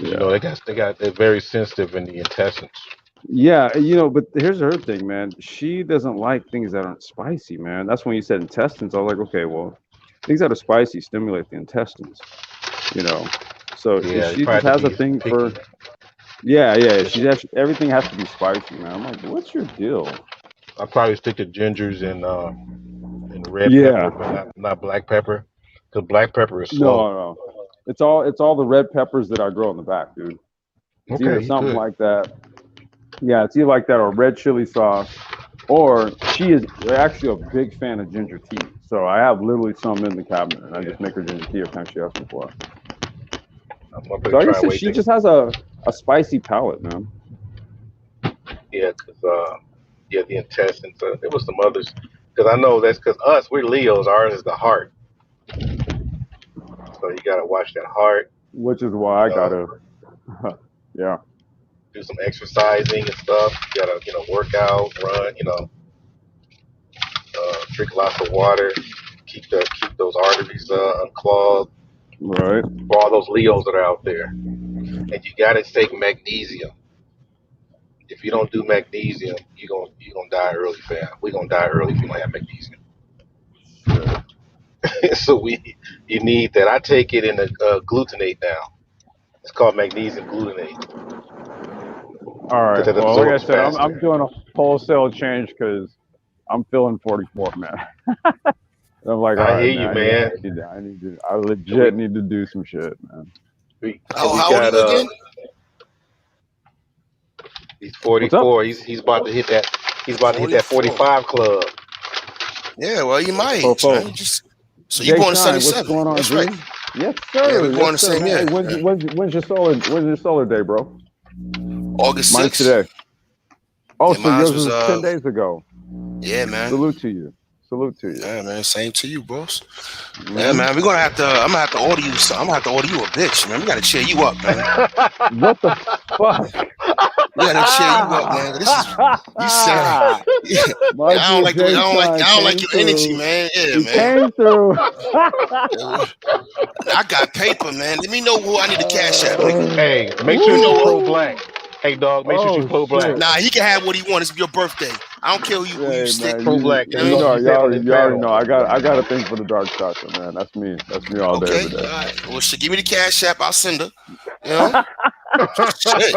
Yeah. You know, they're very sensitive in the intestines. Yeah, you know, but here's her thing, man. She doesn't like things that aren't spicy, man. That's when you said intestines. I was like, okay, well, things that are spicy stimulate the intestines, you know. So Yeah, she just has a thing for. Yeah. Everything has to be spicy, man. I'm like, what's your deal? I probably stick to gingers and red pepper, but not black pepper, because black pepper is slow. No. It's all the red peppers that I grow in the back, dude. It's either something like that. Yeah, it's either like that or red chili sauce. Or she is actually a big fan of ginger tea. So I have literally some in the cabinet, and I just make her ginger tea every time she asks me for it. So like I said, she just has a spicy palate, man. Yeah, because the intestines. There was some others. Because I know that's because we're Leos. Ours is the heart. So you gotta watch that heart. Which is why I gotta, yeah. Do some exercising and stuff. You gotta, work out, run. Drink lots of water. Keep those arteries unclogged. Right. For all those Leos that are out there, and you gotta take magnesium. If you don't do magnesium, you're gonna die early, fam. We're gonna die early if you don't have magnesium. So you need that. I take it in a glutamate now. It's called magnesium glutamate. All right. It Well, like I absorbs said, I'm faster. doing a wholesale change because I'm feeling 44, man. I'm like, all I right, hear you, man. I legit need to do some shit, man. How old are you again? He's 44. He's about to hit that. He's about to hit that 45 club. Yeah, well, you're my age, man. So Jay you're born in Shine, '77. what's going on, That's dude? right. Yes, sir. Yeah, we're born the same year. Hey, when's your solar day, bro? August 6th. Mine's today. Oh, Yeah, so yours was was 10 days ago. Yeah, man. Salute to you. Yeah, man. Same to you, bros. Yeah, man. I'm gonna have to order you. I'm gonna have to order you a bitch, man. We gotta cheer you up, man. What the fuck? We gotta cheer you up, man. This is you said. I don't like your energy, man. Yeah, he man. Came through. I got paper, man. Let me know who I need to cash at, nigga. Hey, make sure she's pro black. Hey, dog, make sure she's pro black. Nah, he can have what he wants. It's your birthday. I don't care who you stick. Pro black. You already know. I got a thing for the dark chocolate, man. That's me. That's me all day, every day. All right. Well, give me the cash app. I'll send her. You know. Shit.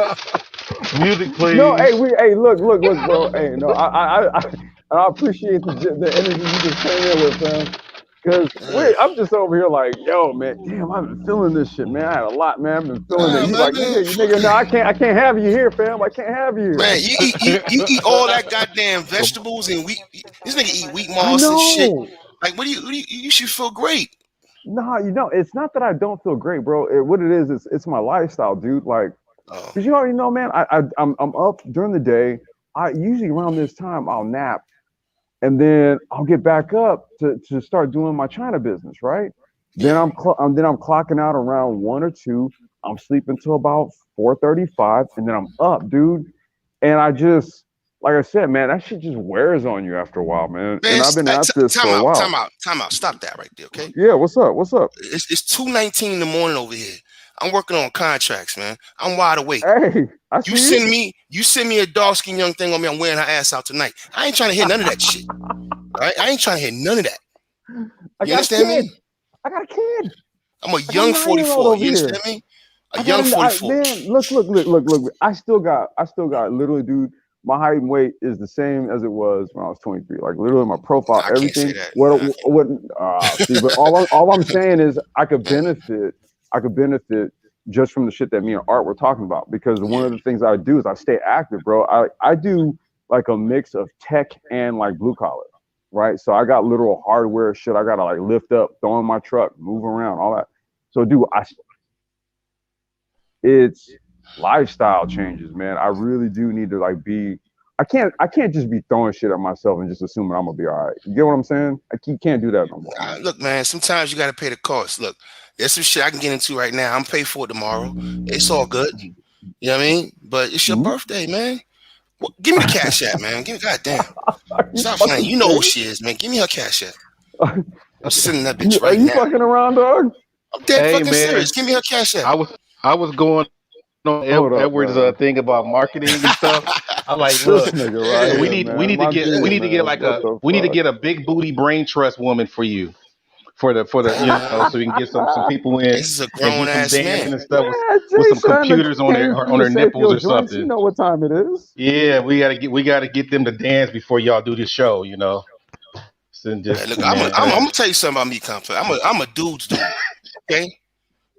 Music, please. No, hey, look, bro. Hey, no, I appreciate the energy you just came in with, man. Because I'm just over here like, yo, man, damn, I've been feeling this shit, man. I had a lot, man. I've been feeling it. Nah, He's man, like, nigga, no, I can't have you here, fam. I can't have you here. Man, you eat all that goddamn vegetables and wheat. This nigga eat wheat I moss and shit. know. Like, what do you should feel great. Nah, it's not that I don't feel great, bro. What it is, it's my lifestyle, dude. Like, Oh. because you already know, man. I'm up during the day. I usually around this time I'll nap, and then I'll get back up to start doing my China business, right? Then I'm clocking out around 1 or 2. I'm sleeping till about 4:35, and then I'm up, dude. And I just, like I said, man, that shit just wears on you after a while, man. Man, And I've been at this for a while. time out. Stop that right there, okay? Yeah, what's up? What's up? It's 2:19 in the morning over here. I'm working on contracts, man. I'm wide awake. Hey, I see you send me a dark skinned young thing on me. I'm wearing her ass out tonight. I ain't trying to hear none of that shit. All right, I ain't trying to hear none of that. You understand me? I got a kid. I'm a young 44. You understand me? A young 44. Man, look. I still got literally, dude. My height and weight is the same as it was when I was 23. Like literally, my profile, everything. See, but all I'm saying is I could benefit just from the shit that me and Art were talking about. Because one of the things I do is I stay active, bro. I do like a mix of tech and like blue collar, right? So I got literal hardware shit. I gotta like lift up, throw in my truck, move around, all that. So, dude, it's lifestyle changes, man. I really do need to like be. I can't just be throwing shit at myself and just assuming I'm gonna be all right. You get what I'm saying? You can't do that no more. Look, man. Sometimes you gotta pay the cost. Look, there's some shit I can get into right now. I'm paid for it tomorrow. It's all good. You know what I mean? But it's your birthday, man. Well, give me the cash app, man. Goddamn. Stop playing. You know who she is, man. Give me her cash app. I'm sending that bitch right now. Are you fucking around, dog? I'm dead fucking serious. Give me her cash app. I was going on Edward's thing about marketing and stuff. I'm like, look, we need to get a big booty brain trust woman for you. For the so we can get some people in. This is a grown ass dancing man and stuff with some computers on their nipples or something. You know what time it is? Yeah, we gotta get them to dance before y'all do this show. You know. Look, I'm gonna tell you something about me, Complex. I'm a dude's dude. Okay,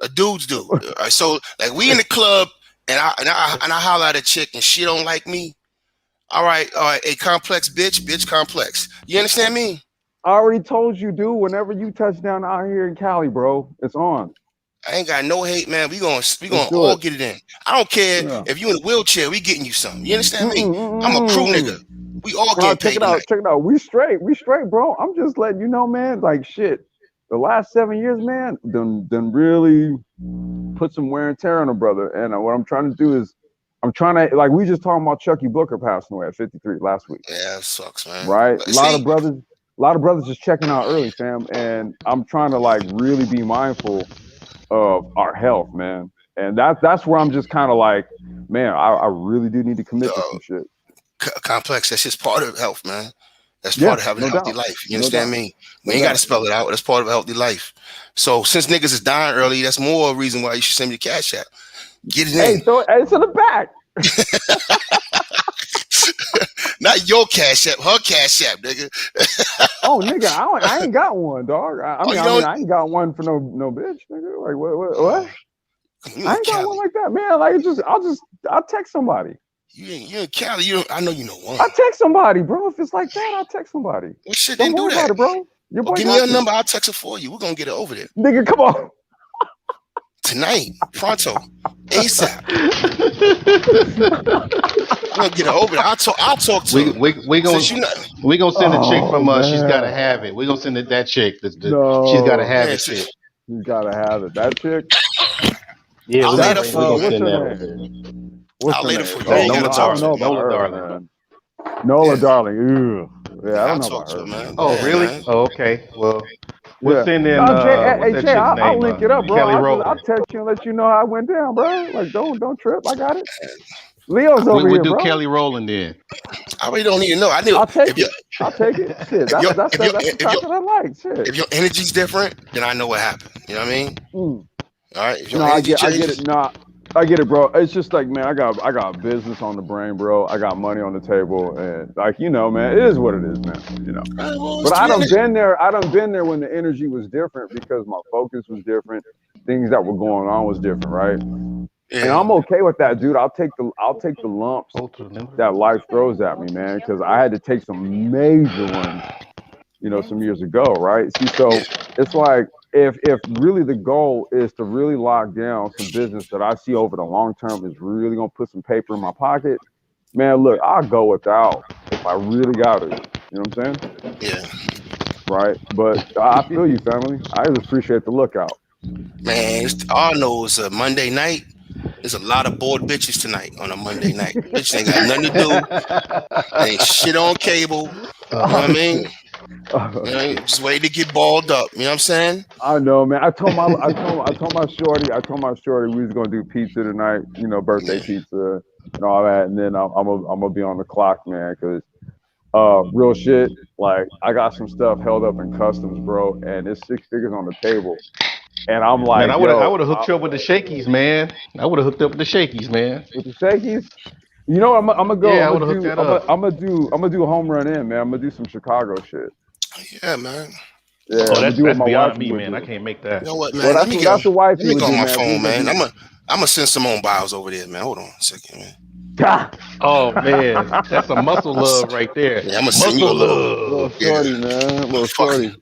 a dude's dude. All right, so like we in the club and I holler at a chick and she don't like me. All right, a complex bitch complex. You understand me? I already told you, dude. Whenever you touch down out here in Cali, bro, it's on. I ain't got no hate, man. We gonna all get it in. I don't care if you in a wheelchair. We getting you something. You understand me? I'm a crew nigga. We all get paid. Check it out. We straight, bro. I'm just letting you know, man. Like shit, the last 7 years, man, done really put some wear and tear on a brother. And what I'm trying to do is, I'm trying to, like, we just talking about Chucky Booker passing away at 53 last week. Yeah, it sucks, man. Right? A lot of brothers just checking out early, fam. And I'm trying to like really be mindful of our health, man. And that's where I'm just kind of like, man, I really do need to commit to some shit. Complex, that's just part of health, man. That's part of having a healthy life. You understand me? We ain't got to spell it out. That's part of a healthy life. So since niggas is dying early, that's more reason why you should send me the cash app. Get it in. Hey, so it's in the back. Not your cash app, her cash app, nigga. Oh, nigga, I ain't got one, dog. I mean, I ain't got one for no bitch, nigga. Like what? I ain't got one like that, man. Like I'll text somebody. You in Cali? I know you know one. I'll text somebody, bro. If it's like that, I'll text somebody. Well, shit, Don't then worry do that, about it, bro. Your boy give me your number. I'll text it for you. We're gonna get it over there. Nigga, come on. Tonight, pronto, ASAP. We're gonna get it over there. I'll talk to her. We gonna send a chick from She's Gotta Have It. We're gonna send that chick. She's Gotta Have It chick. She's Gotta Have It. That chick. Yeah, I'll later for you. I'll later for you. Nola Darling. Nola Darling. Ew. Yeah, I don't know about her, man. Oh, yeah, really? Man. Oh, okay. Well, we'll send in. Jay, I'll link it up, bro. Kelly Rowland. I'll text you and let you know how it went down, bro. Like, don't trip. I got it. Leo's over here, do bro. Kelly Rowland then. I really don't need to know. I'll take it. Shit, that's the type that I like. Shit. If your energy's different, then I know what happened. You know what I mean? All right. If your I energy get changes, it. Nah, I get it, bro. It's just like, man, I got business on the brain, bro. I got money on the table, and like, man, it is what it is, man. But I done been there. I done been there when the energy was different because my focus was different. Things that were going on was different, right? Yeah. And I'm okay with that, dude. I'll take the lumps that life throws at me, man, because I had to take some major ones, some years ago, right? See, so it's like if really the goal is to really lock down some business that I see over the long term is really gonna put some paper in my pocket, man, look, I'll go without if I really got to. You know what I'm saying? Yeah. Right. But I feel you, family. I just appreciate the lookout. Man, all I know is a Monday night. There's a lot of bored bitches tonight on a Monday night. Bitches ain't got nothing to do. Ain't shit on cable. You know what I mean? Just waiting to get balled up. You know what I'm saying? I know, man. I told my shorty we was gonna do pizza tonight. Birthday pizza and all that. And then I'm gonna be on the clock, man, because real shit. Like I got some stuff held up in customs, bro, and it's 6 figures on the table. And I'm like, man, I would have hooked you up with the shakies, man. I would have hooked up with the shakies, man. With the shakies? I'm gonna go. Yeah, I'm I would gonna have hooked do. that up. I'm gonna do a home run in, man. I'm gonna do some Chicago shit. Yeah, man. Yeah, Oh, I'm gonna do what that's my beyond wifey me, would man. I do. can't make that. You know what, man? Well, Let me that's what wifey let me would go do, on my man. phone, man. I'm gonna send Simone Biles over there, man. Hold on a second, man. Oh man, that's some muscle love right there. Yeah, I'm gonna send you a Muscle little love. shorty, man. Little shorty.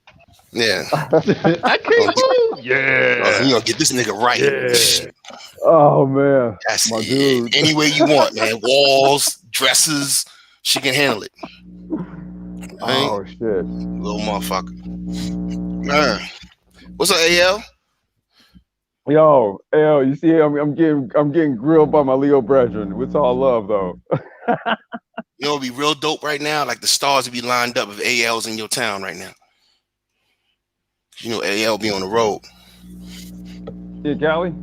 Yeah. I can't move. Yeah. You gonna get this nigga right. Yeah. Oh man, That's my it. dude. Any way you want, man. Walls, dresses, she can handle it. Right? Oh shit. Little motherfucker. Man. What's up, AL? Yo, you see, I'm getting grilled by my Leo brethren. It's all love, though. You know, it'd be real dope right now. Like the stars would be lined up if AL's in your town right now. You know, AL be on the road. Yeah, Cali.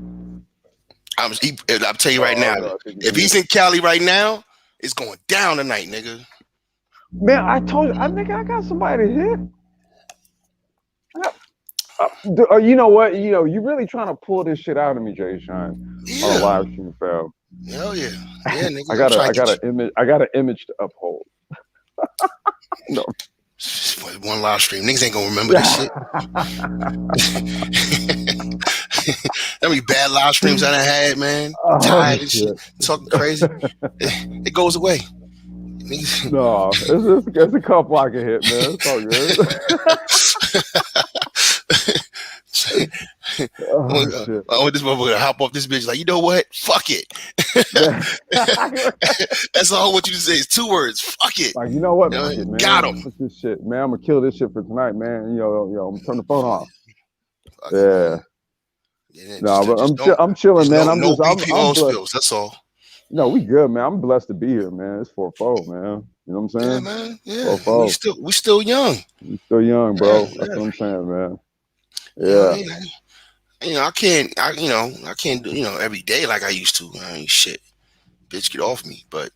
I'll tell you right now. If he's in Cali right now, it's going down tonight, nigga. Man, I told you, I got somebody here. You know what? You really trying to pull this shit out of me, Jay Shine, on a live stream, fam. Hell yeah, yeah, nigga. I got an image to uphold. No. One live stream, niggas ain't gonna remember this shit. That many bad live streams I done had, man. Tired and shit, talking crazy. It goes away. No, it's a couple I can hit, man. It's all good. I want this motherfucker to hop off this bitch like, you know what? Fuck it. That's all I want you to say is 2 words. Fuck it. Like, you know what? Fuck it, man. Got him. Fuck this shit, man. I'm gonna kill this shit for tonight, man. I'm gonna turn the phone off. Yeah. No, but I'm chilling, man. I'm spills. That's all. No, we good, man. I'm blessed to be here, man. It's 4-4, man. You know what I'm saying? Yeah, man. Yeah. We still young. We still young, bro. That's what I'm saying, man. Yeah. I can't do, every day like I used to. I ain't shit. Bitch, get off me. But,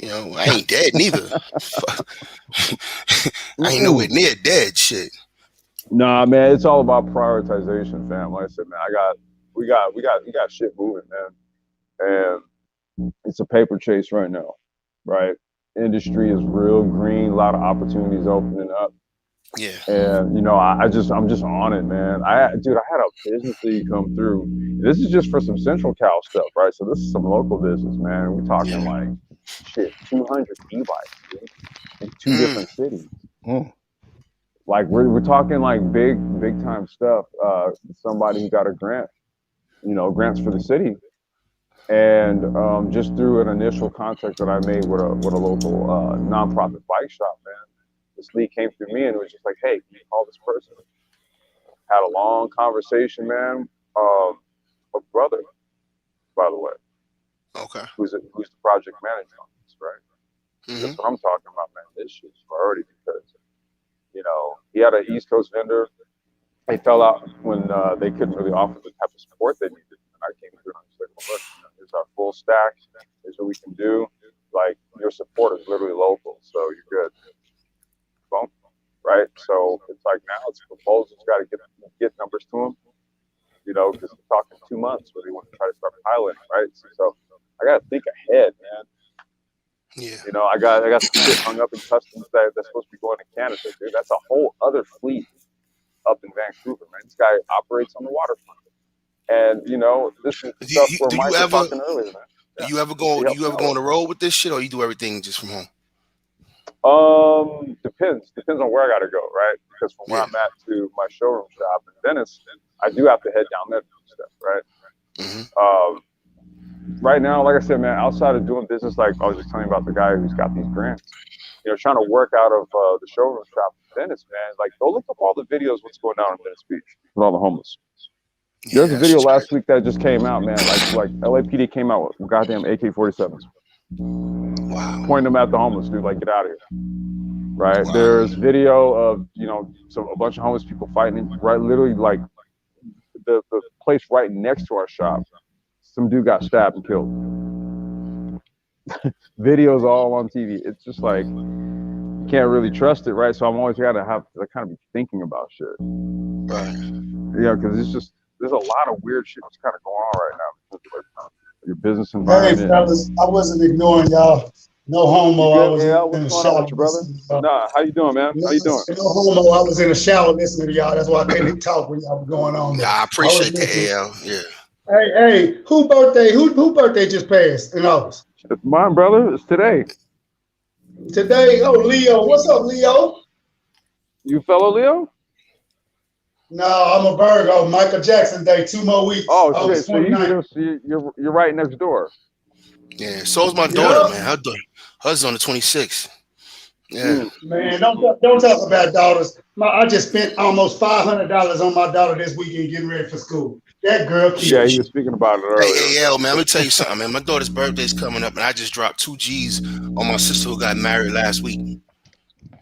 I ain't dead neither. I ain't nowhere near dead shit. Nah, man, it's all about prioritization, fam. Like I said, man, we got shit moving, man. And it's a paper chase right now, right? Industry is real green, a lot of opportunities opening up. Yeah. And I'm just on it, man. I had a business lead come through. This is just for some Central Cal stuff, right? So this is some local business, man. We're talking like 200 e-bikes in 2 different cities. Like we're talking like big time stuff. Somebody who got a grant, grants for the city. And just through an initial contact that I made with a local nonprofit bike shop, man, this lead came through me and it was just like, hey, can you call this person? Had a long conversation, man. A brother, by the way. Okay. Who's the project manager on this, right? That's what I'm talking about, man. This shit's priority because, he had an East Coast vendor. They fell out when they couldn't really offer the type of support they needed. And I came through and I was like, well, look, here's our full stack. Here's what we can do. Like, your support is literally local, so you're good. Boom. Right? So it's like now it's proposals, got to get numbers to them. you know, because we're talking 2 months where they want to try to start piloting, right? So I got to think ahead, man. Yeah. You know, I got some shit hung up in customs that's supposed to be going to Canada, dude. That's a whole other fleet up in Vancouver, man. This guy operates on the waterfront, and you know, this is stuff where Do Mike you was ever? talking earlier, man. Do you ever go? Do you ever go on the road with this shit, or you do everything just from home? Depends on where I got to go, right? Because from where I'm at to my showroom shop in Venice, I do have to head down there to do stuff, right? Right now, like I said, man, outside of doing business, like I was just telling you about the guy who's got these grants, you know, trying to work out of the showroom shop in Venice, man. Like, go look up all the videos, what's going down in Venice Beach with all the homeless. There's a video last week that just came out, man. Like LAPD came out with goddamn AK-47s. Wow. Pointing them at the homeless, dude. Like, get out of here. Right. Wow. There's video of, you know, a bunch of homeless people fighting right, literally like the place right next to our shop. Some dude got stabbed and killed. Videos all on TV. It's just like, you can't really trust it, right? So I'm always gotta have to kind of be thinking about shit. Right. Yeah, because it's just, there's a lot of weird shit that's kind of going on right now. Like, your business environment. Hey, fellas, I wasn't ignoring y'all. No homo. I was in the shower. With you, brother? Nah, how you doing, man? How you doing? No homo. I was in the shower listening to y'all. That's why I couldn't talk when y'all were going on. Yeah, I appreciate that, AL. Yeah. Hey, who birthday just passed in August? It's mine, brother. It's today. Today? Oh, Leo. What's up, Leo? You fellow Leo? No, I'm a Virgo. Michael Jackson Day. 2 more weeks. Oh, shit. So you're right next door. Yeah, so's my daughter, man. Hers on the 26th. Yeah. Man, don't talk about daughters. I just spent almost $500 on my daughter this weekend getting ready for school. That girl keeps. Yeah, you were speaking about it earlier. Hey, man, let me tell you something, man. My daughter's birthday's coming up, and I just dropped 2 G's on my sister who got married last week.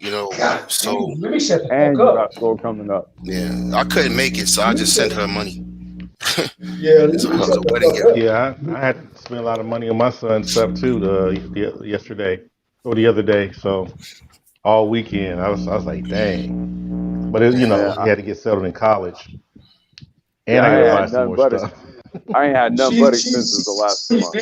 You know, so. Let me shut the fuck and you got school coming up. Yeah, I couldn't make it, so I just sent her money. Yeah, so it was a wedding gift. Yeah, I had to spend a lot of money on my son's stuff too. Yesterday or the other day, so all weekend I was like, dang. But he had to get settled in college, and I got to buy some more stuff. I ain't had nothing but expenses the last month.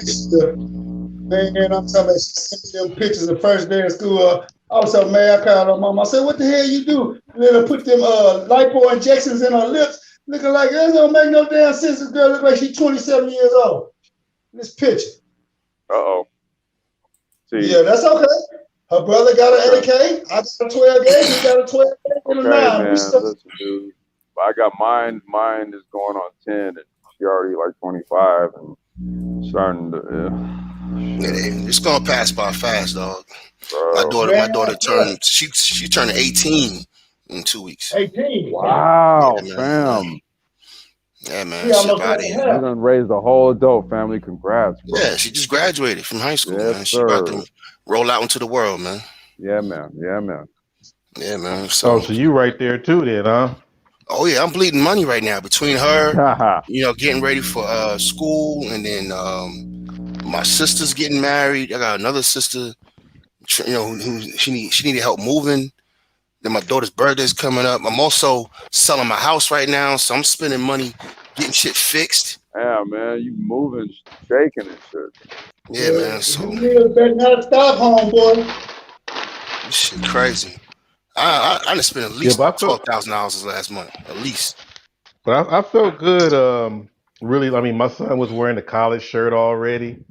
Man, I'm talking about she sent me them pictures the first day of school. I was so mad. I called her mom. I said, "What the hell you do? Let her put them lipo injections in her lips, looking like that don't make no damn sense. This girl look like she's 27 years old. This picture." Yeah, that's okay. Her brother got an AK. I got a 12 gauge. He got a 12 gauge and a 9. Man, listen, dude. I got mine. Mine is going on 10, and she already like 25, and starting to. It's gonna pass by fast, dog. My daughter turned. She turned 18 in 2 weeks. 18. Wow, yeah, fam. Yeah, man. Shit out of here. You done raised a whole adult family. Congrats, bro. Yeah, she just graduated from high school, yes, man. She about to roll out into the world, man. Yeah, man. Yeah, man. Yeah, man. So you right there too, then, huh? Oh yeah, I'm bleeding money right now between her, getting ready for school, and then my sister's getting married. I got another sister, who she needed help moving. Then my daughter's birthday's coming up. I'm also selling my house right now, so I'm spending money getting shit fixed. Yeah, man, you moving, shaking and shit. Yeah, man. So you better not stop, homeboy. This shit crazy. I done spent at least $12,000 last month, at least. But I felt good. Really, I mean, my son was wearing the college shirt already.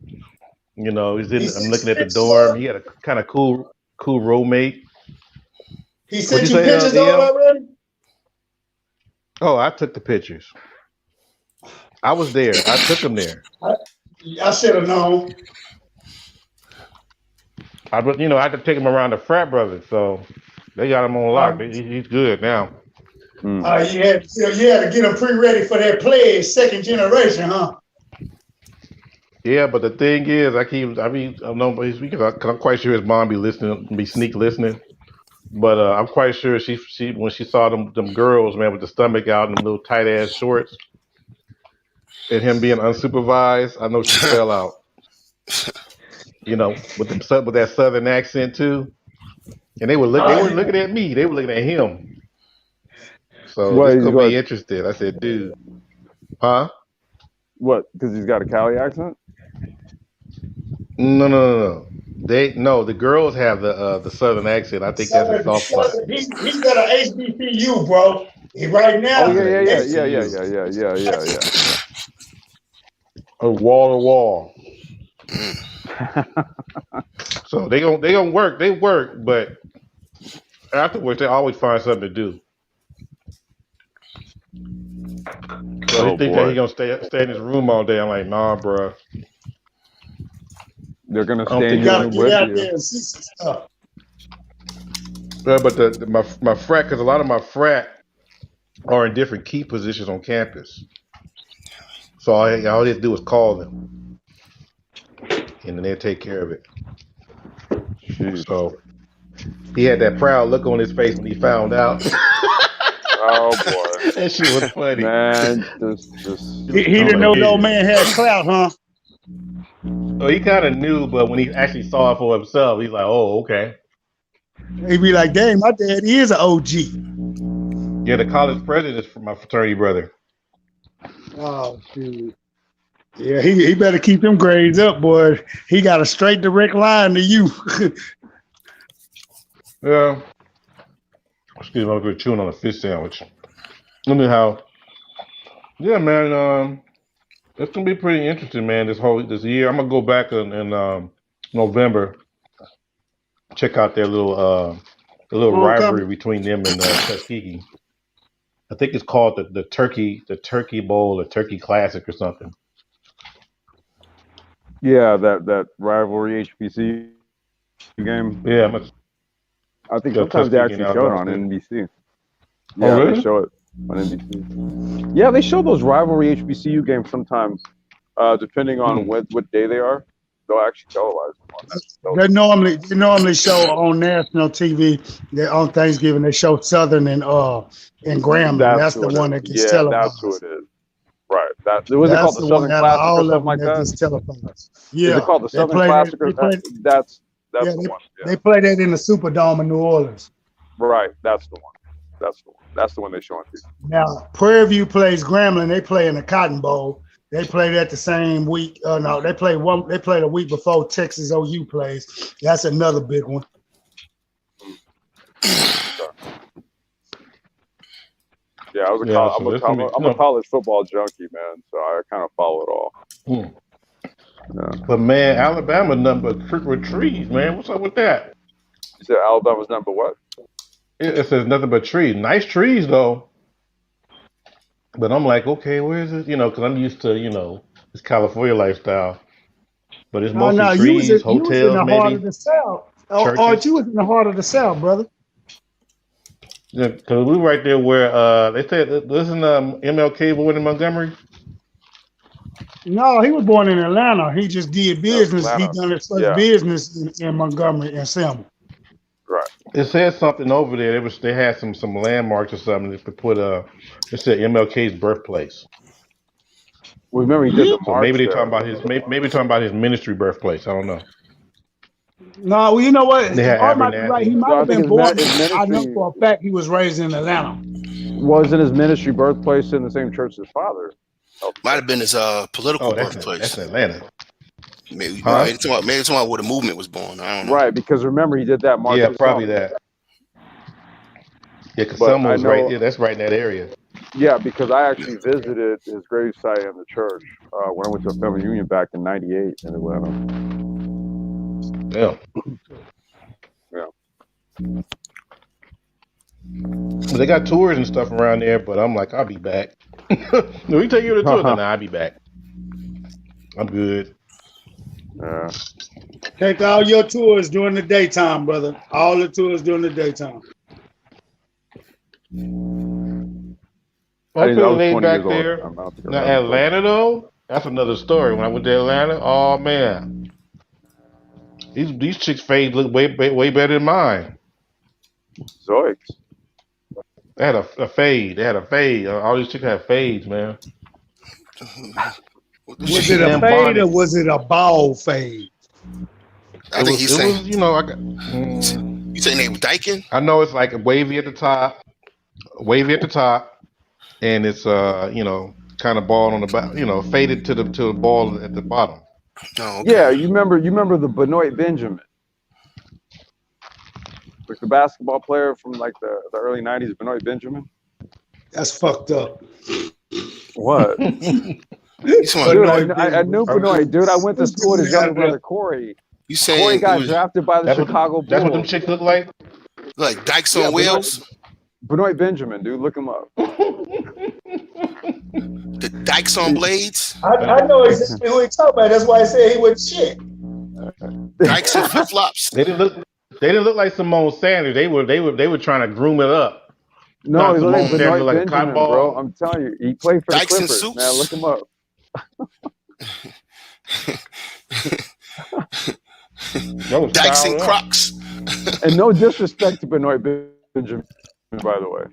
You know, I'm looking at the dorm. He had a kind of cool roommate. He sent you pictures already? Oh, I took the pictures. I was there. I took him there. I should have known. I had to take him around the frat brothers, so they got him on lock. He's good now. You had to get him pre-ready for that pledge, second generation, huh? Yeah, but the thing is, I'm quite sure his mom be sneak listening. But I'm quite sure she when she saw them girls, man, with the stomach out and them little tight ass shorts, and him being unsupervised, I know she fell out. With that southern accent too, and they were looking at me. They were looking at him. So it's gonna be interesting. I said, dude. Huh? What? Because he's got a Cali accent? No. The girls have the southern accent. I think that's a soft spot. He's at a HBCU, bro. Right Oh now, yeah. Wall to wall. So they gonna work. They work, but afterwards they always find something to do. So he think that he gonna stay in his room all day. I'm like, nah, bro. They're gonna stay in your room with you. There and see some stuff. But my frat, because a lot of my frat are in different key positions on campus. So all they have to do is call them, and then they'll take care of it. Jeez. So he had that proud look on his face when he found out. Oh boy, that shit was funny. Man, he didn't know the old man had clout, huh? So he kind of knew, but when he actually saw it for himself, he's like, "Oh, okay." He'd be like, "Dang, my dad is an OG." Yeah, the college president is my fraternity brother. Oh, dude. Yeah, he better keep them grades up, boy. He got a straight direct line to you. Yeah. Excuse me, I'm chewing on a fish sandwich. Anyhow, yeah, man, it's gonna be pretty interesting, man. This year, I'm gonna go back in November, check out their little rivalry between them and Tuskegee. I think it's called the Turkey Bowl or Turkey Classic or something. Yeah, that rivalry HBCU game. Yeah, I think sometimes they actually show it on NBC. Yeah, really? They show it on NBC. Yeah, they show those rivalry HBCU games sometimes, depending on what day they are. They'll actually televise them on that. They normally show on national TV. On Thanksgiving they show Southern and Grambling. That's the one that gets televised. That's who it is. Right. That's it called the Southern Classic or something like that? Gets televised. Yeah. Is it called the Southern Classic or that's the one? Yeah. They play that in the Superdome in New Orleans. Right. That's the one. That's the one they show on TV. Now Prairie View plays Grambling. They play in the Cotton Bowl. They play that the same week. No, they play the week before Texas OU plays. That's another big one. Yeah, I'm a college football junkie, man. So I kind of follow it all. Yeah. But man, Alabama number with trees, man. What's up with that? You said Alabama's number what? It says nothing but trees. Nice trees though. But I'm like, okay, where is it? Because I'm used to, this California lifestyle. But it's mostly trees, hotels, you was in the maybe. Heart of the South. You was in the heart of the South, brother. Yeah, because we were right there where they said, isn't MLK born in Montgomery? No, he was born in Atlanta. He just did business. He done his first business in Montgomery and Selma. Right. It said something over there. They had some landmarks or something. They put it said MLK's birthplace. Well, remember he did the march. So maybe they're talking about maybe talking about his ministry birthplace. I don't know. No, well, you know what? They had Right. He might have been born. I know for a fact he was raised in Atlanta. Wasn't his ministry birthplace in the same church as his father? Might have been his political birthplace. That's Atlanta. Maybe talking about where the movement was born. I don't know. Right, because remember he did that march. Yeah, probably that. Yeah, because someone was right there. That's right in that area. Yeah, because I actually visited his gravesite in the church when I went to a family reunion back in '98 in Atlanta. Yeah. Yeah. They got tours and stuff around there, but I'm like, I'll be back. We take you to the tour, then I'll be back. I'm good. Yeah. Take all your tours during the daytime, brother. All the tours during the daytime. I feel laid back there. Now Atlanta though, that's another story. When I went to Atlanta, oh man, these chicks' fades look way better than mine. Zoiks. They had a fade. They had a fade. All these chicks had fades, man. Was it a fade or was it a ball fade? I think he's saying. You saying they were diking? I know it's like wavy at the top, and it's kind of ball on the back, faded to the ball at the bottom. Oh, okay. Yeah, you remember the Benoit Benjamin, like the basketball player from like the early '90s, Benoit Benjamin. That's fucked up. What? Dude, I knew Benoit. Dude, I went to school with his younger brother Corey. You saying Corey got drafted by the Chicago Bulls. That's what them chicks look like? Like dykes on wheels? Benoit Benjamin, dude, look him up. The dykes on blades? I know exactly who he talking about. That's why I said he was shit. Dykes and flip flops. They didn't look like Simone Sanders. They were trying to groom it up. No, he's like Sanders Benoit like a Benjamin, cotton ball. bro. I'm telling you, he played for Dykes the and Clippers, suits? man. Look him up. Dykes and Crocs. And no disrespect to Benoit Benjamin, by the way.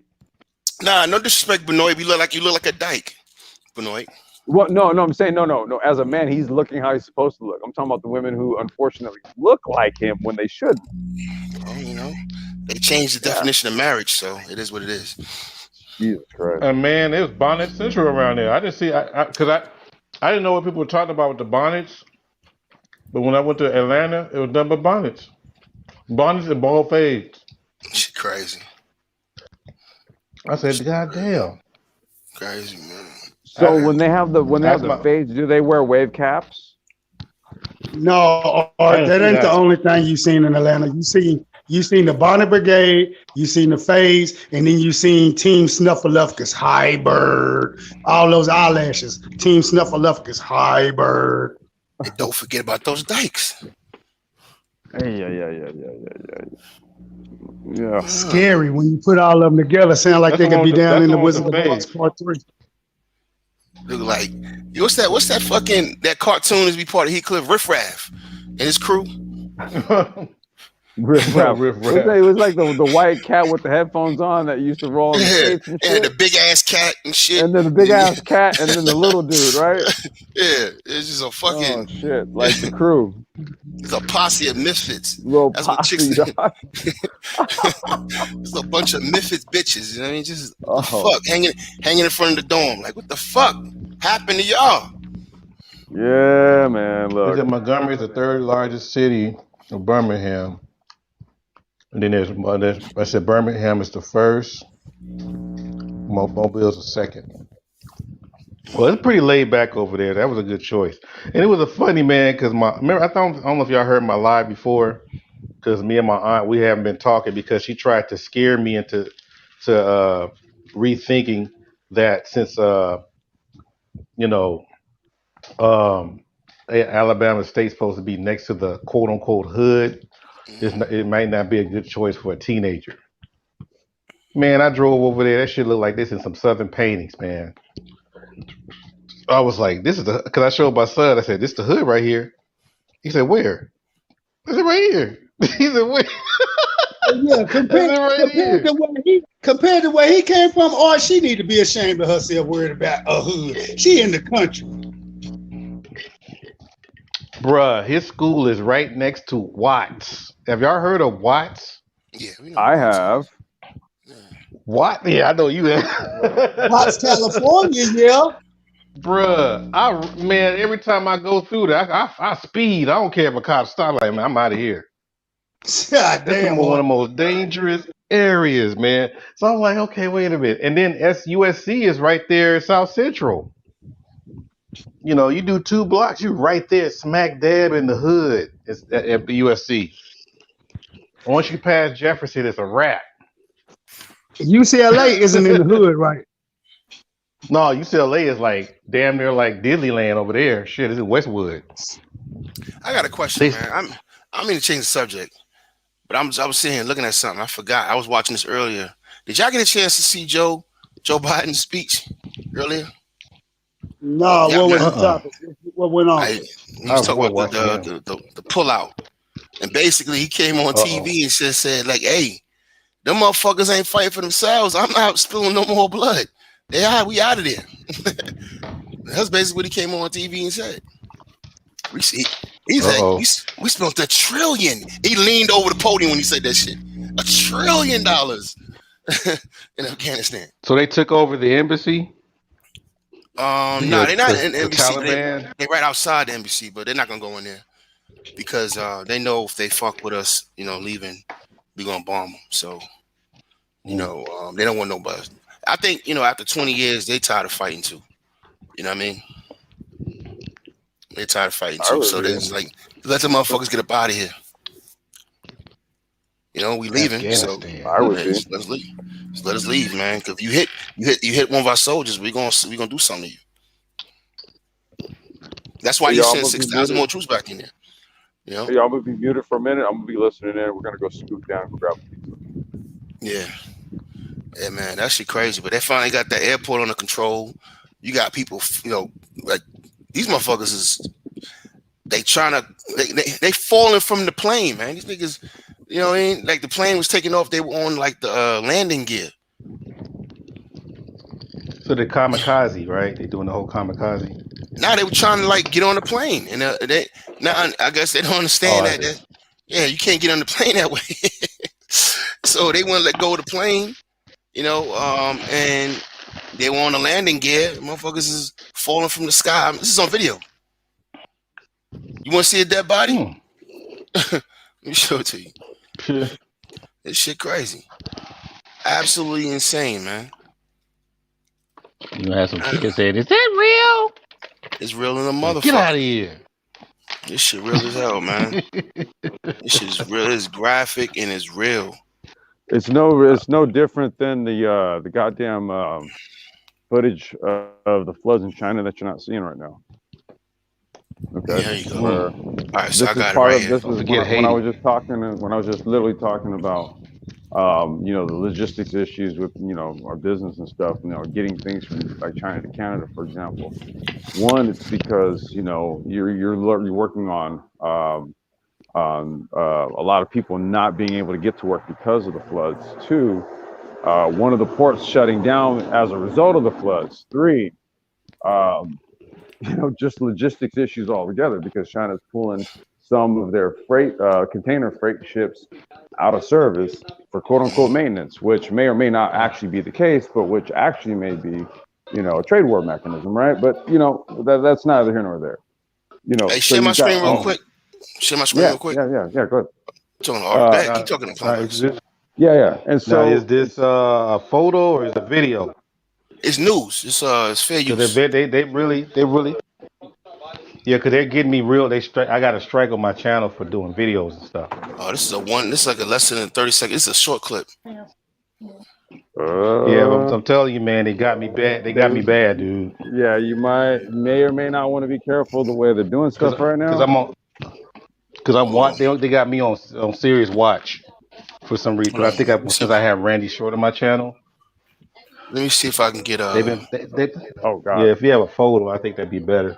Nah, no disrespect, Benoit. You look like a dyke, Benoit. Well, no, I'm saying no. As a man, he's looking how he's supposed to look. I'm talking about the women who unfortunately look like him when they shouldn't. Well, they changed the definition of marriage, so it is what it is. Jesus Christ. And man, it was bonnet central around there. I didn't see, because I didn't know what people were talking about with the bonnets. But when I went to Atlanta, it was nothing but bonnets. Bonnets and bald fades. Shit crazy. I said, God damn. Crazy, man. So when they have the fades, do they wear wave caps? No, that ain't the only thing you seen in Atlanta. You seen the Bonnet Brigade, you seen the fades, and then you seen Team Snuffleupagus, High Bird, all those eyelashes. Team Snuffleupagus, High Bird. And don't forget about those dykes. Yeah. Scary when you put all of them together. Sound like they could be down in the Wizard of Oz Part 3. Look like what's that fucking that cartoon is be part of Heathcliff Riff Raff and his crew? Riff Raff. It was like the white cat with the headphones on that used to roll on the skates and shit. And the big ass cat and shit. And then the big ass cat and then the little dude, right? Yeah, it's just a fucking shit, like the crew. It's a posse of misfits. Little That's posse, what chicks. It's a bunch of misfits bitches. You know what I mean? Just what the fuck hanging in front of the dorm. Like, what the fuck happened to y'all? Yeah, man. Look, Montgomery is the third largest city of Birmingham. And then I said Birmingham is the first. Mobile is the second. Well, it's pretty laid back over there. That was a good choice. And it was a funny, man, because I don't know if y'all heard my live before, because me and my aunt, we haven't been talking because she tried to scare me into rethinking that since, Alabama State's supposed to be next to the quote unquote hood. It might not be a good choice for a teenager. Man, I drove over there. That shit looked like this in some Southern paintings, man. I was like, this is because I showed my son. I said, this is the hood right here. He said, where? I said, right here. He said, where? Yeah, compared to where he came from, or she need to be ashamed of herself, worried about a hood. She in the country. Bruh, his school is right next to Watts. Have y'all heard of Watts? Yeah, I have. What? Yeah, I know you have. Watts, California, yeah. Bruh, every time I go through there, I speed. I don't care if a cop stop. Like, man, I'm out of here. God This damn. is one of the most dangerous areas, man. So I'm like, okay, wait a minute. And then USC is right there, South Central. You know, you do 2 blocks, you right there, smack dab in the hood at the USC. Once you pass Jefferson, it's a wrap. UCLA isn't in the hood, right? No, UCLA is like damn near like Disneyland over there. Shit, it's in Westwood. I got a question, man. I mean to change the subject, but I was sitting here looking at something. I forgot. I was watching this earlier. Did y'all get a chance to see Joe Biden's speech earlier? No, what was the topic? What went on? He was talking about the pullout. And basically he came on TV and said like, hey, them motherfuckers ain't fighting for themselves. I'm not spilling no more blood. We out of there. That's basically what he came on TV and said. He's like, we spent $1 trillion. He leaned over the podium when he said that shit. $1 trillion in Afghanistan. So they took over the embassy? No, they're not in the the embassy. Taliban. They right outside the embassy, but they're not gonna go in there because they know if they fuck with us, leaving, we gonna bomb them. So they don't want nobody. I think after 20 years, they tired of fighting too. You know what I mean? They tired of fighting too. So they're just like, let the motherfuckers get up out of here. We leaving. So just let us leave. Just let us leave, man. Cause if you hit one of our soldiers, we gonna do something to you. That's why you send 6,000 more troops back in there. Hey, y'all gonna be muted for a minute. I'm gonna be listening in. We're gonna go scoot down and grab a pizza. Yeah, man, that shit crazy. But they finally got the airport under control. You got people, like these motherfuckers is they falling from the plane, man. These niggas, like the plane was taking off. They were on like the landing gear. So the kamikaze, right? They doing the whole kamikaze. Now they were trying to like get on the plane, and I guess they don't understand that. You can't get on the plane that way. So they wouldn't let go of the plane, and they were on the landing gear. Motherfuckers is falling from the sky. This is on video. You want to see a dead body? Let me show it to you. This shit crazy. Absolutely insane, man. You have some kids saying, "Is that real?" It's real in a motherfucker. Get out of here. This shit real as hell, man. This shit is real. It's graphic and it's real. It's no different than the goddamn footage of the floods in China that you're not seeing right now. Okay. There you go. All right, so this I got is part it right of this here. is when I was just talking, when I was just literally talking about the logistics issues with our business and stuff, getting things from like China to Canada, for example. One, it's because you're working on a lot of people not being able to get to work because of the floods. Two, one of the ports shutting down as a result of the floods. Three, just logistics issues altogether because China's pulling some of their container freight ships out of service for quote unquote maintenance, which may or may not actually be the case, but which actually may be, a trade war mechanism, right? But that's neither here nor there. Hey, share my screen real quick. Share my screen real quick. Yeah. Go ahead. Talking to keep talking to Plumbers. Yeah. And so now, is this a photo or is it a video? It's news. It's fair use. They really. Yeah, because they're getting me real. I got a strike on my channel for doing videos and stuff. Oh, this is like a less than 30 seconds. It's a short clip. I'm telling you, man, they got me bad. They got me bad, dude. Yeah, you may or may not want to be careful the way they're doing stuff right now. They got me on serious watch for some reason. I think since I have Randy Short on my channel. Let me see if I can get oh god. Yeah, if you have a photo, I think that'd be better.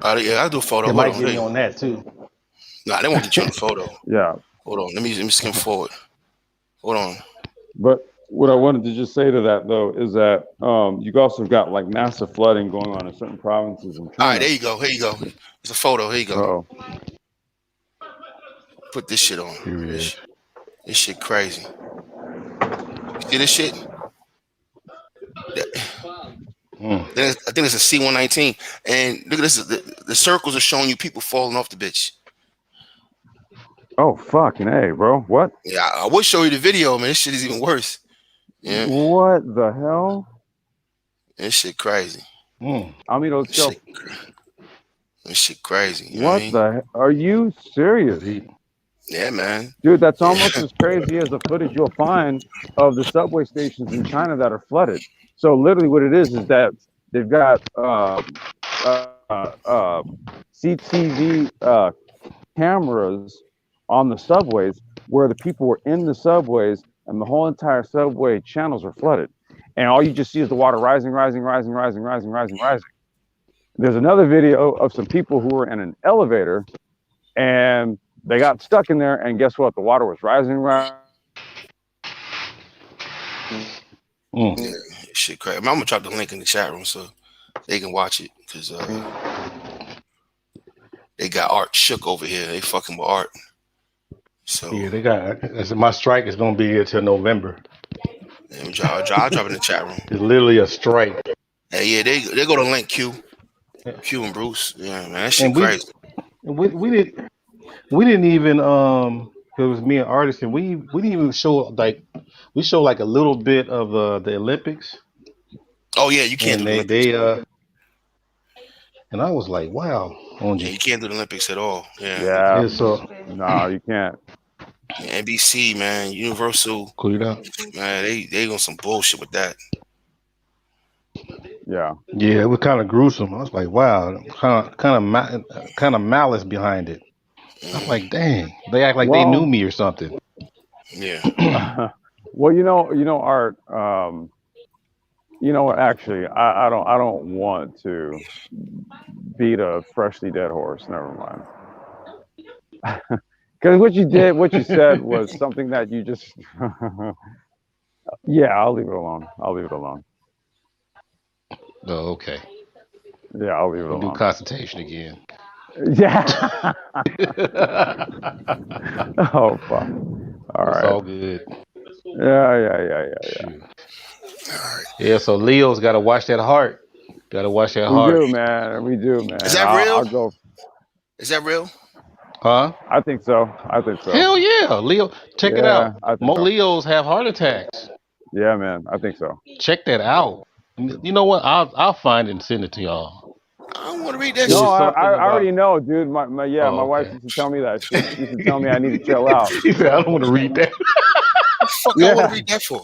I'll do a photo. They might get me on that too. Nah, they won't get you on the photo. Yeah. Hold on. Let me skim forward. Hold on. But what I wanted to just say to that though is that you also got like massive flooding going on in certain provinces in China. All right, there you go. Here you go. It's a photo. Here you go. Put this shit on. This shit crazy. You see this shit? I think it's a C-119. And look at this. The circles are showing you people falling off the bitch. Oh, fucking A, bro. What? Yeah, I would show you the video, man. This shit is even worse. Yeah. What the hell? This shit crazy. I mean, let's go. This shit crazy. You know what the heck? Are you serious? Yeah, man. Dude, that's almost as crazy as the footage you'll find of the subway stations in China that are flooded. So literally what it is that they've got CCTV cameras on the subways where the people were in the subways and the whole entire subway channels are flooded. And all you just see is the water rising. There's another video of some people who were in an elevator and they got stuck in there, and guess what? The water was rising. Yeah, shit crazy. I'm gonna drop the link in the chat room so they can watch it because they got Art shook over here. They fucking with Art. So yeah, they got. My strike is gonna be here till November. I'll drop it in the chat room. It's literally a strike. Hey, yeah, they go to link Q and Bruce. Yeah, man, that shit And crazy. we didn't even it was me and Artist, and we didn't even show like we showed like a little bit of the Olympics, Oh yeah, you can't and do the Olympics. and I was like, wow, Yeah, you can't do the Olympics at all. Yeah. Yeah. so No, you can't. NBC, man, Universal, cleared out. man, they on some bullshit with that. Yeah. Yeah, it was kind of gruesome. I was like, wow, kind of malice behind it. I'm like, dang, they act like they knew Well, me or something. Yeah. well, Art. Actually, I don't want to beat a freshly dead horse. Never mind. Because what you said was something that you just. Yeah, I'll leave it alone. Oh, okay. Yeah, I'll leave it We'll do alone. consultation again. Yeah. Oh fuck. All It's right. all good. Yeah. Yeah, so Leo's got to watch that heart. Got to watch that We heart. do, man. Is that real? I'll go. Is that real? I think so. Hell yeah, Leo. Check it Yeah, out. I think More so. Leos have heart attacks. Yeah, man. I think so. Check that out. You know what? I'll find it and send it to y'all. I don't want to read that No, shit. I already know, dude. My Oh, wife okay. used to tell me that shit. She used to tell me I need to chill out. He said, I don't want to read that. The fuck I want to read that for?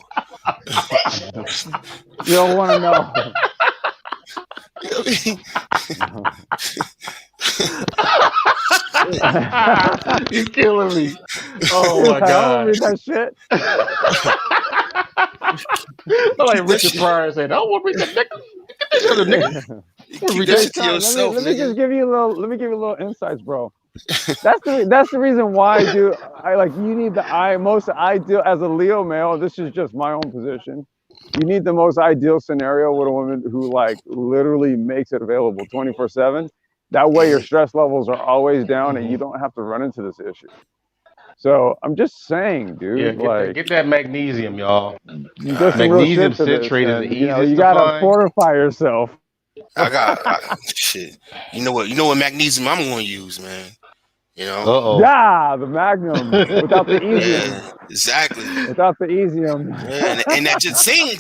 You don't want to know. He's killing me. Oh my I don't god. read that shit. I like Richard Pryor said, I don't want to read that nigga. Get this other nigga. Keep that shit to yourself, let me nigga. just give you a little insights, bro. That's the reason why, dude. You need the most ideal as a Leo male. This is just my own position. You need the most ideal scenario with a woman who literally makes it available 24/7. That way your stress levels are always down and you don't have to run into this issue. So I'm just saying, dude. Yeah, get that magnesium, y'all. There's some real Magnesium shit to this, citrate is the and easiest you to gotta find. fortify yourself. Shit. You know what magnesium I'm going to use, man. You know? Uh-oh. Yeah, the Magnum without the easium. Yeah, exactly. Without the easium. Yeah, and that just sing.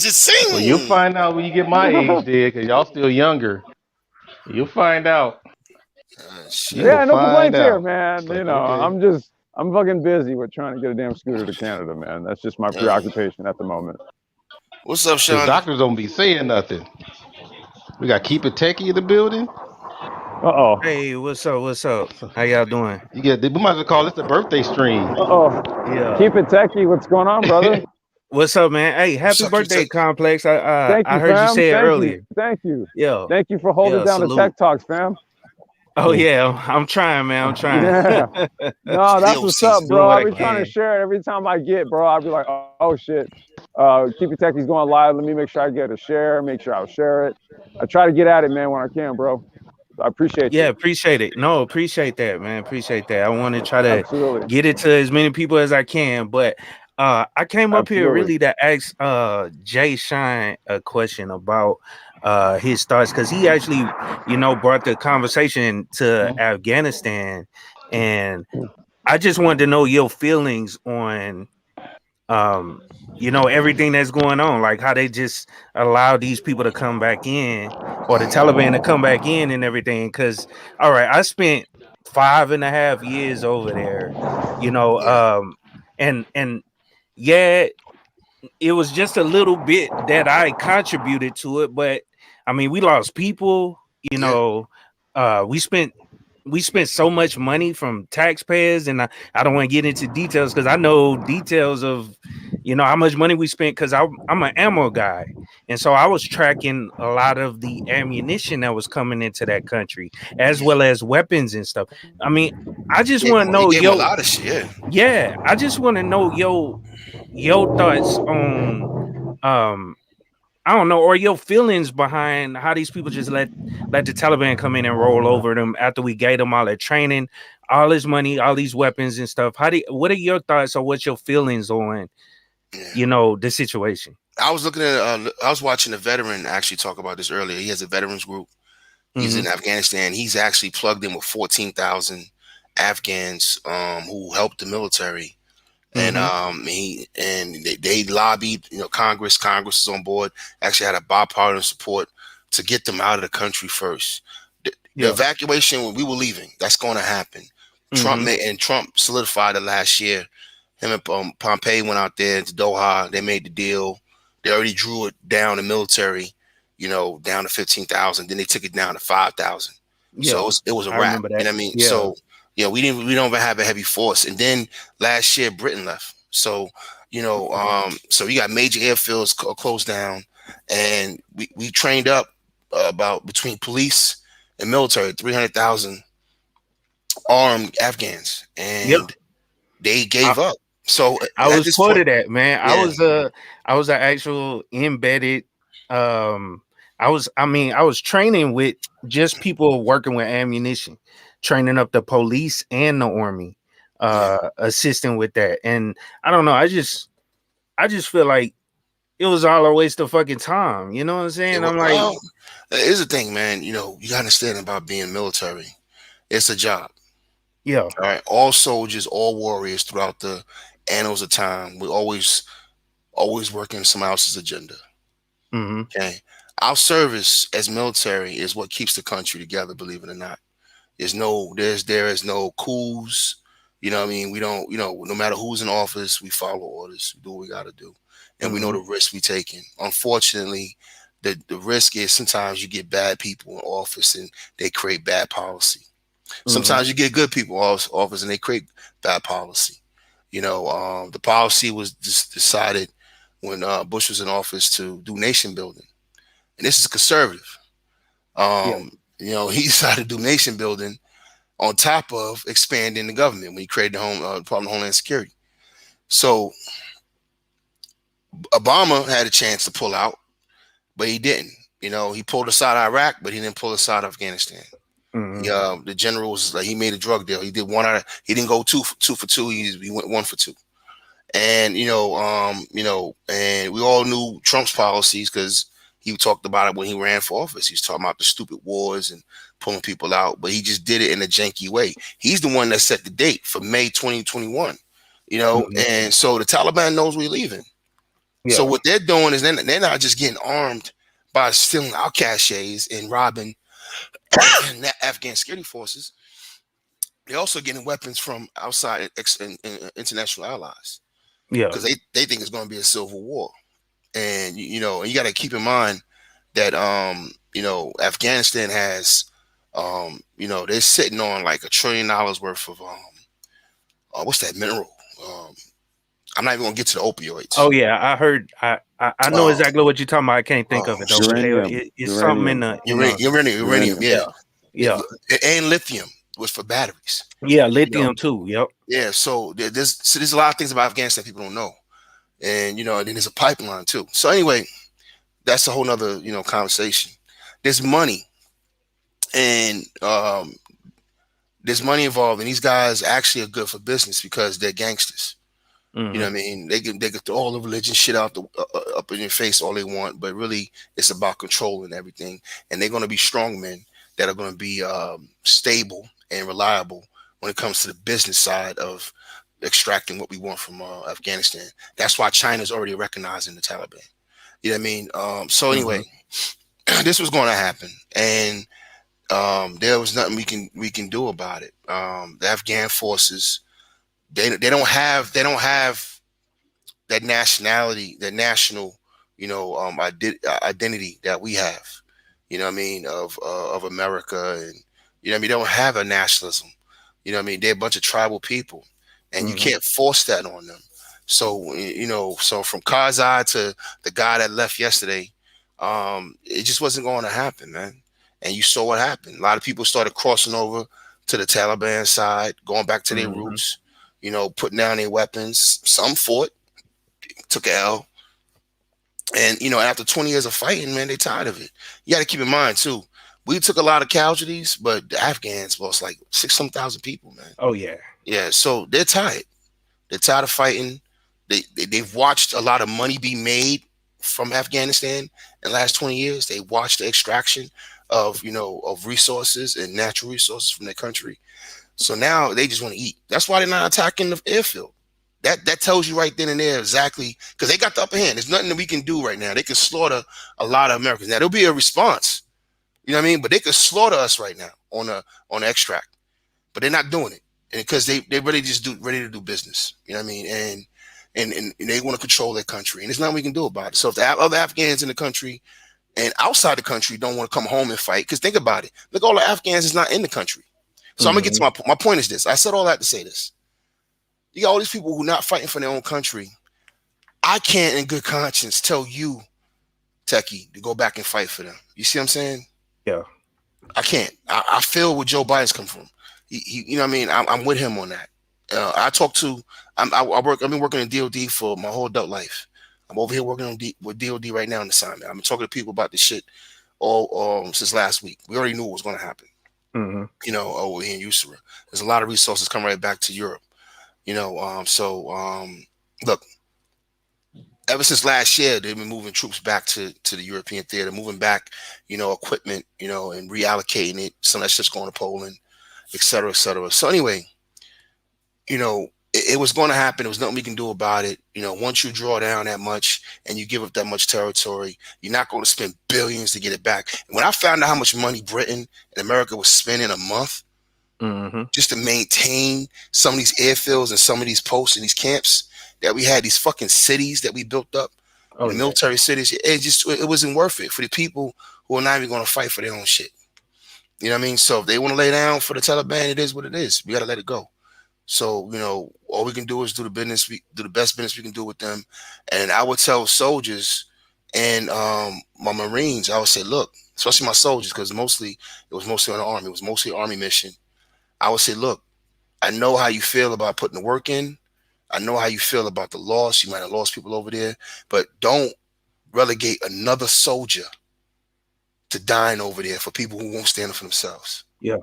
Well, you'll find out when you get my age, dude, because y'all still younger. You'll find out. Yeah, no complaints here, man. It's like, okay. I'm fucking busy with trying to get a damn scooter to Canada, man. That's just my preoccupation at the moment. What's up, Sean? Because doctors don't be saying nothing. We got Keep It Techie in the building. Uh-oh. Hey, what's up? How y'all doing? We might as well call this the birthday stream. Uh-oh. Yeah. Keep It Techie. What's going on, brother? What's up, man? Hey, happy birthday, Complex. Thank you, I heard fam. you say it earlier. Thank you. Yeah. Thank you for holding down salute. the Tech Talks, fam. Oh yeah, I'm trying, man. I'm trying. Yeah. No, that's what's up, bro. I'll be trying to can. share it every time I get, bro. I'll be like, oh shit. Keep It Techie's going live. Let me make sure I get a share. Make sure I'll share it. I try to get at it, man, when I can, bro. I appreciate you. Yeah, appreciate it. No, appreciate that, man. Appreciate that. I want to try to get it to as many people as I can, but I came up here really to ask Jay Shine a question about his thoughts, because he actually, brought the conversation to Afghanistan, and I just wanted to know your feelings on everything that's going on, like how they just allow these people to come back in, or the Taliban to come back in and everything. Because all right, I spent 5.5 years over there, and yeah, it was just a little bit that I contributed to it, but I mean, we lost people, we spent so much money from taxpayers, and I don't want to get into details because I know details of how much money we spent, because I'm an ammo guy, and so I was tracking a lot of the ammunition that was coming into that country, as well as weapons and stuff. I mean, I just want to know a lot of shit. Yeah, I just want to know your thoughts on I don't know, or your feelings behind how these people just let the Taliban come in and roll over them after we gave them all that training, all this money, all these weapons and stuff. What are your thoughts, or what's your feelings on the situation? I was looking at I was watching a veteran actually talk about this earlier. He has a veterans group. He's in Afghanistan. He's actually plugged in with 14,000 Afghans who helped the military. And they lobbied, Congress. Congress is on board. Actually had a bipartisan support to get them out of the country first. The evacuation when we were leaving, that's going to happen. Trump solidified it last year. Him and Pompeo went out there to Doha. They made the deal. They already drew it down, the military, down to 15,000. Then they took it down to 5,000. So it was a I wrap. remember that. And I mean, Yeah. so we don't even have a heavy force. And then last year Britain left. So so you got major airfields closed down, and we trained up about between police and military 300,000 armed Afghans, and they gave up. So I at was this part point, of that, man. yeah. I was an actual embedded. I was training with just people working with ammunition, training up the police and the army, assisting with that. And I don't know, I just feel like it was all a waste of fucking time. You know what I'm saying? I'm like, Well, here's the thing, man. You gotta understand about being military. It's a job. yeah. All right. All soldiers, all warriors throughout the annals of time, we always working somebody else's agenda. Okay. Our service as military is what keeps the country together, believe it or not. There is no coups. You know what I mean? We don't, no matter who's in office, we follow orders, we do what we gotta do. And we know the risk we taking. Unfortunately, the risk is sometimes you get bad people in office and they create bad policy. Sometimes you get good people in office and they create bad policy. The policy was decided when Bush was in office to do nation building, and this is conservative. He decided to do nation building on top of expanding the government when he created the Department of Homeland Security. So Obama had a chance to pull out, but he didn't. He pulled us out of Iraq, but he didn't pull us out of Afghanistan. The general was like, he made a drug deal. He did he didn't go two for two. He went 1 for 2. And and we all knew Trump's policies because he talked about it when he ran for office. He was talking about the stupid wars and pulling people out, but he just did it in a janky way. He's the one that set the date for May 2021. And so the Taliban knows we're leaving. So what they're doing is they're not just getting armed by stealing our caches and robbing Afghan security forces. They're also getting weapons from outside international allies. Because they think it's going to be a civil war. And you got to keep in mind that Afghanistan has they're sitting on like $1 trillion worth of what's that mineral? I'm not even gonna get to the opioids. Oh yeah, I heard. I know exactly what you're talking about. I can't think of it though. It's something in the uranium. Yeah. And lithium was for batteries. Yeah, lithium too. Yep. Yeah. So there's a lot of things about Afghanistan people don't know, and then there's a pipeline too. So anyway, that's a whole nother conversation. There's money, and there's money involved, and these guys actually are good for business because they're gangsters. You know what I mean? They can throw all the religion shit out up in your face all they want, but really it's about controlling everything. And they're going to be strong men that are going to be stable and reliable when it comes to the business side of extracting what we want from Afghanistan. That's why China's already recognizing the Taliban. You know what I mean? So anyway, this was going to happen, and there was nothing we can do about it. The Afghan forces. They don't have that nationality, that national, identity that we have. You know what I mean, of America, and they don't have a nationalism. They're a bunch of tribal people, and you can't force that on them. So so from Karzai to the guy that left yesterday, it just wasn't going to happen, man. And you saw what happened. A lot of people started crossing over to the Taliban side, going back to their roots. Putting down their weapons. Some fought, took a L. And, after 20 years of fighting, man, they tired of it. You got to keep in mind, too, we took a lot of casualties, but the Afghans lost like 6,000 people, man. Oh, yeah. Yeah, so they're tired. They're tired of fighting. They've watched a lot of money be made from Afghanistan in the last 20 years. They watched the extraction of of resources and natural resources from their country. So now they just want to eat. That's why they're not attacking the airfield. That tells you right then and there exactly, because they got the upper hand. There's nothing that we can do right now. They can slaughter a lot of Americans. Now there'll be a response, you know what I mean? But they could slaughter us right now on the extract, but they're not doing it, and because they really ready to do business, you know what I mean? And they want to control their country, and there's nothing we can do about it. So if the other Afghans in the country and outside the country don't want to come home and fight, because think about it, look, all the Afghans is not in the country. So I'm gonna get to my point is this. I said all that to say this. You got all these people who are not fighting for their own country. I can't, in good conscience, tell you, Techie, to go back and fight for them. You see what I'm saying? Yeah. I can't. I feel where Joe Biden's come from. He you know what I mean? I'm with him on that. I talk to. I've been working in DOD for my whole adult life. I'm over here working with DOD right now on assignment. I've been talking to people about this shit all since last week. We already knew what was going to happen. Over here in USERA, there's a lot of resources coming right back to Europe. Look, ever since last year, they've been moving troops back to the European theater, moving back, equipment, and reallocating it. Some of that's just going to Poland, et cetera, et cetera. So anyway, it was going to happen. There was nothing we can do about it. Once you draw down that much and you give up that much territory, you're not going to spend billions to get it back. And when I found out how much money Britain and America was spending a month just to maintain some of these airfields and some of these posts and these camps that we had, these fucking cities that we built up, the military cities, it wasn't worth it for the people who are not even going to fight for their own shit. You know what I mean? So if they want to lay down for the Taliban, it is what it is. We got to let it go. So, all we can do is do the best business we can do with them. And I would tell soldiers and my Marines, I would say, look, especially my soldiers, because it was mostly on the Army. It was mostly an Army mission. I would say, look, I know how you feel about putting the work in. I know how you feel about the loss. You might have lost people over there, but don't relegate another soldier to dying over there for people who won't stand up for themselves. Yeah.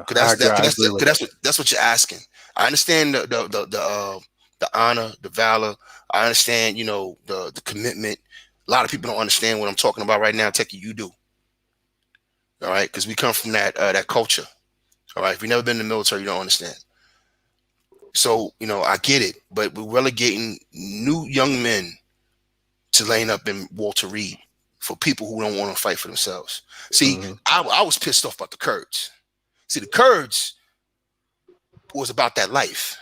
That's what you're asking. I understand the honor, the valor. I understand, the commitment. A lot of people don't understand what I'm talking about right now. Techie, you do. All right, because we come from that culture. All right, if you've never been in the military, you don't understand. So, I get it, but we're relegating new young men to laying up in Walter Reed for people who don't want to fight for themselves. See, I was pissed off about the Kurds. See, the Kurds was about that life.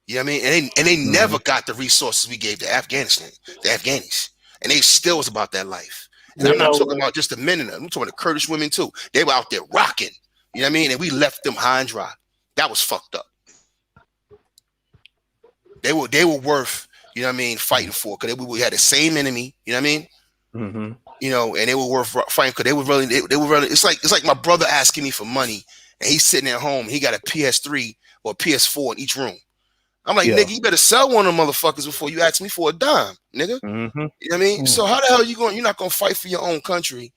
You know what I mean? And they never got the resources we gave to Afghanistan, the Afghanis. And they still was about that life. And I'm not talking about just the men in them. I'm talking about the Kurdish women too. They were out there rocking. You know what I mean? And we left them high and dry. That was fucked up. They were worth, fighting for, because we had the same enemy. You know what I mean? And they were worth fighting because they were really. It's like my brother asking me for money, and he's sitting at home. He got a PS3 or a PS4 in each room. I'm like, nigga, you better sell one of them motherfuckers before you ask me for a dime, nigga. You know what I mean? So how the hell you're not gonna fight for your own country,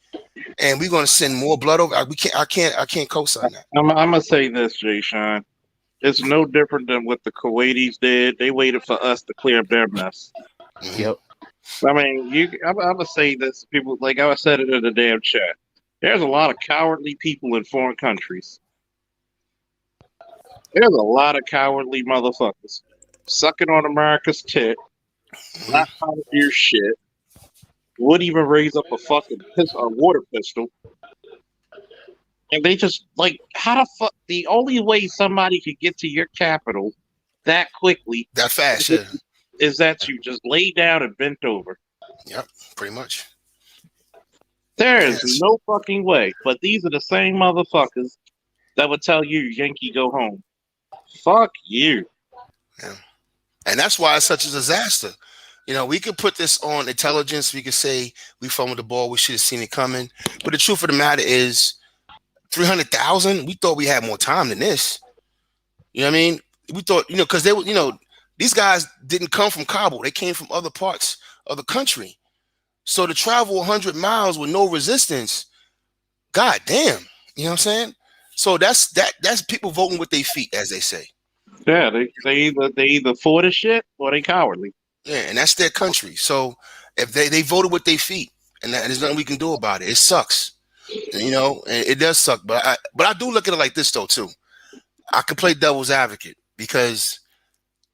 and we're gonna send more blood over? I can't co-sign that. I'm gonna say this, Jay Sean. It's no different than what the Kuwaitis did. They waited for us to clear their mess. Yep. I mean, I'm gonna say this, people. Like I said it in the damn chat. There's a lot of cowardly people in foreign countries. There's a lot of cowardly motherfuckers sucking on America's tit, not trying to do shit. Would even raise up a fucking water pistol. And they just, how the fuck, the only way somebody could get to your capital that quickly, that fast, is that you just lay down and bent over. Yep, pretty much. There is no fucking way. But these are the same motherfuckers that would tell you, Yankee, go home. Fuck you. Yeah. And that's why it's such a disaster. We could put this on intelligence. We could say we fumbled the ball. We should have seen it coming. But the truth of the matter is, 300,000. We thought we had more time than this. You know what I mean? We thought, because they were, these guys didn't come from Kabul. They came from other parts of the country. So to travel 100 miles with no resistance, god damn. You know what I'm saying? So that's people voting with their feet, as they say. Yeah, they either for the shit or they cowardly. Yeah, and that's their country. So if they voted with their feet, and there's nothing we can do about it. It sucks, you know, and it does suck. But I do look at it like this though too. I could play devil's advocate because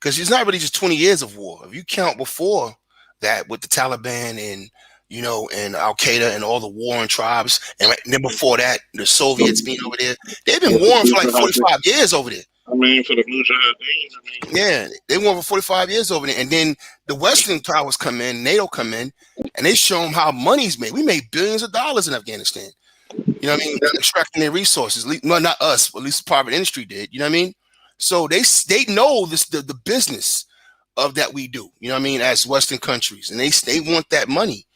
it's not really just 20 years of war. If you count before that with the Taliban and and Al Qaeda and all the warring tribes, and then before that, the Soviets being over there, they've been warring for like 45 years over there. I mean, for the Mujahideen, Yeah, they won for 45 years over there. And then the Western powers come in, NATO come in, and they show them how money's made. We made billions of dollars in Afghanistan. You know what I mean? Extracting their resources. Well, not us, but at least the private industry did. You know what I mean? So they know the business of that we do. You know what I mean? As Western countries, and they want that money.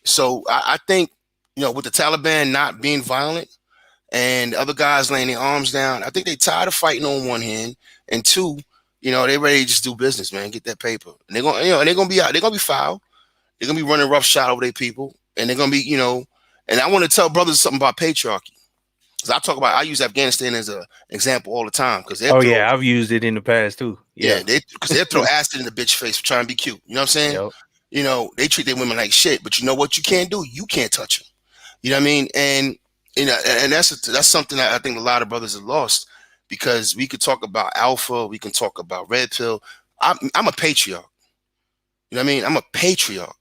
So I think with the Taliban not being violent and other guys laying their arms down, I think they tired of fighting on one hand, and two, they ready to just do business, man, get that paper. And they're gonna they're gonna be out. They're gonna be foul. They're gonna be running roughshod over their people, and they're gonna be And I want to tell brothers something about patriarchy. Because I use Afghanistan as an example all the time. Because yeah, I've used it in the past too. Yeah, because they throw acid in the bitch face for trying to be cute. You know what I'm saying? Yep. They treat their women like shit. But you know what you can't do? You can't touch them. You know what I mean? And and that's something that I think a lot of brothers have lost. Because we could talk about alpha, we can talk about red pill. I'm a patriarch. You know what I mean? I'm a patriarch.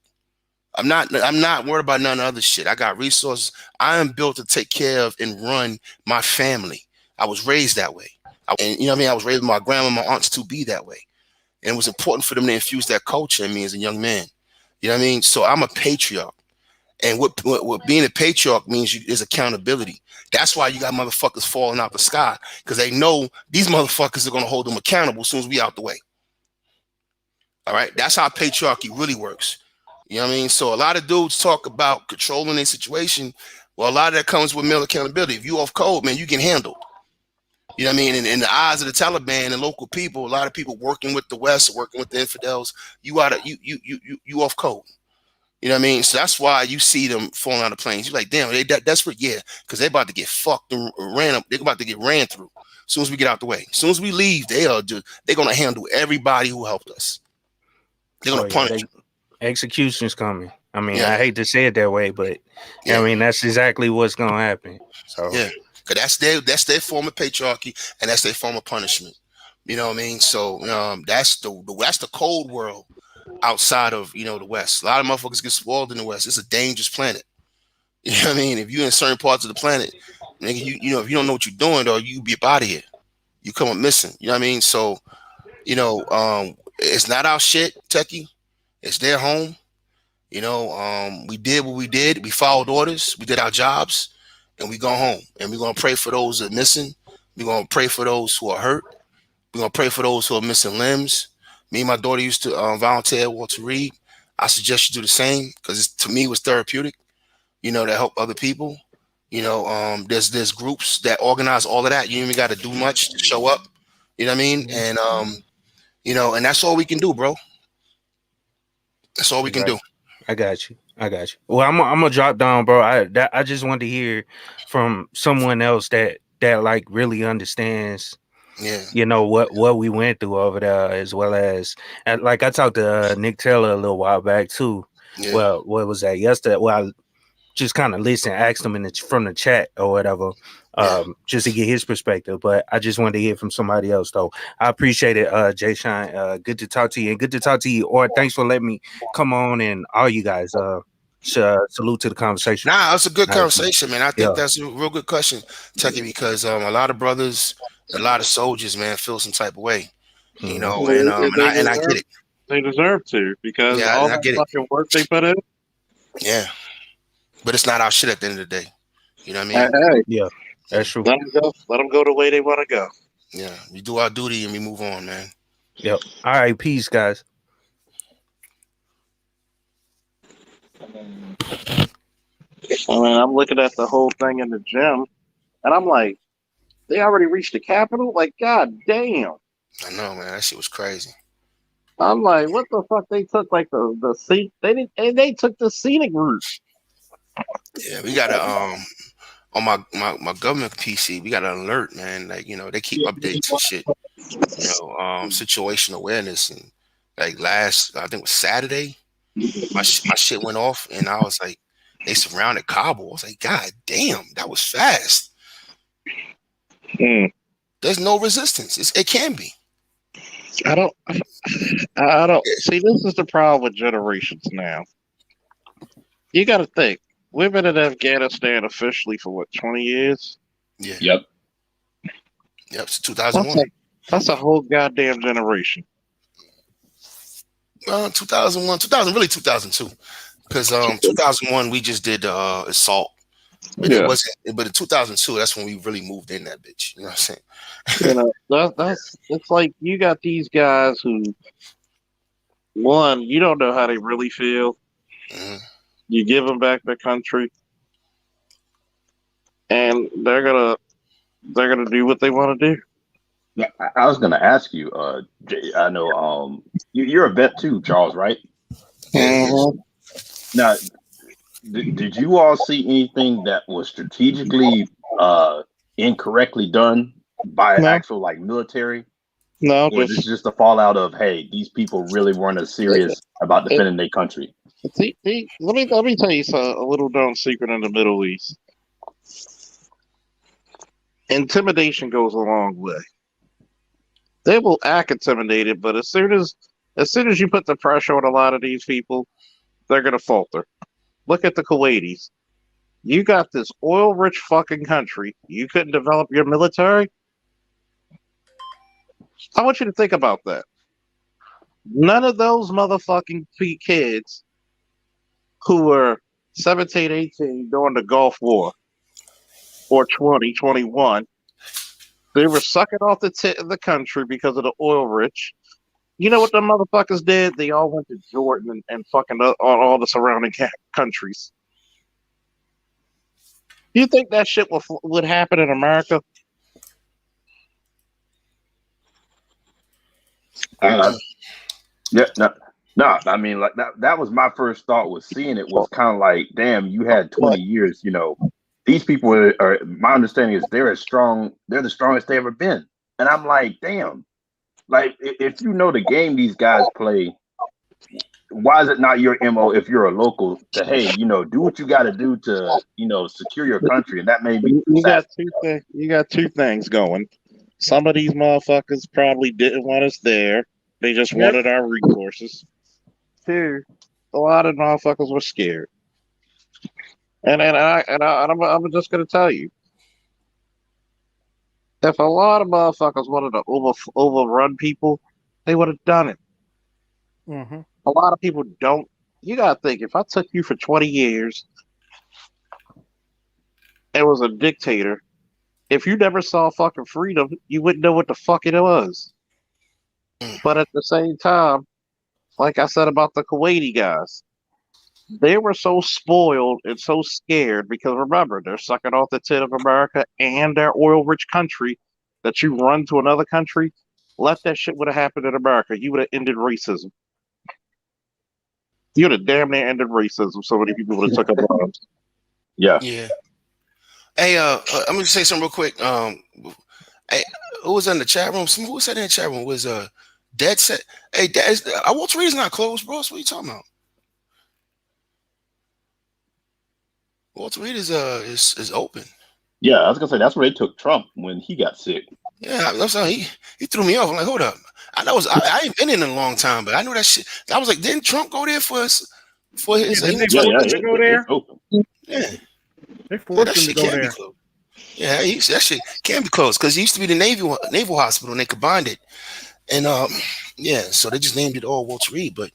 I'm not worried about none of the other shit. I got resources. I am built to take care of and run my family. I was raised that way. And you know what I mean? I was raised with my grandma and my aunts to be that way. And it was important for them to infuse that culture in me as a young man. You know what I mean? So I'm a patriarch. And what being a patriarch means is accountability. That's why you got motherfuckers falling out the sky. Because they know these motherfuckers are going to hold them accountable as soon as we out the way. All right? That's how patriarchy really works. You know what I mean? So a lot of dudes talk about controlling their situation. Well, a lot of that comes with male accountability. If you off code, man, you get handled. You know what I mean? And in the eyes of the Taliban and local people, a lot of people working with the West, working with the infidels, you off code. You know what I mean? So that's why you see them falling out of planes. You're like, damn, they desperate? Yeah, because they're about to get fucked and ran up. They're about to get ran through as soon as we get out the way. As soon as we leave, they're going to handle everybody who helped us. They're going to punish. Execution's coming. I mean, I hate to say it that way, but I mean that's exactly what's gonna happen. So because that's their form of patriarchy, and that's their form of punishment. You know what I mean? So that's the cold world outside of the West. A lot of motherfuckers get spoiled in the West. It's a dangerous planet. You know what I mean? If you're in certain parts of the planet, nigga, if you don't know what you're doing, though, you be up out of here. You come up missing. You know what I mean? So it's not our shit, Techie. It's their home. We did what we did. We followed orders. We did our jobs, and we go home. And we're gonna pray for those that are missing. We're gonna pray for those who are hurt. We're gonna pray for those who are missing limbs. Me and my daughter used to volunteer at Walter Reed. I suggest you do the same because to me it was therapeutic. To help other people. There's groups that organize all of that. You ain't even got to do much to show up. You know what I mean? And and that's all we can do, bro. That's all we can do. I got you. Well, I'm gonna drop down, bro. I just wanted to hear from someone else that like really understands. What we went through over there, as well as like I talked to Nick Taylor a little while back too. Yeah. Well, what was that yesterday? Well, I just kind of listened, asked him from the chat or whatever, just to get his perspective. But I just wanted to hear from somebody else, though. I appreciate it, Jay Shine. Good to talk to you, and good to talk to you. Or thanks for letting me come on, and all you guys. Salute to the conversation. Nah, it's a good conversation, man. I think that's a real good question, Tucky, because a lot of brothers, a lot of soldiers, man, feel some type of way, and I get it. They deserve to because all that fucking work they put in. Yeah. But it's not our shit at the end of the day. You know what I mean? Hey. Yeah, that's true. Let them go the way they want to go. Yeah, we do our duty and we move on, man. Yep. All right, peace, guys. I'm looking at the whole thing in the gym, and I'm like, they already reached the Capitol? Like, god damn. I know, man. That shit was crazy. I'm like, what the fuck? They took like the seat. They took the scenic route. Yeah, we got on my government PC, we got an alert, man. Like, they keep updates and shit. Situational awareness, and like last, I think it was Saturday. My shit went off, and I was like, they surrounded Kabul. I was like, God damn, that was fast. There's no resistance. It can be. I don't see. This is the problem with generations now. You got to think. We've been in Afghanistan officially for what, 20 years? Yeah. Yep. Yep. It's 2001. That's a whole goddamn generation. 2001, 2002, because 2001 we just did assault, but it wasn't. But in 2002, that's when we really moved in that bitch. You know what I'm saying? You know, it's like you got these guys who, one, you don't know how they really feel. You give them back their country, and they're gonna do what they want to do. Yeah, I was gonna ask you. I know you're a vet too, Charles, right? Now, did you all see anything that was strategically incorrectly done by actual like military? No, or is this just a fallout of, hey, these people really weren't as serious about defending their country? See, let me tell you a little known secret in the Middle East. Intimidation goes a long way. They will act intimidated, but as soon as you put the pressure on a lot of these people, they're gonna falter. Look at the Kuwaitis. You got this oil-rich fucking country. You couldn't develop your military? I want you to think about that. None of those motherfucking kids who were 17, 18 during the Gulf War or 20, 21, they were sucking off the tit of the country because of the oil rich. You know what the motherfuckers did? They all went to Jordan and fucking all the surrounding countries. You think that shit would happen in America? Yeah, no. I mean, like that was my first thought. Was seeing it was kind of like, damn, you had 20 years. You know, these people are. My understanding is they're as strong. They're the strongest they ever been. And I'm like, damn. Like, if you know the game these guys play, why is it not your MO if you're a local to, hey, you know, do what you got to do to, you know, secure your country? And that may be You got two things going. Some of these motherfuckers probably didn't want us there. They just wanted our resources. Two, a lot of motherfuckers were scared. And I'm just gonna tell you, if a lot of motherfuckers wanted to overrun people, they would have done it. Mm-hmm. A lot of people don't. You gotta think, if I took you for 20 years and was a dictator, if you never saw fucking freedom, you wouldn't know what the fuck it was. But at the same time, like I said about the Kuwaiti guys, they were so spoiled and so scared because remember, they're sucking off the tit of America and their oil-rich country that you run to another country. Let that shit would have happened in America. You would have ended racism. You would have damn near ended racism. So many people would have took up arms. Yeah. Hey, I'm gonna say something real quick. Hey, who was in the chat room? Who said in the chat room was Dead set. Hey, Walter Reed is not closed, bro. So what are you talking about? Walter Reed is open. Yeah, I was gonna say that's where they took Trump when he got sick. Yeah, I'm sorry. He threw me off. I'm like, hold up. I ain't been in a long time, but I knew that shit. I was like, didn't Trump go there for his? Didn't they force him to go there? Yeah, They forced him to shit go can't be there. closed. Yeah, that shit can be closed because it used to be the naval hospital and they combined it, and yeah, so they just named it all Walter Reed. But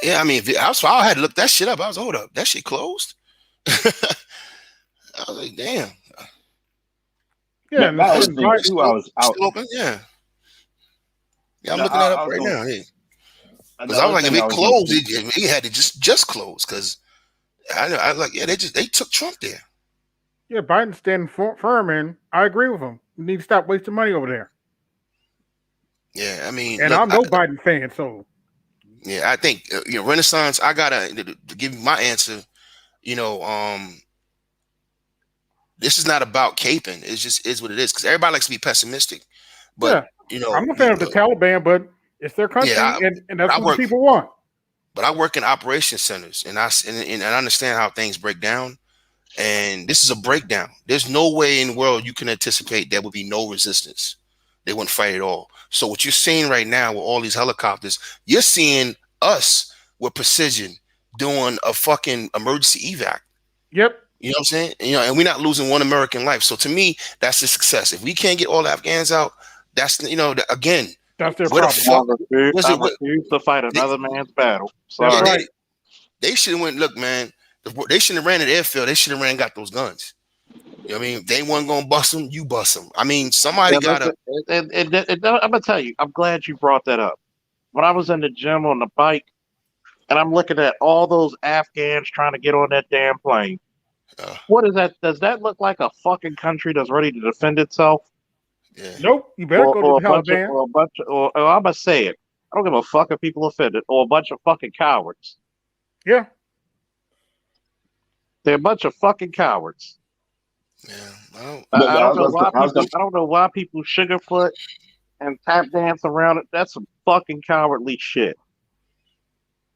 yeah, I mean, I had to look that shit up. I was hold up, that shit closed. I was like, damn. Yeah, that was the thing too. I was out. Still open? Yeah. Yeah, I'm looking that up right now. Yeah. Because I was like, if it closed, it had to just close. Because I like, yeah, they took Trump there. Yeah, Biden's standing firm, and I agree with him. We need to stop wasting money over there. Yeah, I mean, and look, I'm no Biden fan, so. Yeah, I think Renaissance. I gotta to give you my answer. This is not about caping. It just is what it is. Because everybody likes to be pessimistic, but yeah. I'm a fan of the Taliban, but It's their country, Yeah, and that's I what the work, people want. but I work in operation centers, and and I understand how things break down. And this is a breakdown. There's no way in the world you can anticipate there would be no resistance. They wouldn't fight at all. So what you're seeing right now with all these helicopters, you're seeing us with precision doing a fucking emergency evac. Yep. You know what I'm saying? And we're not losing one American life. So to me, that's a success. If we can't get all the Afghans out, that's again, that's their what problem. the fuck? I refuse to fight another man's battle. That's Sorry. right. They should have went. Look, man, they shouldn't have ran at the airfield. They should have ran and got those guns. You know what I mean? If they weren't gonna bust them, you bust them. I mean, somebody gotta. I'm gonna tell you. I'm glad you brought that up. When I was in the gym on the bike, and I'm looking at all those Afghans trying to get on that damn plane. What is that? Does that look like a fucking country that's ready to defend itself? Yeah. Nope. You better go to the Taliban. Or I'm gonna say it. I don't give a fuck if people offended, or a bunch of fucking cowards. Yeah. They're a bunch of fucking cowards. Yeah. Well, I don't know why people sugarfoot and tap dance around it. That's some fucking cowardly shit.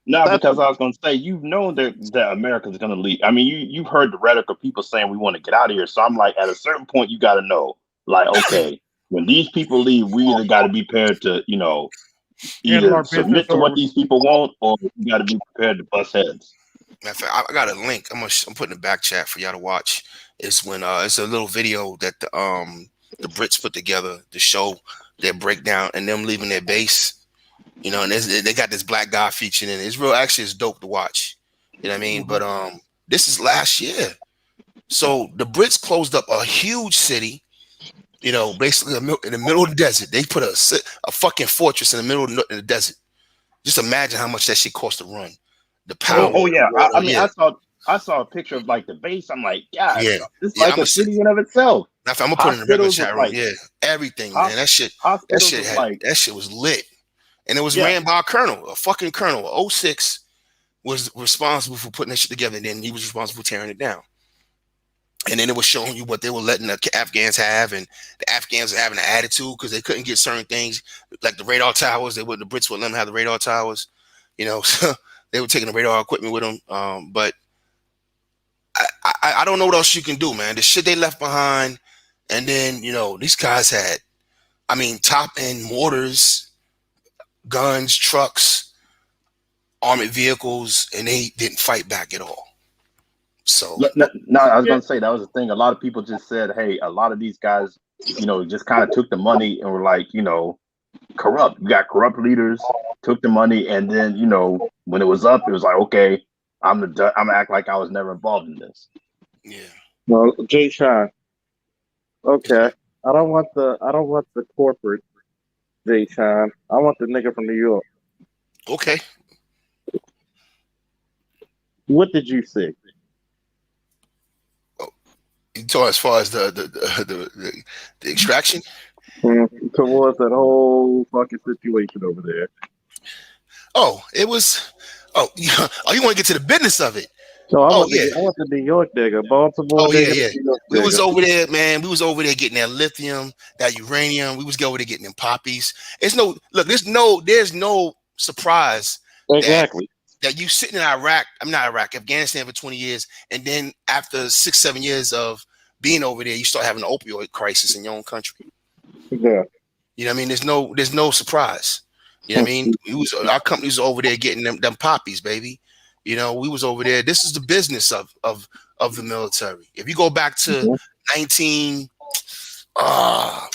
No, because I was going to say, that America's going to leave. I mean, you've heard the rhetoric of people saying we want to get out of here. So I'm like, at a certain point, you got to know, like, okay, when these people leave, we either got to be prepared to, either submit to what these people want, or we got to be prepared to bust heads. Matter of fact, I got a link. I'm putting in the back chat for y'all to watch. It's when it's a little video that the Brits put together to show their breakdown and them leaving their base. And they got this black guy featured in it. It's dope to watch. You know what I mean? But this is last year. So the Brits closed up a huge city, basically in the middle of the desert. They put a fucking fortress in the middle of the desert. Just imagine how much that shit cost to run. The power. Oh yeah. I saw a picture of like the base. I'm like, God, it's like a city in of itself. I'm gonna put it in the regular chat room. Yeah, everything, man. That shit was lit. And it was ran by a fucking colonel. 06 was responsible for putting that shit together. And then he was responsible for tearing it down. And then it was showing you what they were letting the Afghans have. And the Afghans were having an attitude because they couldn't get certain things like the radar towers. The Brits wouldn't let them have the radar towers. So they were taking the radar equipment with them. But I don't know what else you can do, man. The shit they left behind. And then, these guys had, top end mortars, guns, trucks, armored vehicles, and they didn't fight back at all. So no, I was gonna say that was the thing. A lot of people just said, hey, a lot of these guys, just kind of took the money and were like, corrupt. You got corrupt leaders, took the money, and then when it was up, it was like, okay, I'm gonna act like I was never involved in this. Yeah. Well, Jay Sean. Okay. I don't want the corporate Jay Sean. I want the nigga from New York. Okay. What did you say? Oh, you talk as far as the extraction? Towards that whole fucking situation over there. Oh, it was. Oh, you want to get to the business of it? So I want the New York nigga, Baltimore. Oh nigga, yeah. We was over there, man. We was over there getting that lithium, that uranium. We was over there getting them poppies. There's no surprise. Exactly. That you sitting in Afghanistan for 20 years, and then after 6-7 years of being over there, you start having an opioid crisis in your own country. Yeah. You know what I mean? There's no surprise. You know what I mean? Our company was over there getting them poppies, baby. We was over there. This is the business of the military. If you go back to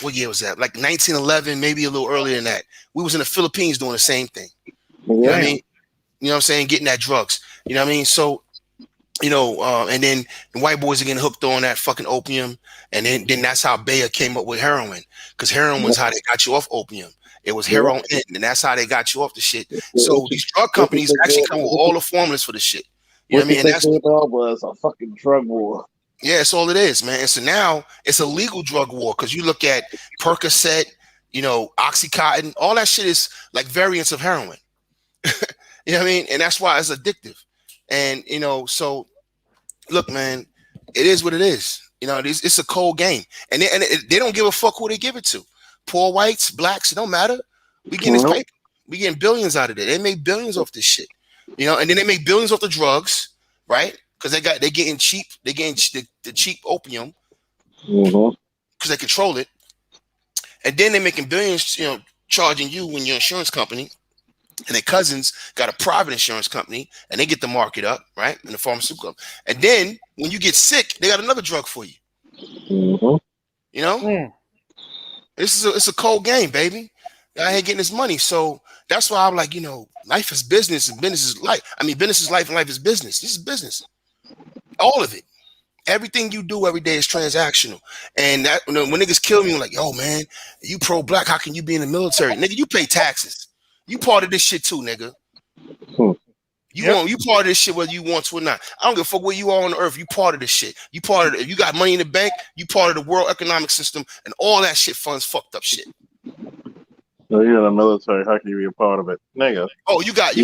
what year was that? Like 1911, maybe a little earlier than that. We was in the Philippines doing the same thing. You know what I mean? You know what I'm saying? Getting that drugs. You know what I mean? So, and then the white boys are getting hooked on that fucking opium. And then that's how Bayer came up with heroin. Because heroin was how they got you off opium. It was heroin, and that's how they got you off the shit. So these drug companies actually come with all the formulas for the shit. You know what I mean? And that's was a fucking drug war. Yeah, that's all it is, man. And so now it's a legal drug war because you look at Percocet, Oxycontin, all that shit is like variants of heroin. You know what I mean? And that's why it's addictive. And so look, man, it is what it is. It's a cold game, and they don't give a fuck who they give it to. Poor whites, blacks, it don't matter. We getting this paper. We getting billions out of it. They make billions off this shit, you know, and then they make billions off the drugs, right? Because they're getting cheap. They're getting the cheap opium because they control it, and then they're making billions, you know, charging you when your insurance company and their cousins got a private insurance company, and they get the market up, right? And the pharmaceutical, and then when you get sick, they got another drug for you. You know, it's a cold game, baby. I ain't getting this money, so that's why I'm like, you know, life is business and business is life. I mean, business is life and life is business. This is business, all of it. Everything you do every day is transactional. And that when niggas kill me, I'm like, yo, man, you pro-black, how can you be in the military? Nigga, you pay taxes. You part of this shit too, nigga. You part of this shit whether you want to or not. I don't give a fuck where you are on the earth. You part of this shit. You part of it. If you got money in the bank, you part of the world economic system, and all that shit funds fucked up shit. So you're in the military. How can you be a part of it, nigga? Oh, you got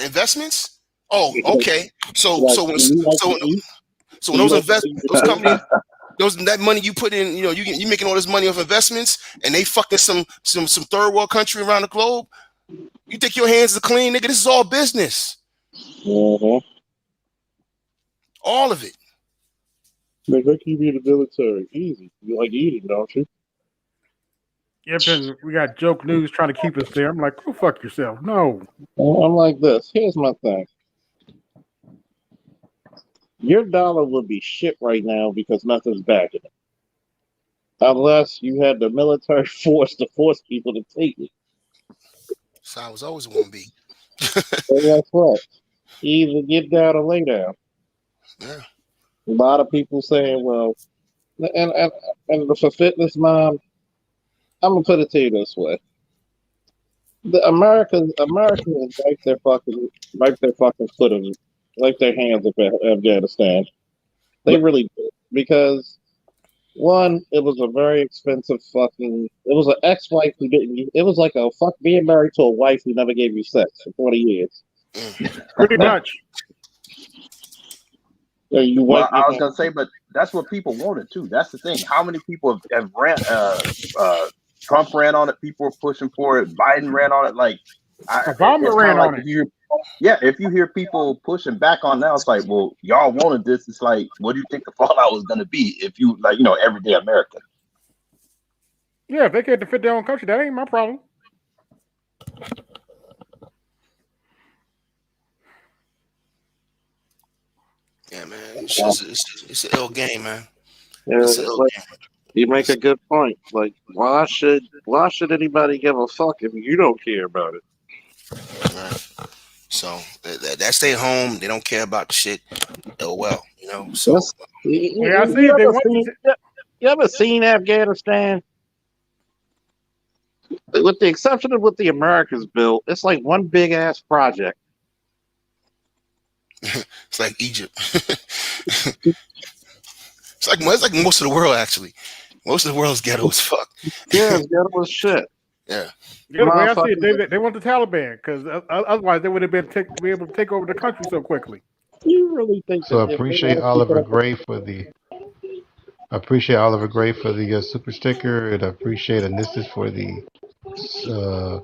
investments. Oh, okay. So when those companies, that money you put in, you know, you making all this money off investments, and they fucking some third world country around the globe. You think your hands are clean, nigga? This is all business. All of it. Like, how can you be in the military? Easy. You like eating, don't you? Yep, and we got joke news trying to keep us there. I'm like, go fuck yourself. No. I'm like this. Here's my thing. Your dollar would be shit right now because nothing's backing it. Unless you had the military force to force people to take it. So I was always want to be. So that's what. Either get down or lay down. Yeah. A lot of people saying, well, and for fitness, mom, I'm gonna put it to you this way: the Americans wipe their fucking foot in, wipe their hands up at Afghanistan. They really did, because one, it was a very expensive fucking. It was an ex-wife who didn't. It was like a fuck being married to a wife who never gave you sex for 20 years. Pretty much. You well, I was gonna say, but that's what people wanted too. That's the thing. How many people have ran? Trump ran on it. People were pushing for it. Biden ran on it. Like Obama ran on it. If you hear people pushing back on that, it's like, well, y'all wanted this. It's like, what do you think the fallout was going to be if you, like, you know, everyday American? Yeah, if they can't defend their own country, that ain't my problem. Yeah, man. It's an ill game, man. Yeah, like, you make a good point. Like, why should anybody give a fuck if you don't care about it? Right. So that stay home. They don't care about the shit. Oh well, you know. So yeah, I see it. You ever seen Afghanistan? With the exception of what the Americans built, it's like one big ass project. It's like Egypt. It's like most of the world, actually. Most of the world's ghetto as fuck. Yeah, it's ghetto as shit. Yeah. Yeah, the way I see it, they want the Taliban because otherwise they would have be able to take over the country so quickly. You really think so? I appreciate Oliver Gray for the super sticker, and I appreciate Anistis for the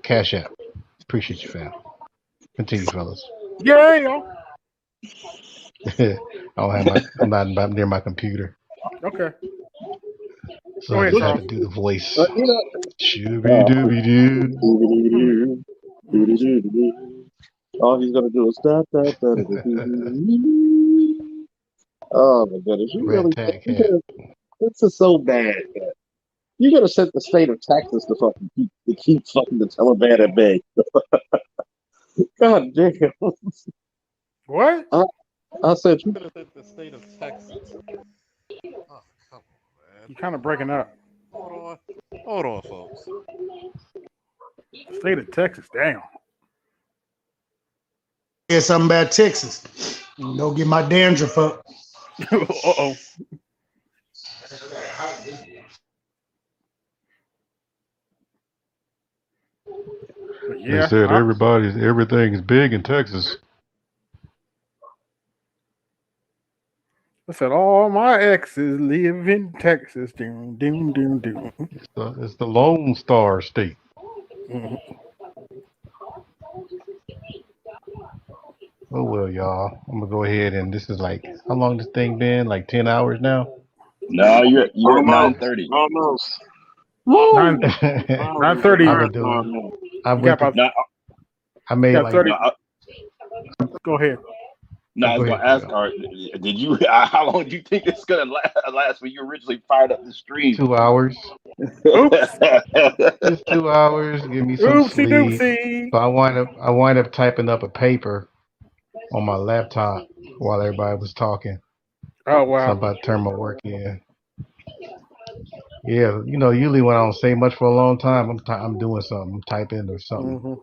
Cash App. Appreciate you, fam. Continue, fellas. Yeah. I'm not near my computer. Okay. So I just have to do the voice. Shooby dooby doo. All he's gonna do is da da da da da. Oh my goodness! You really this is so bad. Man. You gotta set the state of Texas to keep fucking the Taliban at bay. God damn. What? I said you gotta set the state of Texas. Oh, come on, man. You're kind of breaking up. Hold on, folks. State of Texas, damn. Yeah, something about Texas. Go get my dandruff up. Uh-oh. Yeah, they said everything is big in Texas. I said all my exes live in Texas. Doom. It's the Lone Star State. Mm-hmm. Oh well, y'all. I'm gonna go ahead and this is like how long this thing been? Like 10 hours now. No, you're at Almost, 9:30. almost. Nine Woo! 9:30. I've Alright, been doing. man. I You got went to. about No, I you made got like. 30. no, Go ahead. no. Oh, I go was going ahead, to ask, Phil. Art, did you? How long do you think it's going to last when you originally fired up the stream? 2 hours. Oops. Just 2 hours. Give me some Oopsie sleep. doopsie. So I wind up typing up a paper on my laptop while everybody was talking. Oh So I'm wow. about to turn my work in. Yeah, usually when I don't say much for a long time, I'm doing something, I'm typing or something. Mm-hmm.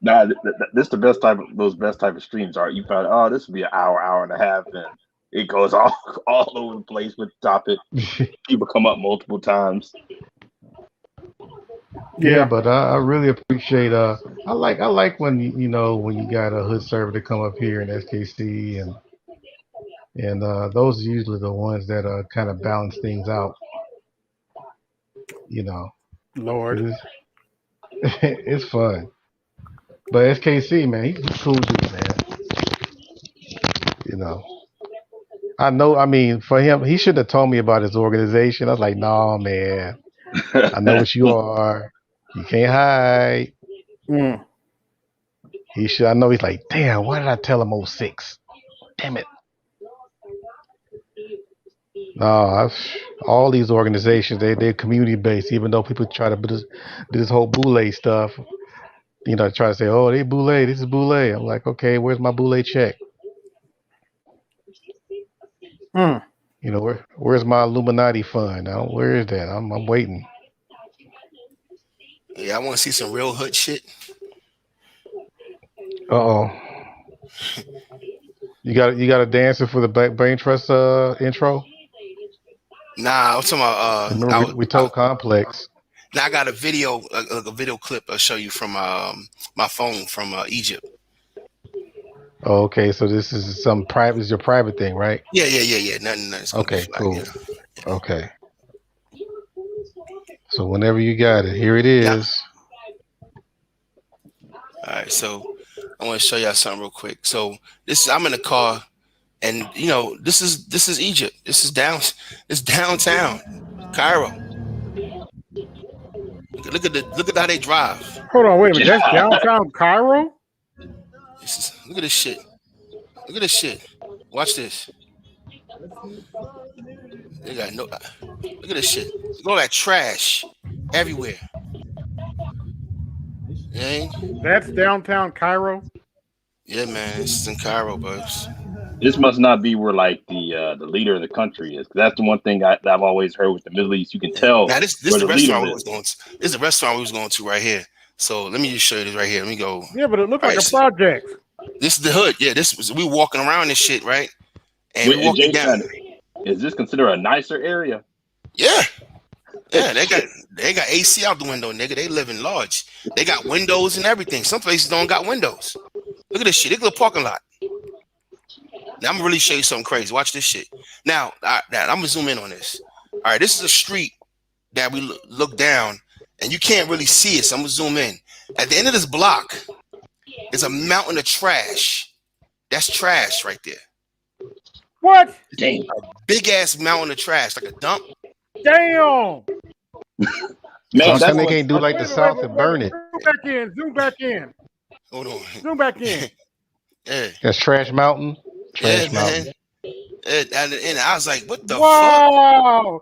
Nah, this the best type of those best type of streams are. You find, oh, this would be an hour and a half, and it goes all all over the place with the topic. People come up multiple times. Yeah, Yeah. but I really appreciate. I like when when you got a hood server to come up here in SKC and those are usually the ones that kind of balance things out. You know, Lord. 'cause it's it's fun. But SKC, man, he's a cool dude, man. You know, I know. I mean, for him, he should have told me about his organization. I was like, nah, man. I know what you are. You can't hide. Mm. He should. I know. He's like, damn. Why did I tell him '06? Damn it. No, all these organizations they're community based. Even though people try to do this whole boule stuff, try to say, oh, they boule. This is boule. I'm like, okay, where's my boule check? Mm. Where's my Illuminati fund? Where is that? I'm waiting. Yeah, I want to see some real hood shit. Uh oh. You got a dancer for the Brain Trust intro? Nah, I'm talking about. Remember we told Complex. Now I got a video, a video clip I'll show you from my phone from Egypt. Oh, okay, so this is some private. This is your private thing, right? Yeah. Nothing. It's gonna be Okay, flat. cool. Yeah. Okay. So whenever you got it, here it Yeah. is. All right, so I want to show y'all something real quick. So I'm in a car, and this is Egypt. This is downtown Cairo. Look at how they drive. Hold on, wait a minute. That's downtown Cairo? Look at this shit. Look at this shit. Watch this. They got no. Look at this shit. Look at all that trash everywhere. Yeah. That's downtown Cairo? Yeah, man. This is in Cairo, boys. This must not be where like the leader of the country is. That's the one thing that I've always heard with the Middle East. You can tell Now this where the the leader restaurant we was lives. going to. This is the restaurant we was going to right here. So let me just show you this right here. Let me go. Yeah, but it looked like a so project. this is the hood. Yeah, we walking around this shit, right? And Wait, we walking down. Is this considered a nicer area? Yeah. Yeah, they got AC out the window, nigga. They living large. They got windows and everything. Some places don't got windows. Look at this shit. Look at the parking lot. Now I'm gonna really show you something crazy. Watch this shit. Now I'm gonna zoom in on this. All right, this is a street that we look down, and you can't really see it. So I'm gonna zoom in. At the end of this block is a mountain of trash. That's trash right there. What? Damn. A big ass mountain of trash, like a dump. Damn. Man, so they can't do like the South and burn it. Zoom back in. Hold on. Zoom back in. Yeah. That's Trash Mountain. Trash Mountain. Man. And I was like, what the wow.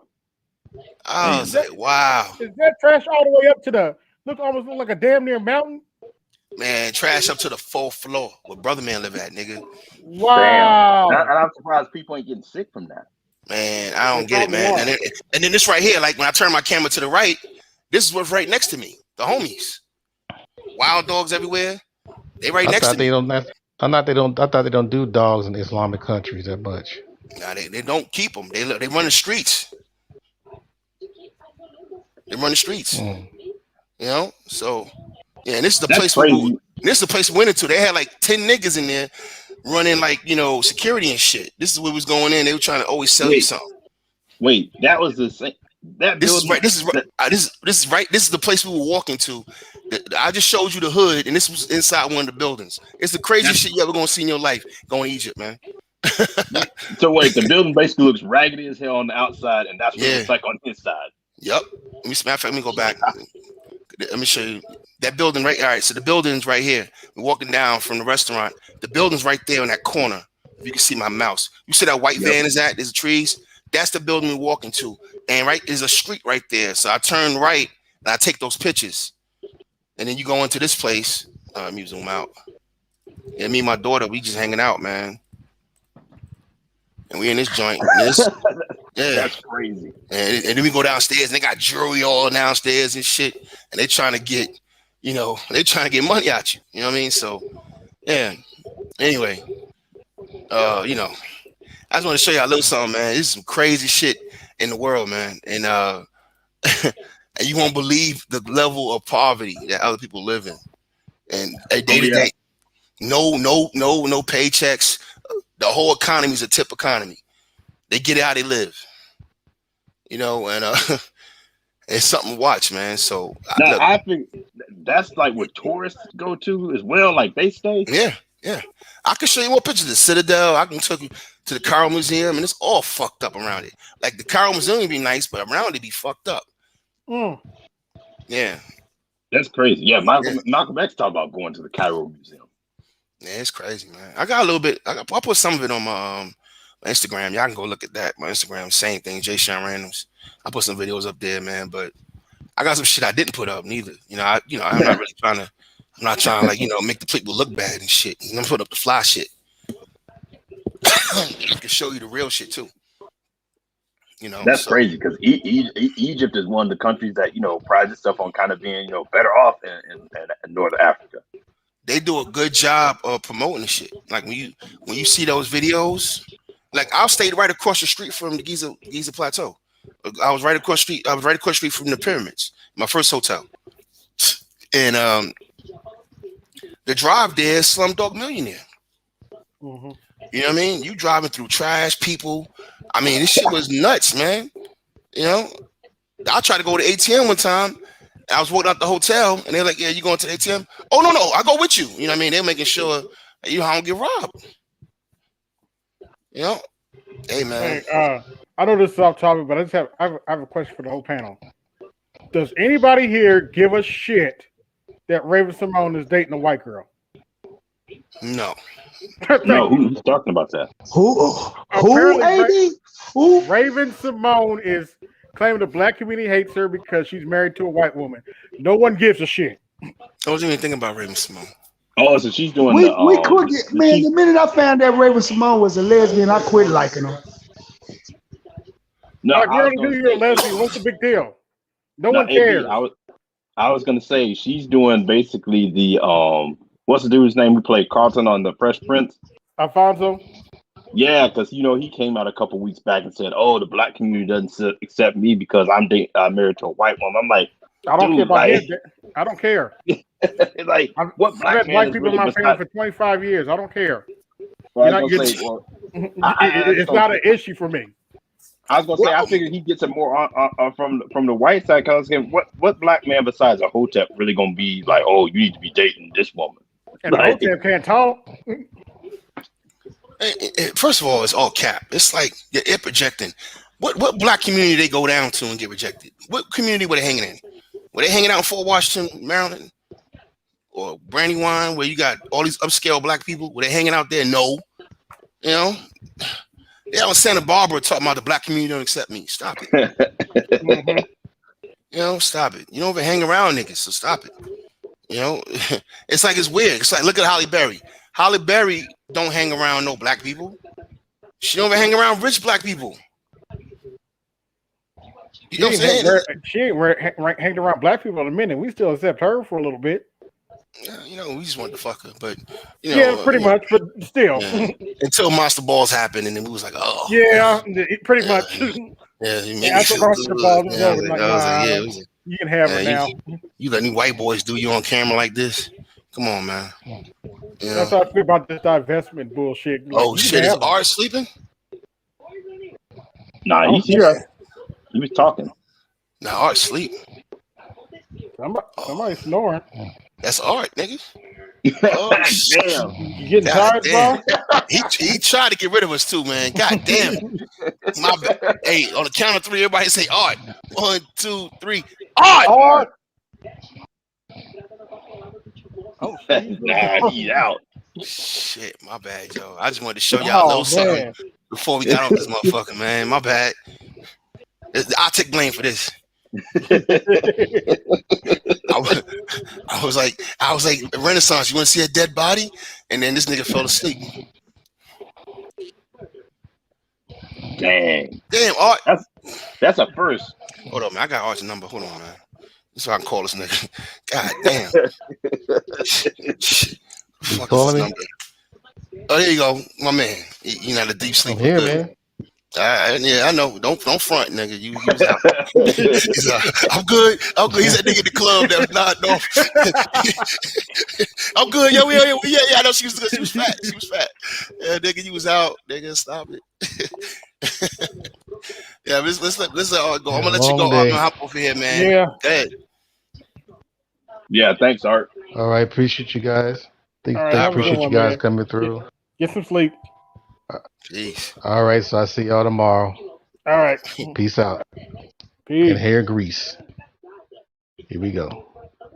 fuck? I was like, wow. Is that trash all the way up to almost look like a damn near mountain? Man, trash up to the 4th floor where Brother Man live at, nigga. Wow. Damn. And I'm surprised people ain't getting sick from that. Man, I don't get it, man. And then this right here, like when I turn my camera to the right, this is what's right next to me. The homies. Wild dogs everywhere. They right next to me. I thought they don't do dogs in Islamic countries that much. Nah, they don't keep them. They run the streets. They run the streets. So yeah, and this is the place we went into. They had like 10 niggas in there running like security and shit. This is where we was going in. They were trying to always sell you something. Wait, that was the same. That this building, is right. This is right. This is the place we were walking to. I just showed you the hood, and this was inside one of the buildings. It's the craziest shit you ever gonna see in your life. Going to Egypt, man. So wait, the building basically looks raggedy as hell on the outside, and that's what it looks like on the inside. Yep. Matter of fact, let me go back. Let me show you that building right. All right, so the building's right here. We're walking down from the restaurant. The building's right there in that corner. If you can see my mouse, you see that white van is at? There's trees. That's the building we're walking to, and right there's a street right there. So I turn right and I take those pictures, and then you go into this place. Let me zoom out. Yeah, me and my daughter, we just hanging out, man. And we in this joint. That's crazy. And then we go downstairs and they got jewelry all downstairs and shit. And they trying to get, money out you. You know what I mean? So, yeah. Anyway, I just want to show you a little something, man. This is some crazy shit in the world, man. And and you won't believe the level of poverty that other people live in. And day to day, no paychecks. The whole economy is a tip economy. They get it how they live, and it's something to watch, man. So I think that's like what tourists go to as well. Like they stay. Yeah. I can show you more pictures of the Citadel. I can take you to the Cairo Museum, and it's all fucked up around it. Like the Cairo Museum would be nice, but around it be fucked up. Yeah, that's crazy. Yeah, Malcolm X talked about going to the Cairo Museum. Yeah, it's crazy, man. I got a little bit. I put some of it on my Instagram. Y'all can go look at that. My Instagram, same thing. Jay Sean Randoms. I put some videos up there, man. But I got some shit I didn't put up neither. I'm not really trying to. I'm not trying to make the people look bad and shit. I'm put up the fly shit. I can show you the real shit too. That's crazy because Egypt is one of the countries that prides itself on kind of being better off in North Africa. They do a good job of promoting the shit. Like when you see those videos, like I stayed right across the street from the Giza Plateau. I was right across the street from the pyramids. My first hotel, and the drive there is Slumdog Millionaire. Mm-hmm. You know what I mean? You driving through trash, people. I mean, this shit was nuts, man. I tried to go to ATM one time. I was walking out the hotel, and they're like, "Yeah, you going to the ATM?" Oh no, I go with you. You know what I mean? They're making sure I don't get robbed. Hey man. Hey, I know this is off topic, but I have a question for the whole panel. Does anybody here give a shit that Raven Simone is dating a white girl? No. No, who's talking about that? Who? Raven Simone is claiming the black community hates her because she's married to a white woman. No one gives a shit. I wasn't even thinking about Raven Simone. Oh, so she's doing we quit it, man. The minute I found that Raven Simone was a lesbian, I quit liking her. No, you're a lesbian. What's the big deal? No one cares. I was gonna say she's doing basically the what's the dude's name who played Carlton on the Fresh Prince? Alfonso. Yeah, because he came out a couple weeks back and said, "Oh, the black community doesn't accept me because I'm married to a white woman." I'm like, I don't care about him. I don't care. Like, what black I've had black people in my family for 25 years. I don't care. Well, it's not an issue for me. I was gonna say, I figured he gets it more from the white side. Cause what black man besides a hotep really gonna be like? Oh, you need to be dating this woman. And the hotep can't talk. First of all, it's all cap. It's like you're projecting. What black community they go down to and get rejected? What community were they hanging in? Were they hanging out in Fort Washington, Maryland, or Brandywine, where you got all these upscale black people? Were they hanging out there? No. They out in Santa Barbara talking about the black community don't accept me. Stop it. Stop it. You don't even hang around niggas, so stop it. It's like it's weird. It's like, look at Halle Berry. Halle Berry don't hang around no black people. She don't even hang around rich black people. You know what I'm saying? She ain't hanging around black people in a minute. We still accept her for a little bit. We just wanted to fuck her, but pretty much, but still. Until Monster Balls happened, and then we was like, oh. Yeah, pretty much. After Monster Balls was over, you can have it now. You let any white boys do you on camera like this? Come on, man. That's how I feel about this divestment bullshit. Oh shit, is Art sleeping? Nah, he's here. He was talking. Now Art sleep. Somebody's snoring. That's art, nigga. Damn. You getting God tired, damn. bro? He tried to get rid of us too, man. God damn. Hey, on the count of 3, everybody say art. 1, 2, 3. Art! Art! Oh, shit. Nah, he's out. Shit, my bad, yo. I just wanted to show y'all a Oh, little something man. before we got off this motherfucker, man. My bad. I'll take blame for this. I was like Renaissance. You want to see a dead body? And then this nigga fell asleep. Dang. Damn, Art. That's a first. Hold on, man. I got Art's number. Hold on, man. So I can call this nigga. God damn. Fuck is his number? Oh, there you go, my man. You not a deep sleeper. I'm here, man. Yeah, I know. Don't front, nigga. You was out. He's I'm good. He's that nigga in the club that was nodding off. I'm good. Yeah. I know she was good. She was fat. Yeah, nigga, you was out. Nigga, stop it. Yeah, let's let Art go. I'm gonna let you go. I'm gonna hop over here, man. Yeah. Go ahead. Yeah, thanks, Art. All right, appreciate you guys. All right, have a good Appreciate one, you guys man. coming through. Get some sleep. Peace. All right, so I see y'all tomorrow. All right. Peace out. Peace. And hair grease. Here we go.